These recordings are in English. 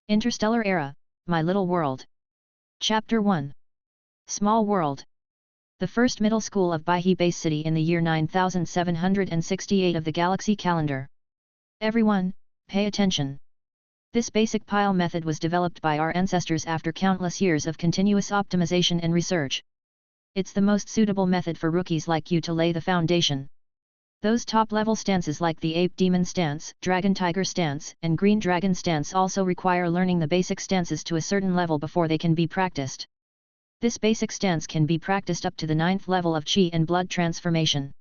Interstellar Era, My Little World. Chapter 1. Small World. The first middle school of Baihe Base City in the year 9768 of the galaxy calendar. Everyone, pay attention. This basic pile method was developed by our ancestors after countless years of continuous optimization and research. It's the most suitable method for rookies like you to lay the foundation. Those top-level stances like the Ape Demon stance, Dragon Tiger stance, and Green Dragon stance also require learning the basic stances to a certain level before they can be practiced. This basic stance can be practiced up to the 9th level of Qi and Blood transformation.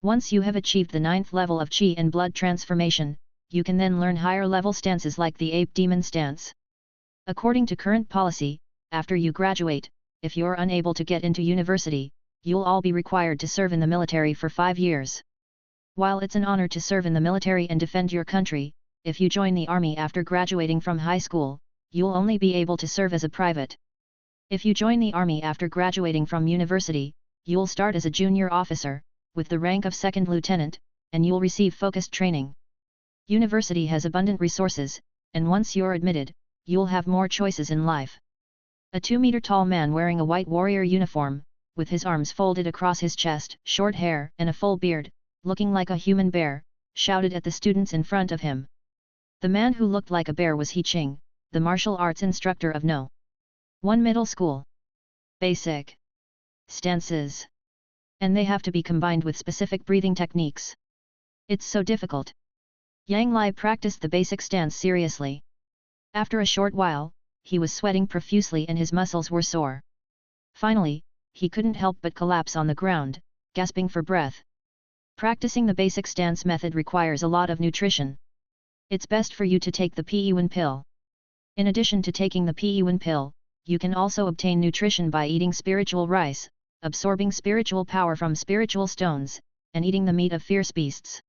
Once you have achieved the 9th level of Qi and Blood transformation, you can then learn higher-level stances like the Ape Demon stance. According to current policy, after you graduate, if you're unable to get into university, you'll all be required to serve in the military for 5 years. While it's an honor to serve in the military and defend your country, if you join the army after graduating from high school, you'll only be able to serve as a private. If you join the army after graduating from university, you'll start as a junior officer, with the rank of 2nd lieutenant, and you'll receive focused training. University has abundant resources, and once you're admitted, you'll have more choices in life. A 2-meter-tall man wearing a white warrior uniform, with his arms folded across his chest, short hair and a full beard, looking like a human bear, shouted at the students in front of him. The man who looked like a bear was He Qing, the martial arts instructor of No. 1 Middle School. Basic stances. And they have to be combined with specific breathing techniques. It's so difficult. Yang Lai practiced the basic stance seriously. After a short while, he was sweating profusely and his muscles were sore. Finally, he couldn't help but collapse on the ground, gasping for breath. Practicing the basic stance method requires a lot of nutrition. It's best for you to take the Pe1 pill. In addition to taking the Pe1 pill, you can also obtain nutrition by eating spiritual rice, absorbing spiritual power from spiritual stones, and eating the meat of fierce beasts.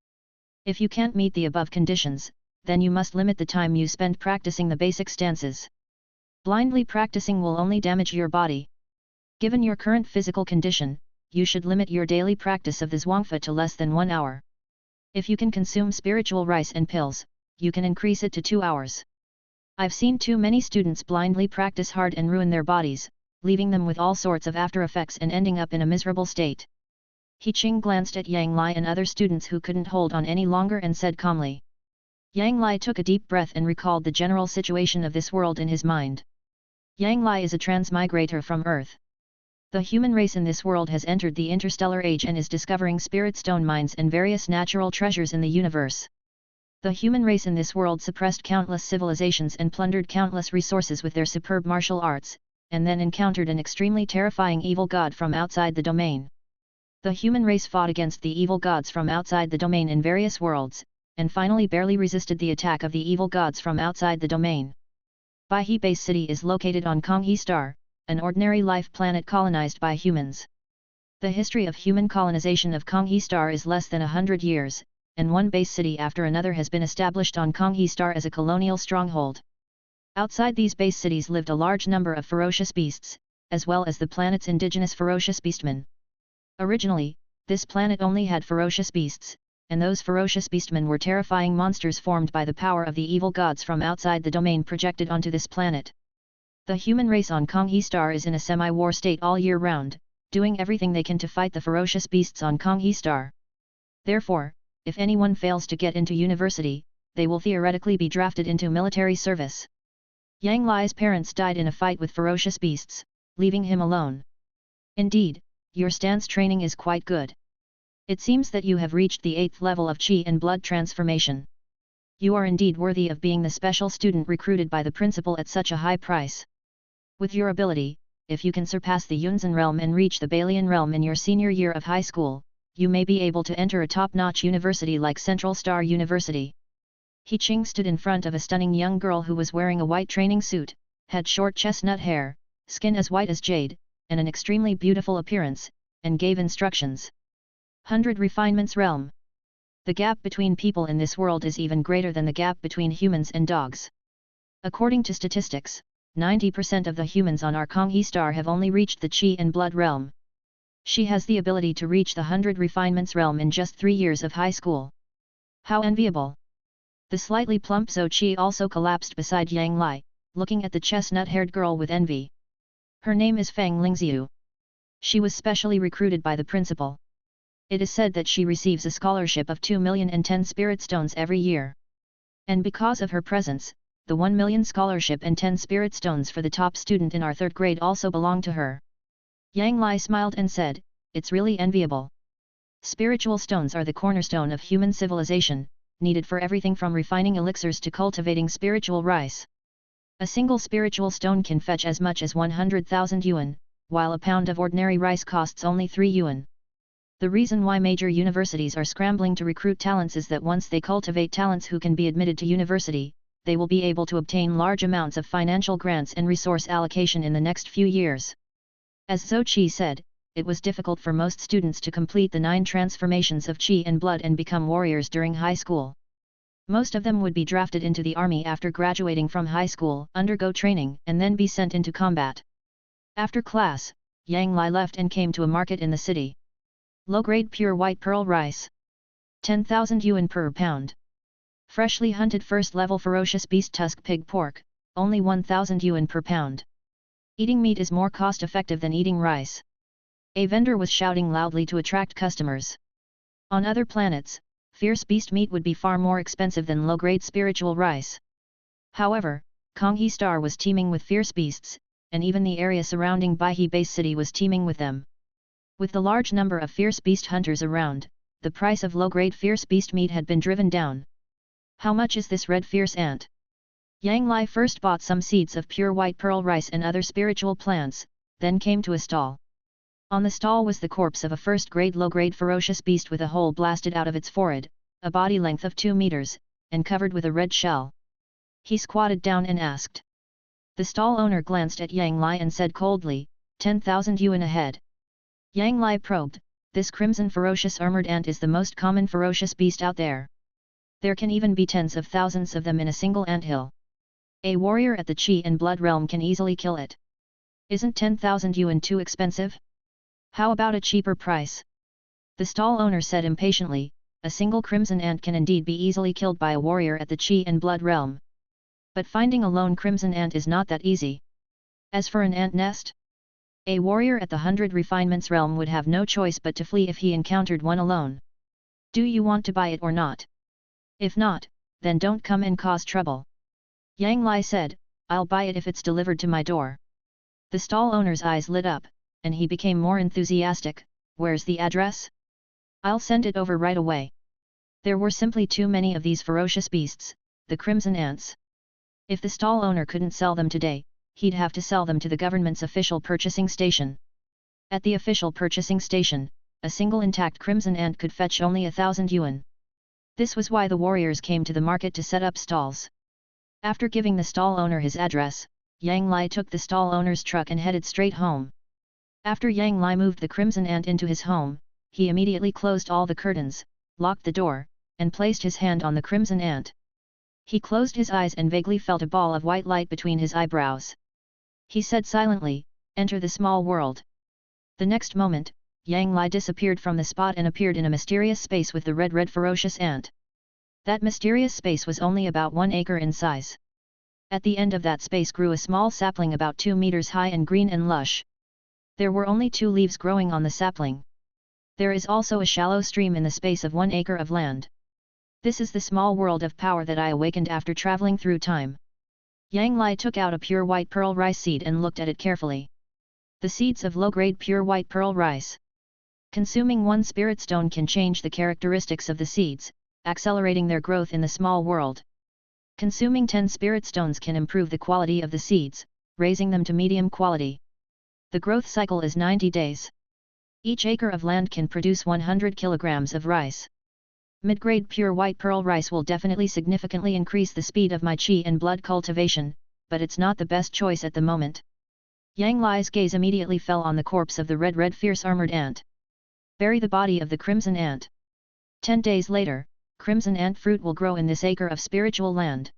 If you can't meet the above conditions, then you must limit the time you spend practicing the basic stances. Blindly practicing will only damage your body. Given your current physical condition, you should limit your daily practice of the Zhuangfa to less than 1 hour. If you can consume spiritual rice and pills, you can increase it to 2 hours. I've seen too many students blindly practice hard and ruin their bodies, leaving them with all sorts of after effects and ending up in a miserable state. He Qing glanced at Yang Lai and other students who couldn't hold on any longer and said calmly. Yang Lai took a deep breath and recalled the general situation of this world in his mind. Yang Lai is a transmigrator from Earth. The human race in this world has entered the interstellar age and is discovering spirit stone mines and various natural treasures in the universe. The human race in this world suppressed countless civilizations and plundered countless resources with their superb martial arts, and then encountered an extremely terrifying evil god from outside the domain. The human race fought against the evil gods from outside the domain in various worlds, and finally barely resisted the attack of the evil gods from outside the domain. Baihe Base City is located on Konghe Star, an ordinary life planet colonized by humans. The history of human colonization of Konghe Star is less than 100 years, and one base city after another has been established on Konghe Star as a colonial stronghold. Outside these base cities lived a large number of ferocious beasts, as well as the planet's indigenous ferocious beastmen. Originally, this planet only had ferocious beasts, and those ferocious beastmen were terrifying monsters formed by the power of the evil gods from outside the domain projected onto this planet. The human race on Konghe Star is in a semi-war state all year round, doing everything they can to fight the ferocious beasts on Konghe Star. Therefore, if anyone fails to get into university, they will theoretically be drafted into military service. Yang Lai's parents died in a fight with ferocious beasts, leaving him alone. Indeed, your stance training is quite good. It seems that you have reached the 8th level of Qi and Blood transformation. You are indeed worthy of being the special student recruited by the principal at such a high price. With your ability, if you can surpass the Yunzan realm and reach the Balian realm in your senior year of high school, you may be able to enter a top-notch university like Central Star University. He Qing stood in front of a stunning young girl who was wearing a white training suit, had short chestnut hair, skin as white as jade, and an extremely beautiful appearance, and gave instructions. 100 Refinements Realm. The gap between people in this world is even greater than the gap between humans and dogs. According to statistics, 90% of the humans on our Konghe Star have only reached the Qi and Blood realm. She has the ability to reach the 100 Refinements realm in just 3 years of high school. How enviable! The slightly plump Zhou Qi also collapsed beside Yang Lai, looking at the chestnut-haired girl with envy. Her name is Fang Lingxiu. She was specially recruited by the principal. It is said that she receives a scholarship of 2,010 spirit stones every year. And because of her presence, the 1 million scholarship and 10 spirit stones for the top student in our 3rd grade also belong to her. Yang Lai smiled and said, "It's really enviable. Spiritual stones are the cornerstone of human civilization, needed for everything from refining elixirs to cultivating spiritual rice. A single spiritual stone can fetch as much as 100,000 yuan, while a pound of ordinary rice costs only 3 yuan. The reason why major universities are scrambling to recruit talents is that once they cultivate talents who can be admitted to university, they will be able to obtain large amounts of financial grants and resource allocation in the next few years." As Zhou Qi said, it was difficult for most students to complete the 9 transformations of qi and blood and become warriors during high school. Most of them would be drafted into the army after graduating from high school, undergo training, and then be sent into combat. After class, Yang Lai left and came to a market in the city. Low-grade pure white pearl rice. 10,000 yuan per pound. Freshly hunted first-level ferocious beast tusk pig pork, only 1,000 yuan per pound. Eating meat is more cost-effective than eating rice. A vendor was shouting loudly to attract customers. On other planets, fierce beast meat would be far more expensive than low-grade spiritual rice. However, Konghe Star was teeming with fierce beasts, and even the area surrounding Baihe Base City was teeming with them. With the large number of fierce beast hunters around, the price of low-grade fierce beast meat had been driven down. "How much is this red fierce ant?" Yang Lai first bought some seeds of pure white pearl rice and other spiritual plants, then came to a stall. On the stall was the corpse of a first-grade low-grade ferocious beast with a hole blasted out of its forehead, a body length of 2 meters, and covered with a red shell. He squatted down and asked. The stall owner glanced at Yang Lai and said coldly, 10,000 yuan a head. Yang Lai probed, "This crimson ferocious armored ant is the most common ferocious beast out there. There can even be tens of thousands of them in a single anthill. A warrior at the qi and blood realm can easily kill it. Isn't 10,000 yuan too expensive? How about a cheaper price?" The stall owner said impatiently, "A single crimson ant can indeed be easily killed by a warrior at the qi and blood realm. But finding a lone crimson ant is not that easy. As for an ant nest? A warrior at the 100 refinements realm would have no choice but to flee if he encountered one alone. Do you want to buy it or not? If not, then don't come and cause trouble." Yang Lai said, "I'll buy it if it's delivered to my door." The stall owner's eyes lit up, and he became more enthusiastic. "Where's the address? I'll send it over right away." There were simply too many of these ferocious beasts, the crimson ants. If the stall owner couldn't sell them today, he'd have to sell them to the government's official purchasing station. At the official purchasing station, a single intact crimson ant could fetch only 1,000 yuan. This was why the warriors came to the market to set up stalls. After giving the stall owner his address, Yang Lai took the stall owner's truck and headed straight home. After Yang Lai moved the crimson ant into his home, he immediately closed all the curtains, locked the door, and placed his hand on the crimson ant. He closed his eyes and vaguely felt a ball of white light between his eyebrows. He said silently, "Enter the small world." The next moment, Yang Lai disappeared from the spot and appeared in a mysterious space with the red ferocious ant. That mysterious space was only about 1 acre in size. At the end of that space grew a small sapling about 2 meters high and green and lush. There were only 2 leaves growing on the sapling. There is also a shallow stream in the space of 1 acre of land. This is the small world of power that I awakened after traveling through time. Yang Lai took out a pure white pearl rice seed and looked at it carefully. The seeds of low-grade pure white pearl rice. Consuming 1 spirit stone can change the characteristics of the seeds, accelerating their growth in the small world. Consuming 10 spirit stones can improve the quality of the seeds, raising them to medium quality. The growth cycle is 90 days. Each acre of land can produce 100 kilograms of rice. Mid-grade pure white pearl rice will definitely significantly increase the speed of my qi and blood cultivation, but it's not the best choice at the moment. Yang Lai's gaze immediately fell on the corpse of the red fierce armored ant. Bury the body of the crimson ant. 10 days later, crimson ant fruit will grow in this acre of spiritual land.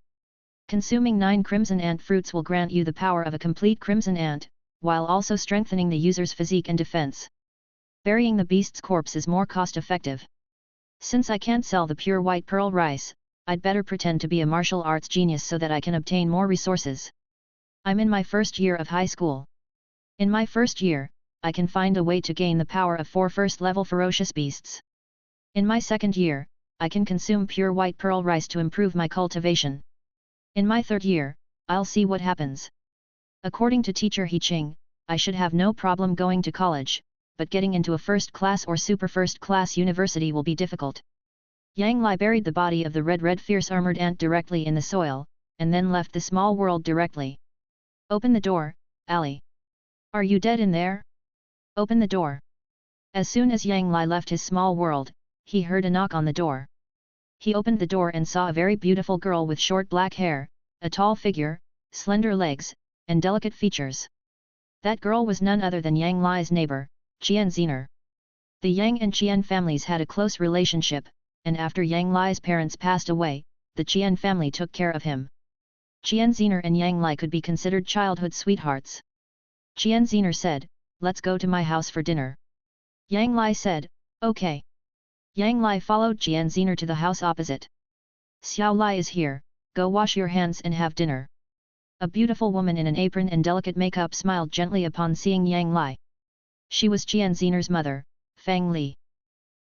Consuming 9 crimson ant fruits will grant you the power of a complete crimson ant, while also strengthening the user's physique and defense. Burying the beast's corpse is more cost-effective. Since I can't sell the pure white pearl rice, I'd better pretend to be a martial arts genius so that I can obtain more resources. I'm in my first year of high school. In my first year, I can find a way to gain the power of 4 first-level ferocious beasts. In my second year, I can consume pure white pearl rice to improve my cultivation. In my third year, I'll see what happens. According to teacher He Ching, I should have no problem going to college, but getting into a first-class or super first-class university will be difficult. Yang Lai buried the body of the red fierce armored ant directly in the soil, and then left the small world directly. Open the door, Ali. Are you dead in there? Open the door. As soon as Yang Lai left his small world, he heard a knock on the door. He opened the door and saw a very beautiful girl with short black hair, a tall figure, slender legs, and delicate features. That girl was none other than Yang Lai's neighbor, Qian Zener. The Yang and Qian families had a close relationship, and after Yang Lai's parents passed away, the Qian family took care of him. Qian Zener and Yang Lai could be considered childhood sweethearts. Qian Zener said, "Let's go to my house for dinner." Yang Lai said, "Okay." Yang Lai followed Qian Zener to the house opposite. "Xiao Lai is here, go wash your hands and have dinner." A beautiful woman in an apron and delicate makeup smiled gently upon seeing Yang Lai. She was Qian Zener's mother, Fang Li.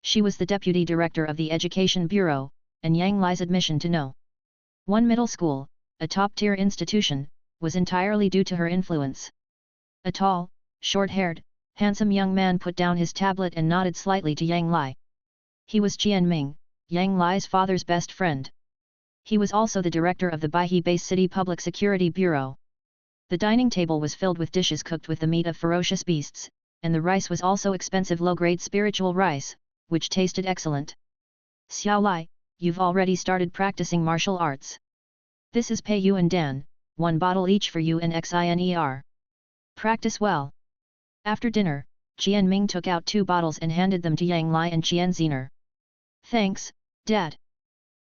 She was the deputy director of the Education Bureau, and Yang Lai's admission to No. 1 middle school, a top-tier institution, was entirely due to her influence. A tall, short-haired, handsome young man put down his tablet and nodded slightly to Yang Lai. He was Qian Ming, Yang Lai's father's best friend. He was also the director of the Baihe Bay City Public Security Bureau. The dining table was filled with dishes cooked with the meat of ferocious beasts, and the rice was also expensive low-grade spiritual rice, which tasted excellent. "Xiao Lai, you've already started practicing martial arts. This is Pei Yuan Dan, 1 bottle each for you and Xiner. Practice well." After dinner, Qian Ming took out 2 bottles and handed them to Yang Lai and Qian Zener. "Thanks, Dad."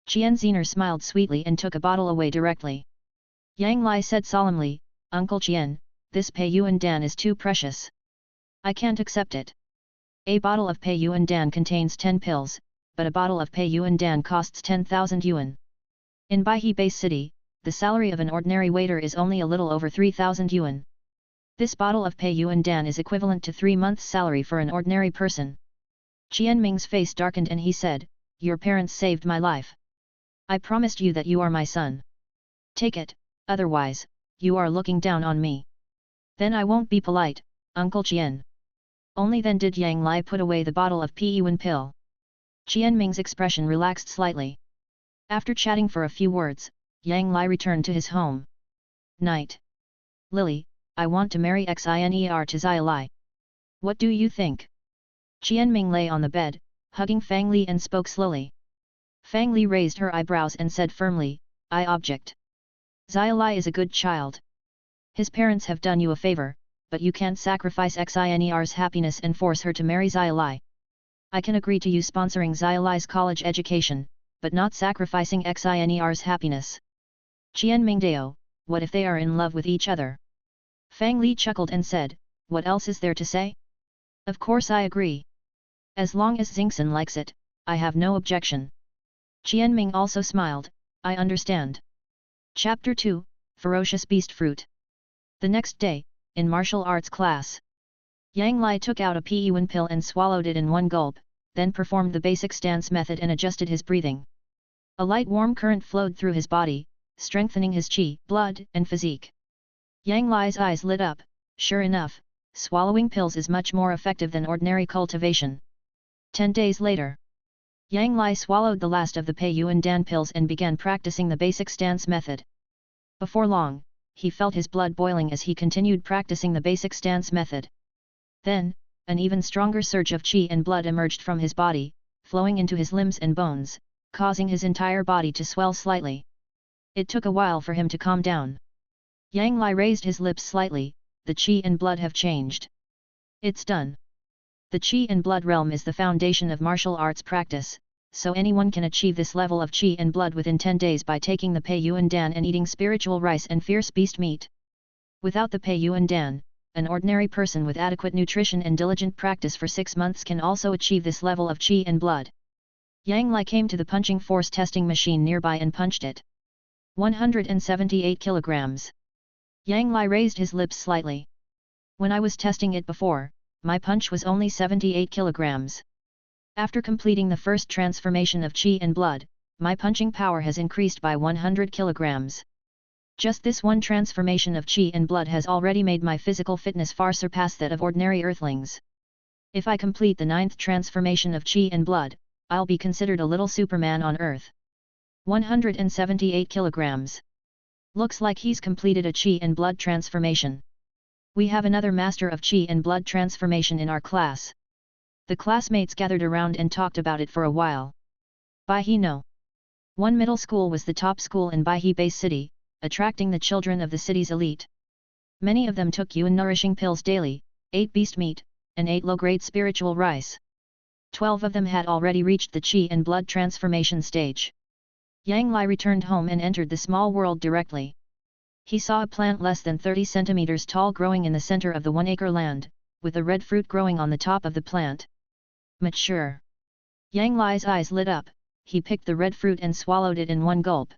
Qian Zener smiled sweetly and took a bottle away directly. Yang Lai said solemnly, "Uncle Qian, this Pei Yuan Dan is too precious. I can't accept it. A bottle of Pei Yuan Dan contains 10 pills, but a bottle of Pei Yuan Dan costs 10,000 yuan. In Baihe Bay City, the salary of an ordinary waiter is only a little over 3,000 yuan. This bottle of Pei Yuan Dan is equivalent to 3 months' salary for an ordinary person." Qian Ming's face darkened and he said, "Your parents saved my life. I promised you that you are my son. Take it, otherwise, you are looking down on me." "Then I won't be polite, Uncle Qian." Only then did Yang Lai put away the bottle of Pei Yuan pill. Qian Ming's expression relaxed slightly. After chatting for a few words, Yang Lai returned to his home. Night. "Lily, I want to marry Xiner to Xia Lai. What do you think?" Qian Ming lay on the bed, hugging Fang Li and spoke slowly. Fang Li raised her eyebrows and said firmly, "I object. Xia Lai is a good child. His parents have done you a favor, but you can't sacrifice Xiner's happiness and force her to marry Xia Lai. I can agree to you sponsoring Xia Lai's college education, but not sacrificing Xiner's happiness." Qian Ming Dao, "What if they are in love with each other?" Fang Li chuckled and said, "What else is there to say? Of course I agree. As long as Xingxin likes it, I have no objection." Qian Ming also smiled, "I understand." Chapter 2, Ferocious Beast Fruit. The next day, in martial arts class, Yang Lai took out a Pei Yuan pill and swallowed it in one gulp, then performed the basic stance method and adjusted his breathing. A light warm current flowed through his body, strengthening his qi, blood and physique. Yang Lai's eyes lit up. Sure enough, swallowing pills is much more effective than ordinary cultivation. 10 days later, Yang Lai swallowed the last of the Pei Yuan Dan pills and began practicing the basic stance method. Before long, he felt his blood boiling as he continued practicing the basic stance method. Then, an even stronger surge of qi and blood emerged from his body, flowing into his limbs and bones, causing his entire body to swell slightly. It took a while for him to calm down. Yang Lai raised his lips slightly. "The qi and blood have changed. It's done." The qi and blood realm is the foundation of martial arts practice, so anyone can achieve this level of qi and blood within 10 days by taking the Pei Yuan Dan and eating spiritual rice and fierce beast meat. Without the Pei Yuan Dan, an ordinary person with adequate nutrition and diligent practice for 6 months can also achieve this level of qi and blood. Yang Lai came to the punching force testing machine nearby and punched it. 178 kilograms. Yang Lai raised his lips slightly. When I was testing it before, my punch was only 78 kilograms. After completing the first transformation of qi and blood, my punching power has increased by 100 kilograms. Just this one transformation of qi and blood has already made my physical fitness far surpass that of ordinary earthlings. If I complete the 9th transformation of qi and blood, I'll be considered a little Superman on Earth. 178 kilograms. Looks like he's completed a qi and blood transformation. We have another master of qi and blood transformation in our class. The classmates gathered around and talked about it for a while. Baihe no. One middle school was the top school in Baihe Bay City, attracting the children of the city's elite. Many of them took Yuan nourishing pills daily, ate beast meat, and ate low-grade spiritual rice. 12 of them had already reached the qi and blood transformation stage. Yang Lai returned home and entered the small world directly. He saw a plant less than 30 centimeters tall growing in the center of the 1-acre land, with a red fruit growing on the top of the plant. Mature. Yang Lai's eyes lit up, he picked the red fruit and swallowed it in one gulp.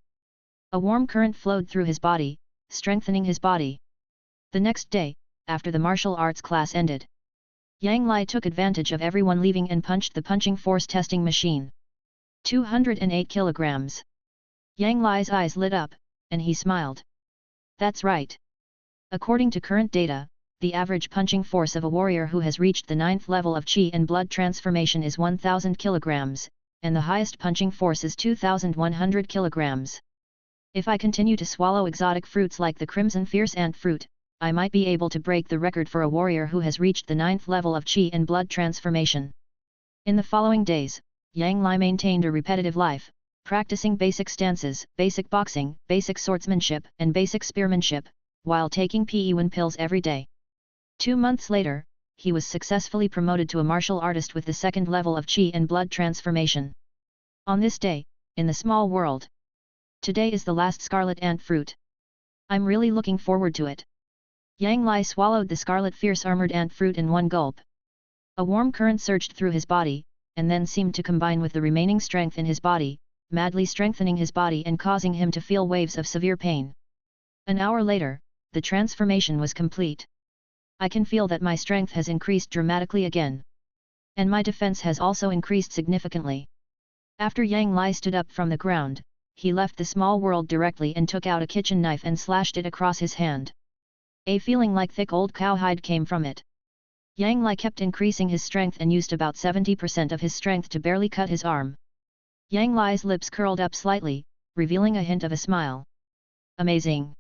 A warm current flowed through his body, strengthening his body. The next day, after the martial arts class ended, Yang Lai took advantage of everyone leaving and punched the punching force testing machine. 208 kilograms. Yang Lai's eyes lit up, and he smiled. That's right. According to current data, the average punching force of a warrior who has reached the 9th level of qi and blood transformation is 1000 kilograms, and the highest punching force is 2100 kilograms. If I continue to swallow exotic fruits like the crimson fierce ant fruit, I might be able to break the record for a warrior who has reached the 9th level of qi and blood transformation. In the following days, Yang Lai maintained a repetitive life, practicing basic stances, basic boxing, basic swordsmanship, and basic spearmanship, while taking Yuan pills every day. 2 months later, he was successfully promoted to a martial artist with the 2nd level of qi and blood transformation. On this day, in the small world. Today is the last scarlet ant fruit. I'm really looking forward to it. Yang Lai swallowed the scarlet fierce armored ant fruit in one gulp. A warm current surged through his body, and then seemed to combine with the remaining strength in his body, madly strengthening his body and causing him to feel waves of severe pain. An hour later, the transformation was complete. I can feel that my strength has increased dramatically again. And my defense has also increased significantly. After Yang Lai stood up from the ground, he left the small world directly and took out a kitchen knife and slashed it across his hand. A feeling like thick old cowhide came from it. Yang Lai kept increasing his strength and used about 70% of his strength to barely cut his arm. Yang Lai's lips curled up slightly, revealing a hint of a smile. Amazing!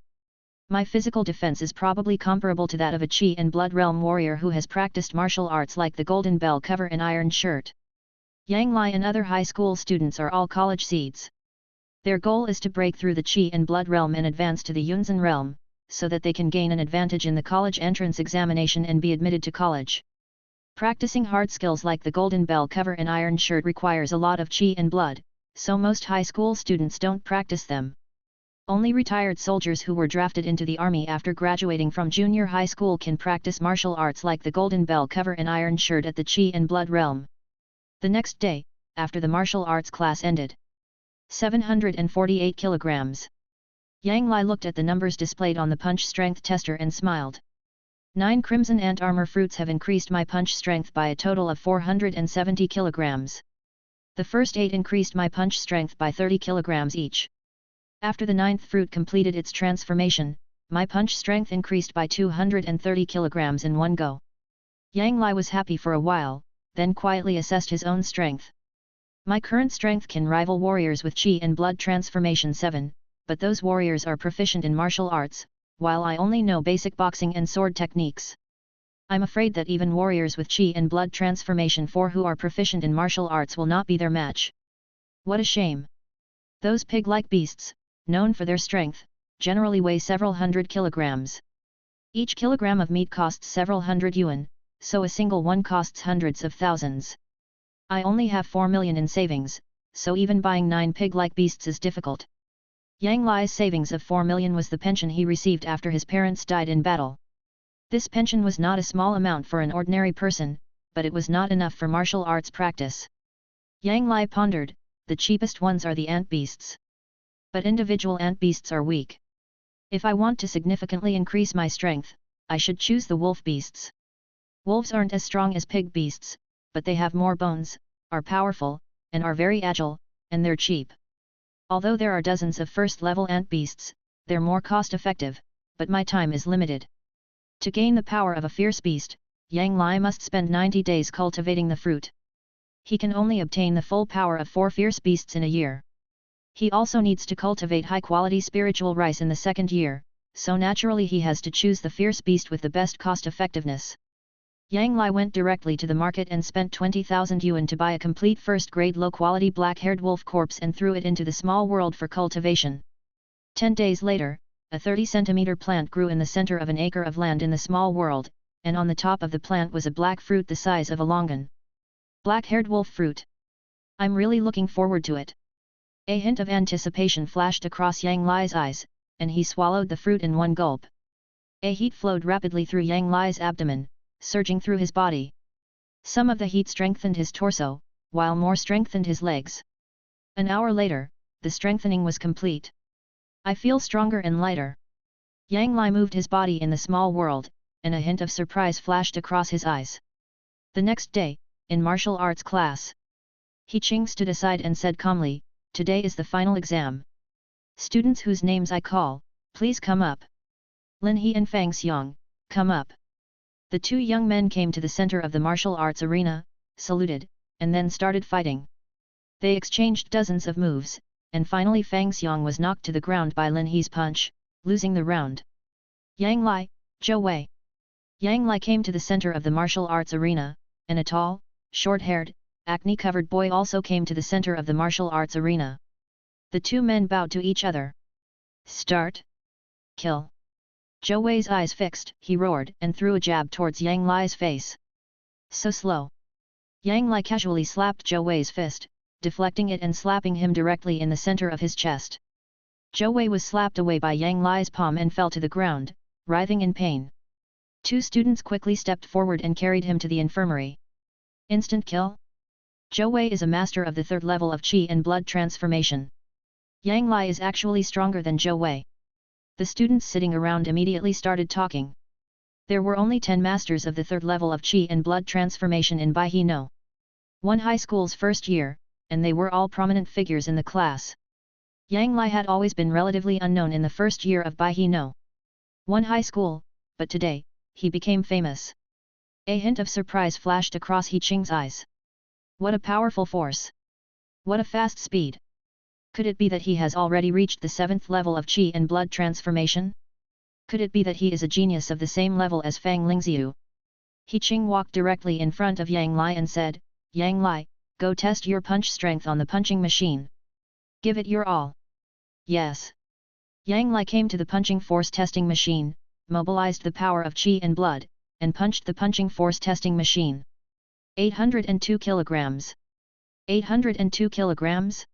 My physical defense is probably comparable to that of a qi and blood realm warrior who has practiced martial arts like the golden bell cover and iron shirt. Yang Lai and other high school students are all college seeds. Their goal is to break through the qi and blood realm and advance to the Yunzan realm, so that they can gain an advantage in the college entrance examination and be admitted to college. Practicing hard skills like the golden bell cover and iron shirt requires a lot of qi and blood, so most high school students don't practice them. Only retired soldiers who were drafted into the army after graduating from junior high school can practice martial arts like the golden bell cover and iron shirt at the qi and blood realm. The next day, after the martial arts class ended, 748 kilograms. Yang Lai looked at the numbers displayed on the punch strength tester and smiled. 9 crimson ant armor fruits have increased my punch strength by a total of 470 kilograms. The first 8 increased my punch strength by 30 kilograms each. After the 9th fruit completed its transformation, my punch strength increased by 230 kilograms in one go. Yang Lai was happy for a while, then quietly assessed his own strength. My current strength can rival warriors with qi and blood transformation 7, but those warriors are proficient in martial arts, while I only know basic boxing and sword techniques. I'm afraid that even warriors with qi and blood transformation 4 who are proficient in martial arts will not be their match. What a shame! Those pig-like beasts, known for their strength, generally weigh several hundred kilograms. Each kilogram of meat costs several hundred yuan, so a single one costs hundreds of thousands. I only have 4 million in savings, so even buying 9 pig-like beasts is difficult. Yang Lai's savings of 4 million was the pension he received after his parents died in battle. This pension was not a small amount for an ordinary person, but it was not enough for martial arts practice. Yang Lai pondered, the cheapest ones are the ant beasts. But individual ant beasts are weak. If I want to significantly increase my strength, I should choose the wolf beasts. Wolves aren't as strong as pig beasts, but they have more bones, are powerful, and are very agile, and they're cheap. Although there are dozens of first-level ant beasts, they're more cost-effective, but my time is limited. To gain the power of a fierce beast, Yang Lai must spend 90 days cultivating the fruit. He can only obtain the full power of 4 fierce beasts in a year. He also needs to cultivate high-quality spiritual rice in the second year, so naturally he has to choose the fierce beast with the best cost-effectiveness. Yang Lai went directly to the market and spent 20,000 yuan to buy a complete first-grade low-quality black-haired wolf corpse and threw it into the small world for cultivation. 10 days later, a 30-centimeter plant grew in the center of an acre of land in the small world, and on the top of the plant was a black fruit the size of a longan. Black-haired wolf fruit. I'm really looking forward to it. A hint of anticipation flashed across Yang Lai's eyes, and he swallowed the fruit in one gulp. A heat flowed rapidly through Yang Lai's abdomen, surging through his body. Some of the heat strengthened his torso, while more strengthened his legs. An hour later, the strengthening was complete. I feel stronger and lighter. Yang Lai moved his body in the small world, and a hint of surprise flashed across his eyes. The next day, in martial arts class, He Ching stood aside and said calmly, "Today is the final exam. Students whose names I call, please come up. Lin He and Fang Xiang, come up." The 2 young men came to the center of the martial arts arena, saluted, and then started fighting. They exchanged dozens of moves, and finally Fang Xiang was knocked to the ground by Lin He's punch, losing the round. Yang Lai, Zhou Wei. Yang Lai came to the center of the martial arts arena, and a tall, short-haired, acne-covered boy also came to the center of the martial arts arena. The 2 men bowed to each other. "Start! Kill!" Zhou Wei's eyes fixed, he roared and threw a jab towards Yang Lai's face. "So slow!" Yang Lai casually slapped Zhou Wei's fist, deflecting it and slapping him directly in the center of his chest. Zhou Wei was slapped away by Yang Lai's palm and fell to the ground, writhing in pain. 2 students quickly stepped forward and carried him to the infirmary. Instant kill? Zhou Wei is a master of the 3rd level of Qi and blood transformation. Yang Lai is actually stronger than Zhou Wei. The students sitting around immediately started talking. There were only 10 masters of the 3rd level of Qi and blood transformation in Baihe No. 1 high school's first year, and they were all prominent figures in the class. Yang Lai had always been relatively unknown in the first year of Baihe No. 1 high school, but today, he became famous. A hint of surprise flashed across He Qing's eyes. What a powerful force! What a fast speed! Could it be that he has already reached the 7th level of Qi and blood transformation? Could it be that he is a genius of the same level as Fang Lingxiu? He Qing walked directly in front of Yang Lai and said, "Yang Lai, go test your punch strength on the punching machine. Give it your all." "Yes." Yang Lai came to the punching force testing machine, mobilized the power of Qi and blood, and punched the punching force testing machine. 802 kilograms. 802 kilograms?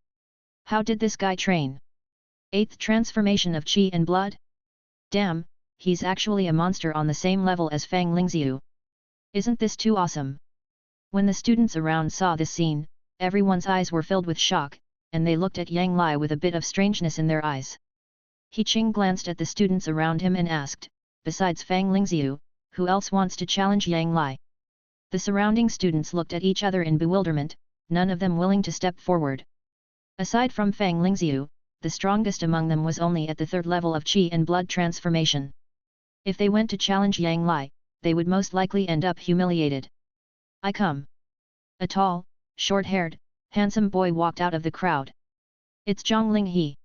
How did this guy train? 8th transformation of Qi and blood? Damn, he's actually a monster on the same level as Fang Lingxiu. Isn't this too awesome? When the students around saw this scene, everyone's eyes were filled with shock, and they looked at Yang Lai with a bit of strangeness in their eyes. He Qing glanced at the students around him and asked, "Besides Fang Lingxiu, who else wants to challenge Yang Lai?" The surrounding students looked at each other in bewilderment, none of them willing to step forward. Aside from Fang Lingxiu, the strongest among them was only at the 3rd level of Qi and blood transformation. If they went to challenge Yang Lai, they would most likely end up humiliated. "I come." A tall, short-haired, handsome boy walked out of the crowd. It's Zhang Linghe.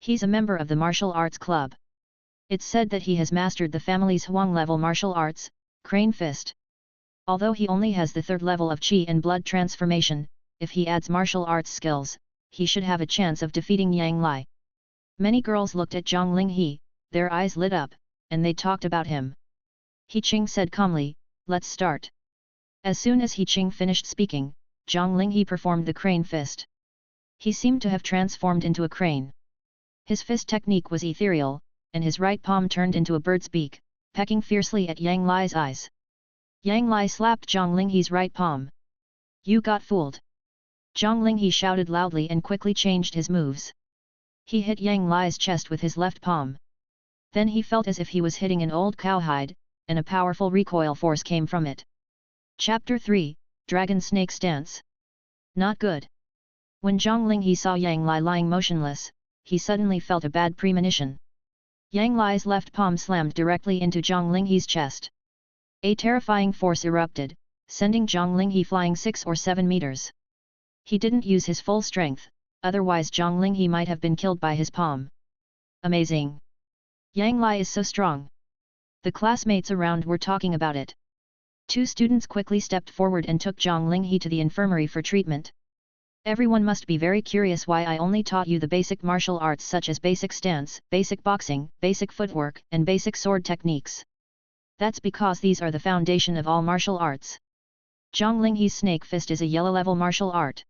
He's a member of the martial arts club. It's said that he has mastered the family's Huang-level martial arts, Crane Fist. Although he only has the 3rd level of Qi and blood transformation, if he adds martial arts skills, he should have a chance of defeating Yang Lai. Many girls looked at Zhang Linghe, their eyes lit up, and they talked about him. He Qing said calmly, "Let's start." As soon as He Qing finished speaking, Zhang Linghe performed the crane fist. He seemed to have transformed into a crane. His fist technique was ethereal, and his right palm turned into a bird's beak, pecking fiercely at Yang Lai's eyes. Yang Lai slapped Zhang Linghe's right palm. "You got fooled." Zhang Linghe shouted loudly and quickly changed his moves. He hit Yang Lai's chest with his left palm. Then he felt as if he was hitting an old cowhide, and a powerful recoil force came from it. Chapter 3, Dragon Snake Stance. Not good. When Zhang Linghe saw Yang Lai lying motionless, he suddenly felt a bad premonition. Yang Lai's left palm slammed directly into Zhang Linghe's chest. A terrifying force erupted, sending Zhang Linghe flying 6 or 7 meters. He didn't use his full strength, otherwise Zhang Linghe might have been killed by his palm. Amazing! Yang Lai is so strong. The classmates around were talking about it. 2 students quickly stepped forward and took Zhang Linghe to the infirmary for treatment. Everyone must be very curious why I only taught you the basic martial arts such as basic stance, basic boxing, basic footwork, and basic sword techniques. That's because these are the foundation of all martial arts. Zhang Linghe's snake fist is a yellow-level martial art.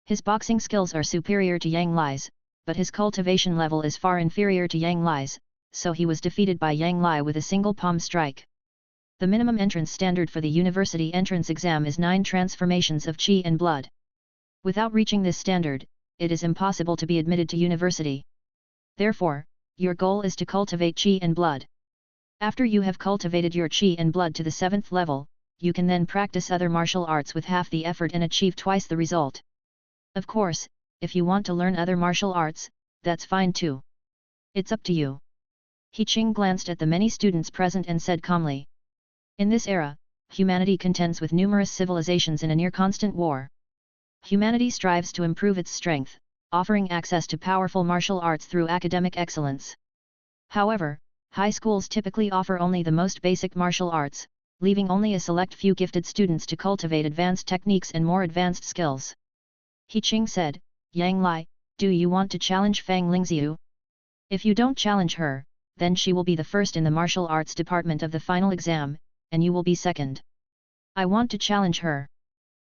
His boxing skills are superior to Yang Lai's, but his cultivation level is far inferior to Yang Lai's, so he was defeated by Yang Lai with a single palm strike. The minimum entrance standard for the university entrance exam is 9 transformations of qi and blood. Without reaching this standard, it is impossible to be admitted to university. Therefore, your goal is to cultivate qi and blood. After you have cultivated your qi and blood to the 7th level, you can then practice other martial arts with half the effort and achieve twice the result. Of course, if you want to learn other martial arts, that's fine too. It's up to you. He Qing glanced at the many students present and said calmly. In this era, humanity contends with numerous civilizations in a near-constant war. Humanity strives to improve its strength, offering access to powerful martial arts through academic excellence. However, high schools typically offer only the most basic martial arts, leaving only a select few gifted students to cultivate advanced techniques and more advanced skills. He Qing said, Yang Lai, do you want to challenge Fang Lingziu? If you don't challenge her, then she will be the first in the martial arts department of the final exam, and you will be second. I want to challenge her.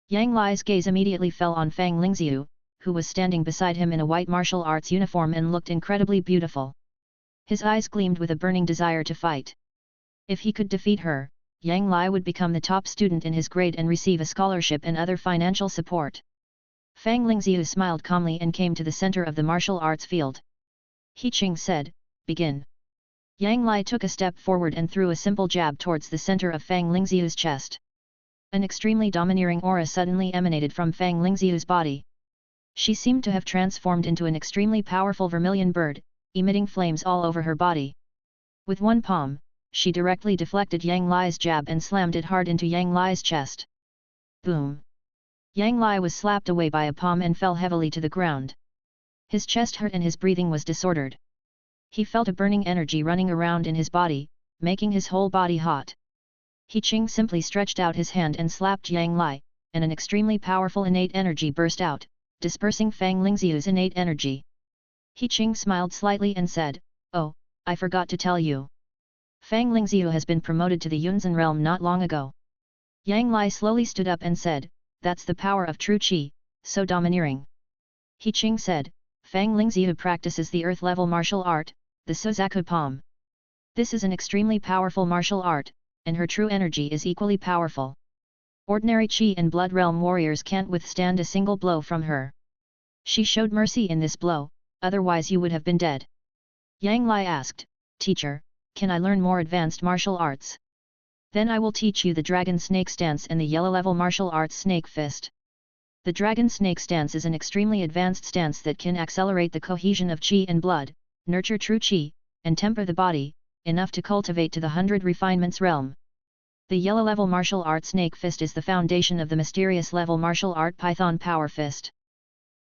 Yang Lai's gaze immediately fell on Fang Lingziu, who was standing beside him in a white martial arts uniform and looked incredibly beautiful. His eyes gleamed with a burning desire to fight. If he could defeat her, Yang Lai would become the top student in his grade and receive a scholarship and other financial support. Fang Lingziu smiled calmly and came to the center of the martial arts field. He Qing said, begin. Yang Lai took a step forward and threw a simple jab towards the center of Fang Lingziu's chest. An extremely domineering aura suddenly emanated from Fang Lingziu's body. She seemed to have transformed into an extremely powerful vermilion bird, emitting flames all over her body. With one palm, she directly deflected Yang Lai's jab and slammed it hard into Yang Lai's chest. Boom! Yang Lai was slapped away by a palm and fell heavily to the ground. His chest hurt and his breathing was disordered. He felt a burning energy running around in his body, making his whole body hot. He Qing simply stretched out his hand and slapped Yang Lai, and an extremely powerful innate energy burst out, dispersing Fang Lingziu's innate energy. He Qing smiled slightly and said, "Oh, I forgot to tell you. Fang Lingziu has been promoted to the Yunzan realm not long ago." Yang Lai slowly stood up and said, "That's the power of true qi, so domineering." He Qing said, "Fang Lingziu practices the earth-level martial art, the Suzaku Palm. This is an extremely powerful martial art, and her true energy is equally powerful. Ordinary qi and blood realm warriors can't withstand a single blow from her. She showed mercy in this blow, otherwise you would have been dead." Yang Lai asked, "Teacher, can I learn more advanced martial arts? Then I will teach you the Dragon Snake Stance and the yellow-level martial arts Snake Fist." The Dragon Snake Stance is an extremely advanced stance that can accelerate the cohesion of qi and blood, nurture true qi, and temper the body, enough to cultivate to the 100 refinements realm. The yellow-level martial art Snake Fist is the foundation of the mysterious level martial art Python Power Fist.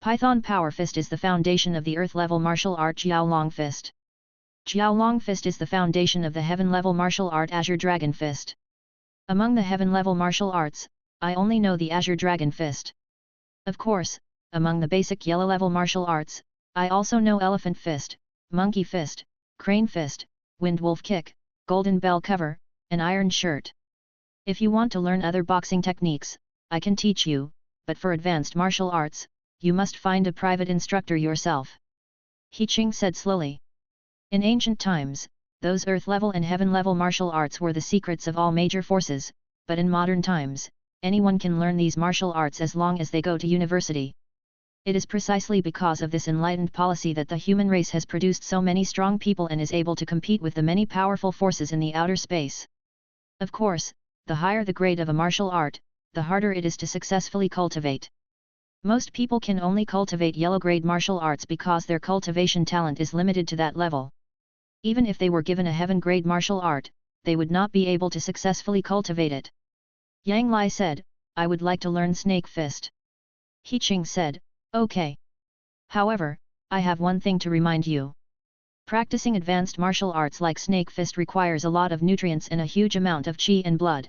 Python Power Fist is the foundation of the earth-level martial art Jiaolong Fist. Jiaolong Fist is the foundation of the heaven-level martial art Azure Dragon Fist. Among the heaven-level martial arts, I only know the Azure Dragon Fist. Of course, among the basic yellow-level martial arts, I also know Elephant Fist, Monkey Fist, Crane Fist, Wind Wolf Kick, Golden Bell Cover, and Iron Shirt. If you want to learn other boxing techniques, I can teach you, but for advanced martial arts, you must find a private instructor yourself." He Qing said slowly. In ancient times, those earth-level and heaven-level martial arts were the secrets of all major forces, but in modern times, anyone can learn these martial arts as long as they go to university. It is precisely because of this enlightened policy that the human race has produced so many strong people and is able to compete with the many powerful forces in the outer space. Of course, the higher the grade of a martial art, the harder it is to successfully cultivate. Most people can only cultivate yellow-grade martial arts because their cultivation talent is limited to that level. Even if they were given a heaven-grade martial art, they would not be able to successfully cultivate it. Yang Lai said, "I would like to learn Snake Fist." He Qing said, "Okay. However, I have one thing to remind you. Practicing advanced martial arts like Snake Fist requires a lot of nutrients and a huge amount of qi and blood.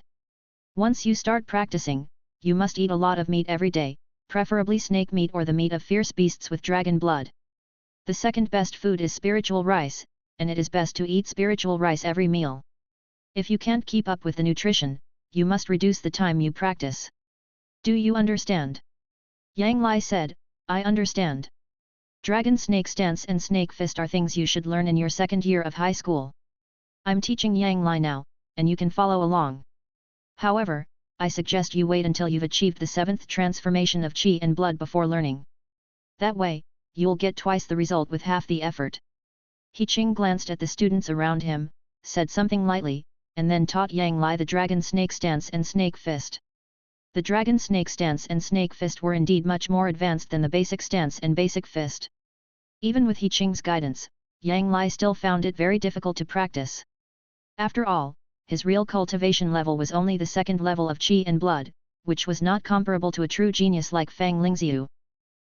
Once you start practicing, you must eat a lot of meat every day, preferably snake meat or the meat of fierce beasts with dragon blood. The second best food is spiritual rice, and it is best to eat spiritual rice every meal. If you can't keep up with the nutrition, you must reduce the time you practice. Do you understand?" Yang Lai said, "I understand. Dragon snake stance and snake fist are things you should learn in your second year of high school. I'm teaching Yang Lai now, and you can follow along. However, I suggest you wait until you've achieved the 7th transformation of qi and blood before learning. That way, you'll get twice the result with half the effort." He Qing glanced at the students around him, said something lightly, and then taught Yang Lai the dragon snake stance and snake fist. The dragon snake stance and snake fist were indeed much more advanced than the basic stance and basic fist. Even with He Qing's guidance, Yang Lai still found it very difficult to practice. After all, his real cultivation level was only the 2nd level of qi and blood, which was not comparable to a true genius like Fang Lingxiu.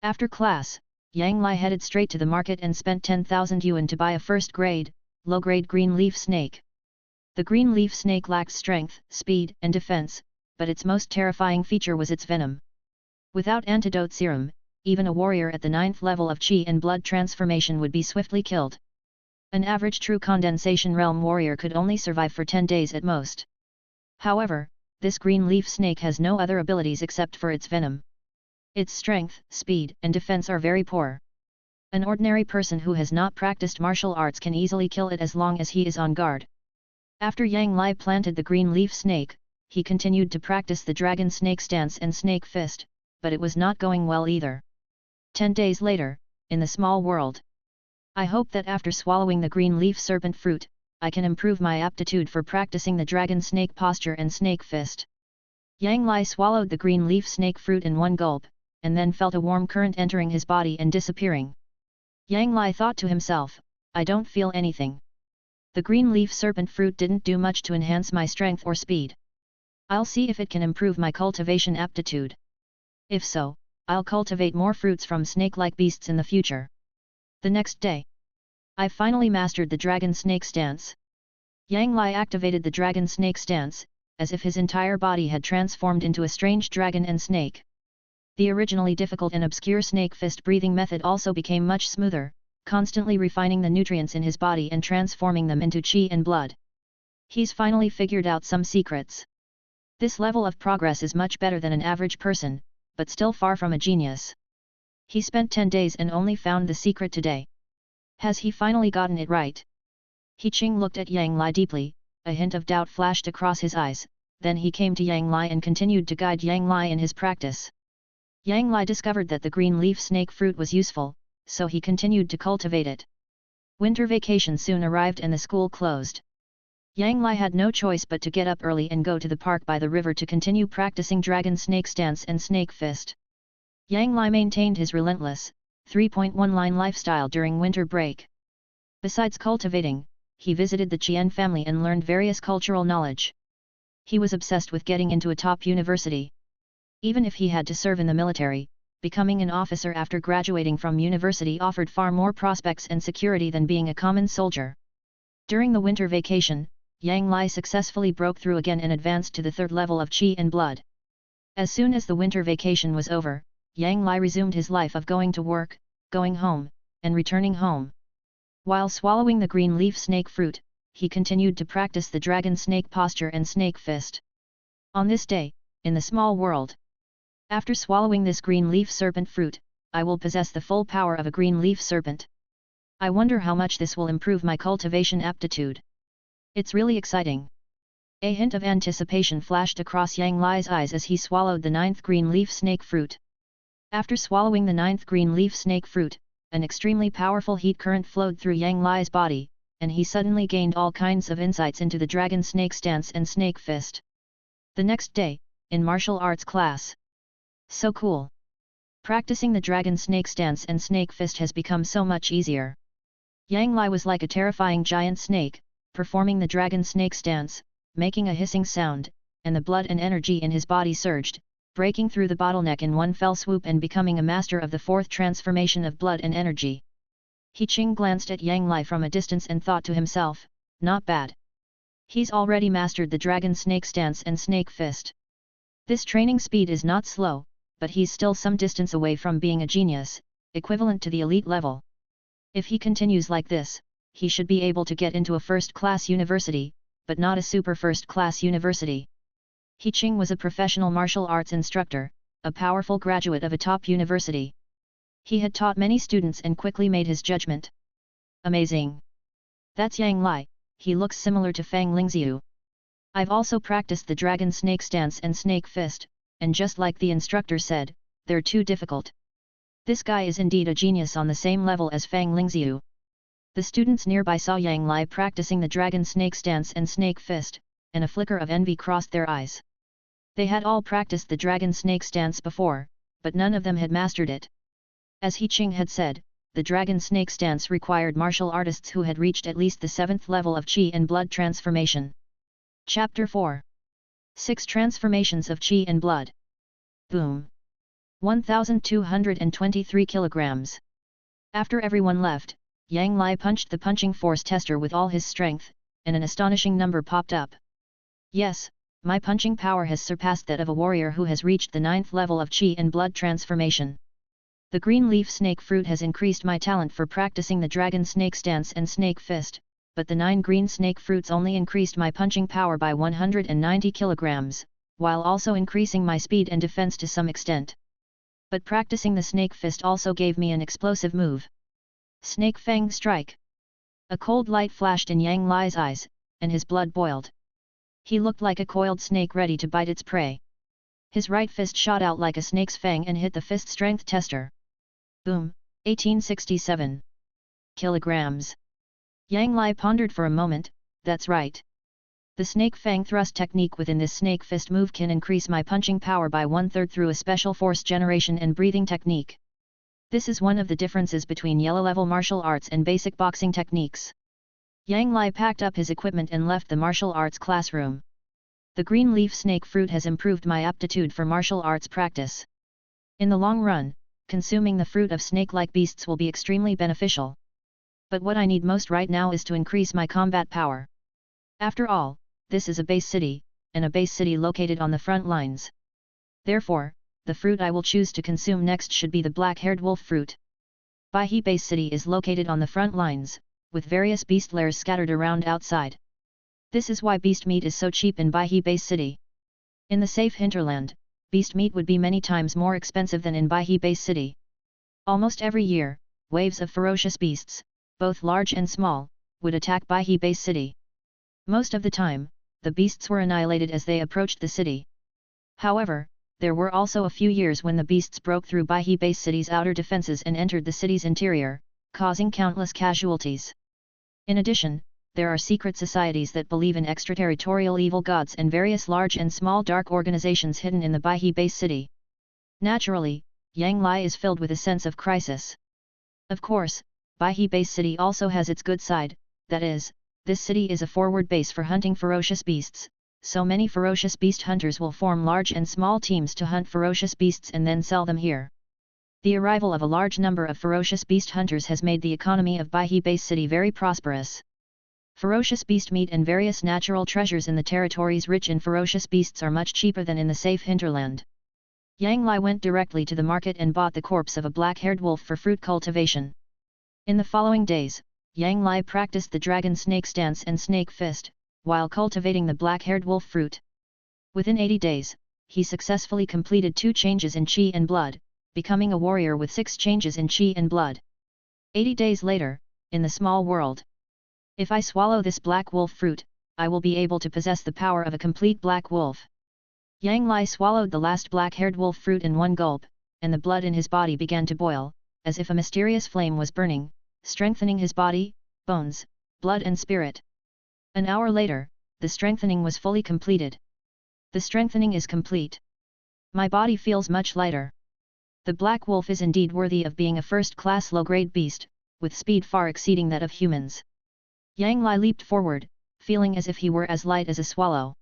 After class, Yang Lai headed straight to the market and spent 10,000 yuan to buy a first-grade, low-grade green leaf snake. The green leaf snake lacked strength, speed, and defense, but its most terrifying feature was its venom. Without antidote serum, even a warrior at the 9th level of qi and blood transformation would be swiftly killed. An average true condensation realm warrior could only survive for 10 days at most. However, this green leaf snake has no other abilities except for its venom. Its strength, speed, and defense are very poor. An ordinary person who has not practiced martial arts can easily kill it as long as he is on guard. After Yang Lai planted the green leaf snake, he continued to practice the dragon snake stance and snake fist, but it was not going well either. 10 days later, in the small world. I hope that after swallowing the green leaf serpent fruit, I can improve my aptitude for practicing the dragon snake posture and snake fist. Yang Lai swallowed the green leaf snake fruit in one gulp, and then felt a warm current entering his body and disappearing. Yang Lai thought to himself, "I don't feel anything. The green leaf serpent fruit didn't do much to enhance my strength or speed. I'll see if it can improve my cultivation aptitude. If so, I'll cultivate more fruits from snake-like beasts in the future." The next day, I finally mastered the dragon snake stance. Yang Lai activated the dragon snake stance, as if his entire body had transformed into a strange dragon and snake. The originally difficult and obscure snake fist breathing method also became much smoother, constantly refining the nutrients in his body and transforming them into qi and blood. He's finally figured out some secrets. This level of progress is much better than an average person, but still far from a genius. He spent 10 days and only found the secret today. Has he finally gotten it right? He Qing looked at Yang Lai deeply, a hint of doubt flashed across his eyes, then he came to Yang Lai and continued to guide Yang Lai in his practice. Yang Lai discovered that the green leaf snake fruit was useful, so he continued to cultivate it. Winter vacation soon arrived and the school closed. Yang Lai had no choice but to get up early and go to the park by the river to continue practicing dragon snake stance and snake fist. Yang Lai maintained his relentless, 3.1-line lifestyle during winter break. Besides cultivating, he visited the Qian family and learned various cultural knowledge. He was obsessed with getting into a top university. Even if he had to serve in the military, becoming an officer after graduating from university offered far more prospects and security than being a common soldier. During the winter vacation, Yang Lai successfully broke through again and advanced to the 3rd level of qi and blood. As soon as the winter vacation was over, Yang Lai resumed his life of going to work, going home, and returning home. While swallowing the green leaf snake fruit, he continued to practice the dragon snake posture and snake fist. On this day, in the small world, after swallowing this green leaf serpent fruit, I will possess the full power of a green leaf serpent. I wonder how much this will improve my cultivation aptitude. It's really exciting. A hint of anticipation flashed across Yang Lai's eyes as he swallowed the 9th green leaf snake fruit. After swallowing the 9th green leaf snake fruit, an extremely powerful heat current flowed through Yang Lai's body, and he suddenly gained all kinds of insights into the dragon snake stance and snake fist. The next day, in martial arts class. So cool! Practicing the dragon snake stance and snake fist has become so much easier. Yang Lai was like a terrifying giant snake, performing the dragon snake stance, making a hissing sound, and the blood and energy in his body surged, breaking through the bottleneck in one fell swoop and becoming a master of the 4th transformation of blood and energy. He Qing glanced at Yang Lai from a distance and thought to himself, not bad. He's already mastered the dragon snake stance and snake fist. This training speed is not slow, but he's still some distance away from being a genius, equivalent to the elite level. If he continues like this, he should be able to get into a first-class university, but not a super first-class university. He Qing was a professional martial arts instructor, a powerful graduate of a top university. He had taught many students and quickly made his judgment. Amazing! That's Yang Lai, he looks similar to Fang Lingxiu. I've also practiced the dragon snake stance and snake fist, and just like the instructor said, they're too difficult. This guy is indeed a genius on the same level as Fang Lingxiu. The students nearby saw Yang Lai practicing the dragon snake stance and snake fist, and a flicker of envy crossed their eyes. They had all practiced the dragon snake stance before, but none of them had mastered it. As He Qing had said, the dragon snake stance required martial artists who had reached at least the 7th level of Qi and blood transformation. Chapter 4. 6 Transformations of Qi and Blood. Boom! 1,223 kilograms. After everyone left, Yang Lai punched the punching force tester with all his strength, and an astonishing number popped up. Yes, my punching power has surpassed that of a warrior who has reached the 9th level of Qi and blood transformation. The green leaf snake fruit has increased my talent for practicing the dragon snake stance and snake fist, but the 9 green snake fruits only increased my punching power by 190 kilograms, while also increasing my speed and defense to some extent. But practicing the snake fist also gave me an explosive move. Snake Fang Strike. A cold light flashed in Yang Lai's eyes, and his blood boiled. He looked like a coiled snake ready to bite its prey. His right fist shot out like a snake's fang and hit the fist strength tester. Boom, 1867 kilograms. Yang Lai pondered for a moment, that's right. The snake fang thrust technique within this snake fist move can increase my punching power by 1/3 through a special force generation and breathing technique. This is one of the differences between yellow-level martial arts and basic boxing techniques. Yang Lai packed up his equipment and left the martial arts classroom. The green leaf snake fruit has improved my aptitude for martial arts practice. In the long run, consuming the fruit of snake-like beasts will be extremely beneficial. But what I need most right now is to increase my combat power. After all, this is a base city, and a base city located on the front lines. Therefore, the fruit I will choose to consume next should be the black-haired wolf fruit. Baihe Base City is located on the front lines, with various beast lairs scattered around outside. This is why beast meat is so cheap in Baihe Base City. In the safe hinterland, beast meat would be many times more expensive than in Baihe Base City. Almost every year, waves of ferocious beasts, both large and small, would attack Baihe Base City. Most of the time, the beasts were annihilated as they approached the city. However, there were also a few years when the beasts broke through Baihe Base City's outer defenses and entered the city's interior, causing countless casualties. In addition, there are secret societies that believe in extraterritorial evil gods and various large and small dark organizations hidden in the Baihe Base City. Naturally, Yang Lai is filled with a sense of crisis. Of course, Baihe Base City also has its good side, that is, this city is a forward base for hunting ferocious beasts, so many ferocious beast hunters will form large and small teams to hunt ferocious beasts and then sell them here. The arrival of a large number of ferocious beast hunters has made the economy of Baihe Base City very prosperous. Ferocious beast meat and various natural treasures in the territories rich in ferocious beasts are much cheaper than in the safe hinterland. Yang Lai went directly to the market and bought the corpse of a black-haired wolf for fruit cultivation. In the following days, Yang Lai practiced the dragon snake stance and snake fist, while cultivating the black-haired wolf fruit. Within 80 days, he successfully completed 2 changes in Qi and blood, becoming a warrior with 6 changes in Qi and blood. 80 days later, in the small world. If I swallow this black wolf fruit, I will be able to possess the power of a complete black wolf. Yang Lai swallowed the last black-haired wolf fruit in one gulp, and the blood in his body began to boil, as if a mysterious flame was burning, strengthening his body, bones, blood and spirit. An hour later, the strengthening was fully completed. The strengthening is complete. My body feels much lighter. The black wolf is indeed worthy of being a first-class low-grade beast, with speed far exceeding that of humans. Yang Lai leaped forward, feeling as if he were as light as a swallow.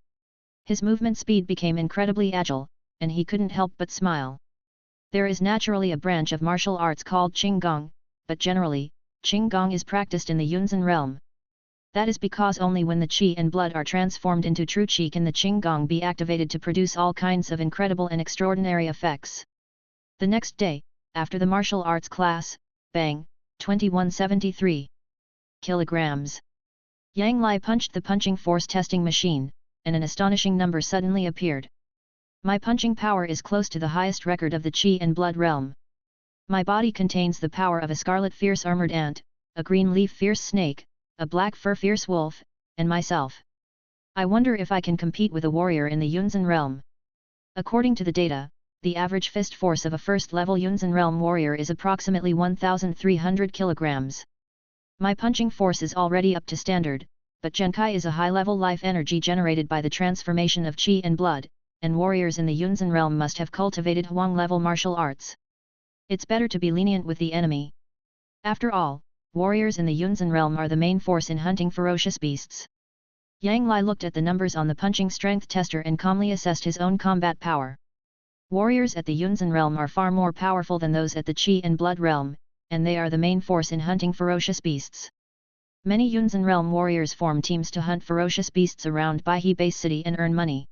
His movement speed became incredibly agile, and he couldn't help but smile. There is naturally a branch of martial arts called Qinggong, but generally, Qinggong is practiced in the Yunzhen realm. That is because only when the qi and blood are transformed into true qi can the Qinggong be activated to produce all kinds of incredible and extraordinary effects. The next day, after the martial arts class, bang, 2173 kilograms. Yang Lai punched the punching force testing machine, and an astonishing number suddenly appeared. My punching power is close to the highest record of the qi and blood realm. My body contains the power of a scarlet fierce armored ant, a green leaf fierce snake, a black fur fierce wolf, and myself. I wonder if I can compete with a warrior in the Yunzhen realm. According to the data, the average fist force of a first-level Yunzhen realm warrior is approximately 1,300 kilograms. My punching force is already up to standard, but Genkai is a high-level life energy generated by the transformation of qi and blood, and warriors in the Yunzhen realm must have cultivated Huang-level martial arts. It's better to be lenient with the enemy. After all, warriors in the Yunzhen realm are the main force in hunting ferocious beasts. Yang Lai looked at the numbers on the punching strength tester and calmly assessed his own combat power. Warriors at the Yunzhen realm are far more powerful than those at the qi and blood realm, and they are the main force in hunting ferocious beasts. Many Yunzhen realm warriors form teams to hunt ferocious beasts around Baihe Base City and earn money.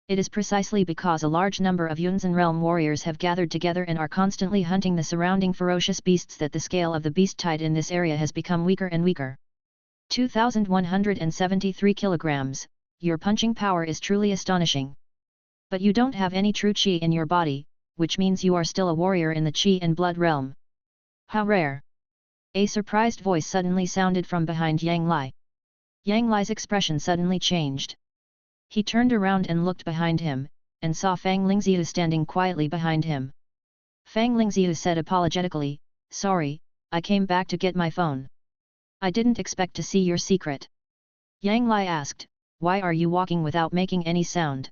It is precisely because a large number of Yunzhen realm warriors have gathered together and are constantly hunting the surrounding ferocious beasts that the scale of the beast tide in this area has become weaker and weaker. 2,173 kilograms, your punching power is truly astonishing. But you don't have any true qi in your body, which means you are still a warrior in the qi and blood realm. How rare! A surprised voice suddenly sounded from behind Yang Lai. Yang Lai's expression suddenly changed. He turned around and looked behind him, and saw Fang Lingziu standing quietly behind him. Fang Lingziu said apologetically, "Sorry, I came back to get my phone. I didn't expect to see your secret." Yang Lai asked, "Why are you walking without making any sound?"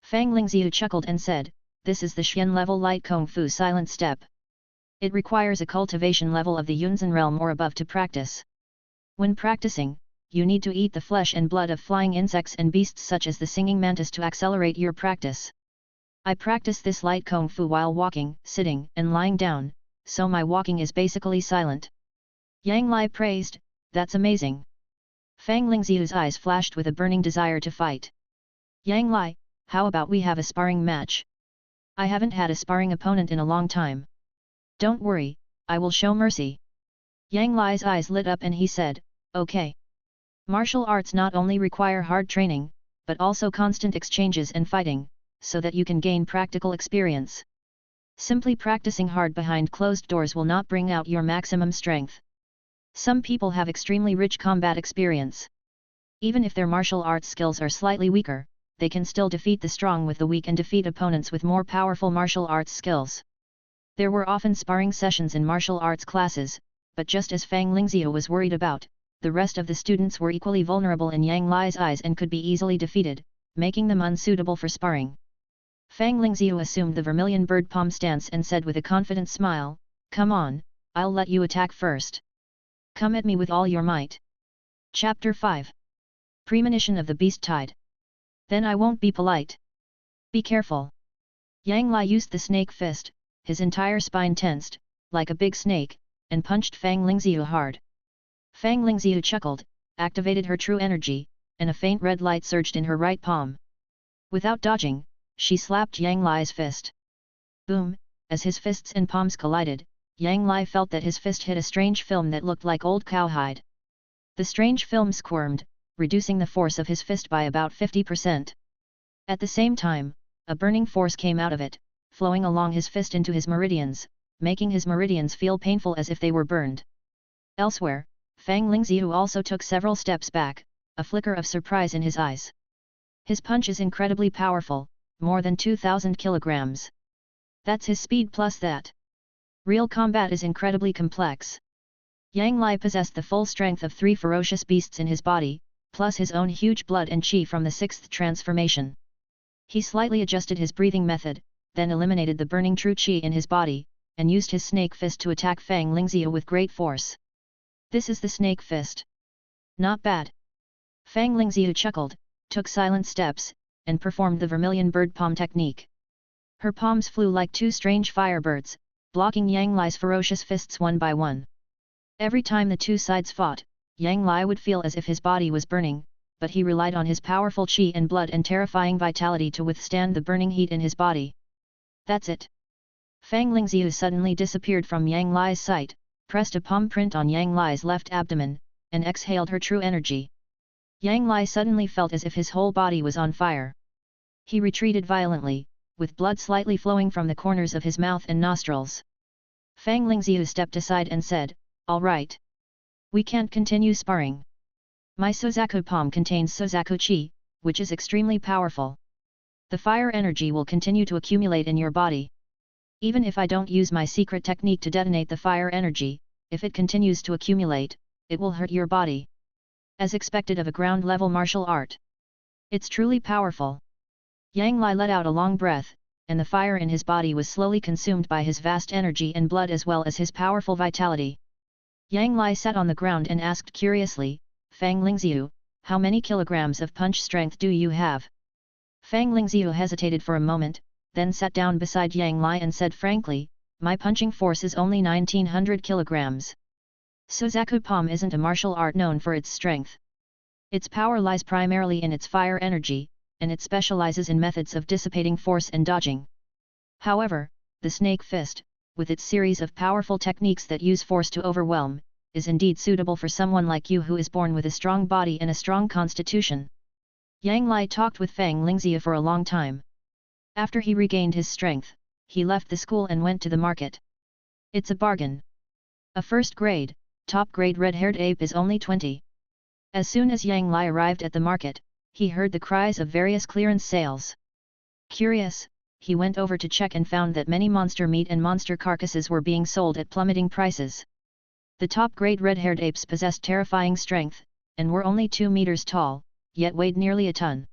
Fang Lingziu chuckled and said, "This is the Xian level light Kung Fu silent step. It requires a cultivation level of the Yunzhen realm or above to practice. When practicing, you need to eat the flesh and blood of flying insects and beasts such as the singing mantis to accelerate your practice. I practice this light Kung Fu while walking, sitting, and lying down, so my walking is basically silent." Yang Lai praised, "That's amazing." Fang Lingziu's eyes flashed with a burning desire to fight. "Yang Lai, how about we have a sparring match? I haven't had a sparring opponent in a long time. Don't worry, I will show mercy." Yang Lai's eyes lit up and he said, "Okay. Martial arts not only require hard training, but also constant exchanges and fighting, so that you can gain practical experience. Simply practicing hard behind closed doors will not bring out your maximum strength. Some people have extremely rich combat experience. Even if their martial arts skills are slightly weaker, they can still defeat the strong with the weak and defeat opponents with more powerful martial arts skills." There were often sparring sessions in martial arts classes, but just as Fang Lingziu was worried about, the rest of the students were equally vulnerable in Yang Lai's eyes and could be easily defeated, making them unsuitable for sparring. Fang Lingziu assumed the vermilion bird palm stance and said with a confident smile, "Come on, I'll let you attack first. Come at me with all your might." Chapter 5. Premonition of the Beast Tide. Then I won't be polite. Be careful. Yang Lai used the snake fist, his entire spine tensed, like a big snake, and punched Fang Lingziu hard. Fang Lingziu chuckled, activated her true energy, and a faint red light surged in her right palm. Without dodging, she slapped Yang Lai's fist. Boom! As his fists and palms collided, Yang Lai felt that his fist hit a strange film that looked like old cowhide. The strange film squirmed, reducing the force of his fist by about 50%. At the same time, a burning force came out of it, flowing along his fist into his meridians, making his meridians feel painful as if they were burned. Elsewhere, Fang Lingziu also took several steps back, a flicker of surprise in his eyes. His punch is incredibly powerful, more than 2,000 kilograms. That's his speed plus that. Real combat is incredibly complex. Yang Lai possessed the full strength of 3 ferocious beasts in his body, plus his own huge blood and chi from the 6th transformation. He slightly adjusted his breathing method, then eliminated the burning true chi in his body, and used his snake fist to attack Fang Lingziu with great force. This is the snake fist. Not bad. Fang Lingziu chuckled, took silent steps, and performed the vermilion bird palm technique. Her palms flew like 2 strange firebirds, blocking Yang Lai's ferocious fists one by one. Every time the 2 sides fought, Yang Lai would feel as if his body was burning, but he relied on his powerful chi and blood and terrifying vitality to withstand the burning heat in his body. That's it. Fang Lingziu suddenly disappeared from Yang Lai's sight, pressed a palm print on Yang Lai's left abdomen, and exhaled her true energy. Yang Lai suddenly felt as if his whole body was on fire. He retreated violently, with blood slightly flowing from the corners of his mouth and nostrils. Fang Lingziu stepped aside and said, "All right. We can't continue sparring. My Sozaku palm contains Sozaku chi, which is extremely powerful. The fire energy will continue to accumulate in your body. Even if I don't use my secret technique to detonate the fire energy, if it continues to accumulate, it will hurt your body. As expected of a ground-level martial art. It's truly powerful." Yang Lai let out a long breath, and the fire in his body was slowly consumed by his vast energy and blood as well as his powerful vitality. Yang Lai sat on the ground and asked curiously, "Fang Lingziu, how many kilograms of punch strength do you have?" Fang Lingziu hesitated for a moment, then sat down beside Yang Lai and said frankly, "My punching force is only 1900 kilograms. Sozaku palm isn't a martial art known for its strength. Its power lies primarily in its fire energy, and it specializes in methods of dissipating force and dodging. However, the snake fist, with its series of powerful techniques that use force to overwhelm, is indeed suitable for someone like you who is born with a strong body and a strong constitution." Yang Lai talked with Fang Lingziu for a long time. After he regained his strength, he left the school and went to the market. It's a bargain. A first-grade, top-grade red-haired ape is only 20. As soon as Yang Lai arrived at the market, he heard the cries of various clearance sales. Curious, he went over to check and found that many monster meat and monster carcasses were being sold at plummeting prices. The top-grade red-haired apes possessed terrifying strength, and were only 2 meters tall, yet weighed nearly a ton.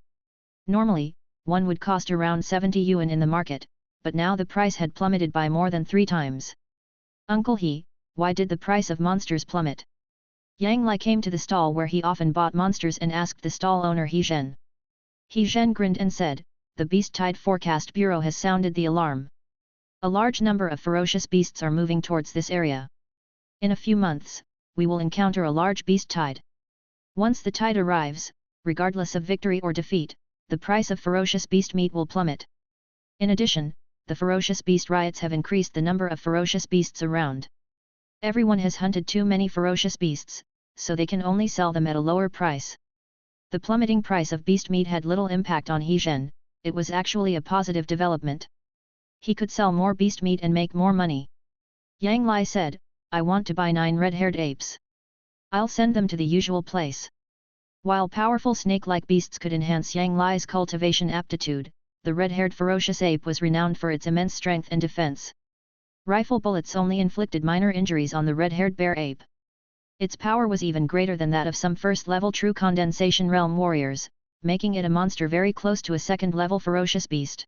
Normally, one would cost around 70 yuan in the market, but now the price had plummeted by more than 3 times. "Uncle He, why did the price of monsters plummet?" Yang Lai came to the stall where he often bought monsters and asked the stall owner He Zhen. He Zhen grinned and said, "The Beast Tide Forecast Bureau has sounded the alarm. A large number of ferocious beasts are moving towards this area. In a few months, we will encounter a large beast tide. Once the tide arrives, regardless of victory or defeat, the price of ferocious beast meat will plummet. In addition, the ferocious beast riots have increased the number of ferocious beasts around. Everyone has hunted too many ferocious beasts, so they can only sell them at a lower price." The plummeting price of beast meat had little impact on He Zhen. It was actually a positive development. He could sell more beast meat and make more money. Yang Lai said, "I want to buy 9 red-haired apes. I'll send them to the usual place." While powerful snake-like beasts could enhance Yang Lai's cultivation aptitude, the red-haired ferocious ape was renowned for its immense strength and defense. Rifle bullets only inflicted minor injuries on the red-haired bear ape. Its power was even greater than that of some first-level true condensation realm warriors, making it a monster very close to a second-level ferocious beast.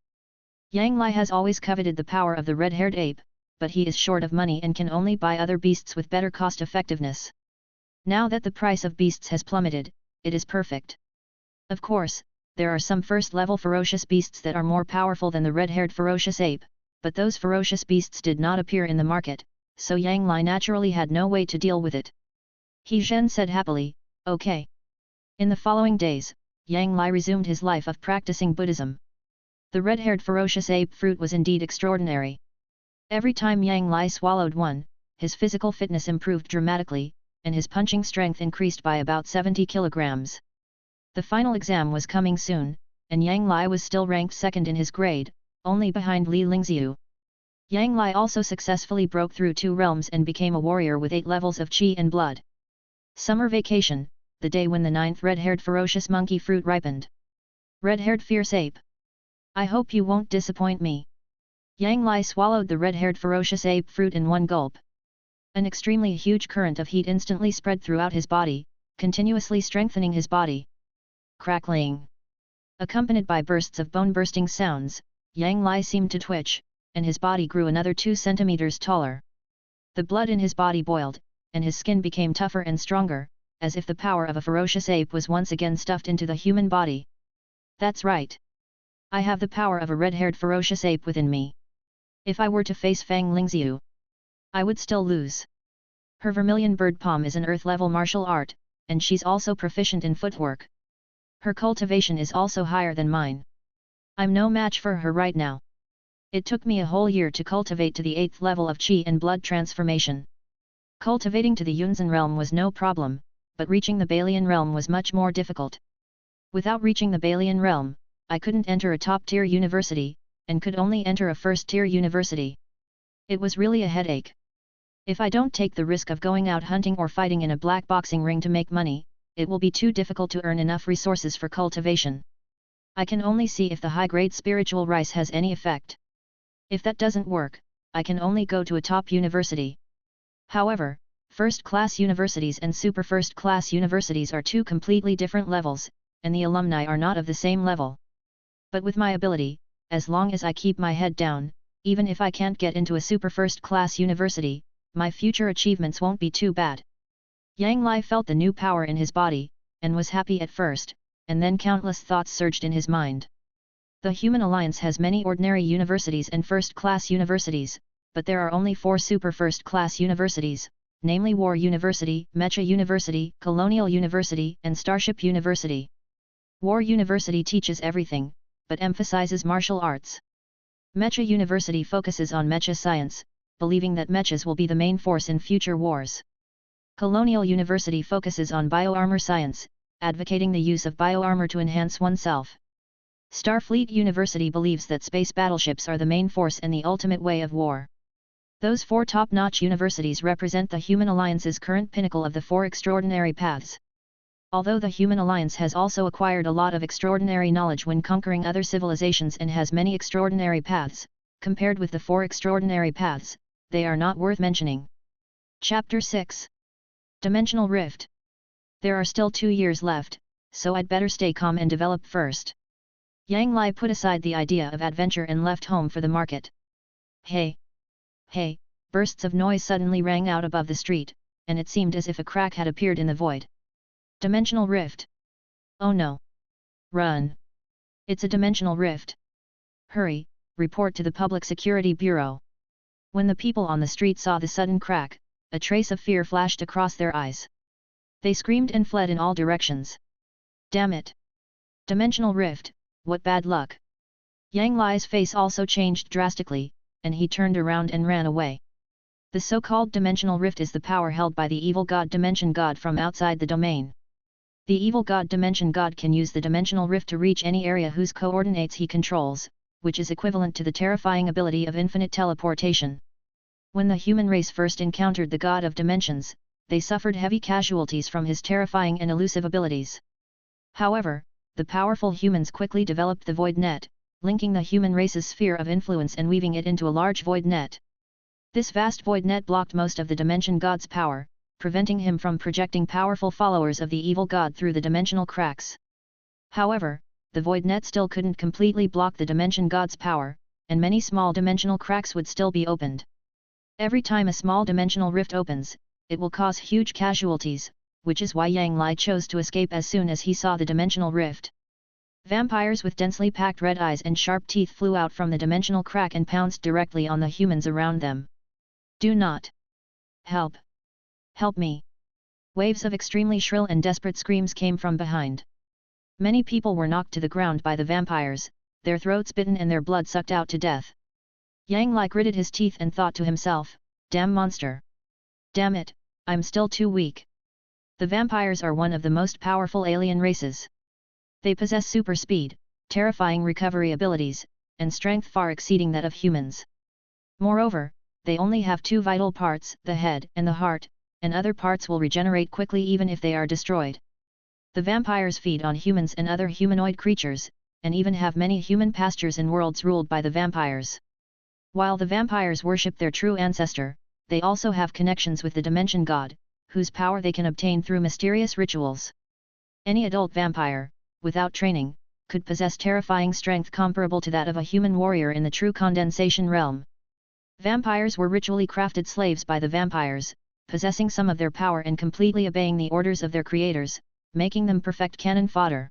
Yang Lai has always coveted the power of the red-haired ape, but he is short of money and can only buy other beasts with better cost-effectiveness. Now that the price of beasts has plummeted, it is perfect. Of course, there are some first-level ferocious beasts that are more powerful than the red-haired ferocious ape, but those ferocious beasts did not appear in the market, so Yang Lai naturally had no way to deal with it. He Zhen said happily, "Okay." In the following days, Yang Lai resumed his life of practicing Buddhism. The red-haired ferocious ape fruit was indeed extraordinary. Every time Yang Lai swallowed one, his physical fitness improved dramatically, and his punching strength increased by about 70 kilograms. The final exam was coming soon, and Yang Lai was still ranked second in his grade, only behind Li Lingziu. Yang Lai also successfully broke through 2 realms and became a warrior with 8 levels of chi and blood. Summer vacation, the day when the 9th red-haired ferocious monkey fruit ripened. Red-haired fierce ape. I hope you won't disappoint me. Yang Lai swallowed the red-haired ferocious ape fruit in one gulp. An extremely huge current of heat instantly spread throughout his body, continuously strengthening his body. Crackling. Accompanied by bursts of bone-bursting sounds, Yang Lai seemed to twitch, and his body grew another 2 centimeters taller. The blood in his body boiled, and his skin became tougher and stronger, as if the power of a ferocious ape was once again stuffed into the human body. That's right. I have the power of a red-haired ferocious ape within me. If I were to face Fang Lingxiu, I would still lose. Her vermilion bird palm is an earth-level martial art, and she's also proficient in footwork. Her cultivation is also higher than mine. I'm no match for her right now. It took me a whole year to cultivate to the 8th level of Qi and blood transformation. Cultivating to the Yunzhen realm was no problem, but reaching the Balian realm was much more difficult. Without reaching the Balian realm, I couldn't enter a top-tier university, and could only enter a first-tier university. It was really a headache. If I don't take the risk of going out hunting or fighting in a black boxing ring to make money, it will be too difficult to earn enough resources for cultivation. I can only see if the high-grade spiritual rice has any effect. If that doesn't work, I can only go to a top university. However, first-class universities and super first-class universities are two completely different levels, and the alumni are not of the same level. But with my ability, as long as I keep my head down, even if I can't get into a super first-class university, my future achievements won't be too bad. Yang Lai felt the new power in his body, and was happy at first, and then countless thoughts surged in his mind. The Human Alliance has many ordinary universities and first-class universities, but there are only 4 super first-class universities, namely War University, Mecha University, Colonial University, and Starship University. War University teaches everything, but emphasizes martial arts. Mecha University focuses on mecha science, believing that mechas will be the main force in future wars. Colonial University focuses on bioarmor science, advocating the use of bioarmor to enhance oneself. Starfleet University believes that space battleships are the main force and the ultimate way of war. Those 4 top-notch universities represent the Human Alliance's current pinnacle of the 4 extraordinary paths. Although the Human Alliance has also acquired a lot of extraordinary knowledge when conquering other civilizations and has many extraordinary paths, compared with the 4 extraordinary paths, they are not worth mentioning. Chapter 6. Dimensional Rift. There are still 2 years left, so I'd better stay calm and develop first. Yang Lai put aside the idea of adventure and left home for the market. Hey! Hey! Bursts of noise suddenly rang out above the street, and it seemed as if a crack had appeared in the void. Dimensional rift! Oh no! Run! It's a dimensional rift! Hurry, report to the Public Security Bureau. When the people on the street saw the sudden crack, a trace of fear flashed across their eyes. They screamed and fled in all directions. Damn it! Dimensional rift! What bad luck! Yang Lai's face also changed drastically, and he turned around and ran away. The so-called dimensional rift is the power held by the evil god Dimension God from outside the domain. The evil god Dimension God can use the dimensional rift to reach any area whose coordinates he controls, which is equivalent to the terrifying ability of infinite teleportation. When the human race first encountered the god of dimensions, they suffered heavy casualties from his terrifying and elusive abilities. However, the powerful humans quickly developed the void net, linking the human race's sphere of influence and weaving it into a large void net. This vast void net blocked most of the Dimension God's power, preventing him from projecting powerful followers of the evil god through the dimensional cracks. However, the void net still couldn't completely block the Dimension God's power, and many small dimensional cracks would still be opened. Every time a small dimensional rift opens, it will cause huge casualties, which is why Yang Lai chose to escape as soon as he saw the dimensional rift. Vampires with densely packed red eyes and sharp teeth flew out from the dimensional crack and pounced directly on the humans around them. Do not! Help! Help me! Waves of extremely shrill and desperate screams came from behind. Many people were knocked to the ground by the vampires, their throats bitten and their blood sucked out to death. Yang Lai gritted his teeth and thought to himself, damn monster! Damn it, I'm still too weak. The vampires are one of the most powerful alien races. They possess super speed, terrifying recovery abilities, and strength far exceeding that of humans. Moreover, they only have 2 vital parts, the head and the heart, and other parts will regenerate quickly even if they are destroyed. The vampires feed on humans and other humanoid creatures, and even have many human pastures in worlds ruled by the vampires. While the vampires worship their true ancestor, they also have connections with the Dimension God, whose power they can obtain through mysterious rituals. Any adult vampire, without training, could possess terrifying strength comparable to that of a human warrior in the true condensation realm. Vampires were ritually crafted slaves by the vampires, possessing some of their power and completely obeying the orders of their creators, making them perfect cannon fodder.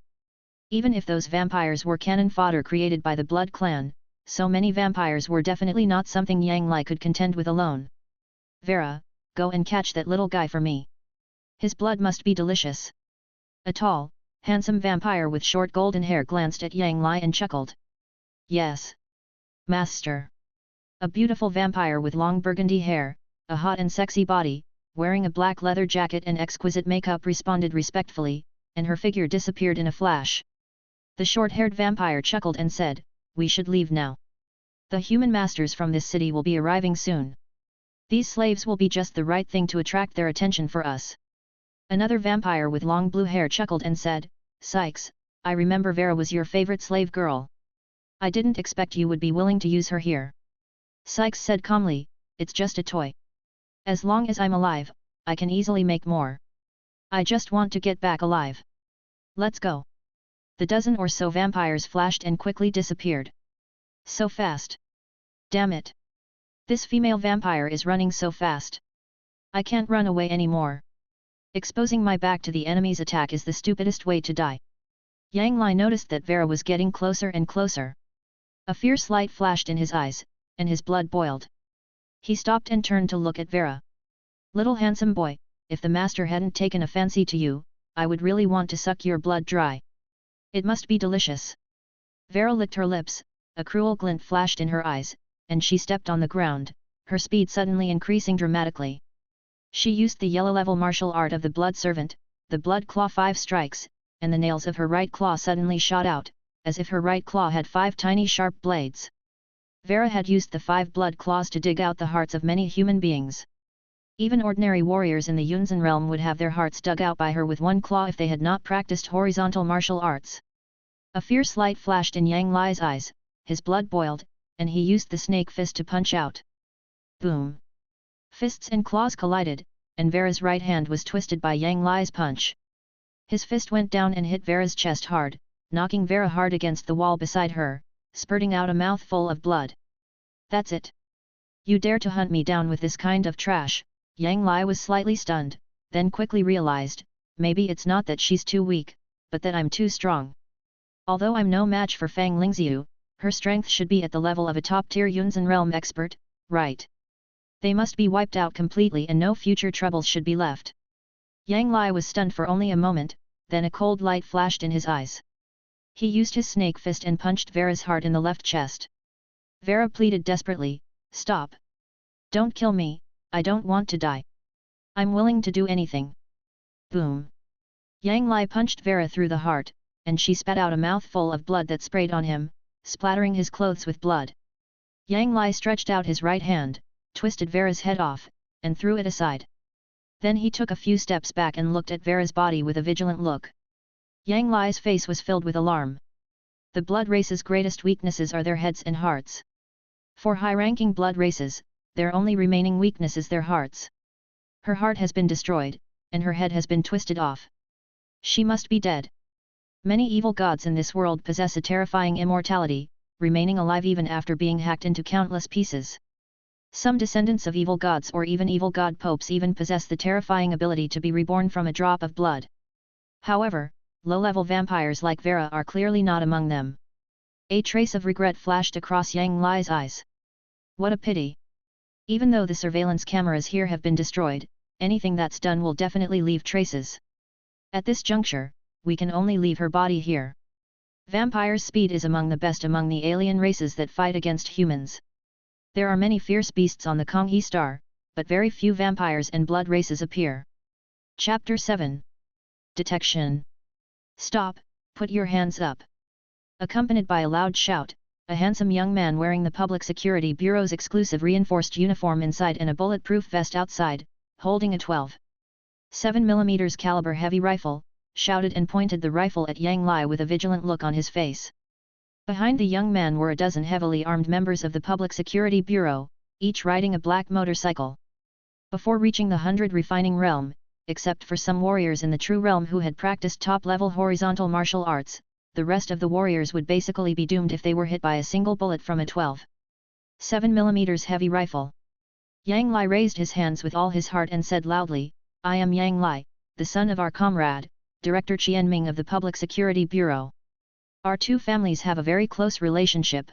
Even if those vampires were cannon fodder created by the Blood Clan, so many vampires were definitely not something Yang Li could contend with alone. Vera, go and catch that little guy for me. His blood must be delicious. A tall, handsome vampire with short golden hair glanced at Yang Li and chuckled. Yes. Master. A beautiful vampire with long burgundy hair, a hot and sexy body, wearing a black leather jacket and exquisite makeup responded respectfully, and her figure disappeared in a flash. The short-haired vampire chuckled and said, "We should leave now. The human masters from this city will be arriving soon. These slaves will be just the right thing to attract their attention for us." Another vampire with long blue hair chuckled and said, "Sykes, I remember Vera was your favorite slave girl. I didn't expect you would be willing to use her here." Sykes said calmly, "It's just a toy. As long as I'm alive, I can easily make more. I just want to get back alive. Let's go." The dozen or so vampires flashed and quickly disappeared. So fast. Damn it. This female vampire is running so fast. I can't run away anymore. Exposing my back to the enemy's attack is the stupidest way to die. Yang Li noticed that Vera was getting closer and closer. A fierce light flashed in his eyes, and his blood boiled. He stopped and turned to look at Vera. "Little handsome boy, if the master hadn't taken a fancy to you, I would really want to suck your blood dry. It must be delicious." Vera licked her lips, a cruel glint flashed in her eyes, and she stepped on the ground, her speed suddenly increasing dramatically. She used the yellow-level martial art of the Blood Servant, the Blood Claw 5 strikes, and the nails of her right claw suddenly shot out, as if her right claw had 5 tiny sharp blades. Vera had used the 5 blood claws to dig out the hearts of many human beings. Even ordinary warriors in the Yunzan realm would have their hearts dug out by her with one claw if they had not practiced horizontal martial arts. A fierce light flashed in Yang Li's eyes, his blood boiled, and he used the snake fist to punch out. Boom! Fists and claws collided, and Vera's right hand was twisted by Yang Li's punch. His fist went down and hit Vera's chest hard, knocking Vera hard against the wall beside her, spurting out a mouthful of blood. "That's it. You dare to hunt me down with this kind of trash?" Yang Li was slightly stunned, then quickly realized, maybe it's not that she's too weak, but that I'm too strong. Although I'm no match for Fang Lingxiu, her strength should be at the level of a top-tier Yunzan realm expert, right? They must be wiped out completely and no future troubles should be left. Yang Li was stunned for only a moment, then a cold light flashed in his eyes. He used his snake fist and punched Vera's heart in the left chest. Vera pleaded desperately, "Stop! Don't kill me, I don't want to die. I'm willing to do anything." Boom! Yang Li punched Vera through the heart, and she spat out a mouthful of blood that sprayed on him, splattering his clothes with blood. Yang Li stretched out his right hand, twisted Vera's head off, and threw it aside. Then he took a few steps back and looked at Vera's body with a vigilant look. Yang Li's face was filled with alarm. The blood race's greatest weaknesses are their heads and hearts. For high-ranking blood races, their only remaining weakness is their hearts. Her heart has been destroyed, and her head has been twisted off. She must be dead. Many evil gods in this world possess a terrifying immortality, remaining alive even after being hacked into countless pieces. Some descendants of evil gods or even evil god popes even possess the terrifying ability to be reborn from a drop of blood. However, low-level vampires like Vera are clearly not among them. A trace of regret flashed across Yang Li's eyes. What a pity! Even though the surveillance cameras here have been destroyed, anything that's done will definitely leave traces. At this juncture, we can only leave her body here. Vampire's speed is among the best among the alien races that fight against humans. There are many fierce beasts on the Konghe star, but very few vampires and blood races appear. Chapter 7. Detection. "Stop, put your hands up." Accompanied by a loud shout, a handsome young man wearing the Public Security Bureau's exclusive reinforced uniform inside and a bulletproof vest outside, holding a 12.7 mm caliber heavy rifle, shouted and pointed the rifle at Yang Li with a vigilant look on his face. Behind the young man were a dozen heavily armed members of the Public Security Bureau, each riding a black motorcycle. Before reaching the 100 refining realm, except for some warriors in the true realm who had practiced top-level horizontal martial arts, the rest of the warriors would basically be doomed if they were hit by a single bullet from a 12.7 mm heavy rifle. Yang Lai raised his hands with all his heart and said loudly, "I am Yang Lai, the son of our comrade, Director Qianming of the Public Security Bureau. Our two families have a very close relationship.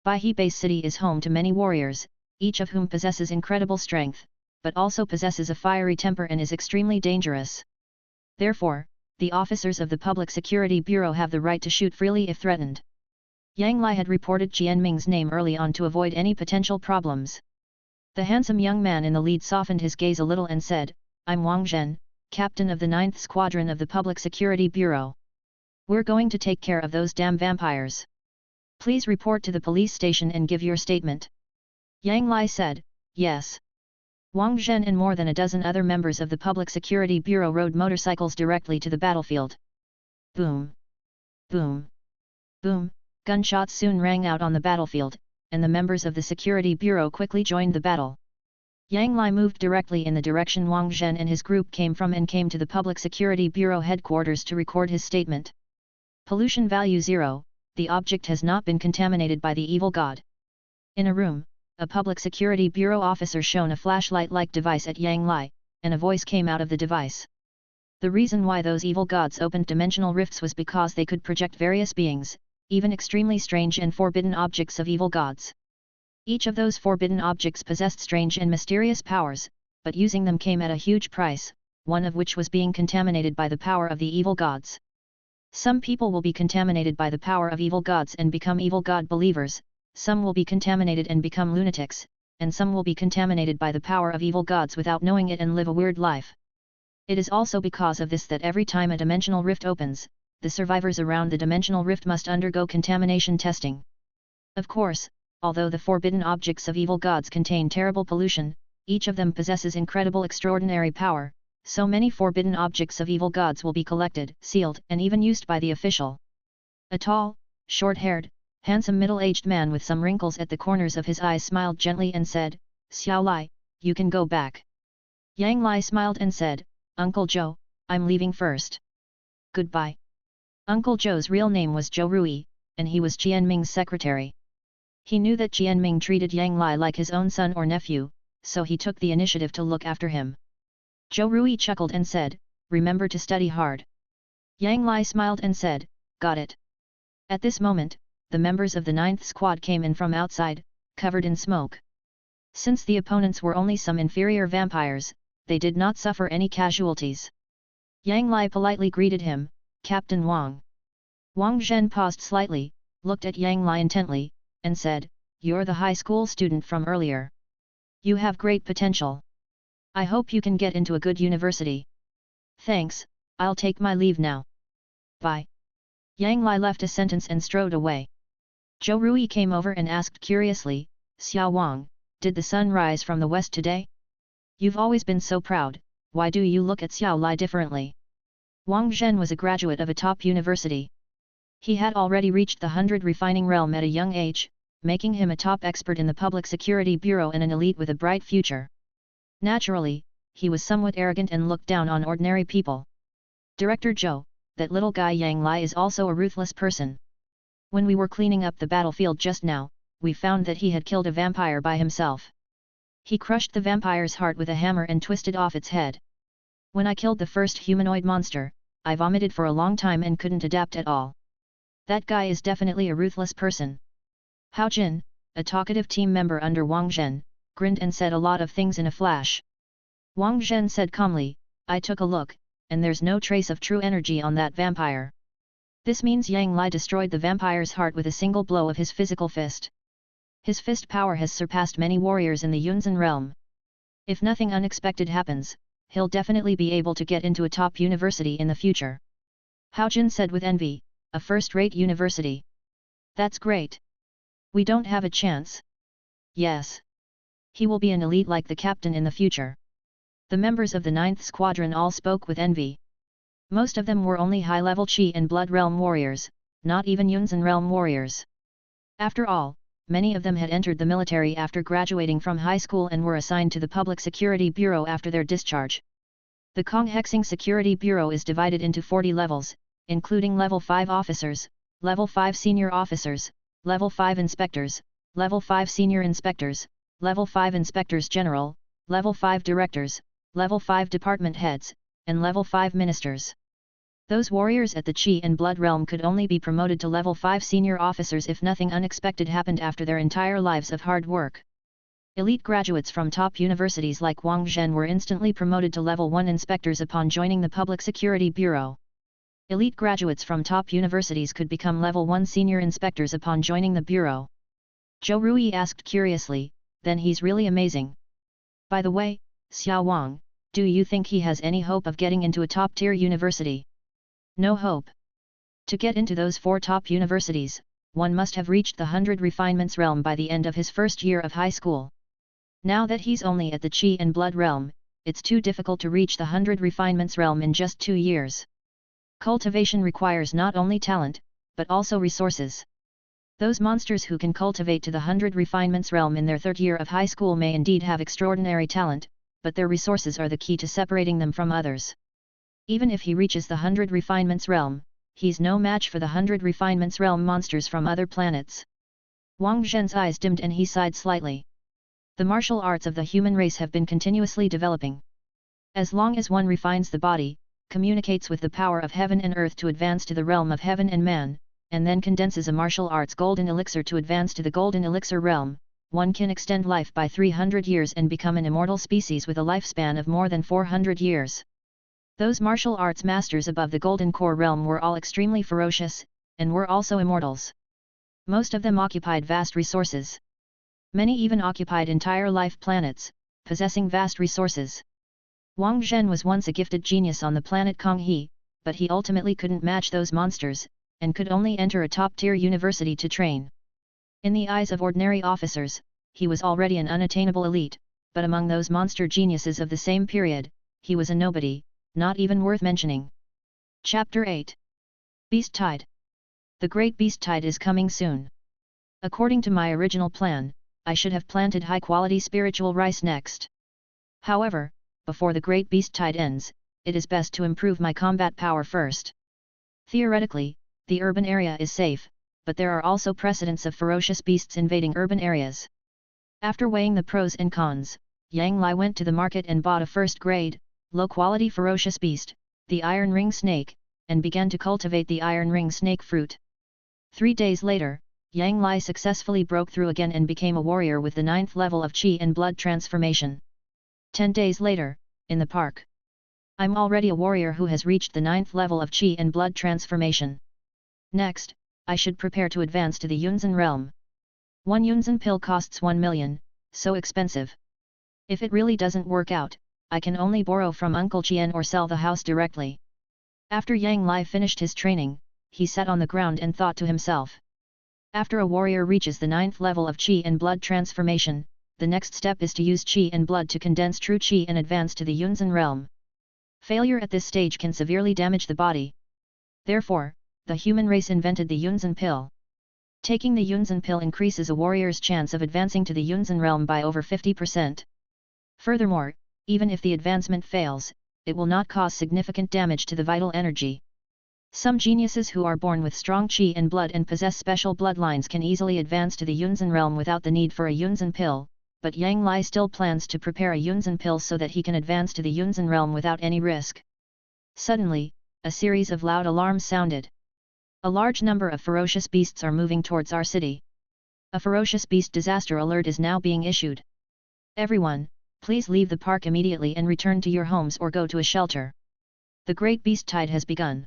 Baihe Base City is home to many warriors, each of whom possesses incredible strength, but also possesses a fiery temper and is extremely dangerous. Therefore, the officers of the Public Security Bureau have the right to shoot freely if threatened." Yang Lai had reported Qianming's name early on to avoid any potential problems. The handsome young man in the lead softened his gaze a little and said, "I'm Wang Zhen, captain of the 9th Squadron of the Public Security Bureau. We're going to take care of those damn vampires. Please report to the police station and give your statement." Yang Lai said, "Yes." Wang Zhen and more than a dozen other members of the Public Security Bureau rode motorcycles directly to the battlefield. Boom! Boom! Boom! Gunshots soon rang out on the battlefield, and the members of the Security Bureau quickly joined the battle. Yang Lai moved directly in the direction Wang Zhen and his group came from and came to the Public Security Bureau headquarters to record his statement. Pollution value 0, the object has not been contaminated by the evil god. In a room, a Public Security Bureau officer shone a flashlight-like device at Yang Lai, and a voice came out of the device. The reason why those evil gods opened dimensional rifts was because they could project various beings, even extremely strange and forbidden objects of evil gods. Each of those forbidden objects possessed strange and mysterious powers, but using them came at a huge price, one of which was being contaminated by the power of the evil gods. Some people will be contaminated by the power of evil gods and become evil god believers, some will be contaminated and become lunatics, and some will be contaminated by the power of evil gods without knowing it and live a weird life. It is also because of this that every time a dimensional rift opens, the survivors around the dimensional rift must undergo contamination testing. Of course, although the forbidden objects of evil gods contain terrible pollution, each of them possesses incredible extraordinary power, so many forbidden objects of evil gods will be collected, sealed, and even used by the official. A tall, short-haired, handsome middle-aged man with some wrinkles at the corners of his eyes smiled gently and said, "Xiao Lai, you can go back." Yang Lai smiled and said, "Uncle Zhou, I'm leaving first. Goodbye." Uncle Zhou's real name was Zhou Rui, and he was Qianming's secretary. He knew that Qianming treated Yang Lai like his own son or nephew, so he took the initiative to look after him. Zhou Rui chuckled and said, "Remember to study hard." Yang Lai smiled and said, "Got it." At this moment, the members of the 9th Squad came in from outside, covered in smoke. Since the opponents were only some inferior vampires, they did not suffer any casualties. Yang Lai politely greeted him, "Captain Wang." Wang Zhen paused slightly, looked at Yang Lai intently, and said, "You're the high school student from earlier. You have great potential. I hope you can get into a good university. Thanks, I'll take my leave now. Bye." Yang Lai left a sentence and strode away. Zhou Rui came over and asked curiously, "Xiao Wang, did the sun rise from the west today? You've always been so proud, why do you look at Xiao Lai differently?" Wang Zhen was a graduate of a top university. He had already reached the 100 refining realm at a young age, making him a top expert in the Public Security Bureau and an elite with a bright future. Naturally, he was somewhat arrogant and looked down on ordinary people. "Director Zhou, that little guy Yang Lai is also a ruthless person. When we were cleaning up the battlefield just now, we found that he had killed a vampire by himself. He crushed the vampire's heart with a hammer and twisted off its head. When I killed the first humanoid monster, I vomited for a long time and couldn't adapt at all. That guy is definitely a ruthless person." Hao Jin, a talkative team member under Wang Zhen, grinned and said a lot of things in a flash. Wang Zhen said calmly, "I took a look, and there's no trace of true energy on that vampire. This means Yang Lai destroyed the vampire's heart with a single blow of his physical fist. His fist power has surpassed many warriors in the Yunzhen realm. If nothing unexpected happens, he'll definitely be able to get into a top university in the future." Hao Jin said with envy, "A first-rate university. That's great. We don't have a chance." "Yes. He will be an elite like the captain in the future." The members of the 9th Squadron all spoke with envy. Most of them were only high-level Qi and Blood Realm warriors, not even Yunzan realm warriors. After all, many of them had entered the military after graduating from high school and were assigned to the Public Security Bureau after their discharge. The Konghexing Security Bureau is divided into 40 levels, including Level 5 officers, Level 5 senior officers, Level 5 inspectors, Level 5 senior inspectors, Level 5 inspectors general, Level 5 directors, Level 5 department heads, and Level 5 ministers. Those warriors at the Qi and Blood realm could only be promoted to Level 5 senior officers if nothing unexpected happened after their entire lives of hard work. Elite graduates from top universities like Wang Zhen were instantly promoted to Level 1 inspectors upon joining the Public Security Bureau. Elite graduates from top universities could become Level 1 senior inspectors upon joining the Bureau. Zhou Rui asked curiously, then he's really amazing. By the way, Xiao Wang, do you think he has any hope of getting into a top-tier university? No hope. To get into those 4 top universities, one must have reached the 100 refinements realm by the end of his first year of high school. Now that he's only at the Qi and Blood realm, it's too difficult to reach the 100 refinements realm in just 2 years. Cultivation requires not only talent, but also resources. Those monsters who can cultivate to the 100 refinements realm in their 3rd year of high school may indeed have extraordinary talent, but their resources are the key to separating them from others. Even if he reaches the 100 refinements realm, he's no match for the 100 refinements realm monsters from other planets. Wang Zhen's eyes dimmed and he sighed slightly. The martial arts of the human race have been continuously developing. As long as one refines the body, communicates with the power of heaven and earth to advance to the realm of heaven and man, and then condenses a martial arts golden elixir to advance to the golden elixir realm, one can extend life by 300 years and become an immortal species with a lifespan of more than 400 years. Those martial arts masters above the golden core realm were all extremely ferocious, and were also immortals. Most of them occupied vast resources. Many even occupied entire life planets, possessing vast resources. Wang Zhen was once a gifted genius on the planet Konghe, but he ultimately couldn't match those monsters, and could only enter a top-tier university to train. In the eyes of ordinary officers, he was already an unattainable elite, but among those monster geniuses of the same period, he was a nobody, not even worth mentioning. Chapter 8. Beast Tide. The Great Beast Tide is coming soon. According to my original plan, I should have planted high-quality spiritual rice next. However, before the Great Beast Tide ends, it is best to improve my combat power first. Theoretically, the urban area is safe, but there are also precedents of ferocious beasts invading urban areas. After weighing the pros and cons, Yang Lai went to the market and bought a first-grade, low-quality ferocious beast, the iron ring snake, and began to cultivate the iron ring snake fruit. 3 days later, Yang Lai successfully broke through again and became a warrior with the 9th level of Qi and Blood transformation. 10 days later, in the park. I'm already a warrior who has reached the 9th level of Qi and Blood transformation. Next, I should prepare to advance to the Yunzan realm. 1 Yunzan pill costs 1 million, so expensive. If it really doesn't work out, I can only borrow from Uncle Qian or sell the house directly. After Yang Lai finished his training, he sat on the ground and thought to himself. After a warrior reaches the 9th level of Qi and Blood transformation, the next step is to use Qi and Blood to condense true Qi and advance to the Yunzan realm. Failure at this stage can severely damage the body. Therefore, the human race invented the Yunzan pill. Taking the Yunzan pill increases a warrior's chance of advancing to the Yunzan realm by over 50%. Furthermore, even if the advancement fails, it will not cause significant damage to the vital energy. Some geniuses who are born with strong Qi and Blood and possess special bloodlines can easily advance to the Yunzan realm without the need for a Yunzan pill, but Yang Lai still plans to prepare a Yunzan pill so that he can advance to the Yunzan realm without any risk. Suddenly, a series of loud alarms sounded. A large number of ferocious beasts are moving towards our city. A ferocious beast disaster alert is now being issued. Everyone, please leave the park immediately and return to your homes or go to a shelter. The Great Beast Tide has begun.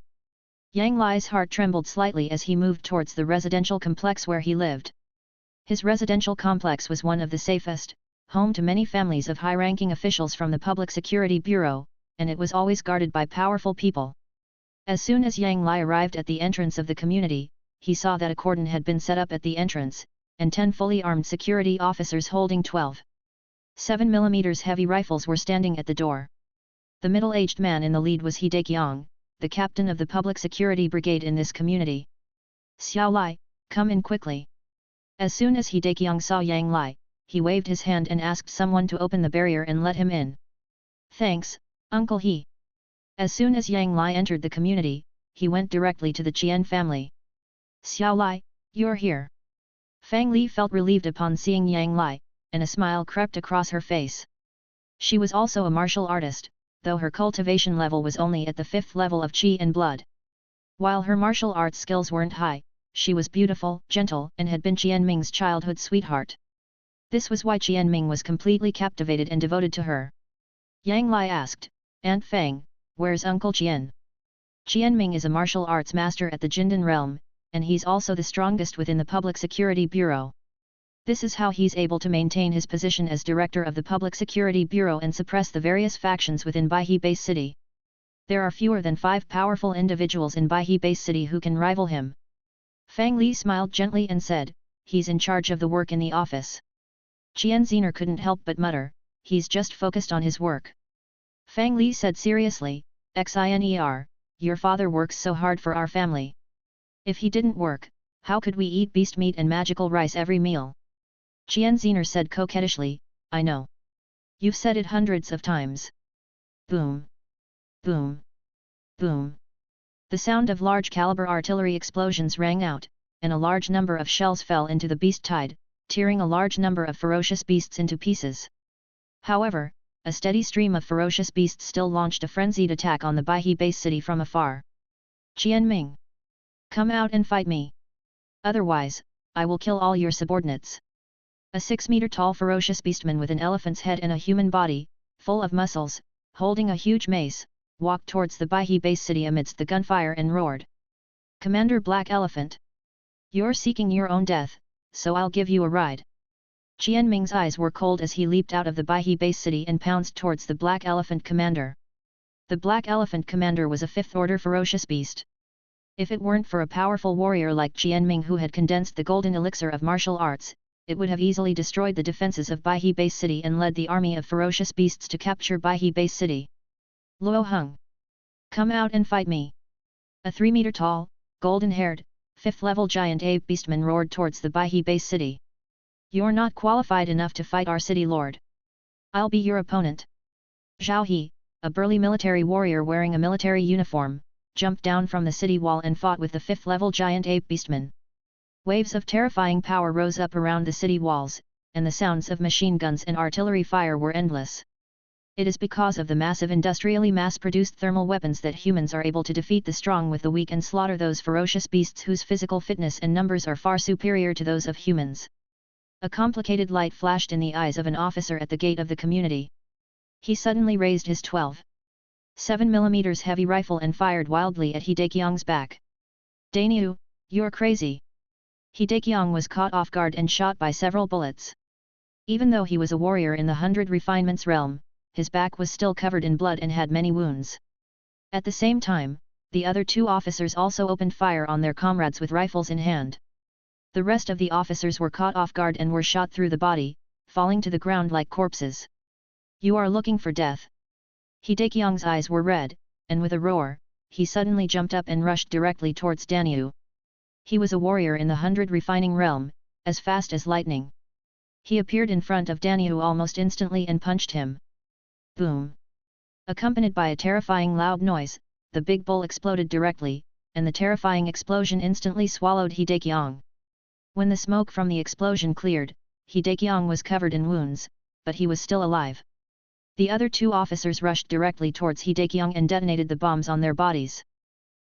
Yang Lai's heart trembled slightly as he moved towards the residential complex where he lived. His residential complex was one of the safest, home to many families of high-ranking officials from the Public Security Bureau, and it was always guarded by powerful people. As soon as Yang Lai arrived at the entrance of the community, he saw that a cordon had been set up at the entrance, and 10 fully armed security officers holding 12 7mm heavy rifles were standing at the door. The middle-aged man in the lead was He Daekyong, the captain of the Public Security Brigade in this community. Xiao Lai, come in quickly. As soon as Hideqiang saw Yang Lai, he waved his hand and asked someone to open the barrier and let him in. Thanks, Uncle He. As soon as Yang Lai entered the community, he went directly to the Qian family. Xiao Lai, you're here. Fang Li felt relieved upon seeing Yang Lai, and a smile crept across her face. She was also a martial artist, though her cultivation level was only at the 5th level of Qi and blood. While her martial arts skills weren't high, she was beautiful, gentle, and had been Qian Ming's childhood sweetheart. This was why Qian Ming was completely captivated and devoted to her. Yang Lai asked, Aunt Fang, where's Uncle Qian? Qian Ming is a martial arts master at the Jindan realm, and he's also the strongest within the Public Security Bureau. This is how he's able to maintain his position as director of the Public Security Bureau and suppress the various factions within Baihe Base City. There are fewer than 5 powerful individuals in Baihe Base City who can rival him. Fang Li smiled gently and said, he's in charge of the work in the office. Qian Zener couldn't help but mutter, he's just focused on his work. Fang Li said seriously, Xiner, your father works so hard for our family. If he didn't work, how could we eat beast meat and magical rice every meal? Qian Zener said coquettishly, I know. You've said it hundreds of times. Boom. Boom. Boom. The sound of large-caliber artillery explosions rang out, and a large number of shells fell into the beast tide, tearing a large number of ferocious beasts into pieces. However, a steady stream of ferocious beasts still launched a frenzied attack on the Baihe Base City from afar. Qian Ming. Come out and fight me. Otherwise, I will kill all your subordinates. A 6-meter-tall ferocious beastman with an elephant's head and a human body, full of muscles, holding a huge mace, walked towards the Baihe Base City amidst the gunfire and roared. Commander Black Elephant. You're seeking your own death, so I'll give you a ride. Qian Ming's eyes were cold as he leaped out of the Baihe Base City and pounced towards the Black Elephant Commander. The Black Elephant Commander was a 5th-order ferocious beast. If it weren't for a powerful warrior like Qian Ming who had condensed the golden elixir of martial arts, it would have easily destroyed the defenses of Baihe Base City and led the army of ferocious beasts to capture Baihe Base City. Luo Heng. Come out and fight me. A 3-meter-tall, golden-haired, 5th-level giant ape beastman roared towards the Baihe Base City. You're not qualified enough to fight our city lord. I'll be your opponent. Zhao He, a burly military warrior wearing a military uniform, jumped down from the city wall and fought with the 5th-level giant ape beastman. Waves of terrifying power rose up around the city walls, and the sounds of machine guns and artillery fire were endless. It is because of the massive industrially mass-produced thermal weapons that humans are able to defeat the strong with the weak and slaughter those ferocious beasts whose physical fitness and numbers are far superior to those of humans. A complicated light flashed in the eyes of an officer at the gate of the community. He suddenly raised his 12.7 mm heavy rifle and fired wildly at Hideqiang's back. Dainyu, you're crazy. Hideqiang was caught off guard and shot by several bullets. Even though he was a warrior in the 100 Refinements realm, his back was still covered in blood and had many wounds. At the same time, the other 2 officers also opened fire on their comrades with rifles in hand. The rest of the officers were caught off guard and were shot through the body, falling to the ground like corpses. You are looking for death. Hideqiang's eyes were red, and with a roar, he suddenly jumped up and rushed directly towards Danyu. He was a warrior in the 100 Refining realm, as fast as lightning. He appeared in front of Danyu almost instantly and punched him. Boom! Accompanied by a terrifying loud noise, the big bull exploded directly, and the terrifying explosion instantly swallowed Hideqiang. When the smoke from the explosion cleared, Hideqiang was covered in wounds, but he was still alive. The other 2 officers rushed directly towards Hideqiang and detonated the bombs on their bodies.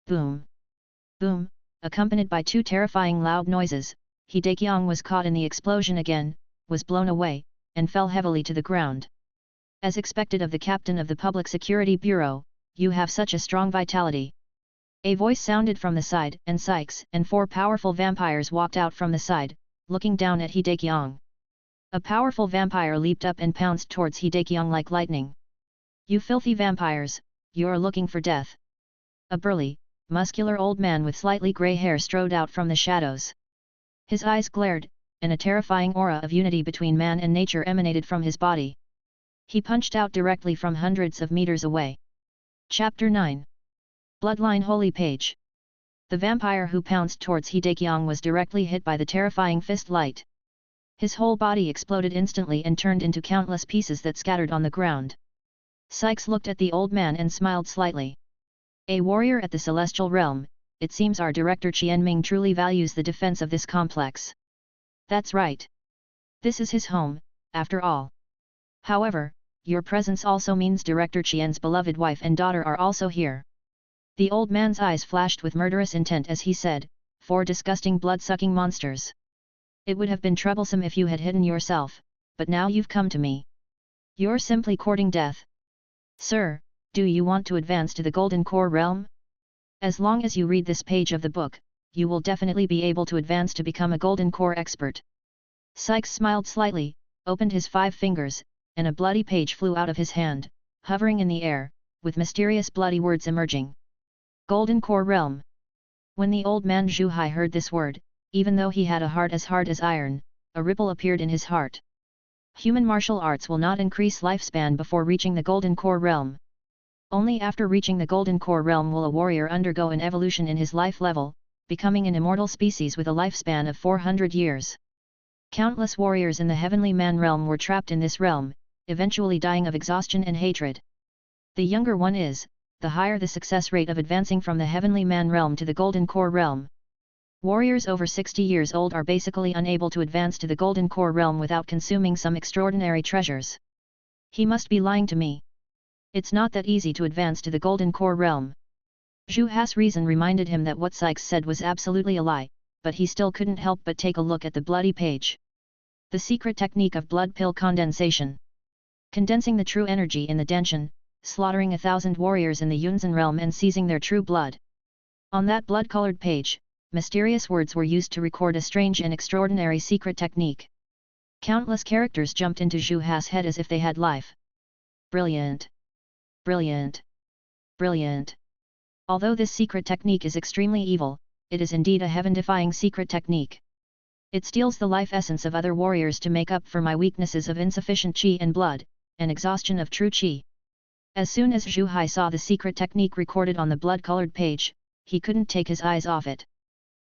Boom! Boom! Accompanied by 2 terrifying loud noises, Hideqiang was caught in the explosion again, was blown away, and fell heavily to the ground. As expected of the captain of the Public Security Bureau, you have such a strong vitality. A voice sounded from the side, and Sykes and 4 powerful vampires walked out from the side, looking down at Hideqiang. A powerful vampire leaped up and pounced towards Hideqiang like lightning. You filthy vampires, you're looking for death. A burly, muscular old man with slightly grey hair strode out from the shadows. His eyes glared, and a terrifying aura of unity between man and nature emanated from his body. He punched out directly from hundreds of meters away. Chapter 9. Bloodline Holy Page. The vampire who pounced towards Hidekyong was directly hit by the terrifying fist light. His whole body exploded instantly and turned into countless pieces that scattered on the ground. Sykes looked at the old man and smiled slightly. A warrior at the celestial realm, it seems our director Qianming truly values the defense of this complex. That's right. This is his home, after all. However, your presence also means Director Qian's beloved wife and daughter are also here. The old man's eyes flashed with murderous intent as he said, 4 disgusting blood-sucking monsters. It would have been troublesome if you had hidden yourself, but now you've come to me. You're simply courting death. Sir, do you want to advance to the Golden Core realm? As long as you read this page of the book, you will definitely be able to advance to become a Golden Core expert. Sykes smiled slightly, opened his 5 fingers, and a bloody page flew out of his hand, hovering in the air, with mysterious bloody words emerging. Golden Core realm. When the old man Zhu Hai heard this word, even though he had a heart as iron, a ripple appeared in his heart. Human martial arts will not increase lifespan before reaching the Golden Core realm. Only after reaching the Golden Core realm will a warrior undergo an evolution in his life level, becoming an immortal species with a lifespan of 400 years. Countless warriors in the Heavenly Man realm were trapped in this realm, eventually dying of exhaustion and hatred. The younger one is, the higher the success rate of advancing from the Heavenly Man realm to the Golden Core realm. Warriors over 60 years old are basically unable to advance to the Golden Core realm without consuming some extraordinary treasures. He must be lying to me. It's not that easy to advance to the Golden Core realm. Zhu Hai's reason reminded him that what Sykes said was absolutely a lie, but he still couldn't help but take a look at the bloody page. The secret technique of blood pill condensation. Condensing the true energy in the Denshin, slaughtering 1,000 warriors in the Yunzan realm and seizing their true blood. On that blood-colored page, mysterious words were used to record a strange and extraordinary secret technique. Countless characters jumped into Zhu Hai's head as if they had life. Brilliant! Brilliant! Brilliant! Although this secret technique is extremely evil, it is indeed a heaven-defying secret technique. It steals the life essence of other warriors to make up for my weaknesses of insufficient qi and blood, and exhaustion of true qi. As soon as Zhu Hai saw the secret technique recorded on the blood-colored page, he couldn't take his eyes off it.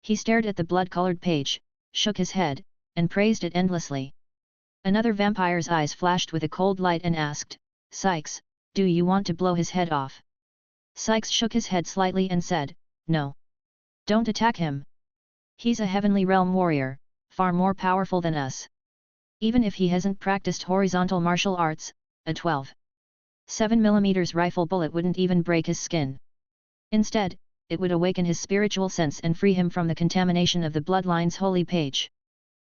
He stared at the blood-colored page, shook his head, and praised it endlessly. Another vampire's eyes flashed with a cold light and asked, Sykes, do you want to blow his head off? Sykes shook his head slightly and said, No. Don't attack him. He's a heavenly realm warrior, far more powerful than us. Even if he hasn't practiced horizontal martial arts, a 12.7mm rifle bullet wouldn't even break his skin. Instead, it would awaken his spiritual sense and free him from the contamination of the bloodline's holy page.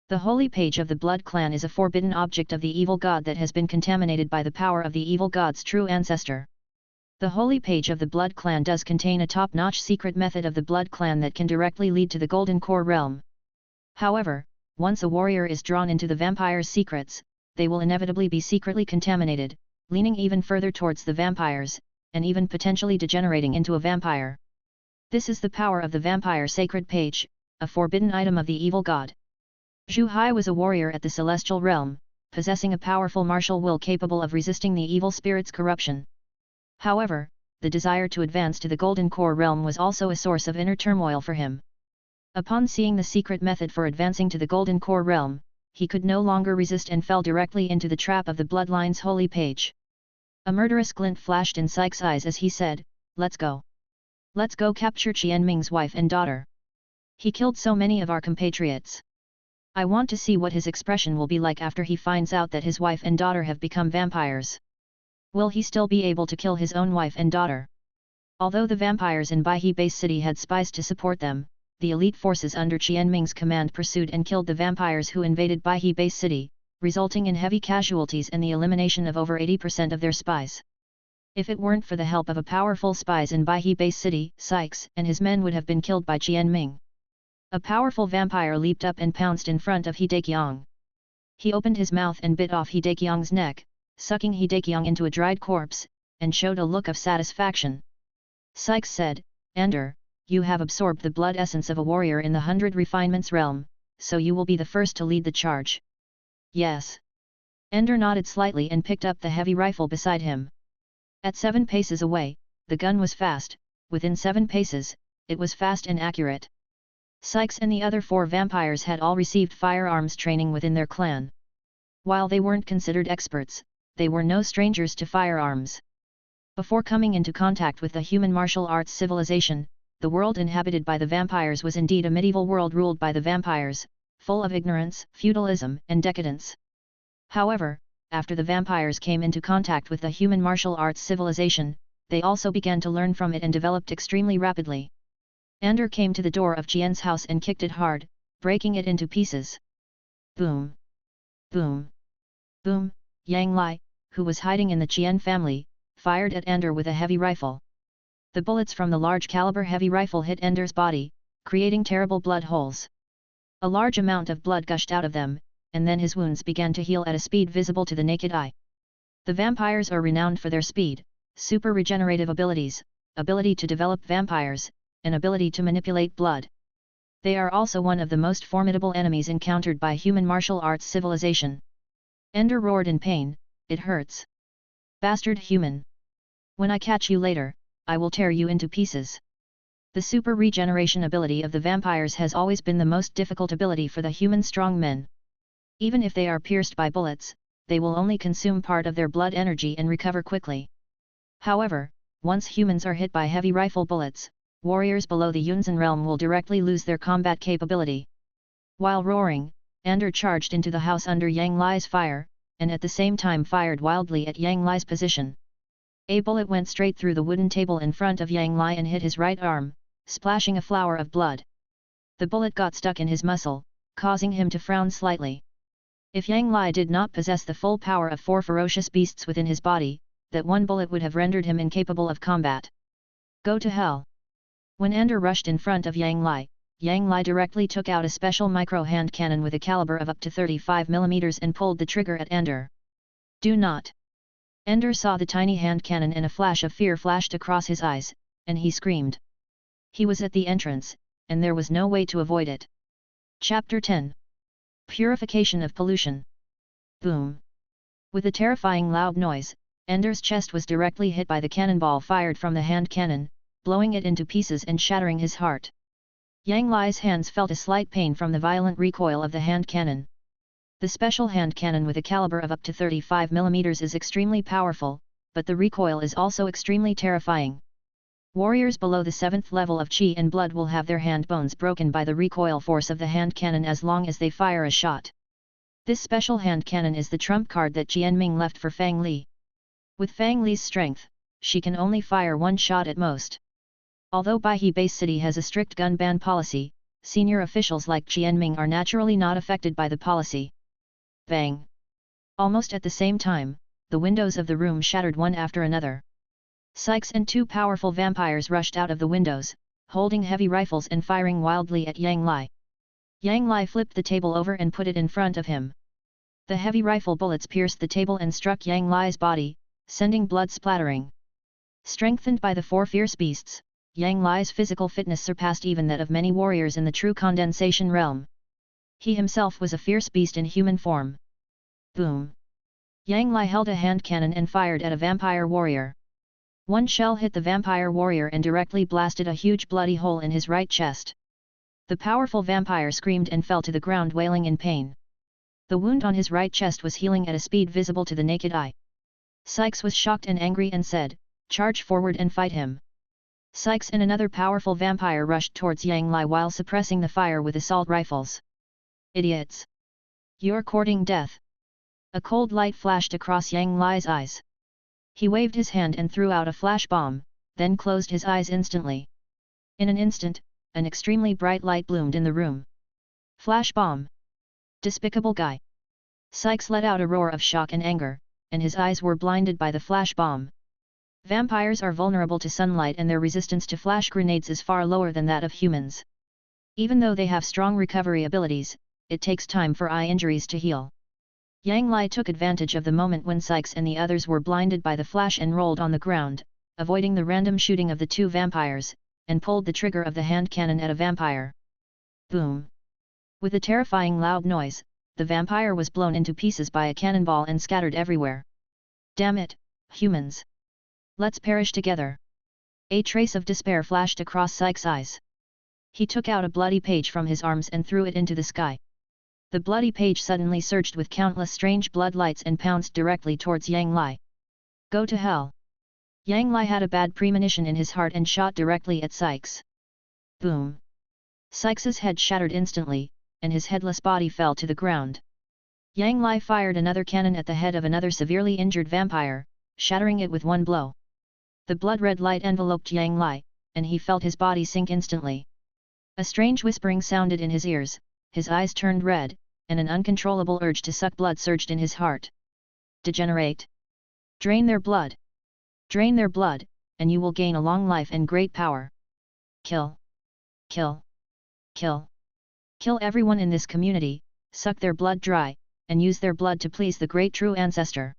The holy page of the blood clan is a forbidden object of the evil god that has been contaminated by the power of the evil god's true ancestor. The holy page of the blood clan does contain a top-notch secret method of the blood clan that can directly lead to the Golden Core realm. However, once a warrior is drawn into the vampire's secrets, they will inevitably be secretly contaminated, leaning even further towards the vampires, and even potentially degenerating into a vampire. This is the power of the vampire sacred page, a forbidden item of the evil god. Zhu Hai was a warrior at the celestial realm, possessing a powerful martial will capable of resisting the evil spirit's corruption. However, the desire to advance to the Golden Core realm was also a source of inner turmoil for him. Upon seeing the secret method for advancing to the Golden Core realm, he could no longer resist and fell directly into the trap of the bloodline's holy page. A murderous glint flashed in Sykes' eyes as he said, Let's go. Let's go capture Qianming's wife and daughter. He killed so many of our compatriots. I want to see what his expression will be like after he finds out that his wife and daughter have become vampires. Will he still be able to kill his own wife and daughter? Although the vampires in Baihe Base City had spies to support them, the elite forces under Qianming's command pursued and killed the vampires who invaded Baihe Base City, resulting in heavy casualties and the elimination of over 80% of their spies. If it weren't for the help of a powerful spies in Baihe Base City, Sykes and his men would have been killed by Qianming. A powerful vampire leaped up and pounced in front of Hidekyong. He opened his mouth and bit off Hidekyong's neck, sucking Hidekyong into a dried corpse, and showed a look of satisfaction. Sykes said, Ender, you have absorbed the blood essence of a warrior in the 100 Refinements realm, so you will be the first to lead the charge. Yes. Ender nodded slightly and picked up the heavy rifle beside him. At 7 paces away, the gun was fast, within 7 paces, it was fast and accurate. Sykes and the other 4 vampires had all received firearms training within their clan. While they weren't considered experts, they were no strangers to firearms. Before coming into contact with the human martial arts civilization, the world inhabited by the vampires was indeed a medieval world ruled by the vampires, full of ignorance, feudalism, and decadence. However, after the vampires came into contact with the human martial arts civilization, they also began to learn from it and developed extremely rapidly. Ander came to the door of Jian's house and kicked it hard, breaking it into pieces. Boom! Boom! Boom! Yang Lai, who was hiding in the Jian family, fired at Ander with a heavy rifle. The bullets from the large-caliber heavy rifle hit Ender's body, creating terrible blood holes. A large amount of blood gushed out of them, and then his wounds began to heal at a speed visible to the naked eye. The vampires are renowned for their speed, super regenerative abilities, ability to develop vampires, and ability to manipulate blood. They are also one of the most formidable enemies encountered by human martial arts civilization. Ender roared in pain, "It hurts. Bastard human! When I catch you later, I will tear you into pieces." The super regeneration ability of the vampires has always been the most difficult ability for the human strong men. Even if they are pierced by bullets, they will only consume part of their blood energy and recover quickly. However, once humans are hit by heavy rifle bullets, warriors below the Yunzan realm will directly lose their combat capability. While roaring, Ender charged into the house under Yang Lai's fire, and at the same time fired wildly at Yang Lai's position. A bullet went straight through the wooden table in front of Yang Lai and hit his right arm, splashing a flower of blood. The bullet got stuck in his muscle, causing him to frown slightly. If Yang Lai did not possess the full power of 4 ferocious beasts within his body, that one bullet would have rendered him incapable of combat. Go to hell! When Ender rushed in front of Yang Lai directly took out a special micro-hand cannon with a caliber of up to 35 mm and pulled the trigger at Ender. Do not! Ender saw the tiny hand cannon and a flash of fear flashed across his eyes, and he screamed. He was at the entrance, and there was no way to avoid it. Chapter 10. Purification of Pollution. Boom! With a terrifying loud noise, Ender's chest was directly hit by the cannonball fired from the hand cannon, blowing it into pieces and shattering his heart. Yang Lai's hands felt a slight pain from the violent recoil of the hand cannon. The special hand cannon with a caliber of up to 35 mm is extremely powerful, but the recoil is also extremely terrifying. Warriors below the 7th level of Qi and Blood will have their hand bones broken by the recoil force of the hand cannon as long as they fire a shot. This special hand cannon is the trump card that Jianming left for Fang Li. With Fang Li's strength, she can only fire one shot at most. Although Baihe Base City has a strict gun ban policy, senior officials like Jianming are naturally not affected by the policy. Bang! Almost at the same time, the windows of the room shattered one after another. Sykes and 2 powerful vampires rushed out of the windows, holding heavy rifles and firing wildly at Yang Lai. Yang Lai flipped the table over and put it in front of him. The heavy rifle bullets pierced the table and struck Yang Lai's body, sending blood splattering. Strengthened by the 4 fierce beasts, Yang Lai's physical fitness surpassed even that of many warriors in the true condensation realm. He himself was a fierce beast in human form. Boom! Yang Lai held a hand cannon and fired at a vampire warrior. One shell hit the vampire warrior and directly blasted a huge bloody hole in his right chest. The powerful vampire screamed and fell to the ground wailing in pain. The wound on his right chest was healing at a speed visible to the naked eye. Sykes was shocked and angry and said, "Charge forward and fight him." Sykes and another powerful vampire rushed towards Yang Lai while suppressing the fire with assault rifles. Idiots! You're courting death! A cold light flashed across Yang Lai's eyes. He waved his hand and threw out a flash bomb, then closed his eyes instantly. In an instant, an extremely bright light bloomed in the room. Flash bomb! Despicable guy! Sykes let out a roar of shock and anger, and his eyes were blinded by the flash bomb. Vampires are vulnerable to sunlight and their resistance to flash grenades is far lower than that of humans. Even though they have strong recovery abilities, it takes time for eye injuries to heal. Yang Lai took advantage of the moment when Sykes and the others were blinded by the flash and rolled on the ground, avoiding the random shooting of the 2 vampires, and pulled the trigger of the hand cannon at a vampire. Boom! With a terrifying loud noise, the vampire was blown into pieces by a cannonball and scattered everywhere. Damn it, humans! Let's perish together! A trace of despair flashed across Psyche's eyes. He took out a bloody page from his arms and threw it into the sky. The bloody page suddenly surged with countless strange blood lights and pounced directly towards Yang Lai. Go to hell! Yang Lai had a bad premonition in his heart and shot directly at Psyche's. Boom! Psyche's head shattered instantly, and his headless body fell to the ground. Yang Lai fired another cannon at the head of another severely injured vampire, shattering it with one blow. The blood-red light enveloped Yang Lai, and he felt his body sink instantly. A strange whispering sounded in his ears, his eyes turned red, and an uncontrollable urge to suck blood surged in his heart. Degenerate! Drain their blood! Drain their blood, and you will gain a long life and great power. Kill! Kill! Kill! Kill everyone in this community, suck their blood dry, and use their blood to please the great true ancestor.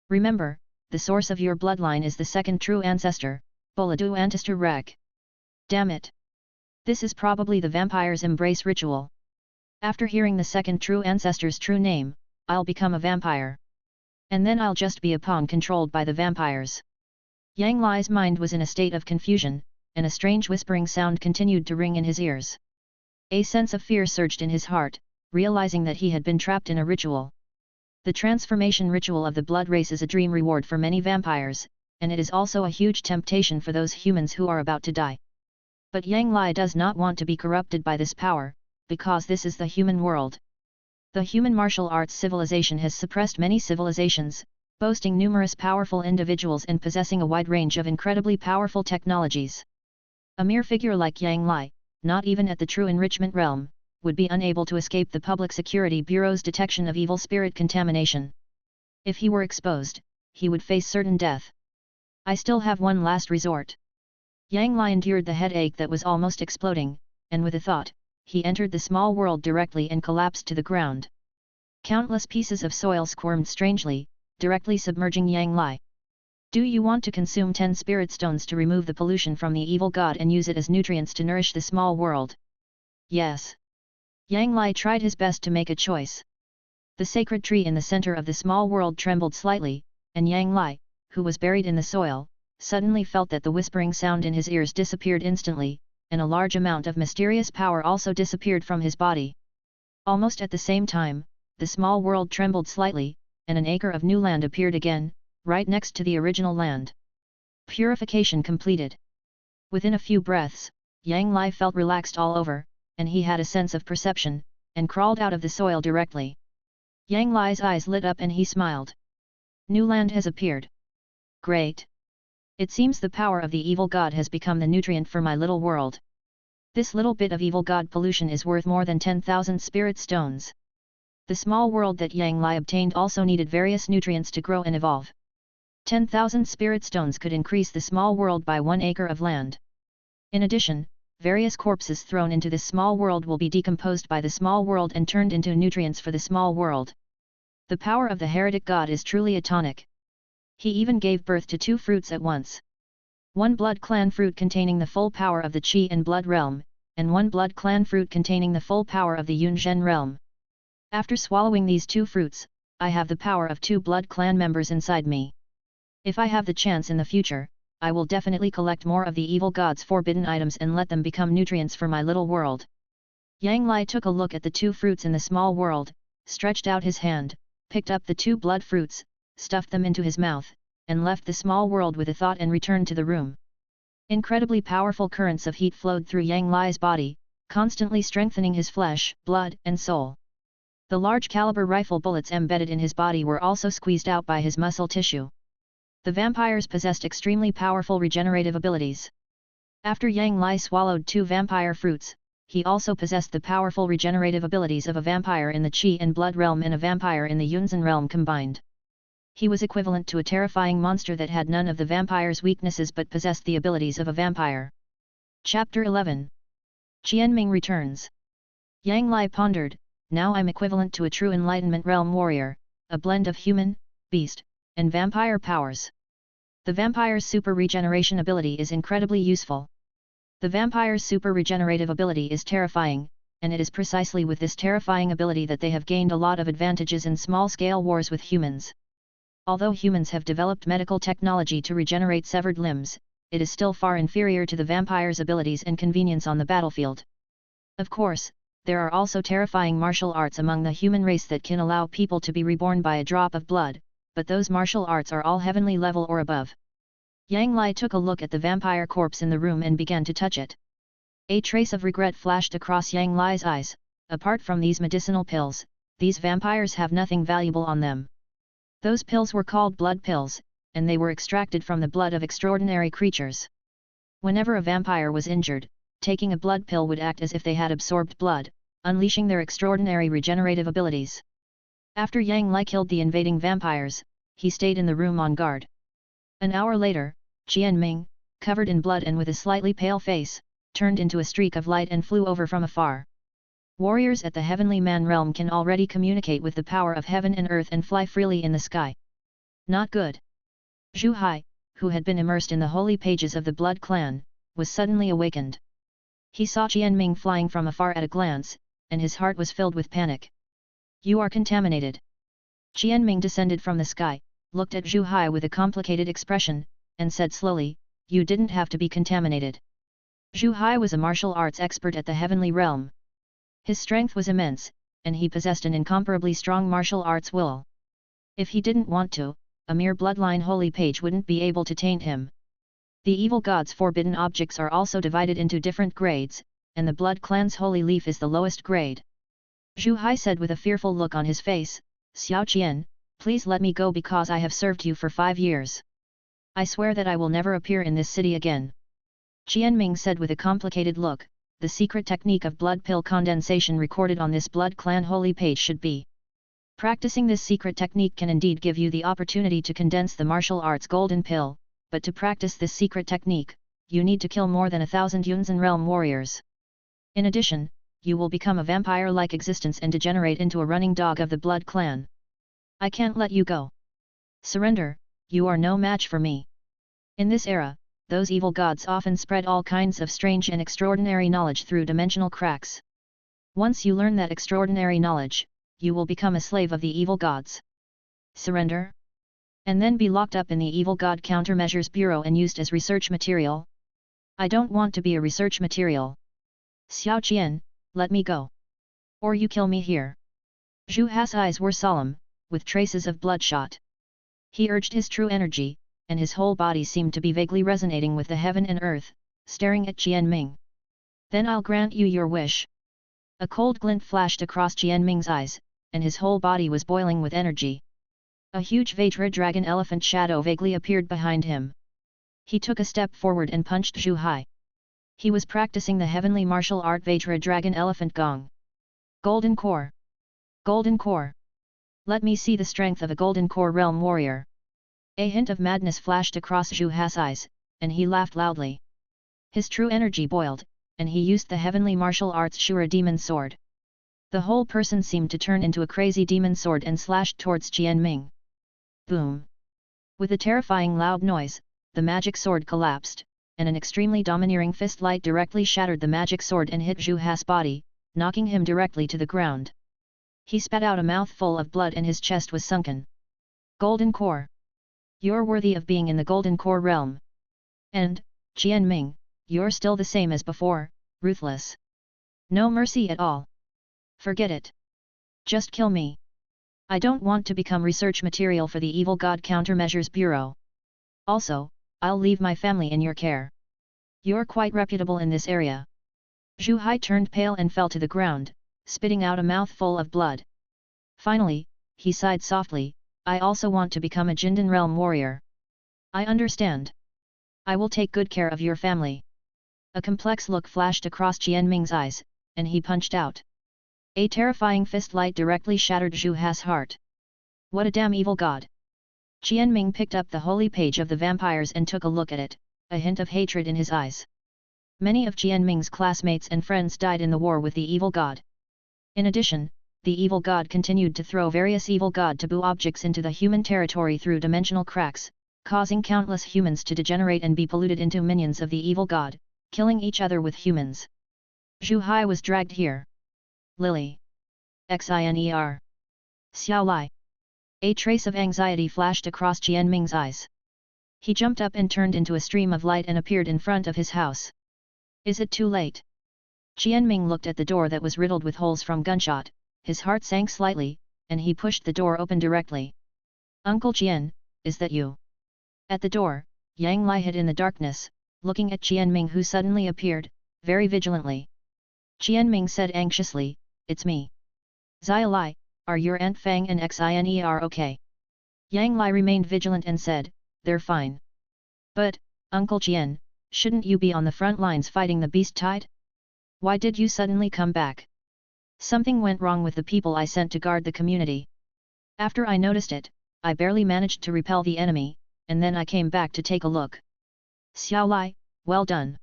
Remember, the source of your bloodline is the second true ancestor, Boladu Antister Rek. Damn it! This is probably the vampire's embrace ritual. After hearing the second true ancestor's true name, I'll become a vampire. And then I'll just be a pawn controlled by the vampires. Yang Lai's mind was in a state of confusion, and a strange whispering sound continued to ring in his ears. A sense of fear surged in his heart, realizing that he had been trapped in a ritual. The transformation ritual of the blood race is a dream reward for many vampires, and it is also a huge temptation for those humans who are about to die. But Yang Lai does not want to be corrupted by this power, because this is the human world. The human martial arts civilization has suppressed many civilizations, boasting numerous powerful individuals and possessing a wide range of incredibly powerful technologies. A mere figure like Yang Lai, not even at the true enrichment realm, would be unable to escape the Public Security Bureau's detection of evil spirit contamination. If he were exposed, he would face certain death. I still have one last resort. Yang Lai endured the headache that was almost exploding, and with a thought, he entered the small world directly and collapsed to the ground. Countless pieces of soil squirmed strangely, directly submerging Yang Lai. Do you want to consume 10 spirit stones to remove the pollution from the evil god and use it as nutrients to nourish the small world? Yes. Yang Lai tried his best to make a choice. The sacred tree in the center of the small world trembled slightly, and Yang Lai, who was buried in the soil, suddenly felt that the whispering sound in his ears disappeared instantly, and a large amount of mysterious power also disappeared from his body. Almost at the same time, the small world trembled slightly, and an acre of new land appeared again, right next to the original land. Purification completed. Within a few breaths, Yang Lai felt relaxed all over, and he had a sense of perception, and crawled out of the soil directly. Yang Lai's eyes lit up and he smiled. New land has appeared. Great! It seems the power of the evil god has become the nutrient for my little world. This little bit of evil god pollution is worth more than 10,000 spirit stones. The small world that Yang Lai obtained also needed various nutrients to grow and evolve. 10,000 spirit stones could increase the small world by 1 acre of land. In addition, various corpses thrown into this small world will be decomposed by the small world and turned into nutrients for the small world. The power of the heretic god is truly a tonic. He even gave birth to 2 fruits at once. 1 blood clan fruit containing the full power of the Qi and blood realm, and 1 blood clan fruit containing the full power of the Yun Zhen realm. After swallowing these 2 fruits, I have the power of 2 blood clan members inside me. If I have the chance in the future, I will definitely collect more of the evil god's forbidden items and let them become nutrients for my little world. Yang Lai took a look at the 2 fruits in the small world, stretched out his hand, picked up the 2 blood fruits, stuffed them into his mouth, and left the small world with a thought and returned to the room. Incredibly powerful currents of heat flowed through Yang Lai's body, constantly strengthening his flesh, blood, and soul. The large caliber rifle bullets embedded in his body were also squeezed out by his muscle tissue. The vampires possessed extremely powerful regenerative abilities. After Yang Lai swallowed 2 vampire fruits, he also possessed the powerful regenerative abilities of a vampire in the Qi and blood realm and a vampire in the Yunzhen realm combined. He was equivalent to a terrifying monster that had none of the vampire's weaknesses but possessed the abilities of a vampire. Chapter 11. Qianming returns. Yang Lai pondered, now I'm equivalent to a true enlightenment realm warrior, a blend of human, beast, and vampire powers. The vampire's super regeneration ability is incredibly useful. The vampire's super regenerative ability is terrifying, and it is precisely with this terrifying ability that they have gained a lot of advantages in small-scale wars with humans. Although humans have developed medical technology to regenerate severed limbs, it is still far inferior to the vampire's abilities and convenience on the battlefield. Of course, there are also terrifying martial arts among the human race that can allow people to be reborn by a drop of blood, but those martial arts are all heavenly level or above. Yang Lai took a look at the vampire corpse in the room and began to touch it. A trace of regret flashed across Yang Lai's eyes. Apart from these medicinal pills, these vampires have nothing valuable on them. Those pills were called blood pills, and they were extracted from the blood of extraordinary creatures. Whenever a vampire was injured, taking a blood pill would act as if they had absorbed blood, unleashing their extraordinary regenerative abilities. After Yang Lai killed the invading vampires, he stayed in the room on guard. An hour later, Jianming, covered in blood and with a slightly pale face, turned into a streak of light and flew over from afar. Warriors at the heavenly man realm can already communicate with the power of heaven and earth and fly freely in the sky. Not good. Zhu Hai, who had been immersed in the holy pages of the Blood Clan, was suddenly awakened. He saw Jianming flying from afar at a glance, and his heart was filled with panic. You are contaminated. Jianming descended from the sky, looked at Zhu Hai with a complicated expression, and said slowly, you didn't have to be contaminated. Zhu Hai was a martial arts expert at the heavenly realm. His strength was immense, and he possessed an incomparably strong martial arts will. If he didn't want to, a mere bloodline holy page wouldn't be able to taint him. The evil god's forbidden objects are also divided into different grades, and the Blood Clan's holy leaf is the lowest grade. Zhu Hai said with a fearful look on his face, Xiao Qian, please let me go because I have served you for 5 years. I swear that I will never appear in this city again. Jianming said with a complicated look, the secret technique of blood pill condensation recorded on this Blood Clan holy page should be. Practicing this secret technique can indeed give you the opportunity to condense the martial arts golden pill, but to practice this secret technique, you need to kill more than 1,000 Yunzan realm warriors. In addition, you will become a vampire-like existence and degenerate into a running dog of the Blood Clan. I can't let you go. Surrender, you are no match for me. In this era, those evil gods often spread all kinds of strange and extraordinary knowledge through dimensional cracks. Once you learn that extraordinary knowledge, you will become a slave of the evil gods. Surrender? And then be locked up in the Evil God Countermeasures Bureau and used as research material? I don't want to be a research material. Xiao Qian, let me go. Or you kill me here. Zhu Hai's eyes were solemn, with traces of bloodshot. He urged his true energy, and his whole body seemed to be vaguely resonating with the heaven and earth, staring at Jianming. Then I'll grant you your wish. A cold glint flashed across Jianming's eyes, and his whole body was boiling with energy. A huge Vajra dragon elephant shadow vaguely appeared behind him. He took a step forward and punched Zhu Hai. He was practicing the heavenly martial art Vajra dragon elephant gong. Golden core. Golden core. Let me see the strength of a golden core realm warrior. A hint of madness flashed across Zhu Hai's eyes, and he laughed loudly. His true energy boiled, and he used the heavenly martial arts Shura demon sword. The whole person seemed to turn into a crazy demon sword and slashed towards Jianming. Boom! With a terrifying loud noise, the magic sword collapsed, and an extremely domineering fist light directly shattered the magic sword and hit Zhu Hai's body, knocking him directly to the ground. He spat out a mouthful of blood and his chest was sunken. Golden core! You're worthy of being in the golden core realm. And, Jianming, you're still the same as before, ruthless. No mercy at all. Forget it. Just kill me. I don't want to become research material for the Evil God Countermeasures Bureau. Also, I'll leave my family in your care. You're quite reputable in this area. Zhu Hai turned pale and fell to the ground, spitting out a mouthful of blood. Finally, he sighed softly, I also want to become a Jindan realm warrior. I understand. I will take good care of your family. A complex look flashed across Jianming's eyes, and he punched out. A terrifying fist light directly shattered Zhu Hai's heart. What a damn evil god! Jianming picked up the holy page of the vampires and took a look at it, a hint of hatred in his eyes. Many of Jianming's classmates and friends died in the war with the evil god. In addition, the evil god continued to throw various evil god taboo objects into the human territory through dimensional cracks, causing countless humans to degenerate and be polluted into minions of the evil god, killing each other with humans. Zhu Hai was dragged here. Lily. Xiner. Xiao Lai. A trace of anxiety flashed across Jianming's eyes. He jumped up and turned into a stream of light and appeared in front of his house. Is it too late? Qianming looked at the door that was riddled with holes from gunshot, his heart sank slightly, and he pushed the door open directly. Uncle Qian, is that you? At the door, Yang Lai hid in the darkness, looking at Qianming who suddenly appeared, very vigilantly. Qianming said anxiously, it's me. Xia Lai, are your Aunt Fang and Xiner okay? Yang Lai remained vigilant and said, they're fine. But, Uncle Qian, shouldn't you be on the front lines fighting the beast tide? Why did you suddenly come back? Something went wrong with the people I sent to guard the community. After I noticed it, I barely managed to repel the enemy, and then I came back to take a look. Xiao Lai, well done.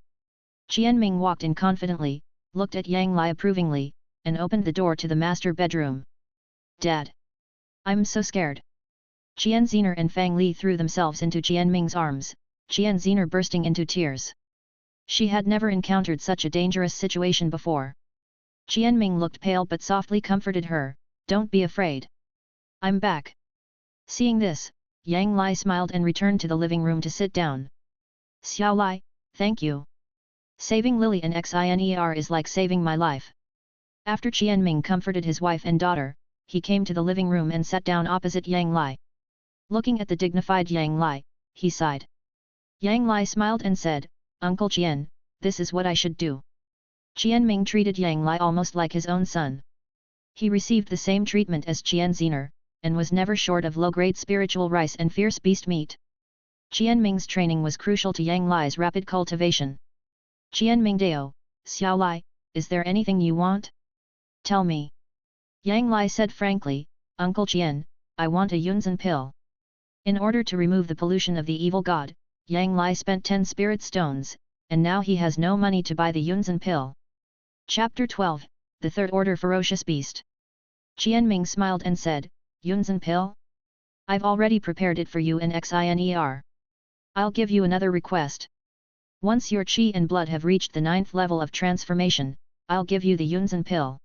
Qianming walked in confidently, looked at Yang Lai approvingly, and opened the door to the master bedroom. Dad! I'm so scared. Qian Ziner and Fang Li threw themselves into Qianming's arms, Qian Ziner bursting into tears. She had never encountered such a dangerous situation before. Qianming looked pale but softly comforted her, don't be afraid. I'm back. Seeing this, Yang Lai smiled and returned to the living room to sit down. Xiao Lai, thank you. Saving Lily and Xiner is like saving my life. After Qianming comforted his wife and daughter, he came to the living room and sat down opposite Yang Lai. Looking at the dignified Yang Lai, he sighed. Yang Lai smiled and said, Uncle Qian, this is what I should do. Qianming treated Yang Lai almost like his own son. He received the same treatment as Qian Ziner, and was never short of low-grade spiritual rice and fierce beast meat. Qianming's training was crucial to Yang Lai's rapid cultivation. Qianming Dao, Xiao Lai, is there anything you want? Tell me. Yang Lai said frankly, Uncle Qian, I want a Yunzhen pill. In order to remove the pollution of the evil god, Yang Lai spent 10 spirit stones, and now he has no money to buy the Yunzhen pill. Chapter 12, The Third Order Ferocious Beast. Qianming smiled and said, Yunzhen pill? I've already prepared it for you and Xiner. I'll give you another request. Once your qi and blood have reached the 9th level of transformation, I'll give you the Yunzhen pill.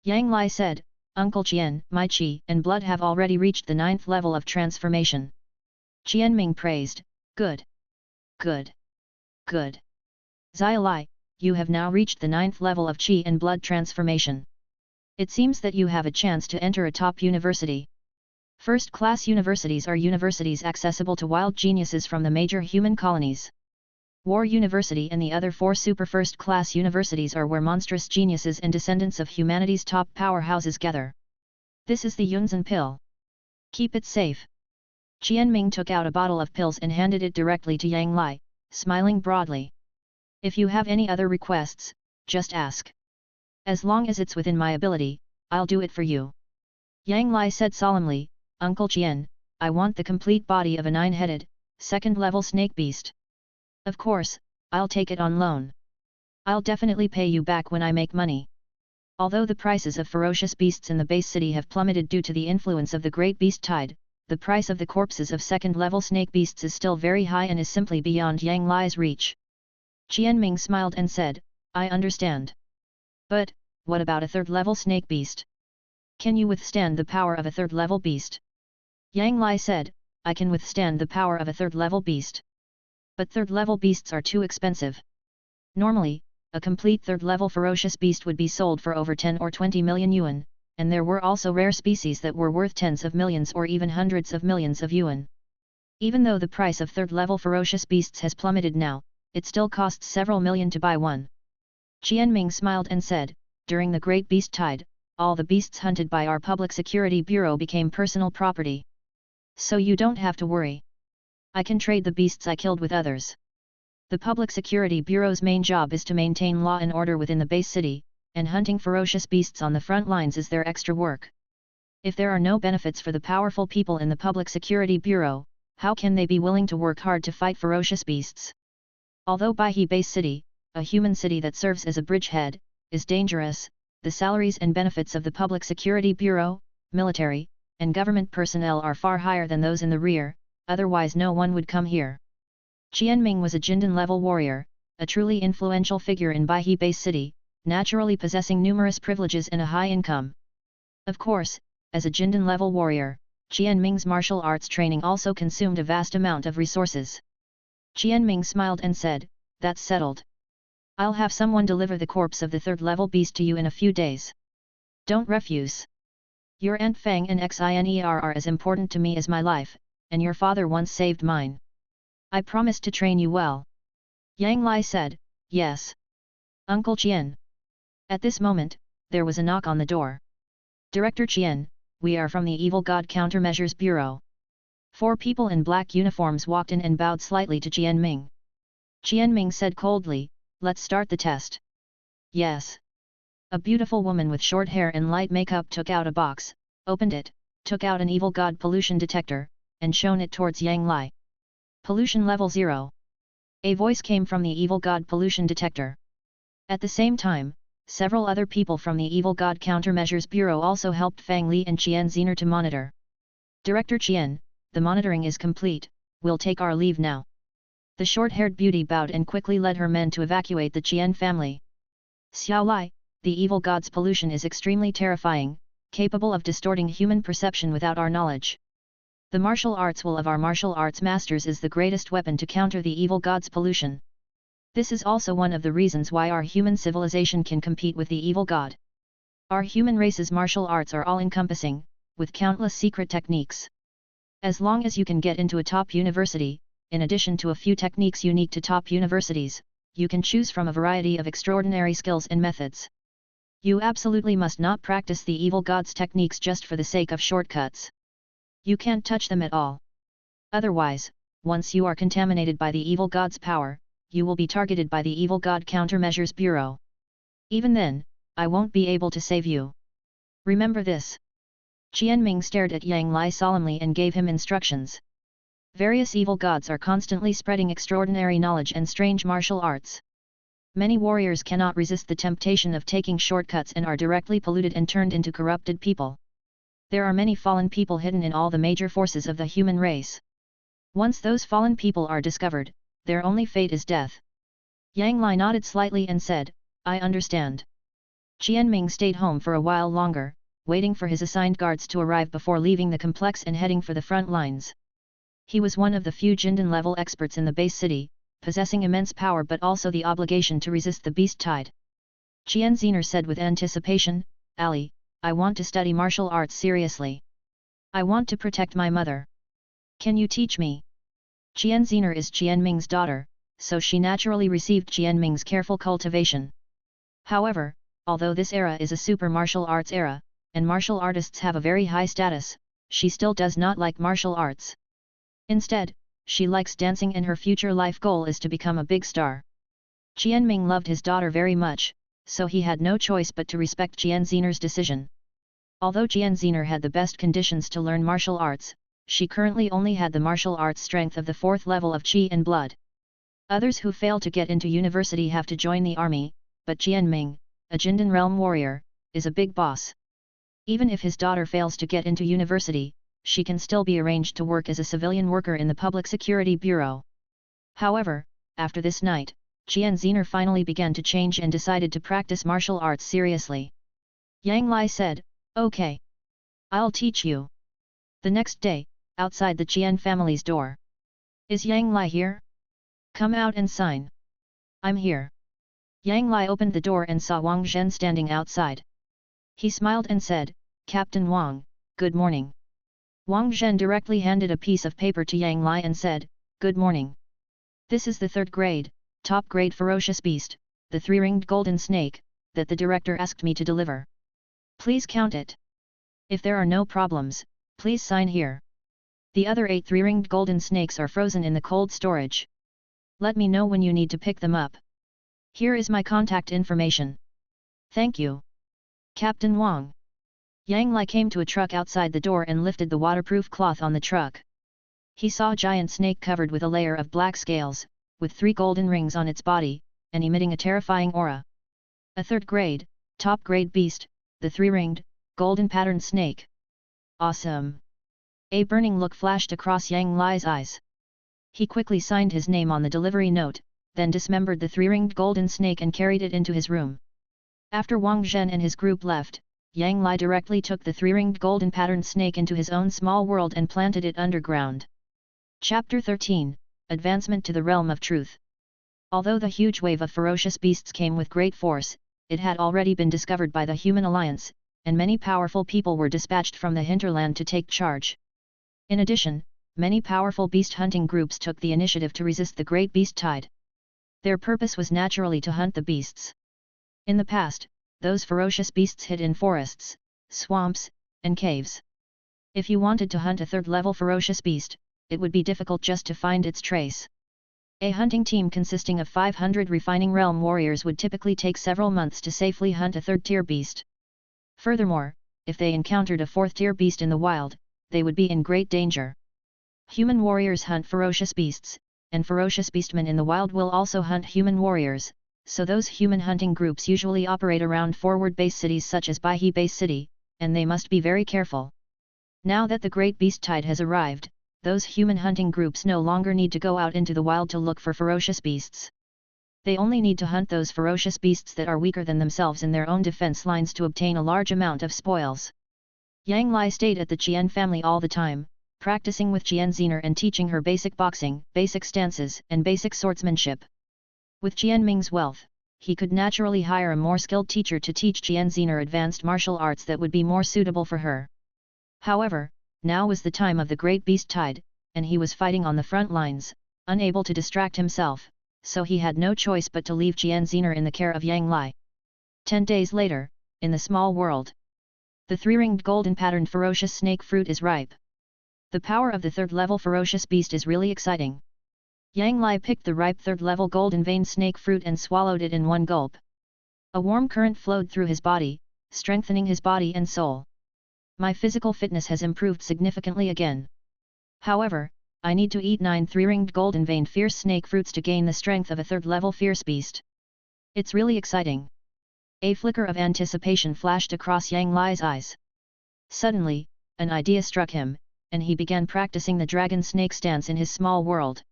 Yang Lai said, Uncle Qian, my qi and blood have already reached the 9th level of transformation. Qianming praised, good. Good. Good. Xia Lai, you have now reached the 9th level of qi and blood transformation. It seems that you have a chance to enter a top university. First-class universities are universities accessible to wild geniuses from the major human colonies. War University and the other 4 super first-class universities are where monstrous geniuses and descendants of humanity's top powerhouses gather. This is the Yunzhen pill. Keep it safe. Qianming took out a bottle of pills and handed it directly to Yang Lai, smiling broadly. If you have any other requests, just ask. As long as it's within my ability, I'll do it for you. Yang Lai said solemnly, Uncle Qian, I want the complete body of a 9-headed, 2nd-level snake beast. Of course, I'll take it on loan. I'll definitely pay you back when I make money. Although the prices of ferocious beasts in the base city have plummeted due to the influence of the great beast tide, the price of the corpses of 2nd-level snake beasts is still very high and is simply beyond Yang Lai's reach. Qianming smiled and said, I understand. But, what about a 3rd-level snake beast? Can you withstand the power of a 3rd-level beast? Yang Lai said, I can withstand the power of a 3rd-level beast. But 3rd-level beasts are too expensive. Normally, a complete 3rd-level ferocious beast would be sold for over 10 or 20 million yuan, and there were also rare species that were worth tens of millions or even hundreds of millions of yuan. Even though the price of 3rd-level ferocious beasts has plummeted now, it still costs several million to buy one. Qianming smiled and said, during the Great Beast Tide, all the beasts hunted by our Public Security Bureau became personal property. So you don't have to worry. I can trade the beasts I killed with others. The Public Security Bureau's main job is to maintain law and order within the base city, and hunting ferocious beasts on the front lines is their extra work. If there are no benefits for the powerful people in the Public Security Bureau, how can they be willing to work hard to fight ferocious beasts? Although Baihe Base City, a human city that serves as a bridgehead, is dangerous, the salaries and benefits of the Public Security Bureau, military, and government personnel are far higher than those in the rear, otherwise no one would come here. Qianming was a Jindan-level warrior, a truly influential figure in Baihe Base City, naturally possessing numerous privileges and a high income. Of course, as a Jindan-level warrior, Ming's martial arts training also consumed a vast amount of resources. Ming smiled and said, "That's settled. I'll have someone deliver the corpse of the third-level beast to you in a few days. Don't refuse. Your Aunt Fang and Xiner are as important to me as my life, and your father once saved mine. I promise to train you well." Yang Lai said, "Yes. Uncle Qian." At this moment, there was a knock on the door. "Director Qian, we are from the Evil God Countermeasures Bureau." 4 people in black uniforms walked in and bowed slightly to Qian Ming. Qian Ming said coldly, "Let's start the test." "Yes." A beautiful woman with short hair and light makeup took out a box, opened it, took out an Evil God pollution detector, and shown it towards Yang Lai. "Pollution level 0. A voice came from the Evil God pollution detector. At the same time, several other people from the Evil God Countermeasures Bureau also helped Fang Li and Qian Zener to monitor. "Director Qian, the monitoring is complete, we'll take our leave now." The short-haired beauty bowed and quickly led her men to evacuate the Qian family. "Xiao Lai, the Evil God's pollution is extremely terrifying, capable of distorting human perception without our knowledge. The martial arts will of our martial arts masters is the greatest weapon to counter the Evil God's pollution. This is also one of the reasons why our human civilization can compete with the Evil God. Our human race's martial arts are all-encompassing, with countless secret techniques. As long as you can get into a top university, in addition to a few techniques unique to top universities, you can choose from a variety of extraordinary skills and methods. You absolutely must not practice the Evil God's techniques just for the sake of shortcuts. You can't touch them at all. Otherwise, once you are contaminated by the Evil God's power, you will be targeted by the Evil God Countermeasures Bureau. Even then, I won't be able to save you. Remember this." Qian Ming stared at Yang Lai solemnly and gave him instructions. Various evil gods are constantly spreading extraordinary knowledge and strange martial arts. Many warriors cannot resist the temptation of taking shortcuts and are directly polluted and turned into corrupted people. There are many fallen people hidden in all the major forces of the human race. Once those fallen people are discovered, their only fate is death. Yang Lai nodded slightly and said, "I understand." Qian Ming stayed home for a while longer, waiting for his assigned guards to arrive before leaving the complex and heading for the front lines. He was one of the few Jindan-level experts in the base city, possessing immense power but also the obligation to resist the beast tide. Qian Zener said with anticipation, "Ali, I want to study martial arts seriously. I want to protect my mother. Can you teach me?" Qian Zener is Qian Ming's daughter, so she naturally received Qian Ming's careful cultivation. However, although this era is a super martial arts era, and martial artists have a very high status, she still does not like martial arts. Instead, she likes dancing and her future life goal is to become a big star. Qian Ming loved his daughter very much, so he had no choice but to respect Qian Zener's decision. Although Qian Zener had the best conditions to learn martial arts, she currently only had the martial arts strength of the 4th level of Qi and blood. Others who fail to get into university have to join the army, but Qian Ming, a Jindan realm warrior, is a big boss. Even if his daughter fails to get into university, she can still be arranged to work as a civilian worker in the Public Security Bureau. However, after this night, Qian Zener finally began to change and decided to practice martial arts seriously. Yang Lai said, "Okay. I'll teach you." The next day, outside the Qian family's door. "Is Yang Lai here? Come out and sign." "I'm here." Yang Lai opened the door and saw Wang Zhen standing outside. He smiled and said, "Captain Wang, good morning." Wang Zhen directly handed a piece of paper to Yang Lai and said, "Good morning. This is the 3rd grade, top grade ferocious beast, the 3-ringed golden snake, that the director asked me to deliver. Please count it. If there are no problems, please sign here. The other 8 3-ringed golden snakes are frozen in the cold storage. Let me know when you need to pick them up. Here is my contact information." "Thank you, Captain Wang." Yang Lai came to a truck outside the door and lifted the waterproof cloth on the truck. He saw a giant snake covered with a layer of black scales, with 3 golden rings on its body, and emitting a terrifying aura. A 3rd grade, top grade beast, the 3-ringed, golden patterned snake. Awesome! A burning look flashed across Yang Lai's eyes. He quickly signed his name on the delivery note, then dismembered the 3-ringed golden snake and carried it into his room. After Wang Zhen and his group left, Yang Lai directly took the three-ringed golden patterned snake into his own small world and planted it underground. Chapter 13, Advancement to the Realm of Truth. Although the huge wave of ferocious beasts came with great force, it had already been discovered by the human alliance, and many powerful people were dispatched from the hinterland to take charge. In addition, many powerful beast hunting groups took the initiative to resist the great beast tide. Their purpose was naturally to hunt the beasts. In the past, those ferocious beasts hid in forests, swamps, and caves. If you wanted to hunt a third-level ferocious beast, it would be difficult just to find its trace. A hunting team consisting of 500 refining realm warriors would typically take several months to safely hunt a third-tier beast. Furthermore, if they encountered a fourth-tier beast in the wild, they would be in great danger. Human warriors hunt ferocious beasts, and ferocious beastmen in the wild will also hunt human warriors, so those human hunting groups usually operate around forward base cities such as Baihe Base City, and they must be very careful. Now that the great beast tide has arrived, those human hunting groups no longer need to go out into the wild to look for ferocious beasts. They only need to hunt those ferocious beasts that are weaker than themselves in their own defense lines to obtain a large amount of spoils. Yang Lai stayed at the Qian family all the time, practicing with Qian Zener and teaching her basic boxing, basic stances, and basic swordsmanship. With Qian Ming's wealth, he could naturally hire a more skilled teacher to teach Qian Zener advanced martial arts that would be more suitable for her. However, now was the time of the great beast tide, and he was fighting on the front lines, unable to distract himself, so he had no choice but to leave Qian Zener in the care of Yang Lai. 10 days later, in the small world. The three-ringed golden patterned ferocious snake fruit is ripe. The power of the third-level ferocious beast is really exciting. Yang Lai picked the ripe third-level golden vein snake fruit and swallowed it in one gulp. A warm current flowed through his body, strengthening his body and soul. My physical fitness has improved significantly again. However, I need to eat 9 three-ringed golden vein fierce snake fruits to gain the strength of a third-level fierce beast. It's really exciting. A flicker of anticipation flashed across Yang Lai's eyes. Suddenly, an idea struck him, and he began practicing the dragon snake stance in his small world.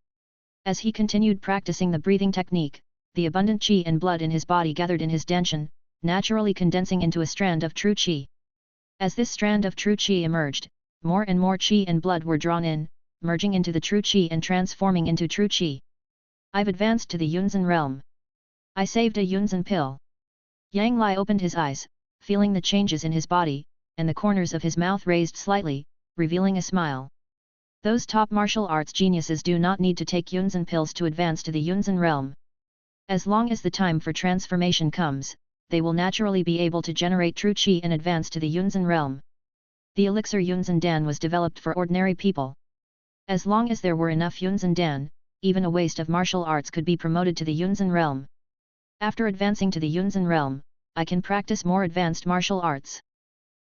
As he continued practicing the breathing technique, the abundant qi and blood in his body gathered in his danshan, naturally condensing into a strand of true qi. As this strand of true qi emerged, more and more qi and blood were drawn in, merging into the true qi and transforming into true qi. I've advanced to the Yunzan realm. I saved a Yunzan pill. Yang Lai opened his eyes, feeling the changes in his body, and the corners of his mouth raised slightly, revealing a smile. Those top martial arts geniuses do not need to take Yunzan pills to advance to the Yunzan realm. As long as the time for transformation comes, they will naturally be able to generate true qi and advance to the Yunzan realm. The elixir Yunzan Dan was developed for ordinary people. As long as there were enough Yunzan Dan, even a waste of martial arts could be promoted to the Yunzan realm. After advancing to the Yunzan realm, I can practice more advanced martial arts.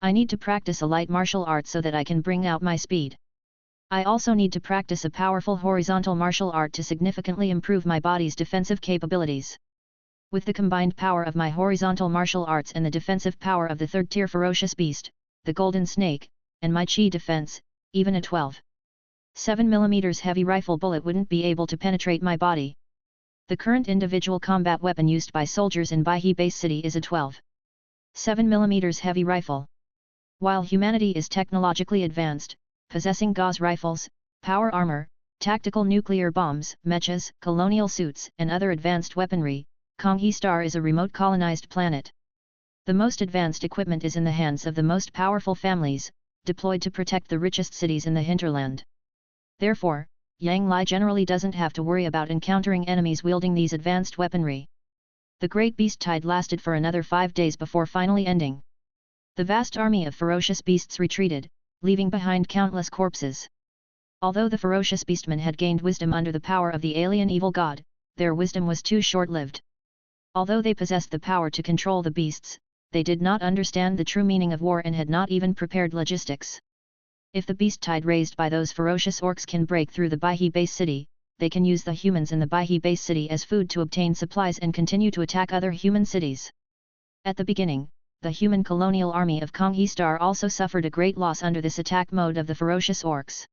I need to practice a light martial art so that I can bring out my speed. I also need to practice a powerful horizontal martial art to significantly improve my body's defensive capabilities. With the combined power of my horizontal martial arts and the defensive power of the third-tier ferocious beast, the golden snake, and my qi defense, even a 12.7 mm heavy rifle bullet wouldn't be able to penetrate my body. The current individual combat weapon used by soldiers in Baihe Base City is a 12.7 mm heavy rifle. While humanity is technologically advanced, possessing Gauss rifles, power armor, tactical nuclear bombs, mechas, colonial suits, and other advanced weaponry, Konghe Star is a remote colonized planet. The most advanced equipment is in the hands of the most powerful families, deployed to protect the richest cities in the hinterland. Therefore, Yang Lai generally doesn't have to worry about encountering enemies wielding these advanced weaponry. The great beast tide lasted for another 5 days before finally ending. The vast army of ferocious beasts retreated, leaving behind countless corpses. Although the ferocious beastmen had gained wisdom under the power of the alien evil god, their wisdom was too short-lived. Although they possessed the power to control the beasts, they did not understand the true meaning of war and had not even prepared logistics. If the beast tide raised by those ferocious orcs can break through the Baihe Base City, they can use the humans in the Baihe Base City as food to obtain supplies and continue to attack other human cities. At the beginning, the human colonial army of Konghe Star also suffered a great loss under this attack mode of the ferocious orcs.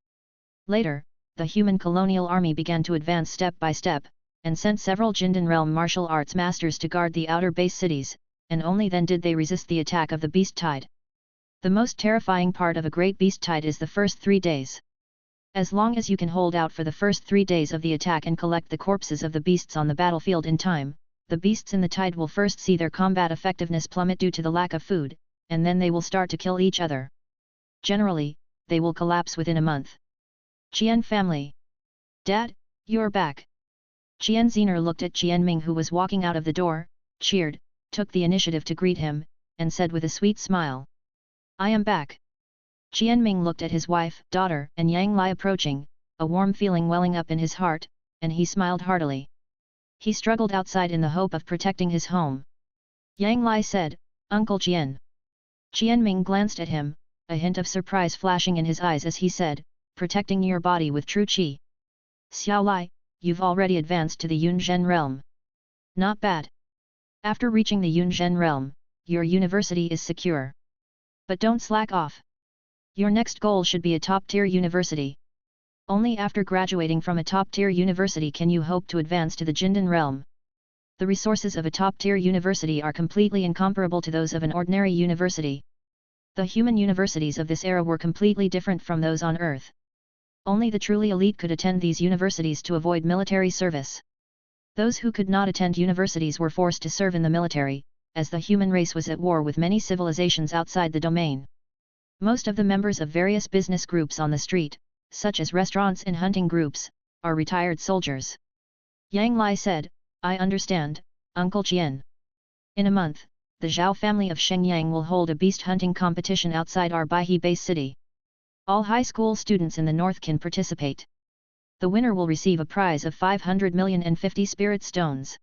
Later, the human colonial army began to advance step by step, and sent several Jindan realm martial arts masters to guard the outer base cities, and only then did they resist the attack of the beast tide. The most terrifying part of a great beast tide is the first 3 days. As long as you can hold out for the first 3 days of the attack and collect the corpses of the beasts on the battlefield in time, the beasts in the tide will first see their combat effectiveness plummet due to the lack of food, and then they will start to kill each other. Generally, they will collapse within a month. Qian family. Dad, you're back. Qian Zener looked at Qian Ming, who was walking out of the door, cheered, took the initiative to greet him, and said with a sweet smile, "I am back." Qian Ming looked at his wife, daughter, and Yang Lai approaching, a warm feeling welling up in his heart, and he smiled heartily. He struggled outside in the hope of protecting his home. Yang Lai said, "Uncle Qian." Qian Ming glanced at him, a hint of surprise flashing in his eyes as he said, "Protecting your body with true qi. Xiao Lai, you've already advanced to the Yunzhen realm. Not bad. After reaching the Yunzhen realm, your university is secure. But don't slack off. Your next goal should be a top-tier university. Only after graduating from a top-tier university can you hope to advance to the Jindan realm. The resources of a top-tier university are completely incomparable to those of an ordinary university. The human universities of this era were completely different from those on Earth. Only the truly elite could attend these universities to avoid military service. Those who could not attend universities were forced to serve in the military, as the human race was at war with many civilizations outside the domain. Most of the members of various business groups on the street, such as restaurants and hunting groups, are retired soldiers. Yang Lai said, "I understand, Uncle Qian. In a month, the Zhao family of Shenyang will hold a beast hunting competition outside our Baihe base city. All high school students in the north can participate. The winner will receive a prize of 500 million and 50 spirit stones.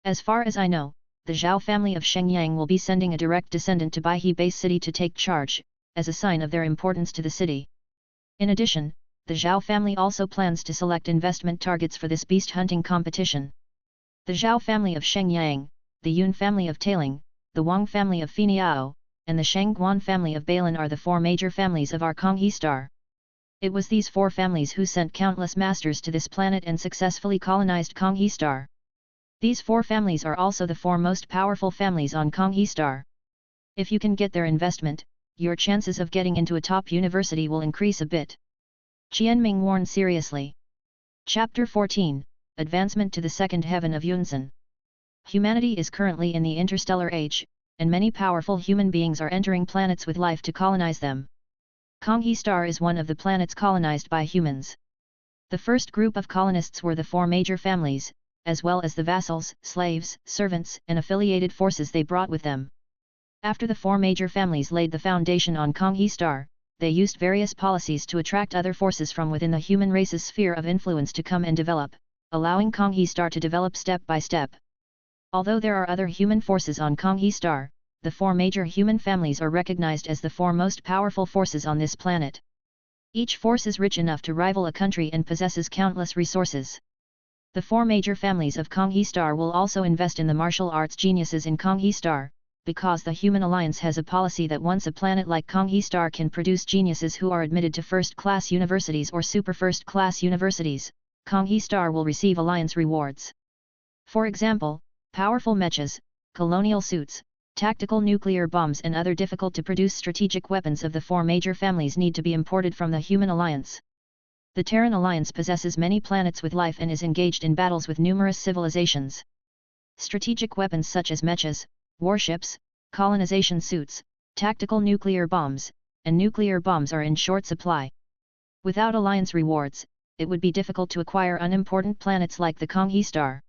As far as I know, the Zhao family of Shenyang will be sending a direct descendant to Baihe base city to take charge, as a sign of their importance to the city. In addition, the Zhao family also plans to select investment targets for this beast hunting competition. The Zhao family of Shenyang, the Yun family of Tailing, the Wang family of Finiao, and the Shangguan family of Bailin are the 4 major families of our Konghe star. It was these 4 families who sent countless masters to this planet and successfully colonized Konghe star. These 4 families are also the 4 most powerful families on Konghe star. If you can get their investment, your chances of getting into a top university will increase a bit." Qian Ming warned seriously. Chapter 14, Advancement to the Second Heaven of Yunzhen. Humanity is currently in the interstellar age, and many powerful human beings are entering planets with life to colonize them. Konghe star is one of the planets colonized by humans. The first group of colonists were the 4 major families, as well as the vassals, slaves, servants, and affiliated forces they brought with them. After the 4 major families laid the foundation on Konghe star, they used various policies to attract other forces from within the human race's sphere of influence to come and develop, allowing Konghe star to develop step by step. Although there are other human forces on Konghe star, the 4 major human families are recognized as the 4 most powerful forces on this planet. Each force is rich enough to rival a country and possesses countless resources. The 4 major families of Konghe star will also invest in the martial arts geniuses in Konghe star, because the Human Alliance has a policy that once a planet like Konghe star can produce geniuses who are admitted to first-class universities or super first-class universities, Konghe star will receive alliance rewards. For example, powerful mechas, colonial suits, tactical nuclear bombs and other difficult-to-produce strategic weapons of the 4 major families need to be imported from the Human Alliance. The Terran Alliance possesses many planets with life and is engaged in battles with numerous civilizations. Strategic weapons such as mechas, warships, colonization suits, tactical nuclear bombs, and nuclear bombs are in short supply. Without alliance rewards, it would be difficult to acquire unimportant planets like the Konghe star.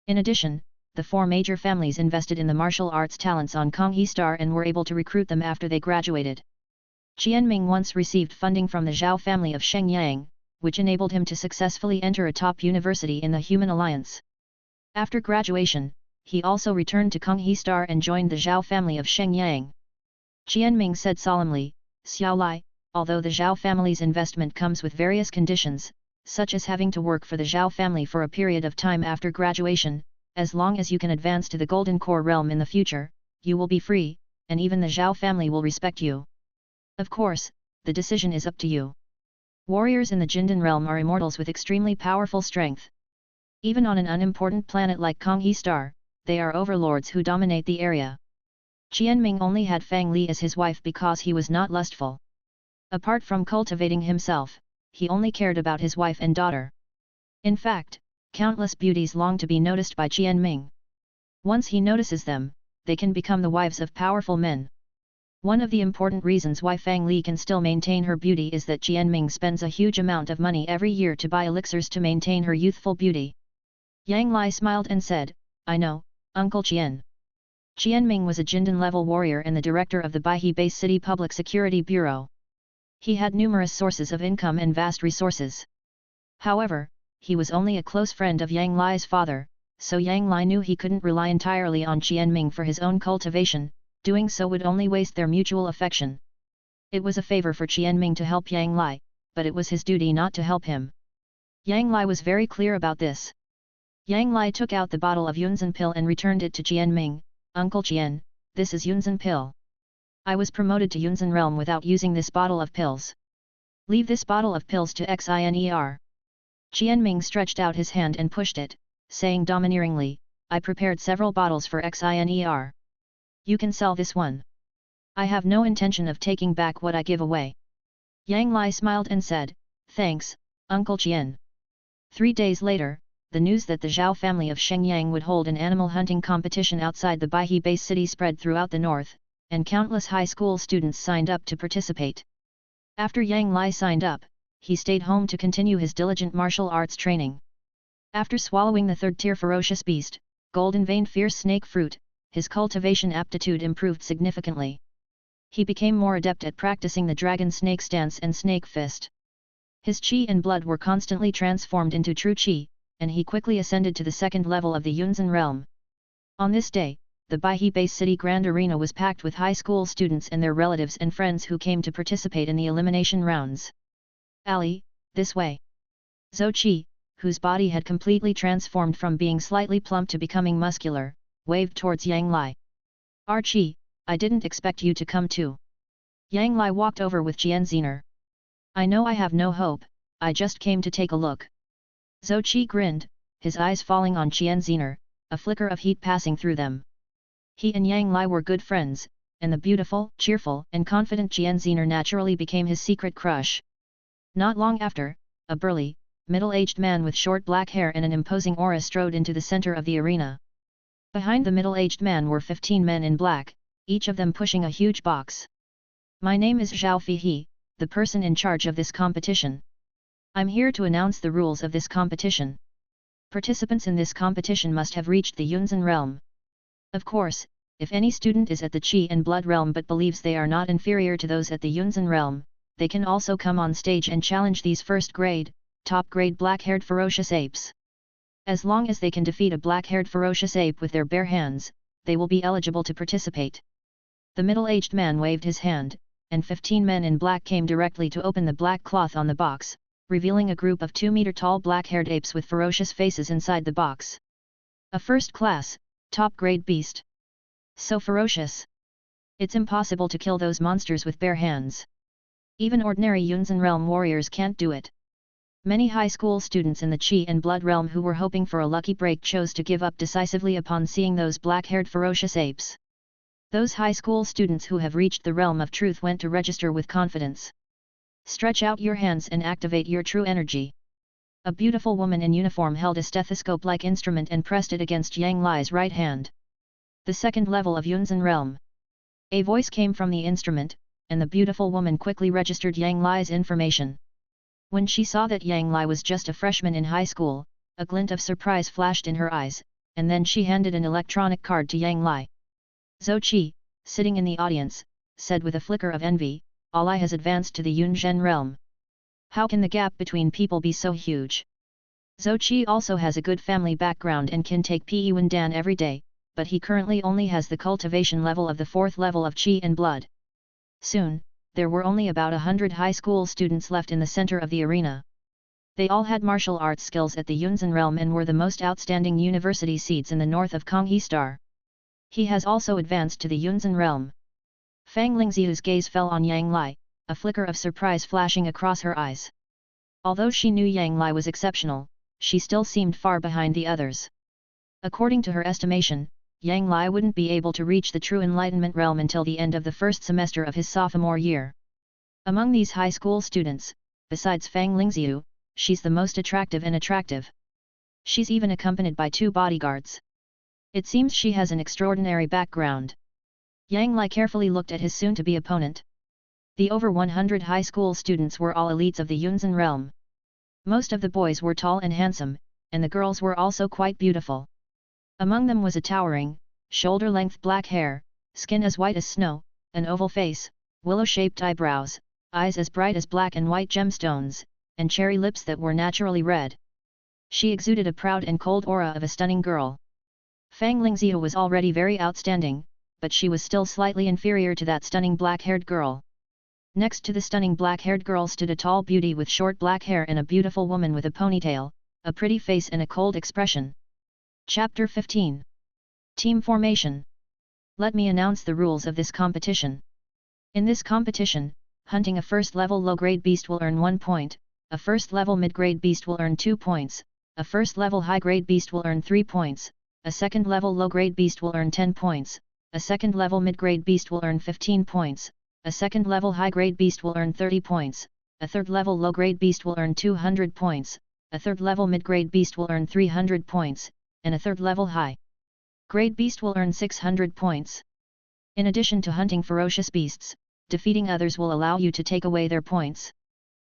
In addition, the 4 major families invested in the martial arts talents on Konghe star and were able to recruit them after they graduated. Qian Ming once received funding from the Zhao family of Shenyang, which enabled him to successfully enter a top university in the Human Alliance. After graduation, he also returned to Konghe star and joined the Zhao family of Shenyang. Qian Ming said solemnly, "Xiao Lai, although the Zhao family's investment comes with various conditions, such as having to work for the Zhao family for a period of time after graduation, as long as you can advance to the Golden Core realm in the future, you will be free, and even the Zhao family will respect you. Of course, the decision is up to you. Warriors in the Jindan realm are immortals with extremely powerful strength. Even on an unimportant planet like Konghe star, they are overlords who dominate the area. Qianming only had Fang Li as his wife because he was not lustful. Apart from cultivating himself, he only cared about his wife and daughter. In fact, countless beauties long to be noticed by Qianming. Once he notices them, they can become the wives of powerful men. One of the important reasons why Fang Li can still maintain her beauty is that Qianming spends a huge amount of money every year to buy elixirs to maintain her youthful beauty. Yang Lai smiled and said, "I know, Uncle Qian." Qianming was a Jindan-level warrior and the director of the Baihe Base City Public Security Bureau. He had numerous sources of income and vast resources. However, he was only a close friend of Yang Lai's father, so Yang Lai knew he couldn't rely entirely on Qianming for his own cultivation, doing so would only waste their mutual affection. It was a favor for Qianming to help Yang Lai, but it was his duty not to help him. Yang Lai was very clear about this. Yang Lai took out the bottle of Yunzhen pill and returned it to Qianming. "Uncle Qian, this is Yunzhen pill. I was promoted to Yunzhen realm without using this bottle of pills. Leave this bottle of pills to Xiner." Qianming stretched out his hand and pushed it, saying domineeringly, "I prepared several bottles for Xiner. You can sell this one. I have no intention of taking back what I give away." Yang Lai smiled and said, "Thanks, Uncle Qian." 3 days later, the news that the Zhao family of Shenyang would hold an animal hunting competition outside the Baihe Base city spread throughout the north, and countless high school students signed up to participate. After Yang Lai signed up, he stayed home to continue his diligent martial arts training. After swallowing the third-tier ferocious beast, golden-veined fierce snake fruit, his cultivation aptitude improved significantly. He became more adept at practicing the dragon snake stance and snake fist. His qi and blood were constantly transformed into true qi, and he quickly ascended to the second level of the Yunzhen realm. On this day, the Baihe Base City Grand Arena was packed with high school students and their relatives and friends who came to participate in the elimination rounds. "Ali, this way." Zhou Qi, whose body had completely transformed from being slightly plump to becoming muscular, waved towards Yang Lai. "Archie, I didn't expect you to come too." Yang Lai walked over with Jianziner. "I know I have no hope, I just came to take a look." Zhou Qi grinned, his eyes falling on Jianziner, a flicker of heat passing through them. He and Yang Lai were good friends, and the beautiful, cheerful and confident Jianziner naturally became his secret crush. Not long after, a burly, middle-aged man with short black hair and an imposing aura strode into the center of the arena. Behind the middle-aged man were 15 men in black, each of them pushing a huge box. "My name is Zhao Fihe, the person in charge of this competition. I'm here to announce the rules of this competition. Participants in this competition must have reached the Yunzhen realm. Of course, if any student is at the Qi and Blood realm but believes they are not inferior to those at the Yunzhen realm, they can also come on stage and challenge these first-grade, top-grade black-haired ferocious apes. As long as they can defeat a black-haired ferocious ape with their bare hands, they will be eligible to participate." The middle-aged man waved his hand, and 15 men in black came directly to open the black cloth on the box, revealing a group of 2-meter-tall black-haired apes with ferocious faces inside the box. A first-class, top-grade beast. So ferocious. It's impossible to kill those monsters with bare hands. Even ordinary Yunzhen realm warriors can't do it. Many high school students in the Qi and Blood realm who were hoping for a lucky break chose to give up decisively upon seeing those black-haired ferocious apes. Those high school students who have reached the realm of truth went to register with confidence. "Stretch out your hands and activate your true energy." A beautiful woman in uniform held a stethoscope-like instrument and pressed it against Yang Lai's right hand. "The second level of Yunzhen realm." A voice came from the instrument, and the beautiful woman quickly registered Yang Lai's information. When she saw that Yang Lai was just a freshman in high school, a glint of surprise flashed in her eyes, and then she handed an electronic card to Yang Lai. Zhou Qi, sitting in the audience, said with a flicker of envy, "Ali has advanced to the Yunzhen realm. How can the gap between people be so huge?" Zhou Qi also has a good family background and can take Pi Wen Dan every day, but he currently only has the cultivation level of the 4th level of Qi and Blood. Soon, there were only about 100 high school students left in the center of the arena. They all had martial arts skills at the Yunzhen realm and were the most outstanding university seeds in the north of Konghe Star. He has also advanced to the Yunzhen realm. Fang Lingziu's gaze fell on Yang Lai, a flicker of surprise flashing across her eyes. Although she knew Yang Lai was exceptional, she still seemed far behind the others. According to her estimation, Yang Lai wouldn't be able to reach the true enlightenment realm until the end of the first semester of his sophomore year. Among these high school students, besides Fang Lingxiu, she's the most attractive. She's even accompanied by 2 bodyguards. It seems she has an extraordinary background. Yang Lai carefully looked at his soon-to-be opponent. The over 100 high school students were all elites of the Yunzhen realm. Most of the boys were tall and handsome, and the girls were also quite beautiful. Among them was a towering, shoulder-length black hair, skin as white as snow, an oval face, willow-shaped eyebrows, eyes as bright as black and white gemstones, and cherry lips that were naturally red. She exuded a proud and cold aura of a stunning girl. Fang Lingxiu was already very outstanding, but she was still slightly inferior to that stunning black-haired girl. Next to the stunning black-haired girl stood a tall beauty with short black hair and a beautiful woman with a ponytail, a pretty face and a cold expression. Chapter 15. Team Formation. Let me announce the rules of this competition. In this competition, hunting a first-level low-grade beast will earn 1 point, a first-level mid-grade beast will earn 2 points, a first-level high-grade beast will earn 3 points, a second-level low-grade beast will earn 10 points, a second-level mid-grade beast will earn 15 points, a second-level high-grade beast will earn 30 points, a third-level low-grade beast will earn 200 points, a third-level mid-grade beast will earn 300 points, and a third-level high-grade beast will earn 600 points. In addition to hunting ferocious beasts, defeating others will allow you to take away their points.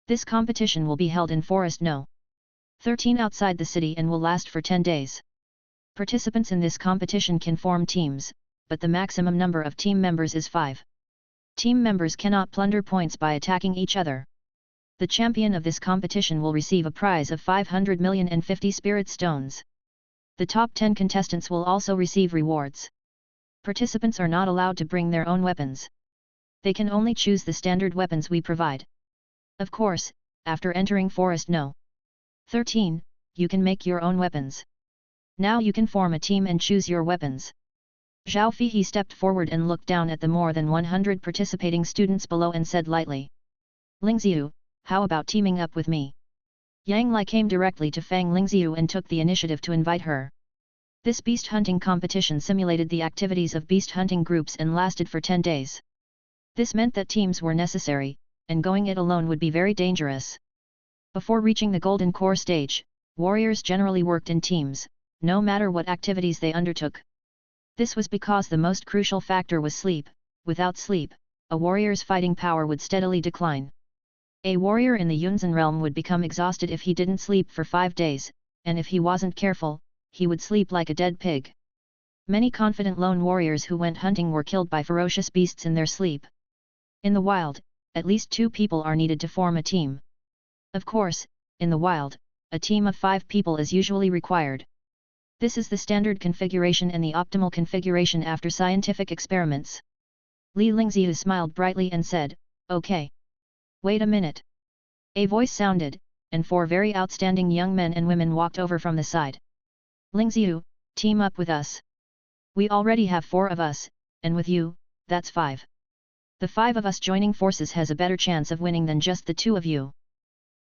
This competition will be held in Forest No. 13 outside the city and will last for 10 days. Participants in this competition can form teams, but the maximum number of team members is 5. Team members cannot plunder points by attacking each other. The champion of this competition will receive a prize of 500,050 spirit stones. The top 10 contestants will also receive rewards. Participants are not allowed to bring their own weapons. They can only choose the standard weapons we provide. Of course, after entering Forest No. 13, you can make your own weapons. Now you can form a team and choose your weapons. Zhao Feihe stepped forward and looked down at the more than 100 participating students below and said lightly, "Lingxiu, how about teaming up with me?" Yang Lai came directly to Fang Lingxiu and took the initiative to invite her. This beast hunting competition simulated the activities of beast hunting groups and lasted for 10 days. This meant that teams were necessary, and going it alone would be very dangerous. Before reaching the Golden Core stage, warriors generally worked in teams, no matter what activities they undertook. This was because the most crucial factor was sleep. Without sleep, a warrior's fighting power would steadily decline. A warrior in the Yunzhen realm would become exhausted if he didn't sleep for 5 days, and if he wasn't careful, he would sleep like a dead pig. Many confident lone warriors who went hunting were killed by ferocious beasts in their sleep. In the wild, at least 2 people are needed to form a team. Of course, in the wild, a team of 5 people is usually required. This is the standard configuration and the optimal configuration after scientific experiments. Li Lingxiu smiled brightly and said, "Okay. Wait a minute." A voice sounded, and 4 very outstanding young men and women walked over from the side. "Lingxiu, team up with us. We already have 4 of us, and with you, that's 5. The 5 of us joining forces has a better chance of winning than just the 2 of you."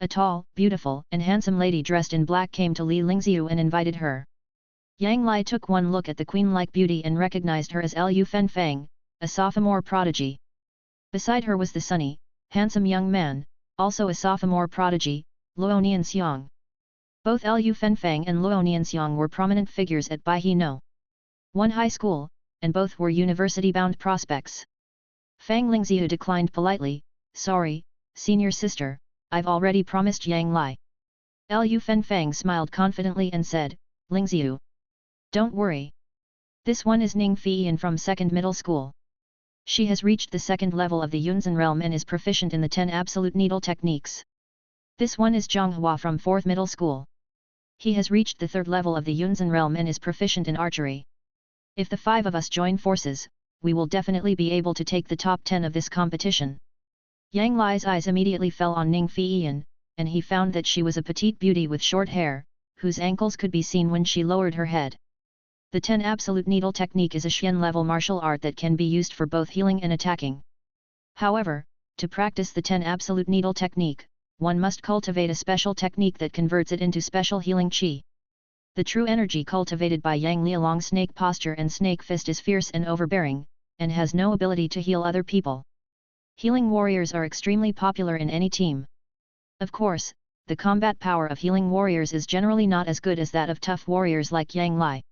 A tall, beautiful, and handsome lady dressed in black came to Li Lingxiu and invited her. Yang Lai took one look at the queen-like beauty and recognized her as Lu Fenfang, a sophomore prodigy. Beside her was the sunny, handsome young man, also a sophomore prodigy, Luo Nianxiang. Both Lu Fenfang and Luo Nianxiang were prominent figures at Baihe No. 1 high school, and both were university-bound prospects. Fang Lingxiu declined politely, "Sorry, senior sister, I've already promised Yang Lai." Lu Fenfang smiled confidently and said, "Lingxiu, don't worry. This one is Ning Feiyan from 2nd middle school. She has reached the 2nd level of the Yunzhen realm and is proficient in the 10 absolute needle techniques. This one is Zhang Hua from 4th middle school. He has reached the 3rd level of the Yunzhen realm and is proficient in archery. If the 5 of us join forces, we will definitely be able to take the top 10 of this competition." Yang Lai's eyes immediately fell on Ning Feiyan, and he found that she was a petite beauty with short hair, whose ankles could be seen when she lowered her head. The 10 absolute needle technique is a Xian level martial art that can be used for both healing and attacking. However, to practice the 10 absolute needle technique, one must cultivate a special technique that converts it into special healing qi. The true energy cultivated by Yang Li along snake posture and snake fist is fierce and overbearing, and has no ability to heal other people. Healing warriors are extremely popular in any team. Of course, the combat power of healing warriors is generally not as good as that of tough warriors like Yang Li.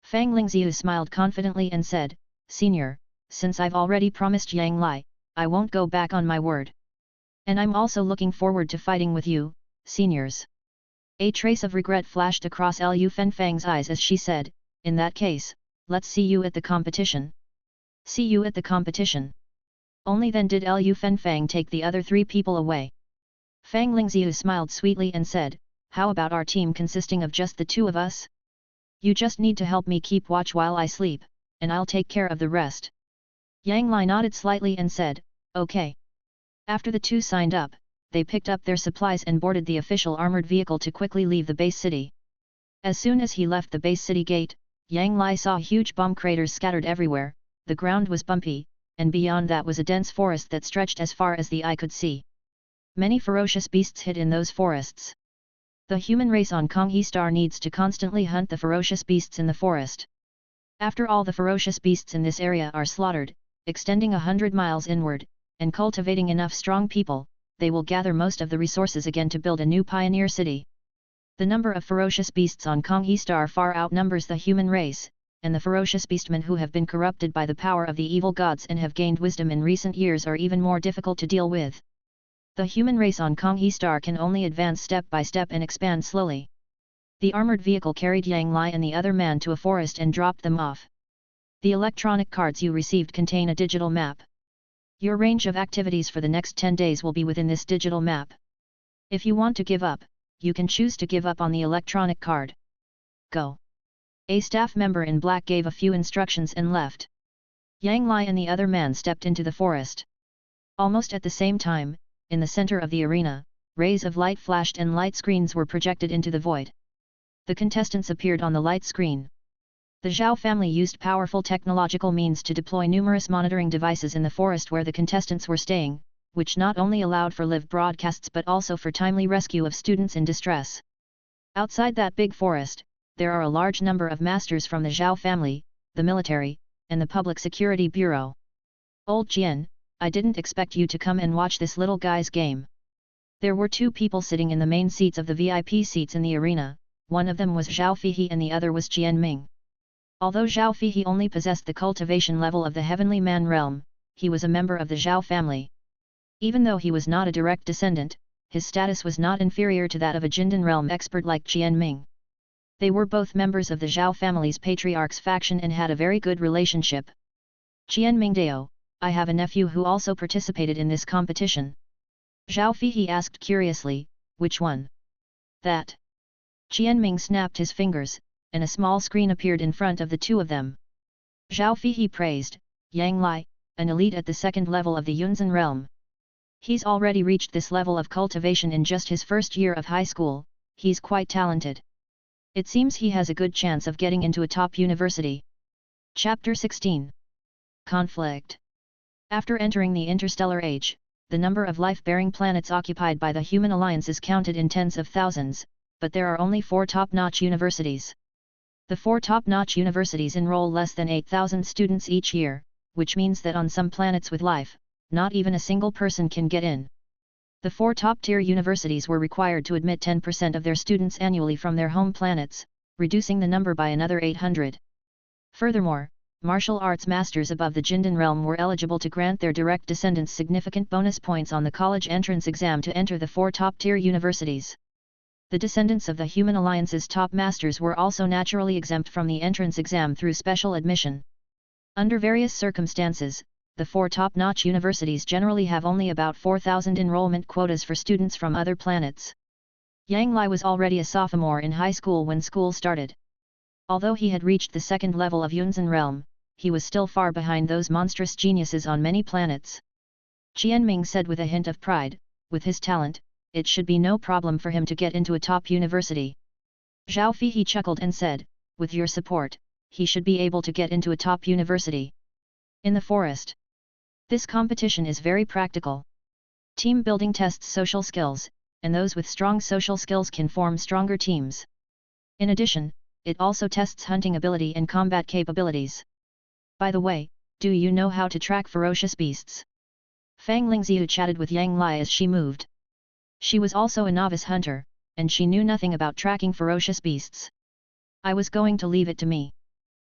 Fang Lingziu smiled confidently and said, "Senior, since I've already promised Yang Li, I won't go back on my word. And I'm also looking forward to fighting with you, seniors." A trace of regret flashed across Lu Fengfang's eyes as she said, "In that case, let's see you at the competition." "See you at the competition." Only then did Lu Fengfang take the other three people away. Fang Lingziu smiled sweetly and said, "How about our team consisting of just the two of us? You just need to help me keep watch while I sleep, and I'll take care of the rest." Yang Li nodded slightly and said, "Okay." After the two signed up, they picked up their supplies and boarded the official armored vehicle to quickly leave the base city. As soon as he left the base city gate, Yang Li saw huge bomb craters scattered everywhere, the ground was bumpy, and beyond that was a dense forest that stretched as far as the eye could see. Many ferocious beasts hid in those forests. The human race on Konghe Star needs to constantly hunt the ferocious beasts in the forest. After all the ferocious beasts in this area are slaughtered, extending 100 miles inward, and cultivating enough strong people, they will gather most of the resources again to build a new pioneer city. The number of ferocious beasts on Konghe Star far outnumbers the human race, and the ferocious beastmen who have been corrupted by the power of the evil gods and have gained wisdom in recent years are even more difficult to deal with. The human race on Konghe Star can only advance step by step and expand slowly. The armored vehicle carried Yang Li and the other man to a forest and dropped them off. The electronic cards you received contain a digital map. Your range of activities for the next 10 days will be within this digital map. If you want to give up, you can choose to give up on the electronic card. Go. A staff member in black gave a few instructions and left. Yang Li and the other man stepped into the forest. Almost at the same time, in the center of the arena, rays of light flashed and light screens were projected into the void. The contestants appeared on the light screen. The Zhao family used powerful technological means to deploy numerous monitoring devices in the forest where the contestants were staying, which not only allowed for live broadcasts but also for timely rescue of students in distress. Outside that big forest, there are a large number of masters from the Zhao family, the military, and the Public Security Bureau. "Old Jian, I didn't expect you to come and watch this little guy's game." There were two people sitting in the main seats of the VIP seats in the arena, one of them was Zhao Fihi and the other was Jian Ming. Although Zhao Fihi only possessed the cultivation level of the Heavenly Man realm, he was a member of the Zhao family. Even though he was not a direct descendant, his status was not inferior to that of a Jindan realm expert like Jian Ming. They were both members of the Zhao family's patriarch's faction and had a very good relationship. "Jian Mingdao, I have a nephew who also participated in this competition." Zhao Fihi asked curiously, "Which one?" "That." Jian Ming snapped his fingers, and a small screen appeared in front of the two of them. Zhao Fihi praised, "Yang Li, an elite at the second level of the Yunzan realm. He's already reached this level of cultivation in just his first year of high school, he's quite talented. It seems he has a good chance of getting into a top university." Chapter 16. Conflict. After entering the interstellar age, the number of life-bearing planets occupied by the human alliance is counted in tens of thousands, but there are only 4 top-notch universities. The 4 top-notch universities enroll less than 8,000 students each year, which means that on some planets with life, not even a single person can get in. The 4 top-tier universities were required to admit 10% of their students annually from their home planets, reducing the number by another 800. Furthermore, martial arts masters above the Jindan realm were eligible to grant their direct descendants significant bonus points on the college entrance exam to enter the 4 top-tier universities. The descendants of the Human Alliance's top masters were also naturally exempt from the entrance exam through special admission. Under various circumstances, the 4 top-notch universities generally have only about 4,000 enrollment quotas for students from other planets. Yang Li was already a sophomore in high school when school started. Although he had reached the second level of Yunzan realm, he was still far behind those monstrous geniuses on many planets. Jian Ming said with a hint of pride, "With his talent, it should be no problem for him to get into a top university." Zhao Fihi chuckled and said, "With your support, he should be able to get into a top university." In the forest. This competition is very practical. Team building tests social skills, and those with strong social skills can form stronger teams. In addition, it also tests hunting ability and combat capabilities. By the way, do you know how to track ferocious beasts? Fang Lingxiu chatted with Yang Lai as she moved. She was also a novice hunter, and she knew nothing about tracking ferocious beasts. I was going to leave it to me.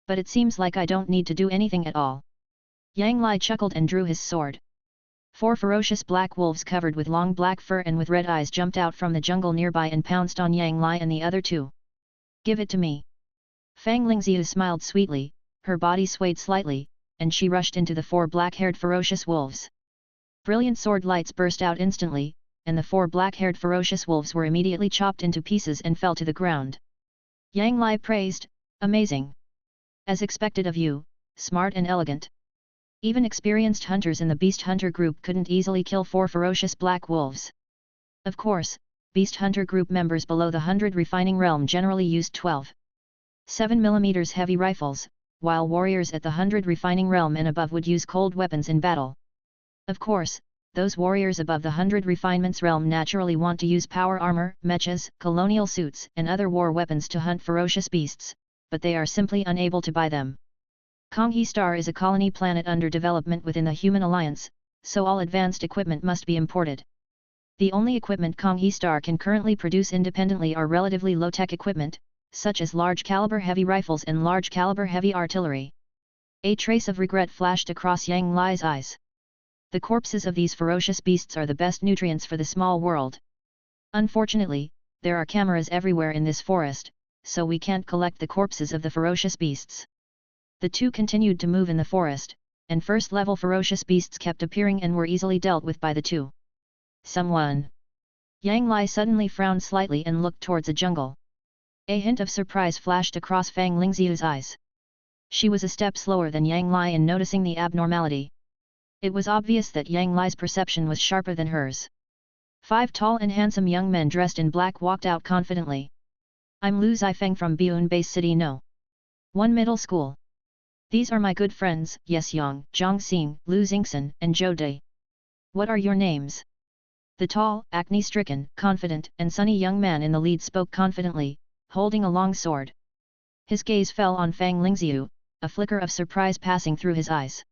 But it seems like I don't need to do anything at all. Yang Lai chuckled and drew his sword. 4 ferocious black wolves covered with long black fur and with red eyes jumped out from the jungle nearby and pounced on Yang Lai and the other 2. Give it to me. Fang Lingxiu smiled sweetly, her body swayed slightly, and she rushed into the 4 black-haired ferocious wolves. Brilliant sword lights burst out instantly, and the 4 black-haired ferocious wolves were immediately chopped into pieces and fell to the ground. Yang Lai praised, "Amazing. As expected of you, smart and elegant." Even experienced hunters in the Beast Hunter group couldn't easily kill 4 ferocious black wolves. Of course, Beast Hunter group members below the 100 refining realm generally used 12.7mm heavy rifles, while warriors at the 100 refining realm and above would use cold weapons in battle. Of course, those warriors above the 100 refinements realm naturally want to use power armor, mechas, colonial suits and other war weapons to hunt ferocious beasts, but they are simply unable to buy them. Konghe Star is a colony planet under development within the Human Alliance, so all advanced equipment must be imported. The only equipment Konghe Star can currently produce independently are relatively low-tech equipment, such as large-caliber heavy rifles and large-caliber heavy artillery. A trace of regret flashed across Yang Lai's eyes. The corpses of these ferocious beasts are the best nutrients for the small world. Unfortunately, there are cameras everywhere in this forest, so we can't collect the corpses of the ferocious beasts. The 2 continued to move in the forest, and first-level ferocious beasts kept appearing and were easily dealt with by the 2. Someone. Yang Lai suddenly frowned slightly and looked towards a jungle. A hint of surprise flashed across Fang Lingxiu's eyes. She was a step slower than Yang Lai in noticing the abnormality. It was obvious that Yang Lai's perception was sharper than hers. 5 tall and handsome young men dressed in black walked out confidently. "I'm Lu Zifeng from Biun Base City No. 1 Middle School. These are my good friends, Yes Yang, Zhang Xing, Lu Xingxin, and Zhou Dai. What are your names?" The tall, acne-stricken, confident, and sunny young man in the lead spoke confidently, holding a long sword. His gaze fell on Fang Lingxiu, a flicker of surprise passing through his eyes.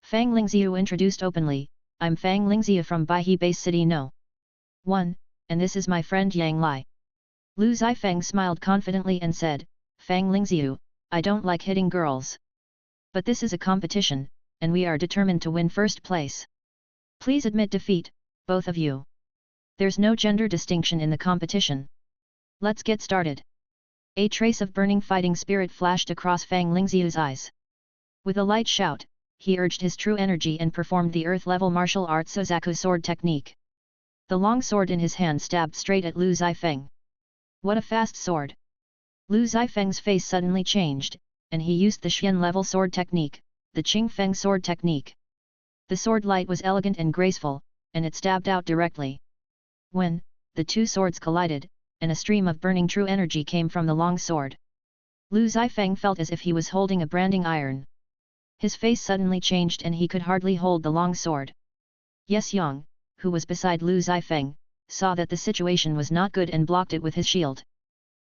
Fang Lingxiu introduced openly, "I'm Fang Lingxiu from Baihe Base City No. 1, and this is my friend Yang Lai." Lu Zifeng smiled confidently and said, "Fang Lingxiu, I don't like hitting girls. But this is a competition, and we are determined to win first place. Please admit defeat, both of you. There's no gender distinction in the competition. Let's get started." A trace of burning fighting spirit flashed across Fang Lingxiu's eyes. With a light shout, he urged his true energy and performed the earth-level martial arts Sozaku sword technique. The long sword in his hand stabbed straight at Lu Zifeng. What a fast sword! Lu Zifeng's face suddenly changed, and he used the Xian-level sword technique, the Qingfeng sword technique. The sword light was elegant and graceful, and it stabbed out directly. When the 2 swords collided, and a stream of burning true energy came from the long sword. Lu Zifeng felt as if he was holding a branding iron. His face suddenly changed and he could hardly hold the long sword. Yes Yang, who was beside Lu Zifeng, saw that the situation was not good and blocked it with his shield.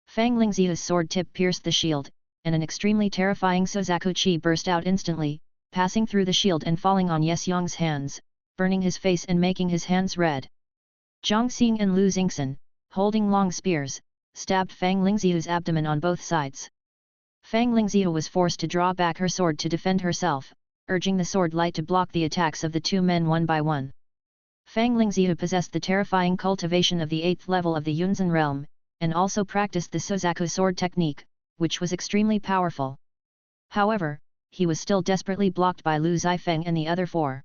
Fang Lingxiu's sword tip pierced the shield, and an extremely terrifying Sozaku chi burst out instantly, passing through the shield and falling on Yes Yang's hands, burning his face and making his hands red. Zhang Xing and Lu Xingxin, holding long spears, stabbed Fang Lingxiu's abdomen on both sides. Fang Lingxiu was forced to draw back her sword to defend herself, urging the sword light to block the attacks of the 2 men one by one. Fang Lingxiu possessed the terrifying cultivation of the 8th level of the Yunzhen realm, and also practiced the Sozaku sword technique, which was extremely powerful. However, he was still desperately blocked by Lu Zifeng and the other 4.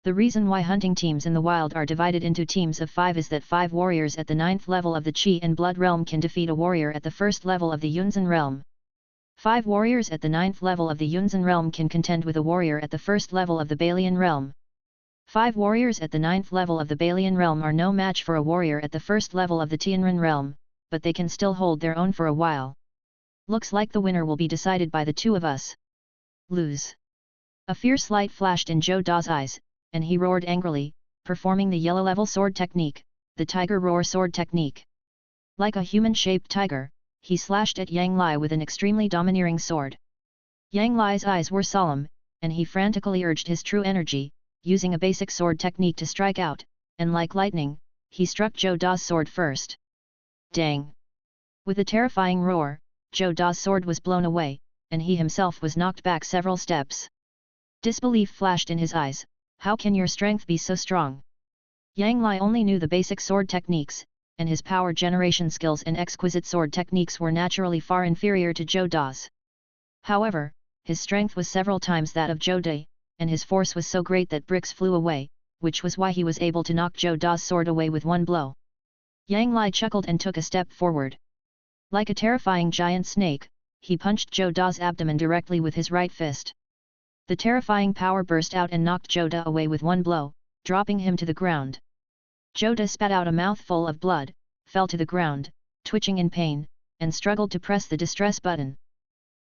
The reason why hunting teams in the wild are divided into teams of 5 is that 5 warriors at the 9th level of the Qi and Blood realm can defeat a warrior at the 1st level of the Yunzhen realm. 5 warriors at the 9th level of the Yunzhen realm can contend with a warrior at the 1st level of the Balian realm. 5 warriors at the 9th level of the Balian realm are no match for a warrior at the 1st level of the Tianren realm, but they can still hold their own for a while. Looks like the winner will be decided by the 2 of us. Lose. A fierce light flashed in Zhou Da's eyes, and he roared angrily, performing the yellow-level sword technique, the Tiger Roar sword technique. Like a human-shaped tiger, he slashed at Yang Lai with an extremely domineering sword. Yang Lai's eyes were solemn, and he frantically urged his true energy, using a basic sword technique to strike out, and like lightning, he struck Zhou Da's sword first. Dang! With a terrifying roar, Zhou Da's sword was blown away, and he himself was knocked back several steps. Disbelief flashed in his eyes. How can your strength be so strong? Yang Lai only knew the basic sword techniques, and his power generation skills and exquisite sword techniques were naturally far inferior to Zhou Da's. However, his strength was several times that of Zhou Da, and his force was so great that bricks flew away, which was why he was able to knock Zhou Da's sword away with one blow. Yang Lai chuckled and took a step forward. Like a terrifying giant snake, he punched Zhou Da's abdomen directly with his right fist. The terrifying power burst out and knocked Zhou Da away with one blow, dropping him to the ground. Zhou Da spat out a mouthful of blood, fell to the ground, twitching in pain, and struggled to press the distress button.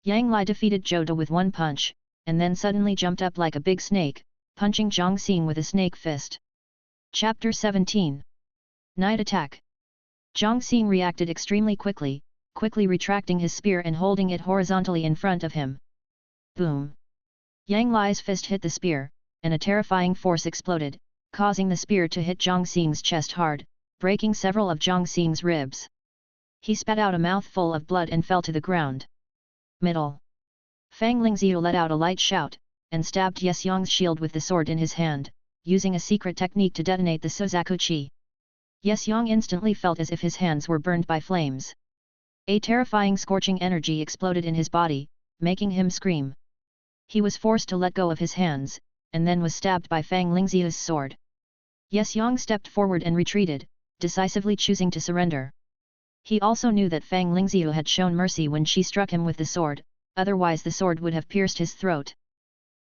Yang Lai defeated Zhou Da with one punch, and then suddenly jumped up like a big snake, punching Zhang Xing with a snake fist. Chapter 17. Night Attack. Zhang Xing reacted extremely quickly retracting his spear and holding it horizontally in front of him. Boom! Yang Lai's fist hit the spear, and a terrifying force exploded, causing the spear to hit Zhang Xing's chest hard, breaking several of Zhang Xing's ribs. He spat out a mouthful of blood and fell to the ground. Middle. Fang Lingxiu let out a light shout, and stabbed Yes Yang's shield with the sword in his hand, using a secret technique to detonate the Suzaku Chi. Yes Yang instantly felt as if his hands were burned by flames. A terrifying scorching energy exploded in his body, making him scream. He was forced to let go of his hands, and then was stabbed by Fang Lingxiu's sword. Yes Yang stepped forward and retreated, decisively choosing to surrender. He also knew that Fang Lingxiu had shown mercy when she struck him with the sword, otherwise the sword would have pierced his throat.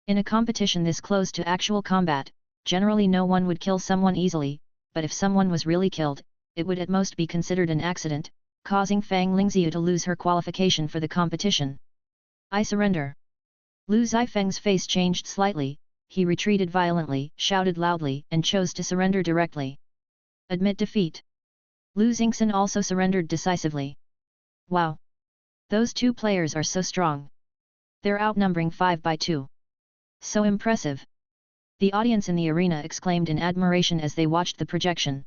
In a competition this close to actual combat, generally no one would kill someone easily, but if someone was really killed, it would at most be considered an accident, causing Fang Lingxiu to lose her qualification for the competition. I surrender. Lu Zifeng's face changed slightly, he retreated violently, shouted loudly, and chose to surrender directly. Admit defeat. Lu Xingxin also surrendered decisively. Wow! Those two players are so strong. They're outnumbering 5-2. So impressive! The audience in the arena exclaimed in admiration as they watched the projection.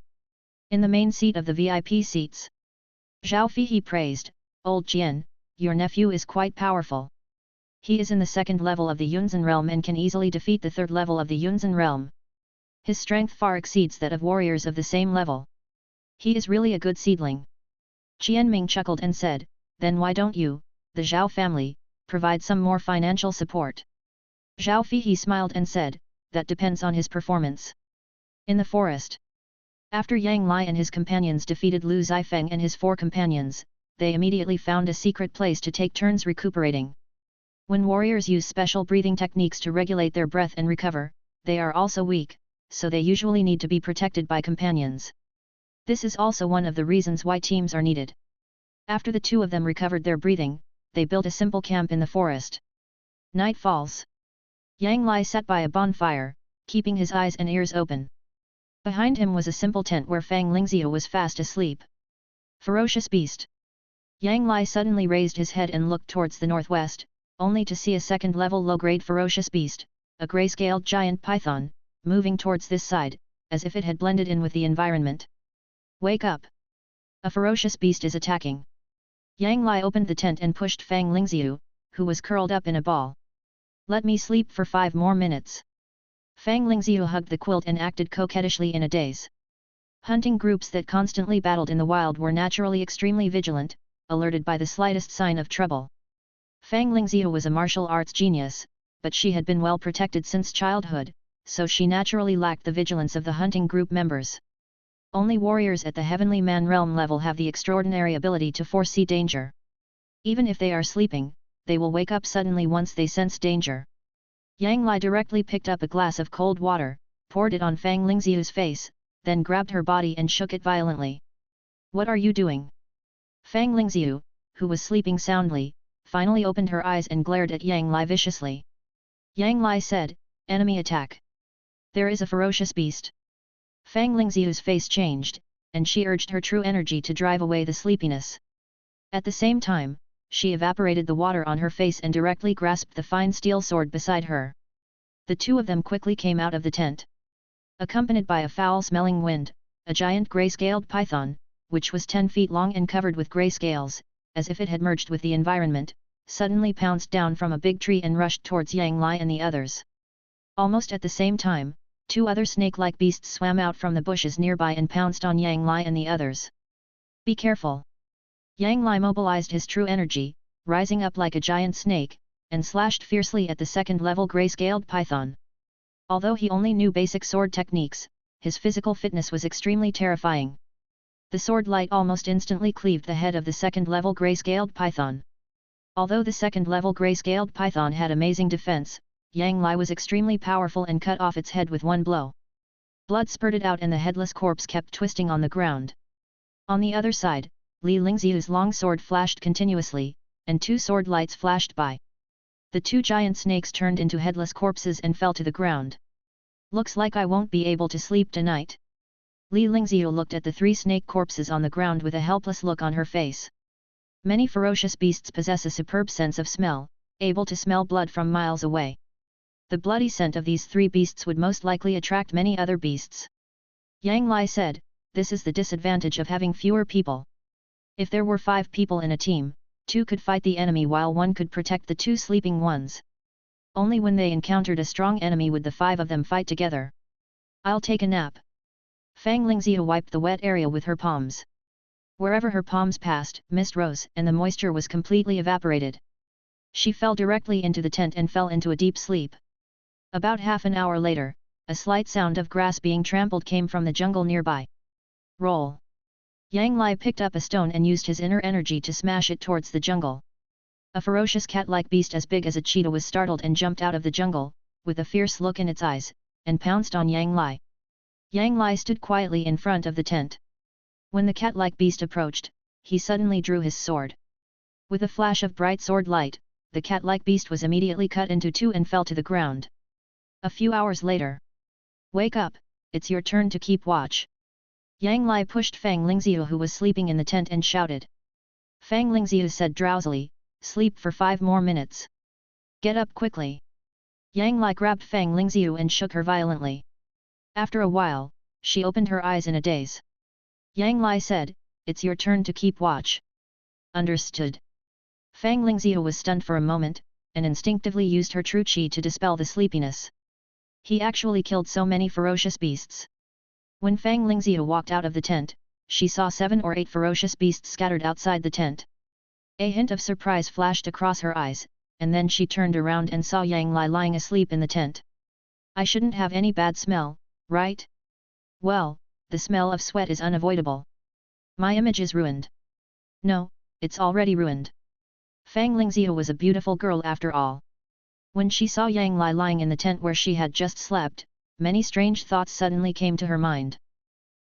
In the main seat of the VIP seats, Zhao Fihi praised, "Old Jian, your nephew is quite powerful. He is in the second level of the Yunzhen realm and can easily defeat the third level of the Yunzhen realm. His strength far exceeds that of warriors of the same level. He is really a good seedling." Qianming chuckled and said, "Then why don't you, the Zhao family, provide some more financial support?" Zhao Fihi smiled and said, "That depends on his performance." In the forest. After Yang Lai and his companions defeated Lu Zifeng and his 4 companions, they immediately found a secret place to take turns recuperating. When warriors use special breathing techniques to regulate their breath and recover, they are also weak, so they usually need to be protected by companions. This is also one of the reasons why teams are needed. After the 2 of them recovered their breathing, they built a simple camp in the forest. Night falls. Yang Lai sat by a bonfire, keeping his eyes and ears open. Behind him was a simple tent where Fang Lingxiu was fast asleep. Ferocious beast. Yang Lai suddenly raised his head and looked towards the northwest, only to see a second-level low-grade ferocious beast, a grey-scaled giant python, moving towards this side, as if it had blended in with the environment. Wake up! A ferocious beast is attacking. Yang Lai opened the tent and pushed Fang Lingxiu, who was curled up in a ball. Let me sleep for 5 more minutes. Fang Lingxiu hugged the quilt and acted coquettishly in a daze. Hunting groups that constantly battled in the wild were naturally extremely vigilant, alerted by the slightest sign of trouble. Fang Lingxiu was a martial arts genius, but she had been well protected since childhood, so she naturally lacked the vigilance of the hunting group members. Only warriors at the Heavenly Man realm level have the extraordinary ability to foresee danger. Even if they are sleeping, they will wake up suddenly once they sense danger. Yang Lai directly picked up a glass of cold water, poured it on Fang Lingxiu's face, then grabbed her body and shook it violently. What are you doing? Fang Lingxiu, who was sleeping soundly, finally opened her eyes and glared at Yang Lai viciously. Yang Lai said, "Enemy attack. There is a ferocious beast." Fang Lingxiu's face changed, and she urged her true energy to drive away the sleepiness. At the same time, she evaporated the water on her face and directly grasped the fine steel sword beside her. The two of them quickly came out of the tent. Accompanied by a foul-smelling wind, a giant grey-scaled python, which was 10 feet long and covered with grey scales, as if it had merged with the environment, suddenly pounced down from a big tree and rushed towards Yang Lai and the others. Almost at the same time, 2 other snake-like beasts swam out from the bushes nearby and pounced on Yang Lai and the others. Be careful! Yang Lai mobilized his true energy, rising up like a giant snake, and slashed fiercely at the second-level grey-scaled python. Although he only knew basic sword techniques, his physical fitness was extremely terrifying. The sword light almost instantly cleaved the head of the second-level grey-scaled python. Although the second-level grey-scaled python had amazing defense, Yang Lai was extremely powerful and cut off its head with one blow. Blood spurted out and the headless corpse kept twisting on the ground. On the other side, Li Lingziu's long sword flashed continuously, and 2 sword lights flashed by. The 2 giant snakes turned into headless corpses and fell to the ground. Looks like I won't be able to sleep tonight. Li Lingziu looked at the 3 snake corpses on the ground with a helpless look on her face. Many ferocious beasts possess a superb sense of smell, able to smell blood from miles away. The bloody scent of these 3 beasts would most likely attract many other beasts. Yang Lai said, "This is the disadvantage of having fewer people. If there were 5 people in a team, 2 could fight the enemy while 1 could protect the 2 sleeping ones. Only when they encountered a strong enemy would the 5 of them fight together. I'll take a nap." Fang Lingzia wiped the wet area with her palms. Wherever her palms passed, mist rose and the moisture was completely evaporated. She fell directly into the tent and fell into a deep sleep. About half an hour later, a slight sound of grass being trampled came from the jungle nearby. Roll! Yang Lai picked up a stone and used his inner energy to smash it towards the jungle. A ferocious cat-like beast as big as a cheetah was startled and jumped out of the jungle, with a fierce look in its eyes, and pounced on Yang Lai. Yang Lai stood quietly in front of the tent. When the cat-like beast approached, he suddenly drew his sword. With a flash of bright sword light, the cat-like beast was immediately cut into 2 and fell to the ground. A few hours later. "Wake up, it's your turn to keep watch." Yang Lai pushed Fang Lingziu who was sleeping in the tent and shouted. Fang Lingziu said drowsily, "Sleep for 5 more minutes. Get up quickly." Yang Lai grabbed Fang Lingziu and shook her violently. After a while, she opened her eyes in a daze. Yang Lai said, "It's your turn to keep watch." Understood. Fang Lingziu was stunned for a moment, and instinctively used her true qi to dispel the sleepiness. He actually killed so many ferocious beasts. When Fang Lingziu walked out of the tent, she saw 7 or 8 ferocious beasts scattered outside the tent. A hint of surprise flashed across her eyes, and then she turned around and saw Yang Lai lying asleep in the tent. "I shouldn't have any bad smell, right? Well, the smell of sweat is unavoidable. My image is ruined." "No, it's already ruined." Fang Lingziu was a beautiful girl after all. When she saw Yang Lai lying in the tent where she had just slept, many strange thoughts suddenly came to her mind.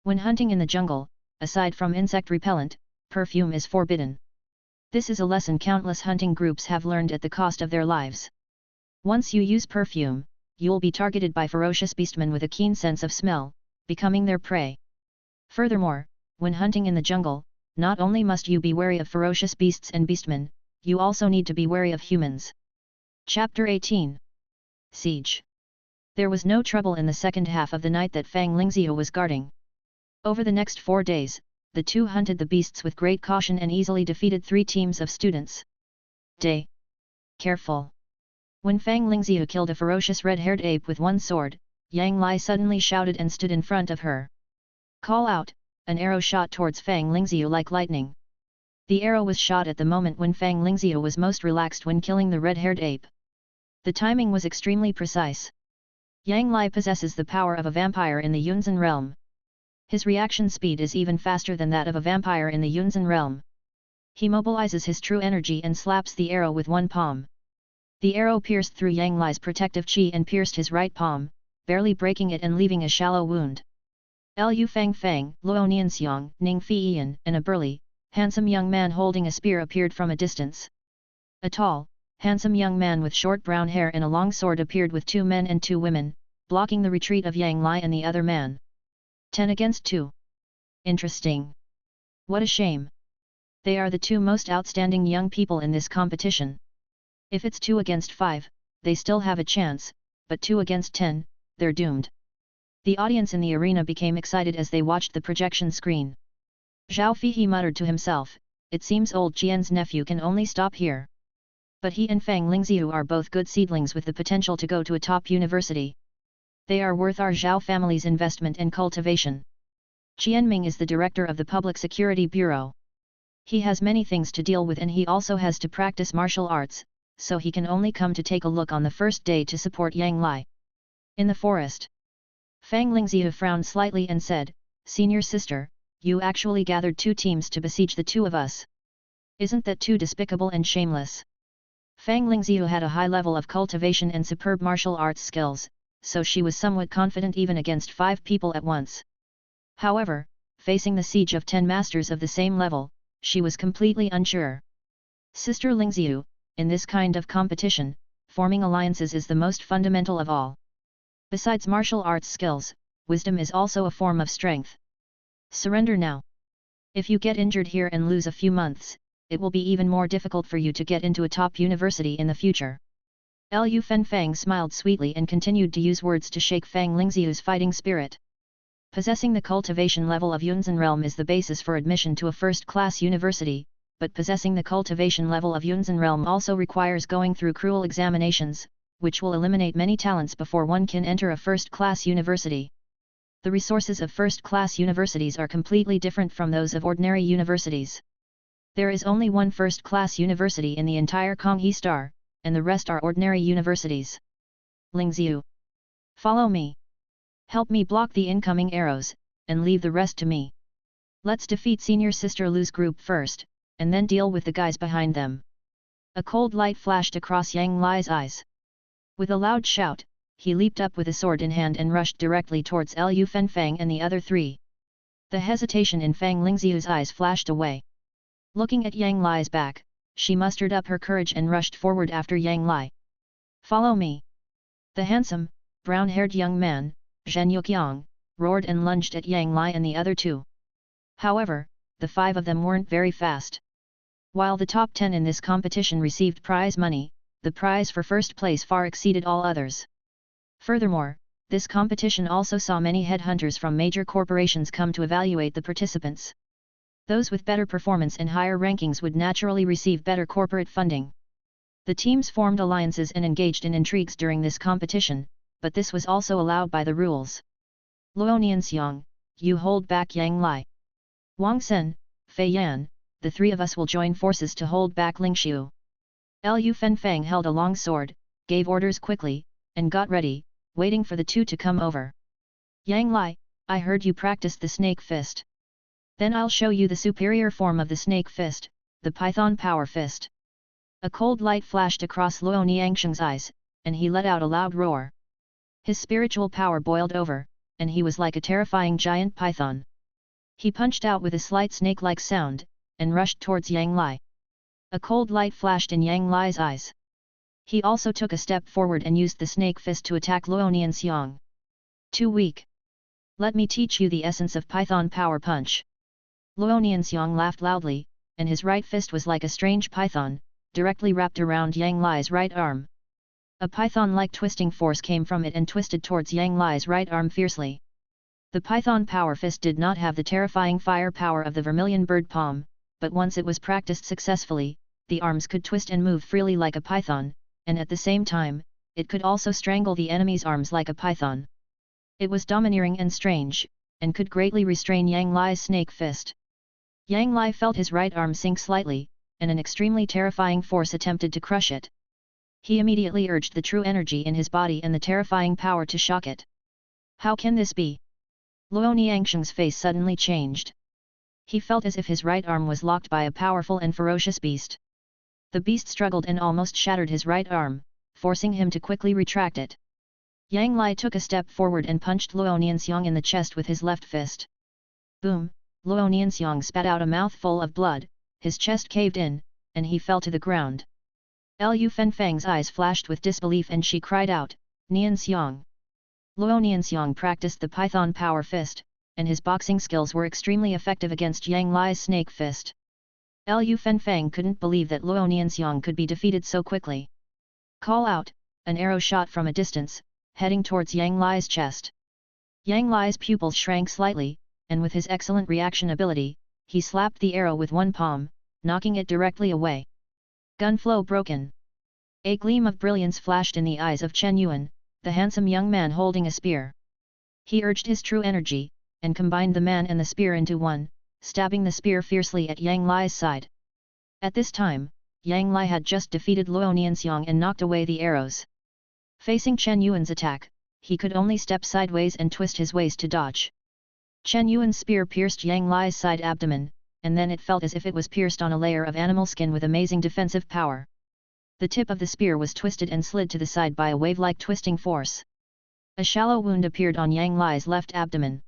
When hunting in the jungle, aside from insect repellent, perfume is forbidden. This is a lesson countless hunting groups have learned at the cost of their lives. Once you use perfume, you'll be targeted by ferocious beastmen with a keen sense of smell, becoming their prey. Furthermore, when hunting in the jungle, not only must you be wary of ferocious beasts and beastmen, you also need to be wary of humans. Chapter 18. Siege. There was no trouble in the second half of the night that Fang Lingziu was guarding. Over the next 4 days, the 2 hunted the beasts with great caution and easily defeated 3 teams of students. Day. Careful! When Fang Lingziu killed a ferocious red-haired ape with 1 sword, Yang Lai suddenly shouted and stood in front of her. "Call out!" An arrow shot towards Fang Lingziu like lightning. The arrow was shot at the moment when Fang Lingziu was most relaxed when killing the red-haired ape. The timing was extremely precise. Yang Lai possesses the power of a vampire in the Yunzan realm. His reaction speed is even faster than that of a vampire in the Yunzan realm. He mobilizes his true energy and slaps the arrow with 1 palm. The arrow pierced through Yang Lai's protective qi and pierced his right palm, barely breaking it and leaving a shallow wound. Lu Fang Fang, Luo Nianxiang, Ning Fiyan, and a burly, handsome young man holding a spear appeared from a distance. A tall, handsome young man with short brown hair and a long sword appeared with 2 men and 2 women, blocking the retreat of Yang Lai and the other man. 10 against 2. Interesting. What a shame. They are the two most outstanding young people in this competition. If it's 2 against 5, they still have a chance, but 2 against 10, they're doomed. The audience in the arena became excited as they watched the projection screen. Zhao Feihe muttered to himself, it seems old Jian's nephew can only stop here. But he and Fang Lingxiu are both good seedlings with the potential to go to a top university. They are worth our Zhao family's investment and cultivation. Qianming is the director of the Public Security Bureau. He has many things to deal with and he also has to practice martial arts, so he can only come to take a look on the first day to support Yang Lai. In the forest, Fang Lingxiu frowned slightly and said, Senior sister, you actually gathered 2 teams to besiege the 2 of us. Isn't that too despicable and shameless? Fang Lingxiu had a high level of cultivation and superb martial arts skills, so she was somewhat confident even against 5 people at once. However, facing the siege of 10 masters of the same level, she was completely unsure. Sister Lingxiu, in this kind of competition, forming alliances is the most fundamental of all. Besides martial arts skills, wisdom is also a form of strength. Surrender now. If you get injured here and lose a few months, it will be even more difficult for you to get into a top university in the future. Lu Fenfang smiled sweetly and continued to use words to shake Fang Lingxiu's fighting spirit. Possessing the cultivation level of Yunzhen realm is the basis for admission to a first-class university, but possessing the cultivation level of Yunzhen realm also requires going through cruel examinations, which will eliminate many talents before one can enter a first-class university. The resources of first-class universities are completely different from those of ordinary universities. There is only one first-class university in the entire Konghe Star, and the rest are ordinary universities. Lingxiu, follow me. Help me block the incoming arrows, and leave the rest to me. Let's defeat Senior Sister Lu's group first, and then deal with the guys behind them. A cold light flashed across Yang Lai's eyes. With a loud shout, he leaped up with a sword in hand and rushed directly towards Lu Fenfang and the other 3. The hesitation in Fang Lingxiu's eyes flashed away. Looking at Yang Lai's back, she mustered up her courage and rushed forward after Yang Lai. Follow me. The handsome, brown-haired young man, Zhen Yuqiang, roared and lunged at Yang Lai and the other 2. However, the 5 of them weren't very fast. While the top 10 in this competition received prize money, the prize for first place far exceeded all others. Furthermore, this competition also saw many headhunters from major corporations come to evaluate the participants. Those with better performance and higher rankings would naturally receive better corporate funding. The teams formed alliances and engaged in intrigues during this competition, but this was also allowed by the rules. Luo Nianxiang, you hold back Yang Lai. Wang Sen, Fei Yan, the 3 of us will join forces to hold back Lingxiu. Lu Fenfang held a long sword, gave orders quickly, and got ready, waiting for the 2 to come over. Yang Lai, I heard you practiced the snake fist. Then I'll show you the superior form of the snake fist, the python power fist. A cold light flashed across Luo Nianxiang's eyes, and he let out a loud roar. His spiritual power boiled over, and he was like a terrifying giant python. He punched out with a slight snake-like sound, and rushed towards Yang Lai. A cold light flashed in Yang Lai's eyes. He also took a step forward and used the snake fist to attack Luo Nianxiang. Too weak. Let me teach you the essence of python power punch. Luo Nianxiang laughed loudly, and his right fist was like a strange python, directly wrapped around Yang Lai's right arm. A python-like twisting force came from it and twisted towards Yang Lai's right arm fiercely. The python power fist did not have the terrifying fire power of the vermilion bird palm, but once it was practiced successfully, the arms could twist and move freely like a python, and at the same time, it could also strangle the enemy's arms like a python. It was domineering and strange, and could greatly restrain Yang Lai's snake fist. Yang Lai felt his right arm sink slightly, and an extremely terrifying force attempted to crush it. He immediately urged the true energy in his body and the terrifying power to shock it. How can this be? Luo Nianxiang's face suddenly changed. He felt as if his right arm was locked by a powerful and ferocious beast. The beast struggled and almost shattered his right arm, forcing him to quickly retract it. Yang Lai took a step forward and punched Luo Nianxiang in the chest with his left fist. Boom! Luo Nianxiang spat out a mouthful of blood, his chest caved in, and he fell to the ground. Lu Fenfang's eyes flashed with disbelief and she cried out, Nianxiang! Luo Nianxiang practiced the python power fist, and his boxing skills were extremely effective against Yang Lai's snake fist. Lu Fenfang couldn't believe that Luo Nianxiang could be defeated so quickly. Call out, an arrow shot from a distance, heading towards Yang Lai's chest. Yang Lai's pupils shrank slightly, and with his excellent reaction ability, he slapped the arrow with one palm, knocking it directly away. Gun flow broken. A gleam of brilliance flashed in the eyes of Chen Yuan, the handsome young man holding a spear. He urged his true energy, and combined the man and the spear into one, stabbing the spear fiercely at Yang Lai's side. At this time, Yang Lai had just defeated Luo Nianxiang and knocked away the arrows. Facing Chen Yuan's attack, he could only step sideways and twist his waist to dodge. Chen Yuan's spear pierced Yang Lai's side abdomen, and then it felt as if it was pierced on a layer of animal skin with amazing defensive power. The tip of the spear was twisted and slid to the side by a wave-like twisting force. A shallow wound appeared on Yang Lai's left abdomen.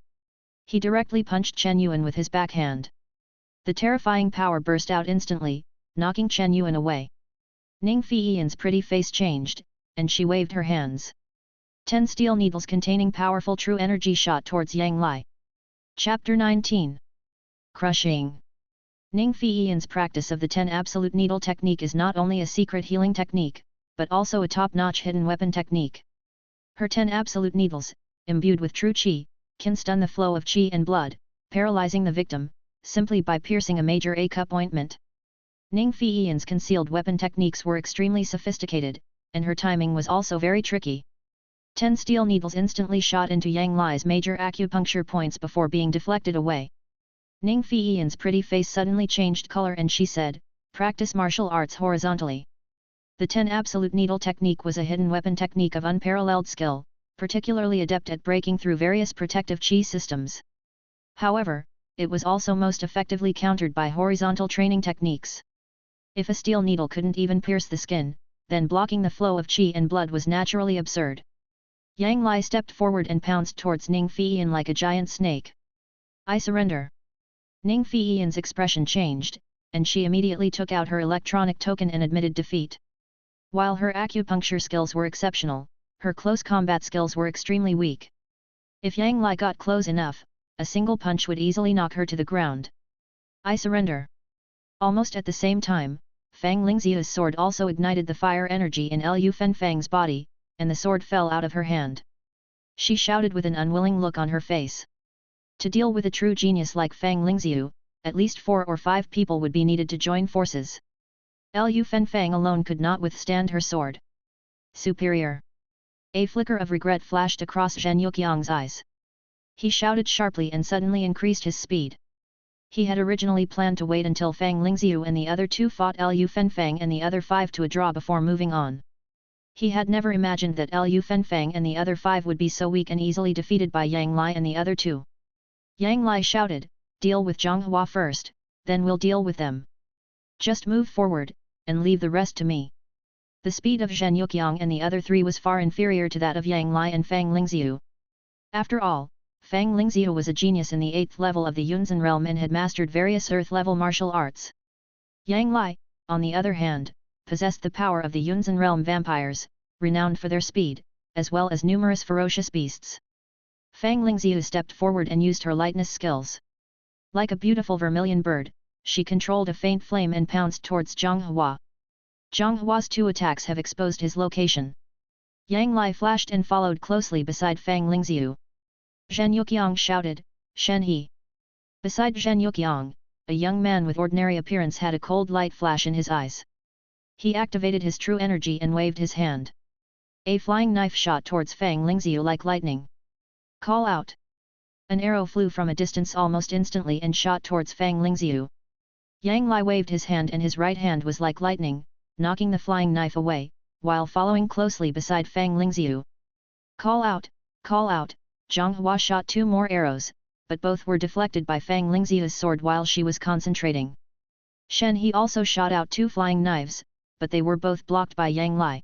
He directly punched Chen Yuan with his backhand. The terrifying power burst out instantly, knocking Chen Yuan away. Ning Feiyan's pretty face changed, and she waved her hands. 10 steel needles containing powerful true energy shot towards Yang Lai. Chapter 19. Crushing. Ning Feiyan's practice of the 10 absolute needle technique is not only a secret healing technique, but also a top-notch hidden weapon technique. Her 10 absolute needles, imbued with true qi, can stun the flow of qi and blood, paralyzing the victim, simply by piercing a major A-cup ointment. Ning Feiyan's concealed weapon techniques were extremely sophisticated, and her timing was also very tricky. 10 steel needles instantly shot into Yang Lai's major acupuncture points before being deflected away. Ning Feiyan's pretty face suddenly changed color and she said, "Practice martial arts horizontally." The 10 absolute needle technique was a hidden weapon technique of unparalleled skill, particularly adept at breaking through various protective qi systems. However, it was also most effectively countered by horizontal training techniques. If a steel needle couldn't even pierce the skin, then blocking the flow of qi and blood was naturally absurd. Yang Lai stepped forward and pounced towards Ning Feiyan like a giant snake. "I surrender." Ning Feiyan's expression changed, and she immediately took out her electronic token and admitted defeat. While her acupuncture skills were exceptional, her close combat skills were extremely weak. If Yang Lai got close enough, a single punch would easily knock her to the ground. "I surrender." Almost at the same time, Fang Lingxiu's sword also ignited the fire energy in Lu Fenfang's body, and the sword fell out of her hand. She shouted with an unwilling look on her face. To deal with a true genius like Fang Lingxiu, at least 4 or 5 people would be needed to join forces. Lu Fenfang alone could not withstand her sword. Superior. A flicker of regret flashed across Zhen Yuqiang's eyes. He shouted sharply and suddenly increased his speed. He had originally planned to wait until Fang Lingxiu and the other 2 fought Lu Fenfang and the other 5 to a draw before moving on. He had never imagined that Lu Fenfang and the other 5 would be so weak and easily defeated by Yang Lai and the other 2. Yang Lai shouted, "Deal with Zhonghua first, then we'll deal with them. Just move forward, and leave the rest to me." The speed of Zhen Yuqiang and the other 3 was far inferior to that of Yang Lai and Fang Lingxiu. After all, Fang Lingxiu was a genius in the 8th level of the Yunzhen realm and had mastered various earth-level martial arts. Yang Lai, on the other hand, possessed the power of the Yunzhen realm vampires, renowned for their speed, as well as numerous ferocious beasts. Fang Lingxiu stepped forward and used her lightness skills. Like a beautiful vermilion bird, she controlled a faint flame and pounced towards Zhonghua. Zhonghua's 2 attacks have exposed his location. Yang Lai flashed and followed closely beside Fang Lingxiu. Zhen Yuqiang shouted, "Shen He." Beside Zhen Yuqiang, a young man with ordinary appearance had a cold light flash in his eyes. He activated his true energy and waved his hand. A flying knife shot towards Fang Lingxiu like lightning. "Call out." An arrow flew from a distance almost instantly and shot towards Fang Lingxiu. Yang Lai waved his hand and his right hand was like lightning, knocking the flying knife away, while following closely beside Fang Lingxiu. "Call out, call out." Zhonghua shot 2 more arrows, but both were deflected by Fang Lingxiu's sword while she was concentrating. Shen He also shot out 2 flying knives, but they were both blocked by Yang Lai.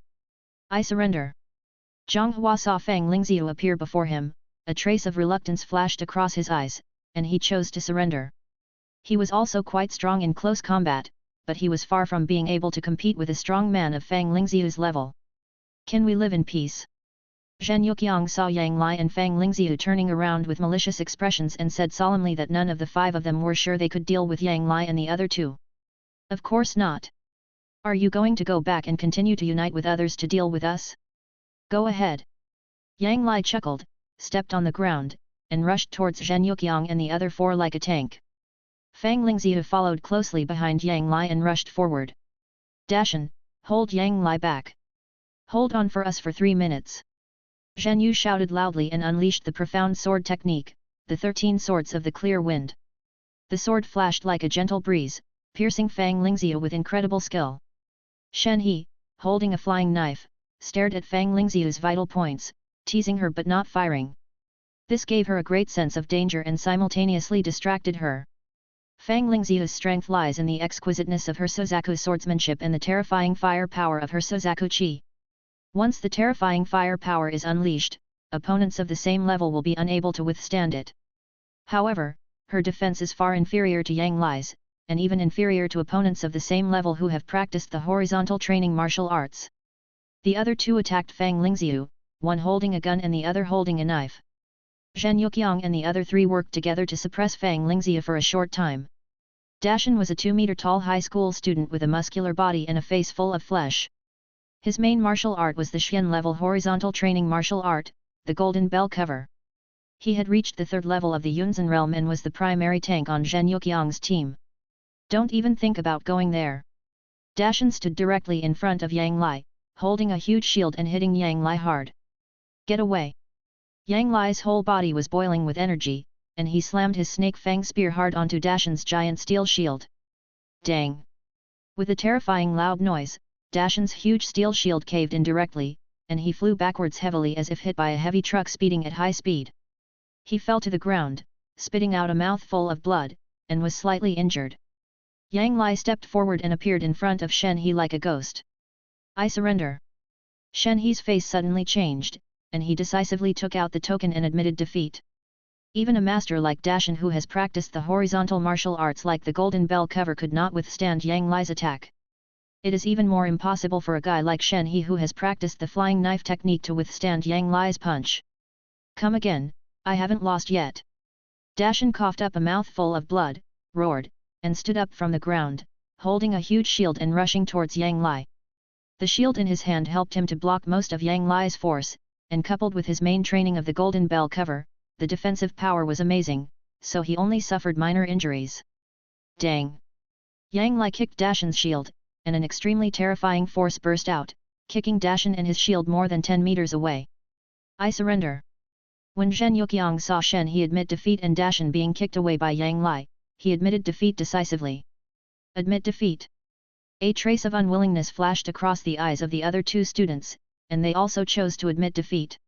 "I surrender." Zhonghua saw Fang Lingxiu appear before him, a trace of reluctance flashed across his eyes, and he chose to surrender. He was also quite strong in close combat, but he was far from being able to compete with a strong man of Fang Lingxiu's level. "Can we live in peace?" Zhen Yuqiang saw Yang Lai and Fang Lingxiu turning around with malicious expressions and said solemnly that none of the 5 of them were sure they could deal with Yang Lai and the other 2. Of course not. Are you going to go back and continue to unite with others to deal with us? Go ahead. Yang Lai chuckled, stepped on the ground, and rushed towards Zhen Yuqiang and the other four like a tank. Fang Lingziu followed closely behind Yang Lai and rushed forward. Dashan, hold Yang Lai back. Hold on for us for 3 minutes. Zhen Yu shouted loudly and unleashed the profound sword technique, the 13 swords of the clear wind. The sword flashed like a gentle breeze, piercing Fang Lingziu with incredible skill. Shen He, holding a flying knife, stared at Fang Lingziu's vital points, teasing her but not firing. This gave her a great sense of danger and simultaneously distracted her. Fang Lingziu's strength lies in the exquisiteness of her Sozaku swordsmanship and the terrifying fire power of her Sozaku chi. Once the terrifying fire power is unleashed, opponents of the same level will be unable to withstand it. However, her defense is far inferior to Yang Lai's, and even inferior to opponents of the same level who have practiced the horizontal training martial arts. The other two attacked Fang Lingziu, one holding a gun and the other holding a knife. Zhen Yuqiang and the other three worked together to suppress Fang Lingziu for a short time. Dashan was a 2-meter-tall high school student with a muscular body and a face full of flesh. His main martial art was the Xian-level horizontal training martial art, the Golden Bell cover. He had reached the 3rd level of the Yunzhen realm and was the primary tank on Zhen Yuqiang's team. Don't even think about going there. Dashan stood directly in front of Yang Lai, holding a huge shield and hitting Yang Lai hard. Get away! Yang Lai's whole body was boiling with energy, and he slammed his snake fang spear hard onto Dashan's giant steel shield. Dang! With a terrifying loud noise, Dashan's huge steel shield caved in directly, and he flew backwards heavily as if hit by a heavy truck speeding at high speed. He fell to the ground, spitting out a mouthful of blood, and was slightly injured. Yang Lai stepped forward and appeared in front of Shen He like a ghost. I surrender. Shen He's face suddenly changed, and he decisively took out the token and admitted defeat. Even a master like Dashan who has practiced the horizontal martial arts like the Golden Bell cover could not withstand Yang Lai's attack. It is even more impossible for a guy like Shen He who has practiced the flying knife technique to withstand Yang Lai's punch. Come again, I haven't lost yet. Dashan coughed up a mouthful of blood, roared, and stood up from the ground, holding a huge shield and rushing towards Yang Lai. The shield in his hand helped him to block most of Yang Lai's force, and coupled with his main training of the Golden Bell cover, the defensive power was amazing, so he only suffered minor injuries. Dang! Yang Lai kicked Dashan's shield, and an extremely terrifying force burst out, kicking Dashan and his shield more than 10 meters away. I surrender. When Zhen Yuqiang saw Shen He admit defeat and Dashan being kicked away by Yang Lai, he admitted defeat decisively. Admit defeat. A trace of unwillingness flashed across the eyes of the other two students, and they also chose to admit defeat.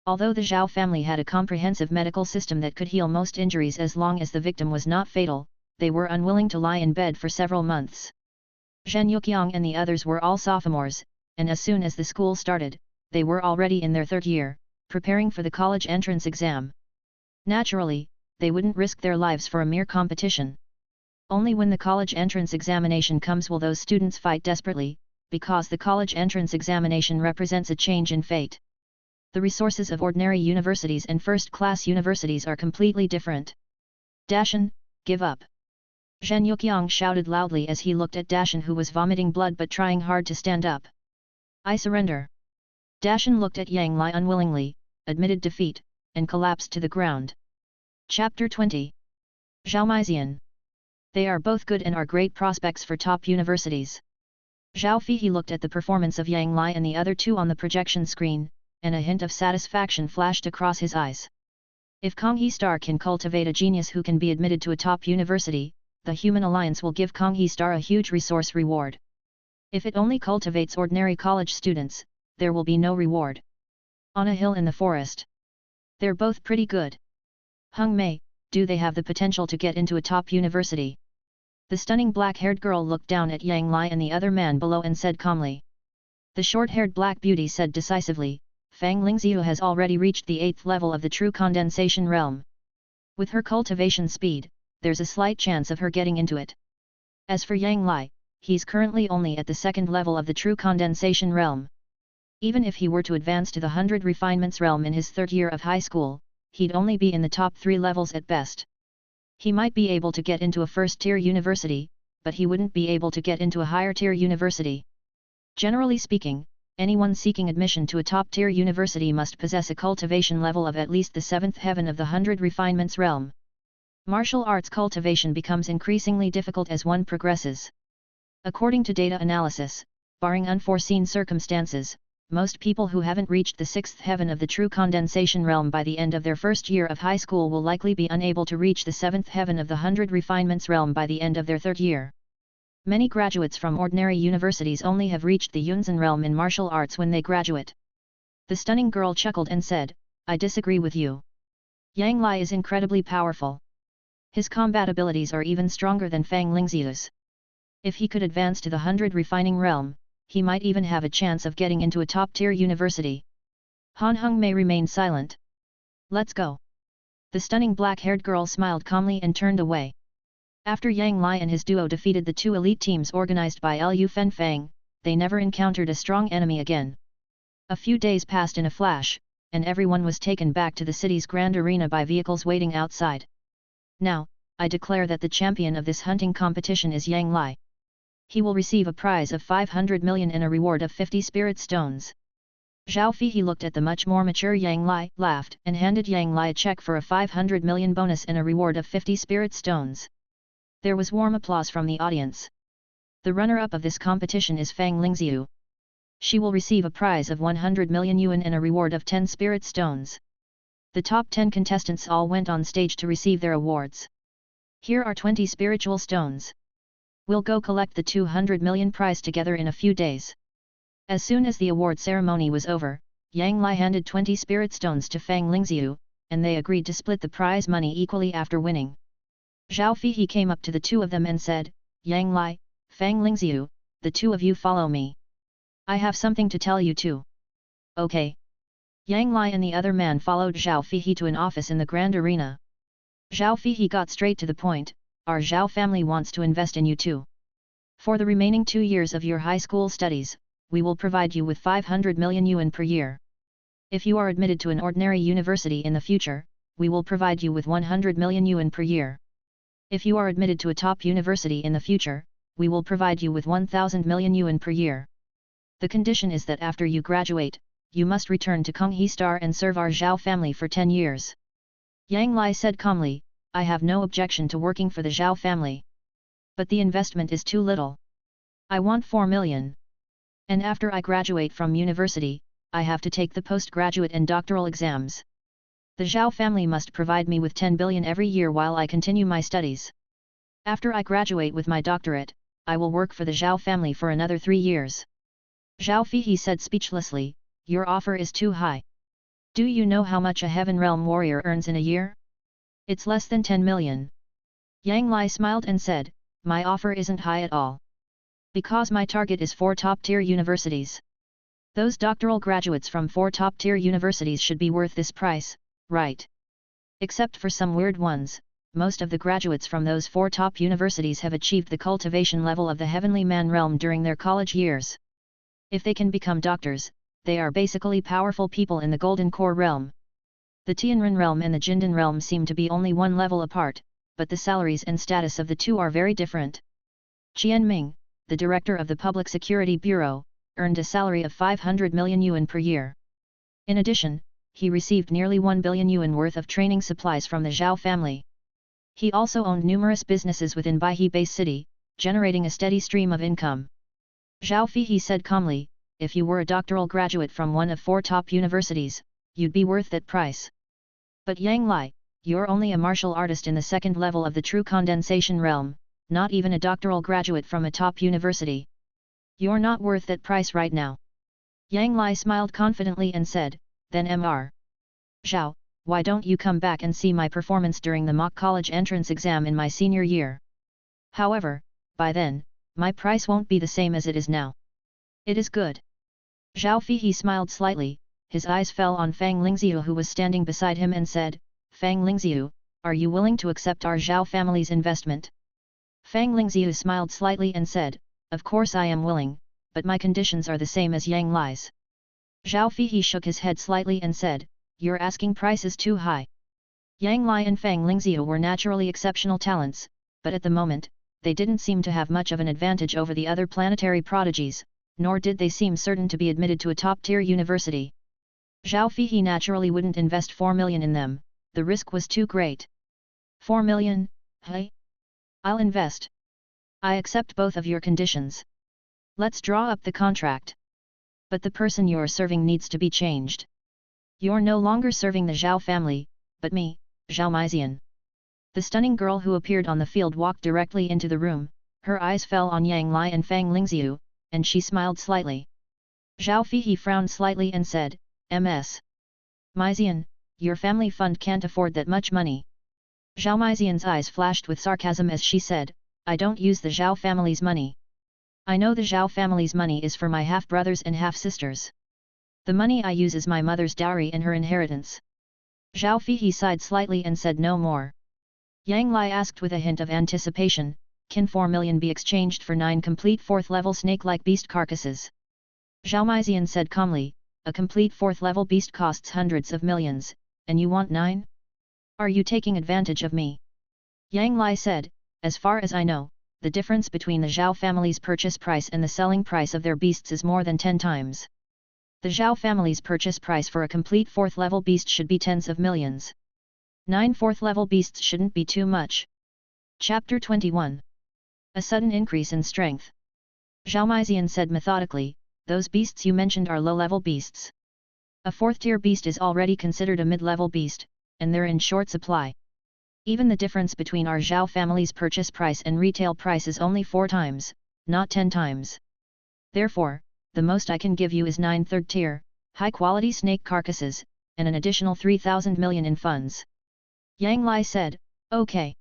Although the Zhao family had a comprehensive medical system that could heal most injuries as long as the victim was not fatal, they were unwilling to lie in bed for several months. Zhen Yuqiang and the others were all sophomores, and as soon as the school started, they were already in their 3rd year, preparing for the college entrance exam. Naturally, they wouldn't risk their lives for a mere competition. Only when the college entrance examination comes will those students fight desperately, because the college entrance examination represents a change in fate. The resources of ordinary universities and first-class universities are completely different. Dashan, give up! Zhen Yuqiang shouted loudly as he looked at Dashan who was vomiting blood but trying hard to stand up. I surrender. Dashan looked at Yang Lai unwillingly, admitted defeat, and collapsed to the ground. Chapter 20. Zhao Maizian. They are both good and are great prospects for top universities. Zhao Feihe looked at the performance of Yang Lai and the other two on the projection screen, and a hint of satisfaction flashed across his eyes. If Konghe Star can cultivate a genius who can be admitted to a top university, the Human Alliance will give Konghe Star a huge resource reward. If it only cultivates ordinary college students, there will be no reward. On a hill in the forest. They're both pretty good. Hung Mei, do they have the potential to get into a top university? The stunning black-haired girl looked down at Yang Lai and the other man below and said calmly. The short-haired black beauty said decisively, Fang Lingziu has already reached the 8th level of the true condensation realm. With her cultivation speed, there's a slight chance of her getting into it. As for Yang Lai, he's currently only at the 2nd level of the true condensation realm. Even if he were to advance to the 100 refinements realm in his 3rd year of high school, he'd only be in the top 3 levels at best. He might be able to get into a first-tier university, but he wouldn't be able to get into a higher-tier university. Generally speaking, anyone seeking admission to a top-tier university must possess a cultivation level of at least the 7th heaven of the 100 refinements realm. Martial arts cultivation becomes increasingly difficult as one progresses. According to data analysis, barring unforeseen circumstances, most people who haven't reached the 6th heaven of the true condensation realm by the end of their first year of high school will likely be unable to reach the 7th heaven of the 100 refinements realm by the end of their 3rd year. Many graduates from ordinary universities only have reached the Yunzhen realm in martial arts when they graduate. The stunning girl chuckled and said, "I disagree with you. Yang Lai is incredibly powerful. His combat abilities are even stronger than Fang Lingziu's. If he could advance to the 100 refining realm, he might even have a chance of getting into a top-tier university." Han Heng may remain silent. "Let's go." The stunning black-haired girl smiled calmly and turned away. After Yang Lai and his duo defeated the 2 elite teams organized by Liu Fenfang, they never encountered a strong enemy again. A few days passed in a flash, and everyone was taken back to the city's grand arena by vehicles waiting outside. "Now, I declare that the champion of this hunting competition is Yang Lai. He will receive a prize of 500 million and a reward of 50 spirit stones." Zhao Feihe looked at the much more mature Yang Lai, laughed, and handed Yang Lai a check for a 500 million bonus and a reward of 50 spirit stones. There was warm applause from the audience. The runner-up of this competition is Fang Lingziu. She will receive a prize of 100 million yuan and a reward of 10 spirit stones. The top 10 contestants all went on stage to receive their awards. "Here are 20 spiritual stones. We'll go collect the 200 million prize together in a few days." As soon as the award ceremony was over, Yang Lai handed 20 spirit stones to Fang Lingziu, and they agreed to split the prize money equally after winning. Zhao Feihe came up to the 2 of them and said, "Yang Lai, Fang Lingziu, the 2 of you follow me. I have something to tell you too." "Okay." Yang Lai and the other man followed Zhao Feihe to an office in the grand arena. Zhao Feihe got straight to the point, "Our Zhao family wants to invest in you too. For the remaining 2 years of your high school studies, we will provide you with 500 million yuan per year. If you are admitted to an ordinary university in the future, we will provide you with 100 million yuan per year. If you are admitted to a top university in the future, we will provide you with 1,000 million yuan per year. The condition is that after you graduate, you must return to Konghe Star and serve our Zhao family for 10 years. Yang Lai said calmly, "I have no objection to working for the Zhao family. But the investment is too little. I want 4 million. And after I graduate from university, I have to take the postgraduate and doctoral exams. The Zhao family must provide me with 10 billion every year while I continue my studies. After I graduate with my doctorate, I will work for the Zhao family for another 3 years." Zhao Feihe said speechlessly, "Your offer is too high. Do you know how much a Heaven Realm warrior earns in a year? It's less than 10 million. Yang Lai smiled and said, "My offer isn't high at all. Because my target is 4 top-tier universities. Those doctoral graduates from 4 top-tier universities should be worth this price, right? Except for some weird ones, most of the graduates from those 4 top universities have achieved the cultivation level of the Heavenly Man realm during their college years. If they can become doctors, they are basically powerful people in the Golden Core realm. The Tianren realm and the Jindan realm seem to be only one level apart, but the salaries and status of the 2 are very different." Qian Ming, the director of the Public Security Bureau, earned a salary of 500 million yuan per year. In addition, he received nearly 1 billion yuan worth of training supplies from the Zhao family. He also owned numerous businesses within Baihe Bay City, generating a steady stream of income. Zhao Feihe said calmly, "If you were a doctoral graduate from one of 4 top universities, you'd be worth that price. But Yang Lai, you're only a martial artist in the 2nd level of the true condensation realm, not even a doctoral graduate from a top university. You're not worth that price right now." Yang Lai smiled confidently and said, "Then Mr. Zhao, why don't you come back and see my performance during the mock college entrance exam in my senior year? However, by then, my price won't be the same as it is now. It is good." Zhao Feihe smiled slightly, his eyes fell on Fang Lingziu who was standing beside him and said, "Fang Lingziu, are you willing to accept our Zhao family's investment?" Fang Lingziu smiled slightly and said, "Of course I am willing, but my conditions are the same as Yang Lai's." Zhao Feihe shook his head slightly and said, "Your asking price is too high." Yang Lai and Fang Lingziu were naturally exceptional talents, but at the moment, they didn't seem to have much of an advantage over the other planetary prodigies, nor did they seem certain to be admitted to a top-tier university. Zhao Feihe naturally wouldn't invest 4 million in them, the risk was too great. 4 million, hey? I'll invest. I accept both of your conditions. Let's draw up the contract. But the person you're serving needs to be changed. You're no longer serving the Zhao family, but me, Zhao Maizian. The stunning girl who appeared on the field walked directly into the room, her eyes fell on Yang Lai and Fang Lingxiu, and she smiled slightly. Zhao Feihe frowned slightly and said, "Ms. Maizian, your family fund can't afford that much money." Zhao Maizian's eyes flashed with sarcasm as she said, "I don't use the Zhao family's money. I know the Zhao family's money is for my half-brothers and half-sisters. The money I use is my mother's dowry and her inheritance." Zhao Feihe sighed slightly and said no more. Yang Lai asked with a hint of anticipation, "Can 4 million be exchanged for 9 complete 4th-level snake-like beast carcasses?" Zhao Maizian said calmly, "A complete 4th-level beast costs hundreds of millions, and you want 9? Are you taking advantage of me?" Yang Lai said, "As far as I know, the difference between the Zhao family's purchase price and the selling price of their beasts is more than 10 times. The Zhao family's purchase price for a complete 4th-level beast should be tens of millions. 9 4th-level beasts shouldn't be too much." Chapter 21. A sudden increase in strength. Zhao Maizian said methodically, "Those beasts you mentioned are low-level beasts. A 4th-tier beast is already considered a mid-level beast, and they're in short supply. Even the difference between our Zhao family's purchase price and retail price is only 4 times, not 10 times. Therefore, the most I can give you is 9 3rd-tier, high-quality snake carcasses, and an additional 3,000 million in funds." Yang Lai said, "Okay.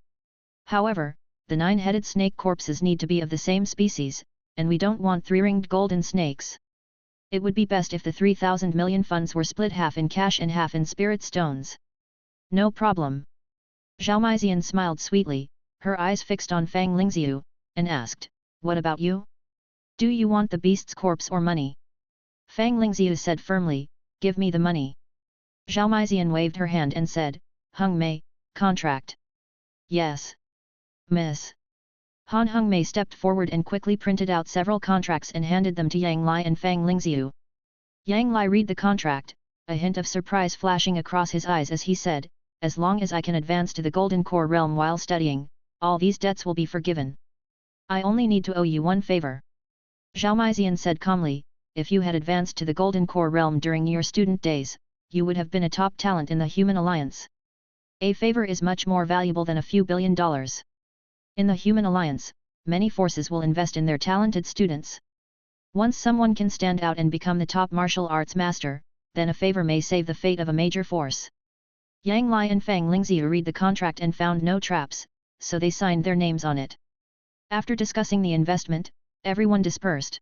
However, the 9-headed snake corpses need to be of the same species, and we don't want 3-ringed golden snakes. It would be best if the 3,000 million funds were split half in cash and half in spirit stones." "No problem." Zhao Maizian smiled sweetly, her eyes fixed on Fang Lingxiu, and asked, "What about you? Do you want the beast's corpse or money?" Fang Lingxiu said firmly, "Give me the money." Zhao Maizian waved her hand and said, "Hung Mei, contract." "Yes. Miss." Han Hung Mei stepped forward and quickly printed out several contracts and handed them to Yang Lai and Fang Lingxiu. Yang Lai read the contract, a hint of surprise flashing across his eyes as he said, "As long as I can advance to the Golden Core realm while studying, all these debts will be forgiven. I only need to owe you one favor." Zhao Maizian said calmly, "If you had advanced to the Golden Core realm during your student days, you would have been a top talent in the Human Alliance. A favor is much more valuable than a few $1 billion. In the Human Alliance, many forces will invest in their talented students. Once someone can stand out and become the top martial arts master, then a favor may save the fate of a major force." Yang Lai and Fang Lingxiu read the contract and found no traps, so they signed their names on it. After discussing the investment, everyone dispersed.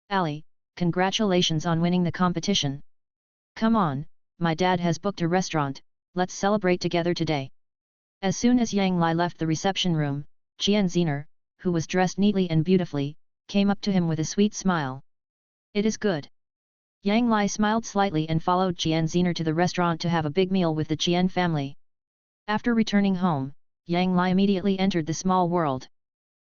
"Ali, congratulations on winning the competition. Come on, my dad has booked a restaurant, let's celebrate together today." As soon as Yang Lai left the reception room, Qian Zener, who was dressed neatly and beautifully, came up to him with a sweet smile. "It is good." Yang Lai smiled slightly and followed Qian Zener to the restaurant to have a big meal with the Qian family. After returning home, Yang Lai immediately entered the small world.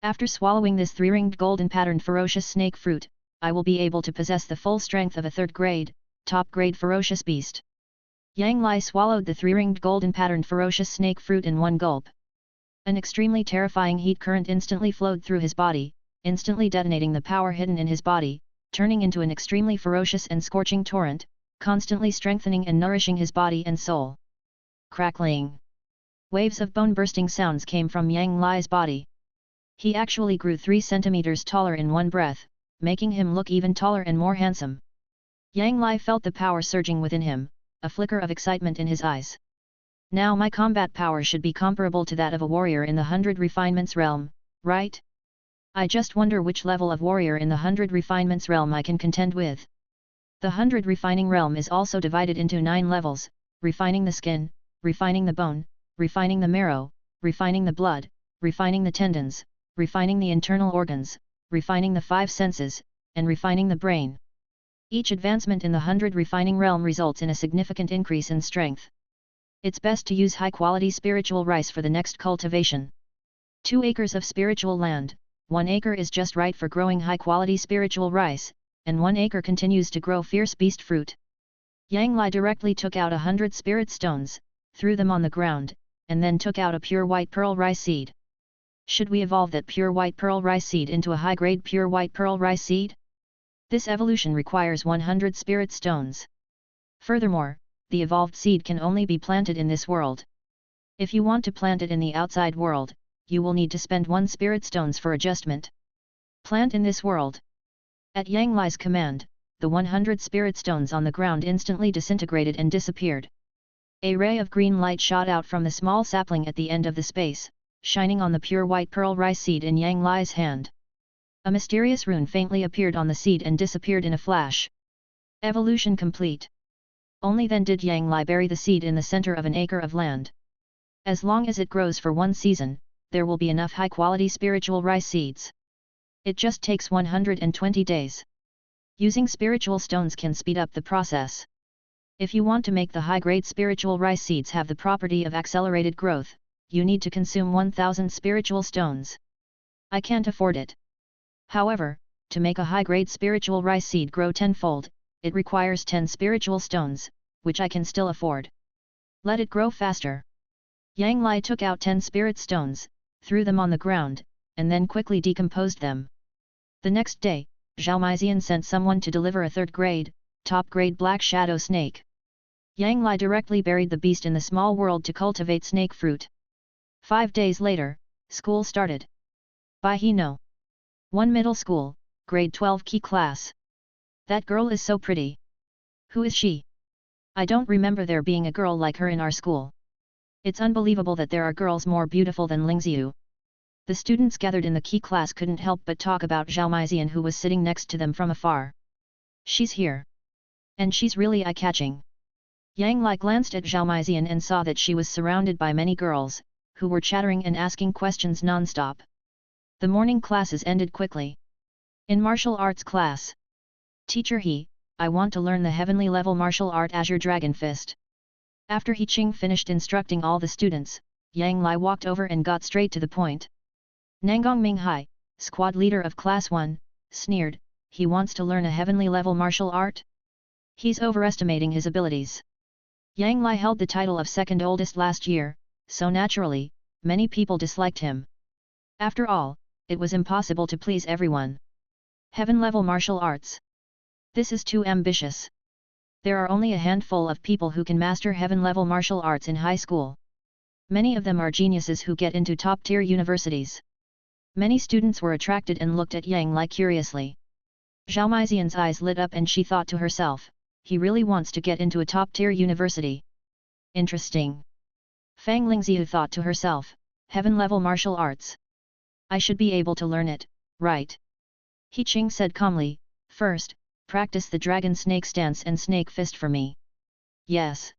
"After swallowing this 3-ringed golden patterned ferocious snake fruit, I will be able to possess the full strength of a 3rd-grade, top-grade ferocious beast." Yang Lai swallowed the 3-ringed golden patterned ferocious snake fruit in one gulp. An extremely terrifying heat current instantly flowed through his body, instantly detonating the power hidden in his body, turning into an extremely ferocious and scorching torrent, constantly strengthening and nourishing his body and soul. Crackling! Waves of bone-bursting sounds came from Yang Lai's body. He actually grew 3 centimeters taller in one breath, making him look even taller and more handsome. Yang Lai felt the power surging within him, a flicker of excitement in his eyes. "Now my combat power should be comparable to that of a warrior in the 100 Refinements realm, right? I just wonder which level of warrior in the 100 Refinements realm I can contend with." The 100 Refining realm is also divided into 9 levels, refining the skin, refining the bone, refining the marrow, refining the blood, refining the tendons, refining the internal organs, refining the 5 senses, and refining the brain. Each advancement in the 100 Refining realm results in a significant increase in strength. It's best to use high-quality spiritual rice for the next cultivation. 2 acres of spiritual land, 1 acre is just right for growing high-quality spiritual rice, and 1 acre continues to grow fierce beast fruit. Yang Lai directly took out 100 spirit stones, threw them on the ground, and then took out a pure white pearl rice seed. Should we evolve that pure white pearl rice seed into a high-grade pure white pearl rice seed? This evolution requires 100 spirit stones. Furthermore, the evolved seed can only be planted in this world. If you want to plant it in the outside world, you will need to spend 1 spirit stones for adjustment. Plant in this world. At Yang Lai's command, the 100 spirit stones on the ground instantly disintegrated and disappeared. A ray of green light shot out from the small sapling at the end of the space, shining on the pure white pearl rice seed in Yang Lai's hand. A mysterious rune faintly appeared on the seed and disappeared in a flash. Evolution complete. Only then did Yang Lai bury the seed in the center of an acre of land. As long as it grows for 1 season, there will be enough high-quality spiritual rice seeds. It just takes 120 days. Using spiritual stones can speed up the process. If you want to make the high-grade spiritual rice seeds have the property of accelerated growth, you need to consume 1000 spiritual stones. I can't afford it. However, to make a high-grade spiritual rice seed grow tenfold, it requires 10 spiritual stones, which I can still afford. Let it grow faster. Yang Lai took out 10 spirit stones, threw them on the ground, and then quickly decomposed them. The next day, Zhao Maizian sent someone to deliver a 3rd grade, top-grade black shadow snake. Yang Lai directly buried the beast in the small world to cultivate snake fruit. 5 days later, school started. Bai He No. 1 middle school, grade 12 key class. That girl is so pretty. Who is she? I don't remember there being a girl like her in our school. It's unbelievable that there are girls more beautiful than Lingxiu. The students gathered in the key class couldn't help but talk about Zhao Maizian, who was sitting next to them from afar. She's here. And she's really eye-catching. Yang Lai glanced at Zhao Maizian and saw that she was surrounded by many girls, who were chattering and asking questions non-stop. The morning classes ended quickly. In martial arts class. Teacher He, I want to learn the heavenly level martial art Azure Dragon Fist. After He Qing finished instructing all the students, Yang Lai walked over and got straight to the point. Nangong Minghai, squad leader of class 1, sneered, he wants to learn a heavenly level martial art? He's overestimating his abilities. Yang Lai held the title of 2nd oldest last year, so naturally, many people disliked him. After all, it was impossible to please everyone. Heaven-level martial arts. This is too ambitious. There are only a handful of people who can master heaven-level martial arts in high school. Many of them are geniuses who get into top-tier universities. Many students were attracted and looked at Yang Lai curiously. Zhao Maizian's eyes lit up and she thought to herself, he really wants to get into a top-tier university. Interesting. Fang Lingxiu thought to herself, heaven-level martial arts. I should be able to learn it, right? He Qing said calmly, first, practice the dragon snake stance and snake fist for me. Yes.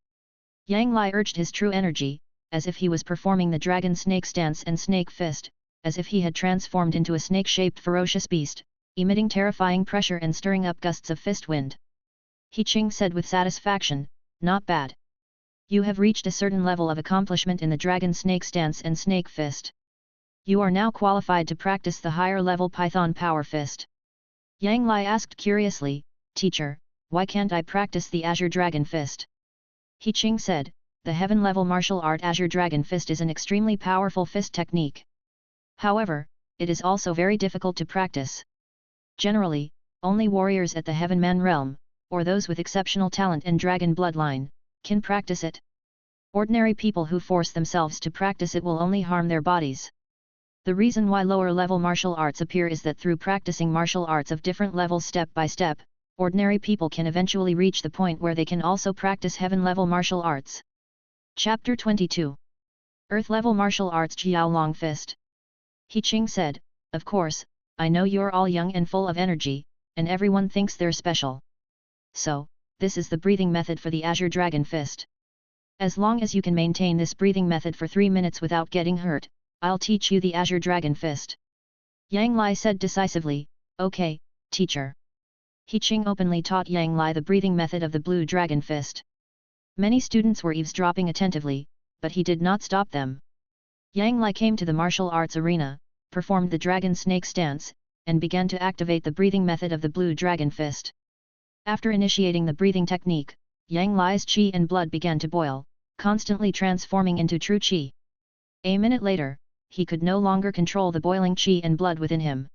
Yang Lai urged his true energy, as if he was performing the dragon snake stance and snake fist, as if he had transformed into a snake-shaped ferocious beast, emitting terrifying pressure and stirring up gusts of fist wind. He Qing said with satisfaction, not bad. You have reached a certain level of accomplishment in the dragon snake stance and snake fist. You are now qualified to practice the higher level Python power fist. Yang Lai asked curiously, teacher, why can't I practice the Azure Dragon Fist? He Qing said, the heaven-level martial art Azure Dragon Fist is an extremely powerful fist technique. However, it is also very difficult to practice. Generally, only warriors at the Heaven Man realm, or those with exceptional talent and dragon bloodline, can practice it. Ordinary people who force themselves to practice it will only harm their bodies. The reason why lower-level martial arts appear is that through practicing martial arts of different levels step by step, ordinary people can eventually reach the point where they can also practice heaven-level martial arts. Chapter 22. Earth-level martial arts Jiao Long Fist. He Qing said, of course, I know you're all young and full of energy, and everyone thinks they're special. So, this is the breathing method for the Azure Dragon Fist. As long as you can maintain this breathing method for 3 minutes without getting hurt, I'll teach you the Azure Dragon Fist. Yang Lai said decisively, okay, teacher. He Qing openly taught Yang Lai the breathing method of the Blue Dragon Fist. Many students were eavesdropping attentively, but he did not stop them. Yang Lai came to the martial arts arena, performed the dragon snake stance, and began to activate the breathing method of the blue dragon fist. After initiating the breathing technique, Yang Lai's qi and blood began to boil, constantly transforming into true qi. A minute later, he could no longer control the boiling qi and blood within him.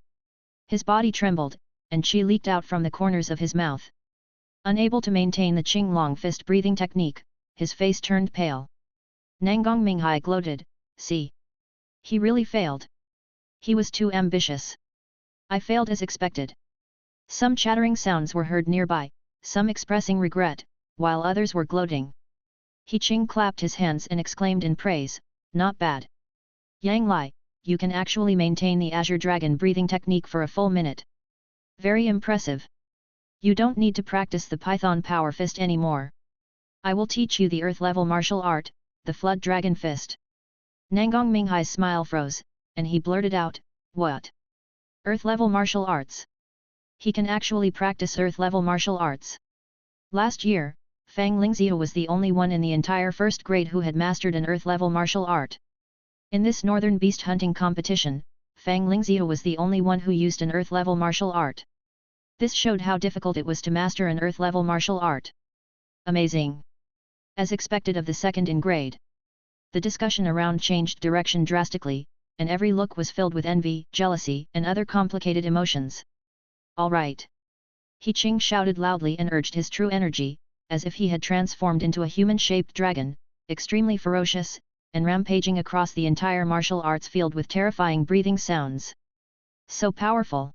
His body trembled, and qi leaked out from the corners of his mouth. Unable to maintain the Qinglong fist breathing technique, his face turned pale. Nangang Minghai gloated, "See. He really failed. He was too ambitious. I failed as expected." Some chattering sounds were heard nearby, some expressing regret, while others were gloating. He Qing clapped his hands and exclaimed in praise, "Not bad. Yang Lai, you can actually maintain the Azure Dragon breathing technique for a full minute. Very impressive. You don't need to practice the Python Power Fist anymore. I will teach you the Earth-level martial art, the Flood Dragon Fist." Nangang Minghai's smile froze, and he blurted out, "What? Earth-level martial arts? He can actually practice Earth-level martial arts." Last year, Fang Lingzhou was the only one in the entire first grade who had mastered an Earth-level martial art. In this northern beast hunting competition, Fang Lingzhou was the only one who used an Earth-level martial art. This showed how difficult it was to master an Earth-level martial art. Amazing! As expected of the second in grade. The discussion around changed direction drastically, and every look was filled with envy, jealousy, and other complicated emotions. "All right!" He Qing shouted loudly and urged his true energy, as if he had transformed into a human-shaped dragon, extremely ferocious, and rampaging across the entire martial arts field with terrifying breathing sounds. So powerful!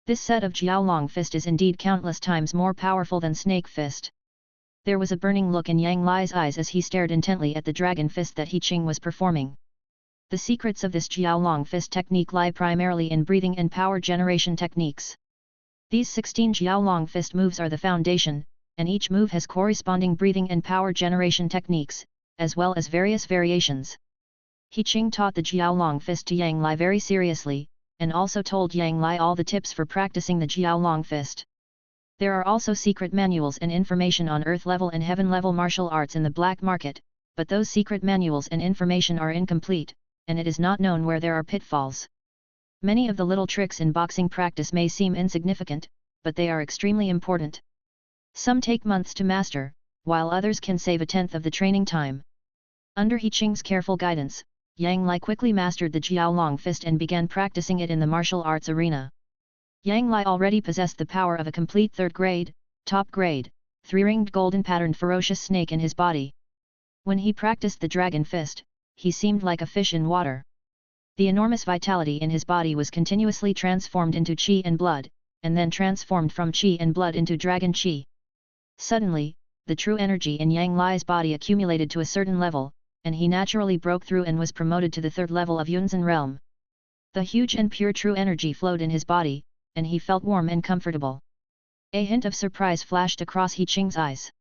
This set of Jiaolong Fist is indeed countless times more powerful than Snake Fist. There was a burning look in Yang Lai's eyes as he stared intently at the Dragon Fist that He Qing was performing. The secrets of this Jiaolong Fist technique lie primarily in breathing and power generation techniques. These 16 Jiaolong Fist moves are the foundation, and each move has corresponding breathing and power generation techniques, as well as various variations. He Qing taught the Jiaolong Fist to Yang Lai very seriously, and also told Yang Lai all the tips for practicing the Jiaolong Fist. There are also secret manuals and information on Earth-level and Heaven-level martial arts in the black market, but those secret manuals and information are incomplete, and it is not known where there are pitfalls. Many of the little tricks in boxing practice may seem insignificant, but they are extremely important. Some take months to master, while others can save a tenth of the training time. Under He Qing's careful guidance, Yang Lai quickly mastered the Jiaolong Fist and began practicing it in the martial arts arena. Yang Lai already possessed the power of a complete third grade, top grade, three-ringed golden patterned ferocious snake in his body. When he practiced the Dragon Fist, he seemed like a fish in water. The enormous vitality in his body was continuously transformed into qi and blood, and then transformed from qi and blood into dragon qi. Suddenly, the true energy in Yang Lai's body accumulated to a certain level, and he naturally broke through and was promoted to the third level of Yunzhen realm. The huge and pure true energy flowed in his body, and he felt warm and comfortable. A hint of surprise flashed across He Qing's eyes.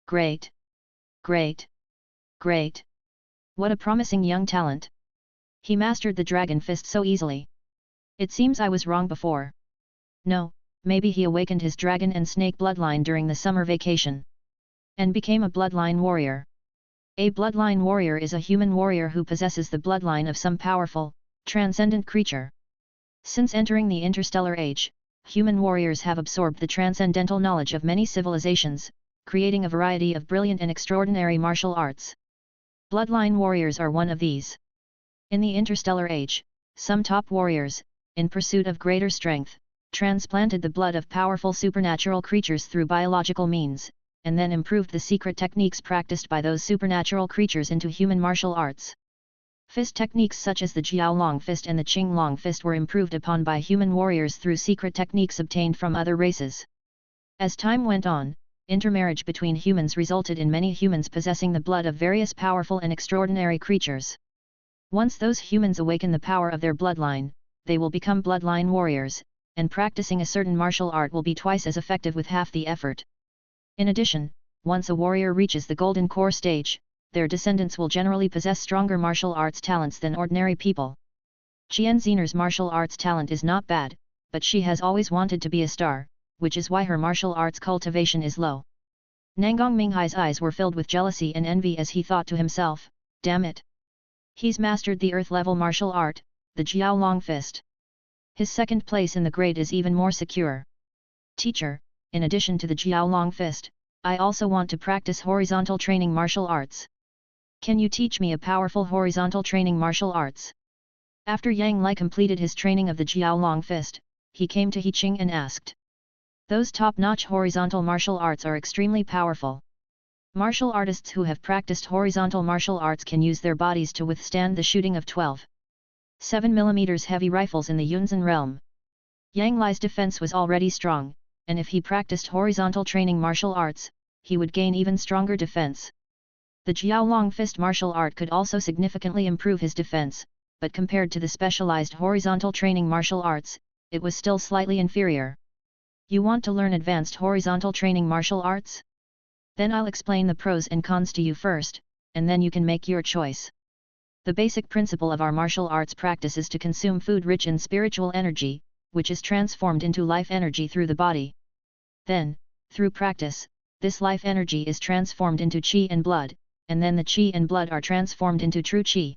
"Great! Great! Great! What a promising young talent! He mastered the Dragon Fist so easily. It seems I was wrong before. No, maybe he awakened his dragon and snake bloodline during the summer vacation. And became a bloodline warrior. A bloodline warrior is a human warrior who possesses the bloodline of some powerful, transcendent creature. Since entering the interstellar age, human warriors have absorbed the transcendental knowledge of many civilizations, creating a variety of brilliant and extraordinary martial arts. Bloodline warriors are one of these. In the interstellar age, some top warriors, in pursuit of greater strength, transplanted the blood of powerful supernatural creatures through biological means, and then improved the secret techniques practiced by those supernatural creatures into human martial arts. Fist techniques such as the Jiaolong Fist and the Qinglong Fist were improved upon by human warriors through secret techniques obtained from other races. As time went on, intermarriage between humans resulted in many humans possessing the blood of various powerful and extraordinary creatures. Once those humans awaken the power of their bloodline, they will become bloodline warriors, and practicing a certain martial art will be twice as effective with half the effort. In addition, once a warrior reaches the golden core stage, their descendants will generally possess stronger martial arts talents than ordinary people. Qian Xinner's martial arts talent is not bad, but she has always wanted to be a star, which is why her martial arts cultivation is low. Nangang Minghai's eyes were filled with jealousy and envy as he thought to himself, "Damn it! He's mastered the earth-level martial art, the Jiao Long Fist. His second place in the grade is even more secure. Teacher, in addition to the Jiao Long Fist, I also want to practice horizontal training martial arts. Can you teach me a powerful horizontal training martial arts? After Yang Lai completed his training of the Jiao Long Fist, he came to He Qing and asked. Those top-notch horizontal martial arts are extremely powerful. Martial artists who have practiced horizontal martial arts can use their bodies to withstand the shooting of 12.7 mm heavy rifles in the Yunzhen realm. Yang Lai's defense was already strong, and if he practiced horizontal training martial arts, he would gain even stronger defense. The Jiao Long Fist martial art could also significantly improve his defense, but compared to the specialized horizontal training martial arts, it was still slightly inferior. You want to learn advanced horizontal training martial arts? Then I'll explain the pros and cons to you first, and then you can make your choice. The basic principle of our martial arts practice is to consume food rich in spiritual energy, which is transformed into life energy through the body. Then, through practice, this life energy is transformed into qi and blood, and then the qi and blood are transformed into true qi.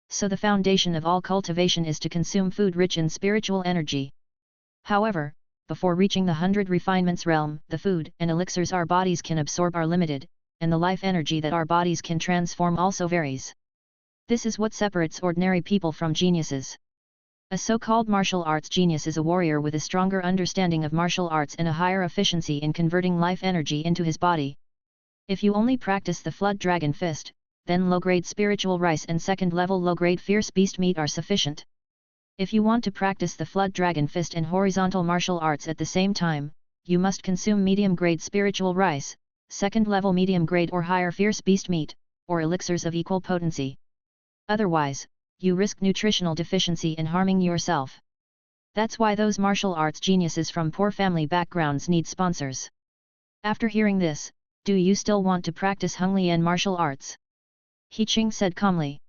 So the foundation of all cultivation is to consume food rich in spiritual energy. However, before reaching the 100 refinements realm, the food and elixirs our bodies can absorb are limited, and the life energy that our bodies can transform also varies. This is what separates ordinary people from geniuses. A so-called martial arts genius is a warrior with a stronger understanding of martial arts and a higher efficiency in converting life energy into his body. If you only practice the Flood Dragon Fist, then low-grade spiritual rice and second-level low-grade fierce beast meat are sufficient. If you want to practice the Flood Dragon Fist and horizontal martial arts at the same time, you must consume medium-grade spiritual rice, second-level medium-grade or higher fierce beast meat, or elixirs of equal potency. Otherwise, you risk nutritional deficiency and harming yourself. That's why those martial arts geniuses from poor family backgrounds need sponsors. After hearing this, do you still want to practice Honglian martial arts? He Qing said calmly.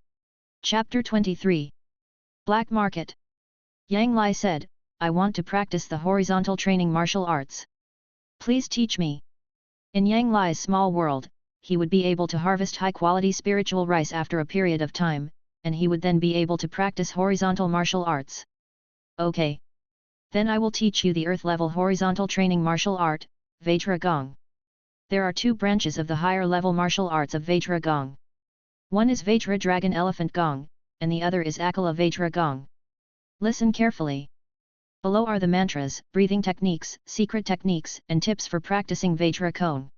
Chapter 23. Black Market. Yang Lai said, I want to practice the horizontal training martial arts. Please teach me. In Yang Lai's small world, he would be able to harvest high-quality spiritual rice after a period of time, and he would then be able to practice horizontal martial arts. Okay. Then I will teach you the earth-level horizontal training martial art, Vajra Gong. There are two branches of the higher-level martial arts of Vajra Gong. One is Vajra Dragon Elephant Gong, and the other is Akala Vajra Gong. Listen carefully. Below are the mantras, breathing techniques, secret techniques, and tips for practicing Vajra Gong.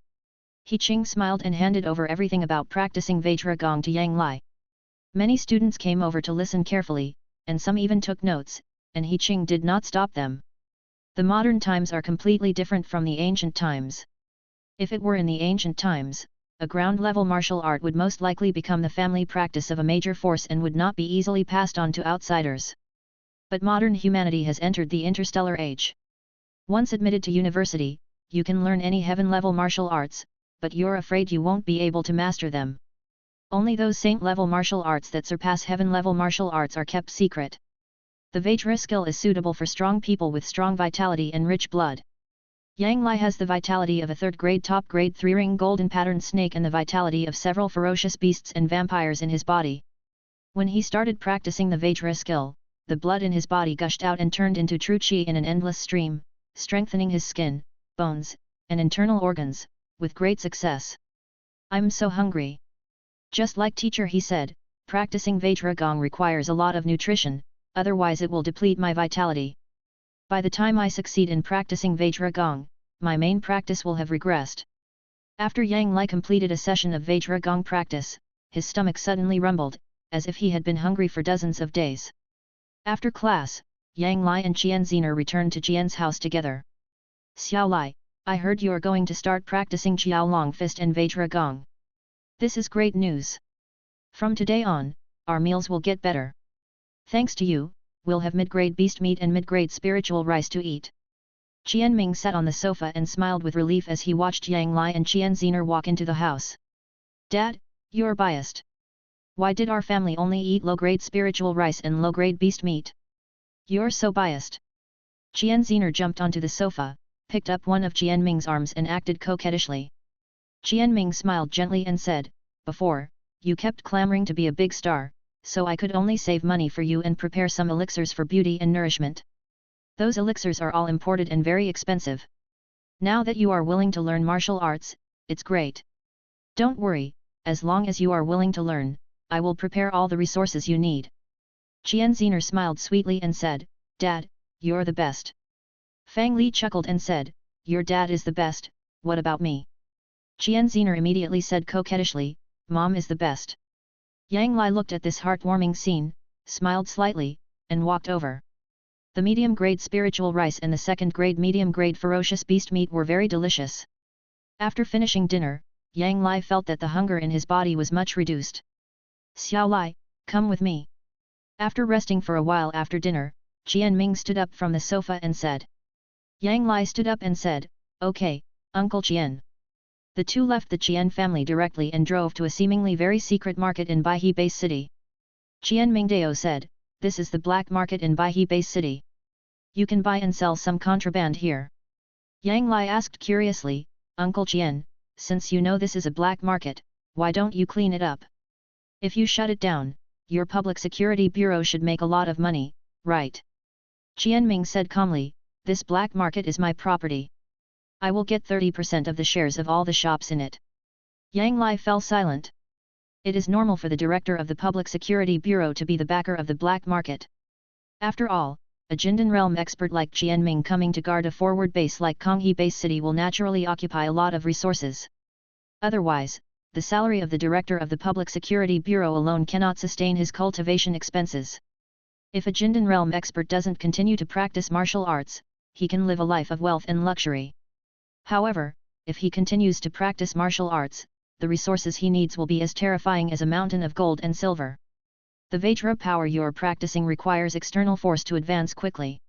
He Qing smiled and handed over everything about practicing Vajra Gong to Yang Lai. Many students came over to listen carefully, and some even took notes, and He Qing did not stop them. The modern times are completely different from the ancient times. If it were in the ancient times, a ground-level martial art would most likely become the family practice of a major force and would not be easily passed on to outsiders. But modern humanity has entered the interstellar age. Once admitted to university, you can learn any heaven-level martial arts, but you're afraid you won't be able to master them. Only those saint-level martial arts that surpass heaven-level martial arts are kept secret. The Vajra skill is suitable for strong people with strong vitality and rich blood. Yang Lai has the vitality of a third-grade top-grade 3-ring golden patterned snake and the vitality of several ferocious beasts and vampires in his body. When he started practicing the Vajra skill, the blood in his body gushed out and turned into true qi in an endless stream, strengthening his skin, bones, and internal organs, with great success. I'm so hungry. Just like teacher he said, practicing Vajra Gong requires a lot of nutrition, otherwise it will deplete my vitality. By the time I succeed in practicing Vajra Gong, my main practice will have regressed. After Yang Lai completed a session of Vajra Gong practice, his stomach suddenly rumbled, as if he had been hungry for dozens of days. After class, Yang Lai and Qian Zener returned to Jian's house together. Xiao Lai, I heard you are going to start practicing Jiao Long Fist and Vajra Gong. This is great news. From today on, our meals will get better. Thanks to you, we'll have mid-grade beast meat and mid-grade spiritual rice to eat. Qian Ming sat on the sofa and smiled with relief as he watched Yang Lai and Qian Zener walk into the house. Dad, you're biased. Why did our family only eat low-grade spiritual rice and low-grade beast meat? You're so biased. Qian Zener jumped onto the sofa, picked up one of Qian Ming's arms and acted coquettishly. Qian Ming smiled gently and said, before, you kept clamoring to be a big star, so I could only save money for you and prepare some elixirs for beauty and nourishment. Those elixirs are all imported and very expensive. Now that you are willing to learn martial arts, it's great. Don't worry, as long as you are willing to learn, I will prepare all the resources you need. Qian Zener smiled sweetly and said, Dad, you're the best. Fang Li chuckled and said, Your dad is the best, what about me? Qian Zener immediately said coquettishly, Mom is the best. Yang Lai looked at this heartwarming scene, smiled slightly, and walked over. The medium-grade spiritual rice and the second-grade medium-grade ferocious beast meat were very delicious. After finishing dinner, Yang Lai felt that the hunger in his body was much reduced. Xiao Lai, come with me. After resting for a while after dinner, Qian Ming stood up from the sofa and said. Yang Lai stood up and said, Okay, Uncle Qian. The two left the Qian family directly and drove to a seemingly very secret market in Baihe Base City. Qian Mingdao said, This is the black market in Baihe Base City. You can buy and sell some contraband here. Yang Lai asked curiously, Uncle Qian, since you know this is a black market, why don't you clean it up? If you shut it down, your public security bureau should make a lot of money, right? Qian Ming said calmly, This black market is my property. I will get 30% of the shares of all the shops in it. Yang Lai fell silent. It is normal for the director of the Public Security Bureau to be the backer of the black market. After all, a Jindan realm expert like Qian Ming coming to guard a forward base like Konghe Base City will naturally occupy a lot of resources. Otherwise, the salary of the director of the Public Security Bureau alone cannot sustain his cultivation expenses. If a Jindan realm expert doesn't continue to practice martial arts, he can live a life of wealth and luxury. However, if he continues to practice martial arts, the resources he needs will be as terrifying as a mountain of gold and silver. The Vajra power you are practicing requires external force to advance quickly.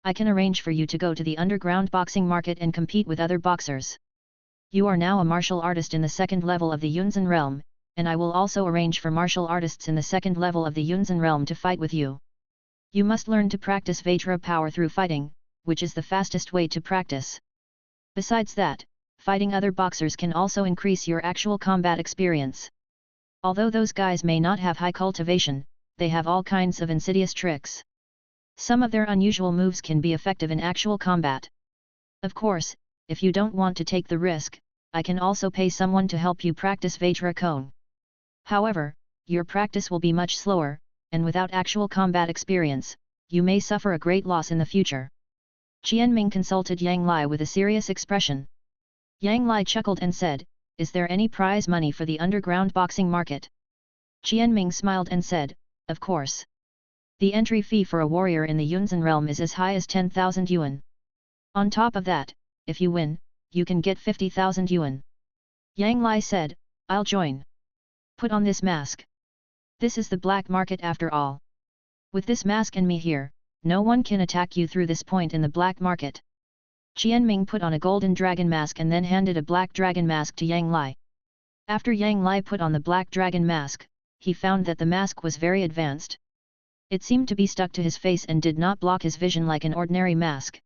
I can arrange for you to go to the underground boxing market and compete with other boxers. You are now a martial artist in the second level of the Yunzan realm, and I will also arrange for martial artists in the second level of the Yunzan realm to fight with you. You must learn to practice Vajra power through fighting, which is the fastest way to practice. Besides that, fighting other boxers can also increase your actual combat experience. Although those guys may not have high cultivation, they have all kinds of insidious tricks. Some of their unusual moves can be effective in actual combat. Of course, if you don't want to take the risk, I can also pay someone to help you practice Vajra Kone. However, your practice will be much slower, and without actual combat experience, you may suffer a great loss in the future. Qian Ming consulted Yang Lai with a serious expression. Yang Lai chuckled and said, Is there any prize money for the underground boxing market? Qian Ming smiled and said, Of course. The entry fee for a warrior in the Yunzan realm is as high as 10,000 yuan. On top of that, if you win, you can get 50,000 yuan. Yang Lai said, I'll join. Put on this mask. This is the black market after all. With this mask and me here, no one can attack you through this point in the black market. Qian Ming put on a golden dragon mask and then handed a black dragon mask to Yang Lai. After Yang Lai put on the black dragon mask, he found that the mask was very advanced. It seemed to be stuck to his face and did not block his vision like an ordinary mask.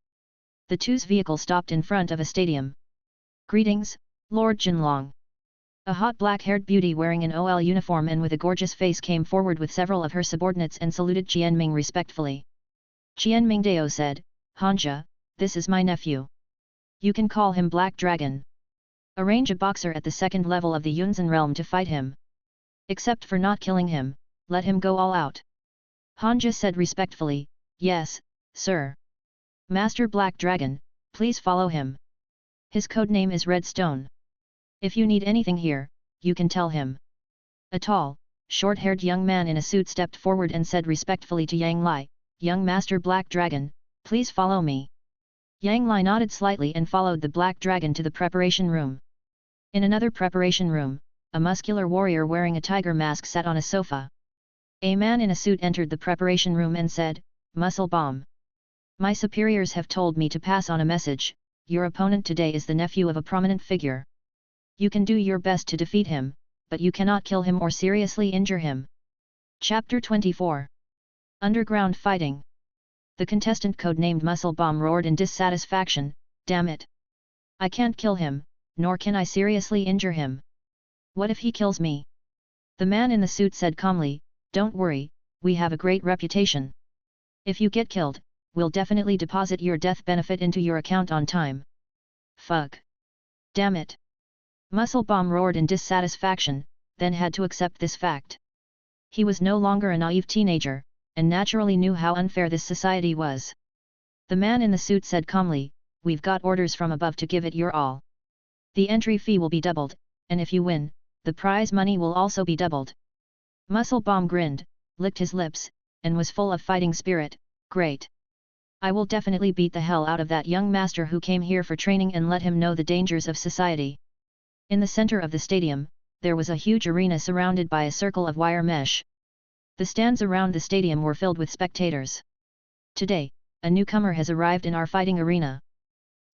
The two's vehicle stopped in front of a stadium. Greetings, Lord Jinlong. A hot black-haired beauty wearing an OL uniform and with a gorgeous face came forward with several of her subordinates and saluted Qian Ming respectfully. Qian Mingdao said, Hanja, this is my nephew. You can call him Black Dragon. Arrange a boxer at the second level of the Yunzan realm to fight him. Except for not killing him, let him go all out. Hanja said respectfully, Yes, sir. Master Black Dragon, please follow him. His code name is Redstone. If you need anything here, you can tell him. A tall, short-haired young man in a suit stepped forward and said respectfully to Yang Lai, Young Master Black Dragon, please follow me. Yang Lai nodded slightly and followed the Black Dragon to the preparation room. In another preparation room, a muscular warrior wearing a tiger mask sat on a sofa. A man in a suit entered the preparation room and said, Muscle Bomb. My superiors have told me to pass on a message, your opponent today is the nephew of a prominent figure. You can do your best to defeat him, but you cannot kill him or seriously injure him. Chapter 24. Underground Fighting. The contestant codenamed Muscle Bomb roared in dissatisfaction, Damn it! I can't kill him, nor can I seriously injure him. What if he kills me? The man in the suit said calmly, Don't worry, we have a great reputation. If you get killed, we'll definitely deposit your death benefit into your account on time. Fuck. Damn it. Muscle Bomb roared in dissatisfaction, then had to accept this fact. He was no longer a naive teenager, and naturally knew how unfair this society was. The man in the suit said calmly, "We've got orders from above to give it your all. The entry fee will be doubled, and if you win, the prize money will also be doubled." Muscle Bomb grinned, licked his lips, and was full of fighting spirit. "Great. I will definitely beat the hell out of that young master who came here for training and let him know the dangers of society." In the center of the stadium, there was a huge arena surrounded by a circle of wire mesh. The stands around the stadium were filled with spectators. "Today, a newcomer has arrived in our fighting arena.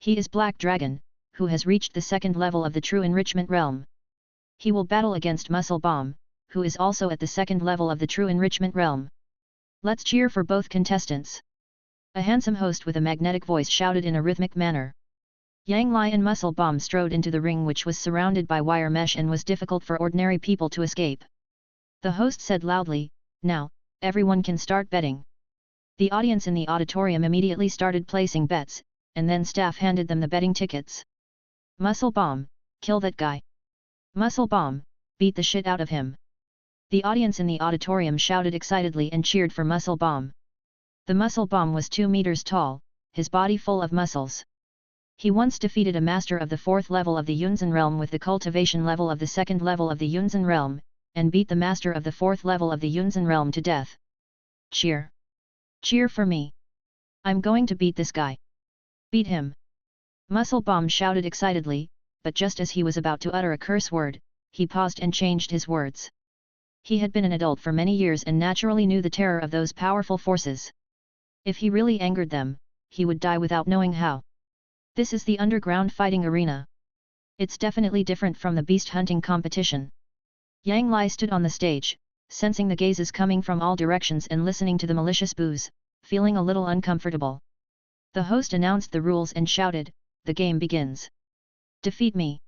He is Black Dragon, who has reached the second level of the true enrichment realm. He will battle against Muscle Bomb, who is also at the second level of the true enrichment realm. Let's cheer for both contestants." A handsome host with a magnetic voice shouted in a rhythmic manner. Yang Lai and Muscle Bomb strode into the ring, which was surrounded by wire mesh and was difficult for ordinary people to escape. The host said loudly, "Now, everyone can start betting." The audience in the auditorium immediately started placing bets, and then staff handed them the betting tickets. "Muscle Bomb, kill that guy. Muscle Bomb, beat the shit out of him." The audience in the auditorium shouted excitedly and cheered for Muscle Bomb. The Muscle Bomb was 2 meters tall, his body full of muscles. He once defeated a master of the 4th level of the Yunzan realm with the cultivation level of the 2nd level of the Yunzan realm, and beat the master of the 4th level of the Yunzan realm to death. "Cheer! Cheer for me! I'm going to beat this guy! Beat him!" Muscle Bomb shouted excitedly, but just as he was about to utter a curse word, he paused and changed his words. He had been an adult for many years and naturally knew the terror of those powerful forces. If he really angered them, he would die without knowing how. This is the underground fighting arena. It's definitely different from the beast hunting competition. Yang Lai stood on the stage, sensing the gazes coming from all directions and listening to the malicious boos, feeling a little uncomfortable. The host announced the rules and shouted, "The game begins. Defeat me."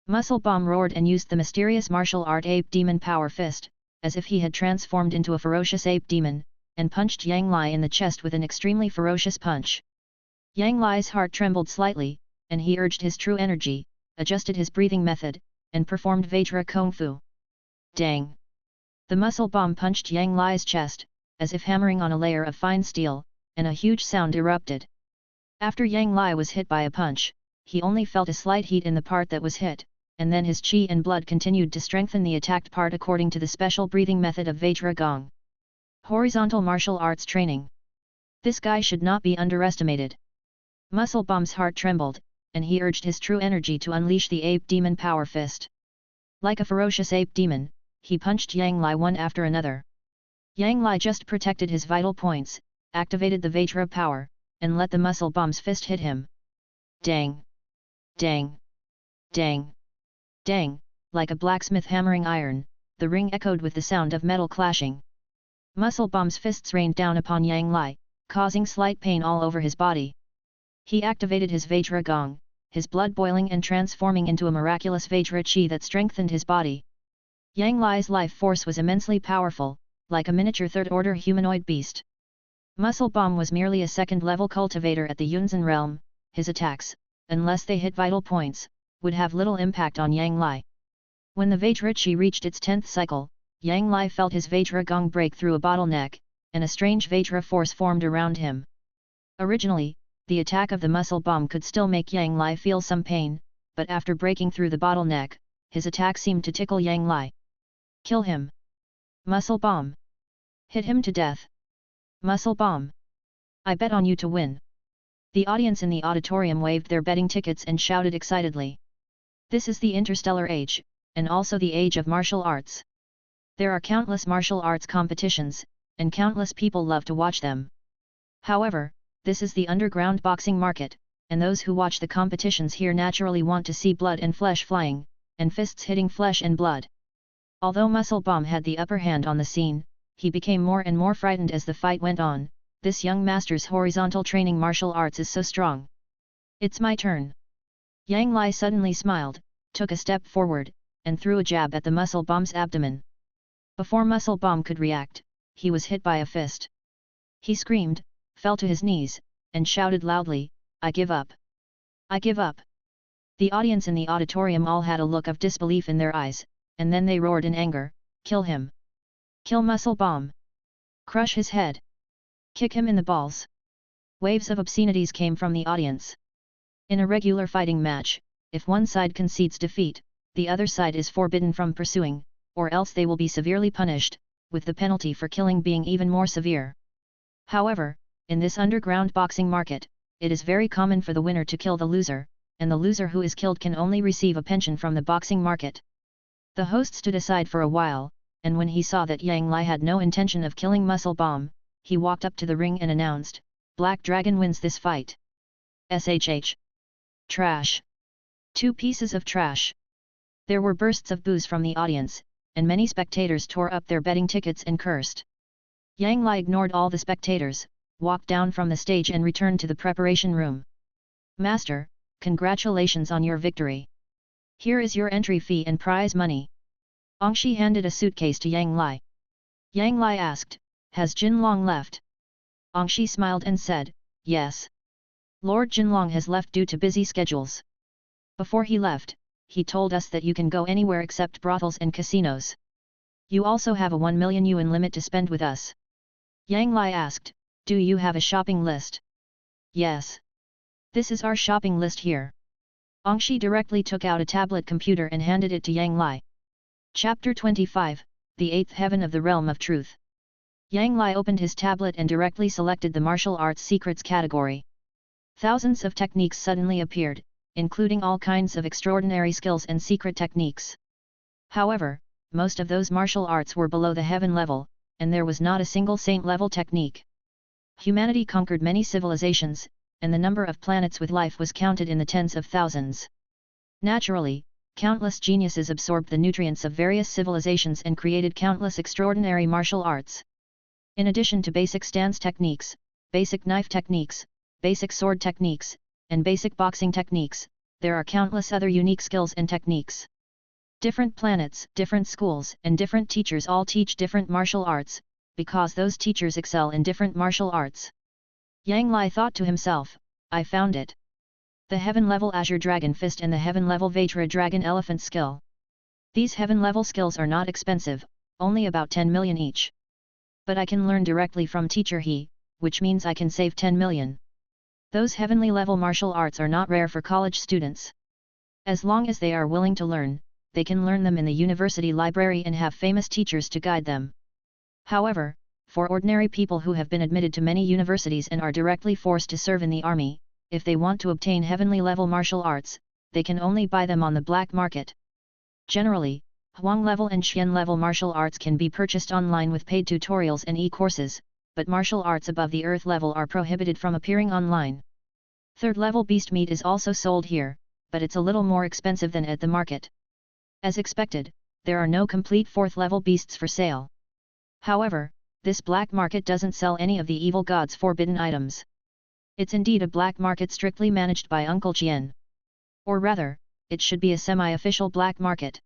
Muscle Bomb roared and used the mysterious martial art ape demon power fist, as if he had transformed into a ferocious ape demon, and punched Yang Lai in the chest with an extremely ferocious punch. Yang Lai's heart trembled slightly, and he urged his true energy, adjusted his breathing method, and performed Vajra Kung Fu. Dang! The Muscle Bomb punched Yang Lai's chest, as if hammering on a layer of fine steel, and a huge sound erupted. After Yang Lai was hit by a punch, he only felt a slight heat in the part that was hit, and then his chi and blood continued to strengthen the attacked part according to the special breathing method of Vajra Gong. Horizontal martial arts training. This guy should not be underestimated. Muscle Bomb's heart trembled, and he urged his true energy to unleash the ape demon power fist. Like a ferocious ape demon, he punched Yang Lai one after another. Yang Lai just protected his vital points, activated the Vajra power, and let the Muscle Bomb's fist hit him. Dang! Dang! Dang! Dang! Like a blacksmith hammering iron, the ring echoed with the sound of metal clashing. Muscle Bomb's fists rained down upon Yang Lai, causing slight pain all over his body. He activated his Vajra Gong, his blood boiling and transforming into a miraculous Vajra Chi that strengthened his body. Yang Lai's life force was immensely powerful, like a miniature third-order humanoid beast. Muscle Bomb was merely a second-level cultivator at the Yunzan realm. His attacks, unless they hit vital points, would have little impact on Yang Lai. When the Vajra Chi reached its 10th cycle, Yang Lai felt his Vajra Gong break through a bottleneck, and a strange Vajra force formed around him. Originally, the attack of the Muscle Bomb could still make Yang Lai feel some pain, but after breaking through the bottleneck, his attack seemed to tickle Yang Lai. Kill him! Muscle Bomb! Hit him to death! Muscle Bomb! I bet on you to win! The audience in the auditorium waved their betting tickets and shouted excitedly. This is the Interstellar Age, and also the age of martial arts. There are countless martial arts competitions, and countless people love to watch them. However, this is the underground boxing market, and those who watch the competitions here naturally want to see blood and flesh flying, and fists hitting flesh and blood. Although Muscle Bomb had the upper hand on the scene, he became more and more frightened as the fight went on. This young master's horizontal training martial arts is so strong. It's my turn. Yang Lai suddenly smiled, took a step forward, and threw a jab at the Muscle Bomb's abdomen. Before Muscle Bomb could react, he was hit by a fist. He screamed, fell to his knees, and shouted loudly, "I give up! I give up!" The audience in the auditorium all had a look of disbelief in their eyes, and then they roared in anger, "Kill him! Kill Muscle Bomb! Crush his head! Kick him in the balls!" Waves of obscenities came from the audience. In a regular fighting match, if one side concedes defeat, the other side is forbidden from pursuing, or else they will be severely punished, with the penalty for killing being even more severe. However, in this underground boxing market, it is very common for the winner to kill the loser, and the loser who is killed can only receive a pension from the boxing market. The host stood aside for a while, and when he saw that Yang Lai had no intention of killing Muscle Bomb, he walked up to the ring and announced, "Black Dragon wins this fight." SHH. Trash. 2 pieces of trash. There were bursts of boos from the audience, and many spectators tore up their betting tickets and cursed. Yang Lai ignored all the spectators, walked down from the stage and returned to the preparation room. "Master, congratulations on your victory. Here is your entry fee and prize money." Angshi handed a suitcase to Yang Lai. Yang Lai asked, "Has Jinlong left?" Angshi smiled and said, "Yes. Lord Jinlong has left due to busy schedules. Before he left, he told us that you can go anywhere except brothels and casinos. You also have a 1 million yuan limit to spend with us." Yang Lai asked, "Do you have a shopping list?" "Yes. This is our shopping list here." Angshi directly took out a tablet computer and handed it to Yang Lai. Chapter 25, The Eighth Heaven of the Realm of Truth. Yang Lai opened his tablet and directly selected the martial arts secrets category. Thousands of techniques suddenly appeared, including all kinds of extraordinary skills and secret techniques. However, most of those martial arts were below the heaven level, and there was not a single saint-level technique. Humanity conquered many civilizations, and the number of planets with life was counted in the tens of thousands. Naturally, countless geniuses absorbed the nutrients of various civilizations and created countless extraordinary martial arts. In addition to basic stance techniques, basic knife techniques, basic sword techniques, and basic boxing techniques, there are countless other unique skills and techniques. Different planets, different schools, and different teachers all teach different martial arts, because those teachers excel in different martial arts. Yang Lai thought to himself, "I found it. The heaven-level Azure Dragon Fist and the heaven-level Vajra Dragon Elephant skill. These heaven-level skills are not expensive, only about 10 million each. But I can learn directly from teacher he, which means I can save 10 million. Those heavenly level martial arts are not rare for college students. As long as they are willing to learn, they can learn them in the university library and have famous teachers to guide them. However, for ordinary people who have been admitted to many universities and are directly forced to serve in the army, if they want to obtain heavenly level martial arts, they can only buy them on the black market. Generally, Huang level and Xian level martial arts can be purchased online with paid tutorials and e-courses, but martial arts above the earth level are prohibited from appearing online. Third level beast meat is also sold here, but it's a little more expensive than at the market. As expected, there are no complete fourth level beasts for sale. However, this black market doesn't sell any of the evil god's forbidden items. It's indeed a black market strictly managed by Uncle Chien. Or rather, it should be a semi-official black market.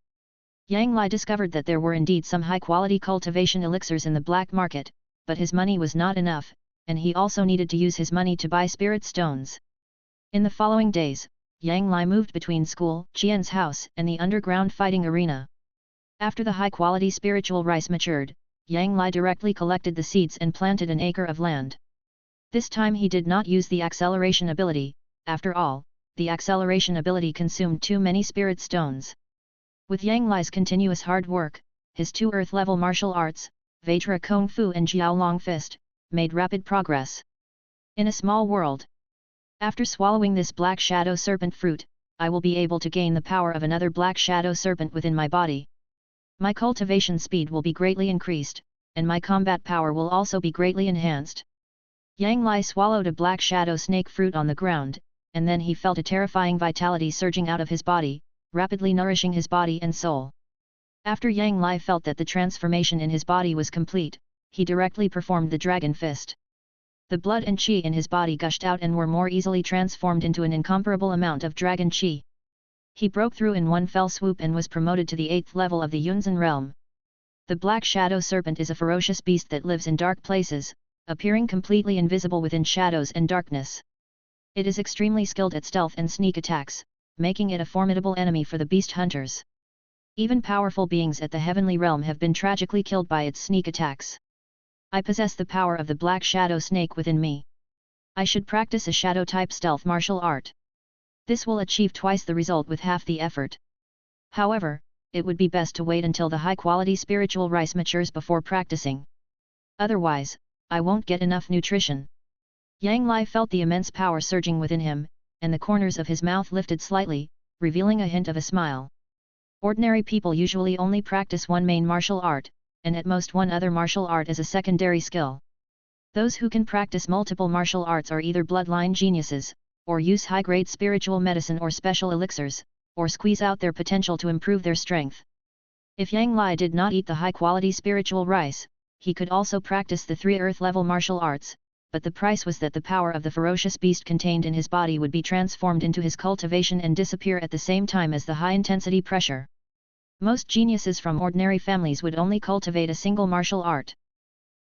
Yang Lai discovered that there were indeed some high-quality cultivation elixirs in the black market, but his money was not enough, and he also needed to use his money to buy spirit stones. In the following days, Yang Lai moved between school, Chien's house, and the underground fighting arena. After the high-quality spiritual rice matured, Yang Lai directly collected the seeds and planted an acre of land. This time he did not use the acceleration ability, after all, the acceleration ability consumed too many spirit stones. With Yang Lai's continuous hard work, his 2 earth-level martial arts, Vajra Kung Fu and Jiao Long Fist, made rapid progress. In a small world. After swallowing this black shadow serpent fruit, I will be able to gain the power of another black shadow serpent within my body. My cultivation speed will be greatly increased, and my combat power will also be greatly enhanced. Yang Lai swallowed a black shadow snake fruit on the ground, and then he felt a terrifying vitality surging out of his body, rapidly nourishing his body and soul. After Yang Lai felt that the transformation in his body was complete, he directly performed the Dragon Fist. The blood and qi in his body gushed out and were more easily transformed into an incomparable amount of dragon qi. He broke through in one fell swoop and was promoted to the 8th level of the Yunzhen realm. The black shadow serpent is a ferocious beast that lives in dark places, appearing completely invisible within shadows and darkness. It is extremely skilled at stealth and sneak attacks, making it a formidable enemy for the beast hunters. Even powerful beings at the heavenly realm have been tragically killed by its sneak attacks. I possess the power of the black shadow snake within me. I should practice a shadow-type stealth martial art. This will achieve twice the result with half the effort. However, it would be best to wait until the high-quality spiritual rice matures before practicing. Otherwise, I won't get enough nutrition. Yang Lai felt the immense power surging within him, and the corners of his mouth lifted slightly, revealing a hint of a smile. Ordinary people usually only practice one main martial art, and at most one other martial art as a secondary skill. Those who can practice multiple martial arts are either bloodline geniuses, or use high-grade spiritual medicine or special elixirs, or squeeze out their potential to improve their strength. If Yang Lai did not eat the high-quality spiritual rice, he could also practice the 3 earth-level martial arts, but the price was that the power of the ferocious beast contained in his body would be transformed into his cultivation and disappear at the same time as the high-intensity pressure. Most geniuses from ordinary families would only cultivate a single martial art.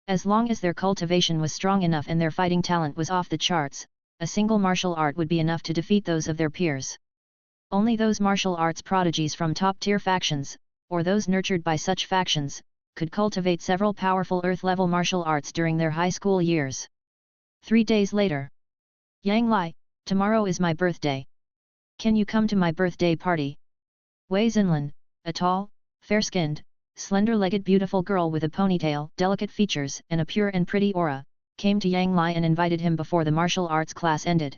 As long as their cultivation was strong enough and their fighting talent was off the charts, a single martial art would be enough to defeat those of their peers. Only those martial arts prodigies from top-tier factions, or those nurtured by such factions, could cultivate several powerful earth-level martial arts during their high school years. 3 days later. Yang Lai, tomorrow is my birthday. Can you come to my birthday party? Wei Xinlin, a tall, fair-skinned, slender-legged beautiful girl with a ponytail, delicate features and a pure and pretty aura, came to Yang Lai and invited him before the martial arts class ended.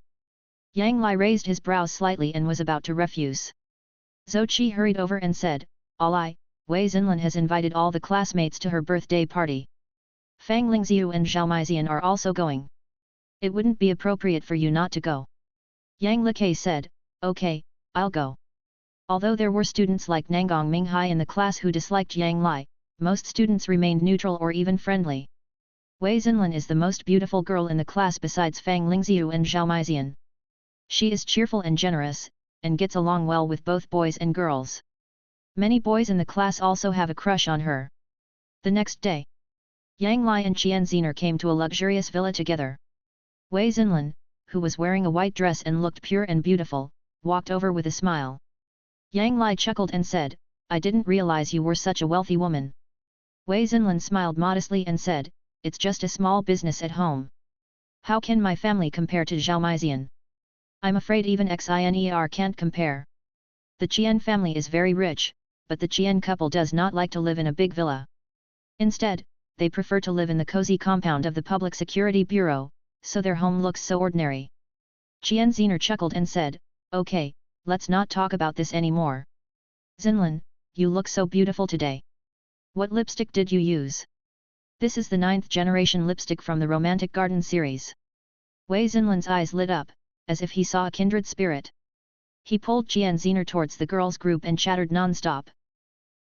Yang Lai raised his brows slightly and was about to refuse. Zhou Qi hurried over and said, "Alai, Wei Xinlin has invited all the classmates to her birthday party. Fang Lingxiu and Zhao Maizian are also going. It wouldn't be appropriate for you not to go." Yang Likai said, "Okay, I'll go." Although there were students like Nangang Minghai in the class who disliked Yang Lai, most students remained neutral or even friendly. Wei Xinlin is the most beautiful girl in the class besides Fang Lingxiu and Zhao Maizian. She is cheerful and generous, and gets along well with both boys and girls. Many boys in the class also have a crush on her. The next day, Yang Lai and Qian Ziner came to a luxurious villa together. Wei Xinlin, who was wearing a white dress and looked pure and beautiful, walked over with a smile. Yang Lai chuckled and said, "I didn't realize you were such a wealthy woman." Wei Xinlin smiled modestly and said, "It's just a small business at home. How can my family compare to Zhao Maizian? I'm afraid even Xiner can't compare. The Qian family is very rich, but the Qian couple does not like to live in a big villa. Instead, they prefer to live in the cozy compound of the Public Security Bureau, so their home looks so ordinary." Qian Ziner chuckled and said, "Okay, let's not talk about this anymore. Xinlin, you look so beautiful today. What lipstick did you use? This is the 9th generation lipstick from the Romantic Garden series." Wei Xinlin's eyes lit up, as if he saw a kindred spirit. He pulled Qian Ziner towards the girls' group and chattered non-stop.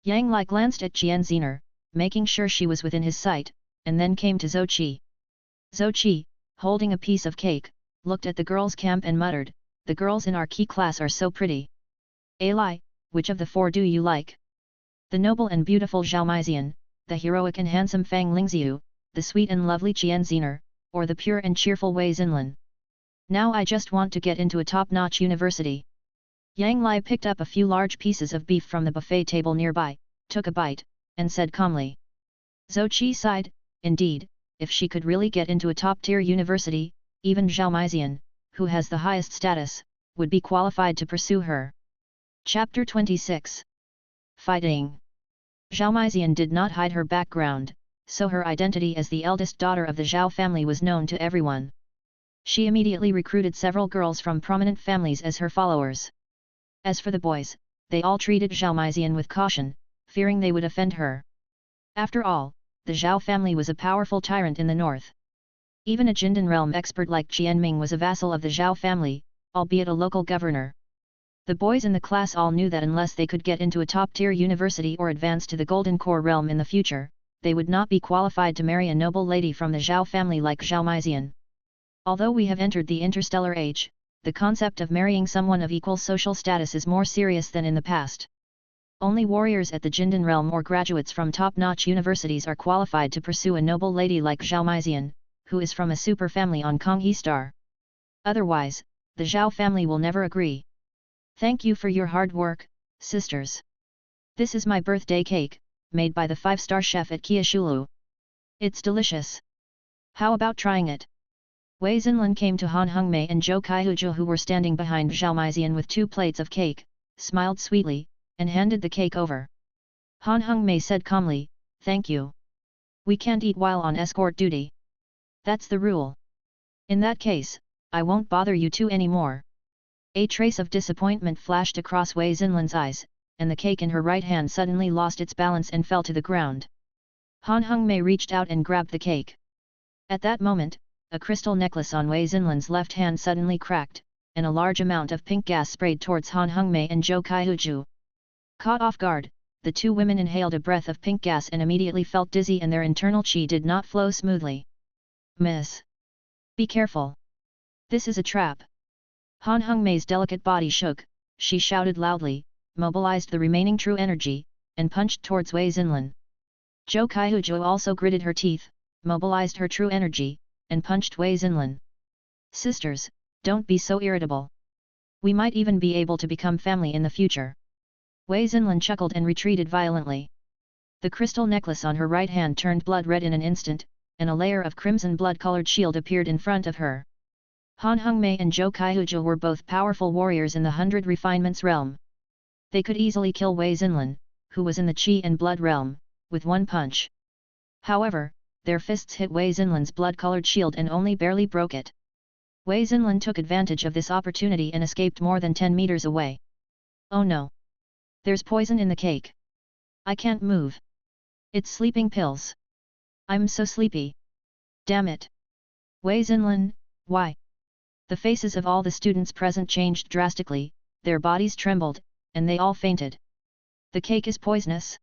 Yang Lai glanced at Qian Ziner, making sure she was within his sight, and then came to Zhou Qi. Zhou Qi, holding a piece of cake, looked at the girls' camp and muttered, "The girls in our key class are so pretty. Alai, which of the 4 do you like? The noble and beautiful Zhao Maizian, the heroic and handsome Fang Lingxiu, the sweet and lovely Qian Ziner, or the pure and cheerful Wei Xinlin? Now I just want to get into a top-notch university." Yang Lai picked up a few large pieces of beef from the buffet table nearby, took a bite, and said calmly. Zhou Qi sighed, indeed, if she could really get into a top-tier university, even Zhao Maizian, who has the highest status, would be qualified to pursue her. Chapter 26. Fighting. Zhao Maizian did not hide her background, so her identity as the eldest daughter of the Zhao family was known to everyone. She immediately recruited several girls from prominent families as her followers. As for the boys, they all treated Zhao Maizian with caution, fearing they would offend her. After all, the Zhao family was a powerful tyrant in the north. Even a Jindan realm expert like Qianming was a vassal of the Zhao family, albeit a local governor. The boys in the class all knew that unless they could get into a top-tier university or advance to the Golden Core realm in the future, they would not be qualified to marry a noble lady from the Zhao family like Zhao Maizian. Although we have entered the interstellar age, the concept of marrying someone of equal social status is more serious than in the past. Only warriors at the Jindan realm or graduates from top-notch universities are qualified to pursue a noble lady like Zhao Meizian, who is from a super family on Konghe Star. Otherwise, the Zhao family will never agree. Thank you for your hard work, sisters. This is my birthday cake, made by the 5-star chef at Kiashulu. It's delicious. How about trying it? Wei Xinlin came to Han Hengmei and Zhou Kaihuju, who were standing behind Zhao Meizian with 2 plates of cake, smiled sweetly, and handed the cake over. Han Hengmei said calmly, "Thank you. We can't eat while on escort duty. That's the rule. In that case, I won't bother you two anymore." A trace of disappointment flashed across Wei Xinlin's eyes, and the cake in her right hand suddenly lost its balance and fell to the ground. Han Hengmei reached out and grabbed the cake. At that moment, a crystal necklace on Wei Xinlin's left hand suddenly cracked, and a large amount of pink gas sprayed towards Han Hengmei and Zhou Kaihuju. Caught off guard, the 2 women inhaled a breath of pink gas and immediately felt dizzy, and their internal qi did not flow smoothly. "Miss! Be careful! This is a trap!" Han Hengmei's delicate body shook, she shouted loudly, mobilized the remaining true energy, and punched towards Wei Xinlin. Zhou Kaihuju also gritted her teeth, mobilized her true energy, and punched Wei Xinlin. "Sisters, don't be so irritable. We might even be able to become family in the future." Wei Xinlin chuckled and retreated violently. The crystal necklace on her right hand turned blood red in an instant, and a layer of crimson blood-colored shield appeared in front of her. Han Hengmei and Zhou Kaihuju were both powerful warriors in the 100 Refinements realm. They could easily kill Wei Xinlin, who was in the Qi and Blood realm, with one punch. However, their fists hit Wei Xinlin's blood-colored shield and only barely broke it. Wei Xinlin took advantage of this opportunity and escaped more than 10 meters away. "Oh no! There's poison in the cake. I can't move. It's sleeping pills. I'm so sleepy. Damn it! Wei Xinlin, why?" The faces of all the students present changed drastically, their bodies trembled, and they all fainted. "The cake is poisonous?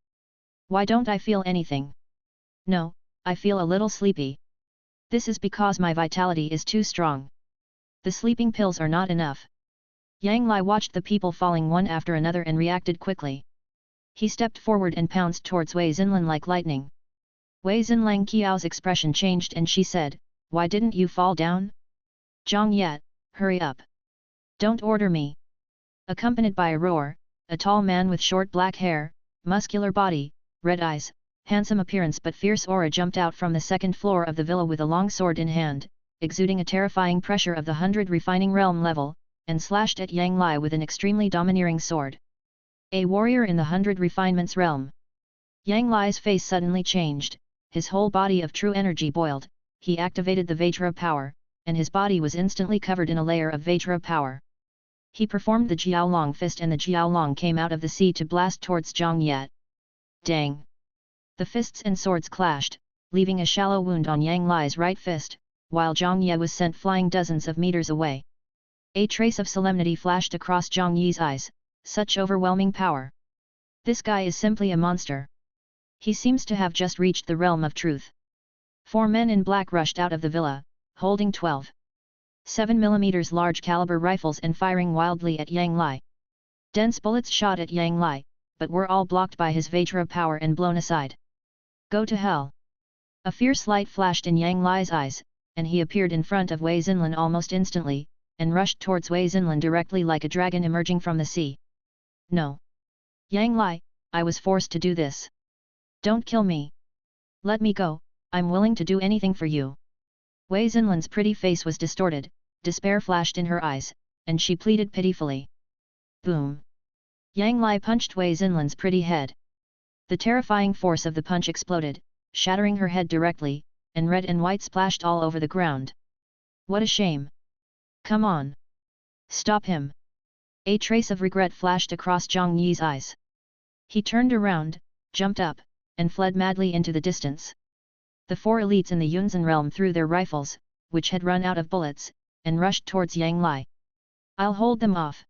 Why don't I feel anything? No, I feel a little sleepy. This is because my vitality is too strong. The sleeping pills are not enough." Yang Lai watched the people falling one after another and reacted quickly. He stepped forward and pounced towards Wei Xinlin like lightning. Wei Xinlang Qiao's expression changed and she said, "Why didn't you fall down? Zhang Yat, hurry up. Don't order me." Accompanied by a roar, a tall man with short black hair, muscular body, red eyes, handsome appearance but fierce aura jumped out from the 2nd floor of the villa with a long sword in hand, exuding a terrifying pressure of the 100 refining realm level, and slashed at Yang Lai with an extremely domineering sword. A warrior in the 100 refinements realm. Yang Lai's face suddenly changed, his whole body of true energy boiled, he activated the Vajra power, and his body was instantly covered in a layer of Vajra power. He performed the Jiaolong fist and the Jiaolong came out of the sea to blast towards Zhang Yat. Dang! The fists and swords clashed, leaving a shallow wound on Yang Lai's right fist, while Zhang Ye was sent flying dozens of meters away. A trace of solemnity flashed across Zhang Yi's eyes, such overwhelming power. This guy is simply a monster. He seems to have just reached the realm of truth. 4 men in black rushed out of the villa, holding 12 7mm large caliber rifles and firing wildly at Yang Lai. Dense bullets shot at Yang Lai, but were all blocked by his Vajra power and blown aside. "Go to hell!" A fierce light flashed in Yang Lai's eyes, and he appeared in front of Wei Xinlin almost instantly, and rushed towards Wei Xinlin directly like a dragon emerging from the sea. "No! Yang Lai, I was forced to do this. Don't kill me. Let me go, I'm willing to do anything for you." Wei Xinlin's pretty face was distorted, despair flashed in her eyes, and she pleaded pitifully. Boom! Yang Lai punched Wei Xinlin's pretty head. The terrifying force of the punch exploded, shattering her head directly, and red and white splashed all over the ground. "What a shame! Come on! Stop him!" A trace of regret flashed across Zhang Yi's eyes. He turned around, jumped up, and fled madly into the distance. The 4 elites in the Yunzan realm threw their rifles, which had run out of bullets, and rushed towards Yang Lai. "I'll hold them off.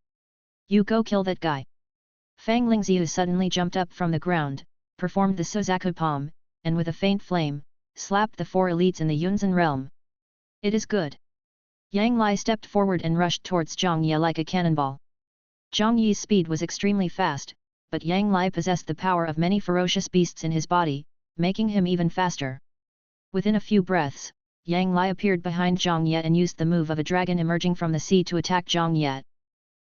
You go kill that guy." Fang Lingziu suddenly jumped up from the ground, performed the Suzaku palm, and with a faint flame, slapped the 4 elites in the Yunzan realm. "It is good." Yang Lai stepped forward and rushed towards Zhang Ye like a cannonball. Zhang Yi's speed was extremely fast, but Yang Lai possessed the power of many ferocious beasts in his body, making him even faster. Within a few breaths, Yang Lai appeared behind Zhang Ye and used the move of a dragon emerging from the sea to attack Zhang Ye.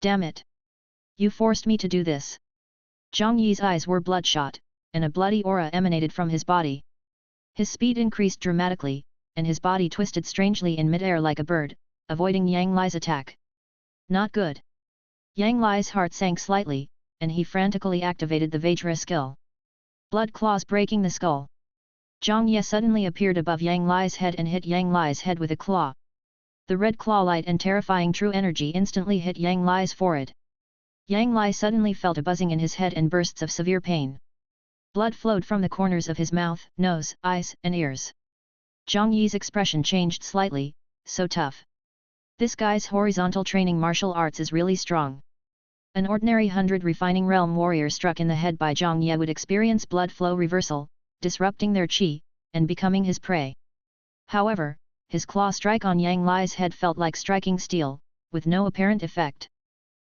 Damn it! You forced me to do this. Zhang Yi's eyes were bloodshot, and a bloody aura emanated from his body. His speed increased dramatically, and his body twisted strangely in midair like a bird, avoiding Yang Lai's attack. Not good. Yang Lai's heart sank slightly, and he frantically activated the Vajra skill. Blood claws breaking the skull. Zhang Ye suddenly appeared above Yang Lai's head and hit Yang Lai's head with a claw. The red claw light and terrifying true energy instantly hit Yang Lai's forehead. Yang Lai suddenly felt a buzzing in his head and bursts of severe pain. Blood flowed from the corners of his mouth, nose, eyes, and ears. Zhang Yi's expression changed slightly, so tough. This guy's horizontal training martial arts is really strong. An ordinary 100 refining realm warrior struck in the head by Zhang Ye would experience blood flow reversal, disrupting their qi, and becoming his prey. However, his claw strike on Yang Lai's head felt like striking steel, with no apparent effect.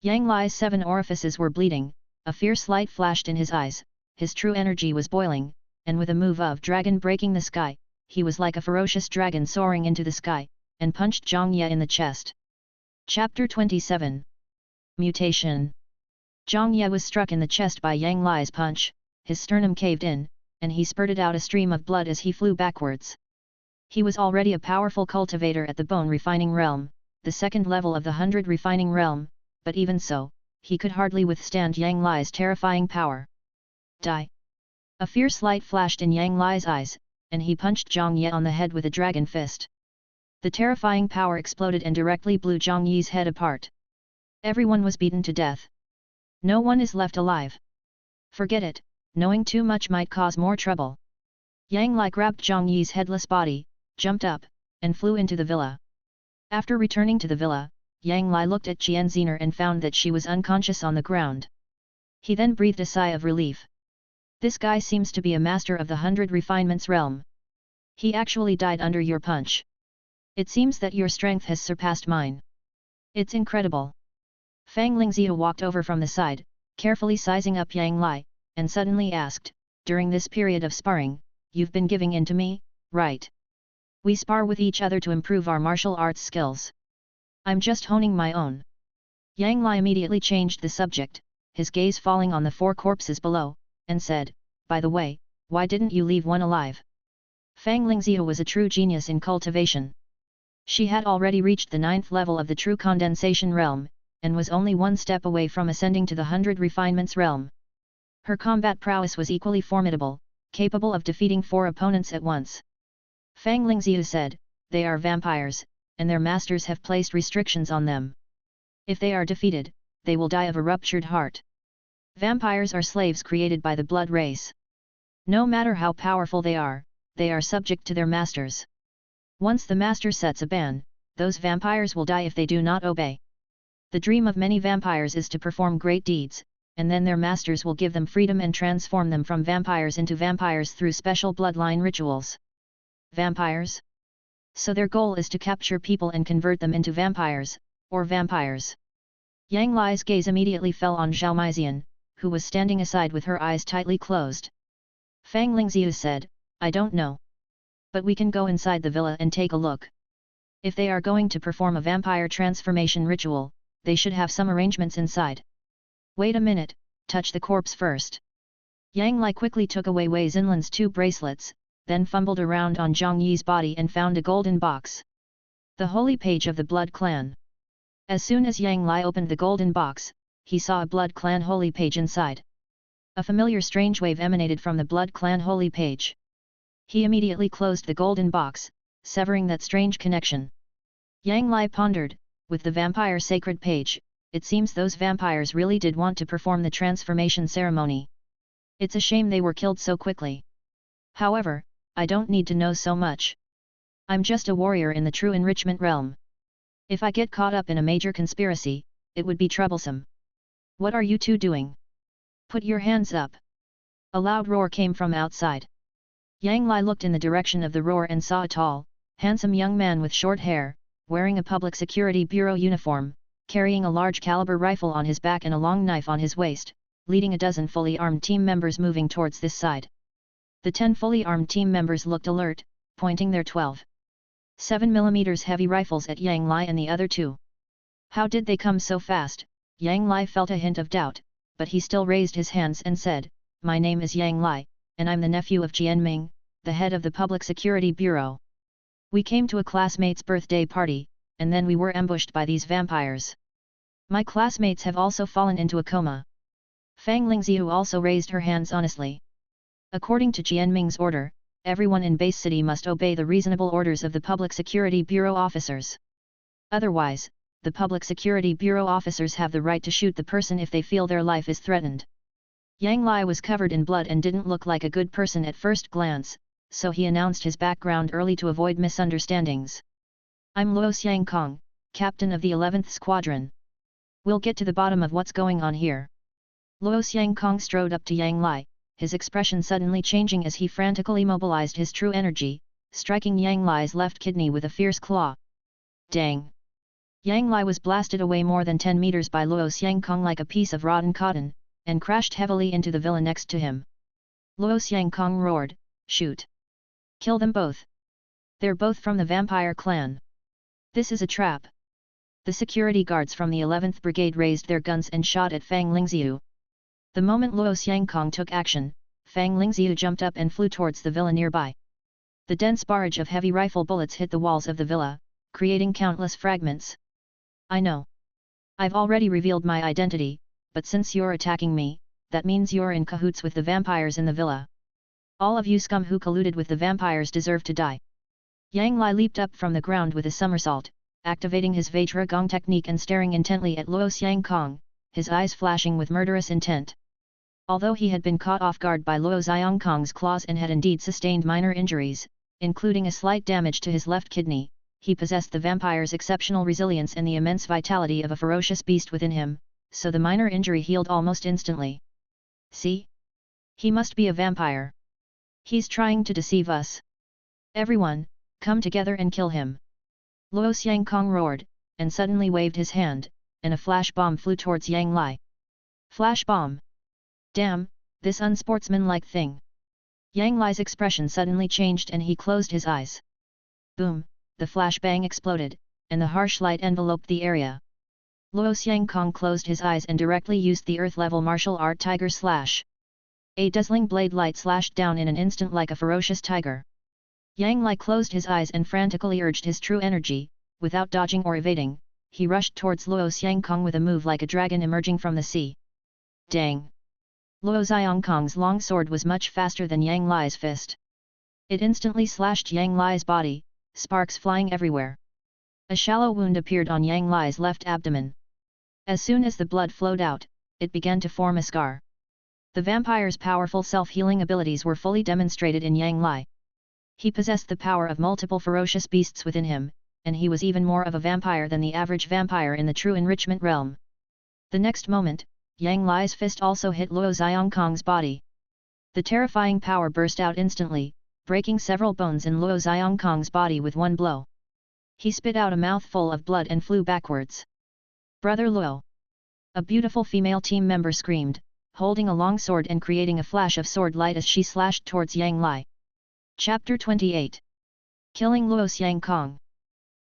Yang Lai's 7 orifices were bleeding, a fierce light flashed in his eyes, his true energy was boiling, and with a move of dragon breaking the sky, he was like a ferocious dragon soaring into the sky, and punched Zhang Ye in the chest. Chapter 27. Mutation. Zhang Ye was struck in the chest by Yang Lai's punch, his sternum caved in, and he spurted out a stream of blood as he flew backwards. He was already a powerful cultivator at the bone refining realm, the second level of the 100 refining realm, but even so, he could hardly withstand Yang Lai's terrifying power. Die! A fierce light flashed in Yang Lai's eyes, and he punched Zhang Ye on the head with a dragon fist. The terrifying power exploded and directly blew Zhang Yi's head apart. Everyone was beaten to death. No one is left alive. Forget it, knowing too much might cause more trouble. Yang Lai grabbed Zhang Yi's headless body, jumped up, and flew into the villa. After returning to the villa, Yang Lai looked at Qian Zener and found that she was unconscious on the ground. He then breathed a sigh of relief. This guy seems to be a master of the 100 refinements realm. He actually died under your punch. It seems that your strength has surpassed mine. It's incredible. Fang Lingzia walked over from the side, carefully sizing up Yang Lai, and suddenly asked, during this period of sparring, you've been giving in to me, right? We spar with each other to improve our martial arts skills. I'm just honing my own. Yang Lai immediately changed the subject, his gaze falling on the 4 corpses below, and said, by the way, why didn't you leave one alive? Fang Lingzia was a true genius in cultivation. She had already reached the 9th level of the true condensation realm, and was only one step away from ascending to the 100 refinements realm. Her combat prowess was equally formidable, capable of defeating 4 opponents at once. Fang Lingzia said, they are vampires, and their masters have placed restrictions on them. If they are defeated, they will die of a ruptured heart. Vampires are slaves created by the blood race. No matter how powerful they are subject to their masters. Once the master sets a ban, those vampires will die if they do not obey. The dream of many vampires is to perform great deeds, and then their masters will give them freedom and transform them from vampires into vampires through special bloodline rituals. Vampires? So their goal is to capture people and convert them into vampires, or vampires. Yang Lai's gaze immediately fell on Zhao Meizian, who was standing aside with her eyes tightly closed. Fang Lingzia said, I don't know. But we can go inside the villa and take a look. If they are going to perform a vampire transformation ritual, they should have some arrangements inside. Wait a minute, touch the corpse first. Yang Lai quickly took away Wei Xinlan's 2 bracelets, then fumbled around on Zhang Yi's body and found a golden box. The holy page of the Blood Clan. As soon as Yang Lai opened the golden box, he saw a Blood Clan holy page inside. A familiar strange wave emanated from the Blood Clan holy page. He immediately closed the golden box, severing that strange connection. Yang Lai pondered, with the vampire sacred page, it seems those vampires really did want to perform the transformation ceremony. It's a shame they were killed so quickly. However, I don't need to know so much. I'm just a warrior in the true enrichment realm. If I get caught up in a major conspiracy, it would be troublesome. What are you 2 doing? Put your hands up. A loud roar came from outside. Yang Lai looked in the direction of the roar and saw a tall, handsome young man with short hair, wearing a public security bureau uniform, carrying a large caliber rifle on his back and a long knife on his waist, leading a dozen fully armed team members moving towards this side. The 10 fully armed team members looked alert, pointing their 12.7mm heavy rifles at Yang Lai and the other two. How did they come so fast? Yang Lai felt a hint of doubt, but he still raised his hands and said, "My name is Yang Lai, and I'm the nephew of Jianming, the head of the Public Security Bureau. We came to a classmate's birthday party, and then we were ambushed by these vampires. My classmates have also fallen into a coma." Fang Lingziu also raised her hands honestly. According to Jianming's order, everyone in Base City must obey the reasonable orders of the Public Security Bureau officers. Otherwise, the Public Security Bureau officers have the right to shoot the person if they feel their life is threatened. Yang Lai was covered in blood and didn't look like a good person at first glance, so he announced his background early to avoid misunderstandings. "I'm Luo Xiangkong, captain of the 11th Squadron. We'll get to the bottom of what's going on here." Luo Xiangkong strode up to Yang Lai, his expression suddenly changing as he frantically mobilized his true energy, striking Yang Lai's left kidney with a fierce claw. Dang! Yang Lai was blasted away more than 10 meters by Luo Xiangkong like a piece of rotten cotton, and crashed heavily into the villa next to him. Luo Xiangkong roared, "Shoot! Kill them both! They're both from the vampire clan. This is a trap." The security guards from the 11th Brigade raised their guns and shot at Fang Lingziu. The moment Luo Xiangkong took action, Fang Lingziu jumped up and flew towards the villa nearby. The dense barrage of heavy rifle bullets hit the walls of the villa, creating countless fragments. "I know. I've already revealed my identity, but since you're attacking me, that means you're in cahoots with the vampires in the villa. All of you scum who colluded with the vampires deserve to die." Yang Lai leaped up from the ground with a somersault, activating his Vajra Gong technique and staring intently at Luo Xiangkong, his eyes flashing with murderous intent. Although he had been caught off guard by Luo Xiangkong's claws and had indeed sustained minor injuries, including a slight damage to his left kidney, he possessed the vampire's exceptional resilience and the immense vitality of a ferocious beast within him, so the minor injury healed almost instantly. "See? He must be a vampire. He's trying to deceive us. Everyone, come together and kill him." Luo Xiangkong roared, and suddenly waved his hand, and a flash bomb flew towards Yang Lai. "Flash bomb! Damn, this unsportsmanlike thing!" Yang Lai's expression suddenly changed and he closed his eyes. Boom, the flash bang exploded, and the harsh light enveloped the area. Luo Xiangkong closed his eyes and directly used the earth-level martial art Tiger Slash. A dazzling blade light slashed down in an instant like a ferocious tiger. Yang Lai closed his eyes and frantically urged his true energy, without dodging or evading, he rushed towards Luo Xiangkong with a move like a dragon emerging from the sea. Dang! Luo Xiangkong's long sword was much faster than Yang Lai's fist. It instantly slashed Yang Lai's body, sparks flying everywhere. A shallow wound appeared on Yang Lai's left abdomen. As soon as the blood flowed out, it began to form a scar. The vampire's powerful self-healing abilities were fully demonstrated in Yang Lai. He possessed the power of multiple ferocious beasts within him, and he was even more of a vampire than the average vampire in the true enrichment realm. The next moment, Yang Lai's fist also hit Luo Xiangkong's body. The terrifying power burst out instantly, breaking several bones in Luo Xiangkong's body with one blow. He spit out a mouthful of blood and flew backwards. "Brother Luo!" A beautiful female team member screamed, holding a long sword and creating a flash of sword light as she slashed towards Yang Lai. Chapter 28. Killing Luo Xiangkong.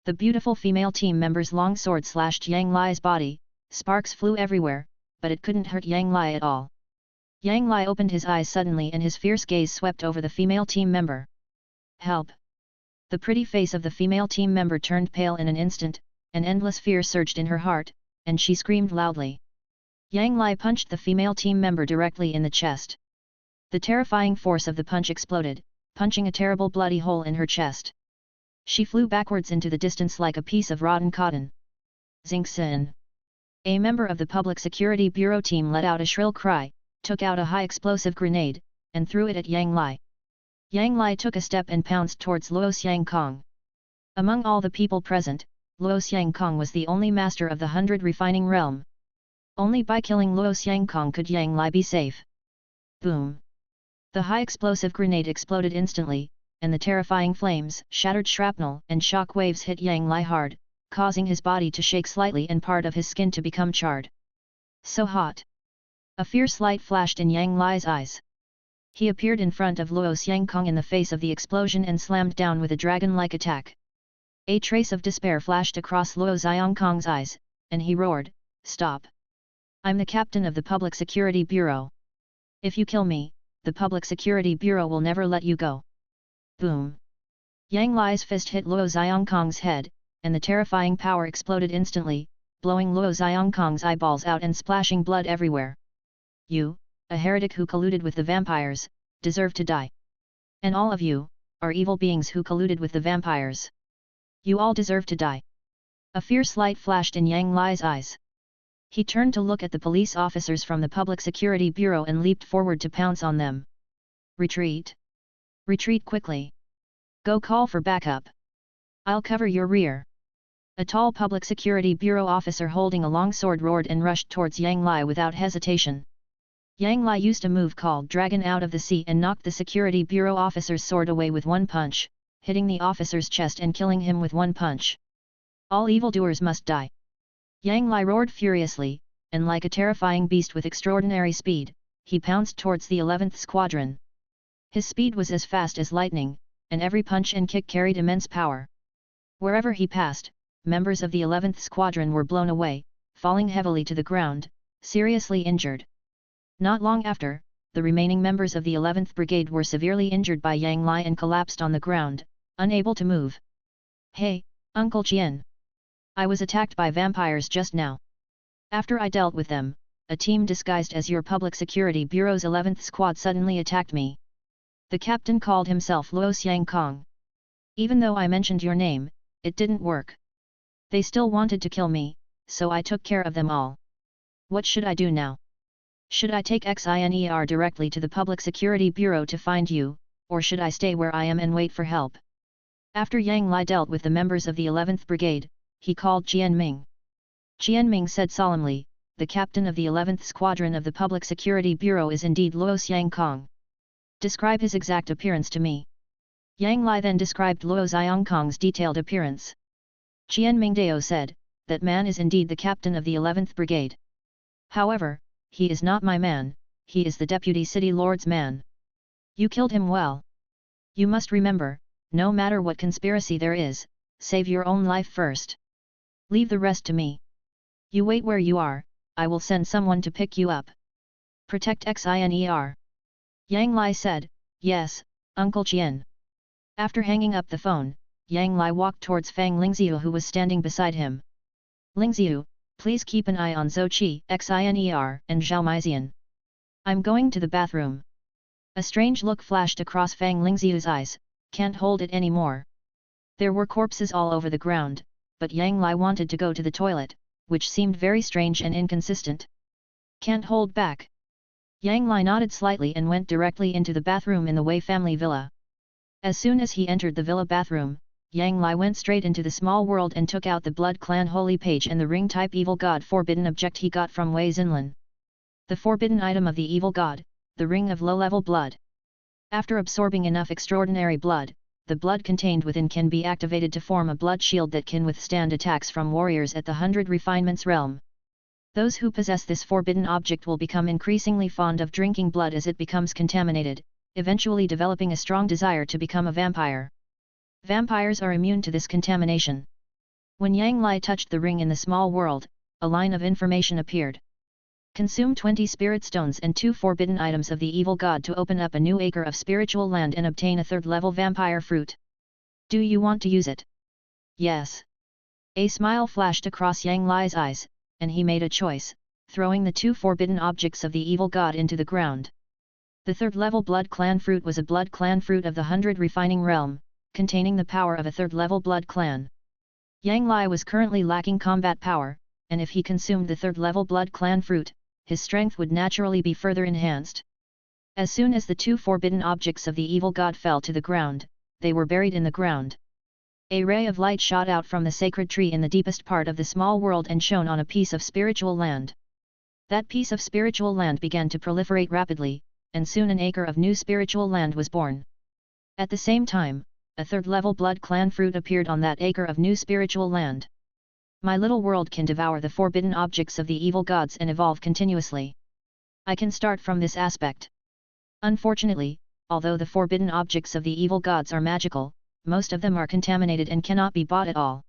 The beautiful female team member's long sword slashed Yang Lai's body, sparks flew everywhere, but it couldn't hurt Yang Lai at all. Yang Lai opened his eyes suddenly and his fierce gaze swept over the female team member. "Help!" The pretty face of the female team member turned pale in an instant, an endless fear surged in her heart, and she screamed loudly. Yang Lai punched the female team member directly in the chest. The terrifying force of the punch exploded, punching a terrible bloody hole in her chest. She flew backwards into the distance like a piece of rotten cotton. Xingxin! A member of the Public Security Bureau team let out a shrill cry, took out a high-explosive grenade, and threw it at Yang Lai. Yang Lai took a step and pounced towards Luo Xiangkong. Among all the people present, Luo Xiangkong was the only master of the 100 refining realm. Only by killing Luo Xiangkong could Yang Lai be safe. Boom! The high-explosive grenade exploded instantly, and the terrifying flames, shattered shrapnel and shock waves hit Yang Lai hard, causing his body to shake slightly and part of his skin to become charred. So hot! A fierce light flashed in Yang Lai's eyes. He appeared in front of Luo Xiangkong in the face of the explosion and slammed down with a dragon-like attack. A trace of despair flashed across Luo Xiangkong's eyes, and he roared, "Stop! I'm the captain of the Public Security Bureau. If you kill me, the Public Security Bureau will never let you go." Boom! Yang Lai's fist hit Luo Xiangkong's head, and the terrifying power exploded instantly, blowing Luo Xiangkong's eyeballs out and splashing blood everywhere. "You, a heretic who colluded with the vampires, deserve to die. And all of you, are evil beings who colluded with the vampires. You all deserve to die." A fierce light flashed in Yang Lai's eyes. He turned to look at the police officers from the Public Security Bureau and leaped forward to pounce on them. "Retreat! Retreat quickly! Go call for backup! I'll cover your rear!" A tall Public Security Bureau officer holding a long sword roared and rushed towards Yang Lai without hesitation. Yang Lai used a move called Dragon out of the sea and knocked the Security Bureau officer's sword away with one punch, hitting the officer's chest and killing him with one punch. "All evildoers must die!" Yang Lai roared furiously, and like a terrifying beast with extraordinary speed, he pounced towards the 11th Squadron. His speed was as fast as lightning, and every punch and kick carried immense power. Wherever he passed, members of the 11th Squadron were blown away, falling heavily to the ground, seriously injured. Not long after, the remaining members of the 11th Brigade were severely injured by Yang Lai and collapsed on the ground, unable to move. "Hey, Uncle Qian! I was attacked by vampires just now. After I dealt with them, a team disguised as your Public Security Bureau's 11th Squad suddenly attacked me. The captain called himself Luo Xiangkong. Even though I mentioned your name, it didn't work. They still wanted to kill me, so I took care of them all. What should I do now? Should I take XINER directly to the Public Security Bureau to find you, or should I stay where I am and wait for help?" After Yang Lai dealt with the members of the 11th Brigade, he called Qian Ming. Qian Ming said solemnly, "The captain of the 11th Squadron of the Public Security Bureau is indeed Luo Xiangkong. Describe his exact appearance to me." Yang Lai then described Luo Xiangkong's detailed appearance. Qian Mingdao said, "That man is indeed the captain of the 11th Brigade. However, he is not my man, he is the Deputy City Lord's man. You killed him well. You must remember, no matter what conspiracy there is, save your own life first. Leave the rest to me. You wait where you are, I will send someone to pick you up. Protect XINER." Yang Lai said, "Yes, Uncle Qian." After hanging up the phone, Yang Lai walked towards Fang Lingxiu who was standing beside him. "Lingxiu, please keep an eye on Zhou Qi, XINER, and Zhao Meizian. I'm going to the bathroom." A strange look flashed across Fang Lingxiu's eyes, "Can't hold it anymore." There were corpses all over the ground, but Yang Lai wanted to go to the toilet, which seemed very strange and inconsistent. "Can't hold back." Yang Lai nodded slightly and went directly into the bathroom in the Wei family villa. As soon as he entered the villa bathroom, Yang Lai went straight into the small world and took out the Blood Clan Holy Page and the ring-type evil god forbidden object he got from Wei Xinlan. The forbidden item of the evil god, the ring of low-level blood. After absorbing enough extraordinary blood, the blood contained within can be activated to form a blood shield that can withstand attacks from warriors at the 100 Refinements realm. Those who possess this forbidden object will become increasingly fond of drinking blood as it becomes contaminated, eventually developing a strong desire to become a vampire. Vampires are immune to this contamination. When Yang Lai touched the ring in the small world, a line of information appeared. Consume 20 spirit stones and 2 forbidden items of the evil god to open up a new acre of spiritual land and obtain a 3rd-level vampire fruit. Do you want to use it? Yes. A smile flashed across Yang Lai's eyes, and he made a choice, throwing the 2 forbidden objects of the evil god into the ground. The 3rd-level blood clan fruit was a blood clan fruit of the 100 refining realm, containing the power of a 3rd-level blood clan. Yang Lai was currently lacking combat power, and if he consumed the 3rd-level blood clan fruit, his strength would naturally be further enhanced. As soon as the 2 forbidden objects of the evil god fell to the ground, they were buried in the ground. A ray of light shot out from the sacred tree in the deepest part of the small world and shone on a piece of spiritual land. That piece of spiritual land began to proliferate rapidly, and soon an acre of new spiritual land was born. At the same time, a 3rd-level blood clan fruit appeared on that acre of new spiritual land. My little world can devour the forbidden objects of the evil gods and evolve continuously. I can start from this aspect. Unfortunately, although the forbidden objects of the evil gods are magical, most of them are contaminated and cannot be bought at all.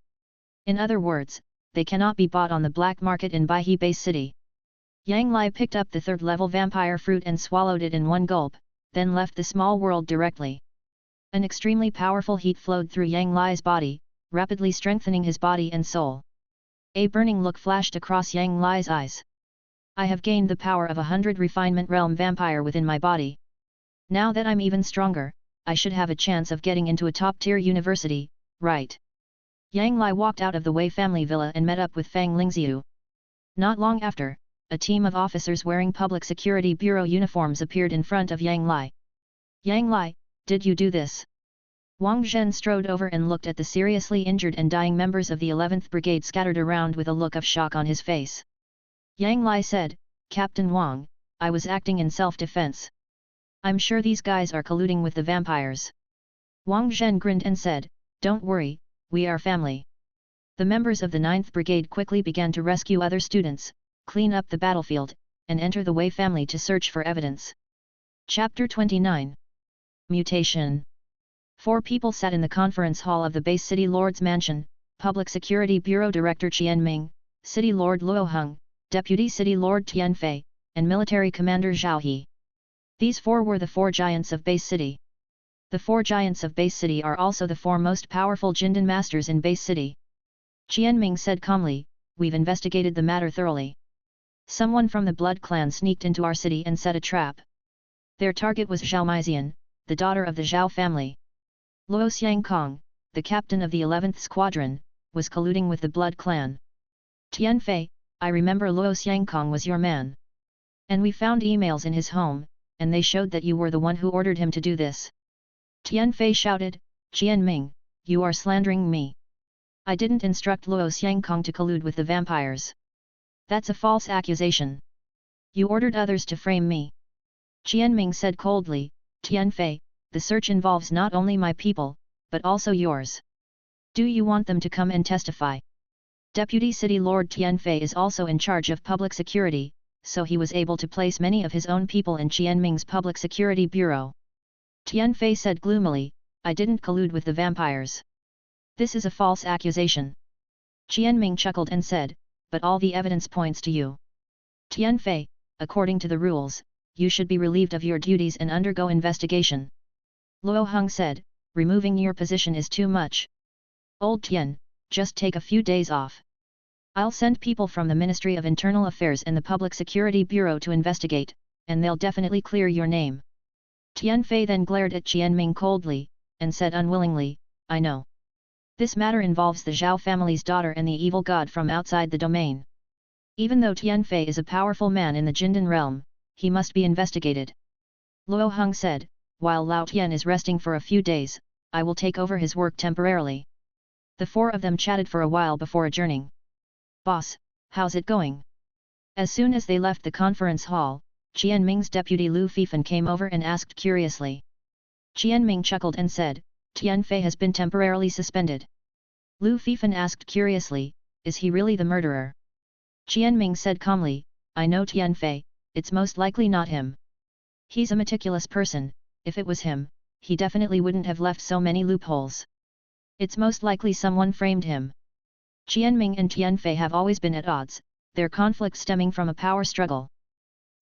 In other words, they cannot be bought on the black market in Baihe Bay City. Yang Lai picked up the third-level vampire fruit and swallowed it in one gulp, then left the small world directly. An extremely powerful heat flowed through Yang Lai's body, rapidly strengthening his body and soul. A burning look flashed across Yang Lai's eyes. I have gained the power of 100 refinement realm vampire within my body. Now that I'm even stronger, I should have a chance of getting into a top-tier university, right? Yang Lai walked out of the Wei family villa and met up with Fang Lingxiu. Not long after, a team of officers wearing Public Security Bureau uniforms appeared in front of Yang Lai. Yang Lai, did you do this? Wang Zhen strode over and looked at the seriously injured and dying members of the 11th Brigade scattered around with a look of shock on his face. Yang Lai said, Captain Wang, I was acting in self-defense. I'm sure these guys are colluding with the vampires. Wang Zhen grinned and said, Don't worry, we are family. The members of the 9th Brigade quickly began to rescue other students, clean up the battlefield, and enter the Wei family to search for evidence. Chapter 29. Mutation. 4 people sat in the conference hall of the Bay City Lord's Mansion: Public Security Bureau Director Qian Ming, City Lord Luo Heng, Deputy City Lord Tian Fei, and Military Commander Zhao He. These 4 were the 4 giants of Bay City. The 4 giants of Bay City are also the 4 most powerful Jindan masters in Bay City. Qian Ming said calmly, We've investigated the matter thoroughly. Someone from the Blood Clan sneaked into our city and set a trap. Their target was Zhao Meizian, the daughter of the Zhao family. Luo Xiangkong, the captain of the 11th Squadron, was colluding with the Blood Clan. Tian Fei, I remember Luo Xiangkong was your man. And we found emails in his home, and they showed that you were the one who ordered him to do this. Tian Fei shouted, Qian Ming, you are slandering me. I didn't instruct Luo Xiangkong to collude with the vampires. That's a false accusation. You ordered others to frame me. Qian Ming said coldly, Tian Fei, the search involves not only my people, but also yours. Do you want them to come and testify? Deputy City Lord Tian Fei is also in charge of public security, so he was able to place many of his own people in Qian Ming's Public Security Bureau. Tian Fei said gloomily, I didn't collude with the vampires. This is a false accusation. Qian Ming chuckled and said, but all the evidence points to you. Tian Fei, according to the rules, you should be relieved of your duties and undergo investigation. Luo Heng said, removing your position is too much. Old Tian, just take a few days off. I'll send people from the Ministry of Internal Affairs and the Public Security Bureau to investigate, and they'll definitely clear your name. Tian Fei then glared at Qian Ming coldly, and said unwillingly, I know. This matter involves the Zhao family's daughter and the evil god from outside the domain. Even though Tian Fei is a powerful man in the Jindan realm, he must be investigated. Luo Heng said, while Lao Tian is resting for a few days, I will take over his work temporarily. The 4 of them chatted for a while before adjourning. Boss, how's it going? As soon as they left the conference hall, Qian Ming's deputy Lu Fifan came over and asked curiously. Qian Ming chuckled and said, Tian Fei has been temporarily suspended. Lu Fifan asked curiously, is he really the murderer? Qian Ming said calmly, I know Tian Fei, it's most likely not him. He's a meticulous person, if it was him, he definitely wouldn't have left so many loopholes. It's most likely someone framed him. Qian Ming and Tian Fei have always been at odds, their conflict stemming from a power struggle.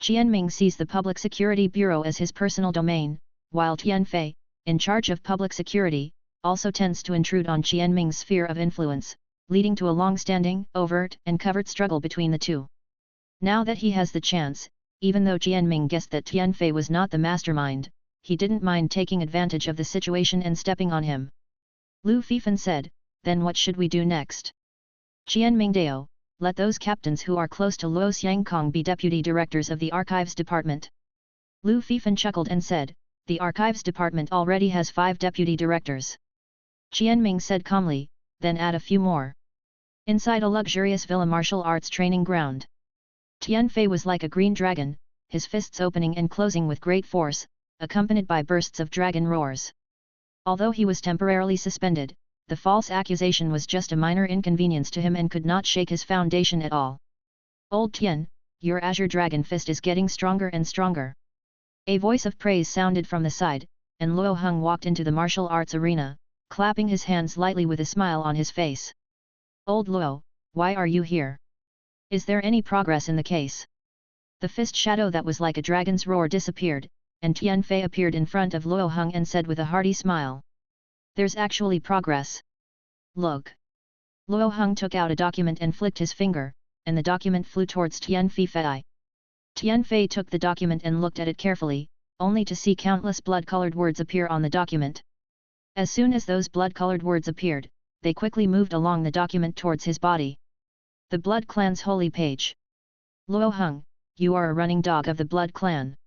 Qian Ming sees the Public Security Bureau as his personal domain, while Tian Fei, in charge of public security, also tends to intrude on Qian Ming's sphere of influence, leading to a long-standing, overt and covert struggle between the two. Now that he has the chance, even though Qian Ming guessed that Tian Fei was not the mastermind, he didn't mind taking advantage of the situation and stepping on him. Lu Fifan said, then what should we do next? Qian Ming Dao, let those captains who are close to Luo Xiangkong be deputy directors of the Archives Department. Lu Fifan chuckled and said, the Archives Department already has 5 deputy directors. Qian Ming said calmly, then add a few more. Inside a luxurious villa martial arts training ground. Tian Fei was like a green dragon, his fists opening and closing with great force, accompanied by bursts of dragon roars. Although he was temporarily suspended, the false accusation was just a minor inconvenience to him and could not shake his foundation at all. Old Tian, your Azure Dragon Fist is getting stronger and stronger. A voice of praise sounded from the side, and Luo Heng walked into the martial arts arena, clapping his hands lightly with a smile on his face. Old Luo, why are you here? Is there any progress in the case? The fist shadow that was like a dragon's roar disappeared, and Tian Fei appeared in front of Luo Heng and said with a hearty smile. There's actually progress. Look. Luo Heng took out a document and flicked his finger, and the document flew towards Tian Fei. Tian Fei took the document and looked at it carefully, only to see countless blood-colored words appear on the document. As soon as those blood-colored words appeared, they quickly moved along the document towards his body. The Blood Clan's holy page. Luo Heng, you are a running dog of the Blood Clan.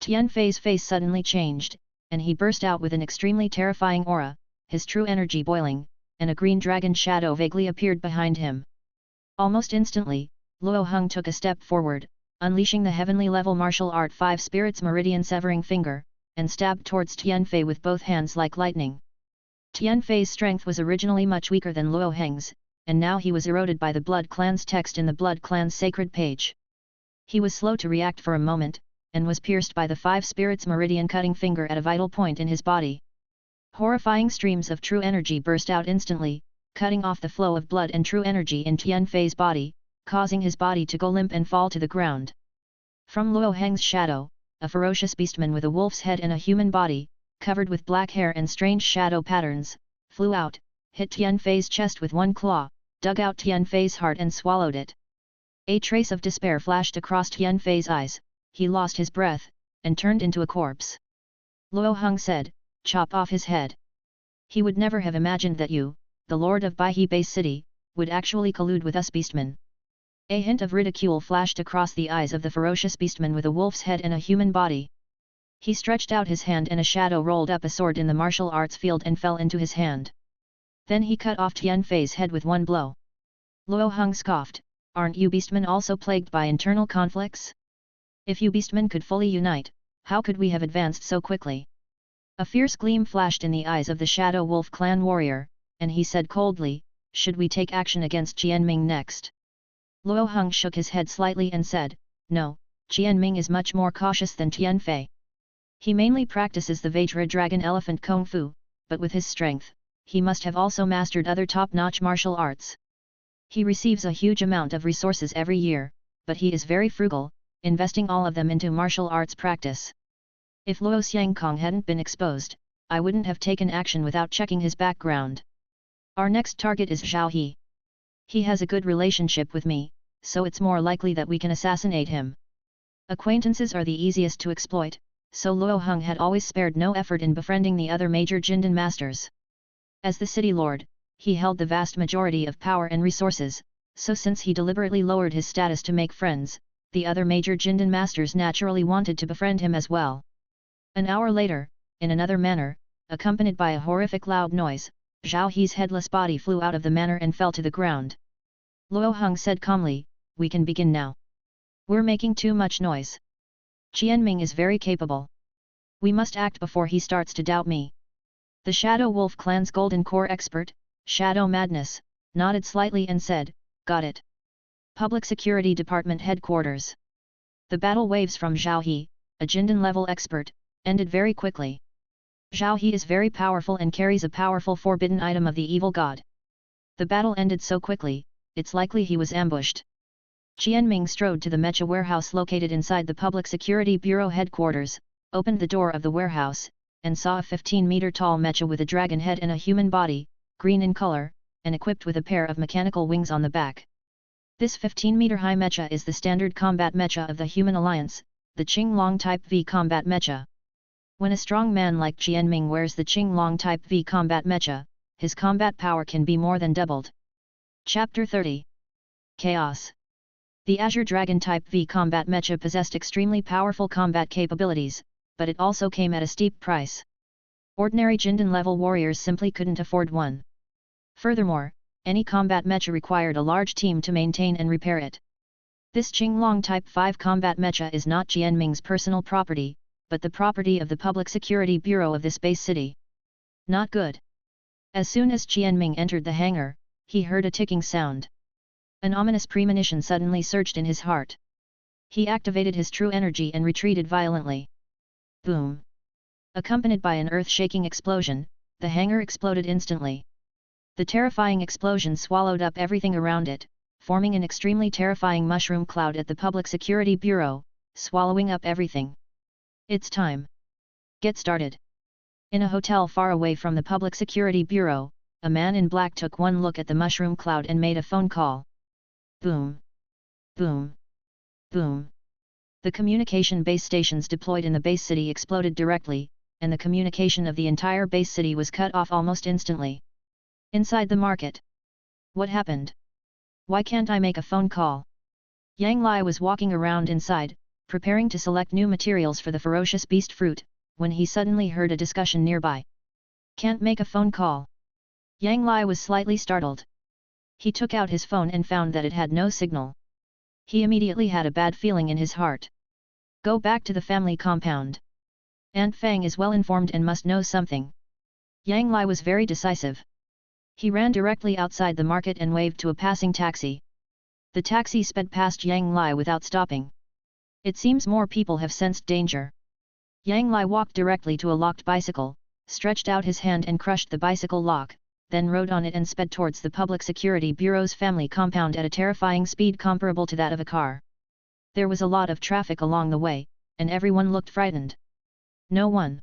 Tian Fei's face suddenly changed, and he burst out with an extremely terrifying aura, his true energy boiling, and a green dragon shadow vaguely appeared behind him. Almost instantly, Luo Heng took a step forward, unleashing the heavenly level martial art 5 Spirits Meridian Severing Finger, and stabbed towards Tian Fei with both hands like lightning. Tian Fei's strength was originally much weaker than Luo Heng's, and now he was eroded by the Blood Clan's text in the Blood Clan's sacred page. He was slow to react for a moment, and was pierced by the 5 Spirits Meridian cutting finger at a vital point in his body. Horrifying streams of true energy burst out instantly, cutting off the flow of blood and true energy in Tian Fei's body, causing his body to go limp and fall to the ground. From Luo Heng's shadow, a ferocious beastman with a wolf's head and a human body, covered with black hair and strange shadow patterns, flew out, hit Tian Fei's chest with one claw, dug out Tian Fei's heart and swallowed it. A trace of despair flashed across Tian Fei's eyes, he lost his breath, and turned into a corpse. Luo Heng said, chop off his head. He would never have imagined that you, the lord of Baihe Bay City, would actually collude with us beastmen. A hint of ridicule flashed across the eyes of the ferocious beastman with a wolf's head and a human body. He stretched out his hand and a shadow rolled up a sword in the martial arts field and fell into his hand. Then he cut off Tian Fei's head with one blow. Luo Heng scoffed, aren't you beastmen also plagued by internal conflicts? If you beastmen could fully unite, how could we have advanced so quickly? A fierce gleam flashed in the eyes of the Shadow Wolf clan warrior, and he said coldly, should we take action against Jianming next? Luo Heng shook his head slightly and said, no, Jianming is much more cautious than Tian Fei. He mainly practices the Vajra Dragon Elephant Kung Fu, but with his strength, he must have also mastered other top-notch martial arts. He receives a huge amount of resources every year, but he is very frugal, investing all of them into martial arts practice. If Luo Xiangkong hadn't been exposed, I wouldn't have taken action without checking his background. Our next target is Zhao He. He has a good relationship with me, so it's more likely that we can assassinate him. Acquaintances are the easiest to exploit, so Luo Heng had always spared no effort in befriending the other major Jindan masters. As the city lord, he held the vast majority of power and resources, so since he deliberately lowered his status to make friends, the other major Jindan masters naturally wanted to befriend him as well. An hour later, in another manor, accompanied by a horrific loud noise, Zhao He's headless body flew out of the manor and fell to the ground. Luo Heng said calmly, we can begin now. We're making too much noise. Jianming is very capable. We must act before he starts to doubt me. The Shadow Wolf clan's Golden Core expert, Shadow Madness, nodded slightly and said, got it. Public Security Department Headquarters. The battle waves from Zhao He, a Jindan-level expert, ended very quickly. Zhao He is very powerful and carries a powerful forbidden item of the evil god. The battle ended so quickly, it's likely he was ambushed. Jianming strode to the mecha warehouse located inside the Public Security Bureau headquarters, opened the door of the warehouse, and saw a 15-meter-tall mecha with a dragon head and a human body, green in color, and equipped with a pair of mechanical wings on the back. This 15-meter-high mecha is the standard combat mecha of the Human Alliance, the Qinglong Type V combat mecha. When a strong man like Jianming wears the Qinglong Type V combat mecha, his combat power can be more than doubled. Chapter 30. Chaos. The Azure Dragon Type V combat mecha possessed extremely powerful combat capabilities, but it also came at a steep price. Ordinary Jindan-level warriors simply couldn't afford one. Furthermore, any combat mecha required a large team to maintain and repair it. This Qinglong Type 5 combat mecha is not Jianming's personal property, but the property of the Public Security Bureau of this base city. Not good. As soon as Jianming entered the hangar, he heard a ticking sound. An ominous premonition suddenly surged in his heart. He activated his true energy and retreated violently. Boom! Accompanied by an earth-shaking explosion, the hangar exploded instantly. The terrifying explosion swallowed up everything around it, forming an extremely terrifying mushroom cloud at the Public Security Bureau, swallowing up everything. It's time. Get started. In a hotel far away from the Public Security Bureau, a man in black took one look at the mushroom cloud and made a phone call. Boom! Boom! Boom! The communication base stations deployed in the base city exploded directly, and the communication of the entire base city was cut off almost instantly. Inside the market. What happened? Why can't I make a phone call? Yang Lai was walking around inside, preparing to select new materials for the ferocious beast fruit, when he suddenly heard a discussion nearby. Can't make a phone call. Yang Lai was slightly startled. He took out his phone and found that it had no signal. He immediately had a bad feeling in his heart. Go back to the family compound. Aunt Fang is well informed and must know something. Yang Lai was very decisive. He ran directly outside the market and waved to a passing taxi. The taxi sped past Yang Lai without stopping. It seems more people have sensed danger. Yang Lai walked directly to a locked bicycle, stretched out his hand and crushed the bicycle lock, then rode on it and sped towards the Public Security Bureau's family compound at a terrifying speed comparable to that of a car. There was a lot of traffic along the way, and everyone looked frightened. No one.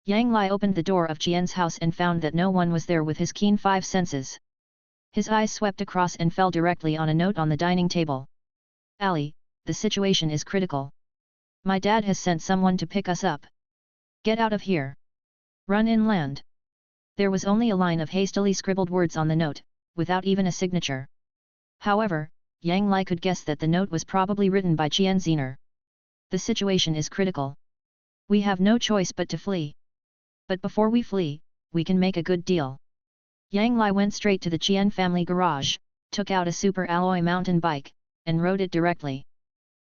Yang Lai opened the door of Qian's house and found that no one was there with his keen five senses. His eyes swept across and fell directly on a note on the dining table. Ali, the situation is critical. My dad has sent someone to pick us up. Get out of here. Run inland. There was only a line of hastily scribbled words on the note, without even a signature. However, Yang Lai could guess that the note was probably written by Qian Zener. The situation is critical. We have no choice but to flee. But before we flee, we can make a good deal. Yang Lai went straight to the Qian family garage, took out a super alloy mountain bike, and rode it directly.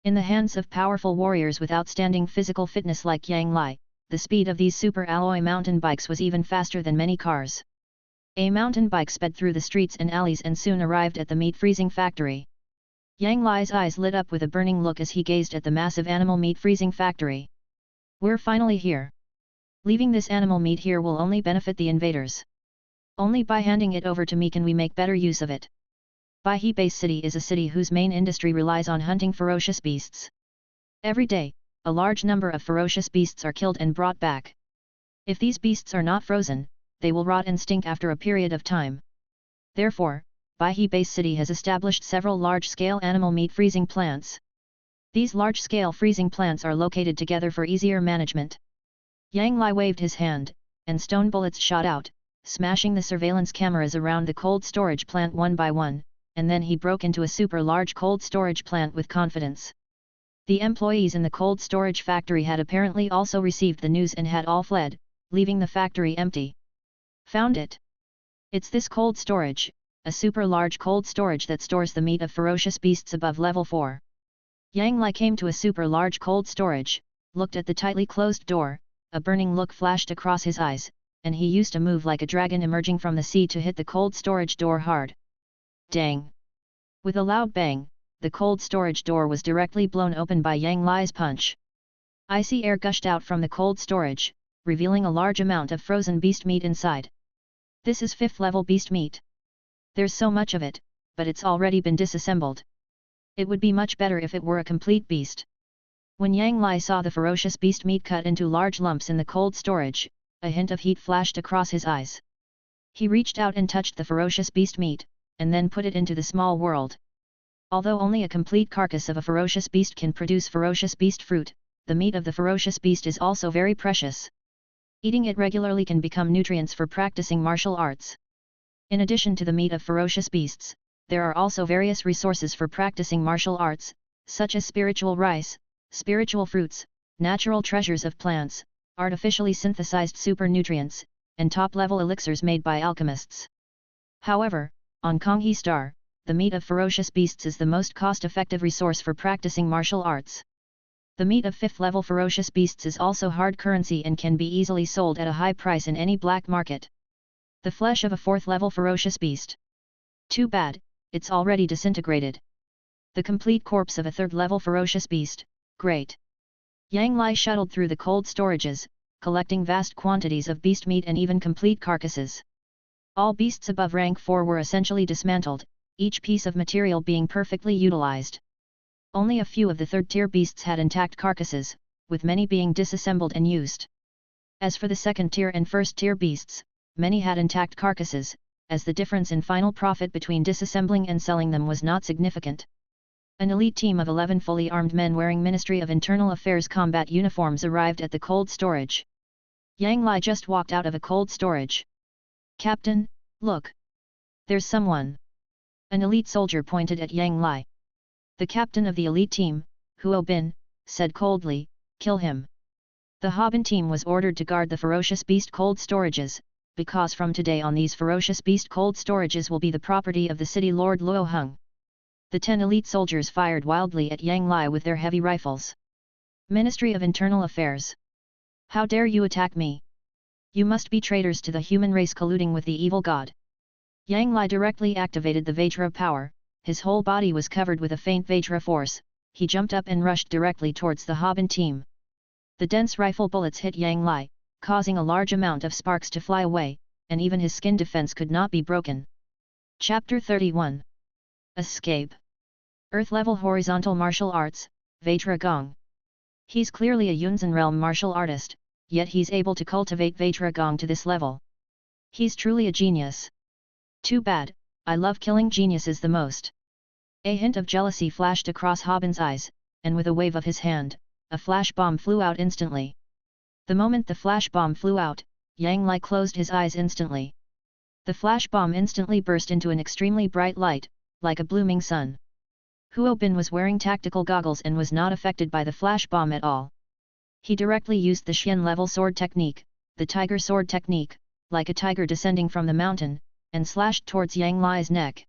In the hands of powerful warriors with outstanding physical fitness like Yang Lai, the speed of these super alloy mountain bikes was even faster than many cars. A mountain bike sped through the streets and alleys and soon arrived at the meat freezing factory. Yang Lai's eyes lit up with a burning look as he gazed at the massive animal meat freezing factory. We're finally here. Leaving this animal meat here will only benefit the invaders. Only by handing it over to me can we make better use of it. Baihe Base City is a city whose main industry relies on hunting ferocious beasts. Every day, a large number of ferocious beasts are killed and brought back. If these beasts are not frozen, they will rot and stink after a period of time. Therefore, Baihe Base City has established several large-scale animal meat freezing plants. These large-scale freezing plants are located together for easier management. Yang Lai waved his hand, and stone bullets shot out, smashing the surveillance cameras around the cold storage plant one by one, and then he broke into a super large cold storage plant with confidence. The employees in the cold storage factory had apparently also received the news and had all fled, leaving the factory empty. Found it. It's this cold storage, a super large cold storage that stores the meat of ferocious beasts above level 4. Yang Lai came to a super large cold storage, looked at the tightly closed door, a burning look flashed across his eyes, and he used a move like a dragon emerging from the sea to hit the cold storage door hard. Dang! With a loud bang, the cold storage door was directly blown open by Yang Lai's punch. Icy air gushed out from the cold storage, revealing a large amount of frozen beast meat inside. This is 5th level beast meat. There's so much of it, but it's already been disassembled. It would be much better if it were a complete beast. When Yang Lai saw the ferocious beast meat cut into large lumps in the cold storage, a hint of heat flashed across his eyes. He reached out and touched the ferocious beast meat, and then put it into the small world. Although only a complete carcass of a ferocious beast can produce ferocious beast fruit, the meat of the ferocious beast is also very precious. Eating it regularly can become nutrients for practicing martial arts. In addition to the meat of ferocious beasts, there are also various resources for practicing martial arts, such as spiritual rice, spiritual fruits, natural treasures of plants, artificially synthesized super nutrients, and top-level elixirs made by alchemists. However, on Konghe Star, the meat of ferocious beasts is the most cost-effective resource for practicing martial arts. The meat of 5th level ferocious beasts is also hard currency and can be easily sold at a high price in any black market. The flesh of a 4th level ferocious beast. Too bad, it's already disintegrated. The complete corpse of a third-level ferocious beast, great. Yang Lai shuttled through the cold storages, collecting vast quantities of beast meat and even complete carcasses. All beasts above rank 4 were essentially dismantled, each piece of material being perfectly utilized. Only a few of the third-tier beasts had intact carcasses, with many being disassembled and used. As for the second-tier and first-tier beasts, many had intact carcasses, as the difference in final profit between disassembling and selling them was not significant. An elite team of 11 fully armed men wearing Ministry of Internal Affairs combat uniforms arrived at the cold storage. Yang Lai just walked out of a cold storage. "Captain, look! There's someone!" An elite soldier pointed at Yang Lai. The captain of the elite team, Huo Bin, said coldly, "Kill him." The Harbin team was ordered to guard the ferocious beast cold storages, because from today on these ferocious beast cold storages will be the property of the city lord Luo Heng. The 10 elite soldiers fired wildly at Yang Lai with their heavy rifles. "Ministry of Internal Affairs! How dare you attack me? You must be traitors to the human race colluding with the evil god." Yang Lai directly activated the Vajra power, his whole body was covered with a faint Vajra force, he jumped up and rushed directly towards the Harbin team. The dense rifle bullets hit Yang Lai, causing a large amount of sparks to fly away, and even his skin defense could not be broken. Chapter 31. Escape. Earth-level horizontal martial arts, Vajra Gong. He's clearly a Yunzan realm martial artist, yet he's able to cultivate Vajra Gong to this level. He's truly a genius. Too bad, I love killing geniuses the most. A hint of jealousy flashed across Harbin's eyes, and with a wave of his hand, a flash bomb flew out instantly. The moment the flash bomb flew out, Yang Lai closed his eyes instantly. The flash bomb instantly burst into an extremely bright light, like a blooming sun. Huo Bin was wearing tactical goggles and was not affected by the flash bomb at all. He directly used the Xian level sword technique, the tiger sword technique, like a tiger descending from the mountain, and slashed towards Yang Lai's neck.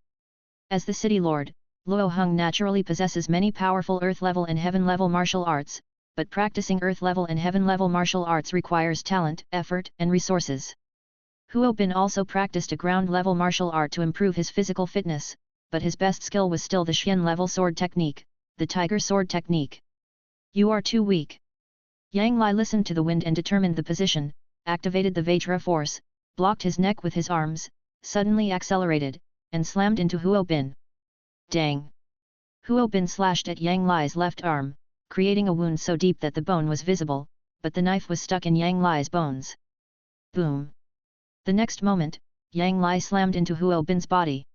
As the city lord, Luo Heng naturally possesses many powerful earth-level and heaven-level martial arts, but practicing earth-level and heaven-level martial arts requires talent, effort, and resources. Huo Bin also practiced a ground-level martial art to improve his physical fitness, but his best skill was still the Xian level sword technique, the tiger sword technique. "You are too weak." Yang Lai listened to the wind and determined the position, activated the Vajra force, blocked his neck with his arms, suddenly accelerated, and slammed into Huo Bin. Dang! Huo Bin slashed at Yang Lai's left arm, creating a wound so deep that the bone was visible, but the knife was stuck in Yang Lai's bones. Boom! The next moment, Yang Lai slammed into Huo Bin's body.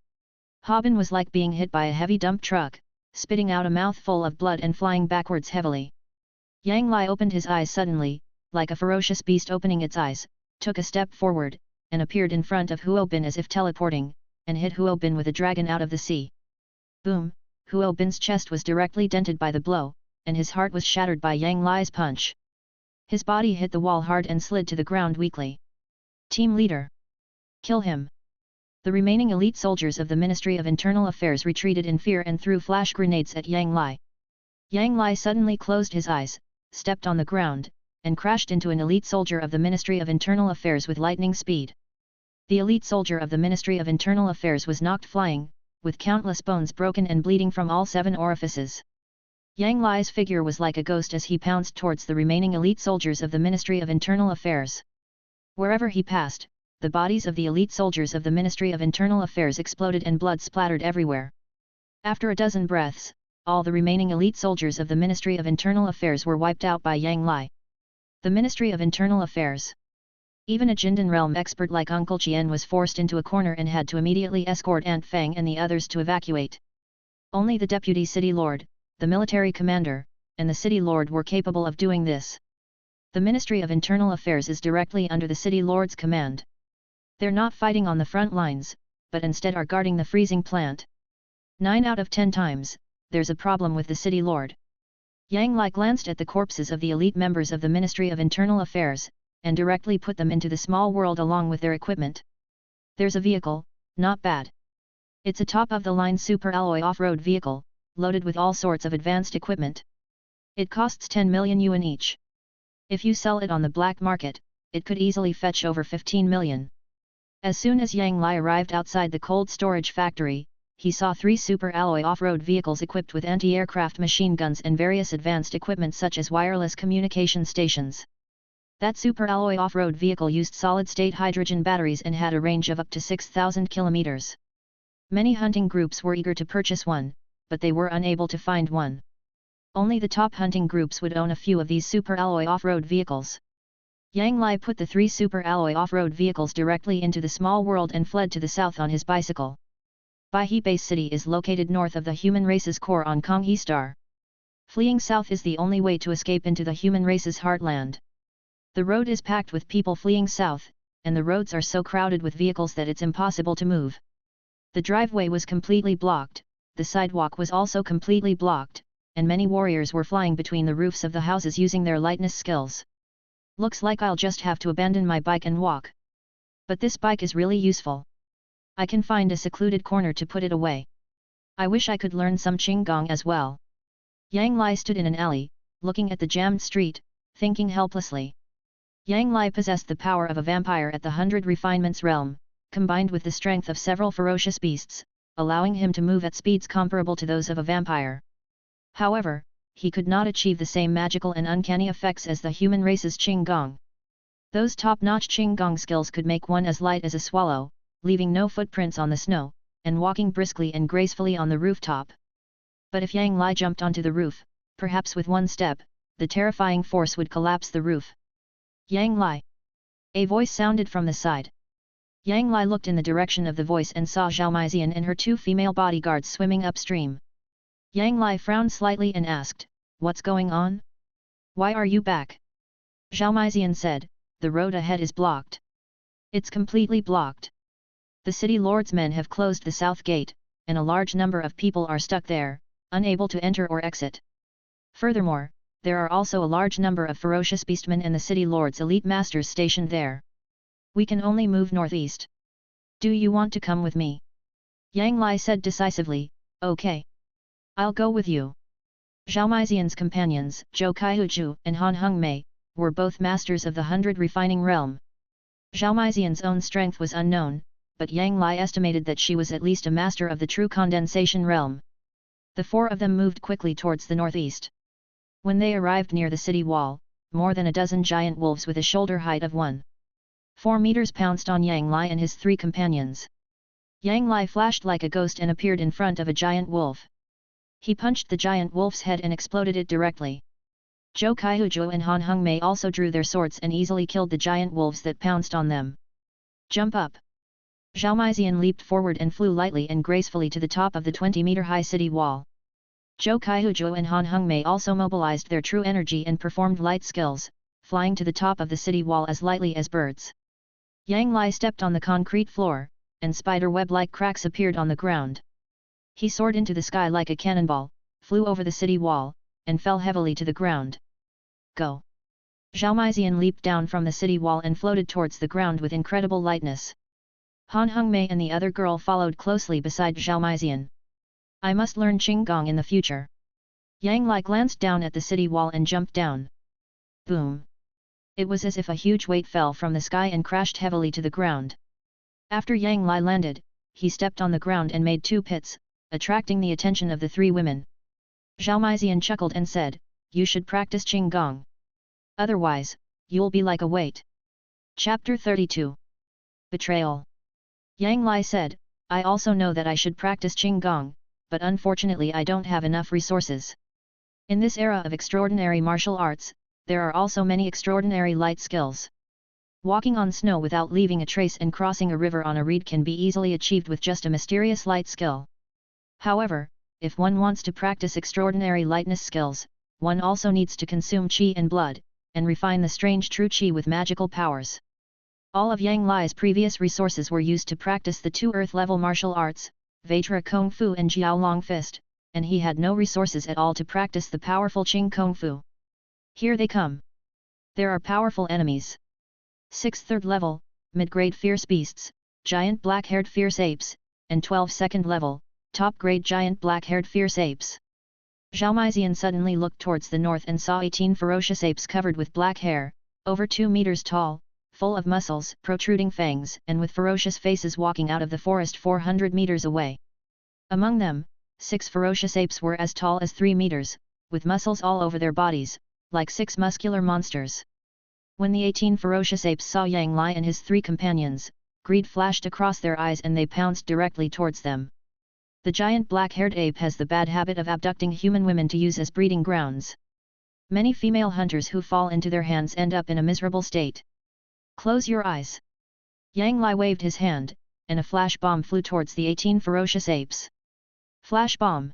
Harbin was like being hit by a heavy dump truck, spitting out a mouthful of blood and flying backwards heavily. Yang Lai opened his eyes suddenly, like a ferocious beast opening its eyes, took a step forward, and appeared in front of Huo Bin as if teleporting, and hit Huo Bin with a dragon out of the sea. Boom! Huo Bin's chest was directly dented by the blow, and his heart was shattered by Yang Lai's punch. His body hit the wall hard and slid to the ground weakly. Team leader! Kill him! The remaining elite soldiers of the Ministry of Internal Affairs retreated in fear and threw flash grenades at Yang Lai. Yang Lai suddenly closed his eyes, stepped on the ground, and crashed into an elite soldier of the Ministry of Internal Affairs with lightning speed. The elite soldier of the Ministry of Internal Affairs was knocked flying, with countless bones broken and bleeding from all 7 orifices. Yang Lai's figure was like a ghost as he pounced towards the remaining elite soldiers of the Ministry of Internal Affairs. Wherever he passed, the bodies of the elite soldiers of the Ministry of Internal Affairs exploded and blood splattered everywhere. After a dozen breaths, all the remaining elite soldiers of the Ministry of Internal Affairs were wiped out by Yang Lai. The Ministry of Internal Affairs. Even a Jindan realm expert like Uncle Qian was forced into a corner and had to immediately escort Aunt Fang and the others to evacuate. Only the deputy city lord, the military commander, and the city lord were capable of doing this. The Ministry of Internal Affairs is directly under the city lord's command. They're not fighting on the front lines, but instead are guarding the freezing plant. 9 out of 10 times, there's a problem with the city lord. Yang Lai glanced at the corpses of the elite members of the Ministry of Internal Affairs, and directly put them into the small world along with their equipment. There's a vehicle, not bad. It's a top-of-the-line super alloy off-road vehicle, loaded with all sorts of advanced equipment. It costs 10 million yuan each. If you sell it on the black market, it could easily fetch over 15 million. As soon as Yang Lai arrived outside the cold storage factory, he saw 3 super-alloy off-road vehicles equipped with anti-aircraft machine guns and various advanced equipment such as wireless communication stations. That super-alloy off-road vehicle used solid-state hydrogen batteries and had a range of up to 6,000 kilometers. Many hunting groups were eager to purchase one, but they were unable to find one. Only the top hunting groups would own a few of these super-alloy off-road vehicles. Yang Lai put the 3 super-alloy off-road vehicles directly into the small world and fled to the south on his bicycle. Baihe Base City is located north of the human race's core on Konghe Star. Fleeing south is the only way to escape into the human race's heartland. The road is packed with people fleeing south, and the roads are so crowded with vehicles that it's impossible to move. The driveway was completely blocked, the sidewalk was also completely blocked, and many warriors were flying between the roofs of the houses using their lightness skills. Looks like I'll just have to abandon my bike and walk. But this bike is really useful. I can find a secluded corner to put it away. I wish I could learn some Qinggong as well. Yang Lai stood in an alley, looking at the jammed street, thinking helplessly. Yang Lai possessed the power of a vampire at the 100 refinements realm, combined with the strength of several ferocious beasts, allowing him to move at speeds comparable to those of a vampire. However, he could not achieve the same magical and uncanny effects as the human race's Qinggong. Those top-notch Qinggong skills could make one as light as a swallow, leaving no footprints on the snow, and walking briskly and gracefully on the rooftop. But if Yang Lai jumped onto the roof, perhaps with one step, the terrifying force would collapse the roof. Yang Lai! A voice sounded from the side. Yang Lai looked in the direction of the voice and saw Zhao Maizian and her 2 female bodyguards swimming upstream. Yang Lai frowned slightly and asked, "What's going on? Why are you back?" Zhao Maizian said, "The road ahead is blocked. It's completely blocked. The city lord's men have closed the south gate, and a large number of people are stuck there, unable to enter or exit. Furthermore, there are also a large number of ferocious beastmen and the city lord's elite masters stationed there. We can only move northeast. Do you want to come with me?" Yang Lai said decisively, "Okay. I'll go with you." Zhao Maizian's companions, Zhou Kaihuju and Han Hengmei, were both masters of the 100 refining realm. Zhao Maizian's own strength was unknown, but Yang Lai estimated that she was at least a master of the true condensation realm. The 4 of them moved quickly towards the northeast. When they arrived near the city wall, more than a dozen giant wolves with a shoulder height of 1.4 meters pounced on Yang Lai and his 3 companions. Yang Lai flashed like a ghost and appeared in front of a giant wolf. He punched the giant wolf's head and exploded it directly. Zhou Kaihuju and Han Hengmei also drew their swords and easily killed the giant wolves that pounced on them. "Jump up!" Zhao Maizian leaped forward and flew lightly and gracefully to the top of the 20-meter-high city wall. Zhou Kaihuju and Han Hengmei also mobilized their true energy and performed light skills, flying to the top of the city wall as lightly as birds. Yang Lai stepped on the concrete floor, and spider-web-like cracks appeared on the ground. He soared into the sky like a cannonball, flew over the city wall, and fell heavily to the ground. "Go!" Zhao Maizian leaped down from the city wall and floated towards the ground with incredible lightness. Han Hengmei and the other girl followed closely beside Zhao Maizian. "I must learn Qinggong in the future." Yang Lai glanced down at the city wall and jumped down. Boom! It was as if a huge weight fell from the sky and crashed heavily to the ground. After Yang Lai landed, he stepped on the ground and made 2 pits, attracting the attention of the 3 women. Zhao Maizian chuckled and said, "You should practice Qinggong. Otherwise, you'll be like a weight." Chapter 32. Betrayal. Yang Lai said, "I also know that I should practice Qinggong, but unfortunately I don't have enough resources. In this era of extraordinary martial arts, there are also many extraordinary light skills. Walking on snow without leaving a trace and crossing a river on a reed can be easily achieved with just a mysterious light skill. However, if one wants to practice extraordinary lightness skills, one also needs to consume qi and blood, and refine the strange true qi with magical powers." All of Yang Lai's previous resources were used to practice the 2 earth-level martial arts, Vajra Kung Fu and Jiao Long Fist, and he had no resources at all to practice the powerful Qing Kung Fu. Here they come. There are powerful enemies. 6 third-level, mid-grade fierce beasts, giant black-haired fierce apes, and 12 second-level, top-grade giant black-haired fierce apes. Zhao Maizian suddenly looked towards the north and saw 18 ferocious apes covered with black hair, over 2 meters tall, full of muscles, protruding fangs, and with ferocious faces walking out of the forest 400 meters away. Among them, 6 ferocious apes were as tall as 3 meters, with muscles all over their bodies, like 6 muscular monsters. When the 18 ferocious apes saw Yang Lai and his 3 companions, greed flashed across their eyes and they pounced directly towards them. The giant black-haired ape has the bad habit of abducting human women to use as breeding grounds. Many female hunters who fall into their hands end up in a miserable state. Close your eyes. Yang Lai waved his hand, and a flash bomb flew towards the 18 ferocious apes. Flash bomb!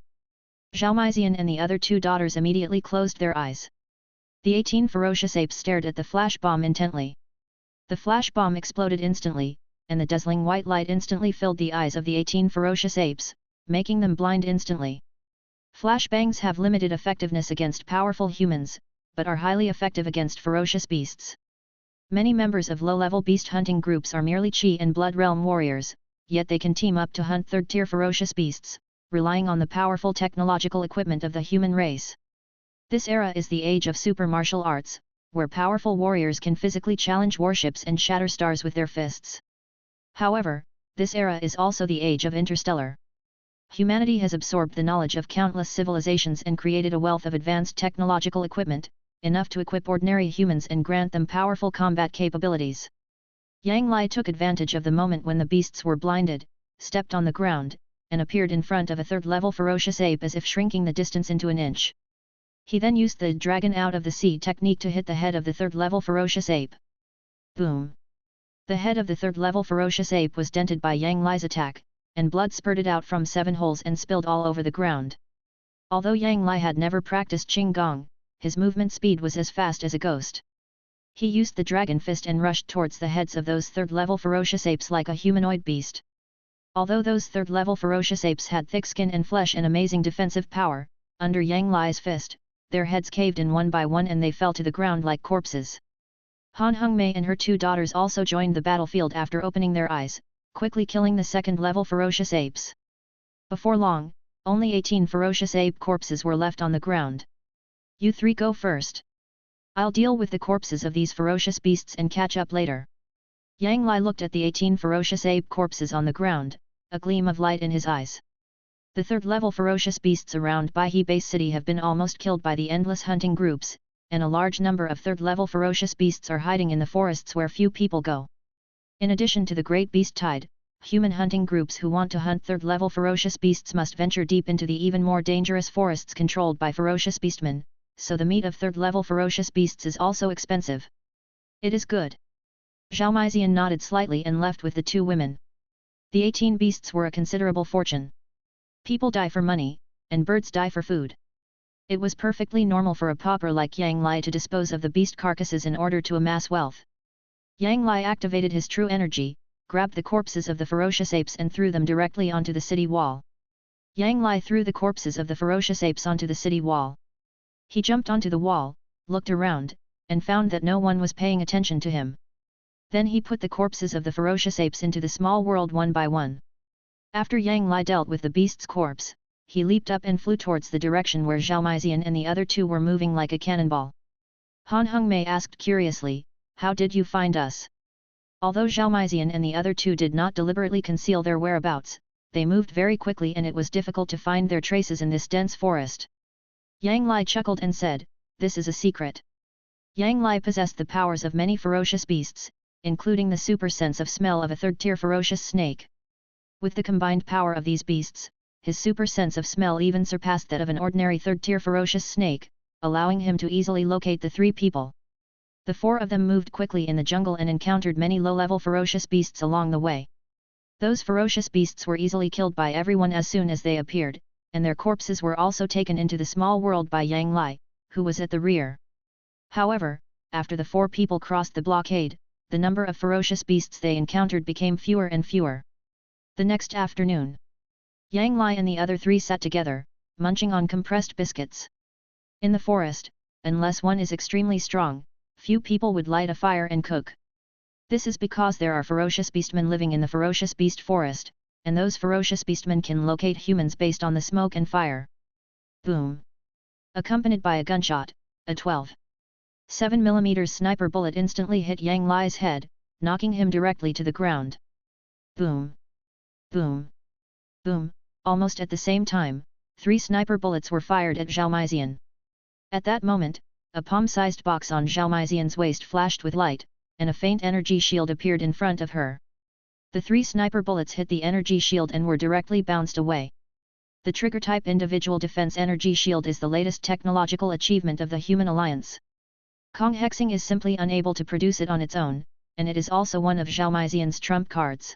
Zhao Maizian and the other 2 daughters immediately closed their eyes. The 18 ferocious apes stared at the flash bomb intently. The flash bomb exploded instantly, and the dazzling white light instantly filled the eyes of the 18 ferocious apes, making them blind instantly. Flashbangs have limited effectiveness against powerful humans, but are highly effective against ferocious beasts. Many members of low-level beast hunting groups are merely Chi and Blood Realm warriors, yet they can team up to hunt third-tier ferocious beasts, relying on the powerful technological equipment of the human race. This era is the age of super martial arts, where powerful warriors can physically challenge warships and shatter stars with their fists. However, this era is also the age of Interstellar. Humanity has absorbed the knowledge of countless civilizations and created a wealth of advanced technological equipment, enough to equip ordinary humans and grant them powerful combat capabilities. Yang Lai took advantage of the moment when the beasts were blinded, stepped on the ground, and appeared in front of a third-level ferocious ape as if shrinking the distance into an inch. He then used the dragon out of the sea technique to hit the head of the third-level ferocious ape. Boom! The head of the third-level ferocious ape was dented by Yang Lai's attack, and blood spurted out from 7 holes and spilled all over the ground. Although Yang Lai had never practiced Qinggong, his movement speed was as fast as a ghost. He used the dragon fist and rushed towards the heads of those third-level ferocious apes like a humanoid beast. Although those third-level ferocious apes had thick skin and flesh and amazing defensive power, under Yang Lai's fist, their heads caved in one by one and they fell to the ground like corpses. Han Hengmei and her 2 daughters also joined the battlefield after opening their eyes, quickly killing the second-level ferocious apes. Before long, only 18 ferocious ape corpses were left on the ground. You 3 go first. I'll deal with the corpses of these ferocious beasts and catch up later. Yang Lai looked at the 18 ferocious ape corpses on the ground, a gleam of light in his eyes. The third-level ferocious beasts around Baihe Base City have been almost killed by the endless hunting groups, and a large number of third-level ferocious beasts are hiding in the forests where few people go. In addition to the Great Beast Tide, human hunting groups who want to hunt third-level ferocious beasts must venture deep into the even more dangerous forests controlled by ferocious beastmen, so the meat of third-level ferocious beasts is also expensive. It is good. Zhao Maizian nodded slightly and left with the 2 women. The 18 beasts were a considerable fortune. People die for money, and birds die for food. It was perfectly normal for a pauper like Yang Lai to dispose of the beast carcasses in order to amass wealth. Yang Lai activated his true energy, grabbed the corpses of the ferocious apes and threw them directly onto the city wall. Yang Lai threw the corpses of the ferocious apes onto the city wall. He jumped onto the wall, looked around, and found that no one was paying attention to him. Then he put the corpses of the ferocious apes into the small world one by one. After Yang Lai dealt with the beast's corpse, he leaped up and flew towards the direction where Zhao Maizian and the other 2 were moving like a cannonball. Han Hengmei asked curiously, "How did you find us?" Although Zhao Maizian and the other 2 did not deliberately conceal their whereabouts, they moved very quickly and it was difficult to find their traces in this dense forest. Yang Lai chuckled and said, "This is a secret." Yang Lai possessed the powers of many ferocious beasts, including the super sense of smell of a third-tier ferocious snake. With the combined power of these beasts, his super sense of smell even surpassed that of an ordinary third-tier ferocious snake, allowing him to easily locate the 3 people. The 4 of them moved quickly in the jungle and encountered many low-level ferocious beasts along the way. Those ferocious beasts were easily killed by everyone as soon as they appeared, and their corpses were also taken into the small world by Yang Lai, who was at the rear. However, after the 4 people crossed the blockade, the number of ferocious beasts they encountered became fewer and fewer. The next afternoon, Yang Lai and the other 3 sat together, munching on compressed biscuits. In the forest, unless one is extremely strong, few people would light a fire and cook. This is because there are ferocious beastmen living in the ferocious beast forest, and those ferocious beastmen can locate humans based on the smoke and fire. Boom! Accompanied by a gunshot, a 12.7 mm sniper bullet instantly hit Yang Lai's head, knocking him directly to the ground. Boom! Boom! Boom! Almost at the same time, 3 sniper bullets were fired at Zhao Maizian. At that moment, a palm-sized box on Zhao Maizian's waist flashed with light, and a faint energy shield appeared in front of her. The 3 sniper bullets hit the energy shield and were directly bounced away. The trigger-type individual defense energy shield is the latest technological achievement of the Human Alliance. Kong Hexing is simply unable to produce it on its own, and it is also one of Zhao Maizian's trump cards.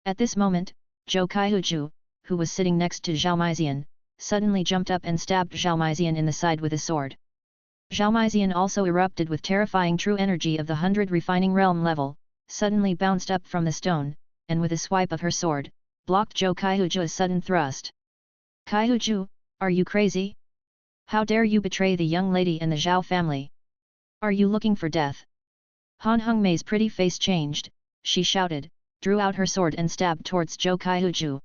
At this moment, Zhou Kaihuju, who was sitting next to Zhao Maizian, suddenly jumped up and stabbed Zhao Maizian in the side with a sword. Zhao Maizian also erupted with terrifying true energy of the 100 refining realm level, suddenly bounced up from the stone, and with a swipe of her sword, blocked Zhou Kaihuju's sudden thrust. Kaihuju, are you crazy? How dare you betray the young lady and the Zhao family? Are you looking for death? Han Hengmei's pretty face changed, she shouted, drew out her sword and stabbed towards Zhou Kaihuju.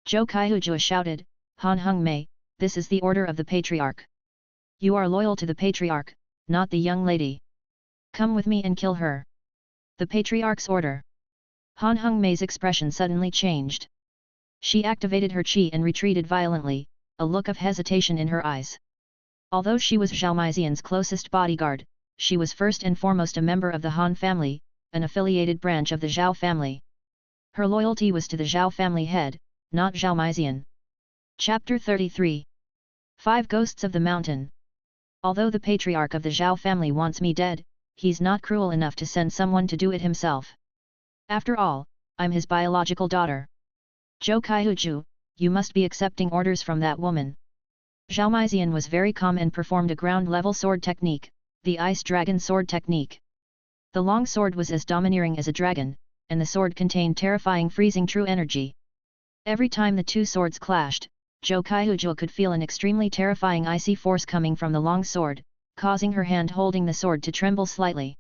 Zhou Kaihuju shouted, Han Hengmei, this is the order of the Patriarch. You are loyal to the Patriarch, not the young lady. Come with me and kill her. The Patriarch's order. Han Hengmei's expression suddenly changed. She activated her chi and retreated violently, a look of hesitation in her eyes. Although she was Zhao Maizian's closest bodyguard, she was first and foremost a member of the Han family, an affiliated branch of the Zhao family. Her loyalty was to the Zhao family head, not Zhao Maizian. Chapter 33. 5 Ghosts of the Mountain. Although the patriarch of the Zhao family wants me dead, he's not cruel enough to send someone to do it himself. After all, I'm his biological daughter. Zhou Kaihuju, you must be accepting orders from that woman. Zhao Maizian was very calm and performed a ground-level sword technique, the Ice Dragon Sword Technique. The long sword was as domineering as a dragon, and the sword contained terrifying freezing true energy. Every time the 2 swords clashed, Zhou Kaihuju could feel an extremely terrifying icy force coming from the long sword, causing her hand holding the sword to tremble slightly.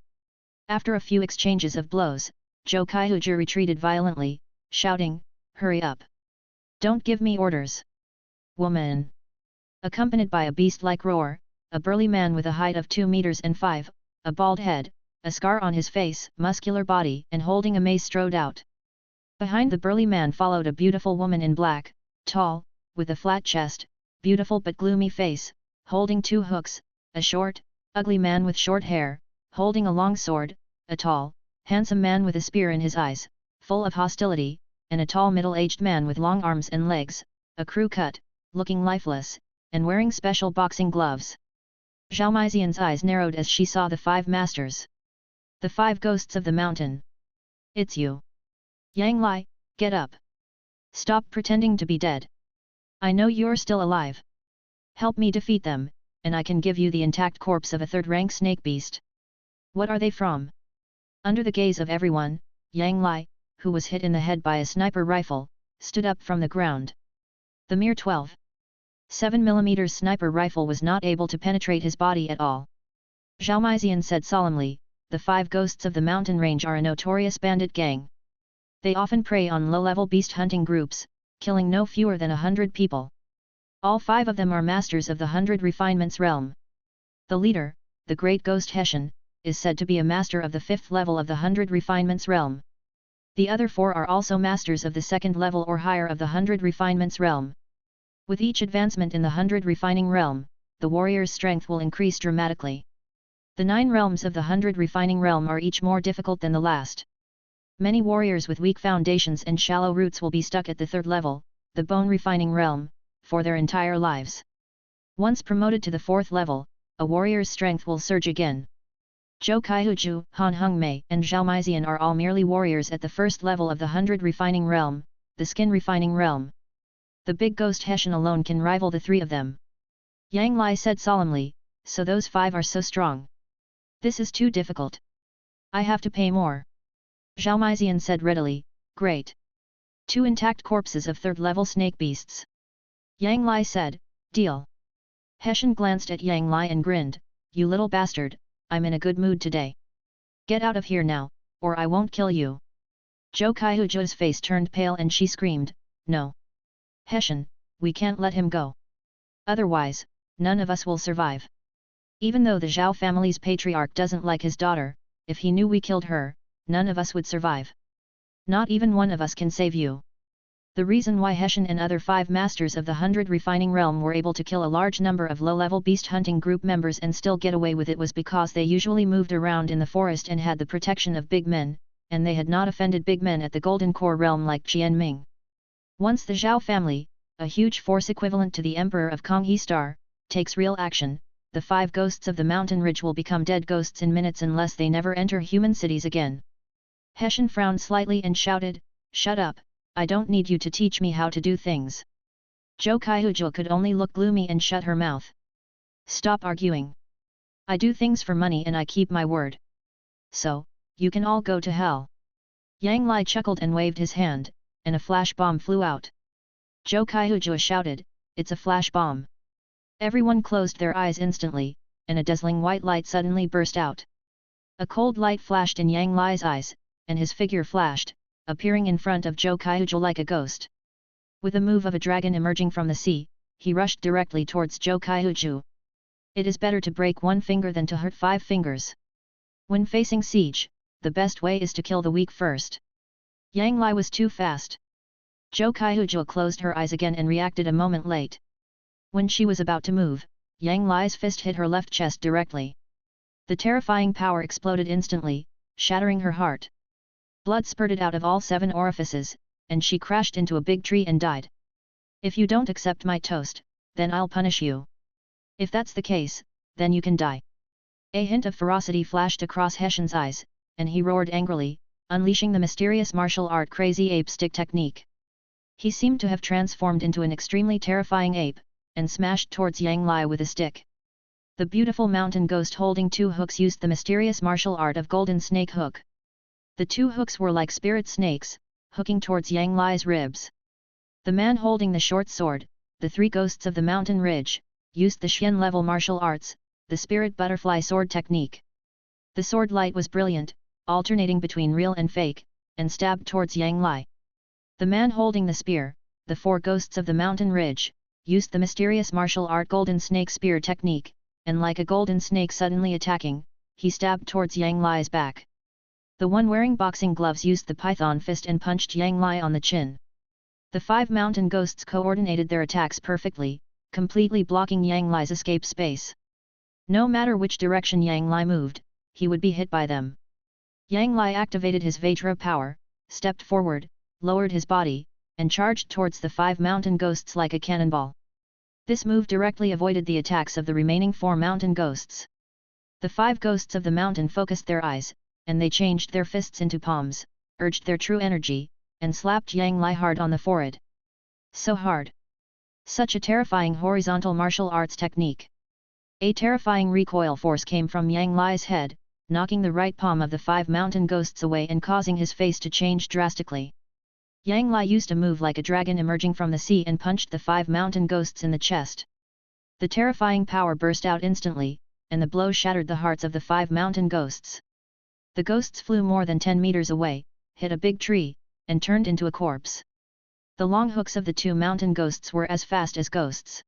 After a few exchanges of blows, Zhou Kaihuju retreated violently, shouting, "Hurry up! Don't give me orders! Woman!" Accompanied by a beast-like roar, a burly man with a height of 2 meters and 5, a bald head, a scar on his face, muscular body and holding a mace strode out. Behind the burly man followed a beautiful woman in black, tall, with a flat chest, beautiful but gloomy face, holding 2 hooks, a short, ugly man with short hair, holding a long sword, a tall, handsome man with a spear in his eyes, full of hostility, and a tall middle-aged man with long arms and legs, a crew cut, looking lifeless, and wearing special boxing gloves. Zhao Maizian's eyes narrowed as she saw the 5 masters. The 5 ghosts of the mountain. It's you. Yang Lai, get up. Stop pretending to be dead. I know you're still alive. Help me defeat them, and I can give you the intact corpse of a 3rd-rank snake beast. What are they from? Under the gaze of everyone, Yang Lai, who was hit in the head by a sniper rifle, stood up from the ground. The mere 12.7 mm sniper rifle was not able to penetrate his body at all. Zhao Maizian said solemnly, the 5 ghosts of the mountain range are a notorious bandit gang. They often prey on low-level beast hunting groups, killing no fewer than 100 people. All 5 of them are masters of the 100 refinements realm. The leader, the great ghost Hessian, is said to be a master of the 5th level of the 100 refinements realm. The other 4 are also masters of the 2nd level or higher of the 100 refinements realm. With each advancement in the 100 refining realm, the warrior's strength will increase dramatically. The 9 realms of the 100 refining realm are each more difficult than the last. Many warriors with weak foundations and shallow roots will be stuck at the 3rd level, the bone refining realm, for their entire lives. Once promoted to the 4th level, a warrior's strength will surge again. Zhou Kaihuju, Han Hengmei and Zhao Maizian are all merely warriors at the 1st level of the 100 refining realm, the skin refining realm. The big ghost Hessian alone can rival the 3 of them. Yang Lai said solemnly, so those 5 are so strong. This is too difficult. I have to pay more. Zhao Maizian said readily, great. 2 intact corpses of 3rd level snake beasts. Yang Lai said, deal. Hessian glanced at Yang Lai and grinned, you little bastard, I'm in a good mood today. Get out of here now, or I won't kill you. Zhou Kaihuju's face turned pale and she screamed, no. Hessian, we can't let him go. Otherwise, none of us will survive. Even though the Zhao family's patriarch doesn't like his daughter, if he knew we killed her, none of us would survive. Not even one of us can save you. The reason why Hessian and other 5 masters of the 100 refining realm were able to kill a large number of low-level beast hunting group members and still get away with it was because they usually moved around in the forest and had the protection of big men, and they had not offended big men at the Golden Core realm like Qian Ming. Once the Zhao family, a huge force equivalent to the Emperor of Konghe Star, takes real action, the 5 ghosts of the mountain ridge will become dead ghosts in minutes unless they never enter human cities again. Hessian frowned slightly and shouted, "Shut up, I don't need you to teach me how to do things." Zhou Kaihuzhou could only look gloomy and shut her mouth. "Stop arguing. I do things for money and I keep my word. So, you can all go to hell." Yang Lai chuckled and waved his hand, and a flash bomb flew out. Zhou Kaihuzhou shouted, "It's a flash bomb." Everyone closed their eyes instantly, and a dazzling white light suddenly burst out. A cold light flashed in Yang Lai's eyes, and his figure flashed, appearing in front of Zhou Kaihuzhou like a ghost. With a move of a dragon emerging from the sea, he rushed directly towards Zhou Kaihuzhou. It is better to break one finger than to hurt 5 fingers. When facing siege, the best way is to kill the weak first. Yang Lai was too fast. Zhou Kaihuzhou closed her eyes again and reacted a moment late. When she was about to move, Yang Lai's fist hit her left chest directly. The terrifying power exploded instantly, shattering her heart. Blood spurted out of all 7 orifices, and she crashed into a big tree and died. "If you don't accept my toast, then I'll punish you. If that's the case, then you can die." A hint of ferocity flashed across Hessian's eyes, and he roared angrily, unleashing the mysterious martial art Crazy Ape Stick technique. He seemed to have transformed into an extremely terrifying ape, and smashed towards Yang Lai with a stick. The beautiful mountain ghost holding 2 hooks used the mysterious martial art of Golden Snake Hook. The 2 hooks were like spirit snakes, hooking towards Yang Lai's ribs. The man holding the short sword, the 3 ghosts of the mountain ridge, used the Xian level martial arts, the spirit butterfly sword technique. The sword light was brilliant, alternating between real and fake, and stabbed towards Yang Lai. The man holding the spear, the 4 ghosts of the mountain ridge, used the mysterious martial art Golden Snake Spear technique, and like a golden snake suddenly attacking, he stabbed towards Yang Lai's back. The one wearing boxing gloves used the python fist and punched Yang Lai on the chin. The 5 mountain ghosts coordinated their attacks perfectly, completely blocking Yang Lai's escape space. No matter which direction Yang Lai moved, he would be hit by them. Yang Lai activated his Vajra power, stepped forward, lowered his body, and charged towards the 5 mountain ghosts like a cannonball. This move directly avoided the attacks of the remaining 4 mountain ghosts. The 5 ghosts of the mountain focused their eyes, and they changed their fists into palms, urged their true energy, and slapped Yang Lai hard on the forehead. So hard. Such a terrifying horizontal martial arts technique. A terrifying recoil force came from Yang Lai's head, knocking the right palm of the 5 mountain ghosts away and causing his face to change drastically. Yang Lai used a move like a dragon emerging from the sea and punched the 5 mountain ghosts in the chest. The terrifying power burst out instantly, and the blow shattered the hearts of the 5 mountain ghosts. The ghosts flew more than 10 meters away, hit a big tree, and turned into a corpse. The long hooks of the 2 mountain ghosts were as fast as ghosts.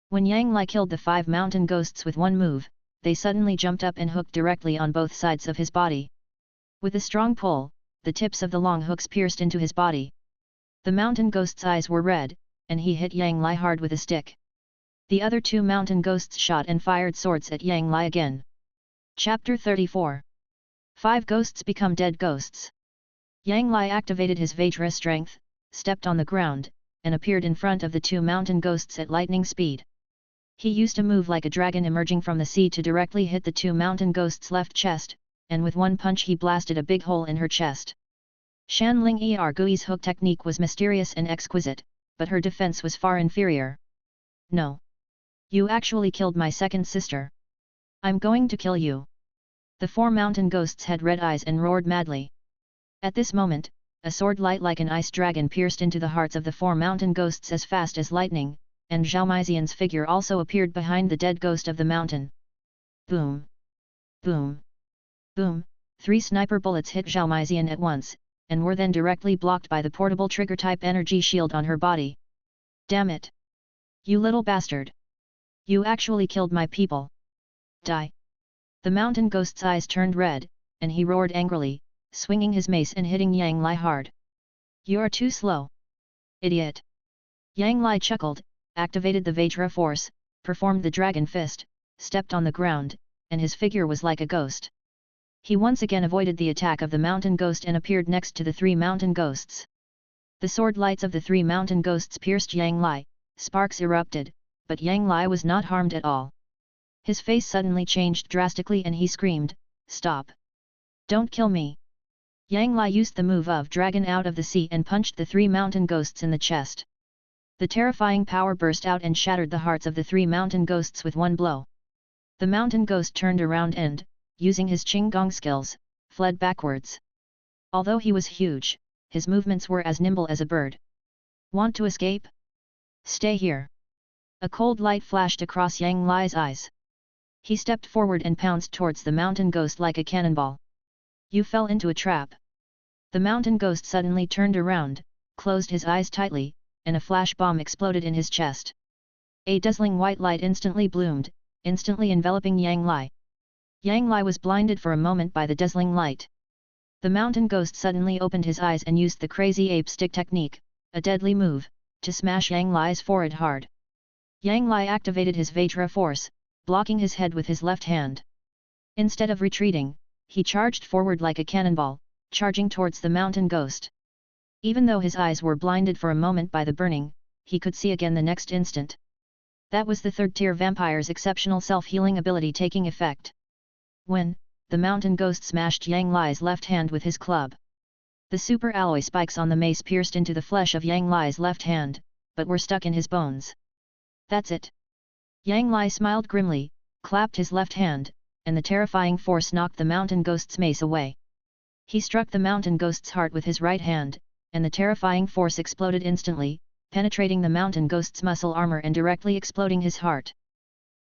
When Yang Lai killed the 5 mountain ghosts with one move, they suddenly jumped up and hooked directly on both sides of his body. With a strong pull, the tips of the long hooks pierced into his body. The mountain ghost's eyes were red, and he hit Yang Lai hard with a stick. The other 2 mountain ghosts shot and fired swords at Yang Lai again. Chapter 34. 5 ghosts become dead ghosts. Yang Lai activated his Vajra strength, stepped on the ground, and appeared in front of the 2 mountain ghosts at lightning speed. He used a move like a dragon emerging from the sea to directly hit the 2 mountain ghosts' left chest, and with one punch he blasted a big hole in her chest. Shanling Gui's hook technique was mysterious and exquisite, but her defense was far inferior. "No. You actually killed my second sister. I'm going to kill you." The 4 mountain ghosts had red eyes and roared madly. At this moment, a sword light like an ice dragon pierced into the hearts of the 4 mountain ghosts as fast as lightning, and Zhao Meizian's figure also appeared behind the dead ghost of the mountain. Boom! Boom! Boom! 3 sniper bullets hit Zhao Meizian at once, and were then directly blocked by the portable trigger-type energy shield on her body. "Damn it! You little bastard! You actually killed my people! Die!" The mountain ghost's eyes turned red, and he roared angrily, swinging his mace and hitting Yang Lai hard. "You are too slow. Idiot! Yang Lai chuckled, activated the Vajra force, performed the dragon fist, stepped on the ground, and his figure was like a ghost. He once again avoided the attack of the mountain ghost and appeared next to the three mountain ghosts. The sword lights of the three mountain ghosts pierced Yang Lai, sparks erupted, but Yang Lai was not harmed at all. His face suddenly changed drastically and he screamed, "Stop! Don't kill me!" Yang Lai used the move of Dragon out of the sea and punched the three mountain ghosts in the chest. The terrifying power burst out and shattered the hearts of the three mountain ghosts with one blow. The mountain ghost turned around and, using his Qinggong skills, fled backwards. Although he was huge, his movements were as nimble as a bird. Want to escape? Stay here. A cold light flashed across Yang Lai's eyes. He stepped forward and pounced towards the mountain ghost like a cannonball. You fell into a trap. The mountain ghost suddenly turned around, closed his eyes tightly, and a flash bomb exploded in his chest. A dazzling white light instantly bloomed, instantly enveloping Yang Lai. Yang Lai was blinded for a moment by the dazzling light. The mountain ghost suddenly opened his eyes and used the crazy ape stick technique, a deadly move, to smash Yang Lai's forehead hard. Yang Lai activated his Vajra force, blocking his head with his left hand. Instead of retreating, he charged forward like a cannonball, charging towards the mountain ghost. Even though his eyes were blinded for a moment by the burning, he could see again the next instant. That was the third-tier vampire's exceptional self-healing ability taking effect. When, the mountain ghost smashed Yang Lai's left hand with his club. The super alloy spikes on the mace pierced into the flesh of Yang Lai's left hand, but were stuck in his bones. That's it. Yang Lai smiled grimly, clapped his left hand, and the terrifying force knocked the mountain ghost's mace away. He struck the mountain ghost's heart with his right hand, and the terrifying force exploded instantly, penetrating the mountain ghost's muscle armor and directly exploding his heart.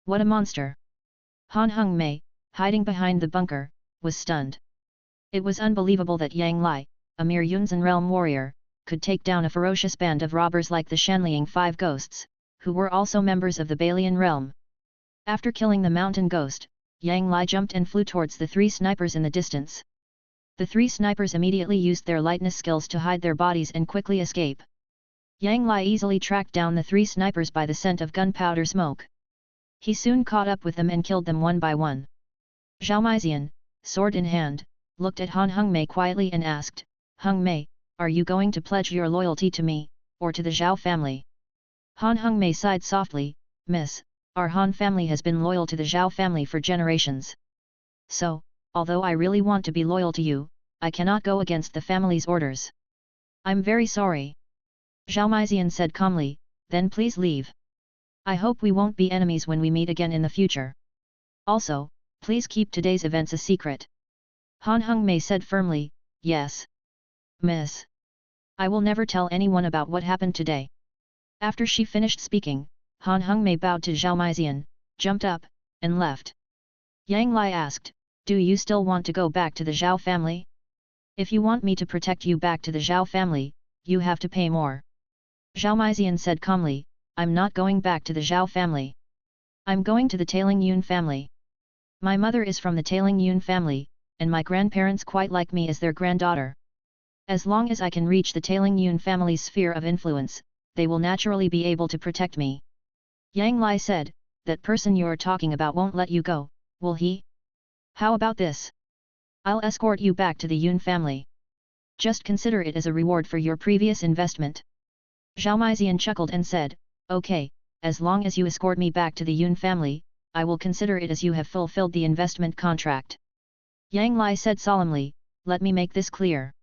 What a monster! Han Hung Mei, hiding behind the bunker, was stunned. It was unbelievable that Yang Lai, a mere Yunzan realm warrior, could take down a ferocious band of robbers like the Shanliang Five Ghosts, who were also members of the Balian realm. After killing the mountain ghost, Yang Lai jumped and flew towards the three snipers in the distance. The three snipers immediately used their lightness skills to hide their bodies and quickly escape. Yang Lai easily tracked down the three snipers by the scent of gunpowder smoke. He soon caught up with them and killed them one by one. Zhao Meizian, sword in hand, looked at Han Hung Mei quietly and asked, "Hung Mei, are you going to pledge your loyalty to me, or to the Zhao family?" Han Hung Mei sighed softly, "Miss, our Han family has been loyal to the Zhao family for generations. So, although I really want to be loyal to you, I cannot go against the family's orders. I'm very sorry." Zhao Meizian said calmly, "Then please leave. I hope we won't be enemies when we meet again in the future. Also, please keep today's events a secret." Han Hung Mei said firmly, "Yes. Miss. I will never tell anyone about what happened today." After she finished speaking, Han Hung Mei bowed to Zhao Meizian, jumped up, and left. Yang Lai asked, "Do you still want to go back to the Zhao family? If you want me to protect you back to the Zhao family, you have to pay more." Zhao Meizian said calmly, "I'm not going back to the Zhao family. I'm going to the Tailing Yun family. My mother is from the Tailing Yun family, and my grandparents quite like me as their granddaughter. As long as I can reach the Tailing Yun family's sphere of influence, they will naturally be able to protect me." Yang Lai said, "That person you're talking about won't let you go, will he? How about this? I'll escort you back to the Yun family. Just consider it as a reward for your previous investment." Zhao Meizian chuckled and said, "Okay, as long as you escort me back to the Yun family, I will consider it as you have fulfilled the investment contract." Yang Lai said solemnly, "Let me make this clear.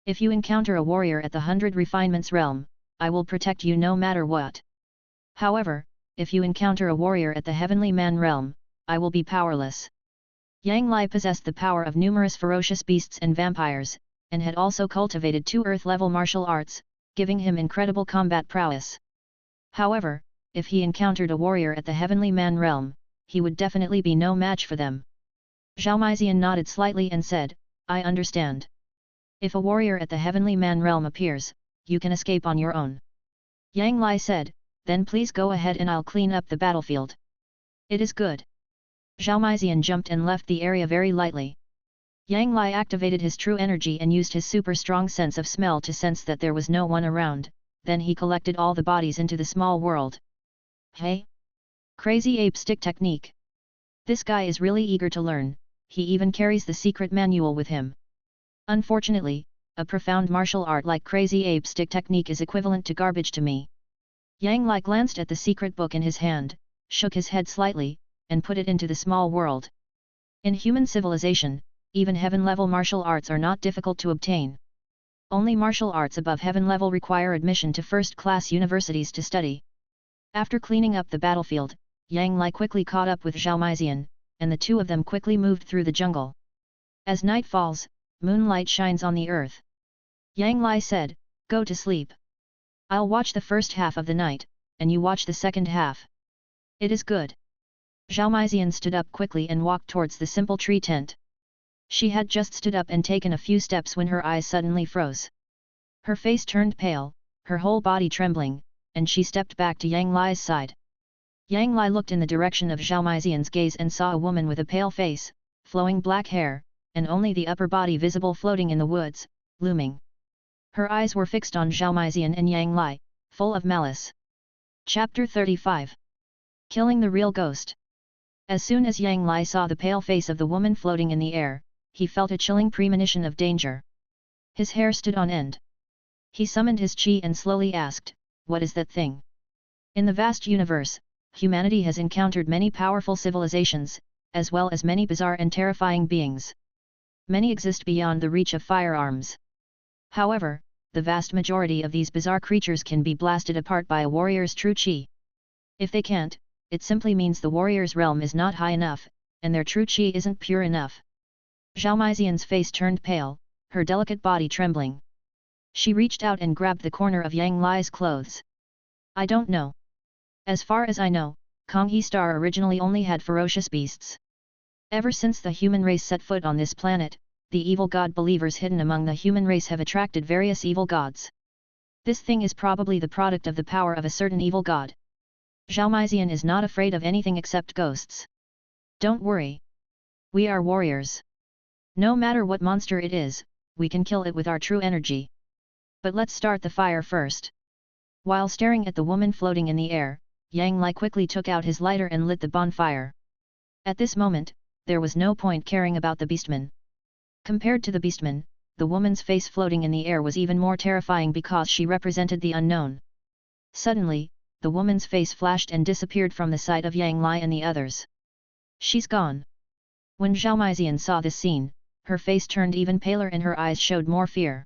If you encounter a warrior at the 100 Refinements realm, I will protect you no matter what. However, if you encounter a warrior at the Heavenly Man realm, I will be powerless." Yang Lai possessed the power of numerous ferocious beasts and vampires, and had also cultivated 2 earth-level martial arts, giving him incredible combat prowess. However, if he encountered a warrior at the Heavenly Man realm, he would definitely be no match for them. Zhao Meizian nodded slightly and said, "I understand. If a warrior at the Heavenly Man realm appears, you can escape on your own." Yang Lai said, "Then please go ahead and I'll clean up the battlefield." "It is good." Zhao Meizian jumped and left the area very lightly. Yang Lai activated his true energy and used his super strong sense of smell to sense that there was no one around, then he collected all the bodies into the small world. Hey! Crazy ape stick technique! This guy is really eager to learn, he even carries the secret manual with him. Unfortunately, a profound martial art like crazy ape stick technique is equivalent to garbage to me. Yang Lai glanced at the secret book in his hand, shook his head slightly, and put it into the small world. In human civilization, even heaven-level martial arts are not difficult to obtain. Only martial arts above heaven level require admission to first-class universities to study. After cleaning up the battlefield, Yang Lai quickly caught up with Zhao Meizian, and the two of them quickly moved through the jungle. As night falls, moonlight shines on the earth. Yang Lai said, "Go to sleep. I'll watch the first half of the night, and you watch the second half." "It is good." Zhao Meizian stood up quickly and walked towards the simple tree tent. She had just stood up and taken a few steps when her eyes suddenly froze. Her face turned pale, her whole body trembling, and she stepped back to Yang Lai's side. Yang Lai looked in the direction of Zhao Meizian's gaze and saw a woman with a pale face, flowing black hair, and only the upper body visible floating in the woods, looming. Her eyes were fixed on Zhao Meizian and Yang Lai, full of malice. Chapter 35. Killing the Real Ghost. As soon as Yang Lai saw the pale face of the woman floating in the air, he felt a chilling premonition of danger. His hair stood on end. He summoned his chi and slowly asked, "What is that thing?" In the vast universe, humanity has encountered many powerful civilizations, as well as many bizarre and terrifying beings. Many exist beyond the reach of firearms. However, the vast majority of these bizarre creatures can be blasted apart by a warrior's true chi. If they can't, it simply means the warrior's realm is not high enough, and their true chi isn't pure enough. Zhao Meizian's face turned pale, her delicate body trembling. She reached out and grabbed the corner of Yang Lai's clothes. "I don't know. As far as I know, Konghe Star originally only had ferocious beasts. Ever since the human race set foot on this planet, the evil god believers hidden among the human race have attracted various evil gods. This thing is probably the product of the power of a certain evil god. Zhao Meizian is not afraid of anything except ghosts. Don't worry. We are warriors. No matter what monster it is, we can kill it with our true energy. But let's start the fire first." While staring at the woman floating in the air, Yang Lai quickly took out his lighter and lit the bonfire. At this moment, there was no point caring about the beastman. Compared to the beastman, the woman's face floating in the air was even more terrifying because she represented the unknown. Suddenly, the woman's face flashed and disappeared from the sight of Yang Lai and the others. "She's gone." When Zhao Meizian saw this scene, her face turned even paler and her eyes showed more fear.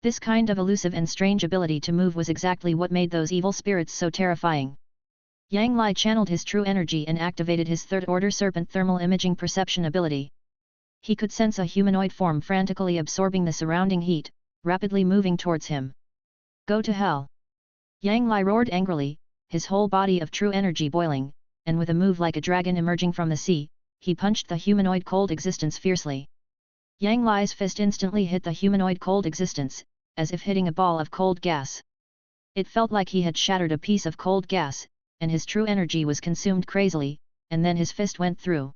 This kind of elusive and strange ability to move was exactly what made those evil spirits so terrifying. Yang Lai channeled his true energy and activated his third-order serpent thermal imaging perception ability. He could sense a humanoid form frantically absorbing the surrounding heat, rapidly moving towards him. "Go to hell!" Yang Lai roared angrily, his whole body of true energy boiling, and with a move like a dragon emerging from the sea, he punched the humanoid cold existence fiercely. Yang Lai's fist instantly hit the humanoid cold existence, as if hitting a ball of cold gas. It felt like he had shattered a piece of cold gas, and his true energy was consumed crazily, and then his fist went through.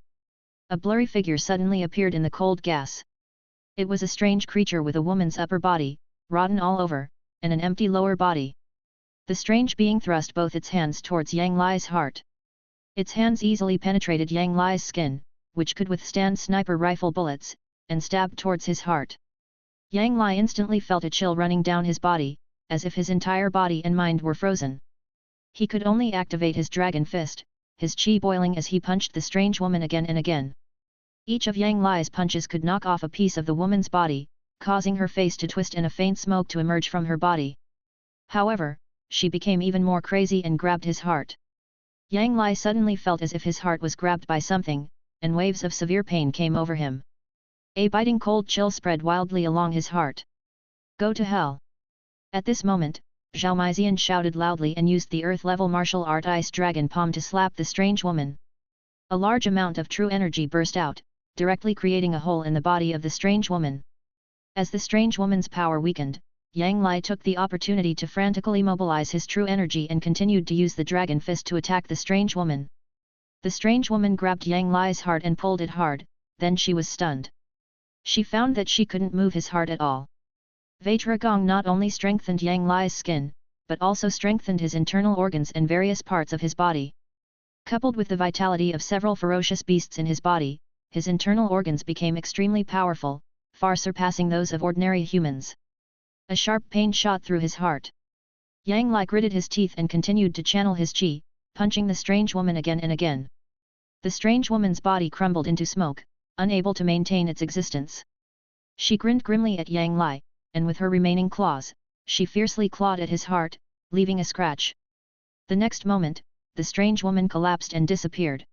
A blurry figure suddenly appeared in the cold gas. It was a strange creature with a woman's upper body, rotten all over, and an empty lower body. The strange being thrust both its hands towards Yang Lai's heart. Its hands easily penetrated Yang Lai's skin, which could withstand sniper rifle bullets, and stabbed towards his heart. Yang Lai instantly felt a chill running down his body, as if his entire body and mind were frozen. He could only activate his dragon fist, his chi boiling as he punched the strange woman again and again. Each of Yang Lai's punches could knock off a piece of the woman's body, causing her face to twist and a faint smoke to emerge from her body. However, she became even more crazy and grabbed his heart. Yang Lai suddenly felt as if his heart was grabbed by something, and waves of severe pain came over him. A biting cold chill spread wildly along his heart. "Go to hell!" At this moment, Zhao Meizian shouted loudly and used the earth-level martial art Ice Dragon Palm to slap the strange woman. A large amount of true energy burst out, directly creating a hole in the body of the strange woman. As the strange woman's power weakened, Yang Lai took the opportunity to frantically mobilize his true energy and continued to use the dragon fist to attack the strange woman. The strange woman grabbed Yang Lai's heart and pulled it hard, then she was stunned. She found that she couldn't move his heart at all. Vajra Gong not only strengthened Yang Lai's skin, but also strengthened his internal organs and various parts of his body. Coupled with the vitality of several ferocious beasts in his body, his internal organs became extremely powerful, far surpassing those of ordinary humans. A sharp pain shot through his heart. Yang Li gritted his teeth and continued to channel his qi, punching the strange woman again and again. The strange woman's body crumbled into smoke, unable to maintain its existence. She grinned grimly at Yang Li, and with her remaining claws, she fiercely clawed at his heart, leaving a scratch. The next moment, the strange woman collapsed and disappeared.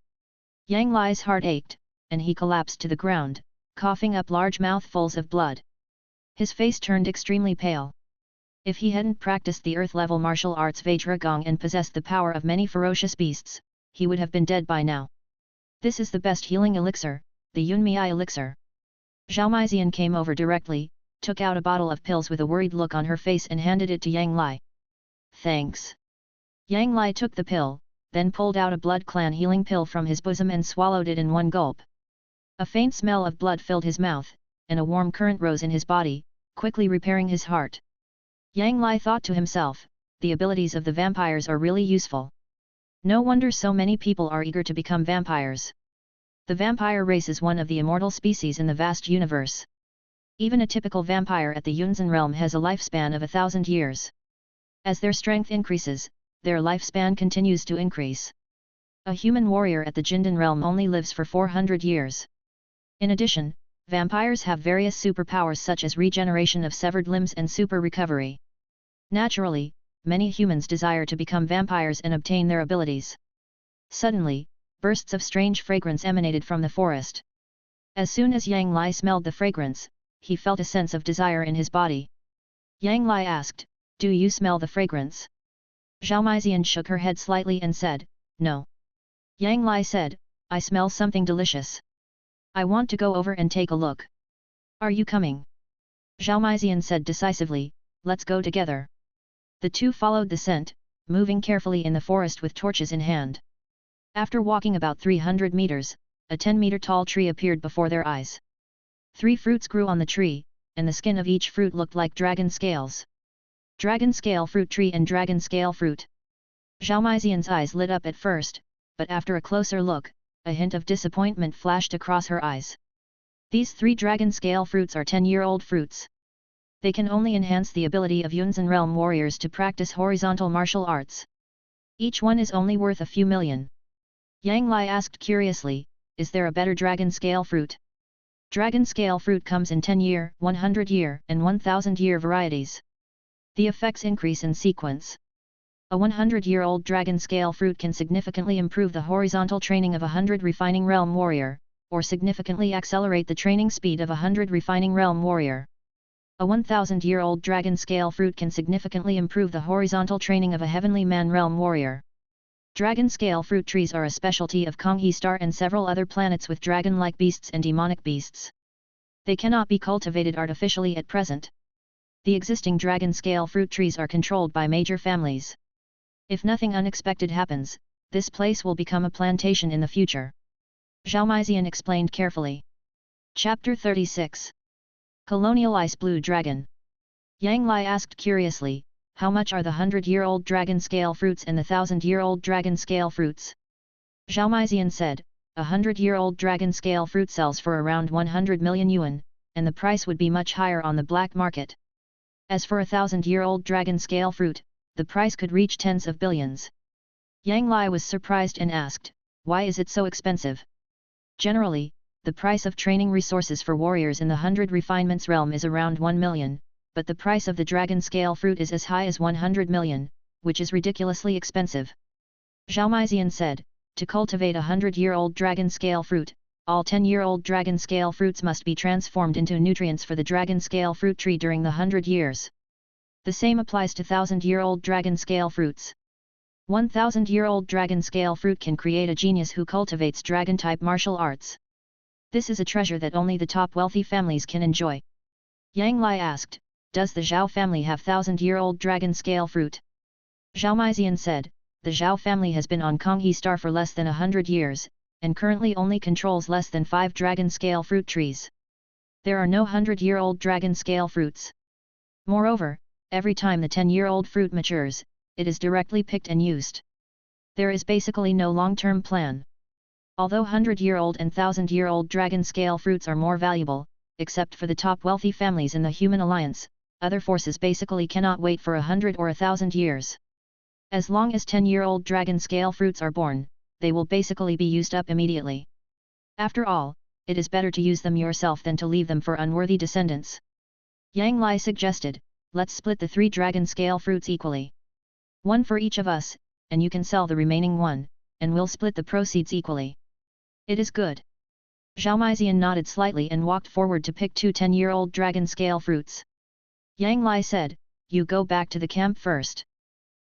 Yang Li's heart ached, and he collapsed to the ground, coughing up large mouthfuls of blood. His face turned extremely pale. If he hadn't practiced the earth-level martial arts Vajragong and possessed the power of many ferocious beasts, he would have been dead by now. This is the best healing elixir, the Yunmei elixir. Zhao Meizian came over directly, took out a bottle of pills with a worried look on her face and handed it to Yang Li. Thanks. Yang Li took the pill, then pulled out a blood clan healing pill from his bosom and swallowed it in one gulp. A faint smell of blood filled his mouth, and a warm current rose in his body, quickly repairing his heart. Yang Li thought to himself, the abilities of the vampires are really useful. No wonder so many people are eager to become vampires. The vampire race is one of the immortal species in the vast universe. Even a typical vampire at the Yunzhen realm has a lifespan of 1,000 years. As their strength increases, their lifespan continues to increase. A human warrior at the Jindan realm only lives for 400 years. In addition, vampires have various superpowers such as regeneration of severed limbs and super recovery. Naturally, many humans desire to become vampires and obtain their abilities. Suddenly, bursts of strange fragrance emanated from the forest. As soon as Yang Li smelled the fragrance, he felt a sense of desire in his body. Yang Li asked, "Do you smell the fragrance?" Zhao Meizian shook her head slightly and said, "No." Yang Li said, "I smell something delicious. I want to go over and take a look. Are you coming?" Zhao Meizian said decisively, "Let's go together." The two followed the scent, moving carefully in the forest with torches in hand. After walking about 300 meters, a 10-meter tall tree appeared before their eyes. 3 fruits grew on the tree, and the skin of each fruit looked like dragon scales. Dragon scale fruit tree and dragon scale fruit. Zhao Meizian's eyes lit up at first, but after a closer look, a hint of disappointment flashed across her eyes. These 3 dragon scale fruits are 10-year-old fruits. They can only enhance the ability of Yunzhen realm warriors to practice horizontal martial arts. Each one is only worth a few million. Yang Li asked curiously, "Is there a better dragon scale fruit?" Dragon scale fruit comes in 10-year, 100-year, and 1,000-year varieties. The effects increase in sequence. A 100-year-old dragon scale fruit can significantly improve the horizontal training of a 100 refining realm warrior, or significantly accelerate the training speed of a 100 refining realm warrior. A 1,000-year-old dragon scale fruit can significantly improve the horizontal training of a heavenly man realm warrior. Dragon scale fruit trees are a specialty of Konghe Star and several other planets with dragon-like beasts and demonic beasts. They cannot be cultivated artificially at present. The existing dragon scale fruit trees are controlled by major families. If nothing unexpected happens, this place will become a plantation in the future. Zhao Meizian explained carefully. Chapter 36. Colonial Ice Blue Dragon. Yang Li asked curiously, "How much are the 100-year-old dragon scale fruits and the 1,000-year-old dragon scale fruits?" Zhao Meizian said, "A 100-year-old dragon scale fruit sells for around 100 million yuan, and the price would be much higher on the black market. As for a 1,000-year-old dragon scale fruit, the price could reach tens of billions." Yang Li was surprised and asked, "Why is it so expensive?" Generally, the price of training resources for warriors in the 100 refinements realm is around 1 million, but the price of the dragon scale fruit is as high as 100 million, which is ridiculously expensive. Zhao Meizian said, "To cultivate a 100-year-old dragon scale fruit, all 10-year-old dragon scale fruits must be transformed into nutrients for the dragon scale fruit tree during the 100 years. The same applies to 1,000-year-old dragon scale fruits. 1,000-year-old dragon scale fruit can create a genius who cultivates dragon-type martial arts. This is a treasure that only the top wealthy families can enjoy." Yang Li asked, "Does the Zhao family have 1,000-year-old dragon scale fruit?" Zhao Meizian said, "The Zhao family has been on Konghe Star for less than 100 years, and currently only controls less than 5 dragon scale fruit trees. There are no 100-year-old dragon scale fruits. Moreover, every time the 10-year-old fruit matures, it is directly picked and used. There is basically no long-term plan. Although 100-year-old and 1000-year-old dragon scale fruits are more valuable, except for the top wealthy families in the human alliance, other forces basically cannot wait for 100 or 1000 years. As long as 10-year-old dragon scale fruits are born, they will basically be used up immediately. After all, it is better to use them yourself than to leave them for unworthy descendants. Yang Lai suggested, let's split the 3 dragon scale fruits equally. One for each of us, and you can sell the remaining one, and we'll split the proceeds equally. It is good. Zhao Maizian nodded slightly and walked forward to pick 2 10-year-old dragon scale fruits. Yang Lai said, you go back to the camp first.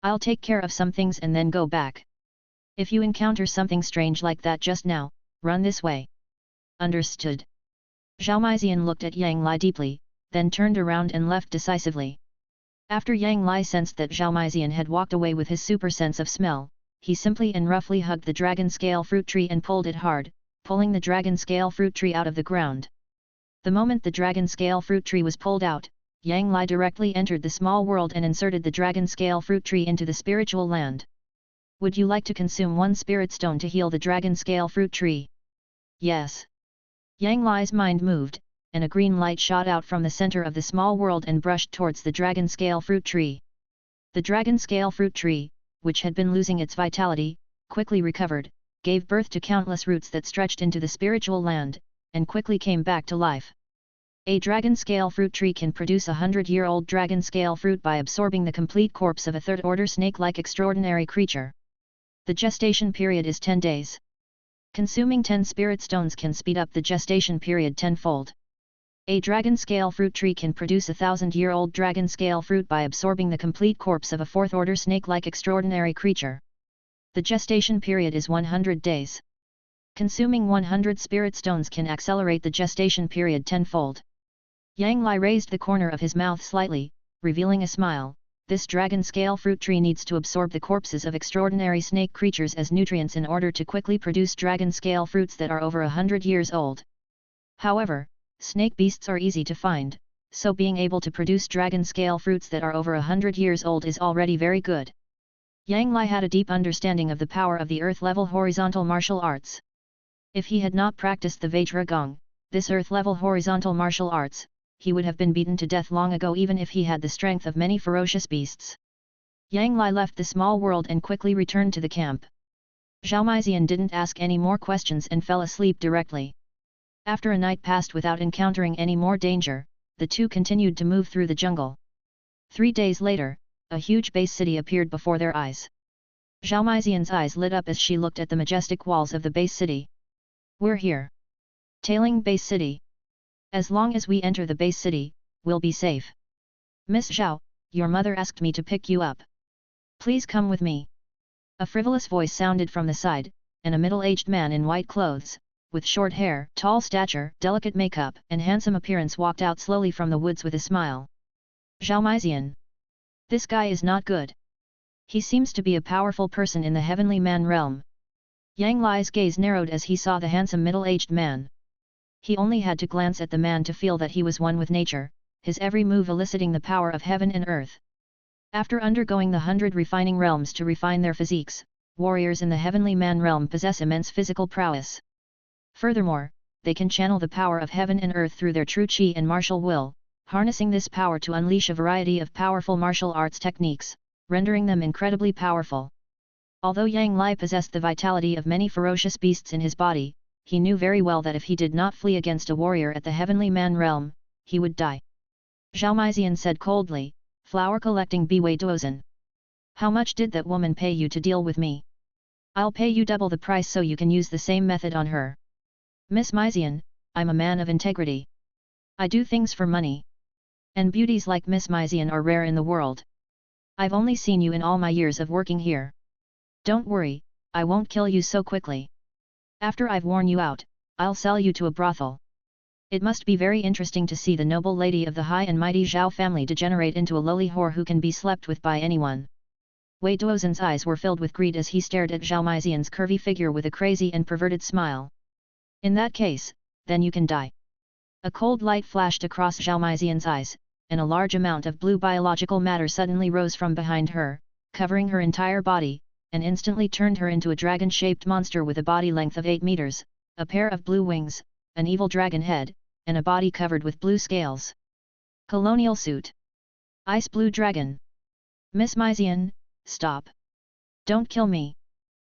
I'll take care of some things and then go back. If you encounter something strange like that just now, run this way. Understood. Zhao Maizian looked at Yang Lai deeply, then turned around and left decisively. After Yang Lai sensed that Zhao Maizian had walked away with his super sense of smell, he simply and roughly hugged the dragon scale fruit tree and pulled it hard, pulling the dragon scale fruit tree out of the ground. The moment the dragon scale fruit tree was pulled out, Yang Lai directly entered the small world and inserted the dragon scale fruit tree into the spiritual land. Would you like to consume 1 spirit stone to heal the dragon scale fruit tree? Yes. Yang Lai's mind moved, and a green light shot out from the center of the small world and brushed towards the dragon scale fruit tree. The dragon scale fruit tree, which had been losing its vitality, quickly recovered, gave birth to countless roots that stretched into the spiritual land, and quickly came back to life. A dragon scale fruit tree can produce a 100-year-old dragon scale fruit by absorbing the complete corpse of a third-order snake-like extraordinary creature. The gestation period is 10 days. Consuming 10 spirit stones can speed up the gestation period tenfold. A dragon scale fruit tree can produce a 1000-year-old dragon scale fruit by absorbing the complete corpse of a fourth-order snake-like extraordinary creature. The gestation period is 100 days. Consuming 100 spirit stones can accelerate the gestation period tenfold. Yang Lai raised the corner of his mouth slightly, revealing a smile. This dragon scale fruit tree needs to absorb the corpses of extraordinary snake creatures as nutrients in order to quickly produce dragon scale fruits that are over 100 years old. However, snake beasts are easy to find, so being able to produce dragon scale fruits that are over 100 years old is already very good. Yang Lai had a deep understanding of the power of the earth-level horizontal martial arts. If he had not practiced the Vajra Gong, this earth-level horizontal martial arts, he would have been beaten to death long ago even if he had the strength of many ferocious beasts. Yang Lai left the small world and quickly returned to the camp. Zhao Maizian didn't ask any more questions and fell asleep directly. After a night passed without encountering any more danger, the two continued to move through the jungle. 3 days later, a huge base city appeared before their eyes. Zhao Maizian's eyes lit up as she looked at the majestic walls of the base city. We're here. Tailing base city. As long as we enter the base city, we'll be safe. Miss Zhao, your mother asked me to pick you up. Please come with me. A frivolous voice sounded from the side, and a middle-aged man in white clothes, with short hair, tall stature, delicate makeup, and handsome appearance walked out slowly from the woods with a smile. Zhao Maizian. This guy is not good. He seems to be a powerful person in the heavenly man realm. Yang Lai's gaze narrowed as he saw the handsome middle-aged man. He only had to glance at the man to feel that he was one with nature, his every move eliciting the power of heaven and earth. After undergoing the 100 refining realms to refine their physiques, warriors in the heavenly man realm possess immense physical prowess. Furthermore, they can channel the power of heaven and earth through their true chi and martial will, harnessing this power to unleash a variety of powerful martial arts techniques, rendering them incredibly powerful. Although Yang Lai possessed the vitality of many ferocious beasts in his body, he knew very well that if he did not flee against a warrior at the heavenly man realm, he would die. Zhao Maizian said coldly, flower collecting Biwei Duozhen. How much did that woman pay you to deal with me? I'll pay you double the price so you can use the same method on her. Miss Maizian, I'm a man of integrity. I do things for money. And beauties like Miss Maizian are rare in the world. I've only seen you in all my years of working here. Don't worry, I won't kill you so quickly. After I've worn you out, I'll sell you to a brothel. It must be very interesting to see the noble lady of the high and mighty Zhao family degenerate into a lowly whore who can be slept with by anyone. Wei Duozhen's eyes were filled with greed as he stared at Zhao Maizian's curvy figure with a crazy and perverted smile. In that case, then you can die. A cold light flashed across Zhao Maizian's eyes, and a large amount of blue biological matter suddenly rose from behind her, covering her entire body, and instantly turned her into a dragon-shaped monster with a body length of 8 meters, a pair of blue wings, an evil dragon head, and a body covered with blue scales. Colonial suit. Ice blue dragon. Miss Myzian, stop. Don't kill me.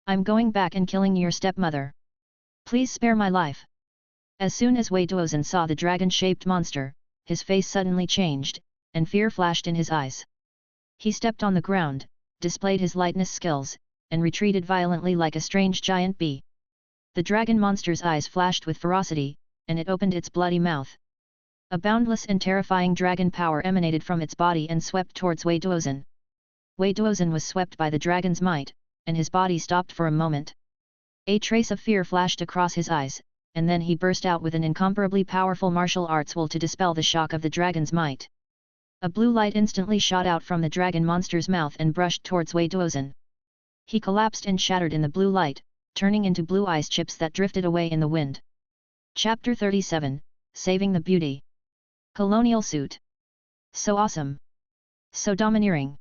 I'm going back and killing your stepmother. Please spare my life. As soon as Wei Duozhen saw the dragon-shaped monster, his face suddenly changed, and fear flashed in his eyes. He stepped on the ground, displayed his lightness skills, and retreated violently like a strange giant bee. The dragon monster's eyes flashed with ferocity, and it opened its bloody mouth. A boundless and terrifying dragon power emanated from its body and swept towards Wei Duozhen. Wei Duozhen was swept by the dragon's might, and his body stopped for a moment. A trace of fear flashed across his eyes, and then he burst out with an incomparably powerful martial arts will to dispel the shock of the dragon's might. A blue light instantly shot out from the dragon monster's mouth and brushed towards Wei Duozhen. He collapsed and shattered in the blue light, turning into blue ice chips that drifted away in the wind. Chapter 37, Saving the Beauty. Colonial suit. So awesome. So domineering.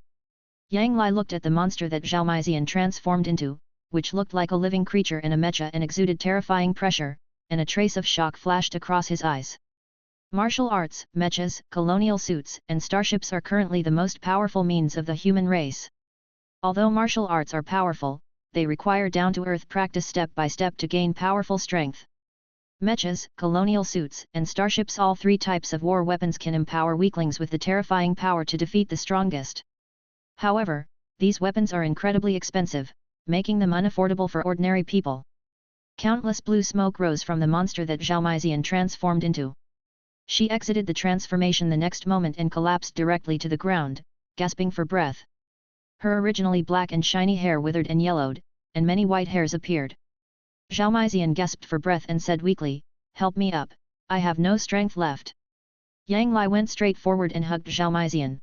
Yang Lai looked at the monster that Zhao Meizian transformed into, which looked like a living creature in a mecha and exuded terrifying pressure, and a trace of shock flashed across his eyes. Martial arts, mechas, colonial suits, and starships are currently the most powerful means of the human race. Although martial arts are powerful, they require down-to-earth practice step by step to gain powerful strength. Mechas, colonial suits, and starships, all three types of war weapons, can empower weaklings with the terrifying power to defeat the strongest. However, these weapons are incredibly expensive, making them unaffordable for ordinary people. Countless blue smoke rose from the monster that Zhao Meizian transformed into. She exited the transformation the next moment and collapsed directly to the ground, gasping for breath. Her originally black and shiny hair withered and yellowed, and many white hairs appeared. Zhao Meizian gasped for breath and said weakly, "Help me up, I have no strength left." Yang Lai went straight forward and hugged Zhao Meizian.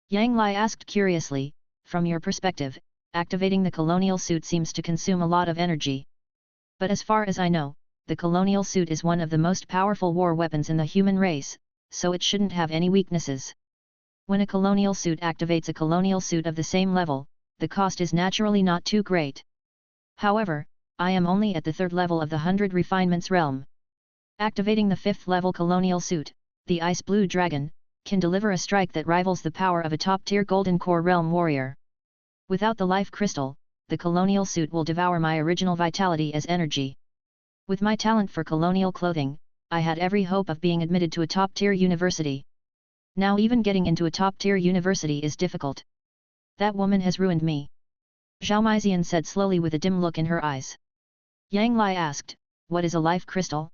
Yang Lai asked curiously, "From your perspective, activating the colonial suit seems to consume a lot of energy. But as far as I know, the colonial suit is one of the most powerful war weapons in the human race, so it shouldn't have any weaknesses. When a colonial suit activates a colonial suit of the same level, the cost is naturally not too great. However, I am only at the 3rd level of the 100 refinements realm. Activating the 5th level colonial suit, the Ice Blue Dragon, can deliver a strike that rivals the power of a top-tier Golden Core realm warrior. Without the life crystal, the colonial suit will devour my original vitality as energy. With my talent for colonial clothing, I had every hope of being admitted to a top-tier university. Now even getting into a top-tier university is difficult. That woman has ruined me." Zhao Meizian said slowly with a dim look in her eyes. Yang Lai asked, "What is a life crystal?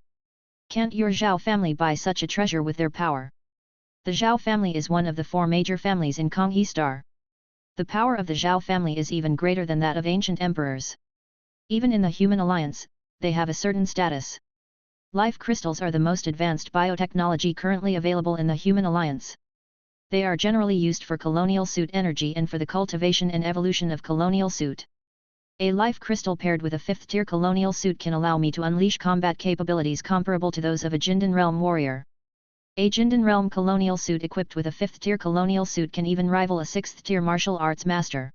Can't your Zhao family buy such a treasure with their power?" The Zhao family is one of the 4 major families in Konghe Star. The power of the Zhao family is even greater than that of ancient emperors. Even in the human alliance, they have a certain status. Life crystals are the most advanced biotechnology currently available in the human alliance. They are generally used for colonial suit energy and for the cultivation and evolution of colonial suit. A life crystal paired with a 5th-tier colonial suit can allow me to unleash combat capabilities comparable to those of a Jindan realm warrior. A Jindan realm colonial suit equipped with a 5th-tier colonial suit can even rival a 6th-tier martial arts master.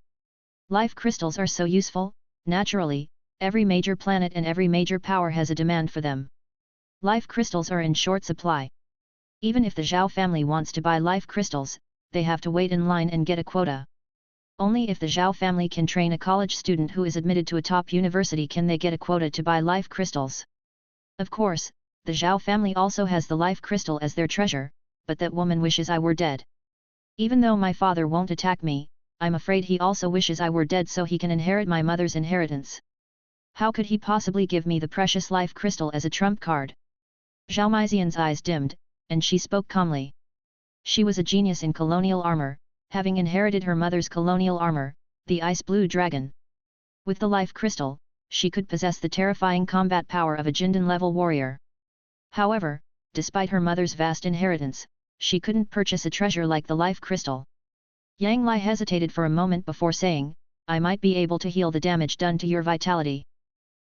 Life crystals are so useful, naturally, every major planet and every major power has a demand for them. Life crystals are in short supply. Even if the Zhao family wants to buy life crystals, they have to wait in line and get a quota. Only if the Zhao family can train a college student who is admitted to a top university can they get a quota to buy life crystals. Of course, the Zhao family also has the life crystal as their treasure, but that woman wishes I were dead. Even though my father won't attack me, I'm afraid he also wishes I were dead so he can inherit my mother's inheritance. How could he possibly give me the precious life crystal as a trump card? Zhao Meizian's eyes dimmed, and she spoke calmly. She was a genius in colonial armor, having inherited her mother's colonial armor, the Ice Blue Dragon. With the life crystal, she could possess the terrifying combat power of a Jindan-level warrior. However, despite her mother's vast inheritance, she couldn't purchase a treasure like the life crystal. Yang Lai hesitated for a moment before saying, "I might be able to heal the damage done to your vitality.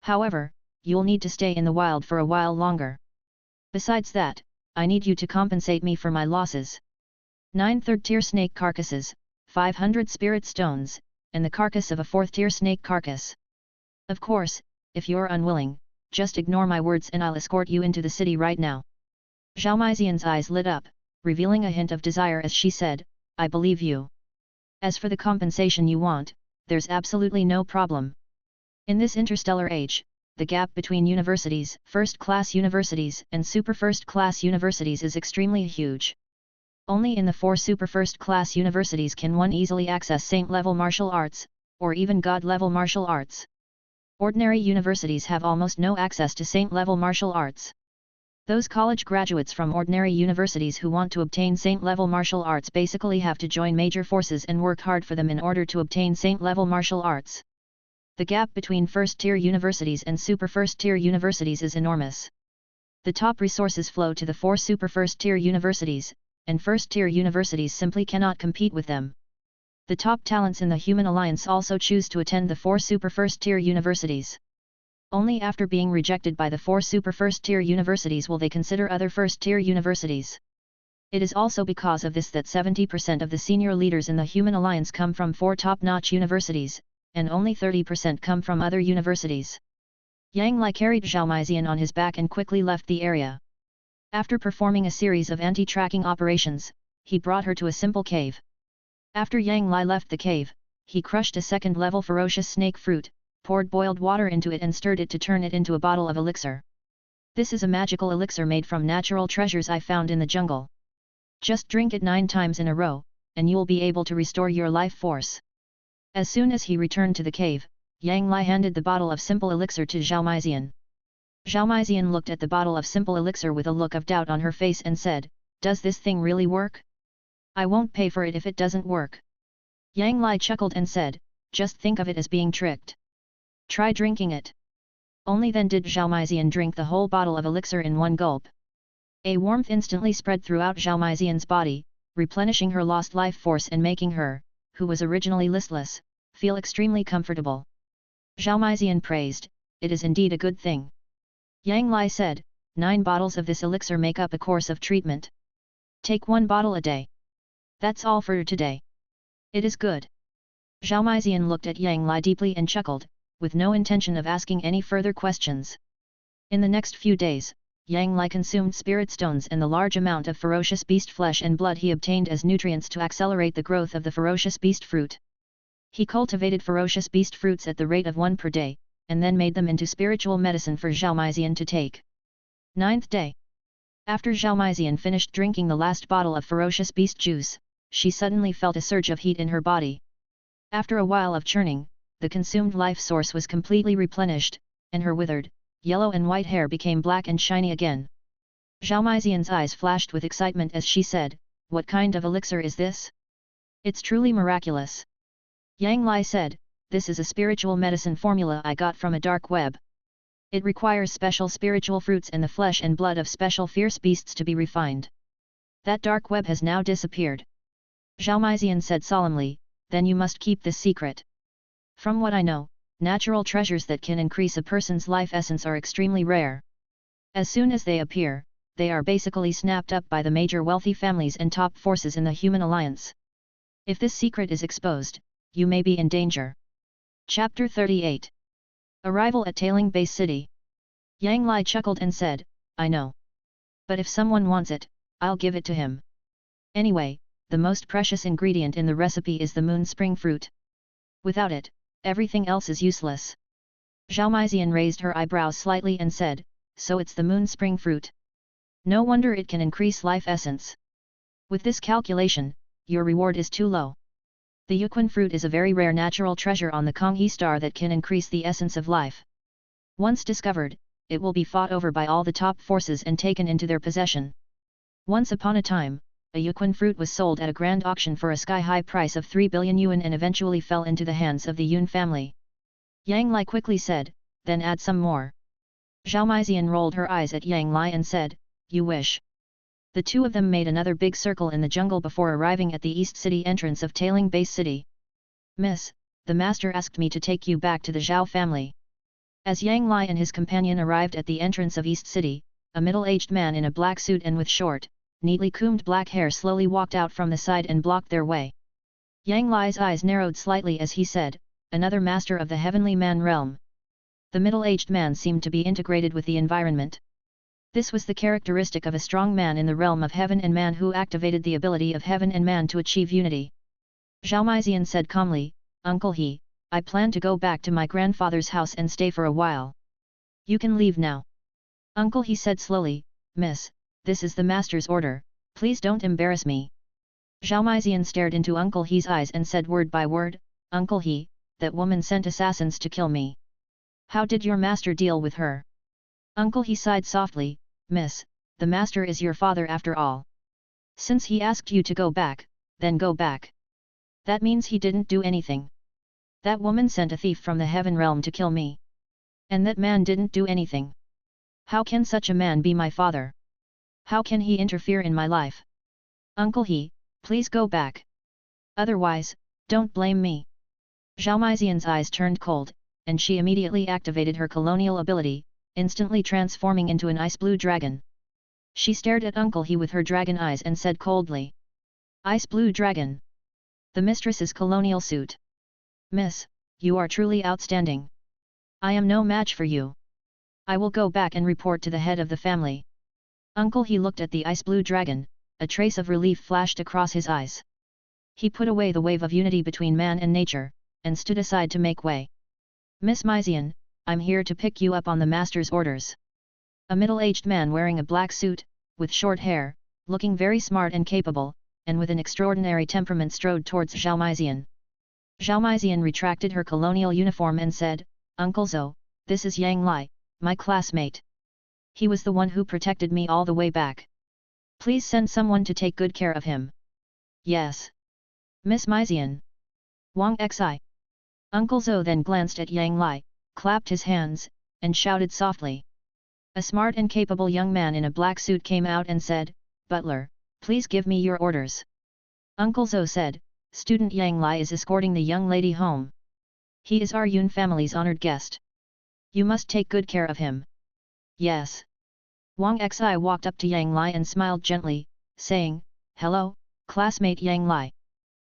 However, you'll need to stay in the wild for a while longer. Besides that, I need you to compensate me for my losses. 9 third-tier snake carcasses, 500 spirit stones, and the carcass of a 4th-tier snake carcass. Of course, if you're unwilling, just ignore my words and I'll escort you into the city right now. Zhao Maizian's eyes lit up, revealing a hint of desire as she said, I believe you. As for the compensation you want, there's absolutely no problem. In this interstellar age, the gap between universities, first-class universities and super first-class universities is extremely huge. Only in the 4 super first-class universities can one easily access saint-level martial arts, or even god-level martial arts. Ordinary universities have almost no access to saint-level martial arts. Those college graduates from ordinary universities who want to obtain saint-level martial arts basically have to join major forces and work hard for them in order to obtain saint-level martial arts. The gap between first-tier universities and super first-tier universities is enormous. The top resources flow to the 4 super first-tier universities, and first-tier universities simply cannot compete with them. The top talents in the Human Alliance also choose to attend the 4 super first-tier universities. Only after being rejected by the 4 super first-tier universities will they consider other first-tier universities. It is also because of this that 70% of the senior leaders in the Human Alliance come from 4 top-notch universities, and only 30% come from other universities. Yang Lai carried Zhao Maizian on his back and quickly left the area. After performing a series of anti-tracking operations, he brought her to a simple cave. After Yang Lai left the cave, he crushed a second-level ferocious snake fruit, poured boiled water into it and stirred it to turn it into a bottle of elixir. This is a magical elixir made from natural treasures I found in the jungle. Just drink it 9 times in a row, and you'll be able to restore your life force. As soon as he returned to the cave, Yang Lai handed the bottle of simple elixir to Zhao Maizian. Zhao Maizian looked at the bottle of simple elixir with a look of doubt on her face and said, "Does this thing really work? I won't pay for it if it doesn't work." Yang Lai chuckled and said, "Just think of it as being tricked. Try drinking it." Only then did Zhao Maizian drink the whole bottle of elixir in one gulp. A warmth instantly spread throughout Zhao Maizian's body, replenishing her lost life force and making her, who was originally listless, feel extremely comfortable. Zhao Maizian praised, "It is indeed a good thing." Yang Lai said, 9 bottles of this elixir make up a course of treatment. Take 1 bottle a day. That's all for today. It is good. Zhao Maizian looked at Yang Lai deeply and chuckled, with no intention of asking any further questions. In the next few days, Yang Lai consumed spirit stones and the large amount of ferocious beast flesh and blood he obtained as nutrients to accelerate the growth of the ferocious beast fruit. He cultivated ferocious beast fruits at the rate of 1 per day, and then made them into spiritual medicine for Zhao Maizian to take. 9th day. After Zhao Maizian finished drinking the last bottle of ferocious beast juice, she suddenly felt a surge of heat in her body. After a while of churning, the consumed life source was completely replenished, and her withered, yellow and white hair became black and shiny again. Zhao Maizian's eyes flashed with excitement as she said, "What kind of elixir is this? It's truly miraculous." Yang Lai said, "This is a spiritual medicine formula I got from a dark web. It requires special spiritual fruits and the flesh and blood of special fierce beasts to be refined. That dark web has now disappeared." Zhao Maizian said solemnly, "Then you must keep this secret. From what I know, natural treasures that can increase a person's life essence are extremely rare. As soon as they appear, they are basically snapped up by the major wealthy families and top forces in the Human Alliance. If this secret is exposed, you may be in danger." Chapter 38. Arrival at Tailing Base City. Yang Lai chuckled and said, "I know. But if someone wants it, I'll give it to him. Anyway, the most precious ingredient in the recipe is the moon spring fruit. Without it, everything else is useless." Zhao Maizian raised her eyebrows slightly and said, "So it's the moon spring fruit. No wonder it can increase life essence. With this calculation, your reward is too low. The Yuquan fruit is a very rare natural treasure on the Konghe star that can increase the essence of life. Once discovered, it will be fought over by all the top forces and taken into their possession. Once upon a time, a Yuquan fruit was sold at a grand auction for a sky-high price of 3 billion yuan and eventually fell into the hands of the Yun family." Yang Lai quickly said, "Then add some more." Zhao Maizian rolled her eyes at Yang Lai and said, "You wish." The two of them made another big circle in the jungle before arriving at the East City entrance of Tailing Base City. "Miss, the master asked me to take you back to the Zhao family." As Yang Lai and his companion arrived at the entrance of East City, a middle-aged man in a black suit and with short, neatly combed black hair slowly walked out from the side and blocked their way. Yang Lai's eyes narrowed slightly as he said, another master of the heavenly man realm. The middle-aged man seemed to be integrated with the environment. This was the characteristic of a strong man in the realm of heaven and man who activated the ability of heaven and man to achieve unity. Zhao Maizian said calmly, Uncle He, I plan to go back to my grandfather's house and stay for a while. You can leave now. Uncle He said slowly, Miss, this is the master's order, please don't embarrass me. Zhao Maizian stared into Uncle He's eyes and said word by word, Uncle He, that woman sent assassins to kill me. How did your master deal with her? Uncle He sighed softly, Miss, the master is your father after all. Since he asked you to go back, then go back. That means he didn't do anything. That woman sent a thief from the heaven realm to kill me. And that man didn't do anything. How can such a man be my father? How can he interfere in my life? Uncle He, please go back. Otherwise, don't blame me. Zhao Maizian's eyes turned cold, and she immediately activated her colonial ability, instantly transforming into an ice-blue dragon. She stared at Uncle He with her dragon eyes and said coldly. Ice-blue dragon. The mistress's colonial suit. Miss, you are truly outstanding. I am no match for you. I will go back and report to the head of the family. Uncle He looked at the ice-blue dragon, a trace of relief flashed across his eyes. He put away the wave of unity between man and nature, and stood aside to make way. Miss Maizian, I'm here to pick you up on the master's orders. A middle-aged man wearing a black suit, with short hair, looking very smart and capable, and with an extraordinary temperament strode towards Zhao Maizian. Zhao Maizian retracted her colonial uniform and said, Uncle Zhou, this is Yang Lai, my classmate. He was the one who protected me all the way back. Please send someone to take good care of him. Yes. Miss Maizian. Wang Xi. Uncle Zhou then glanced at Yang Lai, clapped his hands, and shouted softly. A smart and capable young man in a black suit came out and said, Butler, please give me your orders. Uncle Zhou said, Student Yang Lai is escorting the young lady home. He is our Yun family's honored guest. You must take good care of him. Yes. Wang Xi walked up to Yang Lai and smiled gently, saying, Hello, classmate Yang Lai.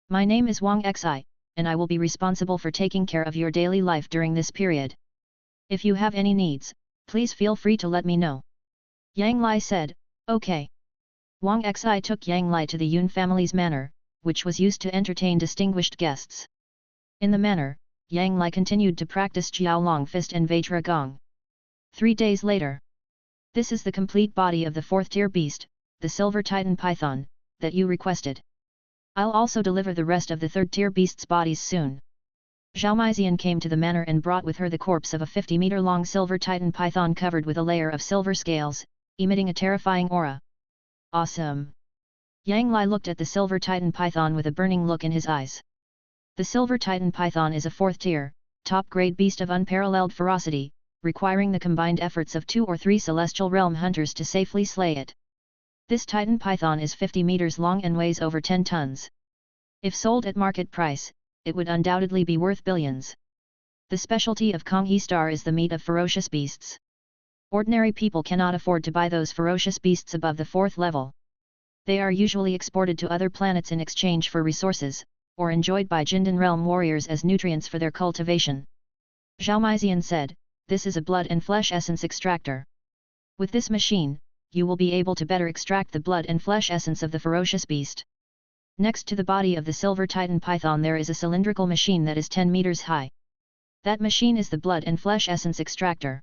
My name is Wang Xi, and I will be responsible for taking care of your daily life during this period. If you have any needs, please feel free to let me know. Yang Lai said, Okay. Wang Xi took Yang Lai to the Yun family's manor, which was used to entertain distinguished guests. In the manor, Yang Lai continued to practice Jiao Long Fist and Vajra Gong. 3 days later. This is the complete body of the 4th-tier beast, the Silver Titan Python, that you requested. I'll also deliver the rest of the 3rd-tier beasts' bodies soon. Zhao Maizian came to the manor and brought with her the corpse of a 50-meter-long Silver Titan Python covered with a layer of silver scales, emitting a terrifying aura. Awesome! Yang Lai looked at the Silver Titan Python with a burning look in his eyes. The Silver Titan Python is a 4th-tier, top-grade beast of unparalleled ferocity, requiring the combined efforts of 2 or 3 celestial realm hunters to safely slay it. This Titan Python is 50 meters long and weighs over 10 tons. If sold at market price, it would undoubtedly be worth billions. The specialty of Konghe Star is the meat of ferocious beasts. Ordinary people cannot afford to buy those ferocious beasts above the 4th level. They are usually exported to other planets in exchange for resources, or enjoyed by Jindan realm warriors as nutrients for their cultivation. Zhao Maizian said, This is a blood and flesh essence extractor. With this machine, you will be able to better extract the blood and flesh essence of the ferocious beast. Next to the body of the Silver Titan Python there is a cylindrical machine that is 10 meters high. That machine is the blood and flesh essence extractor.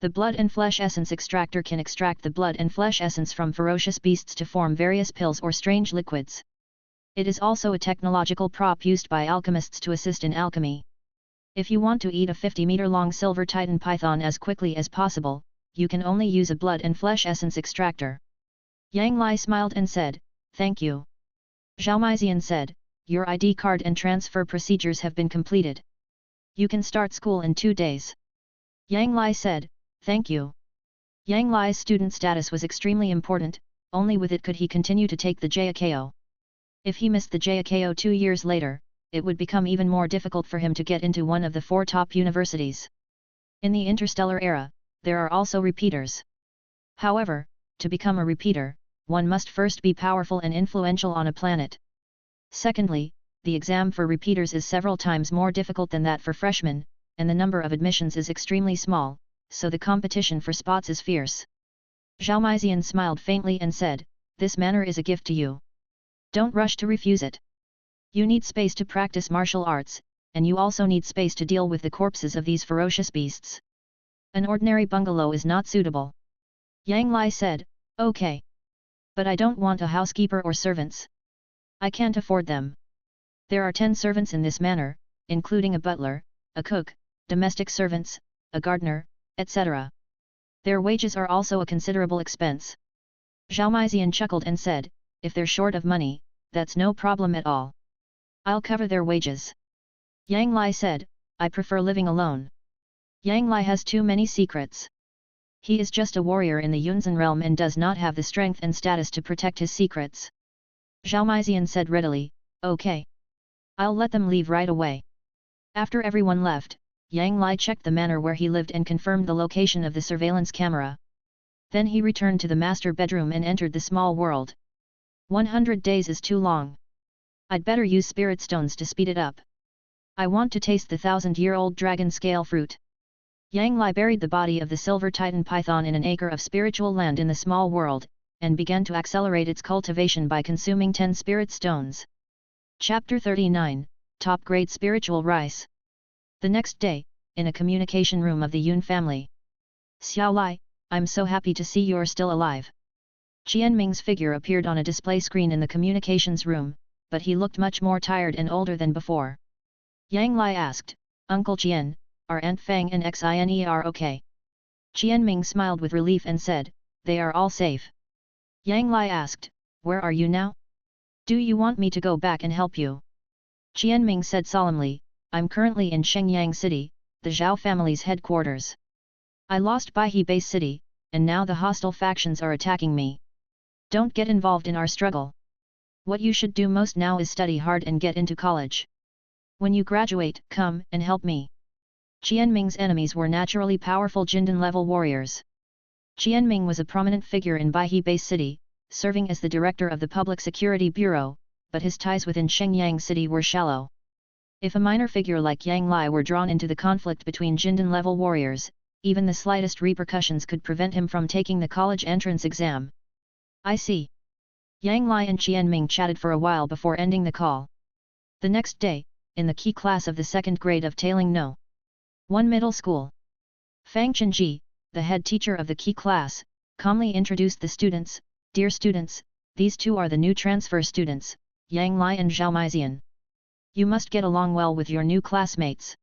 The blood and flesh essence extractor can extract the blood and flesh essence from ferocious beasts to form various pills or strange liquids. It is also a technological prop used by alchemists to assist in alchemy. If you want to eat a 50-meter-long Silver Titan Python as quickly as possible, you can only use a blood and flesh essence extractor. Yang Lai smiled and said, Thank you. Zhao Maizian said, Your ID card and transfer procedures have been completed. You can start school in 2 days. Yang Lai said, Thank you. Yang Lai's student status was extremely important, only with it could he continue to take the JAKO. If he missed the JAKO 2 years later, it would become even more difficult for him to get into one of the 4 top universities. In the Interstellar era, there are also repeaters. However, to become a repeater, one must first be powerful and influential on a planet. Secondly, the exam for repeaters is several times more difficult than that for freshmen, and the number of admissions is extremely small, so the competition for spots is fierce. Zhao Maizian smiled faintly and said, "This manor is a gift to you. Don't rush to refuse it. You need space to practice martial arts, and you also need space to deal with the corpses of these ferocious beasts. An ordinary bungalow is not suitable." Yang Lai said, "Okay. But I don't want a housekeeper or servants. I can't afford them. There are 10 servants in this manor, including a butler, a cook, domestic servants, a gardener, etc. Their wages are also a considerable expense." Zhao Maizian chuckled and said, "If they're short of money, that's no problem at all. I'll cover their wages." Yang Lai said, "I prefer living alone." Yang Lai has too many secrets. He is just a warrior in the Yunzan realm and does not have the strength and status to protect his secrets. Zhao Maizian said readily, "Okay. I'll let them leave right away." After everyone left, Yang Lai checked the manor where he lived and confirmed the location of the surveillance camera. Then he returned to the master bedroom and entered the small world. 100 days is too long. I'd better use spirit stones to speed it up. I want to taste the 1000-year-old dragon scale fruit. Yang Lai buried the body of the silver titan python in an acre of spiritual land in the small world, and began to accelerate its cultivation by consuming 10 spirit stones. Chapter 39, Top Grade Spiritual Rice. The next day, in a communication room of the Yun family. "Xiao Lai, I'm so happy to see you're still alive." Qianming's figure appeared on a display screen in the communications room, but he looked much more tired and older than before. Yang Lai asked, "Uncle Qian, are Aunt Fang and Xiner okay?" Qianming smiled with relief and said, "They are all safe." Yang Lai asked, "Where are you now? Do you want me to go back and help you?" Qianming said solemnly, "I'm currently in Shenyang City, the Zhao family's headquarters. I lost Baihe Base City, and now the hostile factions are attacking me. Don't get involved in our struggle. What you should do most now is study hard and get into college. When you graduate, come and help me." Qianming's enemies were naturally powerful Jindan-level warriors. Qianming was a prominent figure in Baihe Base City, serving as the director of the Public Security Bureau, but his ties within Shenyang City were shallow. If a minor figure like Yang Lai were drawn into the conflict between Jindan-level warriors, even the slightest repercussions could prevent him from taking the college entrance exam. "I see." Yang Lai and Qianming chatted for a while before ending the call. The next day, in the key class of the 2nd grade of Tailing No. 1 Middle School, Fang Chenji, the head teacher of the key class, calmly introduced the students, "Dear students, these two are the new transfer students, Yang Lai and Zhao Maizian. You must get along well with your new classmates."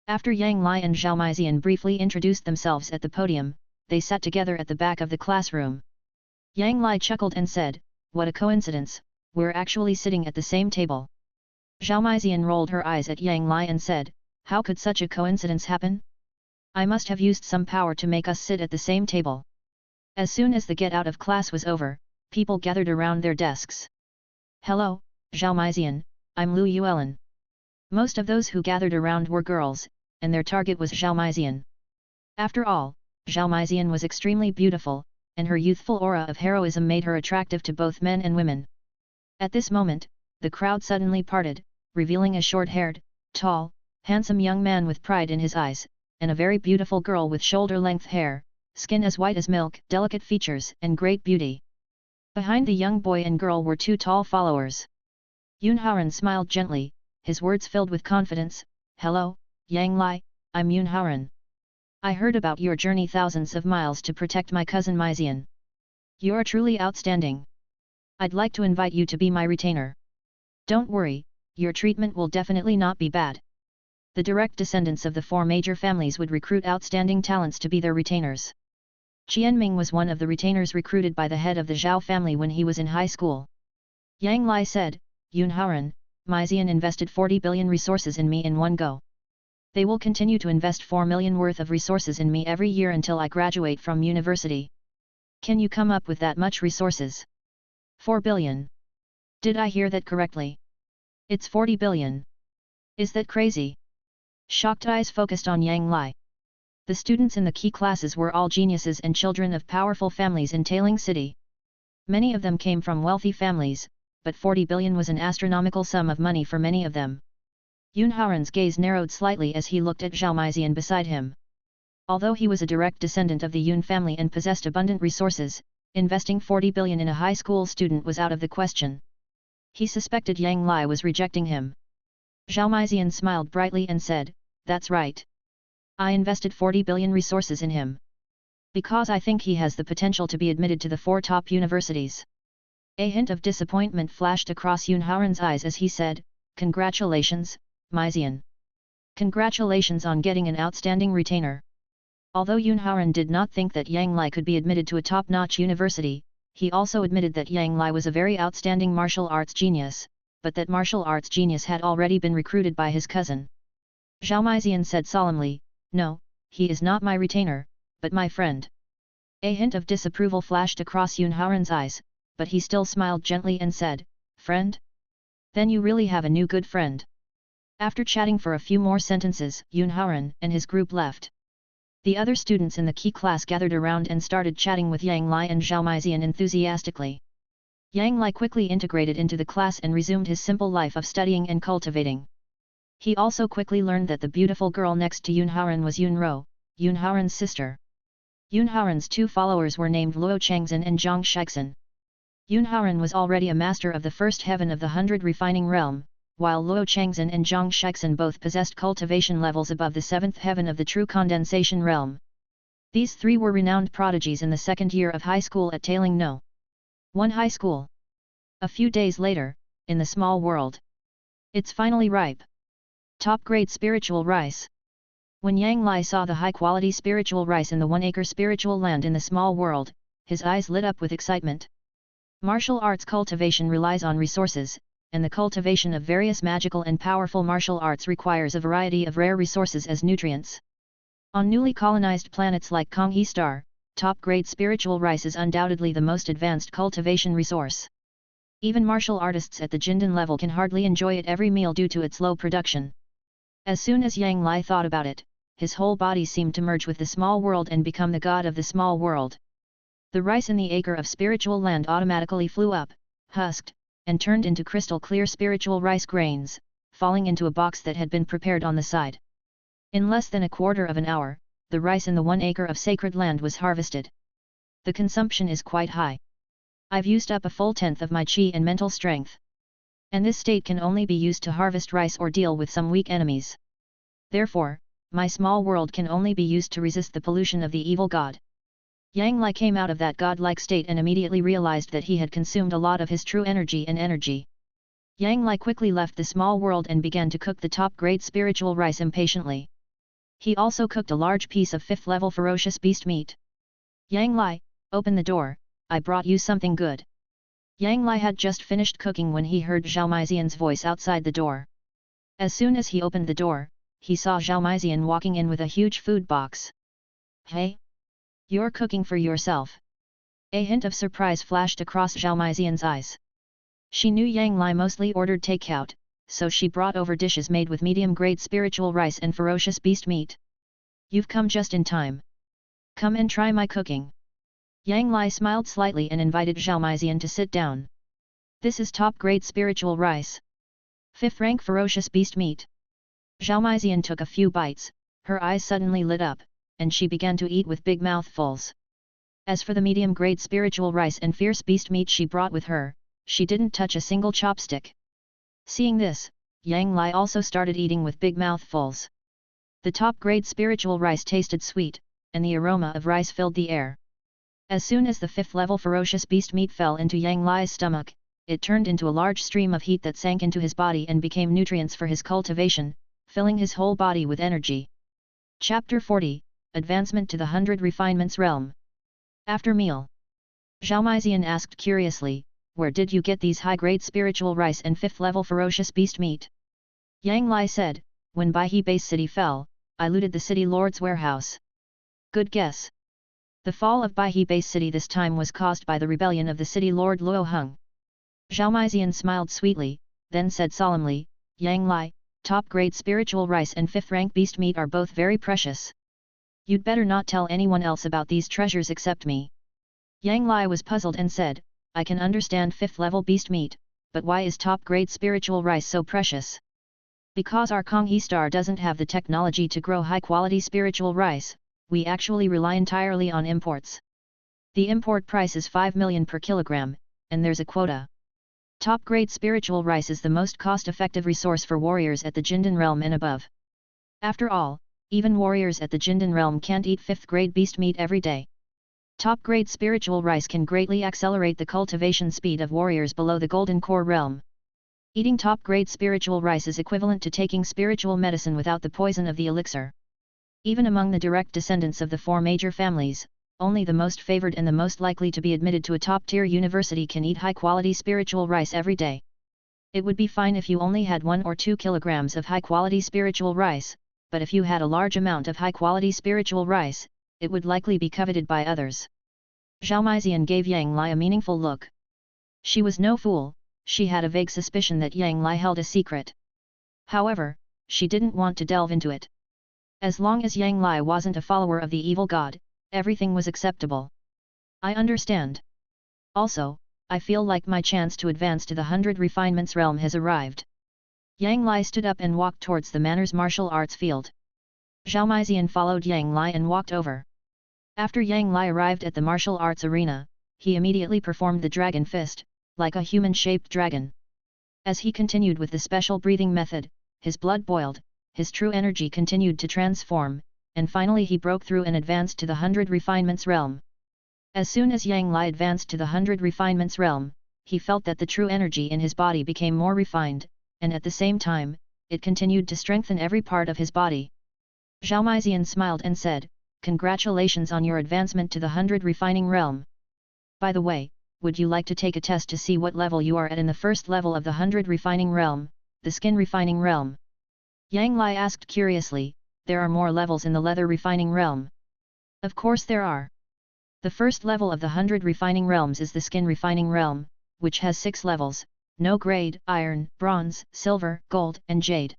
After Yang Lai and Zhao Maizian briefly introduced themselves at the podium, they sat together at the back of the classroom. Yang Lai chuckled and said, "What a coincidence, we're actually sitting at the same table." Zhao Maizian rolled her eyes at Yang Lai and said, "How could such a coincidence happen? I must have used some power to make us sit at the same table." As soon as the get-out of class was over, people gathered around their desks. "Hello, Zhao Maizian, I'm Lu Yuelin." Most of those who gathered around were girls, and their target was Zhao Maizian. After all, Zhao Maizian was extremely beautiful, and her youthful aura of heroism made her attractive to both men and women. At this moment, the crowd suddenly parted, revealing a short-haired, tall, handsome young man with pride in his eyes, and a very beautiful girl with shoulder-length hair, skin as white as milk, delicate features, and great beauty. Behind the young boy and girl were 2 tall followers. Yun Haoran smiled gently, his words filled with confidence. "Hello, Yang Lai, I'm Yun Haoran. I heard about your journey thousands of miles to protect my cousin Maizian. You are truly outstanding. I'd like to invite you to be my retainer. Don't worry, your treatment will definitely not be bad." The direct descendants of the 4 major families would recruit outstanding talents to be their retainers. Qianming was one of the retainers recruited by the head of the Zhao family when he was in high school. Yang Lai said, "Yun Haoran, Maizian invested 40 billion resources in me in one go. They will continue to invest 4 million worth of resources in me every year until I graduate from university. Can you come up with that much resources?" 4 billion. Did I hear that correctly? It's 40 billion. Is that crazy? Shocked eyes focused on Yang Lai. The students in the key classes were all geniuses and children of powerful families in Tailing City. Many of them came from wealthy families, but 40 billion was an astronomical sum of money for many of them. Yun Haoran's gaze narrowed slightly as he looked at Zhao Maizian beside him. Although he was a direct descendant of the Yun family and possessed abundant resources, investing 40 billion in a high school student was out of the question. He suspected Yang Lai was rejecting him. Zhao Maizian smiled brightly and said, "That's right. I invested 40 billion resources in him. Because I think he has the potential to be admitted to the 4 top universities." A hint of disappointment flashed across Yun Haoran's eyes as he said, "Congratulations, Maizian. Congratulations on getting an outstanding retainer." Although Yun Haoran did not think that Yang Lai could be admitted to a top-notch university, he also admitted that Yang Lai was a very outstanding martial arts genius, but that martial arts genius had already been recruited by his cousin. Zhao Maizian said solemnly, "No, he is not my retainer, but my friend." A hint of disapproval flashed across Yun Haoran's eyes, but he still smiled gently and said, "Friend? Then you really have a new good friend." After chatting for a few more sentences, Yun Haoran and his group left. The other students in the key class gathered around and started chatting with Yang Lai and Zhao Maizian enthusiastically. Yang Lai quickly integrated into the class and resumed his simple life of studying and cultivating. He also quickly learned that the beautiful girl next to Yun Haoran was Yun Ro, Yun Haoran's sister. Yun Haoran's 2 followers were named Luo Changzhen and Zhang Shixin. Yun Haoran was already a master of the first heaven of the 100 refining realm, while Luo Changzhen and Zhang Shixin both possessed cultivation levels above the 7th heaven of the true condensation realm. These 3 were renowned prodigies in the 2nd year of high school at Tailing No. 1 High School. A few days later, in the small world. It's finally ripe. Top-grade spiritual rice. When Yang Lai saw the high-quality spiritual rice in the 1-acre spiritual land in the small world, his eyes lit up with excitement. Martial arts cultivation relies on resources, and the cultivation of various magical and powerful martial arts requires a variety of rare resources as nutrients. On newly colonized planets like Kong-E Star, top-grade spiritual rice is undoubtedly the most advanced cultivation resource. Even martial artists at the Jindan level can hardly enjoy it every meal due to its low production. As soon as Yang Lai thought about it, his whole body seemed to merge with the small world and become the god of the small world. The rice in the acre of spiritual land automatically flew up, husked, and turned into crystal-clear spiritual rice grains, falling into a box that had been prepared on the side. In less than a quarter of an hour, the rice in the 1 acre of sacred land was harvested. The consumption is quite high. I've used up a full 10th of my chi and mental strength. And this state can only be used to harvest rice or deal with some weak enemies. Therefore, my small world can only be used to resist the pollution of the evil god. Yang Lai came out of that godlike state and immediately realized that he had consumed a lot of his true energy and energy. Yang Lai quickly left the small world and began to cook the top-grade spiritual rice impatiently. He also cooked a large piece of 5th-level ferocious beast meat. "Yang Lai, open the door, I brought you something good." Yang Lai had just finished cooking when he heard Zhao Maizian's voice outside the door. As soon as he opened the door, he saw Zhao Maizian walking in with a huge food box. "Hey? You're cooking for yourself?" A hint of surprise flashed across Zhao Maizian's eyes. She knew Yang Lai mostly ordered takeout, so she brought over dishes made with medium-grade spiritual rice and ferocious beast meat. "You've come just in time. Come and try my cooking." Yang Lai smiled slightly and invited Zhao Maizian to sit down. "This is top-grade spiritual rice. 5th rank ferocious beast meat." Zhao Maizian took a few bites, her eyes suddenly lit up, and she began to eat with big mouthfuls. As for the medium-grade spiritual rice and fierce beast meat she brought with her, she didn't touch a single chopstick. Seeing this, Yang Lai also started eating with big mouthfuls. The top-grade spiritual rice tasted sweet, and the aroma of rice filled the air. As soon as the 5th-level ferocious beast meat fell into Yang Lai's stomach, it turned into a large stream of heat that sank into his body and became nutrients for his cultivation, filling his whole body with energy. Chapter 40, Advancement to the 100 Refinements Realm. After meal, Zhao Maizian asked curiously, "Where did you get these high-grade spiritual rice and 5th-level ferocious beast meat?" Yang Lai said, "When Baihe Base City fell, I looted the city lord's warehouse." "Good guess. The fall of Baihe Base City this time was caused by the rebellion of the city lord Luo Heng." Zhao Maizian smiled sweetly, then said solemnly, "Yang Lai, top-grade spiritual rice and 5th-rank beast meat are both very precious. You'd better not tell anyone else about these treasures except me." Yang Lai was puzzled and said, "I can understand 5th-level beast meat, but why is top-grade spiritual rice so precious? Because our Konghe star doesn't have the technology to grow high-quality spiritual rice, we actually rely entirely on imports. The import price is 5 million per kilogram, and there's a quota. Top-grade spiritual rice is the most cost-effective resource for warriors at the Jindan realm and above. After all, even warriors at the Jindan realm can't eat 5th-grade beast meat every day. Top-grade spiritual rice can greatly accelerate the cultivation speed of warriors below the Golden Core realm. Eating top-grade spiritual rice is equivalent to taking spiritual medicine without the poison of the elixir. Even among the direct descendants of the 4 major families, only the most favored and the most likely to be admitted to a top-tier university can eat high-quality spiritual rice every day. It would be fine if you only had 1 or 2 kilograms of high-quality spiritual rice, but if you had a large amount of high-quality spiritual rice, it would likely be coveted by others. Zhao Meizian gave Yang Li a meaningful look. She was no fool, she had a vague suspicion that Yang Li held a secret. However, she didn't want to delve into it. As long as Yang Li wasn't a follower of the evil god, everything was acceptable. I understand. Also, I feel like my chance to advance to the 100 refinements realm has arrived. Yang Li stood up and walked towards the Manners martial arts field. Zhao Meizian followed Yang Li and walked over. After Yang Li arrived at the martial arts arena, he immediately performed the dragon fist, like a human-shaped dragon. As he continued with the special breathing method, his blood boiled, his true energy continued to transform, and finally he broke through and advanced to the 100 refinements realm. As soon as Yang Li advanced to the 100 refinements realm, he felt that the true energy in his body became more refined, and at the same time, it continued to strengthen every part of his body. Zhao Meizian smiled and said, "Congratulations on your advancement to the 100 refining realm. By the way, would you like to take a test to see what level you are at in the first level of the 100 refining realm, the skin refining realm?" Yang Li asked curiously, "There are more levels in the leather refining realm?" "Of course there are. The first level of the 100 refining realms is the skin refining realm, which has 6 levels, no grade, iron, bronze, silver, gold, and jade.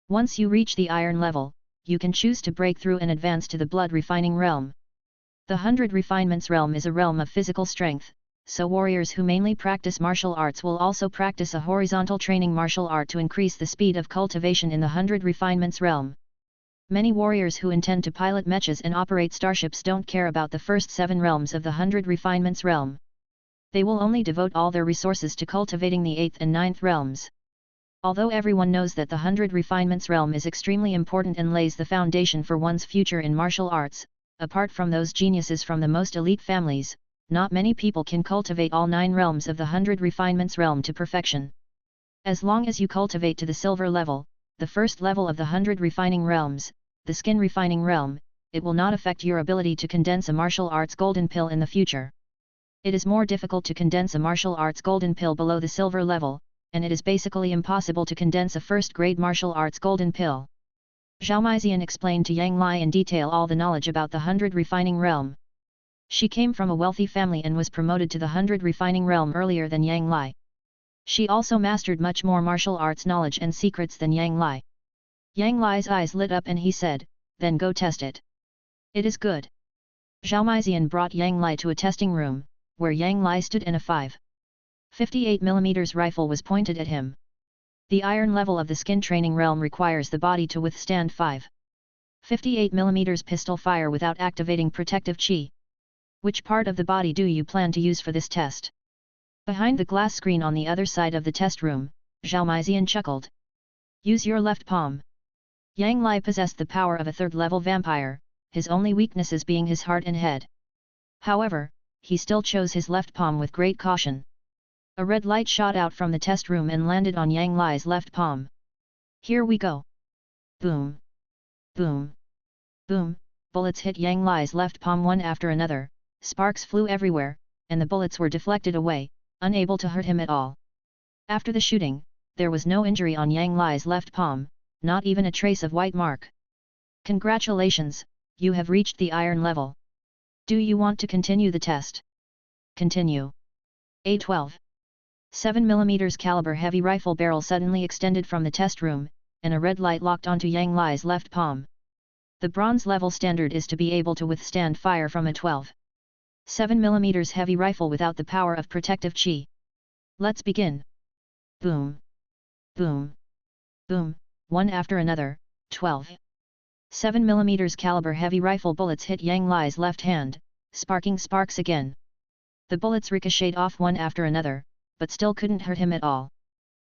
Once you reach the iron level, you can choose to break through and advance to the blood refining realm. The 100 refinements realm is a realm of physical strength, so warriors who mainly practice martial arts will also practice a horizontal training martial art to increase the speed of cultivation in the 100 refinements realm. Many warriors who intend to pilot mechas and operate starships don't care about the first 7 realms of the 100 refinements realm. They will only devote all their resources to cultivating the 8th and 9th realms. Although everyone knows that the 100 refinements realm is extremely important and lays the foundation for one's future in martial arts, apart from those geniuses from the most elite families, not many people can cultivate all 9 realms of the 100 refinements realm to perfection. As long as you cultivate to the silver level, the first level of the 100 refining realms, the skin refining realm, it will not affect your ability to condense a martial arts golden pill in the future. It is more difficult to condense a martial arts golden pill below the silver level, and it is basically impossible to condense a first-grade martial arts golden pill. Zhao Meizian explained to Yang Li in detail all the knowledge about the 100 refining realm. She came from a wealthy family and was promoted to the 100 refining realm earlier than Yang Li. She also mastered much more martial arts knowledge and secrets than Yang Li. Yang Li's eyes lit up and he said, "Then go test it." "It is good." Zhao Meizian brought Yang Li to a testing room, where Yang Li stood and a 5.58mm rifle was pointed at him. The iron level of the skin training realm requires the body to withstand 5.58mm pistol fire without activating protective chi. Which part of the body do you plan to use for this test? Behind the glass screen on the other side of the test room, Zhao Meizian chuckled. "Use your left palm." Yang Li possessed the power of a 3rd-level vampire, his only weaknesses being his heart and head. However, he still chose his left palm with great caution. A red light shot out from the test room and landed on Yang Li's left palm. "Here we go." Boom! Boom! Boom! Bullets hit Yang Li's left palm one after another, sparks flew everywhere, and the bullets were deflected away, unable to hurt him at all. After the shooting, there was no injury on Yang Li's left palm, not even a trace of white mark. "Congratulations, you have reached the iron level. Do you want to continue the test?" "Continue." A 12.7mm caliber heavy rifle barrel suddenly extended from the test room, and a red light locked onto Yang Li's left palm. The bronze level standard is to be able to withstand fire from a 12.7mm heavy rifle without the power of protective chi. "Let's begin." Boom! Boom! Boom! One after another, 12. 7mm caliber heavy rifle bullets hit Yang Lai's left hand, sparking sparks again. The bullets ricocheted off one after another, but still couldn't hurt him at all.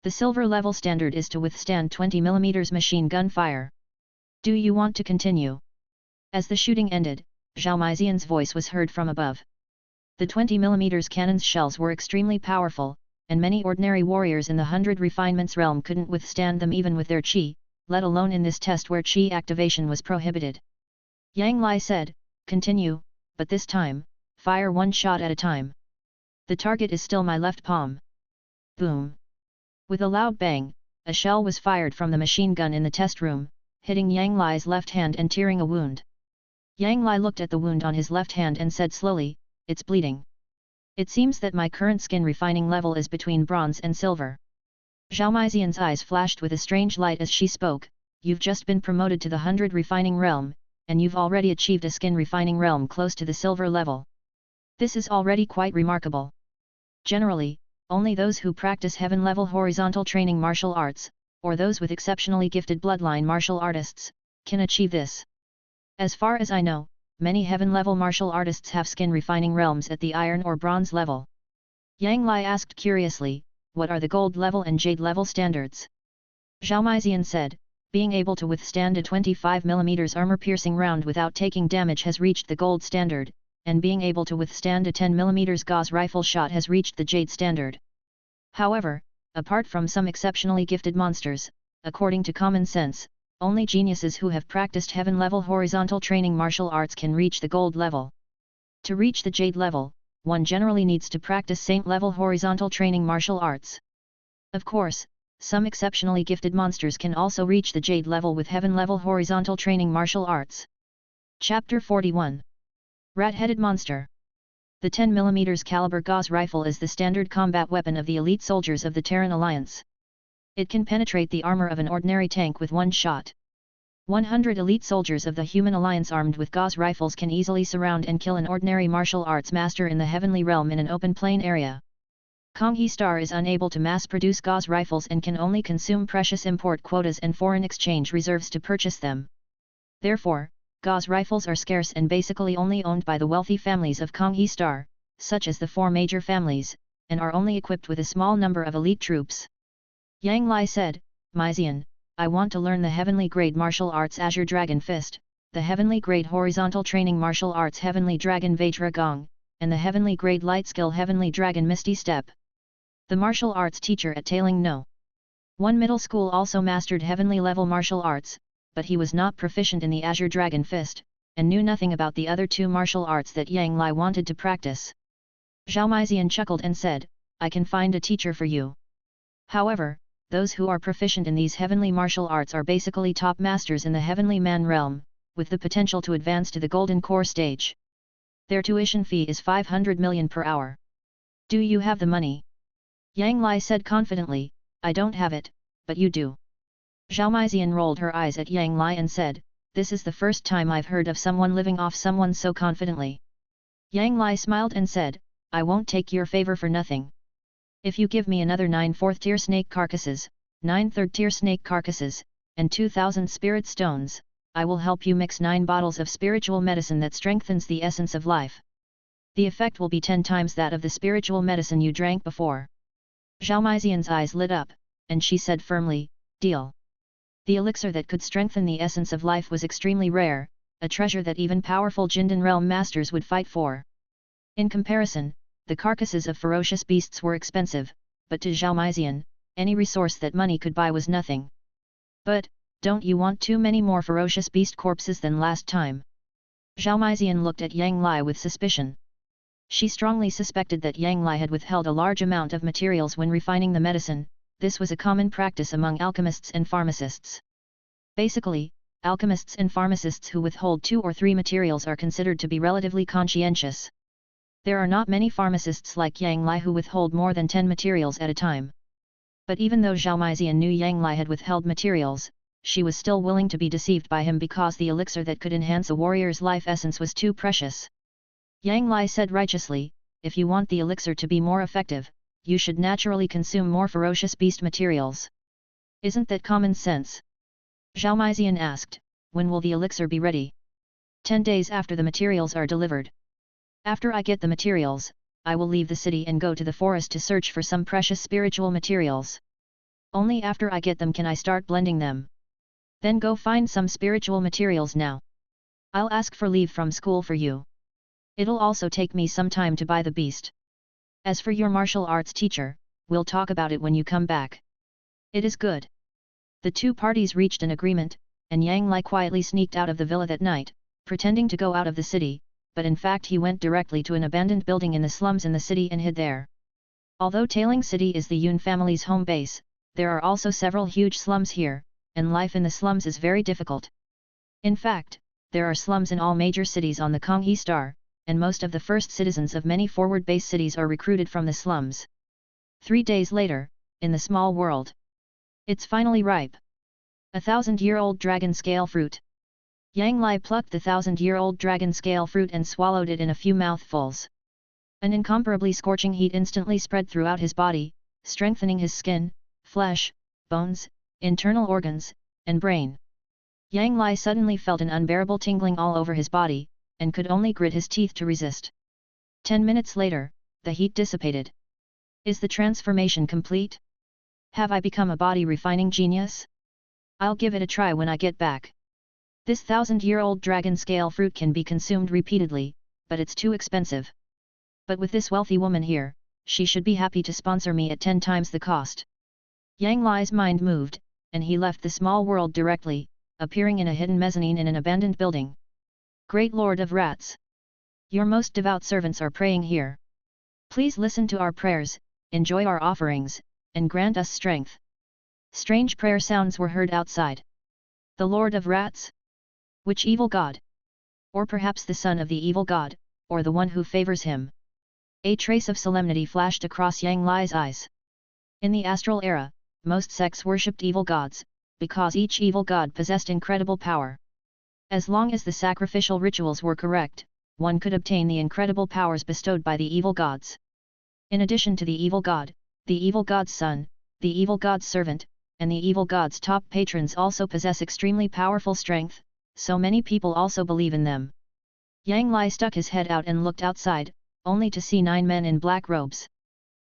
The silver level standard is to withstand 20mm machine gun fire. Do you want to continue? As the shooting ended, Zhao Meizian's voice was heard from above. The 20mm cannon's shells were extremely powerful, and many ordinary warriors in the 100 refinements realm couldn't withstand them even with their qi, let alone in this test where qi activation was prohibited. Yang Lai said, continue, but this time, fire one shot at a time. The target is still my left palm. Boom! With a loud bang, a shell was fired from the machine gun in the test room, hitting Yang Lai's left hand and tearing a wound. Yang Lai looked at the wound on his left hand and said slowly, it's bleeding. It seems that my current skin refining level is between bronze and silver. Zhao Meizian's eyes flashed with a strange light as she spoke, you've just been promoted to the 100 refining realm, and you've already achieved a skin refining realm close to the silver level. This is already quite remarkable. Generally, only those who practice heaven-level horizontal training martial arts, or those with exceptionally gifted bloodline martial artists, can achieve this. As far as I know, many heaven-level martial artists have skin refining realms at the iron or bronze level. Yang Lai asked curiously, what are the gold level and jade level standards? Zhao Meizian said, being able to withstand a 25mm armor-piercing round without taking damage has reached the gold standard, and being able to withstand a 10mm gauze rifle shot has reached the jade standard. However, apart from some exceptionally gifted monsters, according to common sense, only geniuses who have practiced heaven-level horizontal training martial arts can reach the gold level. To reach the jade level, one generally needs to practice saint-level horizontal training martial arts. Of course, some exceptionally gifted monsters can also reach the jade level with heaven-level horizontal training martial arts. Chapter 41. Rat-headed monster. The 10mm caliber gauze rifle is the standard combat weapon of the elite soldiers of the Terran Alliance. It can penetrate the armor of an ordinary tank with one shot. 100 elite soldiers of the Human Alliance armed with gauze rifles can easily surround and kill an ordinary martial arts master in the heavenly realm in an open plain area. Konghe Star is unable to mass-produce gauze rifles and can only consume precious import quotas and foreign exchange reserves to purchase them. Therefore, gauze rifles are scarce and basically only owned by the wealthy families of Konghe Star, such as the 4 major families, and are only equipped with a small number of elite troops. Yang Lai said, Meizian, I want to learn the heavenly grade martial arts Azure Dragon Fist, the heavenly grade horizontal training martial arts Heavenly Dragon Vajra Gong, and the heavenly grade light skill Heavenly Dragon Misty Step. The martial arts teacher at Tailing No. 1 Middle School also mastered heavenly level martial arts, but he was not proficient in the Azure Dragon Fist, and knew nothing about the other 2 martial arts that Yang Lai wanted to practice. Zhao Meizian chuckled and said, I can find a teacher for you. However, those who are proficient in these heavenly martial arts are basically top masters in the heavenly man realm, with the potential to advance to the golden core stage. Their tuition fee is 500 million per hour. Do you have the money? Yang Lai said confidently, I don't have it, but you do. Zhao Meizian rolled her eyes at Yang Lai and said, this is the first time I've heard of someone living off someone so confidently. Yang Lai smiled and said, I won't take your favor for nothing. If you give me another 9 4th-tier snake carcasses, 9 3rd-tier snake carcasses, and 2,000 spirit stones, I will help you mix 9 bottles of spiritual medicine that strengthens the essence of life. The effect will be 10 times that of the spiritual medicine you drank before. Zhao Meizian's eyes lit up, and she said firmly, deal. The elixir that could strengthen the essence of life was extremely rare, a treasure that even powerful Jindan realm masters would fight for. In comparison, the carcasses of ferocious beasts were expensive, but to Zhao Meizian, any resource that money could buy was nothing. But, don't you want too many more ferocious beast corpses than last time? Zhao Meizian looked at Yang Lai with suspicion. She strongly suspected that Yang Lai had withheld a large amount of materials when refining the medicine. This was a common practice among alchemists and pharmacists. Basically, alchemists and pharmacists who withhold 2 or 3 materials are considered to be relatively conscientious. There are not many pharmacists like Yang Lai who withhold more than 10 materials at a time. But even though Zhao Meizian knew Yang Lai had withheld materials, she was still willing to be deceived by him because the elixir that could enhance a warrior's life essence was too precious. Yang Lai said righteously, if you want the elixir to be more effective, you should naturally consume more ferocious beast materials. Isn't that common sense? Zhao Meizian asked, when will the elixir be ready? 10 days after the materials are delivered. After I get the materials, I will leave the city and go to the forest to search for some precious spiritual materials. Only after I get them can I start blending them. Then go find some spiritual materials now. I'll ask for leave from school for you. It'll also take me some time to buy the beast. As for your martial arts teacher, we'll talk about it when you come back. It is good. The two parties reached an agreement, and Yang Lai quietly sneaked out of the villa that night, pretending to go out of the city, but in fact he went directly to an abandoned building in the slums in the city and hid there. Although Tailing City is the Yun family's home base, there are also several huge slums here, and life in the slums is very difficult. In fact, there are slums in all major cities on the Konghe Star, and most of the first citizens of many forward base cities are recruited from the slums. 3 days later, in the small world. It's finally ripe. 1,000-year-old dragon scale fruit. Yang Lai plucked the 1,000-year-old dragon scale fruit and swallowed it in a few mouthfuls. An incomparably scorching heat instantly spread throughout his body, strengthening his skin, flesh, bones, internal organs, and brain. Yang Lai suddenly felt an unbearable tingling all over his body, and could only grit his teeth to resist. 10 minutes later, the heat dissipated. Is the transformation complete? Have I become a body refining genius? I'll give it a try when I get back. This 1,000-year-old dragon scale fruit can be consumed repeatedly, but it's too expensive. But with this wealthy woman here, she should be happy to sponsor me at 10 times the cost. Yang Lai's mind moved, and he left the small world directly, appearing in a hidden mezzanine in an abandoned building. Great Lord of Rats! Your most devout servants are praying here. Please listen to our prayers, enjoy our offerings, and grant us strength. Strange prayer sounds were heard outside. The Lord of Rats? Which evil god? Or perhaps the son of the evil god, or the one who favors him? A trace of solemnity flashed across Yang Lai's eyes. In the astral era, most sects worshipped evil gods, because each evil god possessed incredible power. As long as the sacrificial rituals were correct, one could obtain the incredible powers bestowed by the evil gods. In addition to the evil god's son, the evil god's servant, and the evil god's top patrons also possess extremely powerful strength, so many people also believe in them. Yang Lai stuck his head out and looked outside, only to see 9 men in black robes.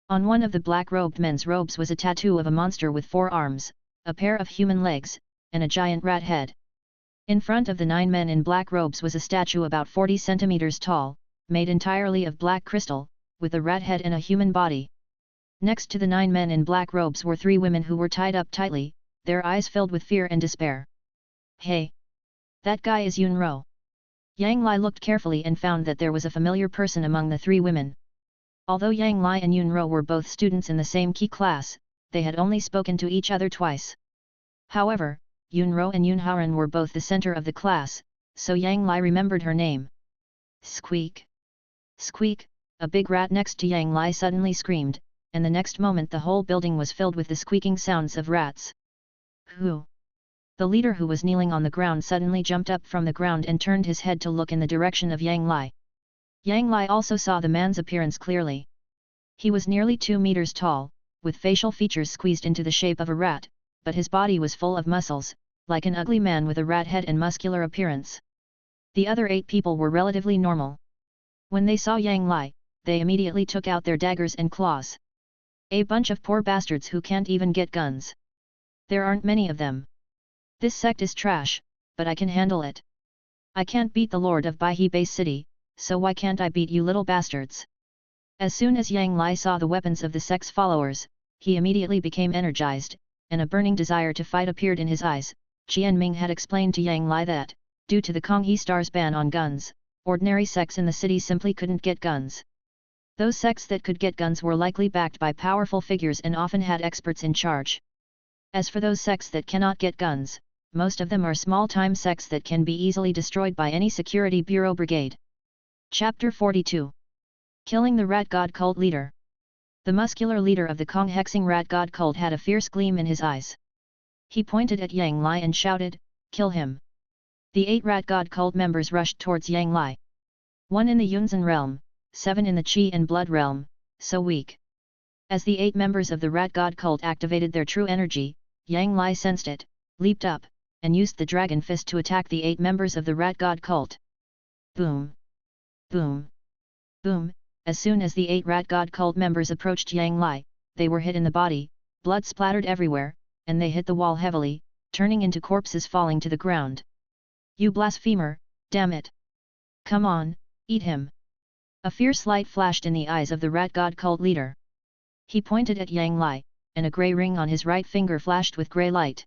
On one of the black-robed men's robes was a tattoo of a monster with 4 arms, a pair of human legs, and a giant rat head. In front of the 9 men in black robes was a statue about 40 centimeters tall, made entirely of black crystal, with a rat head and a human body. Next to the 9 men in black robes were 3 women who were tied up tightly, their eyes filled with fear and despair. Hey! That guy is Yun Ro. Yang Lai looked carefully and found that there was a familiar person among the 3 women. Although Yang Lai and Yun Ro were both students in the same key class, they had only spoken to each other twice. However, Yun Ro and Yun Haoran were both the center of the class, so Yang Lai remembered her name. Squeak! Squeak! A big rat next to Yang Lai suddenly screamed, and the next moment the whole building was filled with the squeaking sounds of rats. Who? The leader, who was kneeling on the ground, suddenly jumped up from the ground and turned his head to look in the direction of Yang Lai. Yang Lai also saw the man's appearance clearly. He was nearly 2 meters tall, with facial features squeezed into the shape of a rat, but his body was full of muscles, like an ugly man with a rat head and muscular appearance. The other 8 people were relatively normal. When they saw Yang Lai, they immediately took out their daggers and claws. A bunch of poor bastards who can't even get guns. There aren't many of them. This sect is trash, but I can handle it. I can't beat the Lord of Baihe Base City, so why can't I beat you little bastards? As soon as Yang Lai saw the weapons of the sect's followers, he immediately became energized, and a burning desire to fight appeared in his eyes. Qian Ming had explained to Yang Lai that, due to the Konghe Star's ban on guns, ordinary sects in the city simply couldn't get guns. Those sects that could get guns were likely backed by powerful figures and often had experts in charge. As for those sects that cannot get guns, most of them are small-time sects that can be easily destroyed by any security bureau brigade. Chapter 42. Killing the Rat God Cult Leader. The muscular leader of the Kong Hexing Rat God Cult had a fierce gleam in his eyes. He pointed at Yang Lai and shouted, "Kill him!" The 8 Rat God Cult members rushed towards Yang Lai. 1 in the Yunzan realm, 7 in the Qi and Blood realm, so weak. As the 8 members of the rat god cult activated their true energy, Yang Lai sensed it, leaped up, and used the dragon fist to attack the 8 members of the rat god cult. Boom! Boom! Boom! As soon as the 8 rat god cult members approached Yang Lai, they were hit in the body, blood splattered everywhere, and they hit the wall heavily, turning into corpses falling to the ground. You blasphemer, damn it! Come on, eat him! A fierce light flashed in the eyes of the rat god cult leader. He pointed at Yang Lai, and a grey ring on his right finger flashed with grey light.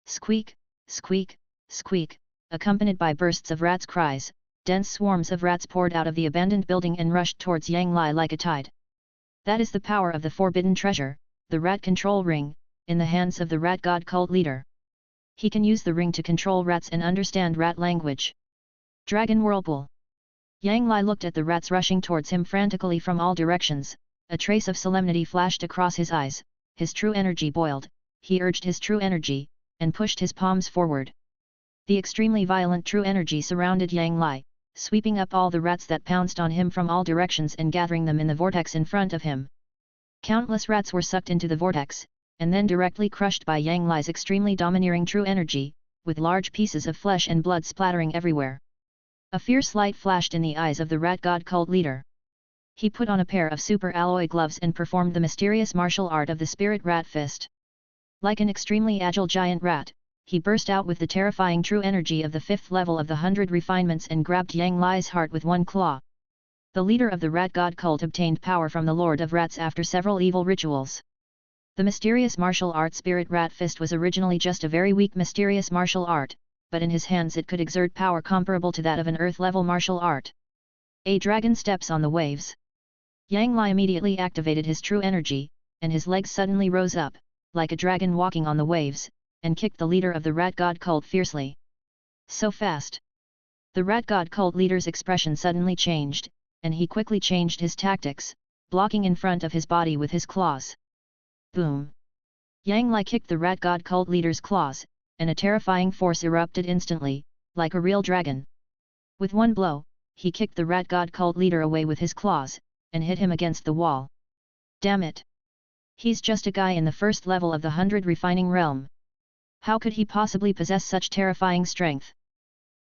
Squeak, squeak, squeak, accompanied by bursts of rats' cries, dense swarms of rats poured out of the abandoned building and rushed towards Yang Lai like a tide. That is the power of the forbidden treasure, the rat control ring, in the hands of the rat god cult leader. He can use the ring to control rats and understand rat language. Dragon Whirlpool. Yang Lai looked at the rats rushing towards him frantically from all directions, a trace of solemnity flashed across his eyes, his true energy boiled, he urged his true energy, and pushed his palms forward. The extremely violent true energy surrounded Yang Lai, sweeping up all the rats that pounced on him from all directions and gathering them in the vortex in front of him. Countless rats were sucked into the vortex, and then directly crushed by Yang Lai's extremely domineering true energy, with large pieces of flesh and blood splattering everywhere. A fierce light flashed in the eyes of the rat god cult leader. He put on a pair of super alloy gloves and performed the mysterious martial art of the spirit rat fist. Like an extremely agile giant rat, he burst out with the terrifying true energy of the 5th level of the 100 refinements and grabbed Yang Lai's heart with one claw. The leader of the rat god cult obtained power from the Lord of Rats after several evil rituals. The mysterious martial art spirit rat fist was originally just a very weak mysterious martial art, but in his hands it could exert power comparable to that of an earth-level martial art. A dragon steps on the waves. Yang Lai immediately activated his true energy, and his legs suddenly rose up, like a dragon walking on the waves, and kicked the leader of the rat god cult fiercely. So fast! The rat god cult leader's expression suddenly changed, and he quickly changed his tactics, blocking in front of his body with his claws. Boom! Yang Lai kicked the rat god cult leader's claws, and a terrifying force erupted instantly, like a real dragon. With one blow, he kicked the rat god cult leader away with his claws, and hit him against the wall. Damn it! He's just a guy in the 1st level of the 100 refining realm. How could he possibly possess such terrifying strength?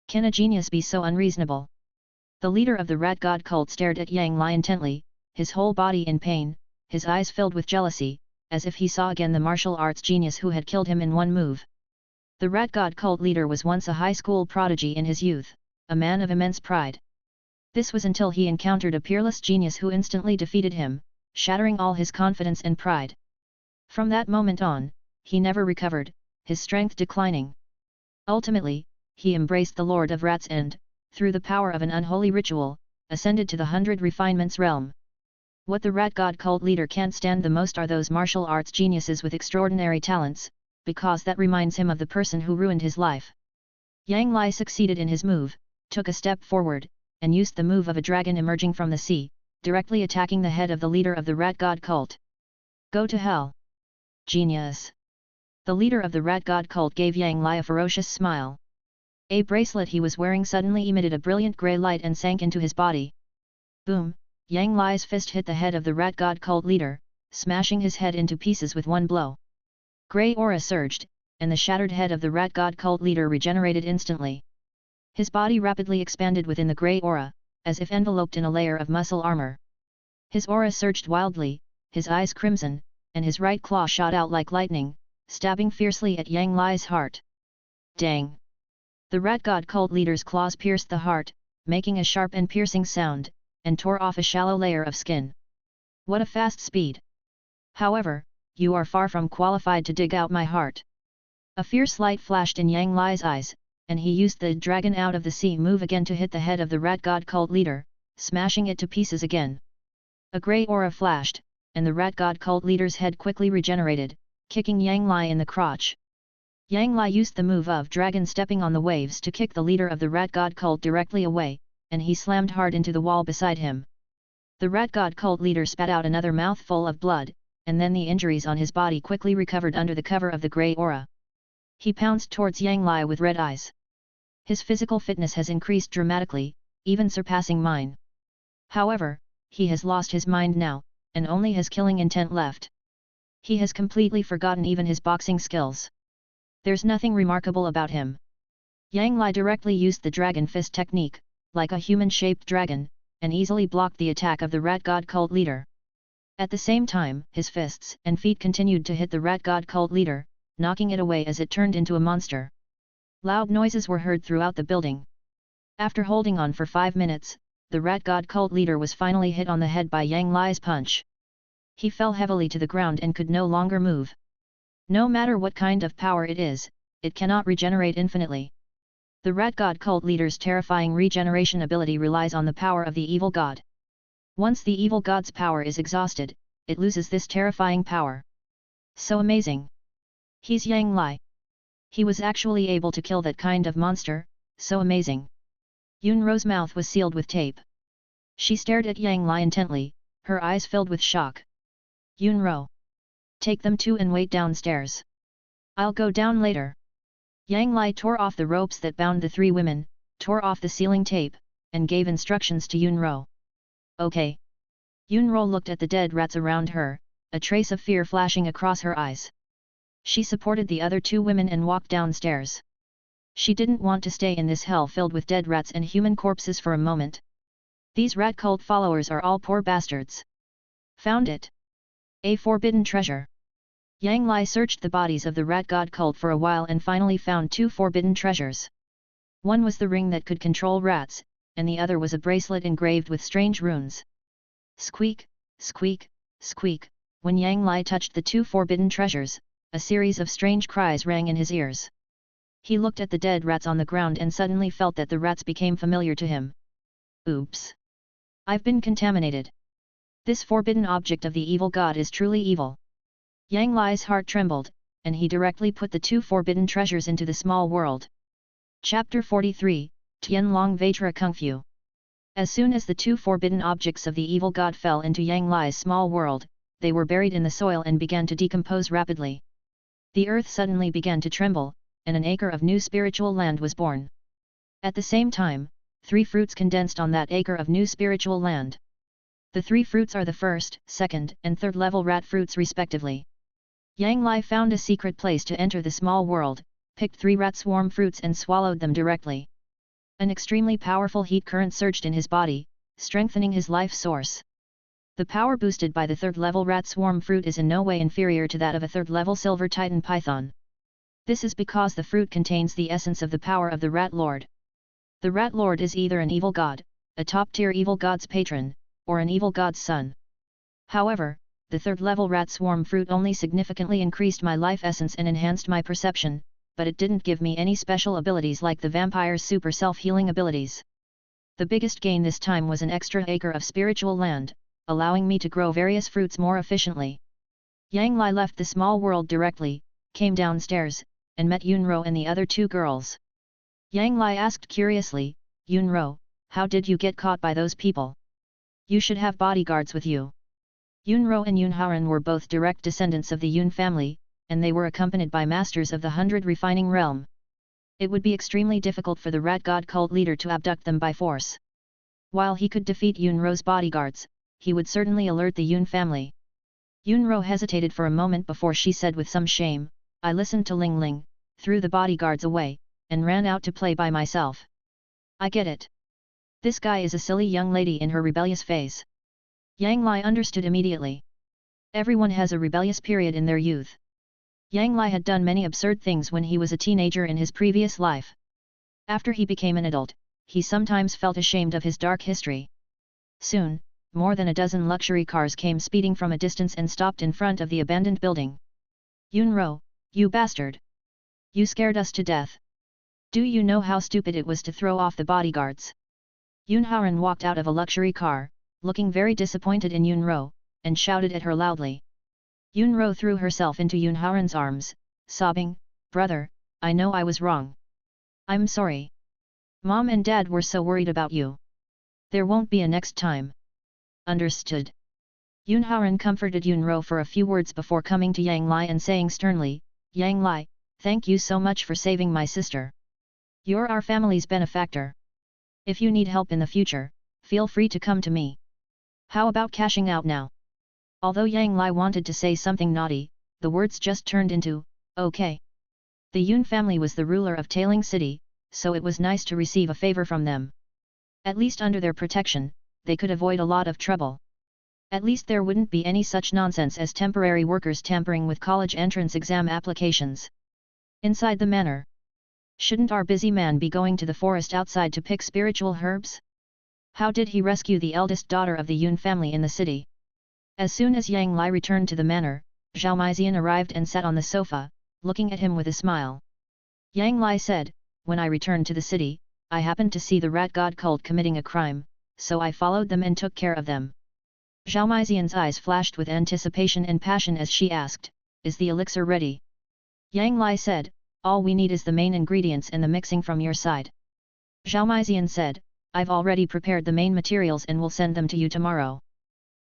Can a genius be so unreasonable? The leader of the rat god cult stared at Yang Lai intently, his whole body in pain, his eyes filled with jealousy, as if he saw again the martial arts genius who had killed him in one move. The rat god cult leader was once a high school prodigy in his youth, a man of immense pride. This was until he encountered a peerless genius who instantly defeated him, shattering all his confidence and pride. From that moment on, he never recovered, his strength declining. Ultimately, he embraced the Lord of Rats and, through the power of an unholy ritual, ascended to the 100 refinements realm. What the rat god cult leader can't stand the most are those martial arts geniuses with extraordinary talents, because that reminds him of the person who ruined his life. Yang Lai succeeded in his move, took a step forward, and used the move of a dragon emerging from the sea, directly attacking the head of the leader of the rat god cult. Go to hell! Genius! The leader of the rat god cult gave Yang Lai a ferocious smile. A bracelet he was wearing suddenly emitted a brilliant grey light and sank into his body. Boom! Yang Lai's fist hit the head of the rat god cult leader, smashing his head into pieces with one blow. Grey aura surged, and the shattered head of the rat god cult leader regenerated instantly. His body rapidly expanded within the grey aura, as if enveloped in a layer of muscle armor. His aura surged wildly, his eyes crimson, and his right claw shot out like lightning, stabbing fiercely at Yang Lai's heart. Dang! The rat god cult leader's claws pierced the heart, making a sharp and piercing sound, and tore off a shallow layer of skin. What a fast speed! However, you are far from qualified to dig out my heart. A fierce light flashed in Yang Lai's eyes, and he used the dragon out of the sea move again to hit the head of the rat god cult leader, smashing it to pieces again. A grey aura flashed, and the rat god cult leader's head quickly regenerated, kicking Yang Lai in the crotch. Yang Lai used the move of dragon stepping on the waves to kick the leader of the rat god cult directly away, and he slammed hard into the wall beside him. The rat god cult leader spat out another mouthful of blood, and then the injuries on his body quickly recovered under the cover of the grey aura. He pounced towards Yang Lai with red eyes. His physical fitness has increased dramatically, even surpassing mine. However, he has lost his mind now, and only has killing intent left. He has completely forgotten even his boxing skills. There's nothing remarkable about him. Yang Lai directly used the dragon fist technique, like a human-shaped dragon, and easily blocked the attack of the rat god cult leader. At the same time, his fists and feet continued to hit the rat god cult leader, knocking it away as it turned into a monster. Loud noises were heard throughout the building. After holding on for 5 minutes, the rat god cult leader was finally hit on the head by Yang Lai's punch. He fell heavily to the ground and could no longer move. No matter what kind of power it is, it cannot regenerate infinitely. The rat god cult leader's terrifying regeneration ability relies on the power of the evil god. Once the evil god's power is exhausted, it loses this terrifying power. So amazing! He's Yang Lai. He was actually able to kill that kind of monster, so amazing. Yunro's mouth was sealed with tape. She stared at Yang Lai intently, her eyes filled with shock. Yunro. Take them too and wait downstairs. I'll go down later. Yang Lai tore off the ropes that bound the 3 women, tore off the sealing tape, and gave instructions to Yunro. Okay. Yunro looked at the dead rats around her, a trace of fear flashing across her eyes. She supported the other 2 women and walked downstairs. She didn't want to stay in this hell filled with dead rats and human corpses for a moment. These rat cult followers are all poor bastards. Found it. A forbidden treasure. Yang Lai searched the bodies of the rat god cult for a while and finally found 2 forbidden treasures. One was the ring that could control rats, and the other was a bracelet engraved with strange runes. Squeak, squeak, squeak, when Yang Lai touched the 2 forbidden treasures, a series of strange cries rang in his ears. He looked at the dead rats on the ground and suddenly felt that the rats became familiar to him. Oops! I've been contaminated. This forbidden object of the evil god is truly evil. Yang Lai's heart trembled, and he directly put the 2 forbidden treasures into the small world. Chapter 43, Tianlong Vajra Kungfu. As soon as the 2 forbidden objects of the evil god fell into Yang Lai's small world, they were buried in the soil and began to decompose rapidly. The earth suddenly began to tremble, and an acre of new spiritual land was born. At the same time, 3 fruits condensed on that acre of new spiritual land. The 3 fruits are the first, second, and third level rat fruits respectively. Yang Lai found a secret place to enter the small world, picked 3 rat swarm fruits and swallowed them directly. An extremely powerful heat current surged in his body, strengthening his life source. The power boosted by the 3rd level rat swarm fruit is in no way inferior to that of a 3rd level silver titan python. This is because the fruit contains the essence of the power of the rat lord. The rat lord is either an evil god, a top-tier evil god's patron, or an evil god's son. However, the 3rd level rat swarm fruit only significantly increased my life essence and enhanced my perception, but it didn't give me any special abilities like the vampire's super self-healing abilities. The biggest gain this time was an extra acre of spiritual land, allowing me to grow various fruits more efficiently. Yang Lai left the small world directly, came downstairs, and met Yunro and the other 2 girls. Yang Lai asked curiously, Yunro, how did you get caught by those people? You should have bodyguards with you. Yunro and Yunharan were both direct descendants of the Yun family, and they were accompanied by masters of the 100 refining realm. It would be extremely difficult for the rat god cult leader to abduct them by force. While he could defeat Yunro's bodyguards, he would certainly alert the Yun family. Yunro hesitated for a moment before she said with some shame, I listened to Ling Ling, threw the bodyguards away, and ran out to play by myself. I get it. This guy is a silly young lady in her rebellious phase. Yang Lai understood immediately. Everyone has a rebellious period in their youth. Yang Lai had done many absurd things when he was a teenager in his previous life. After he became an adult, he sometimes felt ashamed of his dark history. Soon, more than a dozen luxury cars came speeding from a distance and stopped in front of the abandoned building. Yunro, you bastard! You scared us to death. Do you know how stupid it was to throw off the bodyguards? Yunharan walked out of a luxury car, looking very disappointed in Yunro, and shouted at her loudly. Yunro threw herself into Yunharan's arms, sobbing, Brother, I know I was wrong. I'm sorry. Mom and Dad were so worried about you. There won't be a next time. Understood. Yunharan comforted Yunro for a few words before coming to Yang Lai and saying sternly, Yang Lai, thank you so much for saving my sister. You're our family's benefactor. If you need help in the future, feel free to come to me. How about cashing out now? Although Yang Lai wanted to say something naughty, the words just turned into, okay. The Yun family was the ruler of Tailing City, so it was nice to receive a favor from them. At least under their protection, they could avoid a lot of trouble. At least there wouldn't be any such nonsense as temporary workers tampering with college entrance exam applications. Inside the manor. Shouldn't our busy man be going to the forest outside to pick spiritual herbs? How did he rescue the eldest daughter of the Yun family in the city? As soon as Yang Lai returned to the manor, Zhao Meizian arrived and sat on the sofa, looking at him with a smile. Yang Lai said, when I returned to the city, I happened to see the rat god cult committing a crime, so I followed them and took care of them. Zhao Meizian's eyes flashed with anticipation and passion as she asked, is the elixir ready? Yang Lai said, all we need is the main ingredients and the mixing from your side. Zhao Meizian said, I've already prepared the main materials and will send them to you tomorrow.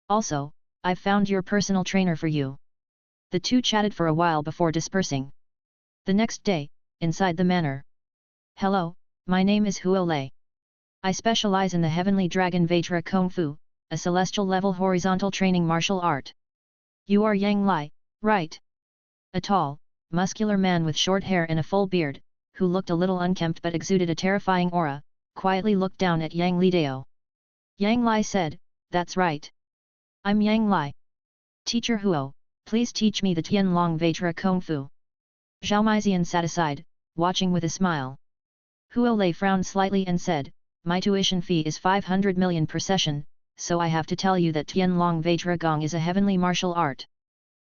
Also, I've found your personal trainer for you. The two chatted for a while before dispersing. The next day, inside the manor. Hello, my name is Huo Lei. I specialize in the Heavenly Dragon Vajra Kung Fu, a celestial level horizontal training martial art. You are Yang Lai, right? A tall, muscular man with short hair and a full beard, who looked a little unkempt but exuded a terrifying aura, quietly looked down at Yang Lidao. Yang Lai said, that's right. I'm Yang Lai. Teacher Huo, please teach me the Tianlong Vajra Kung Fu. Zhao Meizian sat aside, watching with a smile. Huo Lei frowned slightly and said, my tuition fee is 500 million per session, so I have to tell you that Tianlong Vajra Gong is a heavenly martial art.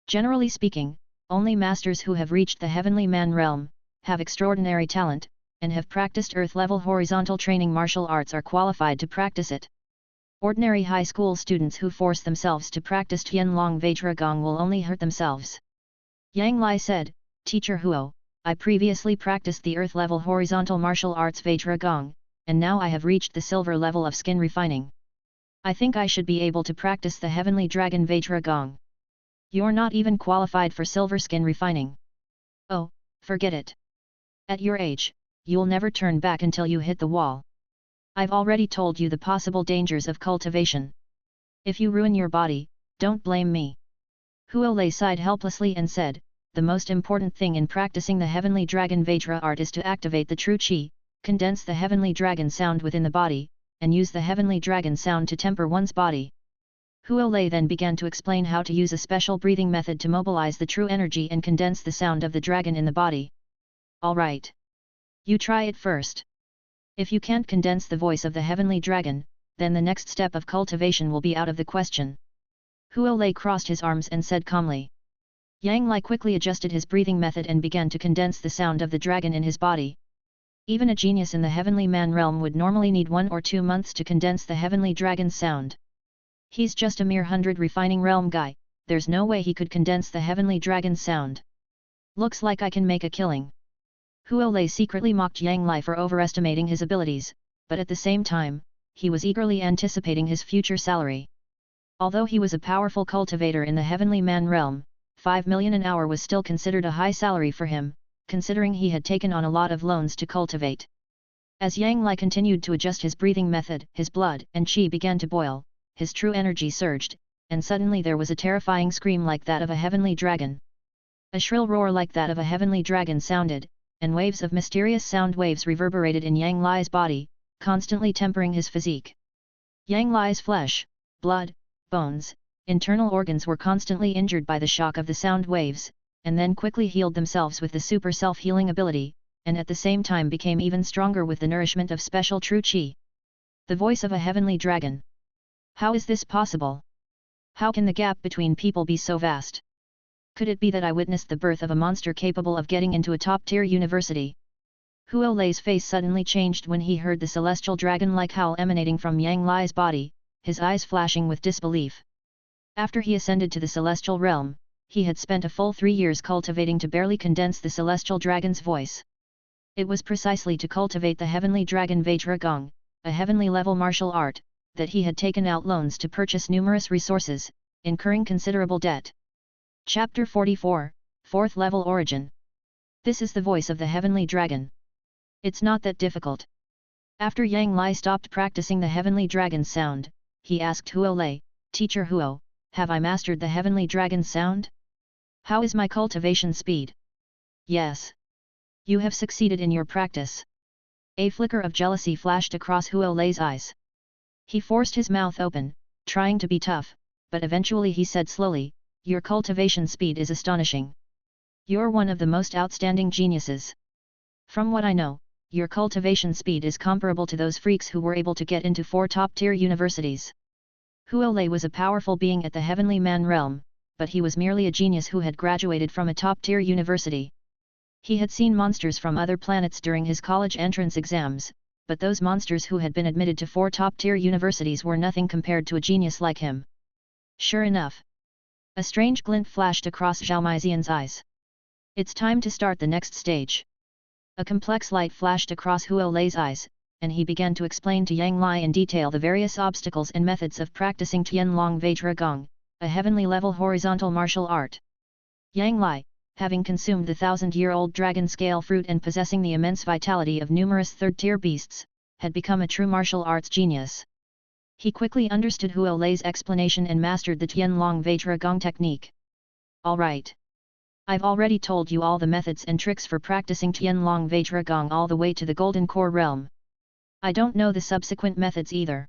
Generally speaking, only masters who have reached the heavenly man realm, have extraordinary talent, and have practiced earth-level horizontal training martial arts are qualified to practice it. Ordinary high school students who force themselves to practice Tianlong Vajra Gong will only hurt themselves. Yang Lai said, Teacher Huo, I previously practiced the earth-level horizontal martial arts Vajra Gong, and now I have reached the silver level of skin refining. I think I should be able to practice the Heavenly Dragon Vajra Gong. You're not even qualified for silver skin refining. Oh, forget it. At your age, you'll never turn back until you hit the wall. I've already told you the possible dangers of cultivation. If you ruin your body, don't blame me. Huo Lei sighed helplessly and said, the most important thing in practicing the Heavenly Dragon Vajra art is to activate the true Qi, condense the Heavenly Dragon sound within the body, and use the Heavenly Dragon sound to temper one's body. Huo Lei then began to explain how to use a special breathing method to mobilize the true energy and condense the sound of the dragon in the body. Alright. You try it first. If you can't condense the voice of the Heavenly Dragon, then the next step of cultivation will be out of the question. Huo Lei crossed his arms and said calmly. Yang Lai quickly adjusted his breathing method and began to condense the sound of the dragon in his body. Even a genius in the Heavenly Man realm would normally need 1 or 2 months to condense the Heavenly Dragon's sound. He's just a mere 100 refining realm guy, there's no way he could condense the Heavenly Dragon's sound. Looks like I can make a killing. Huo Lei secretly mocked Yang Lai for overestimating his abilities, but at the same time, he was eagerly anticipating his future salary. Although he was a powerful cultivator in the Heavenly Man realm, 5 million an hour was still considered a high salary for him, considering he had taken on a lot of loans to cultivate. As Yang Lai continued to adjust his breathing method, his blood and qi began to boil, his true energy surged, and suddenly there was a terrifying scream like that of a heavenly dragon. A shrill roar like that of a heavenly dragon sounded, and waves of mysterious sound waves reverberated in Yang Lai's body, constantly tempering his physique. Yang Lai's flesh, blood, bones, internal organs were constantly injured by the shock of the sound waves, and then quickly healed themselves with the super self-healing ability, and at the same time became even stronger with the nourishment of special true qi. The voice of a heavenly dragon. How is this possible? How can the gap between people be so vast? Could it be that I witnessed the birth of a monster capable of getting into a top-tier university? Huo Lei's face suddenly changed when he heard the celestial dragon-like howl emanating from Yang Lai's body, his eyes flashing with disbelief. After he ascended to the celestial realm, he had spent a full 3 years cultivating to barely condense the celestial dragon's voice. It was precisely to cultivate the heavenly dragon Vajra Gong, a heavenly level martial art, that he had taken out loans to purchase numerous resources, incurring considerable debt. Chapter 44, 4th Level Origin. This is the voice of the heavenly dragon. It's not that difficult. After Yang Lai stopped practicing the heavenly dragon's sound, he asked Huo Lei, Teacher Huo, have I mastered the heavenly dragon's sound? How is my cultivation speed? Yes. You have succeeded in your practice. A flicker of jealousy flashed across Huo Lei's eyes. He forced his mouth open, trying to be tough, but eventually he said slowly, your cultivation speed is astonishing. You're one of the most outstanding geniuses. From what I know, your cultivation speed is comparable to those freaks who were able to get into 4 top-tier universities. Huo Lei was a powerful being at the Heavenly Man realm, but he was merely a genius who had graduated from a top-tier university. He had seen monsters from other planets during his college entrance exams, but those monsters who had been admitted to 4 top-tier universities were nothing compared to a genius like him. Sure enough. A strange glint flashed across Zhao Meizian's eyes. It's time to start the next stage. A complex light flashed across Huo Lei's eyes, and he began to explain to Yang Lai in detail the various obstacles and methods of practicing Tianlong Vajra Gong, a heavenly-level horizontal martial art. Yang Lai, having consumed the 1,000-year-old dragon scale fruit and possessing the immense vitality of numerous third-tier beasts, had become a true martial arts genius. He quickly understood Huo Lei's explanation and mastered the Tianlong Vajra Gong technique. All right. I've already told you all the methods and tricks for practicing Tianlong Vajra Gong all the way to the Golden Core realm. I don't know the subsequent methods either.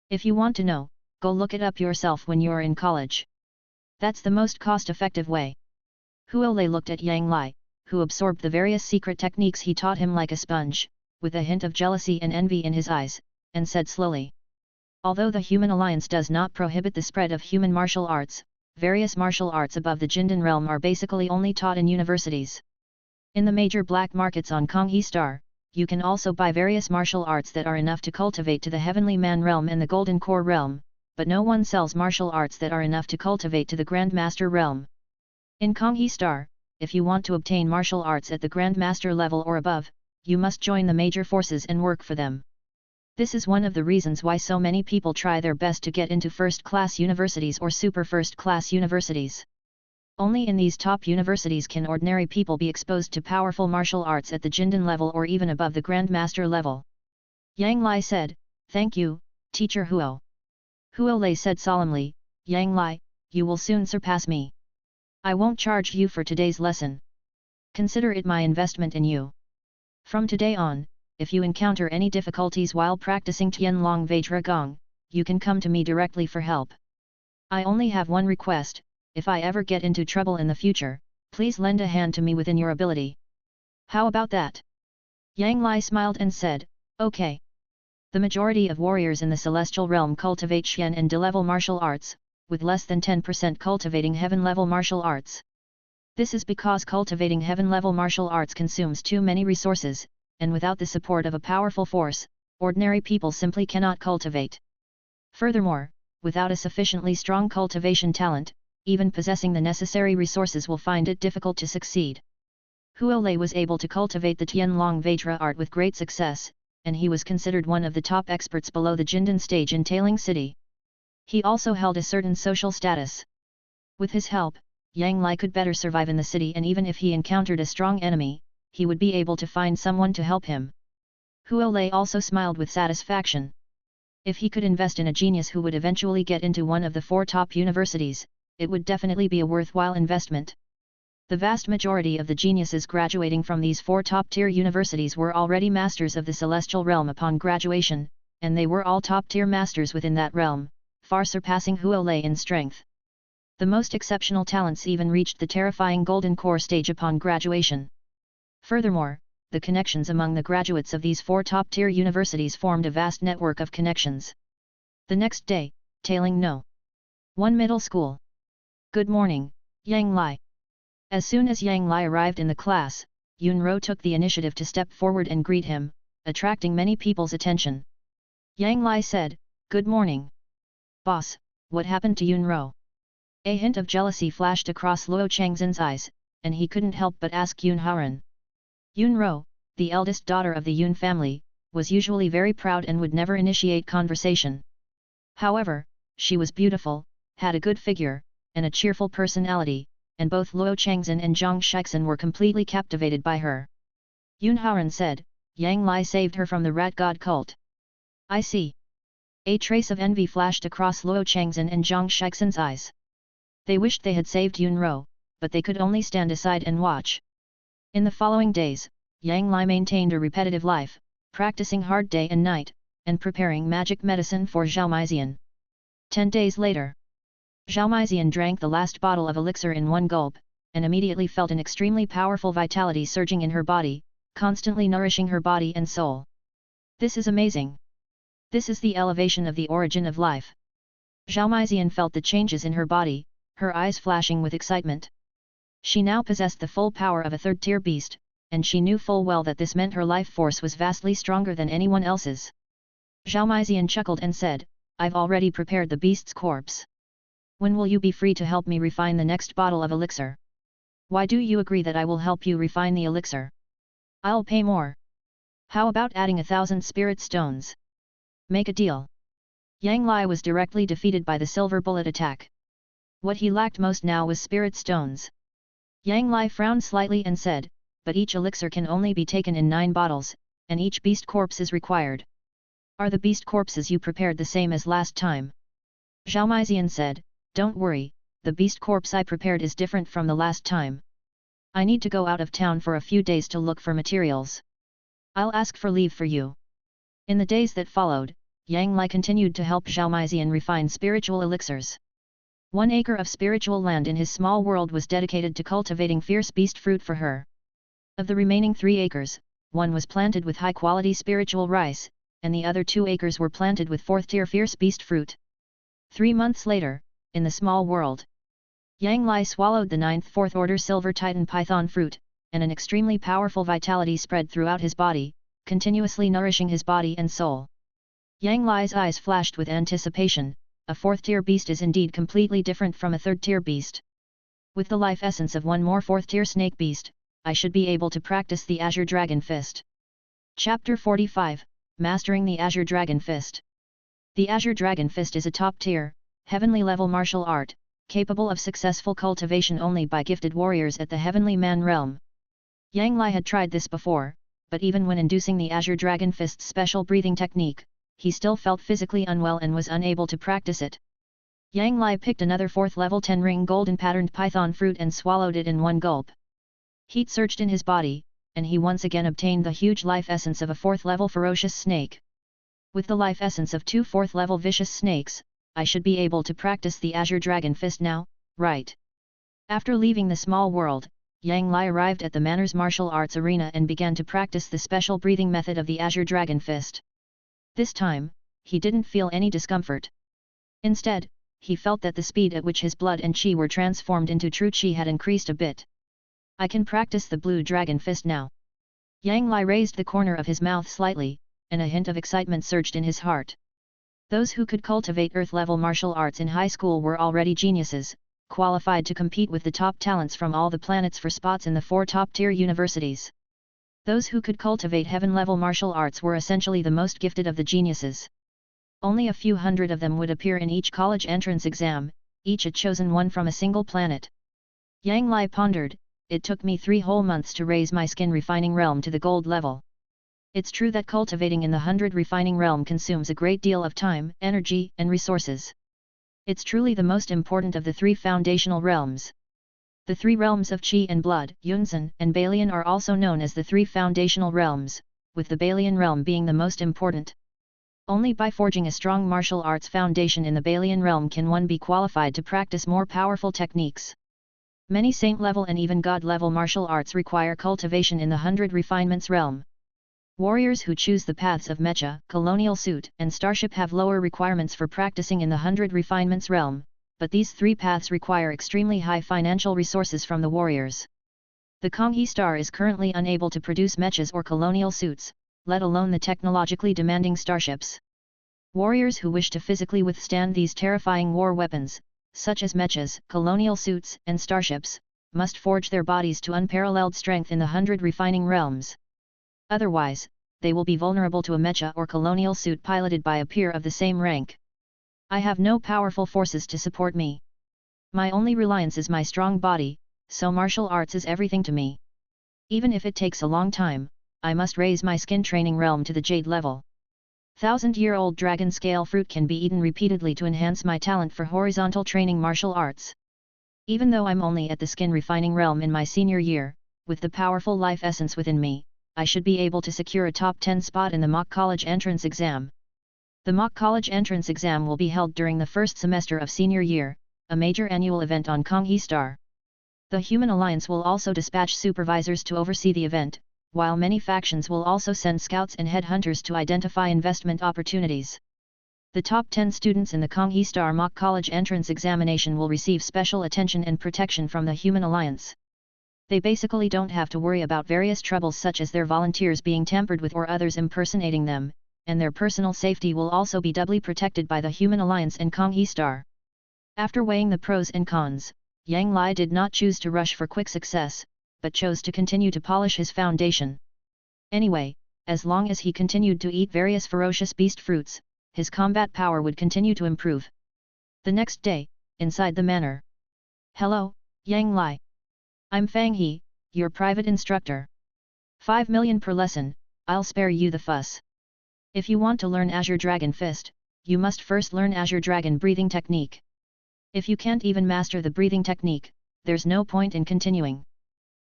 If you want to know, go look it up yourself when you're in college. That's the most cost-effective way. Huo Lei looked at Yang Lai, who absorbed the various secret techniques he taught him like a sponge, with a hint of jealousy and envy in his eyes, and said slowly. Although the Human Alliance does not prohibit the spread of human martial arts, various martial arts above the Jindan realm are basically only taught in universities. In the major black markets on Konghe Star, you can also buy various martial arts that are enough to cultivate to the Heavenly Man realm and the Golden Core realm, but no one sells martial arts that are enough to cultivate to the Grandmaster realm. In Konghe Star, if you want to obtain martial arts at the Grandmaster level or above, you must join the major forces and work for them. This is one of the reasons why so many people try their best to get into first-class universities or super first-class universities. Only in these top universities can ordinary people be exposed to powerful martial arts at the Jindan level or even above the Grandmaster level. Yang Lai said, thank you, Teacher Huo. Huo Lei said solemnly, Yang Lai, you will soon surpass me. I won't charge you for today's lesson. Consider it my investment in you. From today on, if you encounter any difficulties while practicing Tianlong Vajra Gong, you can come to me directly for help. I only have one request, if I ever get into trouble in the future, please lend a hand to me within your ability. How about that? Yang Lai smiled and said, okay. The majority of warriors in the celestial realm cultivate Xian and De-level martial arts, with less than 10% cultivating heaven-level martial arts. This is because cultivating heaven-level martial arts consumes too many resources, and without the support of a powerful force, ordinary people simply cannot cultivate. Furthermore, without a sufficiently strong cultivation talent, even possessing the necessary resources will find it difficult to succeed. Huo Lei was able to cultivate the Tianlong Vajra art with great success, and he was considered one of the top experts below the Jindan stage in Tailing City. He also held a certain social status. With his help, Yang Lai could better survive in the city, and even if he encountered a strong enemy, he would be able to find someone to help him. Huo Lei also smiled with satisfaction. If he could invest in a genius who would eventually get into one of the 4 top universities, it would definitely be a worthwhile investment. The vast majority of the geniuses graduating from these 4 top-tier universities were already masters of the celestial realm upon graduation, and they were all top-tier masters within that realm, far surpassing Huo Lei in strength. The most exceptional talents even reached the terrifying Golden Core stage upon graduation. Furthermore, the connections among the graduates of these 4 top-tier universities formed a vast network of connections. The next day, Tailing No. 1 Middle School. Good morning, Yang Lai. As soon as Yang Lai arrived in the class, Yunro took the initiative to step forward and greet him, attracting many people's attention. Yang Lai said, good morning. Boss, what happened to Yunro? A hint of jealousy flashed across Luo Changzhen's eyes, and he couldn't help but ask Yun Haoren. Yunro, the eldest daughter of the Yun family, was usually very proud and would never initiate conversation. However, she was beautiful, had a good figure, and a cheerful personality, and both Luo Changzhen and Zhang Shixin were completely captivated by her. Yun Haoren said, Yang Lai saved her from the rat god cult. I see. A trace of envy flashed across Luo Changzhen and Zhang Shixin's eyes. They wished they had saved Yunro, but they could only stand aside and watch. In the following days, Yang Li maintained a repetitive life, practicing hard day and night, and preparing magic medicine for Zhao Maizian. 10 days later, Zhao Maizian drank the last bottle of elixir in one gulp, and immediately felt an extremely powerful vitality surging in her body, constantly nourishing her body and soul. This is amazing. This is the elevation of the origin of life. Zhao Maizian felt the changes in her body, her eyes flashing with excitement. She now possessed the full power of a third-tier beast, and she knew full well that this meant her life force was vastly stronger than anyone else's. Zhao Maizian chuckled and said, "I've already prepared the beast's corpse. When will you be free to help me refine the next bottle of elixir? Why do you agree that I will help you refine the elixir? I'll pay more. How about adding 1,000 spirit stones? Make a deal." Yang Li was directly defeated by the silver bullet attack. What he lacked most now was spirit stones. Yang Li frowned slightly and said, "But each elixir can only be taken in 9 bottles, and each beast corpse is required. Are the beast corpses you prepared the same as last time?" Zhao Maizian said, "Don't worry, the beast corpse I prepared is different from the last time. I need to go out of town for a few days to look for materials. I'll ask for leave for you." In the days that followed, Yang Li continued to help Zhao Maizian refine spiritual elixirs. 1 acre of spiritual land in his small world was dedicated to cultivating fierce beast fruit for her. Of the remaining 3 acres, 1 was planted with high-quality spiritual rice, and the other 2 acres were planted with 4th-tier fierce beast fruit. 3 months later, in the small world, Yang Li swallowed the 9th 4th order silver titan python fruit, and an extremely powerful vitality spread throughout his body, continuously nourishing his body and soul. Yang Li's eyes flashed with anticipation. A 4th-tier beast is indeed completely different from a 3rd-tier beast. With the life essence of 1 more 4th-tier snake beast, I should be able to practice the Azure Dragon Fist. Chapter 45, Mastering the Azure Dragon Fist. The Azure Dragon Fist is a top-tier, heavenly-level martial art, capable of successful cultivation only by gifted warriors at the Heavenly Man realm. Yang Li had tried this before, but even when inducing the Azure Dragon Fist's special breathing technique, he still felt physically unwell and was unable to practice it. Yang Li picked another 4th level 10-ring golden patterned python fruit and swallowed it in one gulp. Heat surged in his body, and he once again obtained the huge life essence of a 4th level ferocious snake. With the life essence of 2 4th level vicious snakes, I should be able to practice the Azure Dragon Fist now, right? After leaving the small world, Yang Li arrived at the Manor's martial arts arena and began to practice the special breathing method of the Azure Dragon Fist. This time, he didn't feel any discomfort. Instead, he felt that the speed at which his blood and chi were transformed into true chi had increased a bit. I can practice the Blue Dragon Fist now. Yang Li raised the corner of his mouth slightly, and a hint of excitement surged in his heart. Those who could cultivate Earth-level martial arts in high school were already geniuses, qualified to compete with the top talents from all the planets for spots in the 4 top-tier universities. Those who could cultivate heaven-level martial arts were essentially the most gifted of the geniuses. Only a few hundred of them would appear in each college entrance exam, each a chosen one from a single planet. Yang Li pondered, "It took me 3 whole months to raise my skin refining realm to the gold level. It's true that cultivating in the 100 refining realm consumes a great deal of time, energy, and resources. It's truly the most important of the 3 foundational realms. The 3 realms of Qi and Blood, Yunzhen and Balian are also known as the 3 foundational realms, with the Balian realm being the most important. Only by forging a strong martial arts foundation in the Balian realm can one be qualified to practice more powerful techniques. Many saint-level and even god-level martial arts require cultivation in the 100 refinements realm. Warriors who choose the paths of mecha, colonial suit, and starship have lower requirements for practicing in the 100 refinements realm, but these 3 paths require extremely high financial resources from the warriors. The Konghe star is currently unable to produce mechas or colonial suits, let alone the technologically demanding starships. Warriors who wish to physically withstand these terrifying war weapons, such as mechas, colonial suits, and starships, must forge their bodies to unparalleled strength in the 100 refining realms. Otherwise, they will be vulnerable to a mecha or colonial suit piloted by a peer of the same rank. I have no powerful forces to support me. My only reliance is my strong body, so martial arts is everything to me. Even if it takes a long time, I must raise my skin training realm to the Jade level. 1,000-year-old dragon scale fruit can be eaten repeatedly to enhance my talent for horizontal training martial arts. Even though I'm only at the skin refining realm in my senior year, with the powerful life essence within me, I should be able to secure a top 10 spot in the mock college entrance exam. The mock college entrance exam will be held during the first semester of senior year, a major annual event on Konghi Star. The Human Alliance will also dispatch supervisors to oversee the event, while many factions will also send scouts and headhunters to identify investment opportunities. The top 10 students in the Konghi Star mock college entrance examination will receive special attention and protection from the Human Alliance. They basically don't have to worry about various troubles such as their volunteers being tampered with or others impersonating them, and their personal safety will also be doubly protected by the Human Alliance and Konghi Star. After weighing the pros and cons, Yang Lai did not choose to rush for quick success, but chose to continue to polish his foundation. Anyway, as long as he continued to eat various ferocious beast fruits, his combat power would continue to improve. The next day, inside the manor. Hello, Yang Lai. I'm Fang He, your private instructor. 5 million per lesson, I'll spare you the fuss. If you want to learn Azure Dragon Fist, you must first learn Azure Dragon breathing technique. If you can't even master the breathing technique, there's no point in continuing.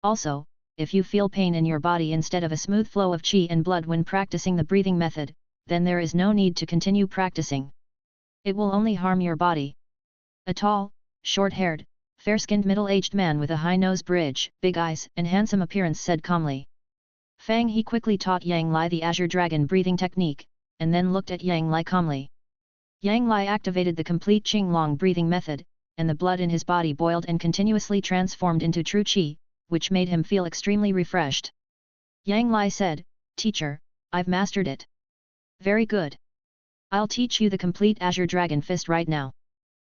Also, if you feel pain in your body instead of a smooth flow of qi and blood when practicing the breathing method, then there is no need to continue practicing. It will only harm your body. A tall, short-haired, fair-skinned middle-aged man with a high nose bridge, big eyes and handsome appearance said calmly. Fang He quickly taught Yang Lai the Azure Dragon breathing technique, and then looked at Yang Lai calmly. Yang Lai activated the complete Qinglong breathing method, and the blood in his body boiled and continuously transformed into true qi, which made him feel extremely refreshed. Yang Lai said, "Teacher, I've mastered it." "Very good. I'll teach you the complete Azure Dragon Fist right now."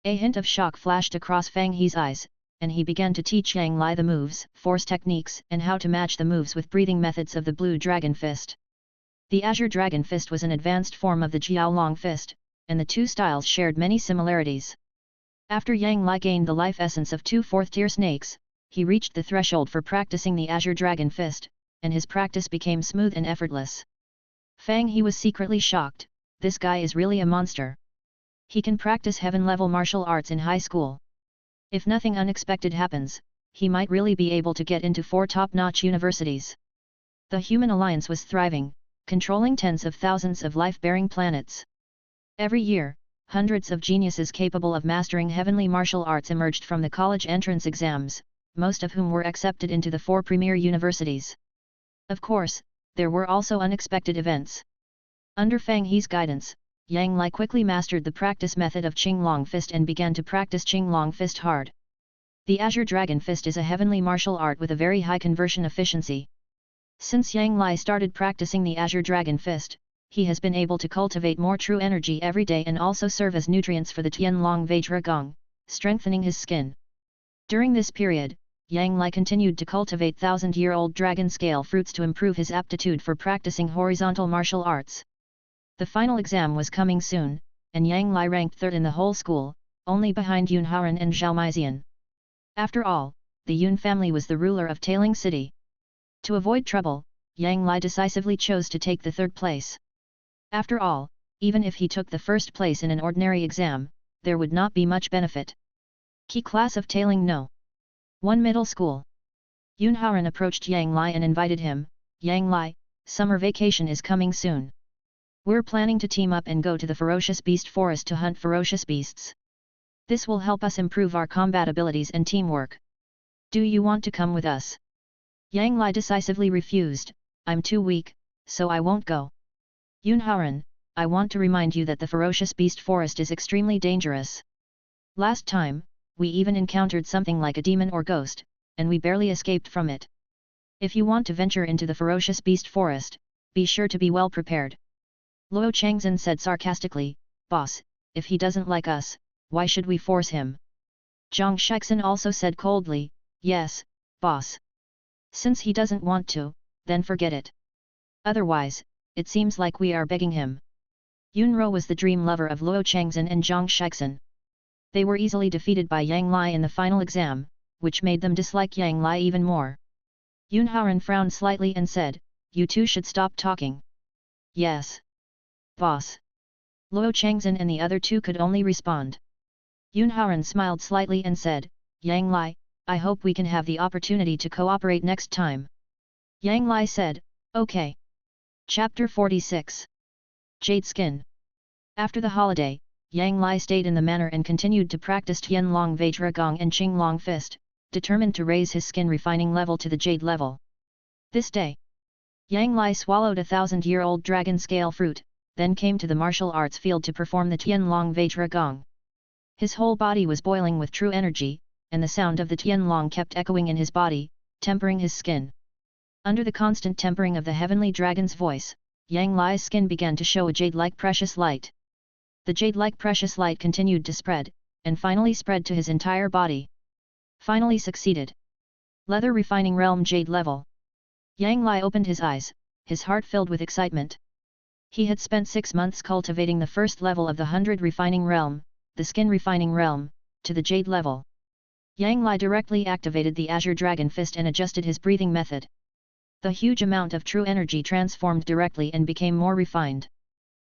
A hint of shock flashed across Fang He's eyes, and he began to teach Yang Lai the moves, force techniques and how to match the moves with breathing methods of the Blue Dragon Fist. The Azure Dragon Fist was an advanced form of the Jiaolong Fist, and the two styles shared many similarities. After Yang Lai gained the life essence of 2 4th-tier snakes, he reached the threshold for practicing the Azure Dragon Fist, and his practice became smooth and effortless. Fang He was secretly shocked, this guy is really a monster. He can practice heaven-level martial arts in high school. If nothing unexpected happens, he might really be able to get into 4 top-notch universities. The Human Alliance was thriving, controlling tens of thousands of life-bearing planets. Every year, hundreds of geniuses capable of mastering heavenly martial arts emerged from the college entrance exams, most of whom were accepted into the 4 premier universities. Of course, there were also unexpected events. Under Fang He's guidance, Yang Lai quickly mastered the practice method of Qinglong Fist and began to practice Qinglong Fist hard. The Azure Dragon Fist is a heavenly martial art with a very high conversion efficiency. Since Yang Lai started practicing the Azure Dragon Fist, he has been able to cultivate more true energy every day and also serve as nutrients for the Tianlong Vajra Gong, strengthening his skin. During this period, Yang Lai continued to cultivate 1,000-year-old dragon scale fruits to improve his aptitude for practicing horizontal martial arts. The final exam was coming soon, and Yang Lai ranked 3rd in the whole school, only behind Yun Haoran and Zhao Maizian. After all, the Yun family was the ruler of Tailing City. To avoid trouble, Yang Lai decisively chose to take the 3rd place. After all, even if he took the 1st place in an ordinary exam, there would not be much benefit. Key class of Tailing No. 1 Middle School. Yun Haoran approached Yang Lai and invited him, "Yang Lai, summer vacation is coming soon. We're planning to team up and go to the ferocious beast forest to hunt ferocious beasts. This will help us improve our combat abilities and teamwork. Do you want to come with us?" Yang Lai decisively refused, "I'm too weak, so I won't go." "Yun Haoran, I want to remind you that the ferocious beast forest is extremely dangerous. Last time, we even encountered something like a demon or ghost, and we barely escaped from it. If you want to venture into the ferocious beast forest, be sure to be well prepared." Luo Changzhen said sarcastically, "Boss, if he doesn't like us, why should we force him?" Zhang Shixin also said coldly, "Yes, boss. Since he doesn't want to, then forget it. Otherwise, it seems like we are begging him." Yunro was the dream lover of Luo Changzhen and Zhang Shixin. They were easily defeated by Yang Lai in the final exam, which made them dislike Yang Lai even more. Yun Haoran frowned slightly and said, "You two should stop talking." "Yes. Boss. Luo Changzhen and the other two could only respond. Yun Haoran smiled slightly and said, Yang Lai, I hope we can have the opportunity to cooperate next time. Yang Lai said, okay. Chapter 46. Jade Skin. After the holiday, Yang Lai stayed in the manor and continued to practice Tian Long Vajra Gong and Qing Long Fist, determined to raise his skin refining level to the jade level. This day, Yang Lai swallowed a 1,000-year-old dragon scale fruit, then came to the martial arts field to perform the Tian Long Vajra Gong. His whole body was boiling with true energy, and the sound of the Tian Long kept echoing in his body, tempering his skin. Under the constant tempering of the heavenly dragon's voice, Yang Lai's skin began to show a jade-like precious light. The jade-like precious light continued to spread, and finally spread to his entire body. Finally succeeded. Leather refining realm jade level. Yang Lai opened his eyes, his heart filled with excitement. He had spent 6 months cultivating the first level of the 100 refining realm, the skin refining realm, to the jade level. Yang Lai directly activated the Azure Dragon Fist and adjusted his breathing method. The huge amount of true energy transformed directly and became more refined.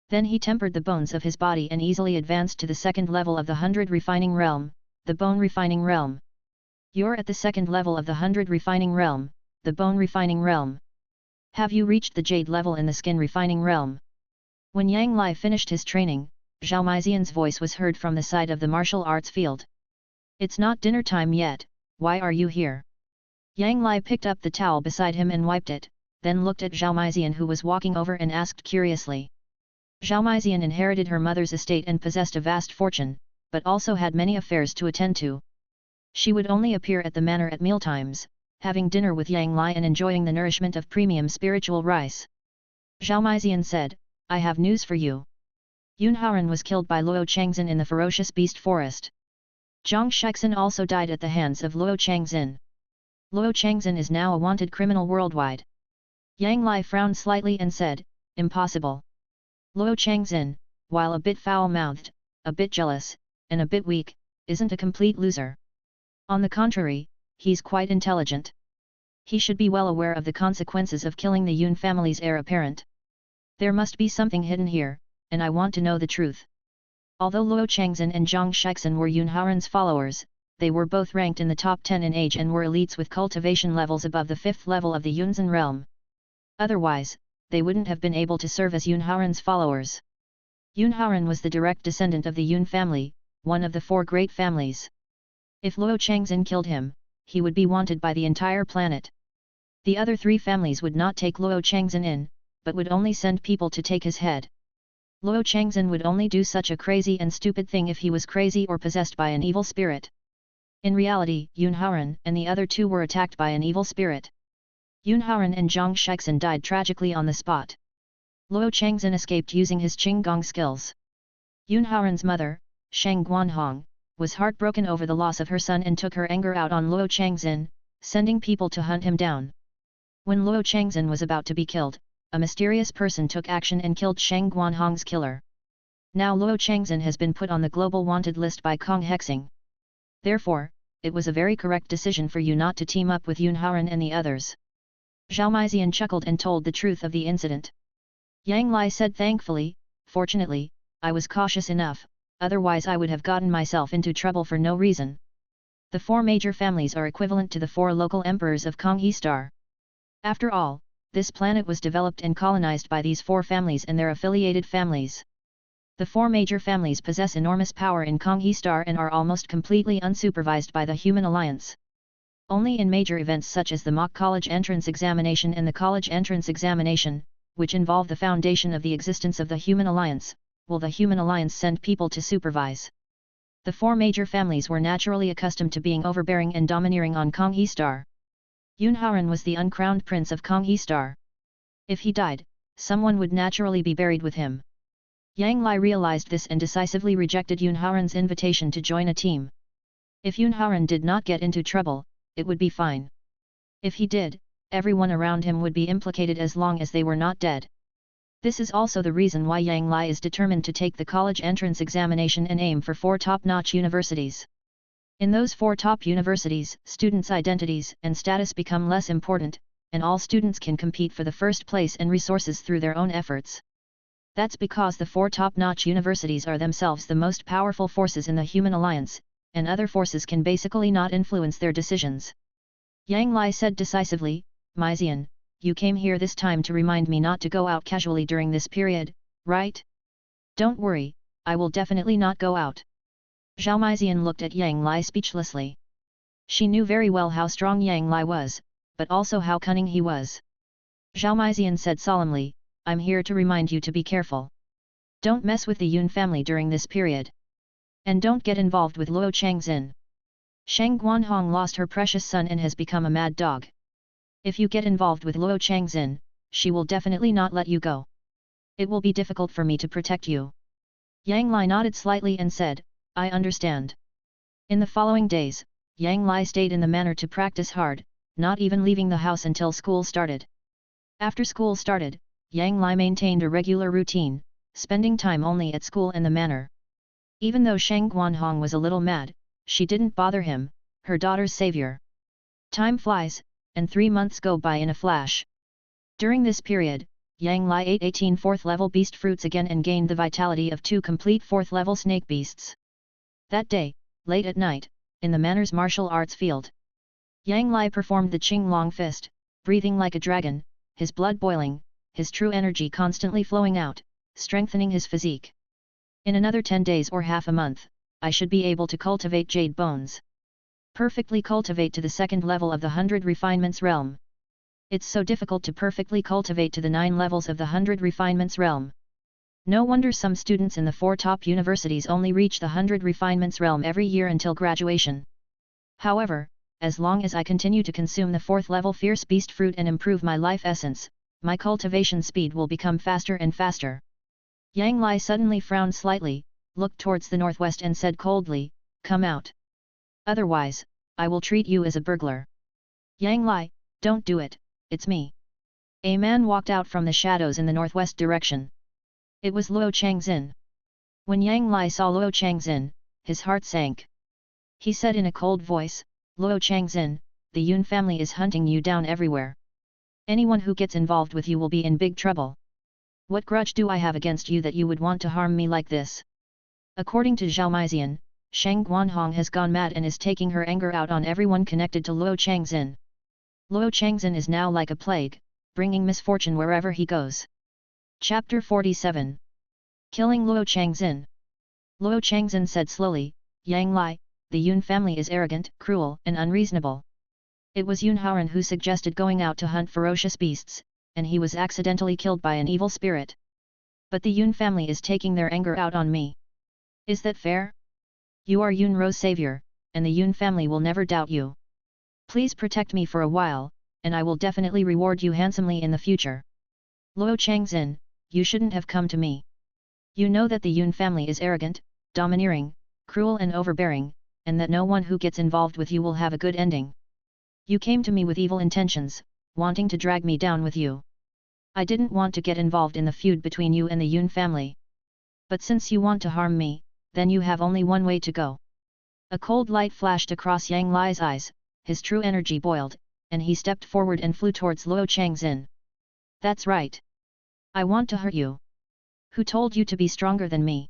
Then he tempered the bones of his body and easily advanced to the second level of the 100 refining realm, the bone refining realm. You're at the second level of the 100 refining realm, the bone refining realm. Have you reached the jade level in the skin refining realm? When Yang Lai finished his training, Zhao Maizian's voice was heard from the side of the martial arts field. It's not dinner time yet, why are you here? Yang Lai picked up the towel beside him and wiped it, then looked at Zhao Maizian who was walking over and asked curiously. Zhao Maizian inherited her mother's estate and possessed a vast fortune, but also had many affairs to attend to. She would only appear at the manor at mealtimes, having dinner with Yang Lai and enjoying the nourishment of premium spiritual rice. Zhao Maizian said, I have news for you. Yun Haoran was killed by Luo Changzhen in the ferocious beast forest. Zhang Shixin also died at the hands of Luo Changzhen. Luo Changzhen is now a wanted criminal worldwide. Yang Lai frowned slightly and said, impossible. Luo Changzhen, while a bit foul-mouthed, a bit jealous, and a bit weak, isn't a complete loser. On the contrary, he's quite intelligent. He should be well aware of the consequences of killing the Yun family's heir apparent. There must be something hidden here, and I want to know the truth. Although Luo Changzhen and Zhang Shixin were Yun Haoran's followers, they were both ranked in the top 10 in age and were elites with cultivation levels above the 5th level of the Yunzhen realm. Otherwise, they wouldn't have been able to serve as Yun Haoran's followers. Yun Haoran was the direct descendant of the Yun family, one of the 4 great families. If Luo Changzhen killed him, he would be wanted by the entire planet. The other 3 families would not take Luo Changzhen in, but would only send people to take his head. Luo Changzhen would only do such a crazy and stupid thing if he was crazy or possessed by an evil spirit. In reality, Yun Haoran and the other 2 were attacked by an evil spirit. Yun Haoran and Zhang Shixin died tragically on the spot. Luo Changzhen escaped using his Qing Gong skills. Yun Haoran's mother, Shang Guanhong, was heartbroken over the loss of her son and took her anger out on Luo Changzhen, sending people to hunt him down. When Luo Changzhen was about to be killed, a mysterious person took action and killed Shang Guanhong's killer. Now Luo Changzhen has been put on the global wanted list by Kong Hexing. Therefore, it was a very correct decision for you not to team up with Yun Haoran and the others. Zhao Maizian chuckled and told the truth of the incident. Yang Lai said thankfully, fortunately, I was cautious enough, otherwise I would have gotten myself into trouble for no reason. The 4 major families are equivalent to the 4 local emperors of Konghe Star. After all, this planet was developed and colonized by these 4 families and their affiliated families. The 4 major families possess enormous power in Konghe Star and are almost completely unsupervised by the Human Alliance. Only in major events such as the mock college entrance examination and the college entrance examination, which involve the foundation of the existence of the Human Alliance, will the Human Alliance send people to supervise. The 4 major families were naturally accustomed to being overbearing and domineering on Konghe Star. Yun Haoran was the uncrowned prince of Konghe Star. If he died, someone would naturally be buried with him. Yang Lai realized this and decisively rejected Yun Haoran's invitation to join a team. If Yun Haoran did not get into trouble, it would be fine. If he did, everyone around him would be implicated as long as they were not dead. This is also the reason why Yang Lai is determined to take the college entrance examination and aim for 4 top-notch universities. In those 4 top universities, students' identities and status become less important, and all students can compete for the first place and resources through their own efforts. That's because the four top-notch universities are themselves the most powerful forces in the human alliance, and other forces can basically not influence their decisions. Yang Lai said decisively, Maizian, you came here this time to remind me not to go out casually during this period, right? Don't worry, I will definitely not go out. Zhao Maizian looked at Yang Lai speechlessly. She knew very well how strong Yang Lai was, but also how cunning he was. Zhao Maizian said solemnly, I'm here to remind you to be careful. Don't mess with the Yun family during this period. And don't get involved with Luo Changxin. Shang Guanhong lost her precious son and has become a mad dog. If you get involved with Luo Changxin, she will definitely not let you go. It will be difficult for me to protect you. Yang Lai nodded slightly and said, I understand. In the following days, Yang Lai stayed in the manor to practice hard, not even leaving the house until school started. After school started, Yang Lai maintained a regular routine, spending time only at school and the manor. Even though Shang Guanhong was a little mad, she didn't bother him, her daughter's savior. Time flies, and 3 months go by in a flash. During this period, Yang Lai ate 18 4th-level beast fruits again and gained the vitality of 2 complete 4th-level snake beasts. That day, late at night, in the manor's martial arts field, Yang Lai performed the Qing Long Fist, breathing like a dragon, his blood boiling, his true energy constantly flowing out, strengthening his physique. In another 10 days or half a month, I should be able to cultivate jade bones. Perfectly cultivate to the 2nd level of the 100 refinements realm. It's so difficult to perfectly cultivate to the 9 levels of the 100 refinements realm. No wonder some students in the 4 top universities only reach the 100 refinements realm every year until graduation. However, as long as I continue to consume the 4th level fierce beast fruit and improve my life essence, my cultivation speed will become faster and faster. Yang Lai suddenly frowned slightly, looked towards the northwest and said coldly, come out. Otherwise, I will treat you as a burglar. Yang Lai, don't do it, it's me. A man walked out from the shadows in the northwest direction. It was Luo Changxin. When Yang Lai saw Luo Changxin, his heart sank. He said in a cold voice, Luo Changxin, the Yun family is hunting you down everywhere. Anyone who gets involved with you will be in big trouble. What grudge do I have against you that you would want to harm me like this? According to Zhao Maizian, Shang Guanhong has gone mad and is taking her anger out on everyone connected to Luo Changxin. Luo Changxin is now like a plague, bringing misfortune wherever he goes. Chapter 47. Killing Luo Changxin. Luo Changxin said slowly, Yang Lai, the Yun family is arrogant, cruel, and unreasonable. It was Yun Haoran who suggested going out to hunt ferocious beasts, and he was accidentally killed by an evil spirit. But the Yun family is taking their anger out on me. Is that fair? You are Yun Ro's savior, and the Yun family will never doubt you. Please protect me for a while, and I will definitely reward you handsomely in the future. Luo Changxin, you shouldn't have come to me. You know that the Yun family is arrogant, domineering, cruel and overbearing, and that no one who gets involved with you will have a good ending. You came to me with evil intentions, wanting to drag me down with you. I didn't want to get involved in the feud between you and the Yun family. But since you want to harm me, then you have only one way to go. A cold light flashed across Yang Lai's eyes, his true energy boiled, and he stepped forward and flew towards Luo Changxin. That's right. I want to hurt you. Who told you to be stronger than me?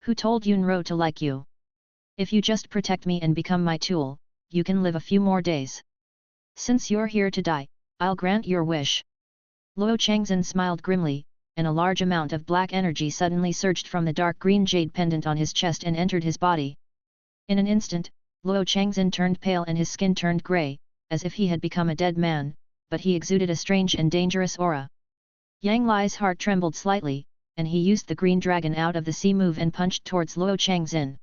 Who told Yun Ro to like you? If you just protect me and become my tool, you can live a few more days. Since you're here to die, I'll grant your wish. Luo Changxin smiled grimly, and a large amount of black energy suddenly surged from the dark green jade pendant on his chest and entered his body. In an instant, Luo Changxin turned pale and his skin turned grey, as if he had become a dead man, but he exuded a strange and dangerous aura. Yang Lai's heart trembled slightly, and he used the green dragon out of the sea move and punched towards Luo Changxin.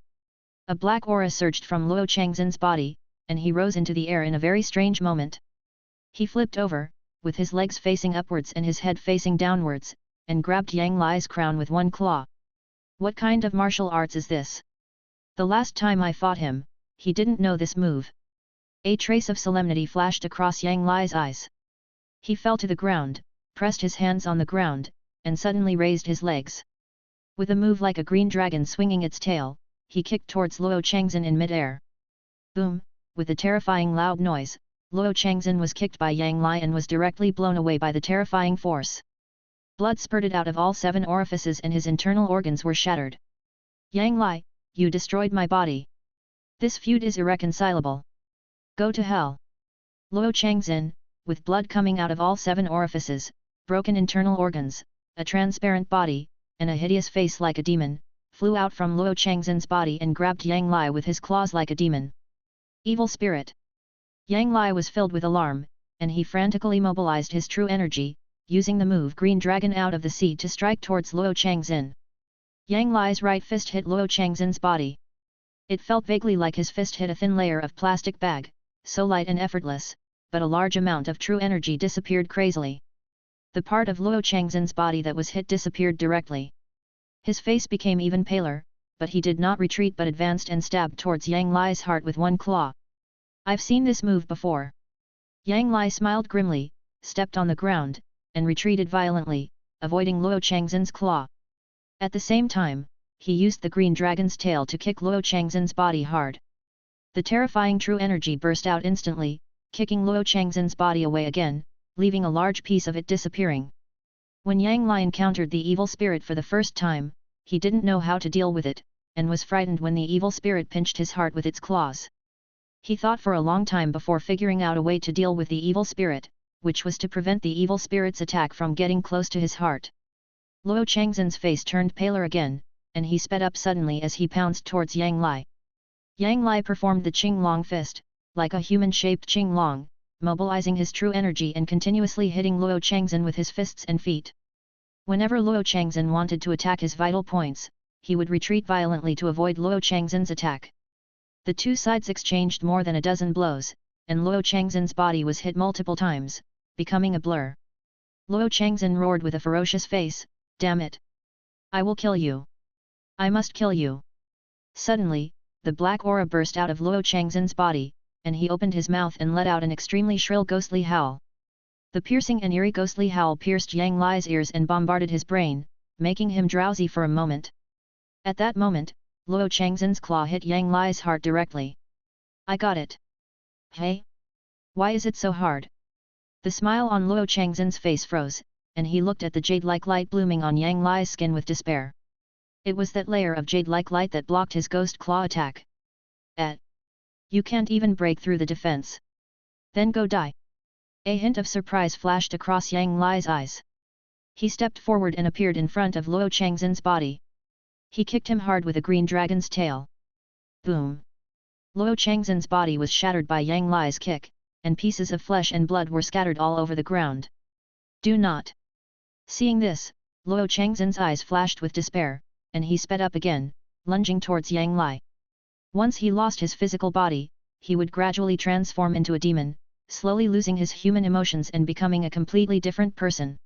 A black aura surged from Luo Changxin's body, and he rose into the air in a very strange moment. He flipped over, with his legs facing upwards and his head facing downwards, and grabbed Yang Lai's crown with one claw. What kind of martial arts is this? The last time I fought him, he didn't know this move. A trace of solemnity flashed across Yang Lai's eyes. He fell to the ground, pressed his hands on the ground, and suddenly raised his legs. With a move like a green dragon swinging its tail, he kicked towards Luo Changxin in mid-air. Boom! With a terrifying loud noise, Luo Changxin was kicked by Yang Lai and was directly blown away by the terrifying force. Blood spurted out of all 7 orifices and his internal organs were shattered. Yang Lai, you destroyed my body. This feud is irreconcilable. Go to hell. Luo Changzhen, with blood coming out of all 7 orifices, broken internal organs, a transparent body, and a hideous face like a demon, flew out from Luo Changzhen's body and grabbed Yang Lai with his claws like a demon. Evil spirit! Yang Lai was filled with alarm, and he frantically mobilized his true energy, using the move Green Dragon out of the sea to strike towards Luo Changzhen. Yang Lai's right fist hit Luo Changzhen's body. It felt vaguely like his fist hit a thin layer of plastic bag, so light and effortless, but a large amount of true energy disappeared crazily. The part of Luo Changzhen's body that was hit disappeared directly. His face became even paler, but he did not retreat but advanced and stabbed towards Yang Lai's heart with one claw. I've seen this move before. Yang Lai smiled grimly, stepped on the ground, and retreated violently, avoiding Luo Changzhen's claw. At the same time, he used the green dragon's tail to kick Luo Changzhen's body hard. The terrifying true energy burst out instantly, kicking Luo Changzhen's body away again, leaving a large piece of it disappearing. When Yang Lai encountered the evil spirit for the first time, he didn't know how to deal with it, and was frightened when the evil spirit pinched his heart with its claws. He thought for a long time before figuring out a way to deal with the evil spirit, which was to prevent the evil spirit's attack from getting close to his heart. Luo Changzhen's face turned paler again, and he sped up suddenly as he pounced towards Yang Lai. Yang Lai performed the Qing Long fist, like a human-shaped Qing Long, mobilizing his true energy and continuously hitting Luo Changzhen with his fists and feet. Whenever Luo Changzhen wanted to attack his vital points, he would retreat violently to avoid Luo Changzhen's attack. The two sides exchanged more than a dozen blows, and Luo Changzhen's body was hit multiple times, becoming a blur. Luo Changzhen roared with a ferocious face, "Damn it! I will kill you! I must kill you!" Suddenly, the black aura burst out of Luo Changzhen's body, and he opened his mouth and let out an extremely shrill ghostly howl. The piercing and eerie ghostly howl pierced Yang Lai's ears and bombarded his brain, making him drowsy for a moment. At that moment, Luo Changzhen's claw hit Yang Lai's heart directly. "I got it." "Hey? Why is it so hard?" The smile on Luo Changzhen's face froze, and he looked at the jade-like light blooming on Yang Lai's skin with despair. It was that layer of jade-like light that blocked his ghost claw attack. You can't even break through the defense. Then go die." A hint of surprise flashed across Yang Lai's eyes. He stepped forward and appeared in front of Luo Changzhen's body. He kicked him hard with a green dragon's tail. Boom! Luo Changzhen's body was shattered by Yang Lai's kick, and pieces of flesh and blood were scattered all over the ground. "Do not!" Seeing this, Luo Changzhen's eyes flashed with despair, and he sped up again, lunging towards Yang Lai. Once he lost his physical body, he would gradually transform into a demon, slowly losing his human emotions and becoming a completely different person.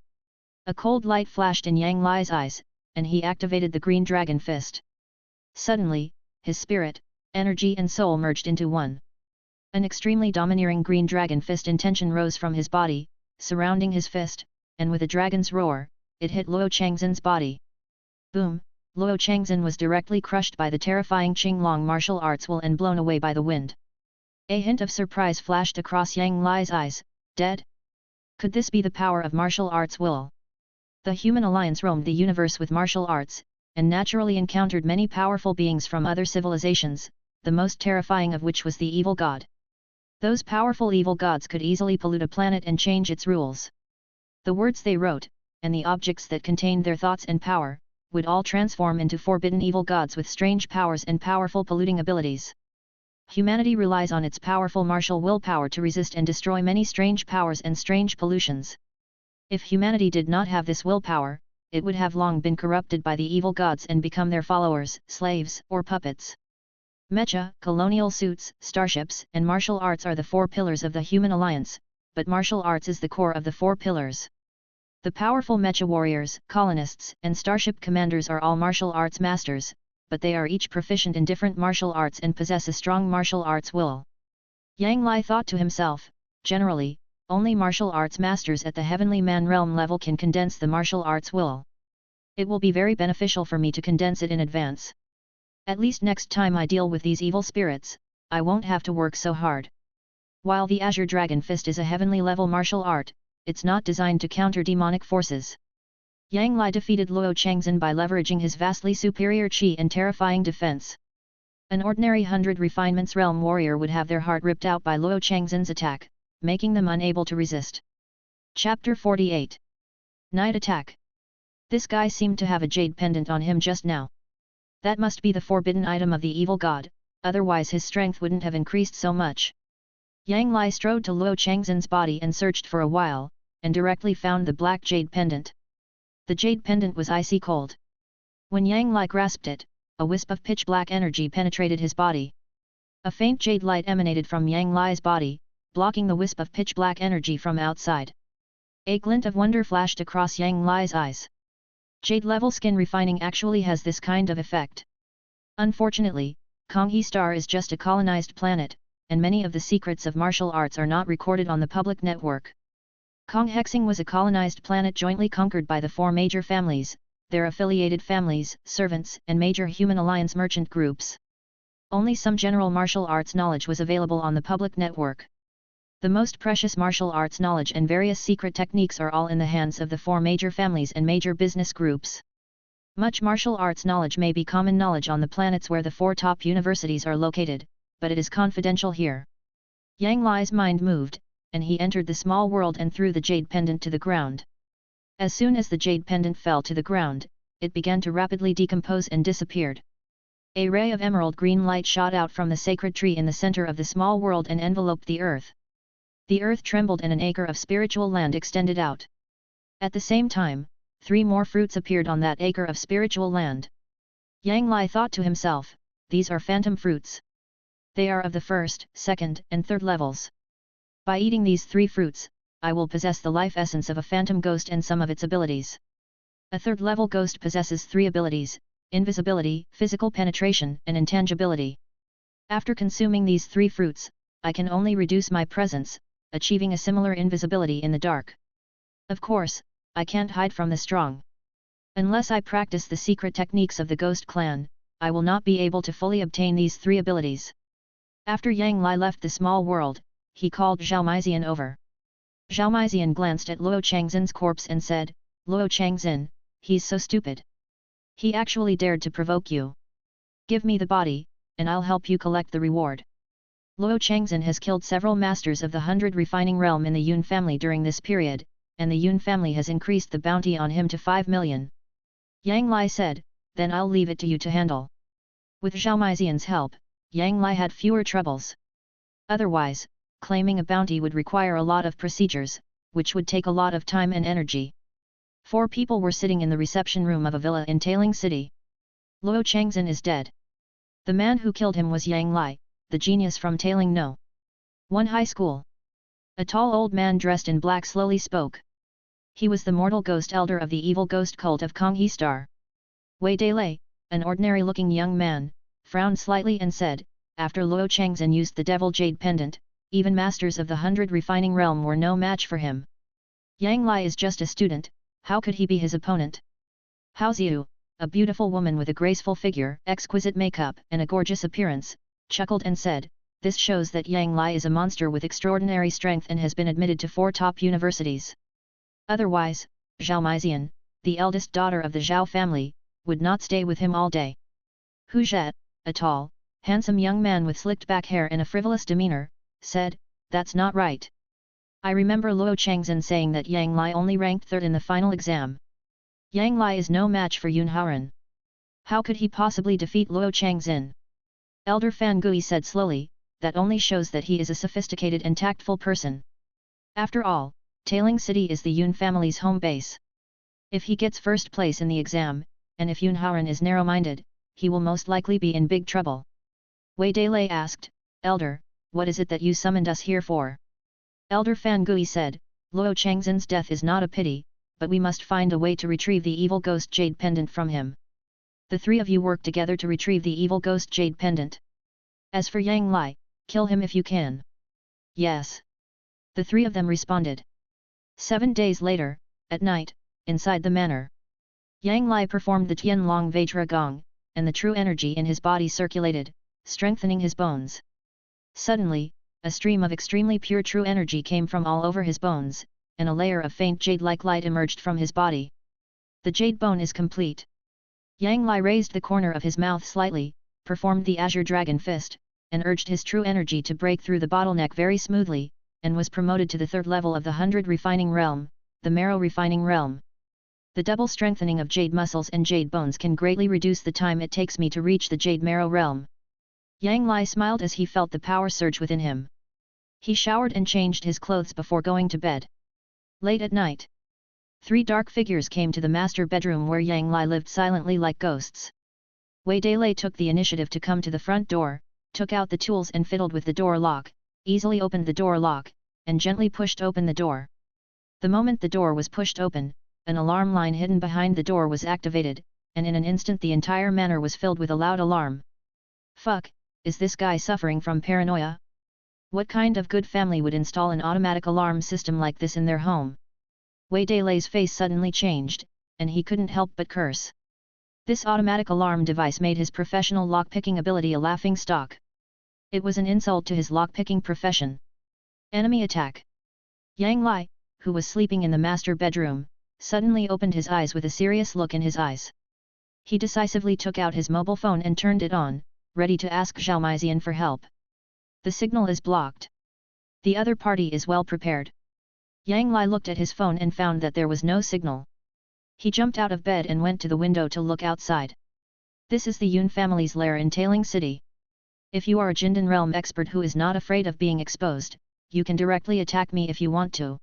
A cold light flashed in Yang Lai's eyes, and he activated the green dragon fist. Suddenly, his spirit, energy and soul merged into one. An extremely domineering green dragon fist intention rose from his body, surrounding his fist, and with a dragon's roar, it hit Luo Changzhen's body. Boom! Luo Changzhen was directly crushed by the terrifying Qinglong martial arts will and blown away by the wind. A hint of surprise flashed across Yang Lai's eyes. Dead? Could this be the power of martial arts will? The human alliance roamed the universe with martial arts, and naturally encountered many powerful beings from other civilizations, the most terrifying of which was the evil god. Those powerful evil gods could easily pollute a planet and change its rules. The words they wrote, and the objects that contained their thoughts and power, would all transform into forbidden evil gods with strange powers and powerful polluting abilities. Humanity relies on its powerful martial willpower to resist and destroy many strange powers and strange pollutions. If humanity did not have this willpower, it would have long been corrupted by the evil gods and become their followers, slaves, or puppets. Mecha, colonial suits, starships, and martial arts are the 4 pillars of the human alliance, but martial arts is the core of the 4 pillars. The powerful mecha warriors, colonists, and starship commanders are all martial arts masters, but they are each proficient in different martial arts and possess a strong martial arts will. Yang Lai thought to himself, generally, only martial arts masters at the heavenly man realm level can condense the martial arts will. It will be very beneficial for me to condense it in advance. At least next time I deal with these evil spirits, I won't have to work so hard. While the Azure Dragon Fist is a heavenly level martial art, it's not designed to counter demonic forces. Yang Lai defeated Luo Changzhen by leveraging his vastly superior qi and terrifying defense. An ordinary 100 refinements realm warrior would have their heart ripped out by Luo Changzhen's attack, making them unable to resist. Chapter 48. Night Attack. This guy seemed to have a jade pendant on him just now. That must be the forbidden item of the evil god, otherwise his strength wouldn't have increased so much. Yang Lai strode to Luo Changzhen's body and searched for a while, and directly found the black jade pendant. The jade pendant was icy cold. When Yang Lai grasped it, a wisp of pitch-black energy penetrated his body. A faint jade light emanated from Yang Lai's body, blocking the wisp of pitch-black energy from outside. A glint of wonder flashed across Yang Lai's eyes. Jade-level skin refining actually has this kind of effect. Unfortunately, Konghe Star is just a colonized planet, and many of the secrets of martial arts are not recorded on the public network. Kong Hexing was a colonized planet jointly conquered by the 4 major families, their affiliated families, servants, and major human alliance merchant groups. Only some general martial arts knowledge was available on the public network. The most precious martial arts knowledge and various secret techniques are all in the hands of the 4 major families and major business groups. Much martial arts knowledge may be common knowledge on the planets where the 4 top universities are located, but it is confidential here. Yang Lai's mind moved, and he entered the small world and threw the jade pendant to the ground. As soon as the jade pendant fell to the ground, it began to rapidly decompose and disappeared. A ray of emerald green light shot out from the sacred tree in the center of the small world and enveloped the earth. The earth trembled and an acre of spiritual land extended out. At the same time, 3 more fruits appeared on that acre of spiritual land. Yang Lai thought to himself, these are phantom fruits. They are of the 1st, 2nd, and 3rd levels. By eating these 3 fruits, I will possess the life essence of a phantom ghost and some of its abilities. A 3rd level ghost possesses 3 abilities: invisibility, physical penetration, and intangibility. After consuming these 3 fruits, I can only reduce my presence, achieving a similar invisibility in the dark. Of course, I can't hide from the strong. Unless I practice the secret techniques of the Ghost Clan, I will not be able to fully obtain these 3 abilities. After Yang Lai left the small world, he called Zhao Meizian over. Zhao Meizian glanced at Luo Changzhen's corpse and said, Luo Changzhen, he's so stupid. He actually dared to provoke you. Give me the body, and I'll help you collect the reward. Luo Changzhen has killed several masters of the 100 refining realm in the Yun family during this period, and the Yun family has increased the bounty on him to 5 million. Yang Lai said, then I'll leave it to you to handle. With Zhao Meizian's help, Yang Lai had fewer troubles. Otherwise, claiming a bounty would require a lot of procedures, which would take a lot of time and energy. 4 people were sitting in the reception room of a villa in Tailing City. Luo Changzhen is dead. The man who killed him was Yang Lai, the genius from Tailing No. 1 High School. A tall old man dressed in black slowly spoke. He was the mortal ghost elder of the evil ghost cult of Konghe Star. Wei Dalei, an ordinary-looking young man, frowned slightly and said, after Luo Changzhen used the devil jade pendant, even masters of the 100 refining realm were no match for him. Yang Lai is just a student, how could he be his opponent? Hao Xiu, a beautiful woman with a graceful figure, exquisite makeup, and a gorgeous appearance, chuckled and said, this shows that Yang Lai is a monster with extraordinary strength and has been admitted to 4 top universities. Otherwise, Zhao Meizian, the eldest daughter of the Zhao family, would not stay with him all day. Hu Zhet, a tall, handsome young man with slicked back hair and a frivolous demeanor, said, that's not right. I remember Luo Changzhen saying that Yang Lai only ranked 3rd in the final exam. Yang Lai is no match for Yun Haoren. How could he possibly defeat Luo Changzhen? Elder Fan Gui said slowly, that only shows that he is a sophisticated and tactful person. After all, Tailing City is the Yun family's home base. If he gets 1st place in the exam, and if Yun Haoren is narrow-minded, he will most likely be in big trouble. Wei Dalei asked, Elder, what is it that you summoned us here for? Elder Fan Gui said, Luo Changzhen's death is not a pity, but we must find a way to retrieve the evil ghost jade pendant from him. The 3 of you work together to retrieve the evil ghost jade pendant. As for Yang Lai, kill him if you can. Yes. The 3 of them responded. 7 days later, at night, inside the manor. Yang Lai performed the Tianlong Vajra Gong, and the true energy in his body circulated, strengthening his bones. Suddenly, a stream of extremely pure true energy came from all over his bones, and a layer of faint jade-like light emerged from his body. The jade bone is complete. Yang Lai raised the corner of his mouth slightly, performed the Azure Dragon Fist, and urged his true energy to break through the bottleneck very smoothly, and was promoted to the third level of the 100 Refining Realm, the Marrow Refining Realm. The double strengthening of jade muscles and jade bones can greatly reduce the time it takes me to reach the Jade Marrow Realm. Yang Lai smiled as he felt the power surge within him. He showered and changed his clothes before going to bed. Late at night, 3 dark figures came to the master bedroom where Yang Lai lived silently like ghosts. Wei Dalei took the initiative to come to the front door, took out the tools and fiddled with the door lock, easily opened the door lock, and gently pushed open the door. The moment the door was pushed open, an alarm line hidden behind the door was activated, and in an instant the entire manor was filled with a loud alarm. Fuck, is this guy suffering from paranoia? What kind of good family would install an automatic alarm system like this in their home? Wei Dalei's face suddenly changed, and he couldn't help but curse. This automatic alarm device made his professional lockpicking ability a laughing stock. It was an insult to his lockpicking profession. Enemy attack. Yang Lai, who was sleeping in the master bedroom, suddenly opened his eyes with a serious look in his eyes. He decisively took out his mobile phone and turned it on, ready to ask Zhao Meizian for help. The signal is blocked. The other party is well prepared. Yang Lai looked at his phone and found that there was no signal. He jumped out of bed and went to the window to look outside. This is the Yun family's lair in Tailing City. If you are a Jindan realm expert who is not afraid of being exposed, you can directly attack me if you want to.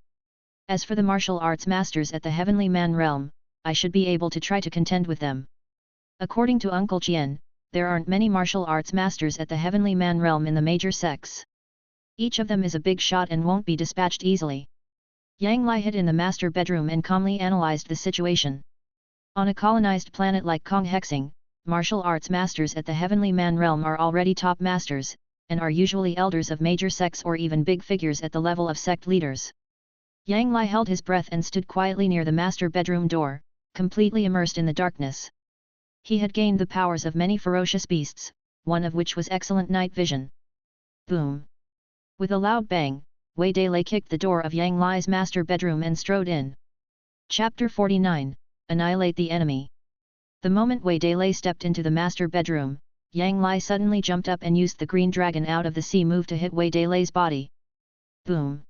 As for the martial arts masters at the Heavenly Man realm, I should be able to try to contend with them. According to Uncle Chien, there aren't many martial arts masters at the Heavenly Man realm in the major sects. Each of them is a big shot and won't be dispatched easily. Yang Lai hid in the master bedroom and calmly analyzed the situation. On a colonized planet like Kong Hexing, martial arts masters at the Heavenly Man realm are already top masters, and are usually elders of major sects or even big figures at the level of sect leaders. Yang Lai held his breath and stood quietly near the master bedroom door, completely immersed in the darkness. He had gained the powers of many ferocious beasts, one of which was excellent night vision. Boom! With a loud bang, Wei Dalei kicked the door of Yang Lai's master bedroom and strode in. Chapter 49, Annihilate the Enemy. The moment Wei Dalei stepped into the master bedroom, Yang Lai suddenly jumped up and used the green dragon out of the sea move to hit Wei Dalei's body. Boom!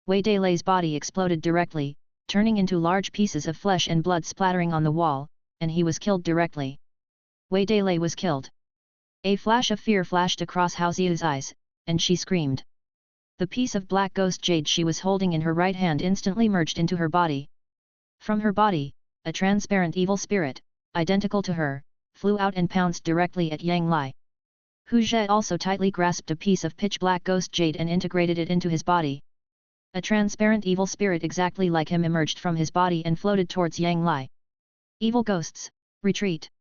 Wei Dalei's body exploded directly, turning into large pieces of flesh and blood splattering on the wall, and he was killed directly. Wei Dalei was killed. A flash of fear flashed across Hao Xiu's eyes, and she screamed. The piece of black ghost jade she was holding in her right hand instantly merged into her body. From her body, a transparent evil spirit, identical to her, flew out and pounced directly at Yang Lai. Hu Zhe also tightly grasped a piece of pitch-black ghost jade and integrated it into his body. A transparent evil spirit exactly like him emerged from his body and floated towards Yang Lai. Evil ghosts, retreat!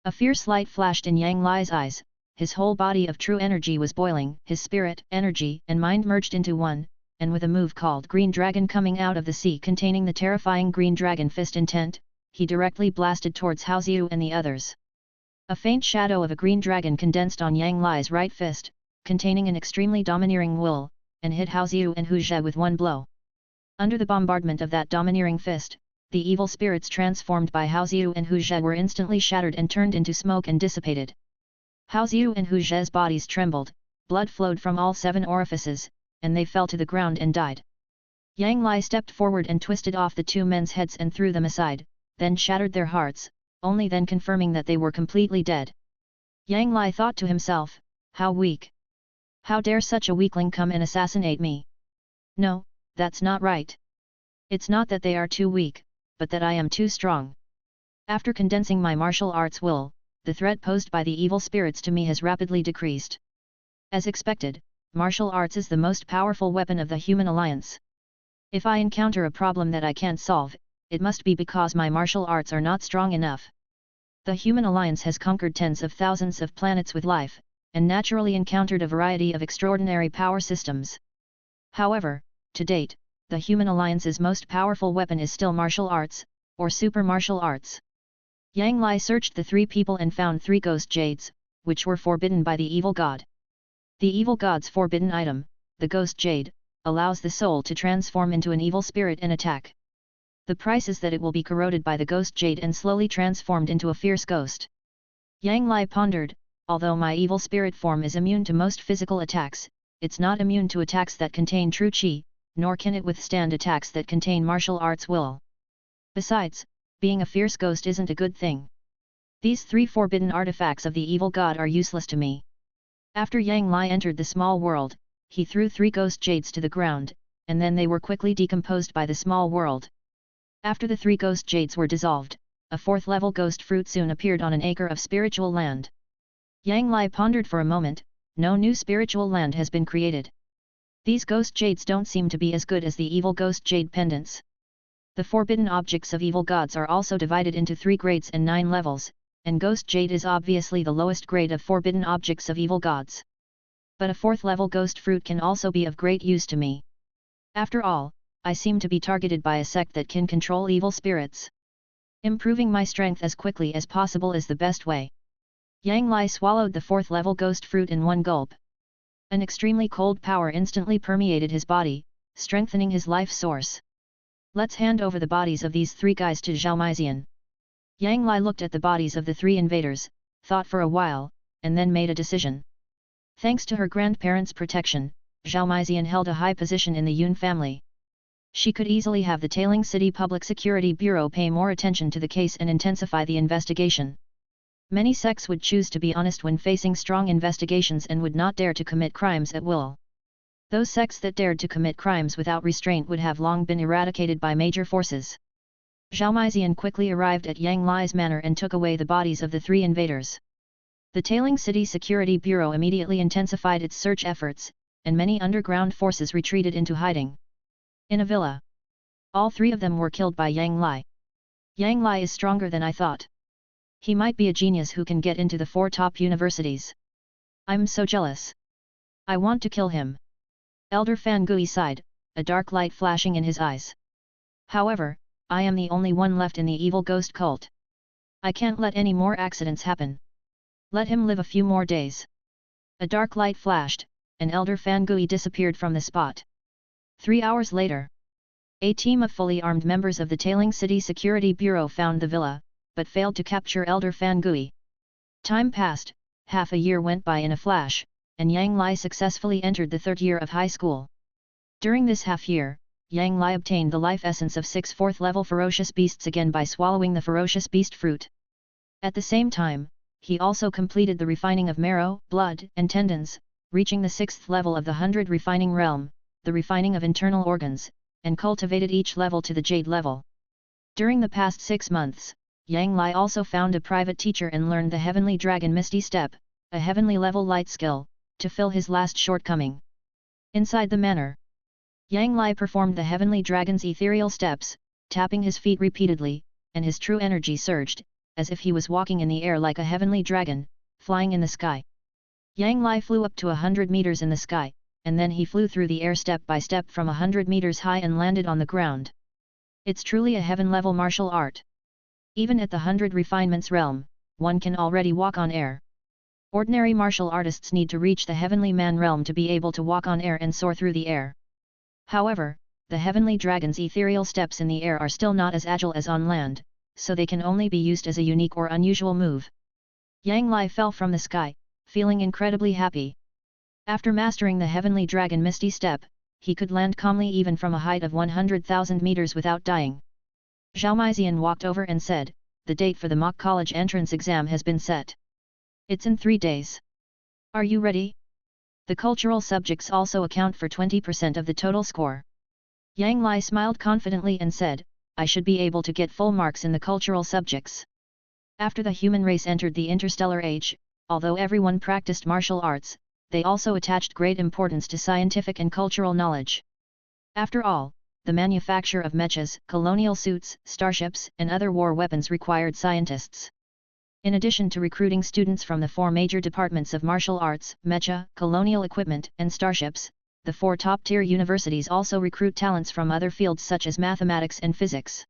A fierce light flashed in Yang Lai's eyes. His whole body of true energy was boiling, his spirit, energy, and mind merged into one, and with a move called Green Dragon coming out of the sea containing the terrifying Green Dragon Fist intent, he directly blasted towards Hao Xiu and the others. A faint shadow of a green dragon condensed on Yang Lai's right fist, containing an extremely domineering will, and hit Hao Xiu and Hu Zhe with one blow. Under the bombardment of that domineering fist, the evil spirits transformed by Hao Xiu and Hu Zhe were instantly shattered and turned into smoke and dissipated. Hao Xiu and Hu Zhe's bodies trembled, blood flowed from all 7 orifices, and they fell to the ground and died. Yang Lai stepped forward and twisted off the 2 men's heads and threw them aside, then shattered their hearts, only then confirming that they were completely dead. Yang Lai thought to himself, how weak! How dare such a weakling come and assassinate me? No, that's not right. It's not that they are too weak, but that I am too strong. After condensing my martial arts will, the threat posed by the evil spirits to me has rapidly decreased. As expected, martial arts is the most powerful weapon of the human alliance. If I encounter a problem that I can't solve, it must be because my martial arts are not strong enough. The human alliance has conquered tens of thousands of planets with life, and naturally encountered a variety of extraordinary power systems. However, to date, the human alliance's most powerful weapon is still martial arts, or super martial arts. Yang Lai searched the 3 people and found 3 ghost jades, which were forbidden by the evil god. The evil god's forbidden item, the ghost jade, allows the soul to transform into an evil spirit and attack. The price is that it will be corroded by the ghost jade and slowly transformed into a fierce ghost. Yang Lai pondered, although my evil spirit form is immune to most physical attacks, it's not immune to attacks that contain true qi, nor can it withstand attacks that contain martial arts will. Besides, being a fierce ghost isn't a good thing. These 3 forbidden artifacts of the evil god are useless to me. After Yang Lai entered the small world, he threw 3 ghost jades to the ground, and then they were quickly decomposed by the small world. After the 3 ghost jades were dissolved, a 4th level ghost fruit soon appeared on an acre of spiritual land. Yang Lai pondered for a moment, no new spiritual land has been created. These ghost jades don't seem to be as good as the evil ghost jade pendants. The forbidden objects of evil gods are also divided into 3 grades and 9 levels, and ghost jade is obviously the lowest grade of forbidden objects of evil gods. But a 4th level ghost fruit can also be of great use to me. After all, I seem to be targeted by a sect that can control evil spirits. Improving my strength as quickly as possible is the best way. Yang Lai swallowed the 4th level ghost fruit in one gulp. An extremely cold power instantly permeated his body, strengthening his life source. Let's hand over the bodies of these 3 guys to Zhao Maizian. Yang Lai looked at the bodies of the 3 invaders, thought for a while, and then made a decision. Thanks to her grandparents' protection, Zhao Maizian held a high position in the Yun family. She could easily have the Tailing City Public Security Bureau pay more attention to the case and intensify the investigation. Many sects would choose to be honest when facing strong investigations and would not dare to commit crimes at will. Those sects that dared to commit crimes without restraint would have long been eradicated by major forces. Zhao Maizian quickly arrived at Yang Lai's manor and took away the bodies of the 3 invaders. The Tailing City Security Bureau immediately intensified its search efforts, and many underground forces retreated into hiding. In a villa. All 3 of them were killed by Yang Lai. Yang Lai is stronger than I thought. He might be a genius who can get into the 4 top universities. I'm so jealous. I want to kill him. Elder Fan Gui sighed, a dark light flashing in his eyes. However, I am the only one left in the evil ghost cult. I can't let any more accidents happen. Let him live a few more days. A dark light flashed, and Elder Fan Gui disappeared from the spot. 3 hours later. A team of fully armed members of the Tailing City Security Bureau found the villa, but failed to capture Elder Fan Gui. Time passed, half a year went by in a flash, and Yang Lai successfully entered the 3rd year of high school. During this half-year, Yang Lai obtained the life essence of 6 4th-level ferocious beasts again by swallowing the ferocious beast fruit. At the same time, he also completed the refining of marrow, blood, and tendons, reaching the 6th level of the 100 refining realm, the refining of internal organs, and cultivated each level to the jade level. During the past 6 months, Yang Lai also found a private teacher and learned the Heavenly Dragon Misty Step, a heavenly level light skill, to fill his last shortcoming. Inside the manor, Yang Lai performed the Heavenly Dragon's ethereal steps, tapping his feet repeatedly, and his true energy surged, as if he was walking in the air like a heavenly dragon, flying in the sky. Yang Lai flew up to 100 meters in the sky, and then he flew through the air step by step from 100 meters high and landed on the ground. It's truly a heaven-level martial art. Even at the 100 refinements realm, one can already walk on air. Ordinary martial artists need to reach the heavenly man realm to be able to walk on air and soar through the air. However, the heavenly dragon's ethereal steps in the air are still not as agile as on land, so they can only be used as a unique or unusual move. Yang Lai fell from the sky, feeling incredibly happy. After mastering the heavenly dragon Misty Step, he could land calmly even from a height of 100,000 meters without dying. Zhao Maizian walked over and said, "The date for the mock college entrance exam has been set. It's in 3 days. Are you ready?" The cultural subjects also account for 20% of the total score. Yang Lai smiled confidently and said, "I should be able to get full marks in the cultural subjects." After the human race entered the interstellar age, although everyone practiced martial arts, they also attached great importance to scientific and cultural knowledge. After all, the manufacture of mechas, colonial suits, starships, and other war weapons required scientists. In addition to recruiting students from the 4 major departments of martial arts, mecha, colonial equipment, and starships, the 4 top-tier universities also recruit talents from other fields such as mathematics and physics.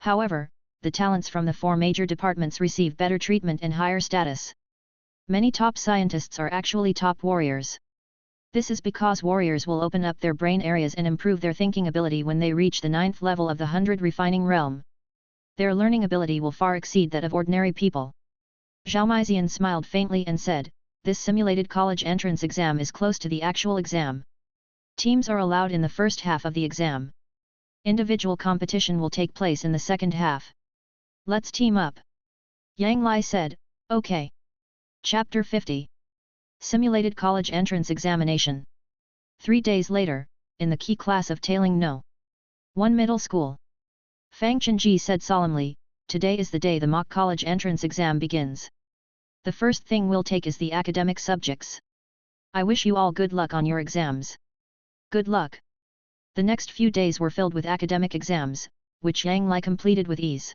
However, the talents from the 4 major departments receive better treatment and higher status. Many top scientists are actually top warriors. This is because warriors will open up their brain areas and improve their thinking ability when they reach the 9th level of the 100 refining realm. Their learning ability will far exceed that of ordinary people. Zhao Meizian smiled faintly and said, "This simulated college entrance exam is close to the actual exam. Teams are allowed in the first half of the exam. Individual competition will take place in the second half. Let's team up." Yang Lai said, "Okay." Chapter 50. Simulated College Entrance Examination. 3 days later, in the key class of Tailing No. 1 Middle School. Fang Chenji said solemnly, "Today is the day the mock college entrance exam begins. The first thing we'll take is the academic subjects. I wish you all good luck on your exams." Good luck. The next few days were filled with academic exams, which Yang Lai completed with ease.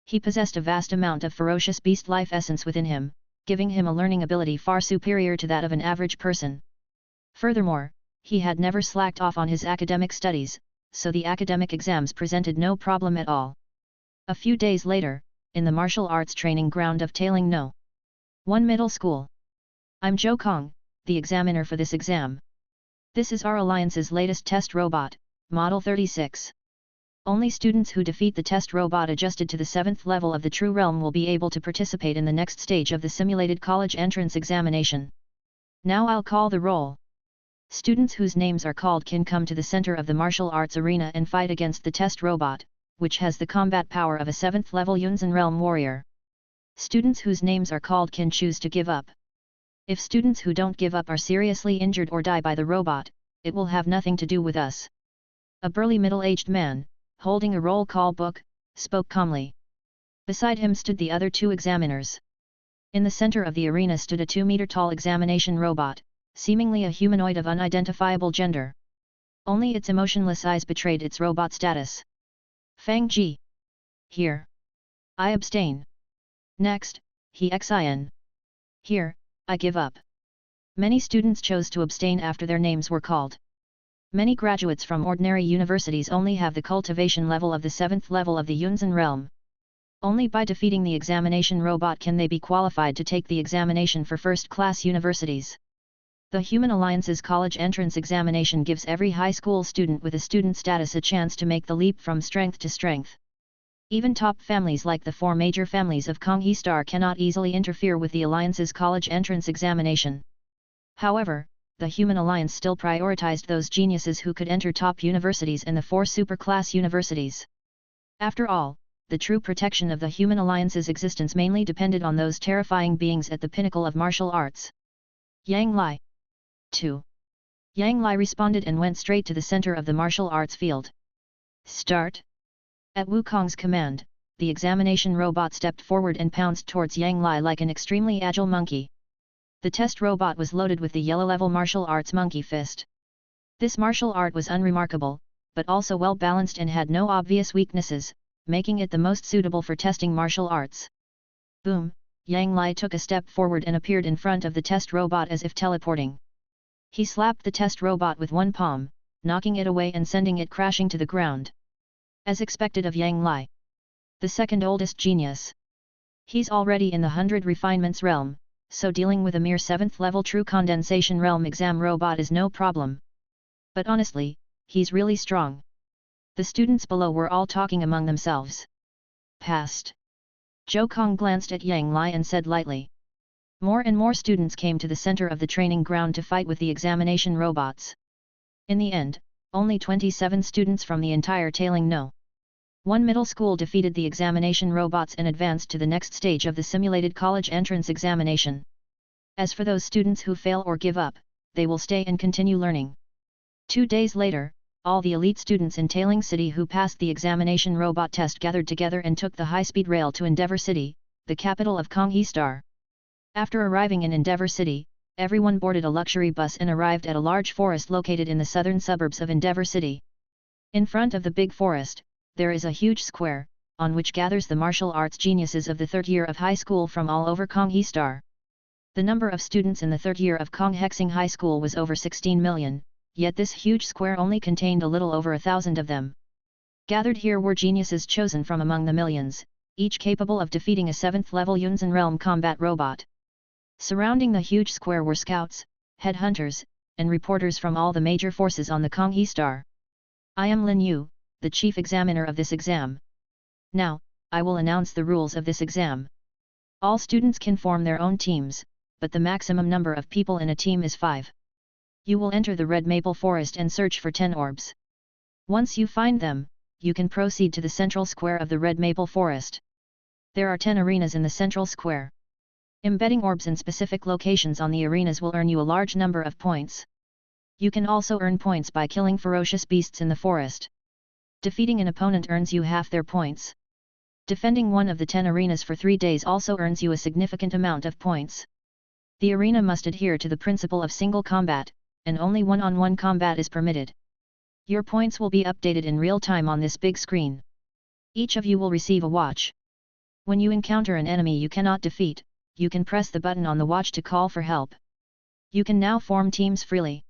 He possessed a vast amount of ferocious beast life essence within him, giving him a learning ability far superior to that of an average person. Furthermore, he had never slacked off on his academic studies, so the academic exams presented no problem at all. A few days later, in the martial arts training ground of Tailing No. 1 Middle School. "I'm Zhou Kong, the examiner for this exam. This is our alliance's latest test robot, Model 36. Only students who defeat the test robot adjusted to the 7th level of the True Realm will be able to participate in the next stage of the simulated college entrance examination. Now I'll call the roll. Students whose names are called can come to the center of the martial arts arena and fight against the test robot, which has the combat power of a 7th level Yunzhen Realm warrior. Students whose names are called can choose to give up. If students who don't give up are seriously injured or die by the robot, it will have nothing to do with us." A burly middle-aged man, holding a roll call book, spoke calmly. Beside him stood the other 2 examiners. In the center of the arena stood a 2-meter-tall examination robot, seemingly a humanoid of unidentifiable gender. Only its emotionless eyes betrayed its robot status. "Fang Ji. Here. I abstain. Next, He Xin. Here, I give up." Many students chose to abstain after their names were called. Many graduates from ordinary universities only have the cultivation level of the 7th level of the Yunzhen realm. Only by defeating the examination robot can they be qualified to take the examination for first-class universities. The Human Alliance's college entrance examination gives every high school student with a student status a chance to make the leap from strength to strength. Even top families like the 4 major families of Konghe Star cannot easily interfere with the Alliance's college entrance examination. However, the Human Alliance still prioritized those geniuses who could enter top universities and the 4 superclass universities. After all, the true protection of the Human Alliance's existence mainly depended on those terrifying beings at the pinnacle of martial arts. Yang Lai. 2. Yang Lai responded and went straight to the center of the martial arts field. "Start." At Wukong's command, the examination robot stepped forward and pounced towards Yang Lai like an extremely agile monkey. The test robot was loaded with the yellow-level martial arts monkey fist. This martial art was unremarkable, but also well-balanced and had no obvious weaknesses, making it the most suitable for testing martial arts. Boom! Yang Lai took a step forward and appeared in front of the test robot as if teleporting. He slapped the test robot with one palm, knocking it away and sending it crashing to the ground. As expected of Yang Lai, the second oldest genius. He's already in the 100 refinements realm, so dealing with a mere 7th level true condensation realm exam robot is no problem. But honestly, he's really strong. The students below were all talking among themselves. Past. Zhou Kong glanced at Yang Lai and said lightly. More and more students came to the center of the training ground to fight with the examination robots. In the end, only 27 students from the entire Tailing No. 1 Middle School defeated the examination robots and advanced to the next stage of the simulated college entrance examination. As for those students who fail or give up, they will stay and continue learning. 2 days later, all the elite students in Tailing City who passed the examination robot test gathered together and took the high-speed rail to Endeavor City, the capital of Konghe Star. After arriving in Endeavor City, everyone boarded a luxury bus and arrived at a large forest located in the southern suburbs of Endeavor City. In front of the big forest, there is a huge square, on which gathers the martial arts geniuses of the 3rd year of high school from all over Konghe Star. The number of students in the 3rd year of Kong Hexing High School was over 16 million, yet this huge square only contained a little over 1,000 of them. Gathered here were geniuses chosen from among the millions, each capable of defeating a 7th level Yunzhen realm combat robot. Surrounding the huge square were scouts, headhunters, and reporters from all the major forces on the Konghe Star. I am Lin Yu, the chief examiner of this exam. Now, I will announce the rules of this exam. All students can form their own teams, but the maximum number of people in a team is 5. You will enter the red maple forest and search for 10 orbs. Once you find them, you can proceed to the central square of the red maple forest. There are 10 arenas in the central square. Embedding orbs in specific locations on the arenas will earn you a large number of points. You can also earn points by killing ferocious beasts in the forest. Defeating an opponent earns you half their points. Defending one of the 10 arenas for 3 days also earns you a significant amount of points. The arena must adhere to the principle of single combat, and only one-on-one combat is permitted. Your points will be updated in real time on this big screen. Each of you will receive a watch. When you encounter an enemy you cannot defeat, you can press the button on the watch to call for help. You can now form teams freely.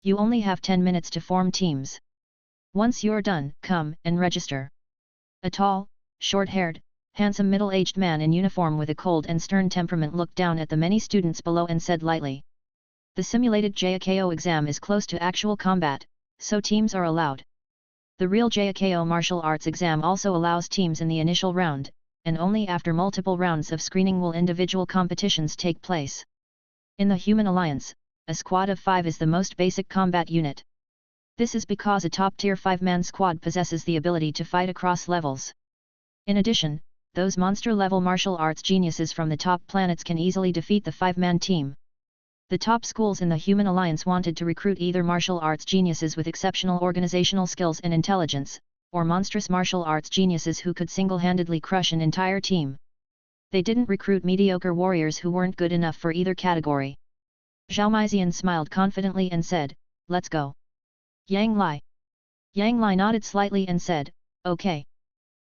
You only have 10 minutes to form teams. Once you're done, come and register. A tall, short-haired, handsome middle-aged man in uniform with a cold and stern temperament looked down at the many students below and said lightly. The simulated JAKO exam is close to actual combat, so teams are allowed. The real JAKO martial arts exam also allows teams in the initial round, and only after multiple rounds of screening will individual competitions take place. In the Human Alliance, a squad of 5 is the most basic combat unit. This is because a top-tier 5-man squad possesses the ability to fight across levels. In addition, those monster-level martial arts geniuses from the top planets can easily defeat the 5-man team. The top schools in the Human Alliance wanted to recruit either martial arts geniuses with exceptional organizational skills and intelligence, or monstrous martial arts geniuses who could single-handedly crush an entire team. They didn't recruit mediocre warriors who weren't good enough for either category. Zhao Meizian smiled confidently and said, "Let's go." Yang Lai. Yang Lai nodded slightly and said, "Okay."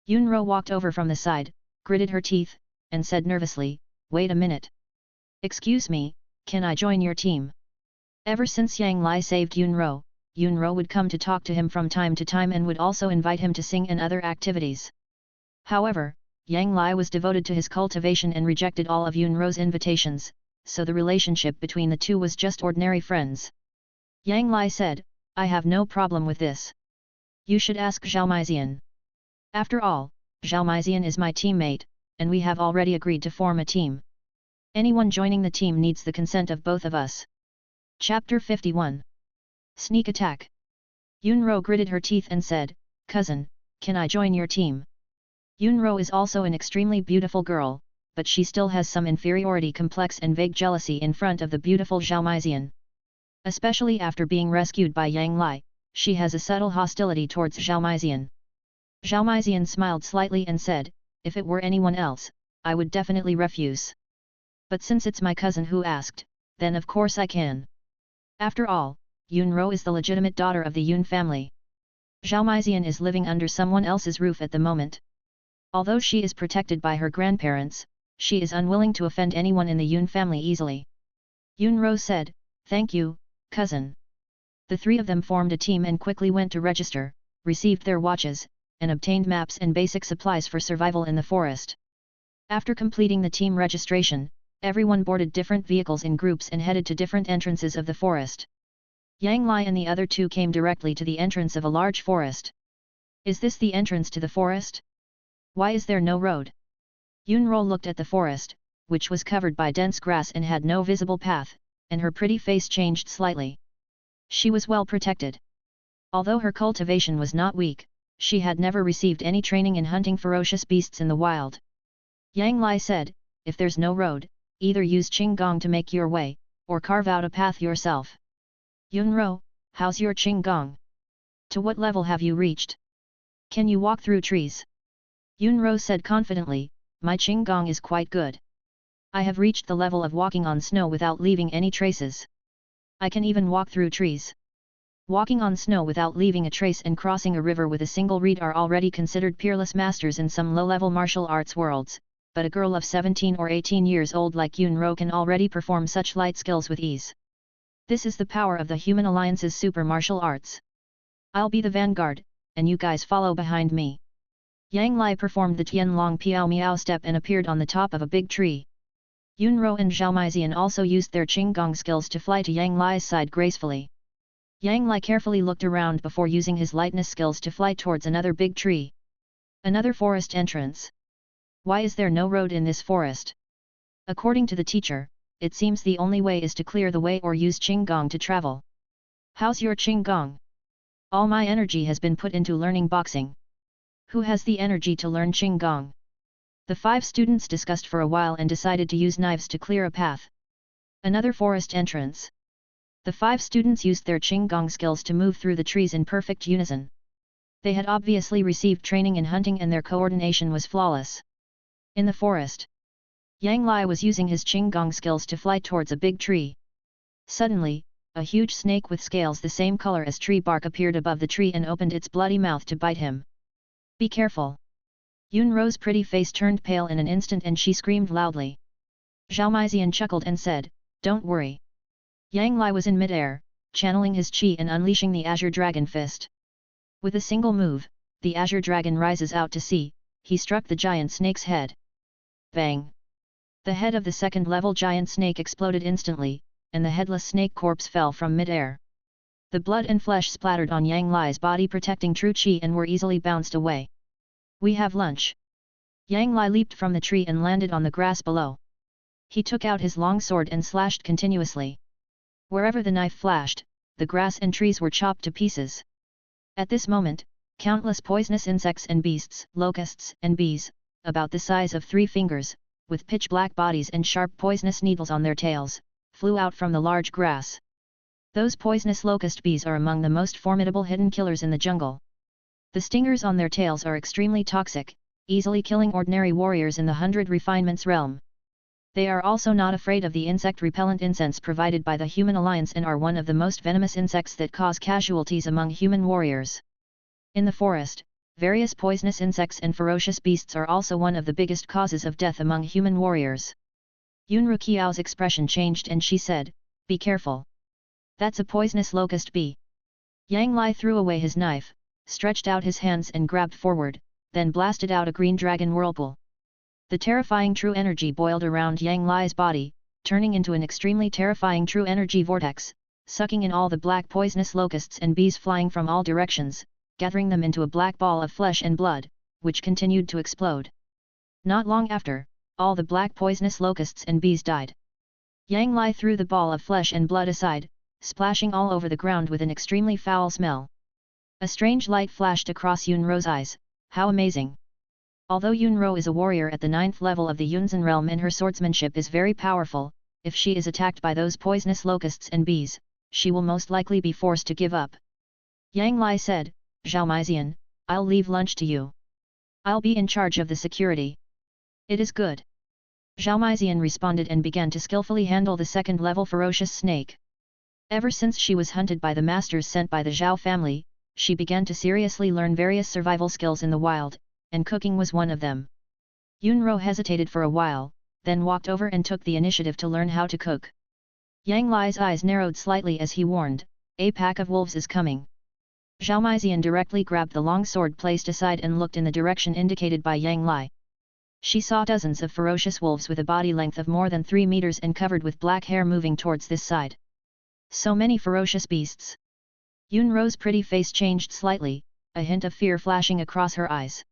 Yunro walked over from the side, gritted her teeth, and said nervously, "Wait a minute. Excuse me, can I join your team?" Ever since Yang Lai saved Yunro, Yunro would come to talk to him from time to time and would also invite him to sing and other activities. However, Yang Lai was devoted to his cultivation and rejected all of Yunro's invitations, so the relationship between the two was just ordinary friends. Yang Lai said, "I have no problem with this. You should ask Zhao Meizian. After all, Zhao Meizian is my teammate, and we have already agreed to form a team. Anyone joining the team needs the consent of both of us." Chapter 51. Sneak Attack. Yunro gritted her teeth and said, "Cousin, can I join your team?" Yunro is also an extremely beautiful girl, but she still has some inferiority complex and vague jealousy in front of the beautiful Zhao Meizian. Especially after being rescued by Yang Lai, she has a subtle hostility towards Zhao Meizian. Zhao Meizian smiled slightly and said, "If it were anyone else, I would definitely refuse. But since it's my cousin who asked, then of course I can. After all, Yunro is the legitimate daughter of the Yun family. Zhao Meizian is living under someone else's roof at the moment. Although she is protected by her grandparents, she is unwilling to offend anyone in the Yun family easily." Yunro said, "Thank you, cousin." The 3 of them formed a team and quickly went to register, received their watches, and obtained maps and basic supplies for survival in the forest. After completing the team registration, everyone boarded different vehicles in groups and headed to different entrances of the forest. Yang Lai and the other 2 came directly to the entrance of a large forest. "Is this the entrance to the forest? Why is there no road?" Yunro looked at the forest, which was covered by dense grass and had no visible path, and her pretty face changed slightly. She was well protected. Although her cultivation was not weak, she had never received any training in hunting ferocious beasts in the wild. Yang Lai said, "If there's no road, either use Qinggong to make your way, or carve out a path yourself." "Yunro, how's your Qinggong? To what level have you reached? Can you walk through trees?" Yunro said confidently, "My Qinggong is quite good. I have reached the level of walking on snow without leaving any traces. I can even walk through trees. Walking on snow without leaving a trace and crossing a river with a single reed are already considered peerless masters in some low-level martial arts worlds, but a girl of 17 or 18 years old like Yunro can already perform such light skills with ease. This is the power of the Human Alliance's super martial arts. I'll be the vanguard, and you guys follow behind me." Yang Lai performed the Tianlong Piao Miao step and appeared on the top of a big tree. Yunro and Zhao Maizian also used their Qinggong skills to fly to Yang Lai's side gracefully. Yang Lai carefully looked around before using his lightness skills to fly towards another big tree. Another forest entrance. Why is there no road in this forest? According to the teacher, it seems the only way is to clear the way or use Qinggong to travel. How's your Qinggong? All my energy has been put into learning boxing. Who has the energy to learn Qinggong? The 5 students discussed for a while and decided to use knives to clear a path. Another forest entrance. The 5 students used their Qinggong skills to move through the trees in perfect unison. They had obviously received training in hunting and their coordination was flawless. In the forest, Yang Lai was using his Qinggong skills to fly towards a big tree. Suddenly, a huge snake with scales the same color as tree bark appeared above the tree and opened its bloody mouth to bite him. Be careful! Yunro's pretty face turned pale in an instant and she screamed loudly. Zhao Maizian chuckled and said, "Don't worry." Yang Lai was in midair, channeling his qi and unleashing the Azure Dragon Fist. With a single move, the Azure Dragon rises out to sea, he struck the giant snake's head. Bang! The head of the second-level giant snake exploded instantly, and the headless snake corpse fell from midair. The blood and flesh splattered on Yang Lai's body protecting true qi and were easily bounced away. We have lunch. Yang Lai leaped from the tree and landed on the grass below. He took out his long sword and slashed continuously. Wherever the knife flashed, the grass and trees were chopped to pieces. At this moment, countless poisonous insects and beasts, locusts and bees, about the size of 3 fingers, with pitch-black bodies and sharp poisonous needles on their tails, flew out from the large grass. Those poisonous locust bees are among the most formidable hidden killers in the jungle. The stingers on their tails are extremely toxic, easily killing ordinary warriors in the 100 refinements realm. They are also not afraid of the insect-repellent incense provided by the Human Alliance and are one of the most venomous insects that cause casualties among human warriors. In the forest, various poisonous insects and ferocious beasts are also one of the biggest causes of death among human warriors. Yunru Qiao's expression changed and she said, "Be careful. That's a poisonous locust bee." Yang Lai threw away his knife, stretched out his hands and grabbed forward, then blasted out a green dragon whirlpool. The terrifying true energy boiled around Yang Lai's body, turning into an extremely terrifying true energy vortex, sucking in all the black poisonous locusts and bees flying from all directions, gathering them into a black ball of flesh and blood, which continued to explode. Not long after, all the black poisonous locusts and bees died. Yang Lai threw the ball of flesh and blood aside, splashing all over the ground with an extremely foul smell. A strange light flashed across Yunro's eyes. How amazing! Although Yunro is a warrior at the 9th level of the Yunzhen realm and her swordsmanship is very powerful, if she is attacked by those poisonous locusts and bees, she will most likely be forced to give up. Yang Lai said, "Zhao Maizian, I'll leave lunch to you. I'll be in charge of the security." "It is good." Zhao Maizian responded and began to skillfully handle the 2nd-level ferocious snake. Ever since she was hunted by the masters sent by the Zhao family, she began to seriously learn various survival skills in the wild, and cooking was one of them. Yunro hesitated for a while, then walked over and took the initiative to learn how to cook. Yang Lai's eyes narrowed slightly as he warned, "A pack of wolves is coming." Zhao Maizian directly grabbed the long sword placed aside and looked in the direction indicated by Yang Lai. She saw dozens of ferocious wolves with a body length of more than 3 meters and covered with black hair moving towards this side. So many ferocious beasts. Yunro's pretty face changed slightly, a hint of fear flashing across her eyes.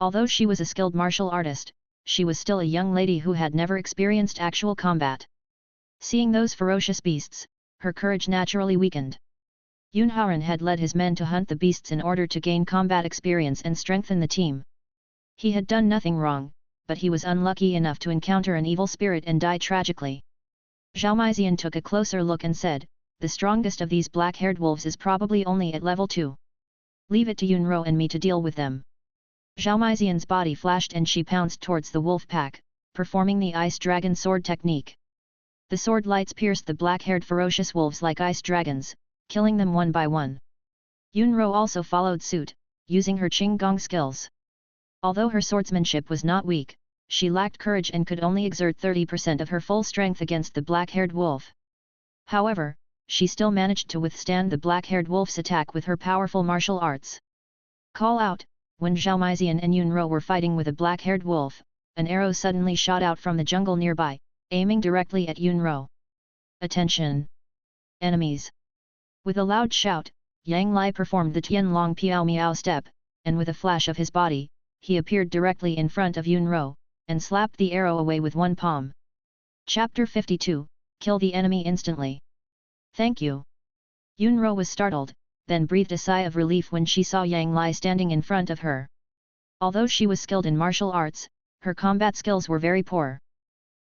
Although she was a skilled martial artist, she was still a young lady who had never experienced actual combat. Seeing those ferocious beasts, her courage naturally weakened. Yunharan had led his men to hunt the beasts in order to gain combat experience and strengthen the team. He had done nothing wrong, but he was unlucky enough to encounter an evil spirit and die tragically. Zhao Maizian took a closer look and said, "The strongest of these black-haired wolves is probably only at level 2. Leave it to Yunro and me to deal with them." Zhao Maizian's body flashed and she pounced towards the wolf pack, performing the ice dragon sword technique. The sword lights pierced the black-haired ferocious wolves like ice dragons, killing them one by one. Yunro also followed suit, using her Qinggong skills. Although her swordsmanship was not weak, she lacked courage and could only exert 30% of her full strength against the black-haired wolf. However, she still managed to withstand the black-haired wolf's attack with her powerful martial arts. Call out! When Zhao Maizian and Yunro were fighting with a black-haired wolf, an arrow suddenly shot out from the jungle nearby. aiming directly at Yunro. Attention! Enemies! With a loud shout, Yang Lai performed the Tianlong Piao Miao step, and with a flash of his body, he appeared directly in front of Yunro, and slapped the arrow away with one palm. Chapter 52, Kill the enemy instantly. Thank you. Yunro was startled, then breathed a sigh of relief when she saw Yang Lai standing in front of her. Although she was skilled in martial arts, her combat skills were very poor.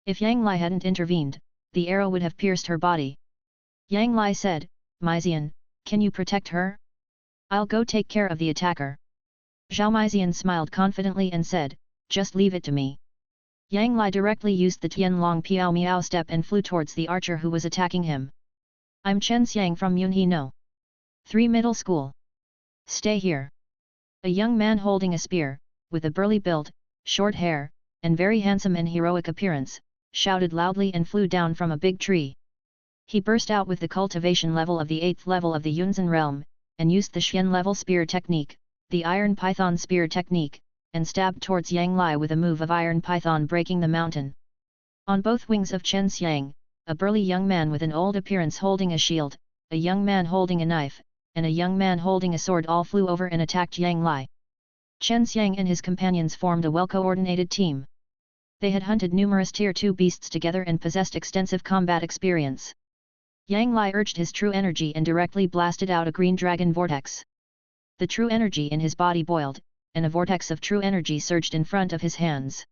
If Yang Lai hadn't intervened, the arrow would have pierced her body. Yang Lai said, Maizian, can you protect her? I'll go take care of the attacker. Zhao Maizian smiled confidently and said, just leave it to me. Yang Lai directly used the Tianlong Piao Miao step and flew towards the archer who was attacking him. I'm Chen Xiang from Yunhe No. 3 Middle School. Stay here. A young man holding a spear, with a burly build, short hair, and very handsome and heroic appearance, shouted loudly and flew down from a big tree. He burst out with the cultivation level of the 8th level of the Yunzhen realm, and used the Xian level spear technique, the Iron Python spear technique, and stabbed towards Yang Lai with a move of Iron Python breaking the mountain. On both wings of Chen Xiang, a burly young man with an old appearance holding a shield, a young man holding a knife, and a young man holding a sword all flew over and attacked Yang Lai. Chen Xiang and his companions formed a well-coordinated team. They had hunted numerous Tier 2 beasts together and possessed extensive combat experience. Yang Lai urged his true energy and directly blasted out a green dragon vortex. The true energy in his body boiled, and a vortex of true energy surged in front of his hands.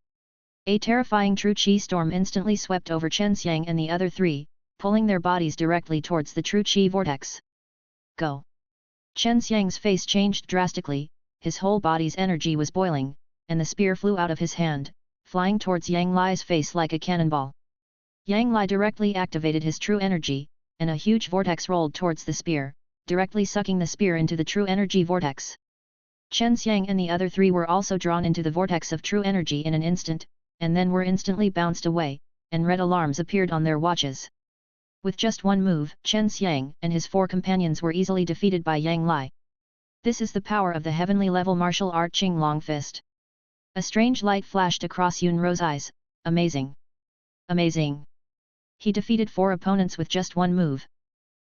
A terrifying true chi storm instantly swept over Chen Xiang and the other three, pulling their bodies directly towards the true chi vortex. Go! Chen Xiang's face changed drastically, his whole body's energy was boiling, and the spear flew out of his hand, flying towards Yang Lai's face like a cannonball. Yang Lai directly activated his true energy, and a huge vortex rolled towards the spear, directly sucking the spear into the true energy vortex. Chen Xiang and the other three were also drawn into the vortex of true energy in an instant, and then were instantly bounced away, and red alarms appeared on their watches. With just one move, Chen Xiang and his 4 companions were easily defeated by Yang Lai. This is the power of the heavenly level martial art Qing Long Fist. A strange light flashed across Yunro's eyes. Amazing! Amazing! He defeated 4 opponents with just one move.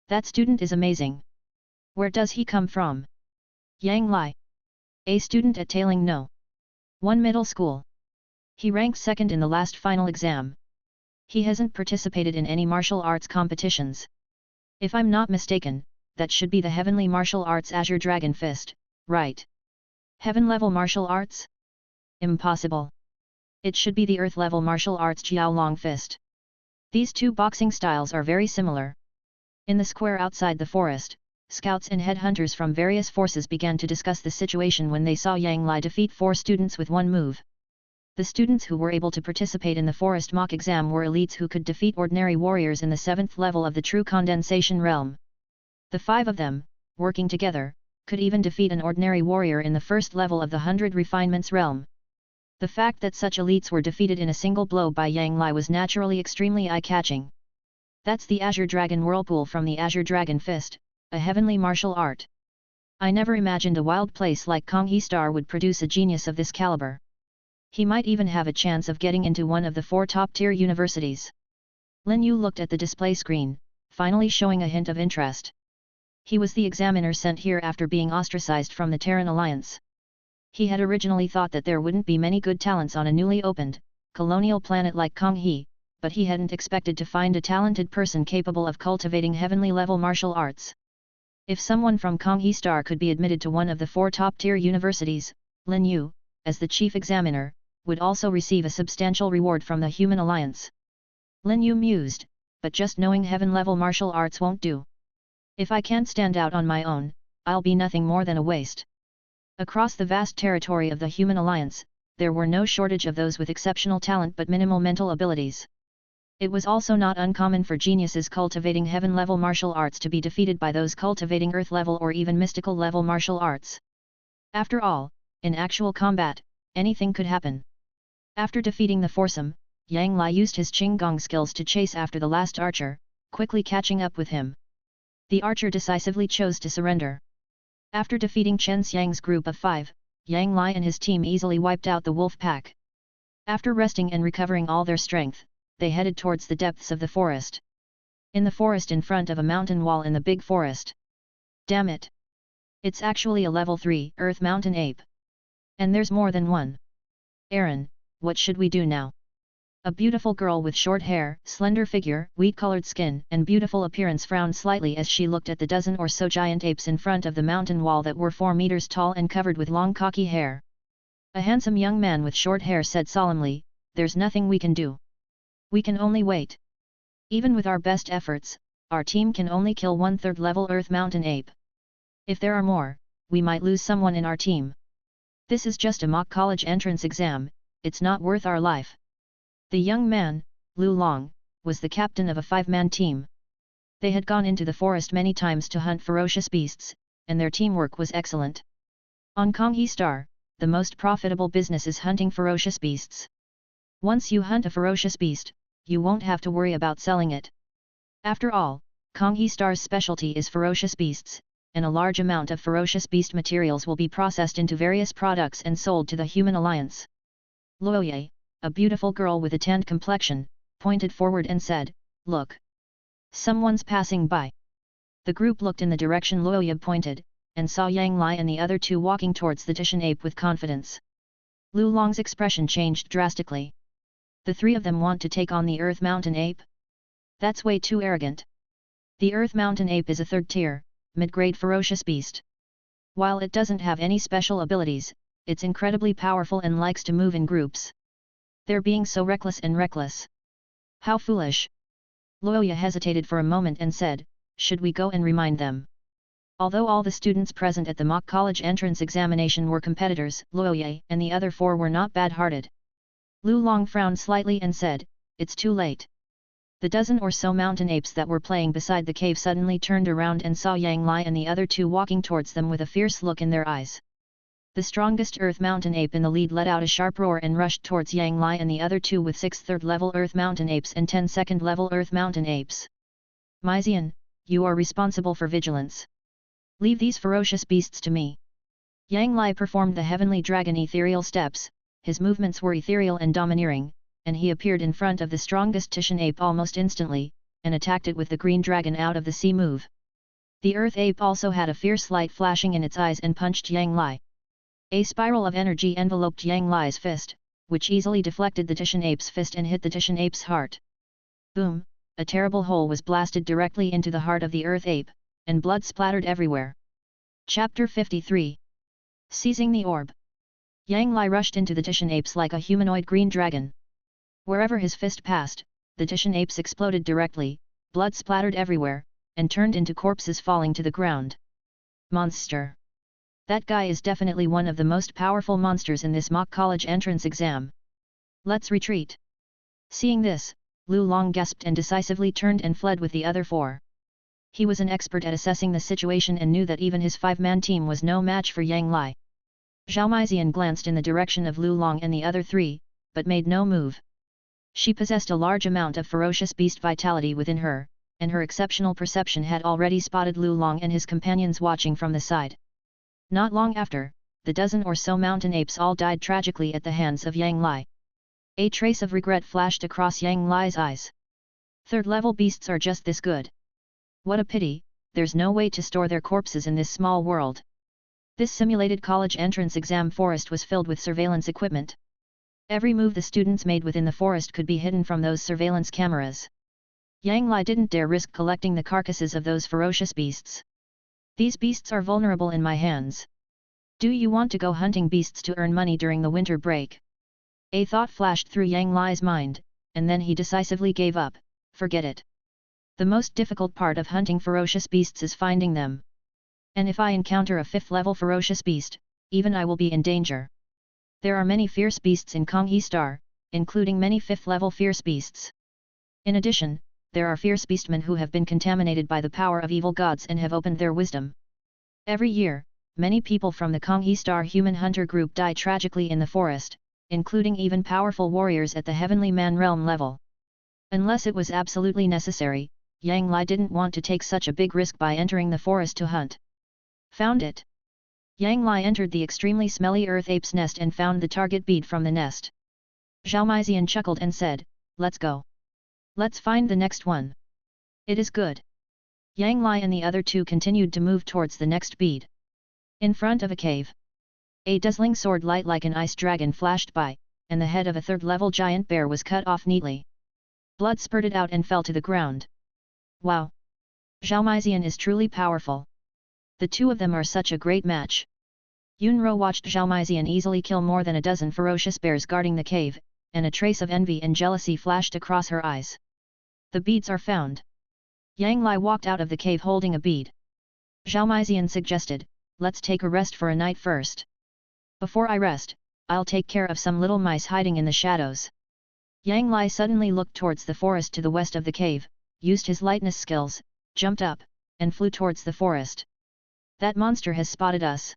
That student is amazing. Where does he come from? Yang Lai. A student at Tailing No. 1 Middle School. He ranked 2nd in the last final exam. He hasn't participated in any martial arts competitions. If I'm not mistaken, that should be the Heavenly Martial Arts Azure Dragon Fist, right? Heaven level martial arts? Impossible. It should be the Earth level martial arts Jiao Long Fist. These 2 boxing styles are very similar. In the square outside the forest, scouts and headhunters from various forces began to discuss the situation when they saw Yang Lai defeat 4 students with one move. The students who were able to participate in the forest mock exam were elites who could defeat ordinary warriors in the 7th level of the true condensation realm. The 5 of them, working together, could even defeat an ordinary warrior in the 1st level of the 100 refinements realm. The fact that such elites were defeated in a single blow by Yang Lai was naturally extremely eye-catching. That's the Azure Dragon Whirlpool from the Azure Dragon Fist, a heavenly martial art. I never imagined a wild place like Konghe Star would produce a genius of this caliber. He might even have a chance of getting into one of the 4 top-tier universities. Lin Yu looked at the display screen, finally showing a hint of interest. He was the examiner sent here after being ostracized from the Terran Alliance. He had originally thought that there wouldn't be many good talents on a newly opened, colonial planet like Konghe, but he hadn't expected to find a talented person capable of cultivating heavenly-level martial arts. If someone from Konghe Star could be admitted to one of the 4 top-tier universities, Lin Yu, as the chief examiner, would also receive a substantial reward from the Human Alliance. Lin Yu mused, but just knowing heaven-level martial arts won't do. If I can't stand out on my own, I'll be nothing more than a waste. Across the vast territory of the Human Alliance, there were no shortage of those with exceptional talent but minimal mental abilities. It was also not uncommon for geniuses cultivating heaven-level martial arts to be defeated by those cultivating earth-level or even mystical-level martial arts. After all, in actual combat, anything could happen. After defeating the foursome, Yang Lai used his Qinggong skills to chase after the last archer, quickly catching up with him. The archer decisively chose to surrender. After defeating Chen Xiang's group of 5, Yang Lai and his team easily wiped out the wolf pack. After resting and recovering all their strength, they headed towards the depths of the forest. In the forest in front of a mountain wall in the big forest. Damn it! It's actually a level 3 Earth Mountain Ape. And there's more than one. Aaron, what should we do now? A beautiful girl with short hair, slender figure, wheat-colored skin, and beautiful appearance frowned slightly as she looked at the dozen or so giant apes in front of the mountain wall that were 4 meters tall and covered with long cocky hair. A handsome young man with short hair said solemnly, "There's nothing we can do. We can only wait. Even with our best efforts, our team can only kill 1/3 level Earth Mountain Ape. If there are more, we might lose someone in our team. This is just a mock college entrance exam, it's not worth our life." The young man, Lu Long, was the captain of a 5-man team. They had gone into the forest many times to hunt ferocious beasts, and their teamwork was excellent. On Konghe Star, the most profitable business is hunting ferocious beasts. Once you hunt a ferocious beast, you won't have to worry about selling it. After all, Konghe Star's specialty is ferocious beasts, and a large amount of ferocious beast materials will be processed into various products and sold to the Human Alliance. Luoye, a beautiful girl with a tanned complexion, pointed forward and said, "Look! Someone's passing by." The group looked in the direction Luoye pointed, and saw Yang Lai and the other 2 walking towards the Tishan ape with confidence. Lu Long's expression changed drastically. The 3 of them want to take on the Earth Mountain Ape? That's way too arrogant. The Earth Mountain Ape is a 3rd-tier, mid-grade ferocious beast. While it doesn't have any special abilities, it's incredibly powerful and likes to move in groups. They're being so reckless and reckless. How foolish! Luoye hesitated for a moment and said, "Should we go and remind them?" Although all the students present at the mock college entrance examination were competitors, Luoye and the other 4 were not bad-hearted. Lu Long frowned slightly and said, "It's too late." The dozen or so mountain apes that were playing beside the cave suddenly turned around and saw Yang Lai and the other 2 walking towards them with a fierce look in their eyes. The strongest Earth Mountain Ape in the lead let out a sharp roar and rushed towards Yang Lai and the other 2 with 6 3rd-level Earth Mountain Apes and 10 2nd-level Earth Mountain Apes. "Mizian, you are responsible for vigilance. Leave these ferocious beasts to me." Yang Lai performed the heavenly dragon ethereal steps, his movements were ethereal and domineering, and he appeared in front of the strongest Tishan ape almost instantly, and attacked it with the green dragon out of the sea move. The Earth ape also had a fierce light flashing in its eyes and punched Yang Lai. A spiral of energy enveloped Yang Lai's fist, which easily deflected the Tishan ape's fist and hit the Tishan ape's heart. Boom! A terrible hole was blasted directly into the heart of the Earth ape, and blood splattered everywhere. Chapter 53. Seizing the Orb. Yang Lai rushed into the Tishan apes like a humanoid green dragon. Wherever his fist passed, the Tishan apes exploded directly, blood splattered everywhere, and turned into corpses falling to the ground. Monster! That guy is definitely one of the most powerful monsters in this mock college entrance exam. Let's retreat. Seeing this, Lu Long gasped and decisively turned and fled with the other 4. He was an expert at assessing the situation and knew that even his 5-man team was no match for Yang Lai. Zhao Mizian glanced in the direction of Lu Long and the other 3, but made no move. She possessed a large amount of ferocious beast vitality within her, and her exceptional perception had already spotted Lu Long and his companions watching from the side. Not long after, the dozen or so mountain apes all died tragically at the hands of Yang Lai. A trace of regret flashed across Yang Lai's eyes. 3rd-level beasts are just this good. What a pity, there's no way to store their corpses in this small world. This simulated college entrance exam forest was filled with surveillance equipment. Every move the students made within the forest could be hidden from those surveillance cameras. Yang Lai didn't dare risk collecting the carcasses of those ferocious beasts. These beasts are vulnerable in my hands. Do you want to go hunting beasts to earn money during the winter break? A thought flashed through Yang Lai's mind, and then he decisively gave up. Forget it. The most difficult part of hunting ferocious beasts is finding them. And if I encounter a 5th-level ferocious beast, even I will be in danger. There are many fierce beasts in Konghe Star, including many 5th-level fierce beasts. In addition, there are fierce beastmen who have been contaminated by the power of evil gods and have opened their wisdom. Every year, many people from the Konghe Star human hunter group die tragically in the forest, including even powerful warriors at the heavenly man realm level. Unless it was absolutely necessary, Yang Lai didn't want to take such a big risk by entering the forest to hunt. Found it. Yang Lai entered the extremely smelly earth ape's nest and found the target bead from the nest. Zhao Mizian chuckled and said, "Let's go." Let's find the next one. It is good. Yang Lai and the other two continued to move towards the next bead. In front of a cave. A dazzling sword light like an ice dragon flashed by, and the head of a third-level giant bear was cut off neatly. Blood spurted out and fell to the ground. Wow! Zhao Meizian is truly powerful. The two of them are such a great match. Yunro watched Zhao Meizian easily kill more than a dozen ferocious bears guarding the cave, and a trace of envy and jealousy flashed across her eyes. The beads are found. Yang Lai walked out of the cave holding a bead. Zhao Meizian suggested, let's take a rest for a night first. Before I rest, I'll take care of some little mice hiding in the shadows. Yang Lai suddenly looked towards the forest to the west of the cave, used his lightness skills, jumped up, and flew towards the forest. That monster has spotted us.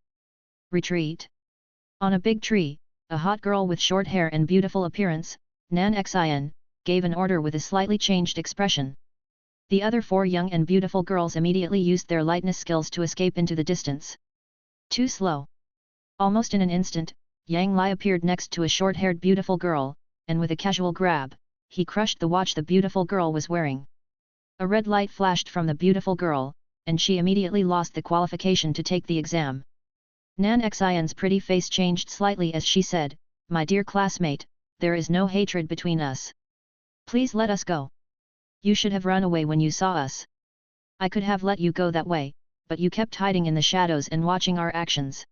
Retreat. On a big tree, a hot girl with short hair and beautiful appearance, Nan Xin, gave an order with a slightly changed expression. The other four young and beautiful girls immediately used their lightness skills to escape into the distance. Too slow. Almost in an instant, Yang Lai appeared next to a short-haired beautiful girl, and with a casual grab, he crushed the watch the beautiful girl was wearing. A red light flashed from the beautiful girl, and she immediately lost the qualification to take the exam. Nan Xion's pretty face changed slightly as she said, "My dear classmate, there is no hatred between us. Please let us go. You should have run away when you saw us. I could have let you go that way, but you kept hiding in the shadows and watching our actions.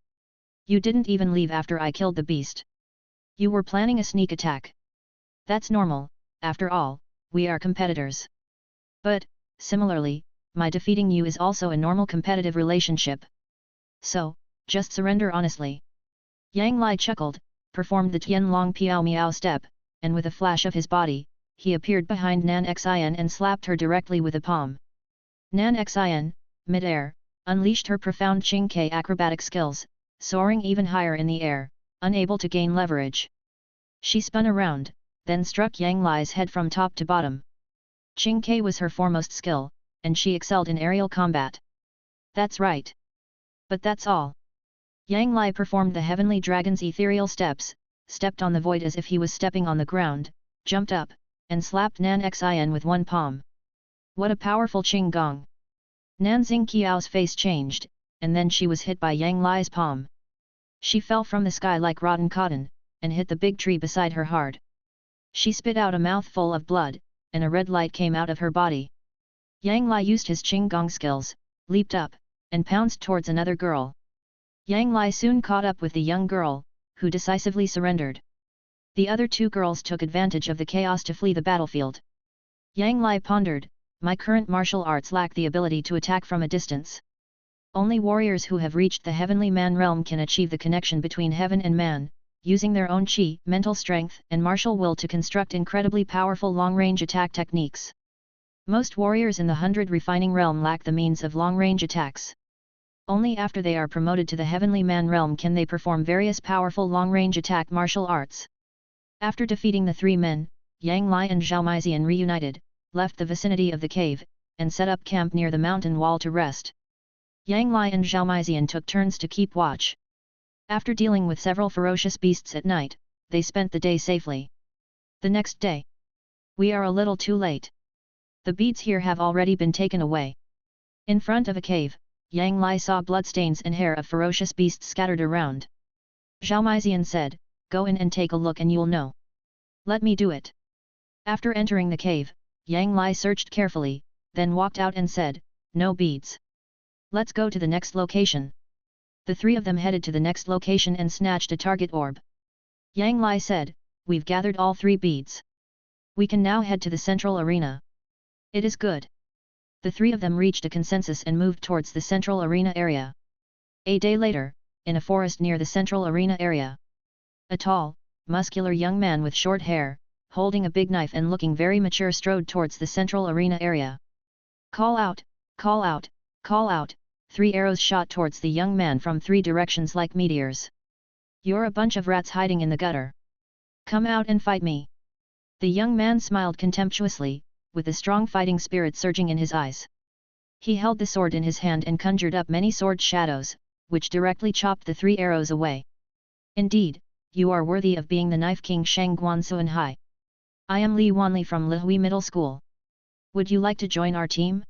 You didn't even leave after I killed the beast. You were planning a sneak attack. That's normal, after all, we are competitors. But, similarly, my defeating you is also a normal competitive relationship. So, just surrender honestly." Yang Lai chuckled, performed the Tianlong Piao Miao step, and with a flash of his body, he appeared behind Nan Xian and slapped her directly with a palm. Nan Xian, mid-air, unleashed her profound Qingke acrobatic skills, soaring even higher in the air, unable to gain leverage. She spun around, then struck Yang Lai's head from top to bottom. Qingke was her foremost skill, and she excelled in aerial combat. That's right. But that's all. Yang Lai performed the heavenly dragon's ethereal steps, stepped on the void as if he was stepping on the ground, jumped up, and slapped Nan Xian with one palm. What a powerful Qing Gong! Nan Xingqiao's face changed, and then she was hit by Yang Lai's palm. She fell from the sky like rotten cotton, and hit the big tree beside her hard. She spit out a mouthful of blood, and a red light came out of her body. Yang Lai used his Qing Gong skills, leaped up, and pounced towards another girl. Yang Lai soon caught up with the young girl, who decisively surrendered. The other two girls took advantage of the chaos to flee the battlefield. Yang Lai pondered, my current martial arts lack the ability to attack from a distance. Only warriors who have reached the heavenly man realm can achieve the connection between heaven and man, using their own qi, mental strength and martial will to construct incredibly powerful long-range attack techniques. Most warriors in the 100 refining realm lack the means of long-range attacks. Only after they are promoted to the heavenly man realm can they perform various powerful long-range attack martial arts. After defeating the three men, Yang Lai and Zhao Meizian reunited, left the vicinity of the cave, and set up camp near the mountain wall to rest. Yang Lai and Zhao Meizian took turns to keep watch. After dealing with several ferocious beasts at night, they spent the day safely. The next day. We are a little too late. The beads here have already been taken away. In front of a cave, Yang Lai saw bloodstains and hair of ferocious beasts scattered around. Zhao Meizian said, "Go in and take a look and you'll know." "Let me do it." After entering the cave, Yang Lai searched carefully, then walked out and said, "No beads. Let's go to the next location." The three of them headed to the next location and snatched a target orb. Yang Lai said, "We've gathered all 3 beads. We can now head to the central arena." "It is good." The three of them reached a consensus and moved towards the central arena area. A day later, in a forest near the central arena area, a tall, muscular young man with short hair, holding a big knife and looking very mature strode towards the central arena area. "Call out, call out, call out," 3 arrows shot towards the young man from 3 directions like meteors. "You're a bunch of rats hiding in the gutter. Come out and fight me." The young man smiled contemptuously, with a strong fighting spirit surging in his eyes. He held the sword in his hand and conjured up many sword shadows, which directly chopped the 3 arrows away. "Indeed, you are worthy of being the Knife King Shang Guansuan Hai. I am Li Wanli from Lihui Middle School. Would you like to join our team?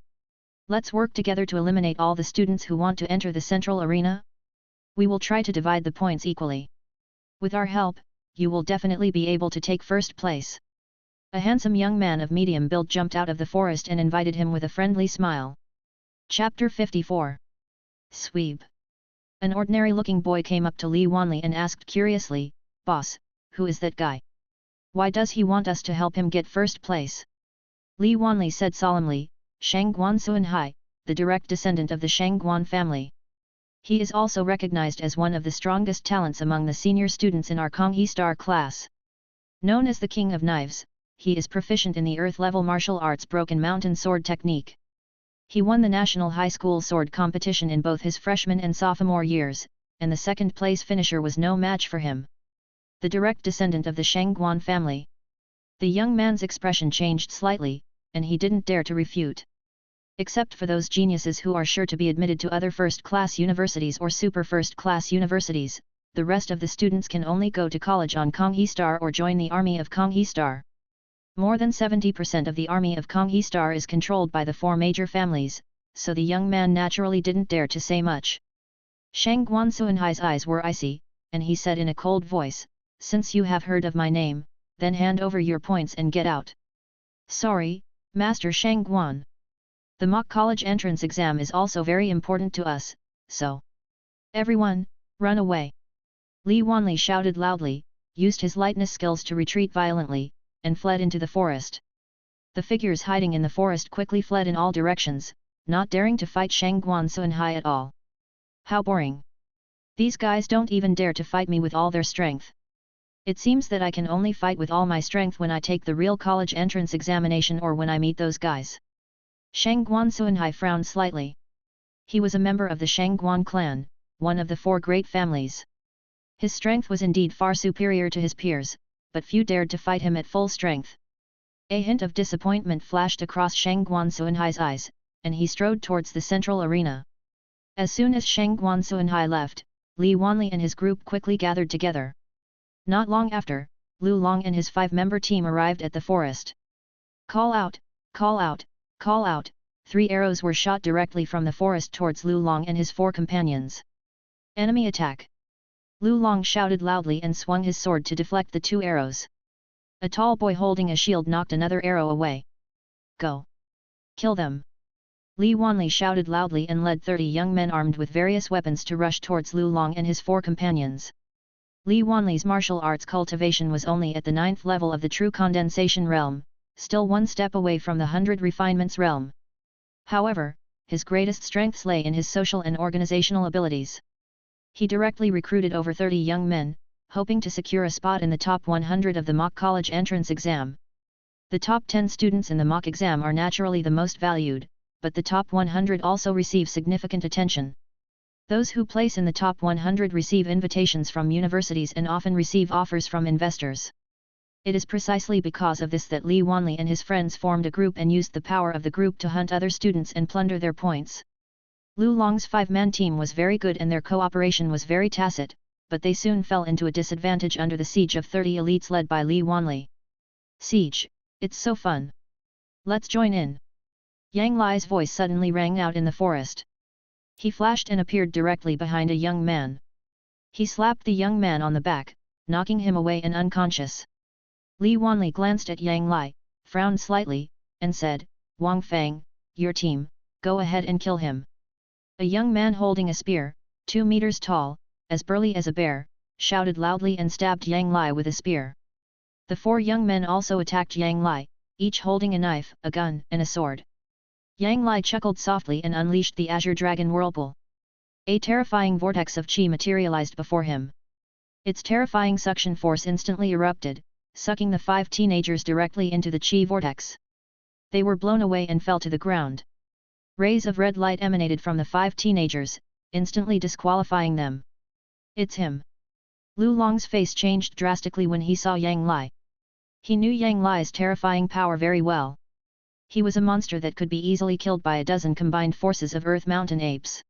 Let's work together to eliminate all the students who want to enter the central arena. We will try to divide the points equally. With our help, you will definitely be able to take first place. A handsome young man of medium build jumped out of the forest and invited him with a friendly smile. Chapter 54. Sweep. An ordinary-looking boy came up to Li Wanli and asked curiously, "Boss, who is that guy? Why does he want us to help him get first place?" Li Wanli said solemnly, "Shangguan Suanhai, the direct descendant of the Shangguan family. He is also recognized as one of the strongest talents among the senior students in our Konghe Star class. Known as the King of Knives, he is proficient in the earth-level martial arts Broken Mountain Sword technique. He won the National High School Sword competition in both his freshman and sophomore years, and the second-place finisher was no match for him. The direct descendant of the Shangguan family." The young man's expression changed slightly, and he didn't dare to refute. Except for those geniuses who are sure to be admitted to other first-class universities or super first-class universities, the rest of the students can only go to college on Konghe Star or join the army of Konghe Star. More than 70% of the army of Konghe Star is controlled by the four major families, so the young man naturally didn't dare to say much. Shangguan Suanhai's eyes were icy, and he said in a cold voice, "Since you have heard of my name, then hand over your points and get out." "Sorry, Master Shangguan. The mock college entrance exam is also very important to us, so everyone, run away!" Li Wanli shouted loudly, used his lightness skills to retreat violently, and fled into the forest. The figures hiding in the forest quickly fled in all directions, not daring to fight Shangguan Suanhai at all. "How boring! These guys don't even dare to fight me with all their strength. It seems that I can only fight with all my strength when I take the real college entrance examination or when I meet those guys." Shangguan Suanhai frowned slightly. He was a member of the Shangguan clan, one of the four great families. His strength was indeed far superior to his peers, but few dared to fight him at full strength. A hint of disappointment flashed across Shangguan Suanhai's eyes, and he strode towards the central arena. As soon as Shangguan Suanhai left, Li Wanli and his group quickly gathered together. Not long after, Lu Long and his 5-member team arrived at the forest. "Call out! Call out! Call out!" 3 arrows were shot directly from the forest towards Lu Long and his 4 companions. "Enemy attack!" Lu Long shouted loudly and swung his sword to deflect the 2 arrows. A tall boy holding a shield knocked another arrow away. "Go! Kill them!" Li Wanli shouted loudly and led 30 young men armed with various weapons to rush towards Lu Long and his 4 companions. Li Wanli's martial arts cultivation was only at the 9th level of the true condensation realm, still 1 step away from the 100 refinements realm. However, his greatest strengths lay in his social and organizational abilities. He directly recruited over 30 young men, hoping to secure a spot in the top 100 of the mock college entrance exam. The top 10 students in the mock exam are naturally the most valued, but the top 100 also receive significant attention. Those who place in the top 100 receive invitations from universities and often receive offers from investors. It is precisely because of this that Li Wanli and his friends formed a group and used the power of the group to hunt other students and plunder their points. Lu Long's 5-man team was very good and their cooperation was very tacit, but they soon fell into a disadvantage under the siege of 30 elites led by Li Wanli. "Siege, it's so fun! Let's join in!" Yang Lai's voice suddenly rang out in the forest. He flashed and appeared directly behind a young man. He slapped the young man on the back, knocking him away and unconscious. Li Wanli glanced at Yang Lai, frowned slightly, and said, "Wang Fang, your team, go ahead and kill him." A young man holding a spear, 2 meters tall, as burly as a bear, shouted loudly and stabbed Yang Lai with a spear. The 4 young men also attacked Yang Lai, each holding a knife, a gun, and a sword. Yang Lai chuckled softly and unleashed the Azure Dragon Whirlpool. A terrifying vortex of qi materialized before him. Its terrifying suction force instantly erupted, sucking the 5 teenagers directly into the qi vortex. They were blown away and fell to the ground. Rays of red light emanated from the 5 teenagers, instantly disqualifying them. "It's him!" Lu Long's face changed drastically when he saw Yang Lai. He knew Yang Lai's terrifying power very well. He was a monster that could be easily killed by a dozen combined forces of Earth Mountain apes.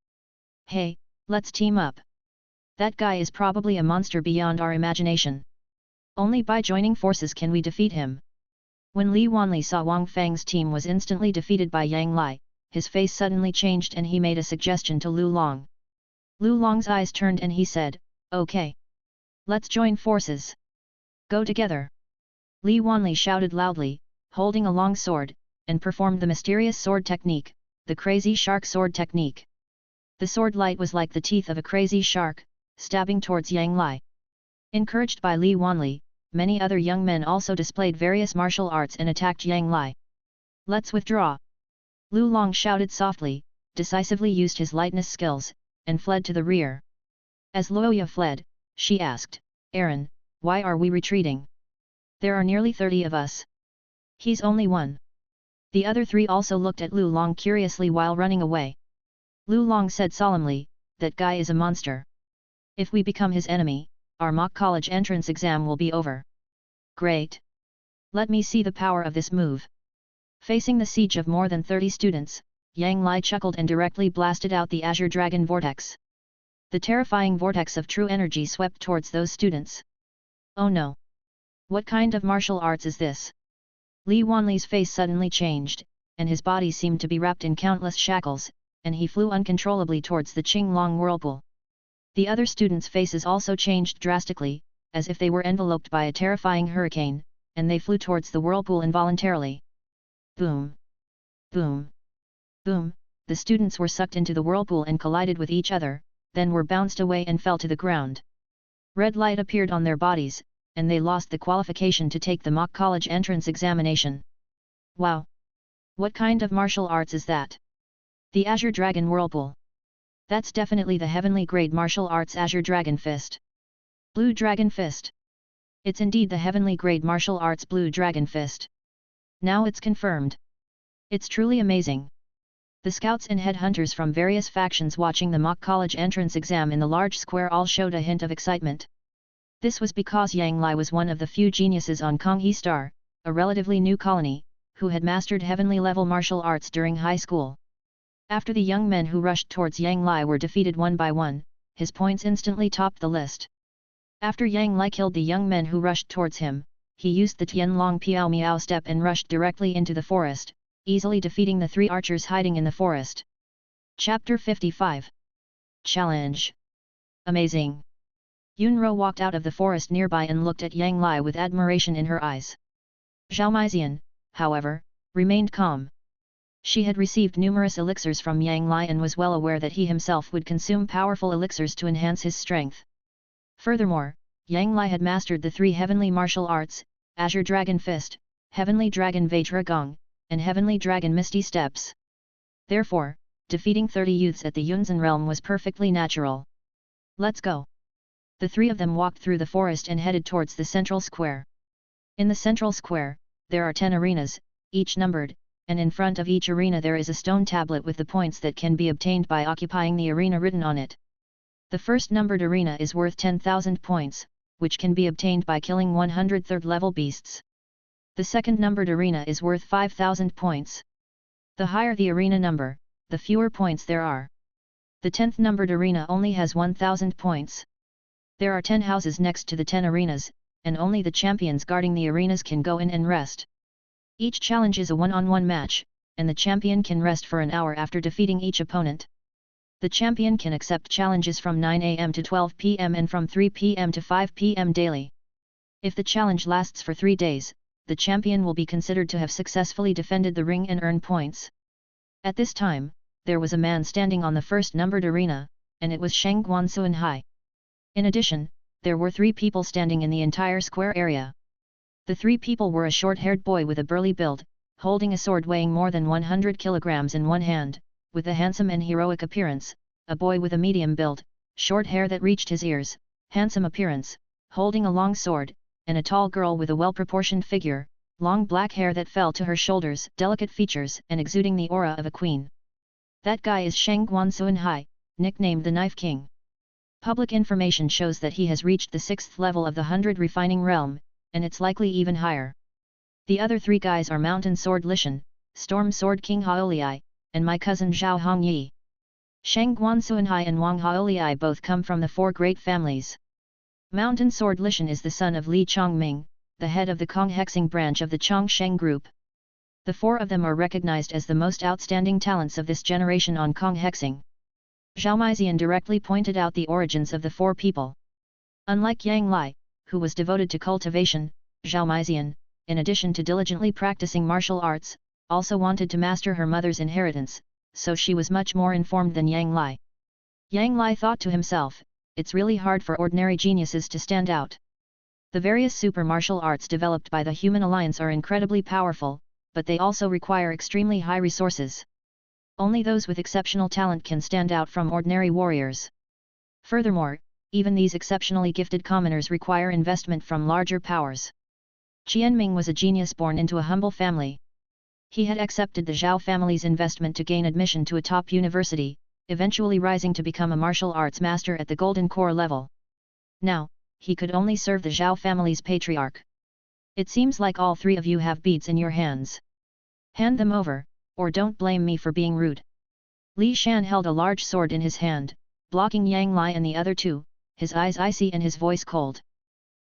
"Hey, let's team up! That guy is probably a monster beyond our imagination. Only by joining forces can we defeat him." When Li Wanli saw Wang Fang's team was instantly defeated by Yang Lai, his face suddenly changed and he made a suggestion to Lu Long. Lu Long's eyes turned and he said, "Okay. Let's join forces. Go together." Li Wanli shouted loudly, holding a long sword, and performed the mysterious sword technique, the crazy shark sword technique. The sword light was like the teeth of a crazy shark, stabbing towards Yang Lai. Encouraged by Li Wanli, many other young men also displayed various martial arts and attacked Yang Lai. "Let's withdraw." Lu Long shouted softly, decisively used his lightness skills, and fled to the rear. As Luoya fled, she asked, "Aaron, why are we retreating? There are nearly 30 of us. He's only one." The other three also looked at Lu Long curiously while running away. Lu Long said solemnly, "That guy is a monster. If we become his enemy, our mock college entrance exam will be over." "Great! Let me see the power of this move." Facing the siege of more than 30 students, Yang Lai chuckled and directly blasted out the Azure Dragon Vortex. The terrifying vortex of true energy swept towards those students. "Oh no! What kind of martial arts is this?" Li Wanli's face suddenly changed, and his body seemed to be wrapped in countless shackles, and he flew uncontrollably towards the Qinglong whirlpool. The other students' faces also changed drastically, as if they were enveloped by a terrifying hurricane, and they flew towards the whirlpool involuntarily. Boom! Boom! Boom! The students were sucked into the whirlpool and collided with each other, then were bounced away and fell to the ground. Red light appeared on their bodies, and they lost the qualification to take the mock college entrance examination. "Wow! What kind of martial arts is that?" "The Azure Dragon Whirlpool. That's definitely the heavenly grade martial arts Azure Dragon Fist. Blue Dragon Fist. It's indeed the heavenly grade martial arts Blue Dragon Fist. Now it's confirmed. It's truly amazing." The scouts and headhunters from various factions watching the mock college entrance exam in the large square all showed a hint of excitement. This was because Yang Lai was one of the few geniuses on Konghe Star, a relatively new colony, who had mastered heavenly level martial arts during high school. After the young men who rushed towards Yang Lai were defeated one by one, his points instantly topped the list. After Yang Lai killed the young men who rushed towards him, he used the Tianlong Piao Miao step and rushed directly into the forest, easily defeating the 3 archers hiding in the forest. Chapter 55. Challenge. Amazing! Yunro walked out of the forest nearby and looked at Yang Lai with admiration in her eyes. Zhao Meizian, however, remained calm. She had received numerous elixirs from Yang Lai and was well aware that he himself would consume powerful elixirs to enhance his strength. Furthermore, Yang Lai had mastered the 3 heavenly martial arts, Azure Dragon Fist, Heavenly Dragon Vajra Gong, and Heavenly Dragon Misty Steps. Therefore, defeating 30 youths at the Yunzan realm was perfectly natural. "Let's go." The 3 of them walked through the forest and headed towards the central square. In the central square, there are 10 arenas, each numbered, and in front of each arena there is a stone tablet with the points that can be obtained by occupying the arena written on it. The first numbered arena is worth 10,000 points, which can be obtained by killing 100 third-level beasts. The second numbered arena is worth 5,000 points. The higher the arena number, the fewer points there are. The 10th numbered arena only has 1,000 points. There are 10 houses next to the 10 arenas, and only the champions guarding the arenas can go in and rest. Each challenge is a one-on-one match, and the champion can rest for an hour after defeating each opponent. The champion can accept challenges from 9 AM to 12 PM and from 3 PM to 5 PM daily. If the challenge lasts for 3 days, the champion will be considered to have successfully defended the ring and earn points. At this time, there was a man standing on the first numbered arena, and it was Sheng Guansuanhai. In addition, there were 3 people standing in the entire square area. The 3 people were a short-haired boy with a burly build, holding a sword weighing more than 100 kilograms in one hand, with a handsome and heroic appearance, a boy with a medium build, short hair that reached his ears, handsome appearance, holding a long sword, and a tall girl with a well-proportioned figure, long black hair that fell to her shoulders, delicate features, and exuding the aura of a queen. That guy is Sheng Guansuanhai, nicknamed the Knife King. Public information shows that he has reached the 6th level of the 100 refining realm, and it's likely even higher. The other 3 guys are Mountain Sword Lishan, Storm Sword King Haoliai, and my cousin Zhao Hongyi. Sheng Guansuanhai and Wang Haoliai both come from the 4 great families. Mountain Sword Lishan is the son of Li Chongming, the head of the Konghexing branch of the Chongsheng Group. The four of them are recognized as the most outstanding talents of this generation on Konghexing. Zhao Meizian directly pointed out the origins of the four people. Unlike Yang Lai, who was devoted to cultivation, Zhao Meizian, in addition to diligently practicing martial arts, also wanted to master her mother's inheritance, so she was much more informed than Yang Lai. Yang Lai thought to himself, it's really hard for ordinary geniuses to stand out. The various super martial arts developed by the Human Alliance are incredibly powerful, but they also require extremely high resources. Only those with exceptional talent can stand out from ordinary warriors. Furthermore, even these exceptionally gifted commoners require investment from larger powers. Qianming was a genius born into a humble family. He had accepted the Zhao family's investment to gain admission to a top university, eventually rising to become a martial arts master at the Golden Core level. Now, he could only serve the Zhao family's patriarch. It seems like all three of you have beads in your hands. Hand them over, or don't blame me for being rude. Li Shan held a large sword in his hand, blocking Yang Lai and the other two, his eyes icy and his voice cold.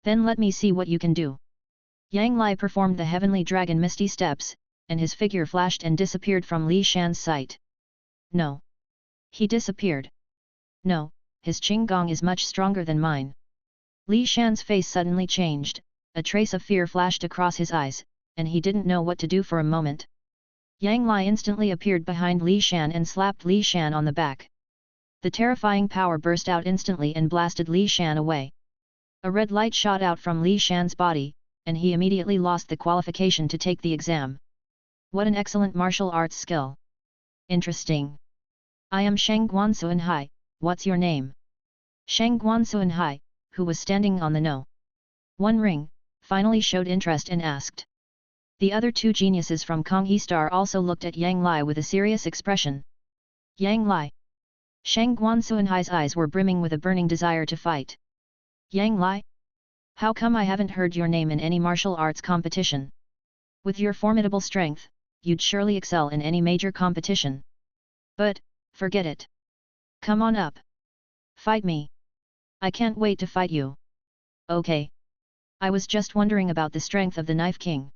Then let me see what you can do. Yang Lai performed the heavenly dragon misty steps, and his figure flashed and disappeared from Li Shan's sight. No. He disappeared. No, his Qinggong is much stronger than mine. Li Shan's face suddenly changed, a trace of fear flashed across his eyes, and he didn't know what to do for a moment. Yang Lai instantly appeared behind Li Shan and slapped Li Shan on the back. The terrifying power burst out instantly and blasted Li Shan away. A red light shot out from Li Shan's body, and he immediately lost the qualification to take the exam. What an excellent martial arts skill! Interesting. I am Sheng Guansuanhai, what's your name? Sheng Guansuanhai, who was standing on the No. 1 ring, finally showed interest and asked. The other two geniuses from Konghe Star also looked at Yang Lai with a serious expression. Yang Lai. Sheng Guansuanhai's eyes were brimming with a burning desire to fight. Yang Lai? How come I haven't heard your name in any martial arts competition? With your formidable strength, you'd surely excel in any major competition. But, forget it. Come on up. Fight me. I can't wait to fight you. Okay. I was just wondering about the strength of the Knife King.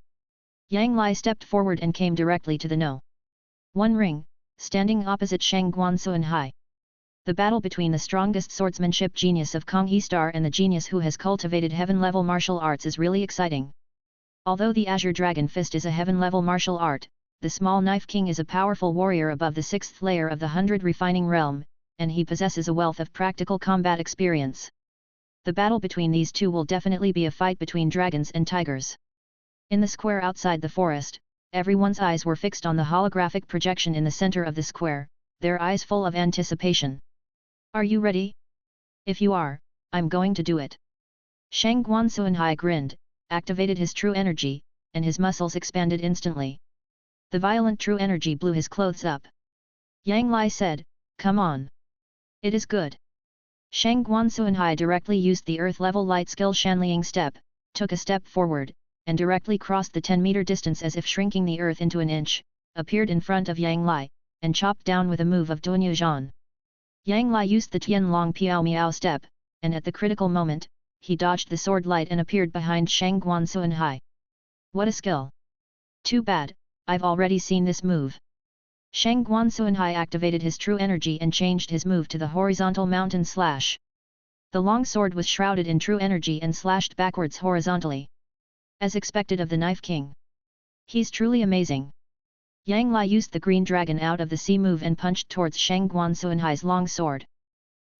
Yang Lai stepped forward and came directly to the No. 1 ring, standing opposite Sheng Guansuanhai. The battle between the strongest swordsmanship genius of Konghe Star and the genius who has cultivated heaven-level martial arts is really exciting. Although the Azure Dragon Fist is a heaven-level martial art, the small Knife King is a powerful warrior above the 6th layer of the 100 refining realm, and he possesses a wealth of practical combat experience. The battle between these two will definitely be a fight between dragons and tigers. In the square outside the forest, everyone's eyes were fixed on the holographic projection in the center of the square, their eyes full of anticipation. Are you ready? If you are, I'm going to do it. Sheng Guansuanhai grinned, activated his true energy, and his muscles expanded instantly. The violent true energy blew his clothes up. Yang Lai said, come on. It is good. Sheng Guansuanhai directly used the earth-level light skill Shanliang step, took a step forward, and directly crossed the 10-meter distance as if shrinking the earth into an inch, appeared in front of Yang Lai, and chopped down with a move of Duanyu Zhan. Yang Lai used the Tianlong Piao Miao step, and at the critical moment, he dodged the sword light and appeared behind Sheng Guansuanhai. What a skill! Too bad, I've already seen this move. Sheng Guansuanhai activated his true energy and changed his move to the horizontal mountain slash. The long sword was shrouded in true energy and slashed backwards horizontally. As expected of the Knife King. He's truly amazing. Yang Lai used the green dragon out of the sea move and punched towards Sheng Guansuanhai's long sword.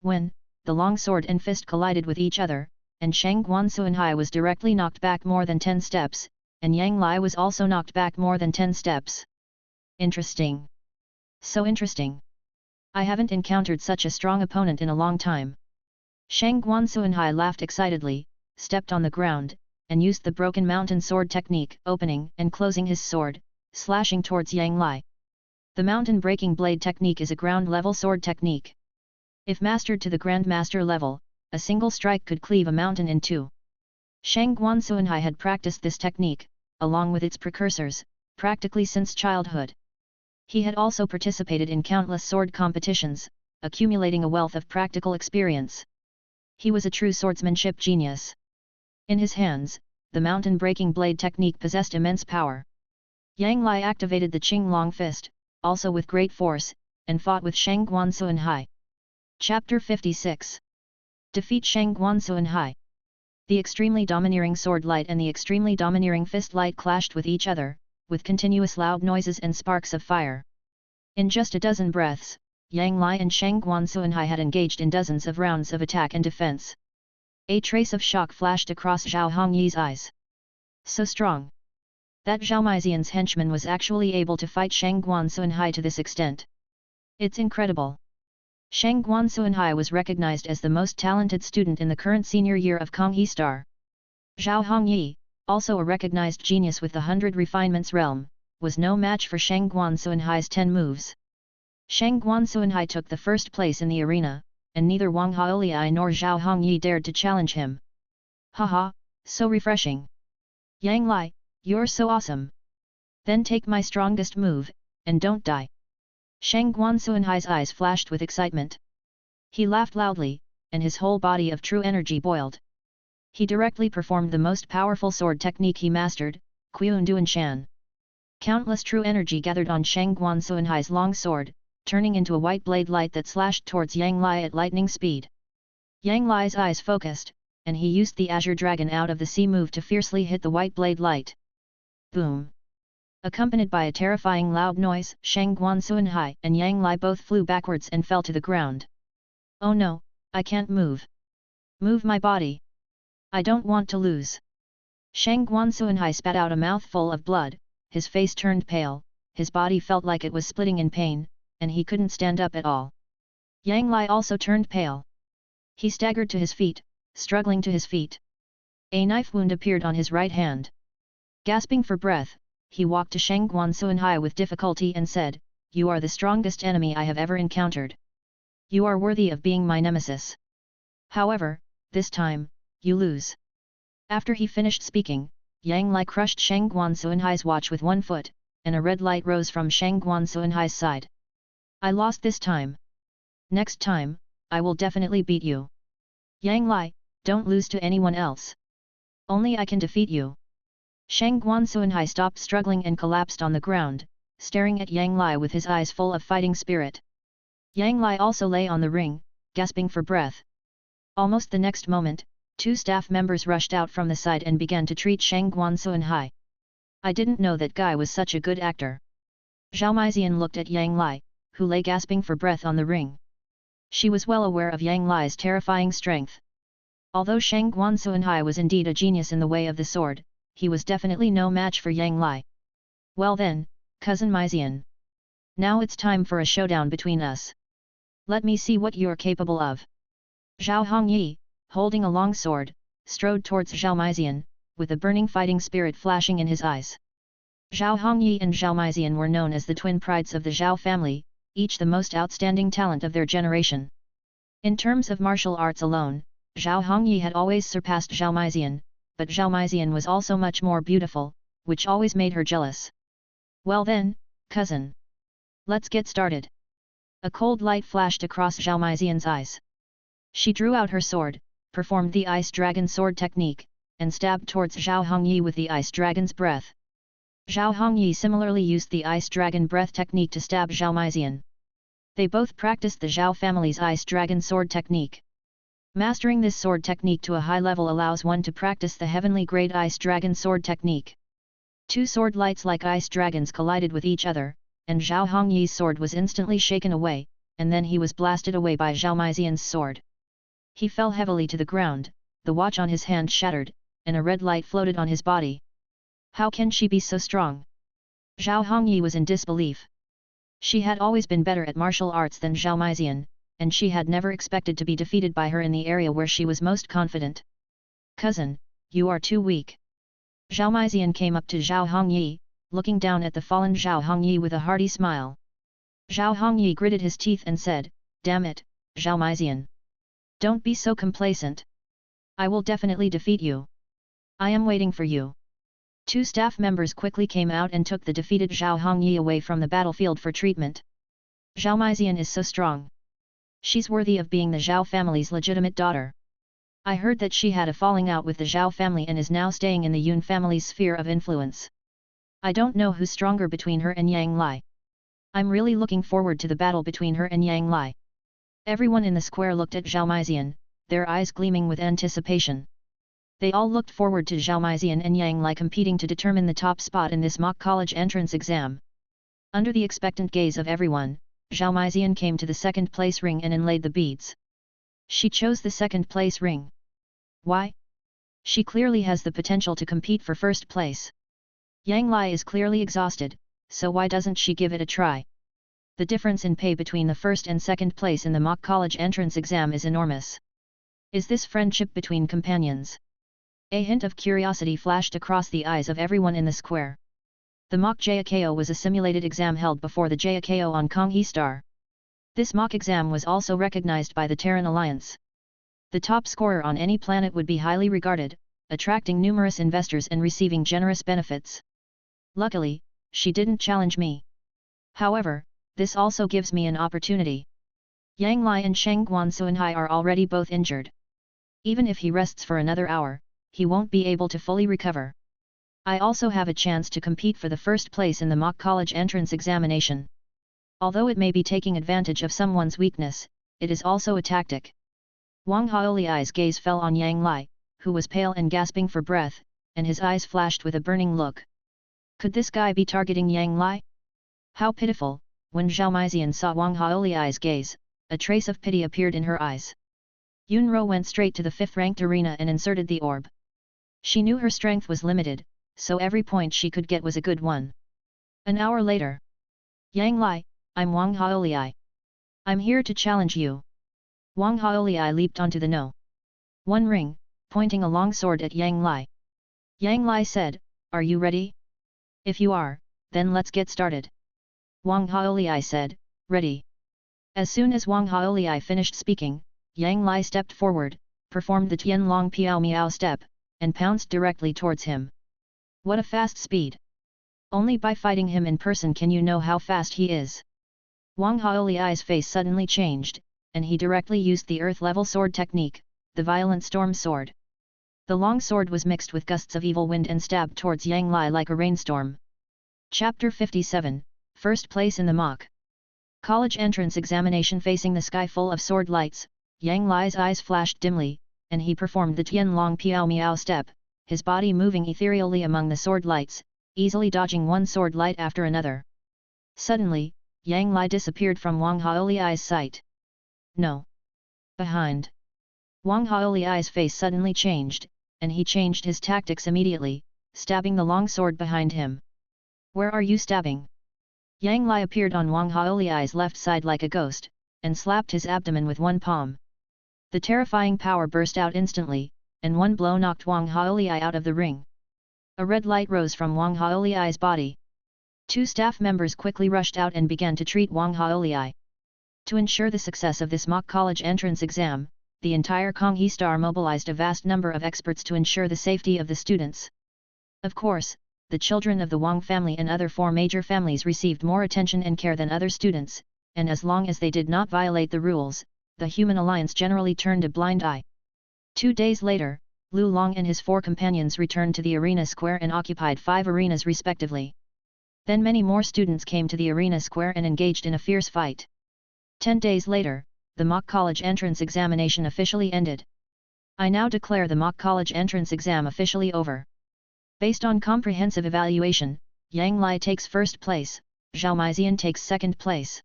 When, the long sword and fist collided with each other, and Sheng Guansuanhai was directly knocked back more than 10 steps, and Yang Lai was also knocked back more than 10 steps. Interesting. So interesting. I haven't encountered such a strong opponent in a long time. Sheng Guansuanhai laughed excitedly, stepped on the ground, and used the broken mountain sword technique, opening and closing his sword, slashing towards Yang Lai. The mountain breaking blade technique is a ground-level sword technique. If mastered to the Grandmaster level, a single strike could cleave a mountain in two. Sheng Guansuanhai had practiced this technique, along with its precursors, practically since childhood. He had also participated in countless sword competitions, accumulating a wealth of practical experience. He was a true swordsmanship genius. In his hands, the mountain-breaking blade technique possessed immense power. Yang Lai activated the Qing Long Fist, also with great force, and fought with Shang Guansuan Hai. Chapter 56. Defeat Shang Guansuan Hai. The extremely domineering sword light and the extremely domineering fist light clashed with each other, with continuous loud noises and sparks of fire. In just a dozen breaths, Yang Lai and Shang Guansuan Hai had engaged in dozens of rounds of attack and defense. A trace of shock flashed across Zhao Hongyi's eyes. So strong! That Zhao Meizian's henchman was actually able to fight Shang Guansuan Hai to this extent. It's incredible! Shang Guansuan Hai was recognized as the most talented student in the current senior year of Konghe Star. Zhao Hongyi, also a recognized genius with the 100 refinements realm, was no match for Shang Guansuan Hai's 10 moves. Shang Guansuan Hai took the first place in the arena, and neither Wang Haoliai nor Zhao Hongyi dared to challenge him. Haha, so refreshing! Yang Lai, you're so awesome! Then take my strongest move, and don't die! Shang Guansuan Hai's eyes flashed with excitement. He laughed loudly, and his whole body of true energy boiled. He directly performed the most powerful sword technique he mastered, Qiun Duan Shan. Countless true energy gathered on Shang Guansuan Hai's long sword, turning into a white blade light that slashed towards Yang Lai at lightning speed. Yang Lai's eyes focused, and he used the Azure Dragon out of the sea move to fiercely hit the white blade light. Boom! Accompanied by a terrifying loud noise, Shang Guansuan Hai and Yang Lai both flew backwards and fell to the ground. Oh no, I can't move. Move my body. I don't want to lose. Shang Guansuan Hai spat out a mouthful of blood, his face turned pale, his body felt like it was splitting in pain, and he couldn't stand up at all. Yang Lai also turned pale. He staggered to his feet, struggling to his feet. A knife wound appeared on his right hand. Gasping for breath, he walked to Shang Guansuan Hai with difficulty and said, "You are the strongest enemy I have ever encountered. You are worthy of being my nemesis. However, this time, you lose." After he finished speaking, Yang Lai crushed Shang Guansuan Hai's watch with one foot, and a red light rose from Shang Guansuan Hai's side. "I lost this time. Next time, I will definitely beat you. Yang Lai, don't lose to anyone else. Only I can defeat you." Shang Guansuan Hai stopped struggling and collapsed on the ground, staring at Yang Lai with his eyes full of fighting spirit. Yang Lai also lay on the ring, gasping for breath. Almost the next moment, 2 staff members rushed out from the side and began to treat Shang Guansuan Hai. "I didn't know that guy was such a good actor." Zhao Meizian looked at Yang Lai, who lay gasping for breath on the ring. She was well aware of Yang Lai's terrifying strength. Although Shang Guansuan Hai was indeed a genius in the way of the sword, he was definitely no match for Yang Lai. "Well then, cousin Meizian. Now it's time for a showdown between us. Let me see what you're capable of." Zhao Hongyi, holding a long sword, strode towards Zhao Meizian, with a burning fighting spirit flashing in his eyes. Zhao Hongyi and Zhao Meizian were known as the twin prides of the Zhao family, each the most outstanding talent of their generation. In terms of martial arts alone, Zhao Hongyi had always surpassed Zhao Meizian, but Zhao Meizian was also much more beautiful, which always made her jealous. "Well then, cousin. Let's get started." A cold light flashed across Zhao Meizian's eyes. She drew out her sword, performed the Ice Dragon sword technique, and stabbed towards Zhao Hongyi with the Ice Dragon's breath. Zhao Hongyi similarly used the Ice Dragon breath technique to stab Zhao Meizian. They both practiced the Zhao family's Ice Dragon sword technique. Mastering this sword technique to a high level allows one to practice the heavenly grade Ice Dragon sword technique. 2 sword lights like ice dragons collided with each other, and Zhao Hongyi's sword was instantly shaken away, and then he was blasted away by Zhao Meizian's sword. He fell heavily to the ground, the watch on his hand shattered, and a red light floated on his body. How can she be so strong? Zhao Hongyi was in disbelief. She had always been better at martial arts than Zhao Meizian, and she had never expected to be defeated by her in the area where she was most confident. "Cousin, you are too weak." Zhao Meizian came up to Zhao Hongyi, looking down at the fallen Zhao Hongyi with a hearty smile. Zhao Hongyi gritted his teeth and said, "Damn it, Zhao Meizian. Don't be so complacent. I will definitely defeat you. I am waiting for you." 2 staff members quickly came out and took the defeated Zhao Hongyi away from the battlefield for treatment. "Zhao Meizian is so strong. She's worthy of being the Zhao family's legitimate daughter. I heard that she had a falling out with the Zhao family and is now staying in the Yun family's sphere of influence. I don't know who's stronger between her and Yang Lai. I'm really looking forward to the battle between her and Yang Lai. Everyone in the square looked at Zhao Maizian, their eyes gleaming with anticipation. They all looked forward to Zhao Maizian and Yang Lai competing to determine the top spot in this mock college entrance exam. Under the expectant gaze of everyone, Zhao Maizian came to the second place ring and inlaid the beads. She chose the second place ring. Why? She clearly has the potential to compete for first place. Yang Lai is clearly exhausted, so why doesn't she give it a try? The difference in pay between the first and second place in the mock college entrance exam is enormous. Is this friendship between companions? A hint of curiosity flashed across the eyes of everyone in the square. The mock JAKO was a simulated exam held before the JAKO on Konghe Star. This mock exam was also recognized by the Terran Alliance. The top scorer on any planet would be highly regarded, attracting numerous investors and receiving generous benefits. Luckily, she didn't challenge me. However, this also gives me an opportunity. Yang Lai and Sheng Guansuanhai are already both injured. Even if he rests for another hour, he won't be able to fully recover. I also have a chance to compete for the first place in the mock college entrance examination. Although it may be taking advantage of someone's weakness, it is also a tactic. Wang Haoliai's gaze fell on Yang Lai, who was pale and gasping for breath, and his eyes flashed with a burning look. Could this guy be targeting Yang Lai? How pitiful! When Zhao Maizian saw Wang Haoliai's gaze, a trace of pity appeared in her eyes. Yunro went straight to the fifth-ranked arena and inserted the orb. She knew her strength was limited, so every point she could get was a good one. An hour later. Yang Lai, I'm Wang Haoliai. I'm here to challenge you. Wang Haoliai leaped onto the No. 1 ring, pointing a long sword at Yang Lai. Yang Lai said, "Are you ready? If you are, then let's get started." Wang Haoliai said, "Ready." As soon as Wang Haoliai finished speaking, Yang Lai stepped forward, performed the Tian Long Piao Miao step, and pounced directly towards him. What a fast speed! Only by fighting him in person can you know how fast he is. Wang Haoliai's face suddenly changed, and he directly used the earth-level sword technique, the Violent Storm Sword. The long sword was mixed with gusts of evil wind and stabbed towards Yang Lai like a rainstorm. Chapter 57, First Place in the Mock College Entrance Examination. Facing the sky full of sword lights, Yang Lai's eyes flashed dimly, and he performed the Tian Long Piao Miao step, his body moving ethereally among the sword lights, easily dodging one sword light after another. Suddenly, Yang Lai disappeared from Wang Haoliai's sight. No. Behind. Wang Haoliai's face suddenly changed, and he changed his tactics immediately, stabbing the long sword behind him. Where are you stabbing? Yang Lai appeared on Wang Haoliai's left side like a ghost, and slapped his abdomen with one palm. The terrifying power burst out instantly, and one blow knocked Wang Haoliai out of the ring. A red light rose from Wang Haoliai's body. Two staff members quickly rushed out and began to treat Wang Haoliai. To ensure the success of this mock college entrance exam, the entire Konghe Star mobilized a vast number of experts to ensure the safety of the students. Of course, the children of the Wang family and other four major families received more attention and care than other students, and as long as they did not violate the rules, the Human Alliance generally turned a blind eye. 2 days later, Lu Long and his 4 companions returned to the arena square and occupied 5 arenas respectively. Then many more students came to the arena square and engaged in a fierce fight. 10 days later, the mock college entrance examination officially ended. I now declare the mock college entrance exam officially over. Based on comprehensive evaluation, Yang Lai takes first place, Zhao Maizian takes second place.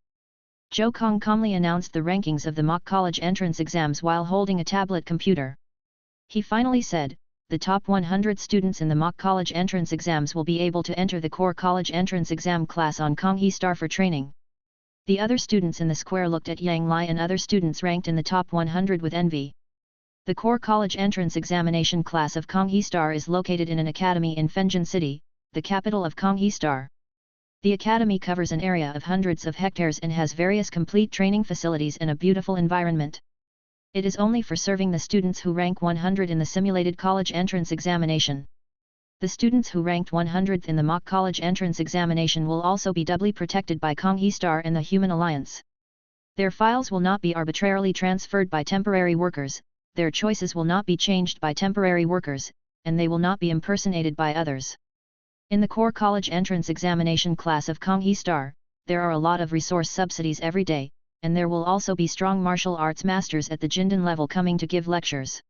Zhou Kong calmly announced the rankings of the mock college entrance exams while holding a tablet computer. He finally said, the top 100 students in the mock college entrance exams will be able to enter the core college entrance exam class on Konghe Star for training. The other students in the square looked at Yang Lai and other students ranked in the top 100 with envy. The core college entrance examination class of Konghe Star is located in an academy in Fengjin City, the capital of Konghe Star. The academy covers an area of hundreds of hectares and has various complete training facilities and a beautiful environment. It is only for serving the students who rank 100 in the simulated college entrance examination. The students who ranked 100th in the mock college entrance examination will also be doubly protected by Konghe Star and the Human Alliance. Their files will not be arbitrarily transferred by temporary workers, their choices will not be changed by temporary workers, and they will not be impersonated by others. In the core college entrance examination class of Konghi Star, there are a lot of resource subsidies every day, and there will also be strong martial arts masters at the Jindan level coming to give lectures.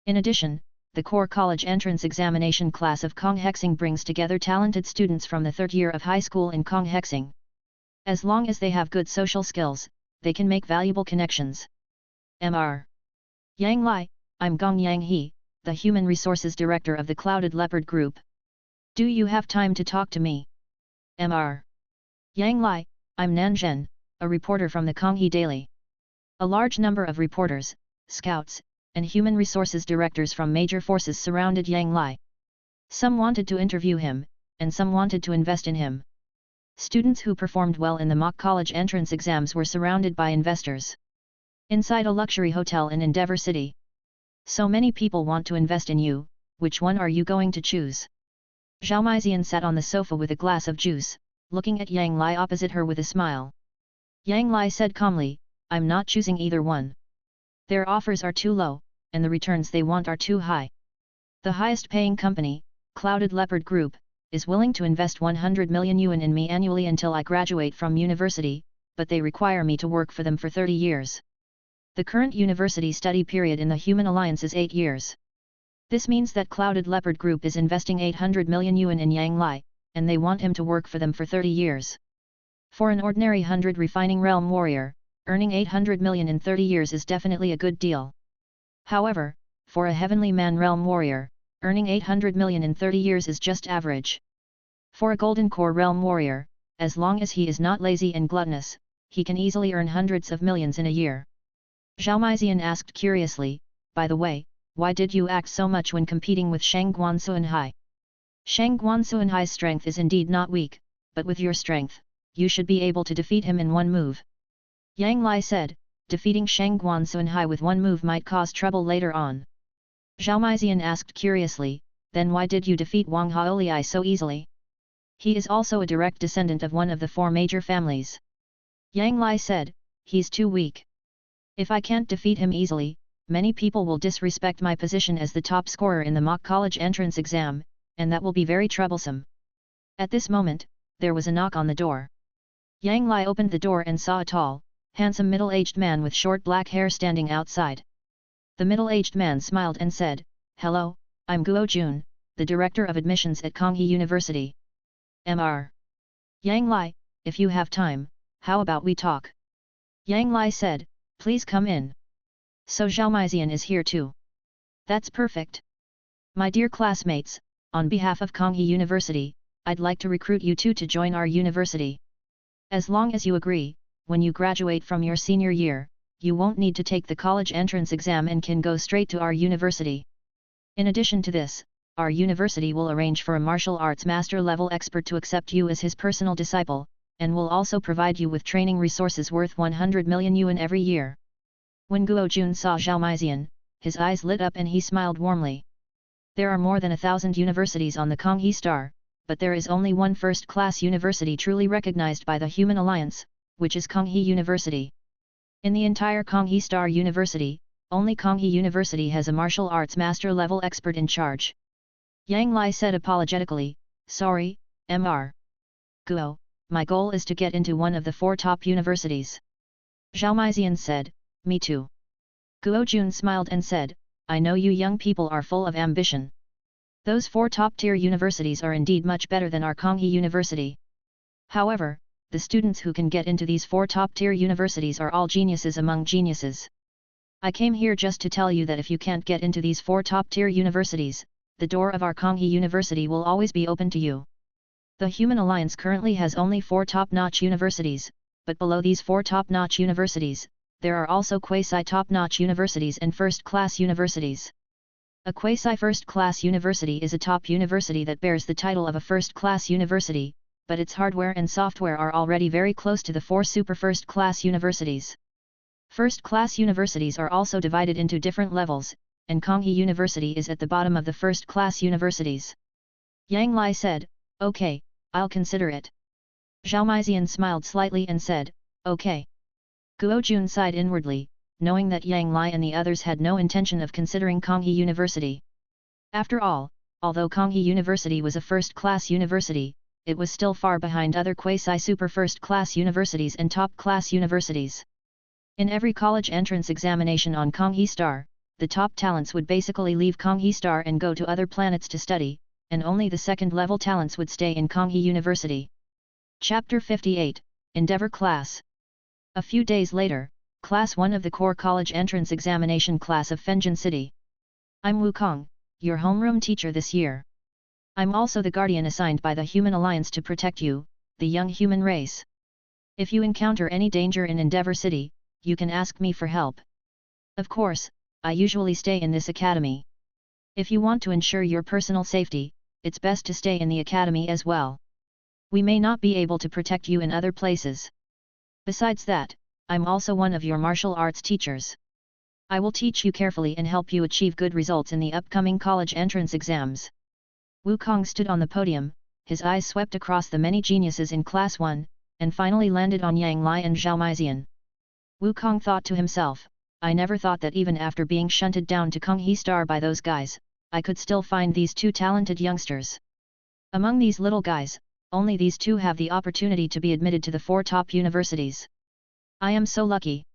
In addition, the core college entrance examination class of Kong Hexing brings together talented students from the third year of high school in Kong Hexing. As long as they have good social skills, they can make valuable connections. Mr. Yang Lai, I'm Gong Yang He, the Human Resources Director of the Clouded Leopard Group. Do you have time to talk to me? Mr. Yang Lai, I'm Nan Zhen, a reporter from the Konghi Daily. A large number of reporters, scouts, and human resources directors from major forces surrounded Yang Lai. Some wanted to interview him, and some wanted to invest in him. Students who performed well in the mock college entrance exams were surrounded by investors. Inside a luxury hotel in Endeavor City. So many people want to invest in you, which one are you going to choose? Zhao Maizian sat on the sofa with a glass of juice, looking at Yang Lai opposite her with a smile. Yang Lai said calmly, I'm not choosing either one. Their offers are too low, and the returns they want are too high. The highest paying company, Clouded Leopard Group, is willing to invest 100 million yuan in me annually until I graduate from university, but they require me to work for them for 30 years. The current university study period in the Human Alliance is 8 years. This means that Clouded Leopard Group is investing 800 million yuan in Yang Lai, and they want him to work for them for 30 years. For an ordinary 100 refining realm warrior, earning 800 million in 30 years is definitely a good deal. However, for a heavenly man realm warrior, earning 800 million in 30 years is just average. For a golden core realm warrior, as long as he is not lazy and gluttonous, he can easily earn hundreds of millions in a year. Zhao Maizian asked curiously, by the way, why did you act so much when competing with Shang Guansuanhai? Shang Guansuanhai's strength is indeed not weak, but with your strength, you should be able to defeat him in one move. Yang Lai said, defeating Shang Guansuanhai with one move might cause trouble later on. Zhao Maizian asked curiously, then why did you defeat Wang Haoliai so easily? He is also a direct descendant of one of the four major families. Yang Lai said, he's too weak. If I can't defeat him easily, many people will disrespect my position as the top scorer in the mock college entrance exam, and that will be very troublesome. At this moment, there was a knock on the door. Yang Lai opened the door and saw a tall, handsome middle-aged man with short black hair standing outside. The middle-aged man smiled and said, Hello, I'm Guo Jun, the Director of Admissions at Konghi University. Mr. Yang Lai, if you have time, how about we talk? Yang Lai said, Please come in. So Zhao Maizian is here too. That's perfect. My dear classmates, on behalf of Konghi University, I'd like to recruit you two to join our university. As long as you agree, when you graduate from your senior year, you won't need to take the college entrance exam and can go straight to our university. In addition to this, our university will arrange for a martial arts master level expert to accept you as his personal disciple, and will also provide you with training resources worth 100 million yuan every year. When Guo Jun saw Zhao Maizian, his eyes lit up and he smiled warmly. There are more than 1,000 universities on the Konghi Star, but there is only one first-class university truly recognized by the Human Alliance, which is Konghi University. In the entire Konghi Star University, only Konghi University has a martial arts master level expert in charge. Yang Lai said apologetically, Sorry, Mr. Guo, my goal is to get into one of the 4 top universities. Zhao Maizian said, Me too. Guo Jun smiled and said, I know you young people are full of ambition. Those 4 top-tier universities are indeed much better than our Konghi University. However, the students who can get into these 4 top-tier universities are all geniuses among geniuses. I came here just to tell you that if you can't get into these 4 top-tier universities, the door of our Konghi University will always be open to you. The Human Alliance currently has only 4 top-notch universities, but below these 4 top-notch universities, there are also quasi-top-notch universities and first-class universities. A quasi-first-class university is a top university that bears the title of a first-class university, but its hardware and software are already very close to the 4 super first-class universities. First-class universities are also divided into different levels, and Konghi University is at the bottom of the first-class universities. Yang Lai said, Okay, I'll consider it. Zhao Maizian smiled slightly and said, Okay. Guo Jun sighed inwardly, knowing that Yang Li and the others had no intention of considering Konghe University. After all, although Konghe University was a first-class university, it was still far behind other quasi-super first-class universities and top-class universities. In every college entrance examination on Konghe Star, the top talents would basically leave Konghe Star and go to other planets to study, and only the second-level talents would stay in Konghe University. Chapter 58, Endeavor Class. A few days later, Class 1 of the Core College Entrance Examination class of Fenjin City. I'm Wukong, your homeroom teacher this year. I'm also the guardian assigned by the Human Alliance to protect you, the young human race. If you encounter any danger in Endeavor City, you can ask me for help. Of course, I usually stay in this academy. If you want to ensure your personal safety, it's best to stay in the academy as well. We may not be able to protect you in other places. Besides that, I'm also one of your martial arts teachers. I will teach you carefully and help you achieve good results in the upcoming college entrance exams. Wukong stood on the podium, his eyes swept across the many geniuses in Class 1, and finally landed on Yang Li and Zhao Maizian. Wukong thought to himself, I never thought that even after being shunted down to Konghe Star by those guys, I could still find these two talented youngsters. Among these little guys, only these two have the opportunity to be admitted to the 4 top universities. I am so lucky.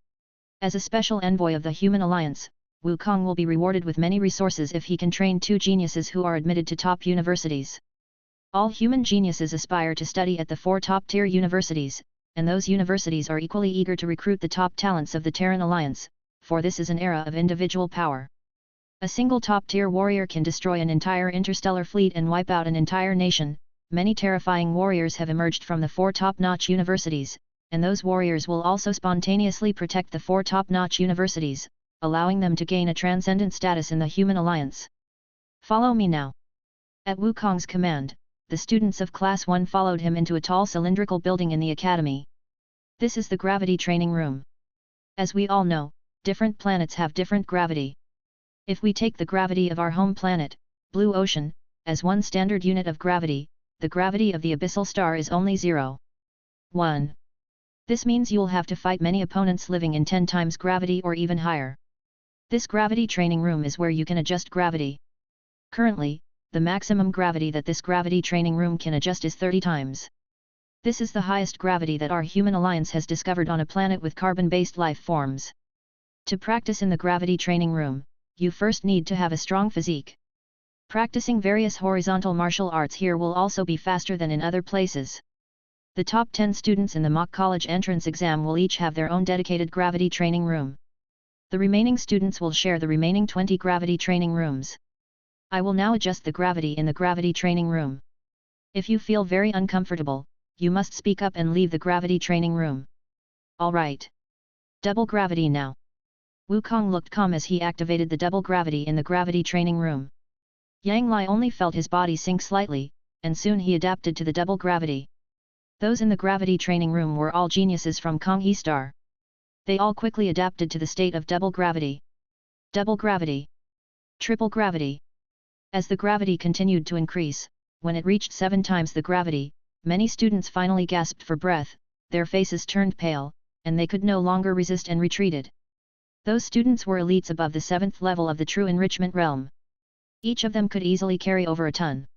As a special envoy of the Human Alliance, Wukong will be rewarded with many resources if he can train 2 geniuses who are admitted to top universities. All human geniuses aspire to study at the 4 top-tier universities, and those universities are equally eager to recruit the top talents of the Terran Alliance, for this is an era of individual power. A single top-tier warrior can destroy an entire interstellar fleet and wipe out an entire nation. Many terrifying warriors have emerged from the 4 top-notch universities, and those warriors will also spontaneously protect the 4 top-notch universities, allowing them to gain a transcendent status in the Human Alliance. Follow me now. At Wukong's command, the students of Class 1 followed him into a tall cylindrical building in the academy. This is the gravity training room. As we all know, different planets have different gravity. If we take the gravity of our home planet, Blue Ocean, as one standard unit of gravity, the gravity of the abyssal star is only 0.1. This means you'll have to fight many opponents living in 10 times gravity or even higher. This gravity training room is where you can adjust gravity. Currently, the maximum gravity that this gravity training room can adjust is 30 times. This is the highest gravity that our Human Alliance has discovered on a planet with carbon-based life forms. To practice in the gravity training room, you first need to have a strong physique. Practicing various horizontal martial arts here will also be faster than in other places. The top 10 students in the mock college entrance exam will each have their own dedicated gravity training room. The remaining students will share the remaining 20 gravity training rooms. I will now adjust the gravity in the gravity training room. If you feel very uncomfortable, you must speak up and leave the gravity training room. Alright. Double gravity now. Wukong looked calm as he activated the double gravity in the gravity training room. Yang Li only felt his body sink slightly, and soon he adapted to the double gravity. Those in the gravity training room were all geniuses from Konghe Star. They all quickly adapted to the state of double gravity. Double gravity. Triple gravity. As the gravity continued to increase, when it reached 7 times the gravity, many students finally gasped for breath, their faces turned pale, and they could no longer resist and retreated. Those students were elites above the 7th level of the true enrichment realm. Each of them could easily carry over a ton.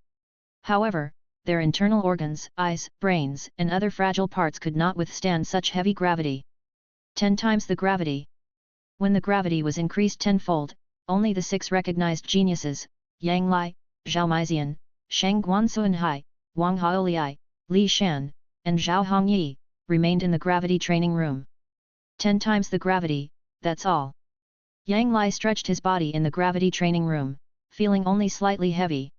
However, their internal organs, eyes, brains, and other fragile parts could not withstand such heavy gravity. 10 times the gravity. When the gravity was increased tenfold, only the 6 recognized geniuses, Yang Li, Zhao Maizian, Shang Guansuanhai, Wang Haoliai, Li Shan, and Zhao Hongyi, remained in the gravity training room. 10 times the gravity, that's all. Yang Li stretched his body in the gravity training room, feeling only slightly heavy.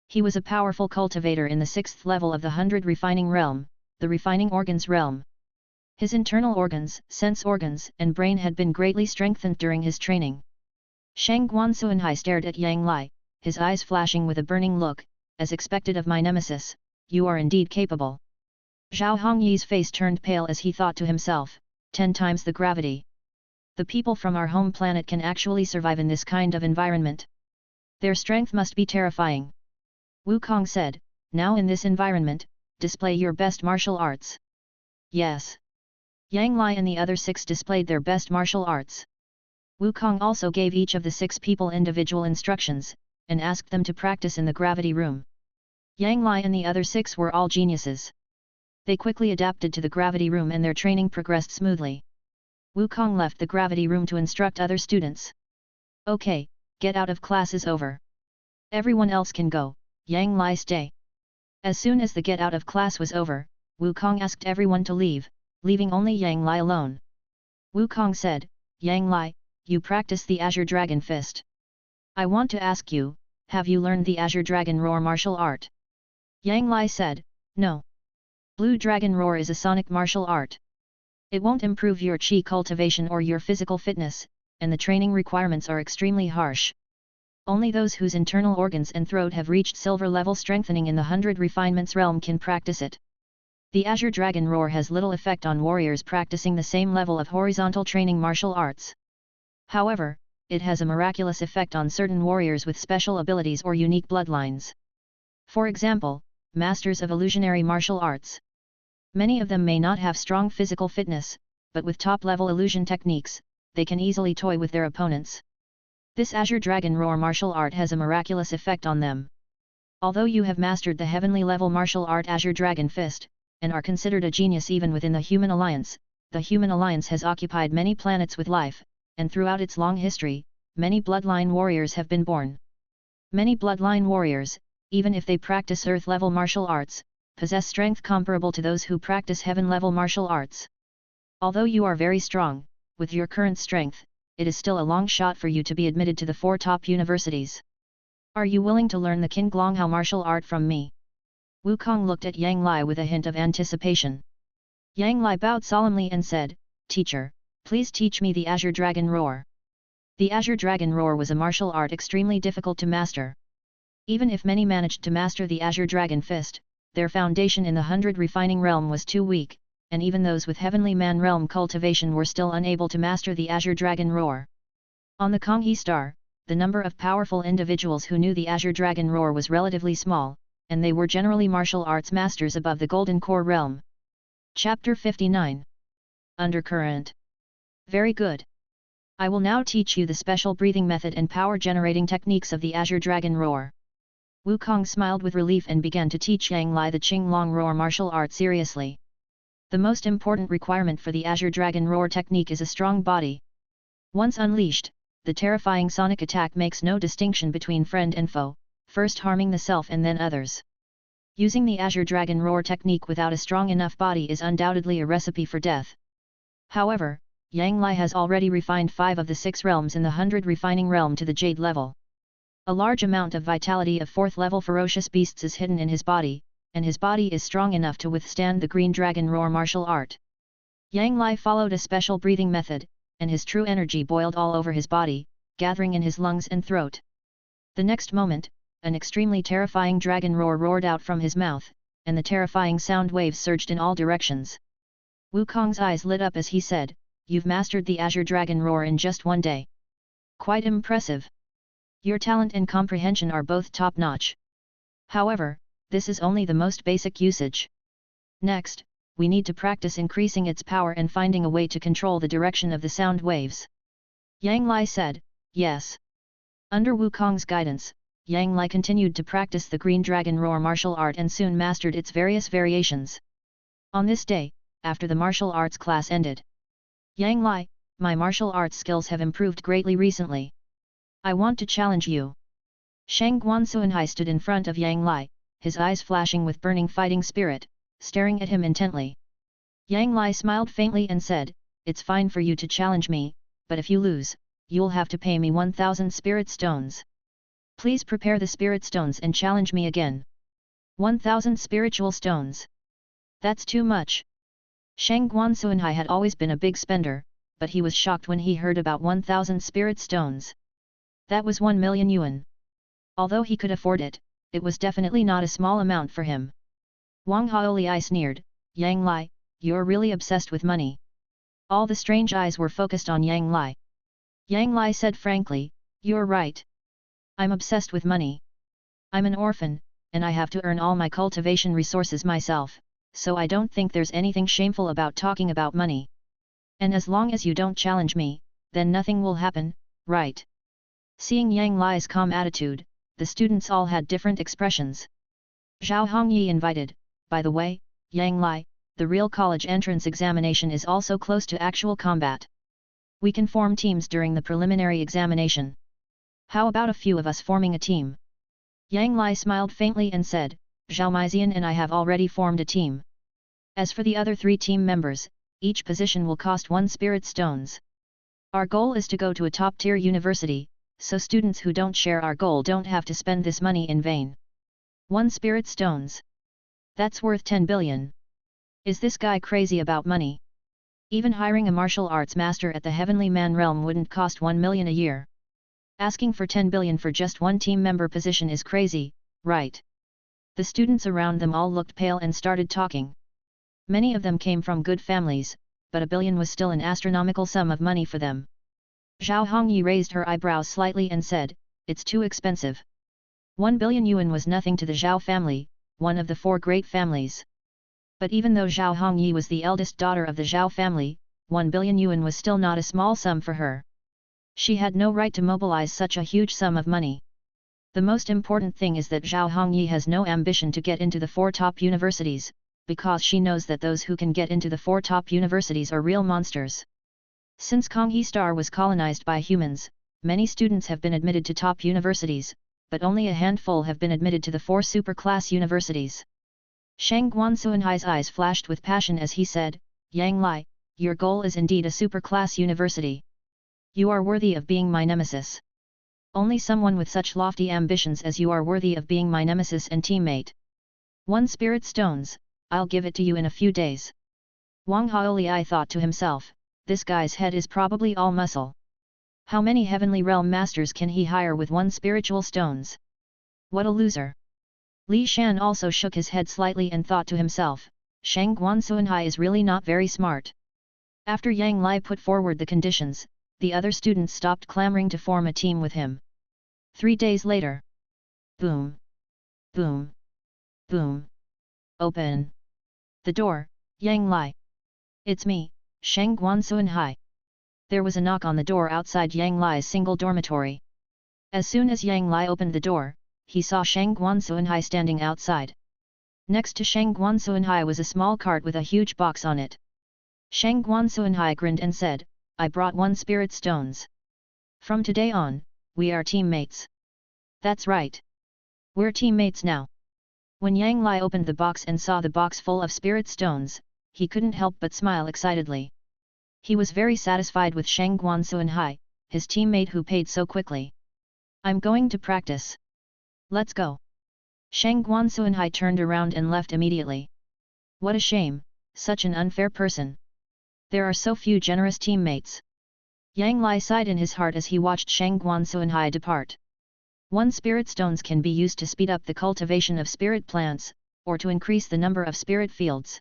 He was a powerful cultivator in the 6th level of the 100 refining realm, the refining organs realm. His internal organs, sense organs, and brain had been greatly strengthened during his training. Shang Guansuanhai stared at Yang Li, his eyes flashing with a burning look, as expected of my nemesis, you are indeed capable. Zhao Hongyi's face turned pale as he thought to himself, 10 times the gravity. The people from our home planet can actually survive in this kind of environment. Their strength must be terrifying. Wukong said, now in this environment, display your best martial arts. Yes. Yang Li and the other 6 displayed their best martial arts. Wukong also gave each of the 6 people individual instructions, and asked them to practice in the gravity room. Yang Lai and the other 6 were all geniuses. They quickly adapted to the gravity room and their training progressed smoothly. Wukong left the gravity room to instruct other students. Okay, get out of class is over. Everyone else can go, Yang Lai stay. As soon as the get out of class was over, Wukong asked everyone to leave, leaving only Yang Lai alone. Wukong said, Yang Lai, you practice the Azure Dragon Fist. I want to ask you, have you learned the Azure Dragon Roar martial art? Yang Lai said, no. Blue Dragon Roar is a sonic martial art. It won't improve your chi cultivation or your physical fitness, and the training requirements are extremely harsh. Only those whose internal organs and throat have reached silver level strengthening in the 100 refinements realm can practice it. The Azure Dragon Roar has little effect on warriors practicing the same level of horizontal training martial arts. However, it has a miraculous effect on certain warriors with special abilities or unique bloodlines. For example, masters of illusionary martial arts. Many of them may not have strong physical fitness, but with top-level illusion techniques, they can easily toy with their opponents. This Azure Dragon Roar martial art has a miraculous effect on them. Although you have mastered the heavenly level martial art Azure Dragon Fist, and are considered a genius even within the Human Alliance, the Human Alliance has occupied many planets with life, and throughout its long history, many bloodline warriors have been born. Many bloodline warriors, even if they practice Earth-level martial arts, possess strength comparable to those who practice Heaven-level martial arts. Although you are very strong, with your current strength, it is still a long shot for you to be admitted to the 4 top universities. Are you willing to learn the King Longhao martial art from me? Wukong looked at Yang Lai with a hint of anticipation. Yang Lai bowed solemnly and said, Teacher, please teach me the Azure Dragon Roar. The Azure Dragon Roar was a martial art extremely difficult to master. Even if many managed to master the Azure Dragon Fist, their foundation in the 100 refining realm was too weak, and even those with Heavenly Man realm cultivation were still unable to master the Azure Dragon Roar. On the Konghe Star, the number of powerful individuals who knew the Azure Dragon Roar was relatively small, and they were generally martial arts masters above the Golden Core realm. Chapter 59. Undercurrent. Very good. I will now teach you the special breathing method and power generating techniques of the Azure Dragon Roar. Wukong smiled with relief and began to teach Yang Lai the Qing Long Roar martial art seriously. The most important requirement for the Azure Dragon Roar technique is a strong body. Once unleashed, the terrifying sonic attack makes no distinction between friend and foe, first harming the self and then others. Using the Azure Dragon Roar technique without a strong enough body is undoubtedly a recipe for death. However, Yang Lai has already refined 5 of the 6 realms in the 100 refining realm to the Jade level. A large amount of vitality of 4th level ferocious beasts is hidden in his body, and his body is strong enough to withstand the Green Dragon Roar martial art. Yang Lai followed a special breathing method, and his true energy boiled all over his body, gathering in his lungs and throat. The next moment, an extremely terrifying dragon roar roared out from his mouth, and the terrifying sound waves surged in all directions. Wukong's eyes lit up as he said, You've mastered the Azure Dragon Roar in just 1 day. Quite impressive. Your talent and comprehension are both top-notch. However, this is only the most basic usage. Next, we need to practice increasing its power and finding a way to control the direction of the sound waves. Yang Lai said, Yes. Under Wukong's guidance, Yang Lai continued to practice the Green Dragon Roar martial art and soon mastered its various variations. On this day, after the martial arts class ended, Yang Lai, my martial arts skills have improved greatly recently. I want to challenge you. Shang Guansuanhai stood in front of Yang Lai, his eyes flashing with burning fighting spirit, staring at him intently. Yang Lai smiled faintly and said, It's fine for you to challenge me, but if you lose, you'll have to pay me 1,000 spirit stones. Please prepare the spirit stones and challenge me again. 1,000 spiritual stones. That's too much. Shang Guansuanhai had always been a big spender, but he was shocked when he heard about 1,000 spirit stones. That was 1 million yuan. Although he could afford it, it was definitely not a small amount for him. Wang Haoliai sneered, Yang Lai, you're really obsessed with money. All the strange eyes were focused on Yang Lai. Yang Lai said frankly, You're right. I'm obsessed with money. I'm an orphan, and I have to earn all my cultivation resources myself, so I don't think there's anything shameful about talking about money. And as long as you don't challenge me, then nothing will happen, right? Seeing Yang Li's calm attitude, the students all had different expressions. Zhao Hongyi invited, by the way, Yang Li, the real college entrance examination is also close to actual combat. We can form teams during the preliminary examination. How about a few of us forming a team? Yang Li smiled faintly and said, Zhao Maizian and I have already formed a team. As for the other 3 team members, each position will cost 1 spirit stones. Our goal is to go to a top-tier university, so students who don't share our goal don't have to spend this money in vain. 1 spirit stones. That's worth 10 billion. Is this guy crazy about money? Even hiring a martial arts master at the Heavenly Man realm wouldn't cost 1 million a year. Asking for 10 billion for just 1 team member position is crazy, right? The students around them all looked pale and started talking. Many of them came from good families, but 1 billion was still an astronomical sum of money for them. Zhao Hongyi raised her eyebrows slightly and said, it's too expensive. 1 billion yuan was nothing to the Zhao family, one of the 4 great families. But even though Zhao Hongyi was the eldest daughter of the Zhao family, 1 billion yuan was still not a small sum for her. She had no right to mobilize such a huge sum of money. The most important thing is that Zhao Hongyi has no ambition to get into the 4 top universities, because she knows that those who can get into the 4 top universities are real monsters. Since Konghe Star was colonized by humans, many students have been admitted to top universities, but only a handful have been admitted to the 4 super-class universities. Shang Guansuanhai's eyes flashed with passion as he said, Yang Li, your goal is indeed a super-class university. You are worthy of being my nemesis. Only someone with such lofty ambitions as you are worthy of being my nemesis and teammate. 1 spirit stones, I'll give it to you in a few days. Wang Haoliai thought to himself, this guy's head is probably all muscle. How many heavenly realm masters can he hire with 1 spiritual stones? What a loser. Li Shan also shook his head slightly and thought to himself, Shang Guansuanhai is really not very smart. After Yang Li put forward the conditions, the other students stopped clamoring to form a team with him. 3 days later. Boom. Boom. Boom. Open. The door, Yang Li. It's me, Shang Guansuanhai. There was a knock on the door outside Yang Li's single dormitory. As soon as Yang Li opened the door, he saw Shang Guansuanhai standing outside. Next to Shang Guansuanhai was a small cart with a huge box on it. Shang Guansuanhai grinned and said, I brought 1 spirit stones. From today on, we are teammates. That's right. We're teammates now. When Yang Li opened the box and saw the box full of spirit stones, he couldn't help but smile excitedly. He was very satisfied with Shang Guansuanhai, his teammate who paid so quickly. I'm going to practice. Let's go. Shang Guansuanhai turned around and left immediately. What a shame, such an unfair person. There are so few generous teammates. Yang Li sighed in his heart as he watched Shang Guansuanhai depart. 1 spirit stones can be used to speed up the cultivation of spirit plants, or to increase the number of spirit fields.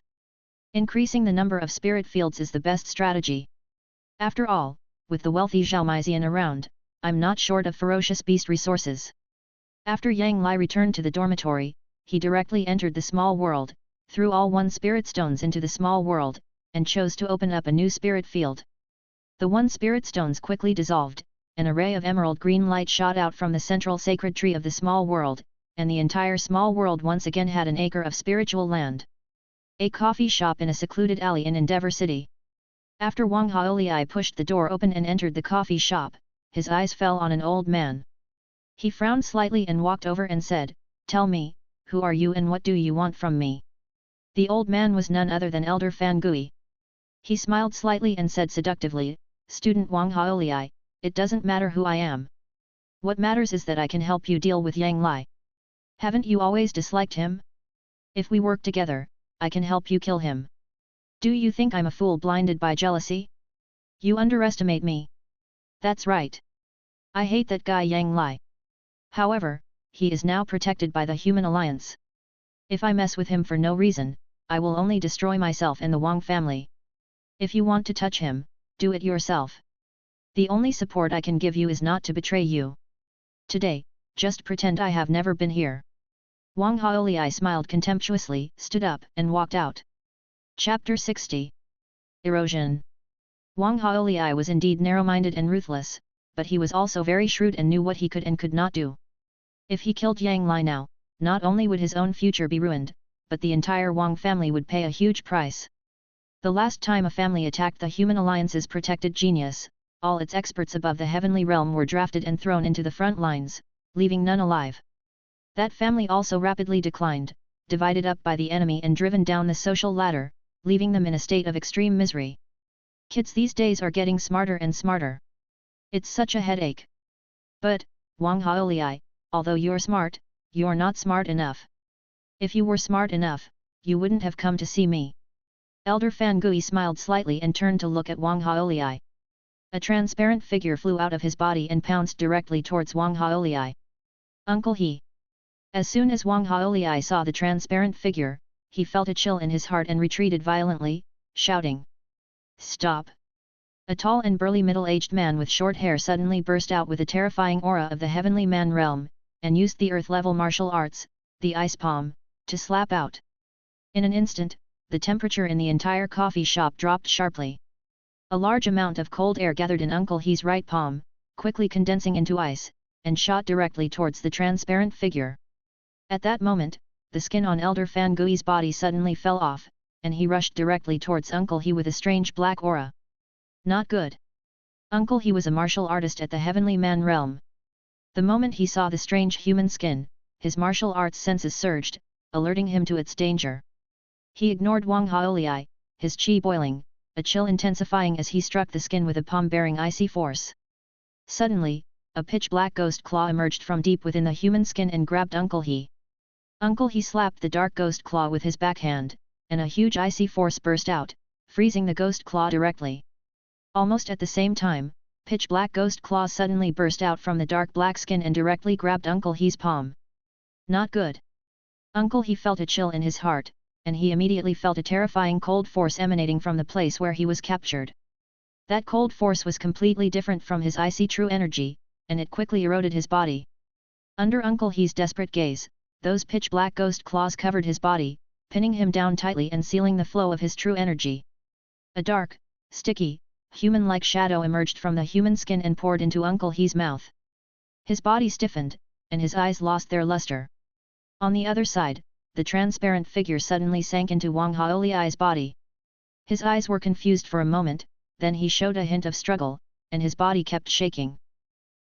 Increasing the number of spirit fields is the best strategy. After all, with the wealthy Zhao Maizian around, I'm not short of ferocious beast resources. After Yang Li returned to the dormitory, he directly entered the small world, threw all 1 spirit stones into the small world, and chose to open up a new spirit field. The 1 spirit stones quickly dissolved, an array of emerald green light shot out from the central sacred tree of the small world, and the entire small world once again had an acre of spiritual land. A coffee shop in a secluded alley in Endeavor City. After Wang Haoliai pushed the door open and entered the coffee shop, his eyes fell on an old man. He frowned slightly and walked over and said, Tell me, who are you and what do you want from me? The old man was none other than Elder Fan Gui. He smiled slightly and said seductively, Student Wang Haoliai, it doesn't matter who I am. What matters is that I can help you deal with Yang Li. Haven't you always disliked him? If we work together, I can help you kill him. Do you think I'm a fool blinded by jealousy? You underestimate me. That's right. I hate that guy Yang Li. However, he is now protected by the Human Alliance. If I mess with him for no reason, I will only destroy myself and the Wang family. If you want to touch him, do it yourself. The only support I can give you is not to betray you. Today, just pretend I have never been here. Wang Haoliai smiled contemptuously, stood up and walked out. Chapter 60. Erosion. Wang Haoliai was indeed narrow-minded and ruthless, but he was also very shrewd and knew what he could and could not do. If he killed Yang Lai now, not only would his own future be ruined, but the entire Wang family would pay a huge price. The last time a family attacked the Human Alliance's protected genius, all its experts above the heavenly realm were drafted and thrown into the front lines, leaving none alive. That family also rapidly declined, divided up by the enemy and driven down the social ladder, leaving them in a state of extreme misery. Kids these days are getting smarter and smarter. It's such a headache. But, Wang Haoliai, although you're smart, you're not smart enough. If you were smart enough, you wouldn't have come to see me. Elder Fan Gui smiled slightly and turned to look at Wang Haoliai. A transparent figure flew out of his body and pounced directly towards Wang Haoliai. Uncle He. As soon as Wang Haoliai saw the transparent figure, he felt a chill in his heart and retreated violently, shouting. Stop! A tall and burly middle-aged man with short hair suddenly burst out with a terrifying aura of the heavenly man realm, and used the earth-level martial arts, the ice palm, to slap out. In an instant, the temperature in the entire coffee shop dropped sharply. A large amount of cold air gathered in Uncle He's right palm, quickly condensing into ice, and shot directly towards the transparent figure. At that moment, the skin on Elder Fan Gui's body suddenly fell off, and he rushed directly towards Uncle He with a strange black aura. Not good. Uncle He was a martial artist at the heavenly man realm. The moment he saw the strange human skin, his martial arts senses surged, alerting him to its danger. He ignored Wang Haoliai, his chi boiling, a chill intensifying as he struck the skin with a palm-bearing icy force. Suddenly, a pitch-black ghost claw emerged from deep within the human skin and grabbed Uncle He. Uncle He slapped the dark ghost claw with his backhand, and a huge icy force burst out, freezing the ghost claw directly. Almost at the same time, pitch-black ghost claw suddenly burst out from the dark black skin and directly grabbed Uncle He's palm. Not good. Uncle He felt a chill in his heart, and he immediately felt a terrifying cold force emanating from the place where he was captured. That cold force was completely different from his icy true energy, and it quickly eroded his body. Under Uncle He's desperate gaze, those pitch-black ghost claws covered his body, pinning him down tightly and sealing the flow of his true energy. A dark, sticky, human-like shadow emerged from the human skin and poured into Uncle He's mouth. His body stiffened, and his eyes lost their luster. On the other side, the transparent figure suddenly sank into Wang Haoliai's body. His eyes were confused for a moment, then he showed a hint of struggle, and his body kept shaking.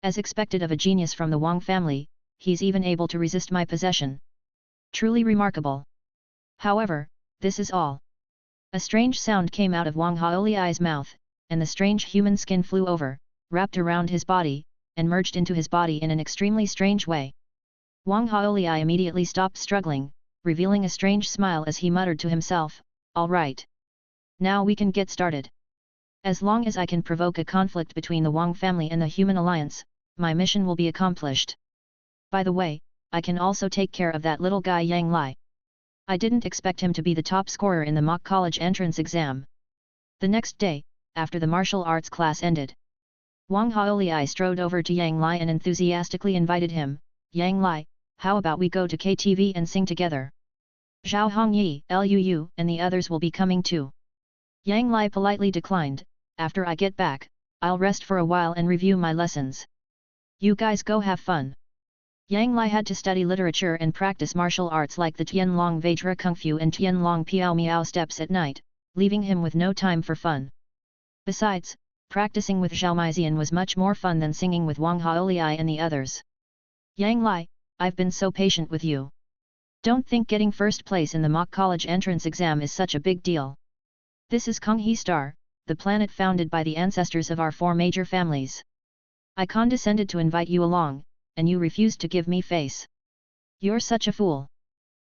As expected of a genius from the Wang family, he's even able to resist my possession. Truly remarkable. However, this is all. A strange sound came out of Wang Haoliai's mouth, and the strange human skin flew over, wrapped around his body, and merged into his body in an extremely strange way. Wang Haoliai immediately stopped struggling, revealing a strange smile as he muttered to himself, "All right. Now we can get started. As long as I can provoke a conflict between the Wang family and the Human Alliance, my mission will be accomplished. By the way, I can also take care of that little guy Yang Lai. I didn't expect him to be the top scorer in the mock college entrance exam." The next day, after the martial arts class ended, Wang Haoliai strode over to Yang Lai and enthusiastically invited him, "Yang Lai, how about we go to KTV and sing together? Zhao Hongyi, Luu, and the others will be coming too." Yang Lai politely declined, "After I get back, I'll rest for a while and review my lessons. You guys go have fun." Yang Lai had to study literature and practice martial arts like the Tianlong Vajra Kung Fu and Tianlong Piao Miao steps at night, leaving him with no time for fun. Besides, practicing with Zhao Maizian was much more fun than singing with Wang Haoliai and the others. "Yang Lai, I've been so patient with you. Don't think getting first place in the mock college entrance exam is such a big deal. This is Kong He Star, the planet founded by the ancestors of our four major families. I condescended to invite you along, and you refused to give me face. You're such a fool."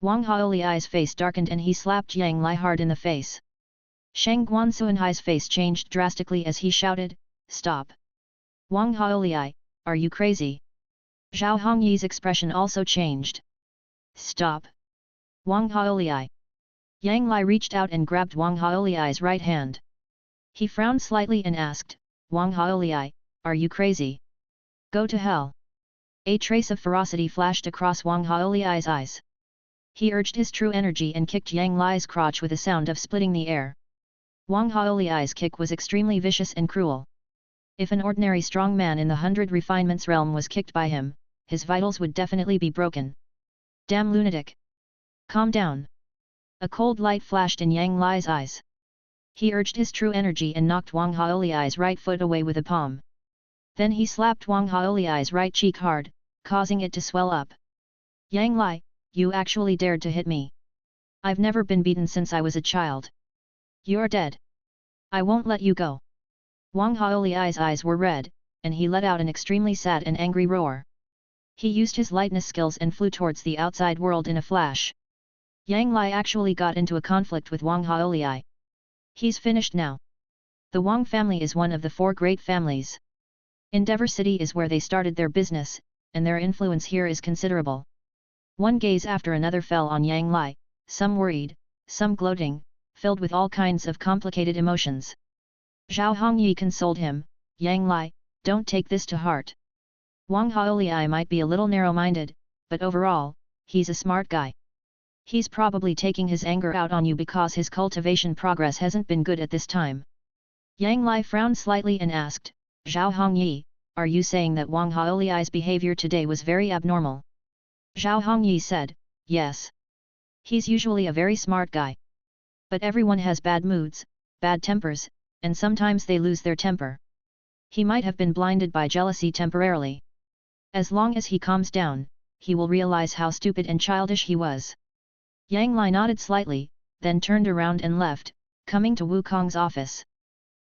Wang Haoliai's face darkened and he slapped Yang Lai hard in the face. Shang Guansuanhai's face changed drastically as he shouted, "Stop! Wang Haoliai, are you crazy?" Zhao Hongyi's expression also changed. "Stop! Wang Haoliai!" Yang Lai reached out and grabbed Wang Haoliai's right hand. He frowned slightly and asked, "Wang Haoliai, are you crazy? Go to hell!" A trace of ferocity flashed across Wang Haoliai's eyes. He urged his true energy and kicked Yang Lai's crotch with a sound of splitting the air. Wang Haoliai's kick was extremely vicious and cruel. If an ordinary strong man in the 100 refinements realm was kicked by him, his vitals would definitely be broken. Damn lunatic! Calm down! A cold light flashed in Yang Lai's eyes. He urged his true energy and knocked Wang Haoliai's right foot away with a palm. Then he slapped Wang Haoliai's right cheek hard, causing it to swell up. Yang Lai, you actually dared to hit me. I've never been beaten since I was a child. You're dead. I won't let you go. Wang Haoliai's eyes were red, and he let out an extremely sad and angry roar. He used his lightness skills and flew towards the outside world in a flash. Yang Lai actually got into a conflict with Wang Haoliai. He's finished now. The Wang family is one of the 4 great families. Endeavor City is where they started their business, and their influence here is considerable. One gaze after another fell on Yang Lai, some worried, some gloating, filled with all kinds of complicated emotions. Zhao Hongyi consoled him, Yang Lai, don't take this to heart. Wang Haoliai might be a little narrow-minded, but overall, he's a smart guy. He's probably taking his anger out on you because his cultivation progress hasn't been good at this time. Yang Lai frowned slightly and asked, Zhao Hongyi, are you saying that Wang Haoliai's behavior today was very abnormal? Zhao Hongyi said, yes. He's usually a very smart guy. But everyone has bad moods, bad tempers, and sometimes they lose their temper. He might have been blinded by jealousy temporarily. As long as he calms down, he will realize how stupid and childish he was. Yang Lai nodded slightly, then turned around and left, coming to Wukong's office.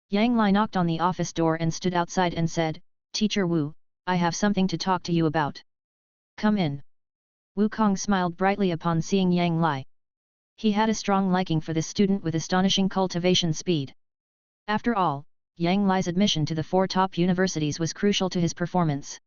Yang Lai knocked on the office door and stood outside and said, Teacher Wu, I have something to talk to you about. Come in. Wukong smiled brightly upon seeing Yang Lai. He had a strong liking for this student with astonishing cultivation speed. After all, Yang Lai's admission to the 4 top universities was crucial to his performance.